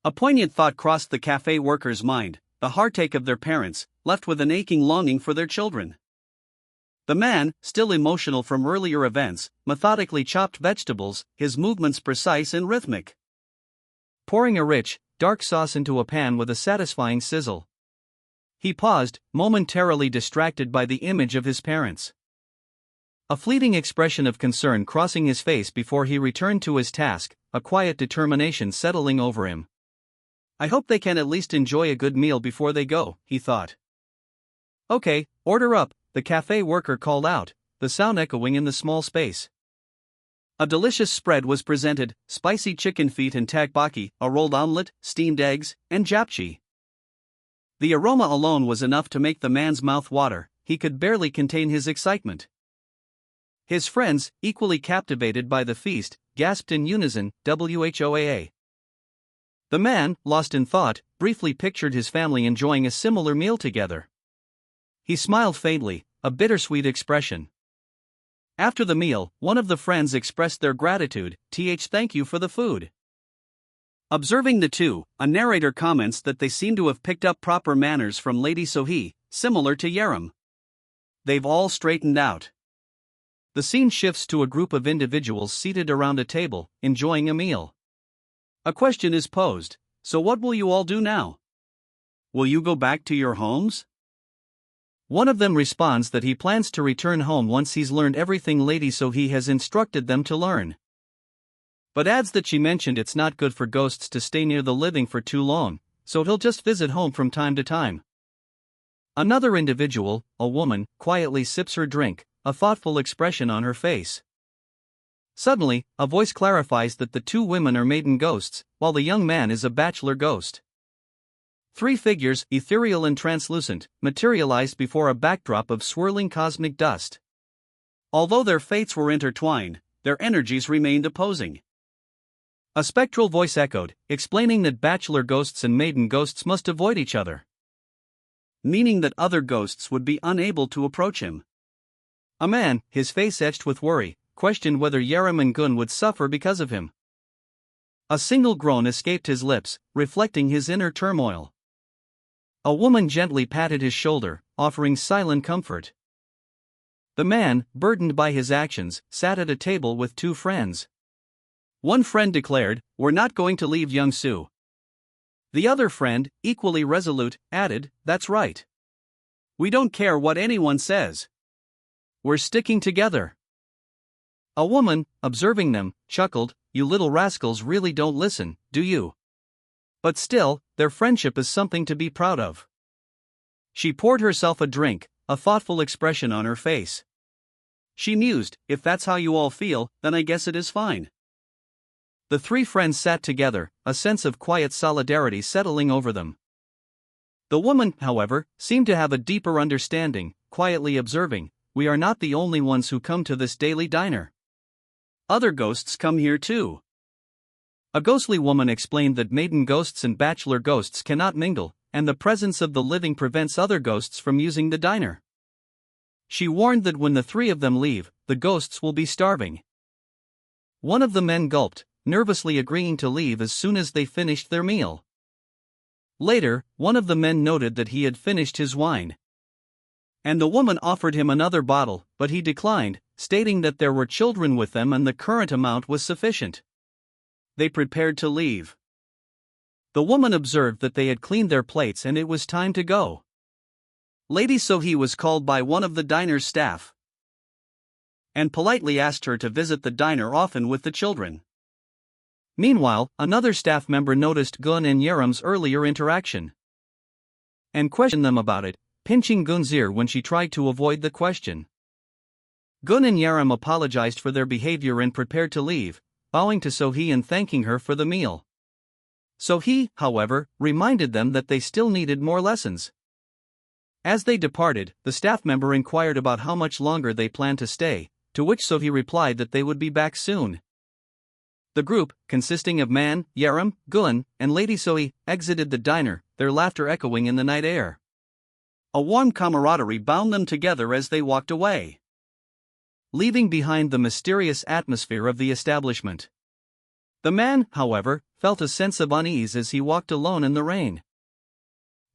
A poignant thought crossed the cafe worker's mind, the heartache of their parents, left with an aching longing for their children. The man, still emotional from earlier events, methodically chopped vegetables, his movements precise and rhythmic. Pouring a rich, dark sauce into a pan with a satisfying sizzle. He paused, momentarily distracted by the image of his parents. A fleeting expression of concern crossing his face before he returned to his task, a quiet determination settling over him. I hope they can at least enjoy a good meal before they go, he thought. Okay, order up, the cafe worker called out, the sound echoing in the small space. A delicious spread was presented: spicy chicken feet and tteokbokki, a rolled omelette, steamed eggs, and japchae. The aroma alone was enough to make the man's mouth water. He could barely contain his excitement. His friends, equally captivated by the feast, gasped in unison, "WHOAA." The man, lost in thought, briefly pictured his family enjoying a similar meal together. He smiled faintly, a bittersweet expression. After the meal, one of the friends expressed their gratitude, "Thank you for the food." Observing the two, a narrator comments that they seem to have picked up proper manners from Lady Sohee, similar to Yerim. They've all straightened out. The scene shifts to a group of individuals seated around a table, enjoying a meal. A question is posed: so what will you all do now? Will you go back to your homes? One of them responds that he plans to return home once he's learned everything Lady Sohee has instructed them to learn. But adds that she mentioned it's not good for ghosts to stay near the living for too long, so he'll just visit home from time to time. Another individual, a woman, quietly sips her drink, a thoughtful expression on her face. Suddenly, a voice clarifies that the two women are maiden ghosts, while the young man is a bachelor ghost. Three figures, ethereal and translucent, materialized before a backdrop of swirling cosmic dust. Although their fates were intertwined, their energies remained opposing. A spectral voice echoed, explaining that bachelor ghosts and maiden ghosts must avoid each other, meaning that other ghosts would be unable to approach him. A man, his face etched with worry, questioned whether Yerim and Gun would suffer because of him. A single groan escaped his lips, reflecting his inner turmoil. A woman gently patted his shoulder, offering silent comfort. The man, burdened by his actions, sat at a table with two friends. One friend declared, "We're not going to leave young Sue." The other friend, equally resolute, added, "That's right. We don't care what anyone says. We're sticking together." A woman, observing them, chuckled, "You little rascals really don't listen, do you?" But still, their friendship is something to be proud of. She poured herself a drink, a thoughtful expression on her face. She mused, "If that's how you all feel, then I guess it is fine." The three friends sat together, a sense of quiet solidarity settling over them. The woman, however, seemed to have a deeper understanding, quietly observing, "We are not the only ones who come to this daily diner. Other ghosts come here too." A ghostly woman explained that maiden ghosts and bachelor ghosts cannot mingle, and the presence of the living prevents other ghosts from using the diner. She warned that when the three of them leave, the ghosts will be starving. One of the men gulped, nervously agreeing to leave as soon as they finished their meal. Later, one of the men noted that he had finished his wine. And the woman offered him another bottle, but he declined, stating that there were children with them and the current amount was sufficient. They prepared to leave. The woman observed that they had cleaned their plates and it was time to go. Lady Sohee was called by one of the diner's staff and politely asked her to visit the diner often with the children. Meanwhile, another staff member noticed Gun and Yerim's earlier interaction and questioned them about it, pinching Gun's ear when she tried to avoid the question. Gun and Yerim apologized for their behavior and prepared to leave, bowing to Sohee and thanking her for the meal. Sohee, however, reminded them that they still needed more lessons. As they departed, the staff member inquired about how much longer they planned to stay, to which Sohee replied that they would be back soon. The group, consisting of Man, Yerim, Gun, and Lady Sohee, exited the diner, their laughter echoing in the night air. A warm camaraderie bound them together as they walked away, leaving behind the mysterious atmosphere of the establishment. The man, however, felt a sense of unease as he walked alone in the rain.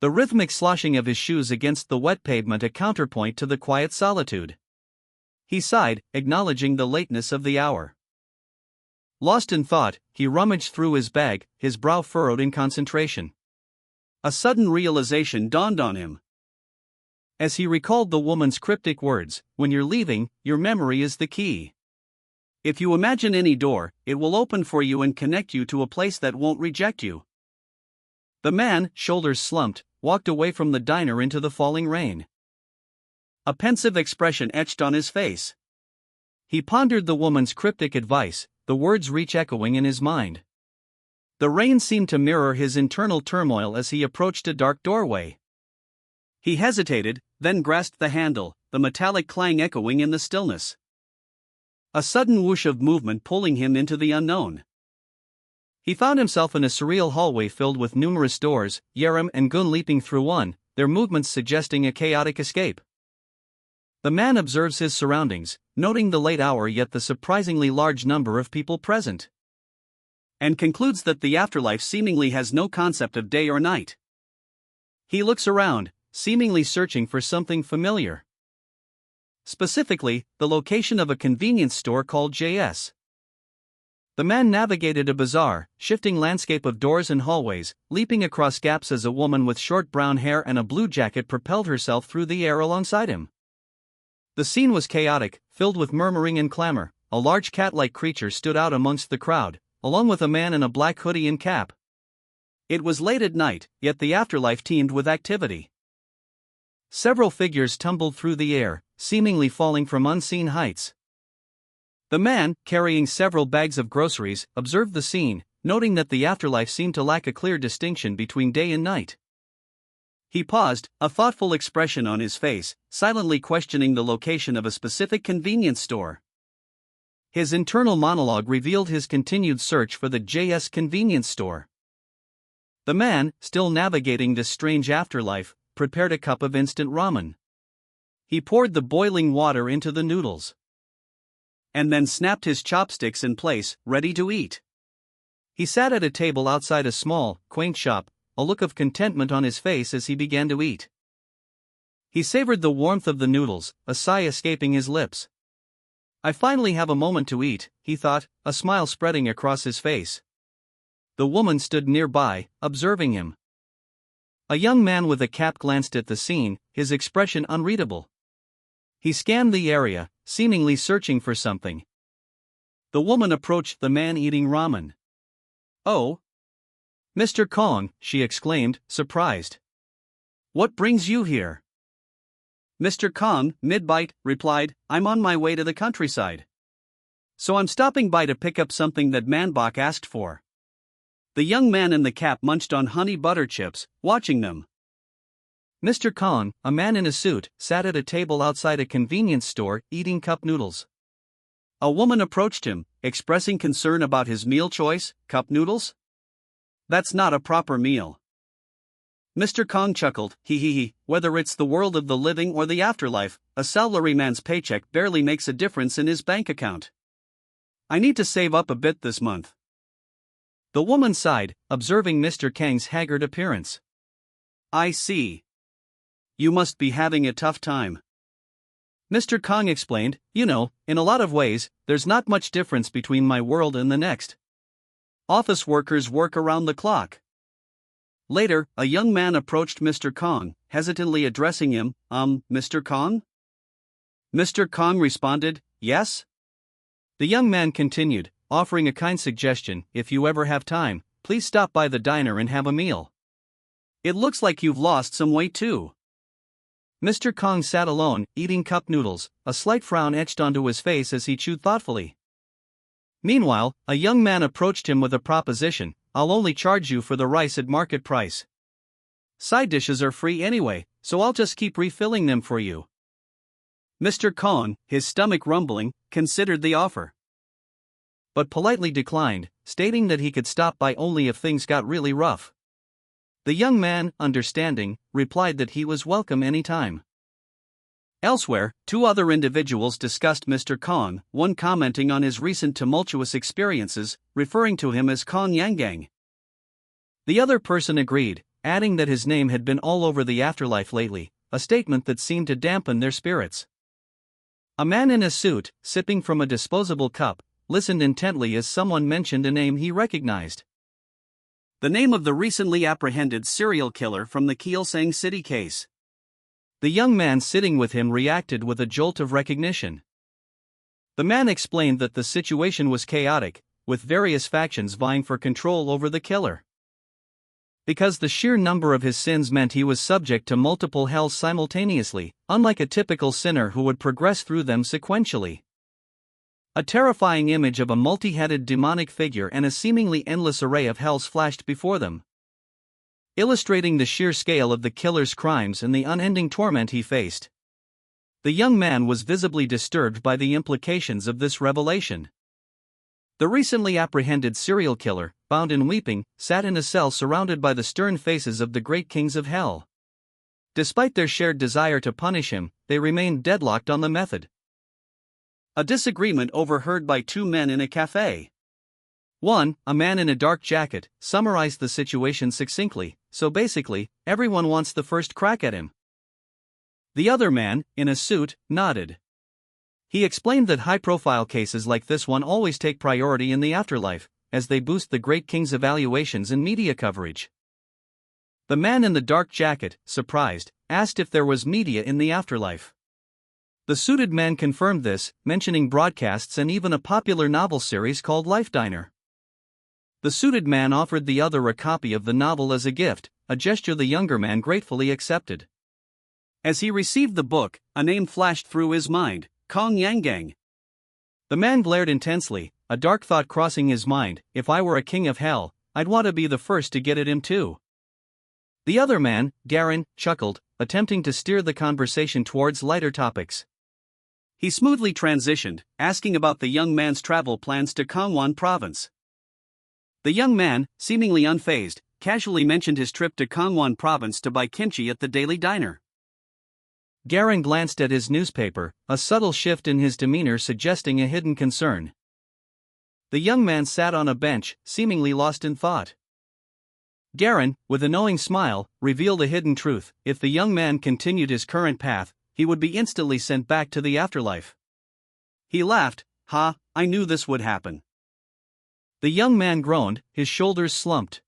The rhythmic sloshing of his shoes against the wet pavement a counterpoint to the quiet solitude. He sighed, acknowledging the lateness of the hour. Lost in thought, he rummaged through his bag, his brow furrowed in concentration. A sudden realization dawned on him. As he recalled the woman's cryptic words, "When you're leaving, your memory is the key. If you imagine any door, it will open for you and connect you to a place that won't reject you." The man, shoulders slumped, walked away from the diner into the falling rain. A pensive expression etched on his face. He pondered the woman's cryptic advice, the words re-echoing in his mind. The rain seemed to mirror his internal turmoil as he approached a dark doorway. He hesitated, then grasped the handle, the metallic clang echoing in the stillness. A sudden whoosh of movement pulling him into the unknown. He found himself in a surreal hallway filled with numerous doors, Yerim and Gun leaping through one, their movements suggesting a chaotic escape. The man observes his surroundings, noting the late hour yet the surprisingly large number of people present, and concludes that the afterlife seemingly has no concept of day or night. He looks around, seemingly searching for something familiar. Specifically, the location of a convenience store called JS. The man navigated a bizarre, shifting landscape of doors and hallways, leaping across gaps as a woman with short brown hair and a blue jacket propelled herself through the air alongside him. The scene was chaotic, filled with murmuring and clamor. A large cat-like creature stood out amongst the crowd, along with a man in a black hoodie and cap. It was late at night, yet the afterlife teemed with activity. Several figures tumbled through the air, seemingly falling from unseen heights. The man, carrying several bags of groceries, observed the scene, noting that the afterlife seemed to lack a clear distinction between day and night. He paused, a thoughtful expression on his face, silently questioning the location of a specific convenience store. His internal monologue revealed his continued search for the JS convenience store. The man, still navigating this strange afterlife, prepared a cup of instant ramen. He poured the boiling water into the noodles, and then snapped his chopsticks in place, ready to eat. He sat at a table outside a small, quaint shop, a look of contentment on his face as he began to eat. He savored the warmth of the noodles, a sigh escaping his lips. "I finally have a moment to eat," he thought, a smile spreading across his face. The woman stood nearby, observing him. A young man with a cap glanced at the scene, his expression unreadable. He scanned the area, seemingly searching for something. The woman approached the man eating ramen. "Oh, Mr. Kong," she exclaimed, surprised. "What brings you here?" Mr. Kong, mid-bite, replied, "I'm on my way to the countryside." So I'm stopping by to pick up something that Manbach asked for. The young man in the cap munched on honey butter chips, watching them. Mr. Kong, a man in a suit, sat at a table outside a convenience store, eating cup noodles. A woman approached him, expressing concern about his meal choice. Cup noodles? That's not a proper meal. Mr. Kong chuckled, hee. Whether it's the world of the living or the afterlife, a salaryman's paycheck barely makes a difference in his bank account. I need to save up a bit this month. The woman sighed, observing Mr. Kang's haggard appearance. I see. You must be having a tough time. Mr. Kong explained, in a lot of ways, there's not much difference between my world and the next. Office workers work around the clock. Later, a young man approached Mr. Kong, hesitantly addressing him, Mr. Kong? Mr. Kong responded, yes? The young man continued, offering a kind suggestion, if you ever have time, please stop by the diner and have a meal. It looks like you've lost some weight too. Mr. Kong sat alone, eating cup noodles, a slight frown etched onto his face as he chewed thoughtfully. Meanwhile, a young man approached him with a proposition, I'll only charge you for the rice at market price. Side dishes are free anyway, so I'll just keep refilling them for you. Mr. Kong, his stomach rumbling, considered the offer, but politely declined, stating that he could stop by only if things got really rough. The young man, understanding, replied that he was welcome any time. Elsewhere, two other individuals discussed Mr. Kong, one commenting on his recent tumultuous experiences, referring to him as Kong Yangang. The other person agreed, adding that his name had been all over the afterlife lately, a statement that seemed to dampen their spirits. A man in a suit, sipping from a disposable cup, listened intently as someone mentioned a name he recognized. The name of the recently apprehended serial killer from the Keelsang City case. The young man sitting with him reacted with a jolt of recognition. The man explained that the situation was chaotic, with various factions vying for control over the killer. Because the sheer number of his sins meant he was subject to multiple hells simultaneously, unlike a typical sinner who would progress through them sequentially. A terrifying image of a multi-headed demonic figure and a seemingly endless array of hells flashed before them, illustrating the sheer scale of the killer's crimes and the unending torment he faced. The young man was visibly disturbed by the implications of this revelation. The recently apprehended serial killer, bound and weeping, sat in a cell surrounded by the stern faces of the great kings of hell. Despite their shared desire to punish him, they remained deadlocked on the method. A disagreement overheard by two men in a cafe. One, a man in a dark jacket, summarized the situation succinctly, so basically, everyone wants the first crack at him. The other man, in a suit, nodded. He explained that high-profile cases like this one always take priority in the afterlife, as they boost the great king's evaluations and media coverage. The man in the dark jacket, surprised, asked if there was media in the afterlife. The suited man confirmed this, mentioning broadcasts and even a popular novel series called Life Diner. The suited man offered the other a copy of the novel as a gift, a gesture the younger man gratefully accepted. As he received the book, a name flashed through his mind, Kong Yangang. The man glared intensely, a dark thought crossing his mind, if I were a king of hell, I'd want to be the first to get at him too. The other man, Garen, chuckled, attempting to steer the conversation towards lighter topics. He smoothly transitioned, asking about the young man's travel plans to Kangwon province. The young man, seemingly unfazed, casually mentioned his trip to Kangwon province to buy kimchi at the daily diner. Garen glanced at his newspaper, a subtle shift in his demeanor suggesting a hidden concern. The young man sat on a bench, seemingly lost in thought. Garen, with a knowing smile, revealed a hidden truth: if the young man continued his current path, he would be instantly sent back to the afterlife. He laughed, I knew this would happen. The young man groaned, his shoulders slumped.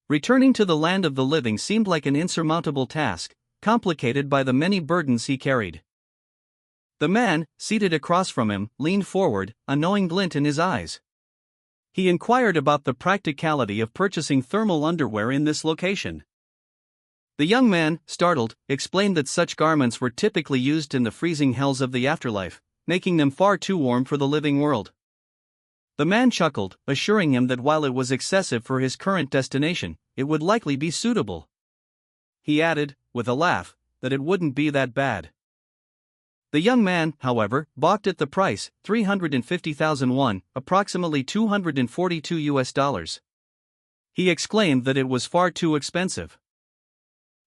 Returning to the land of the living seemed like an insurmountable task, complicated by the many burdens he carried. The man, seated across from him, leaned forward, a knowing glint in his eyes. He inquired about the practicality of purchasing thermal underwear in this location. The young man, startled, explained that such garments were typically used in the freezing hells of the afterlife, making them far too warm for the living world. The man chuckled, assuring him that while it was excessive for his current destination, it would likely be suitable. He added, with a laugh, that it wouldn't be that bad. The young man, however, balked at the price, 350,000 won, approximately $242. He exclaimed that it was far too expensive.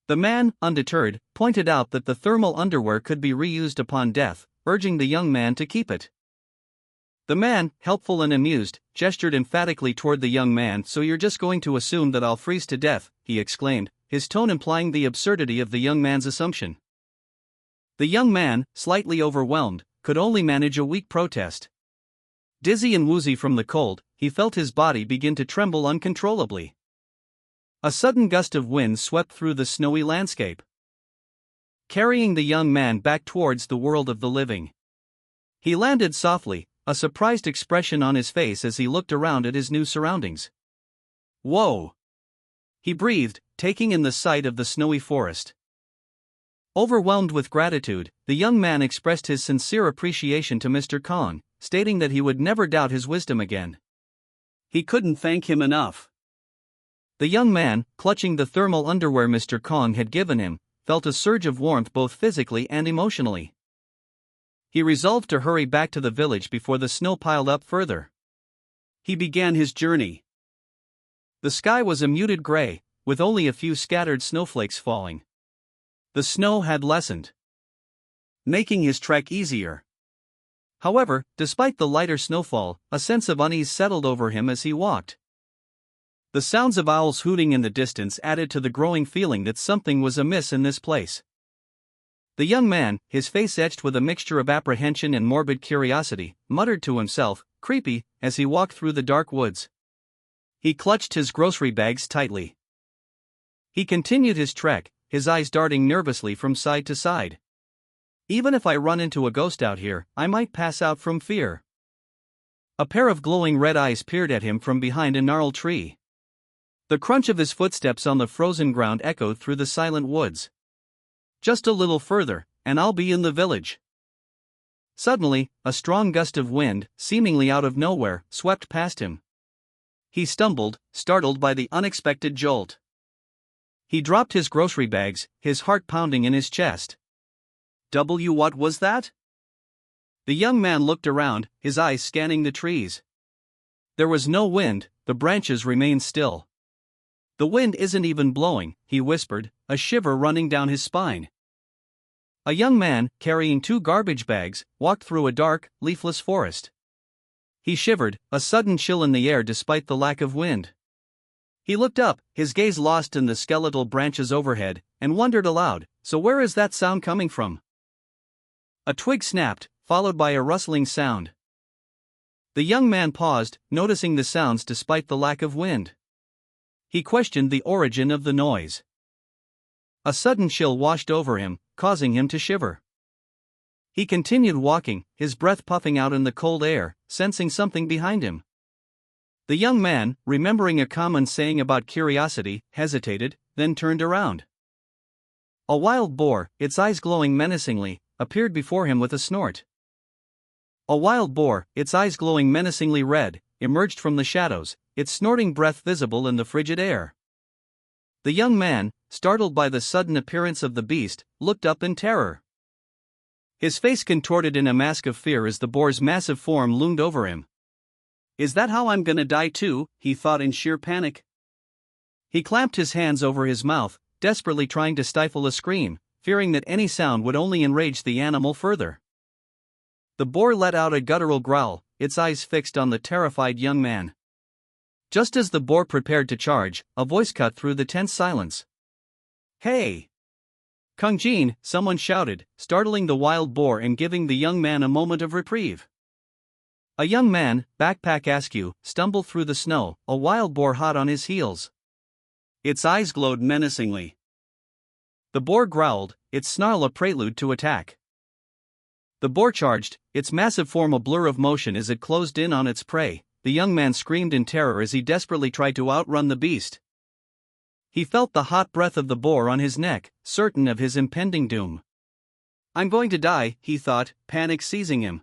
The man, undeterred, pointed out that the thermal underwear could be reused upon death, urging the young man to keep it. The man, helpful and amused, gestured emphatically toward the young man. "So you're just going to assume that I'll freeze to death," he exclaimed, his tone implying the absurdity of the young man's assumption. The young man, slightly overwhelmed, could only manage a weak protest. Dizzy and woozy from the cold, he felt his body begin to tremble uncontrollably. A sudden gust of wind swept through the snowy landscape, carrying the young man back towards the world of the living. He landed softly, a surprised expression on his face as he looked around at his new surroundings. "Whoa!" he breathed, taking in the sight of the snowy forest. Overwhelmed with gratitude, the young man expressed his sincere appreciation to Mr. Kong, stating that he would never doubt his wisdom again. He couldn't thank him enough. The young man, clutching the thermal underwear Mr. Kong had given him, felt a surge of warmth both physically and emotionally. He resolved to hurry back to the village before the snow piled up further. He began his journey. The sky was a muted gray, with only a few scattered snowflakes falling. The snow had lessened, making his trek easier. However, despite the lighter snowfall, a sense of unease settled over him as he walked. The sounds of owls hooting in the distance added to the growing feeling that something was amiss in this place. The young man, his face etched with a mixture of apprehension and morbid curiosity, muttered to himself, "Creepy," as he walked through the dark woods. He clutched his grocery bags tightly. He continued his trek, his eyes darting nervously from side to side. "Even if I run into a ghost out here, I might pass out from fear." A pair of glowing red eyes peered at him from behind a gnarled tree. The crunch of his footsteps on the frozen ground echoed through the silent woods. "Just a little further, and I'll be in the village." Suddenly, a strong gust of wind, seemingly out of nowhere, swept past him. He stumbled, startled by the unexpected jolt. He dropped his grocery bags, his heart pounding in his chest. What was that? The young man looked around, his eyes scanning the trees. There was no wind, the branches remained still. "The wind isn't even blowing," he whispered, a shiver running down his spine. A young man, carrying 2 garbage bags, walked through a dark, leafless forest. He shivered, a sudden chill in the air despite the lack of wind. He looked up, his gaze lost in the skeletal branches overhead, and wondered aloud, "So where is that sound coming from?" A twig snapped, followed by a rustling sound. The young man paused, noticing the sounds despite the lack of wind. He questioned the origin of the noise. A sudden chill washed over him, causing him to shiver. He continued walking, his breath puffing out in the cold air, sensing something behind him. The young man, remembering a common saying about curiosity, hesitated, then turned around. A wild boar, its eyes glowing menacingly, appeared before him with a snort. A wild boar, its eyes glowing menacingly red, emerged from the shadows, its snorting breath visible in the frigid air. The young man, startled by the sudden appearance of the beast, looked up in terror. His face contorted in a mask of fear as the boar's massive form loomed over him. "Is that how I'm gonna die too?" he thought in sheer panic. He clamped his hands over his mouth, desperately trying to stifle a scream, fearing that any sound would only enrage the animal further. The boar let out a guttural growl, its eyes fixed on the terrified young man. Just as the boar prepared to charge, a voice cut through the tense silence. "Hey! Kung Jin," someone shouted, startling the wild boar and giving the young man a moment of reprieve. A young man, backpack askew, stumbled through the snow, a wild boar hot on his heels. Its eyes glowed menacingly. The boar growled, its snarl a prelude to attack. The boar charged, its massive form a blur of motion as it closed in on its prey. The young man screamed in terror as he desperately tried to outrun the beast. He felt the hot breath of the boar on his neck, certain of his impending doom. "I'm going to die," he thought, panic seizing him.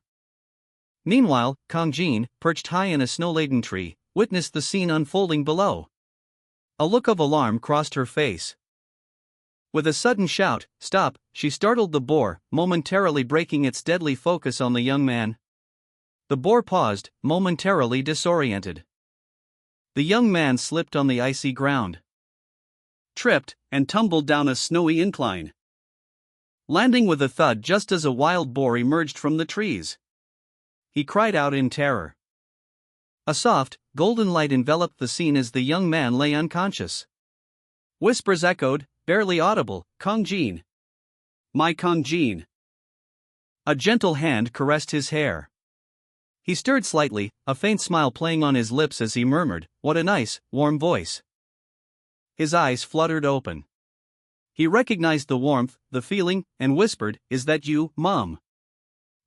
Meanwhile, Kang Jin, perched high in a snow-laden tree, witnessed the scene unfolding below. A look of alarm crossed her face. With a sudden shout, "Stop!" she startled the boar, momentarily breaking its deadly focus on the young man. The boar paused, momentarily disoriented. The young man slipped on the icy ground, tripped, and tumbled down a snowy incline, landing with a thud just as a wild boar emerged from the trees. He cried out in terror. A soft, golden light enveloped the scene as the young man lay unconscious. Whispers echoed, barely audible, "Kang Jin. My Kang Jin." A gentle hand caressed his hair. He stirred slightly, a faint smile playing on his lips as he murmured, "What a nice, warm voice." His eyes fluttered open. He recognized the warmth, the feeling, and whispered, "Is that you, Mom?"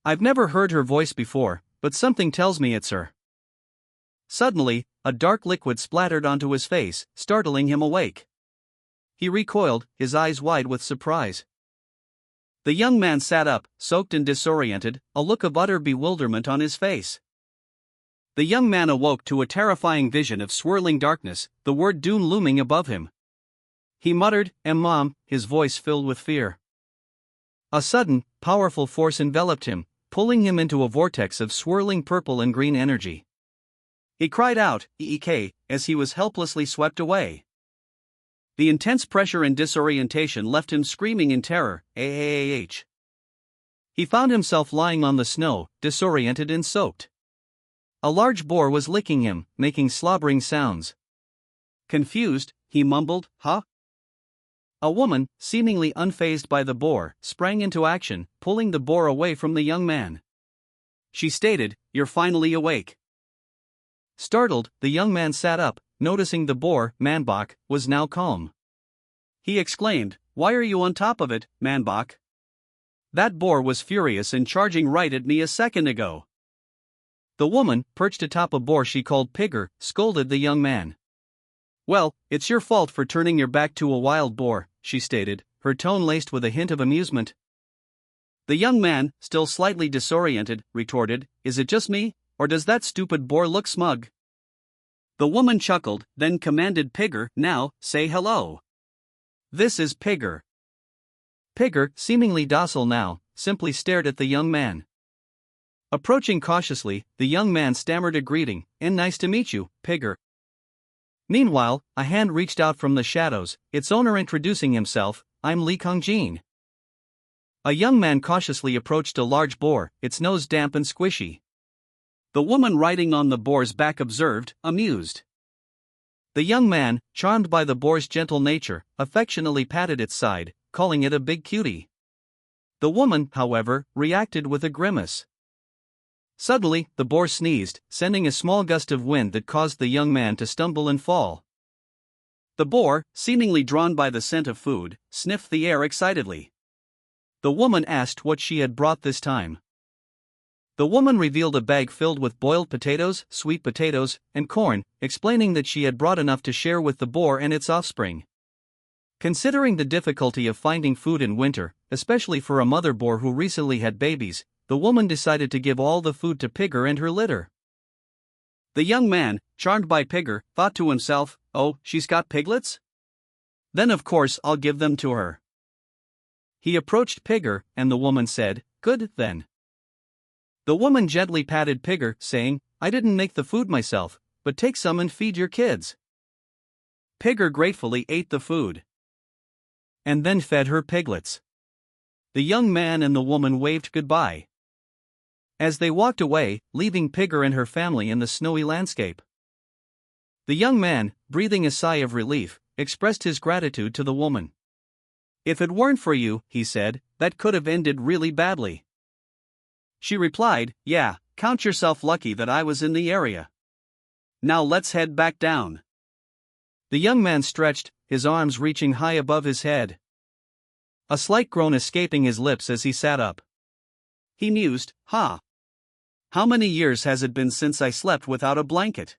"I've never heard her voice before, but something tells me it's her." Suddenly, a dark liquid splattered onto his face, startling him awake. He recoiled, his eyes wide with surprise. The young man sat up, soaked and disoriented, a look of utter bewilderment on his face. The young man awoke to a terrifying vision of swirling darkness, the word doom looming above him. He muttered, Mom," his voice filled with fear. A sudden, powerful force enveloped him, pulling him into a vortex of swirling purple and green energy. He cried out, "Eek," as he was helplessly swept away. The intense pressure and disorientation left him screaming in terror, "Ah!" He found himself lying on the snow, disoriented and soaked. A large boar was licking him, making slobbering sounds. Confused, he mumbled, "Huh?" A woman, seemingly unfazed by the boar, sprang into action, pulling the boar away from the young man. She stated, "You're finally awake." Startled, the young man sat up, noticing the boar, Manbach, was now calm. He exclaimed, "Why are you on top of it, Manbach? That boar was furious and charging right at me a second ago." The woman, perched atop a boar she called Pigger, scolded the young man. "Well, it's your fault for turning your back to a wild boar," she stated, her tone laced with a hint of amusement. The young man, still slightly disoriented, retorted, "Is it just me, or does that stupid boar look smug?" The woman chuckled, then commanded Pigger, "Now, say hello. This is Pigger." Pigger, seemingly docile now, simply stared at the young man. Approaching cautiously, the young man stammered a greeting, "And nice to meet you, Pigger." Meanwhile, a hand reached out from the shadows, its owner introducing himself, "I'm Lee Kang Jin." A young man cautiously approached a large boar, its nose damp and squishy. The woman riding on the boar's back observed, amused. The young man, charmed by the boar's gentle nature, affectionately patted its side, calling it a big cutie. The woman, however, reacted with a grimace. Suddenly, the boar sneezed, sending a small gust of wind that caused the young man to stumble and fall. The boar, seemingly drawn by the scent of food, sniffed the air excitedly. The woman asked what she had brought this time. The woman revealed a bag filled with boiled potatoes, sweet potatoes, and corn, explaining that she had brought enough to share with the boar and its offspring. Considering the difficulty of finding food in winter, especially for a mother boar who recently had babies, the woman decided to give all the food to Pigger and her litter. The young man, charmed by Pigger, thought to himself, "Oh, she's got piglets? Then of course I'll give them to her." He approached Pigger, and the woman said, "Good, then." The woman gently patted Pigger, saying, "I didn't make the food myself, but take some and feed your kids." Pigger gratefully ate the food and then fed her piglets. The young man and the woman waved goodbye as they walked away, leaving Pigger and her family in the snowy landscape. The young man, breathing a sigh of relief, expressed his gratitude to the woman. "If it weren't for you," he said, "that could have ended really badly." She replied, "Yeah, count yourself lucky that I was in the area. Now let's head back down." The young man stretched, his arms reaching high above his head, a slight groan escaping his lips as he sat up. He mused, How many years has it been since I slept without a blanket?"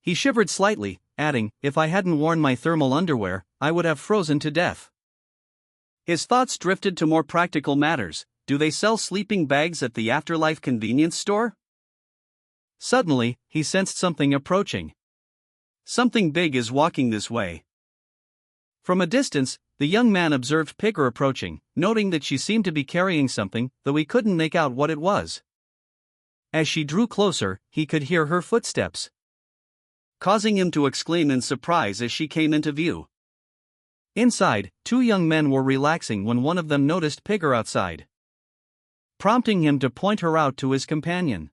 He shivered slightly, adding, "If I hadn't worn my thermal underwear, I would have frozen to death." His thoughts drifted to more practical matters, do they sell sleeping bags at the Afterlife convenience store? Suddenly, he sensed something approaching. Something big is walking this way. From a distance, the young man observed Pigger approaching, noting that she seemed to be carrying something, though he couldn't make out what it was. As she drew closer, he could hear her footsteps, causing him to exclaim in surprise as she came into view. Inside, two young men were relaxing when one of them noticed Pigger outside, prompting him to point her out to his companion.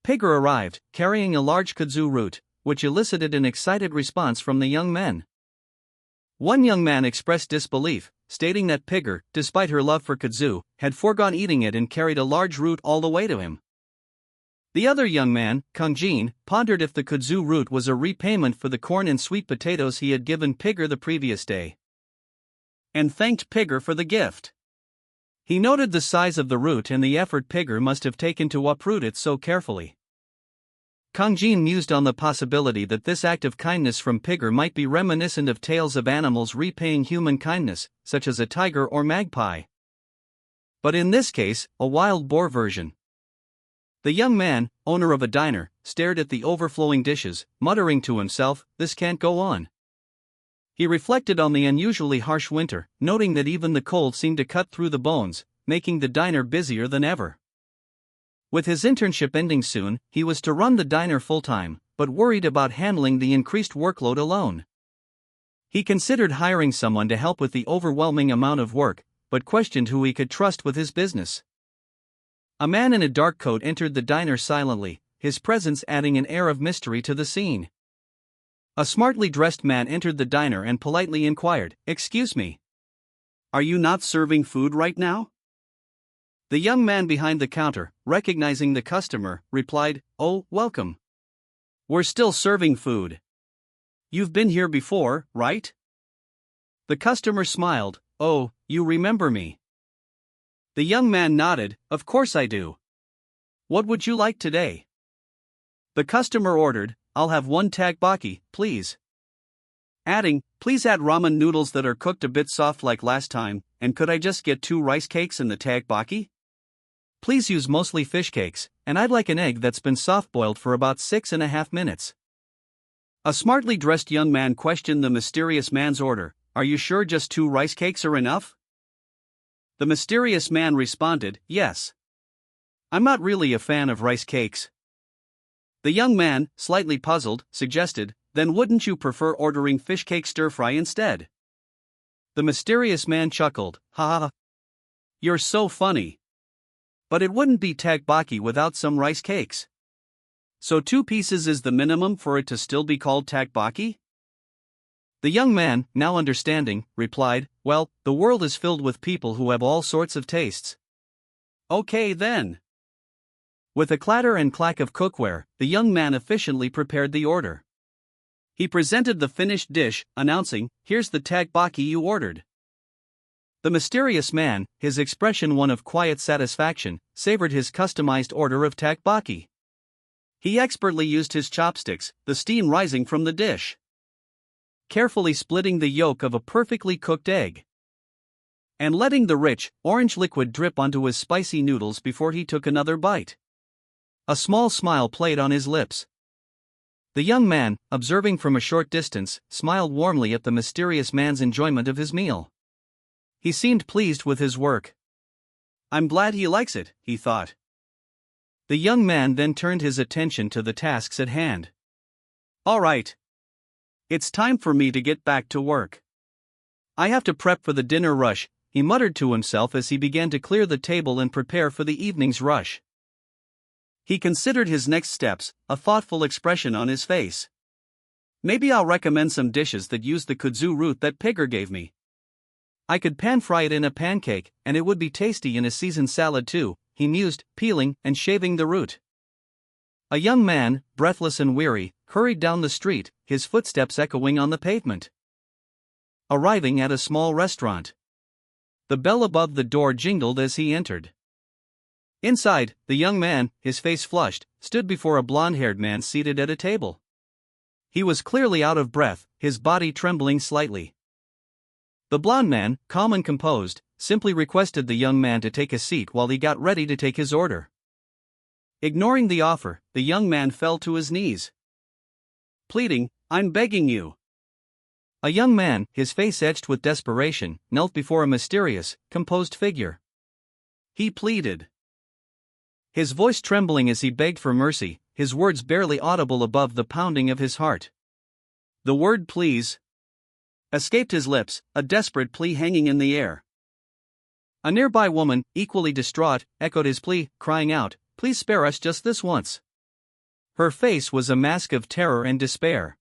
Pigger arrived, carrying a large kudzu root, which elicited an excited response from the young men. One young man expressed disbelief, stating that Pigger, despite her love for kudzu, had foregone eating it and carried a large root all the way to him. The other young man, Kang-jin, pondered if the kudzu root was a repayment for the corn and sweet potatoes he had given Pigger the previous day, and thanked Pigger for the gift. He noted the size of the root and the effort Pigger must have taken to uproot it so carefully. Kang-jin mused on the possibility that this act of kindness from Pigger might be reminiscent of tales of animals repaying human kindness, such as a tiger or magpie. But in this case, a wild boar version. The young man, owner of a diner, stared at the overflowing dishes, muttering to himself, "This can't go on." He reflected on the unusually harsh winter, noting that even the cold seemed to cut through the bones, making the diner busier than ever. With his internship ending soon, he was to run the diner full-time, but worried about handling the increased workload alone. He considered hiring someone to help with the overwhelming amount of work, but questioned who he could trust with his business. A man in a dark coat entered the diner silently, his presence adding an air of mystery to the scene. A smartly dressed man entered the diner and politely inquired, "Excuse me, are you not serving food right now?" The young man behind the counter, recognizing the customer, replied, "Oh, welcome. We're still serving food. You've been here before, right?" The customer smiled, "Oh, you remember me." The young man nodded, "Of course I do. What would you like today?" The customer ordered, "I'll have one tteokbokki, please." Adding, "Please add ramen noodles that are cooked a bit soft like last time, and could I just get 2 rice cakes in the tteokbokki? Please use mostly fish cakes, and I'd like an egg that's been soft-boiled for about 6.5 minutes." A smartly dressed young man questioned the mysterious man's order, "Are you sure just 2 rice cakes are enough?" The mysterious man responded, "Yes. I'm not really a fan of rice cakes." The young man, slightly puzzled, suggested, "Then wouldn't you prefer ordering fish cake stir-fry instead?" The mysterious man chuckled, "Ha ha ha. You're so funny. But it wouldn't be tteokbokki without some rice cakes. So 2 pieces is the minimum for it to still be called tteokbokki?" The young man, now understanding, replied, "Well, the world is filled with people who have all sorts of tastes. Okay then." With a clatter and clack of cookware, the young man efficiently prepared the order. He presented the finished dish, announcing, "Here's the tteokbokki you ordered." The mysterious man, his expression one of quiet satisfaction, savored his customized order of tteokbokki. He expertly used his chopsticks, the steam rising from the dish, carefully splitting the yolk of a perfectly cooked egg, and letting the rich, orange liquid drip onto his spicy noodles before he took another bite. A small smile played on his lips. The young man, observing from a short distance, smiled warmly at the mysterious man's enjoyment of his meal. He seemed pleased with his work. "I'm glad he likes it," he thought. The young man then turned his attention to the tasks at hand. "All right. It's time for me to get back to work. I have to prep for the dinner rush," he muttered to himself as he began to clear the table and prepare for the evening's rush. He considered his next steps, a thoughtful expression on his face. "Maybe I'll recommend some dishes that use the kudzu root that Pigger gave me. I could pan-fry it in a pancake, and it would be tasty in a seasoned salad too," he mused, peeling and shaving the root. A young man, breathless and weary, hurried down the street, his footsteps echoing on the pavement. Arriving at a small restaurant, the bell above the door jingled as he entered. Inside, the young man, his face flushed, stood before a blond-haired man seated at a table. He was clearly out of breath, his body trembling slightly. The blond man, calm and composed, simply requested the young man to take a seat while he got ready to take his order. Ignoring the offer, the young man fell to his knees, pleading, "I'm begging you." A young man, his face etched with desperation, knelt before a mysterious, composed figure. He pleaded, his voice trembling as he begged for mercy, his words barely audible above the pounding of his heart. The word "please" escaped his lips, a desperate plea hanging in the air. A nearby woman, equally distraught, echoed his plea, crying out, "Please spare us just this once." Her face was a mask of terror and despair.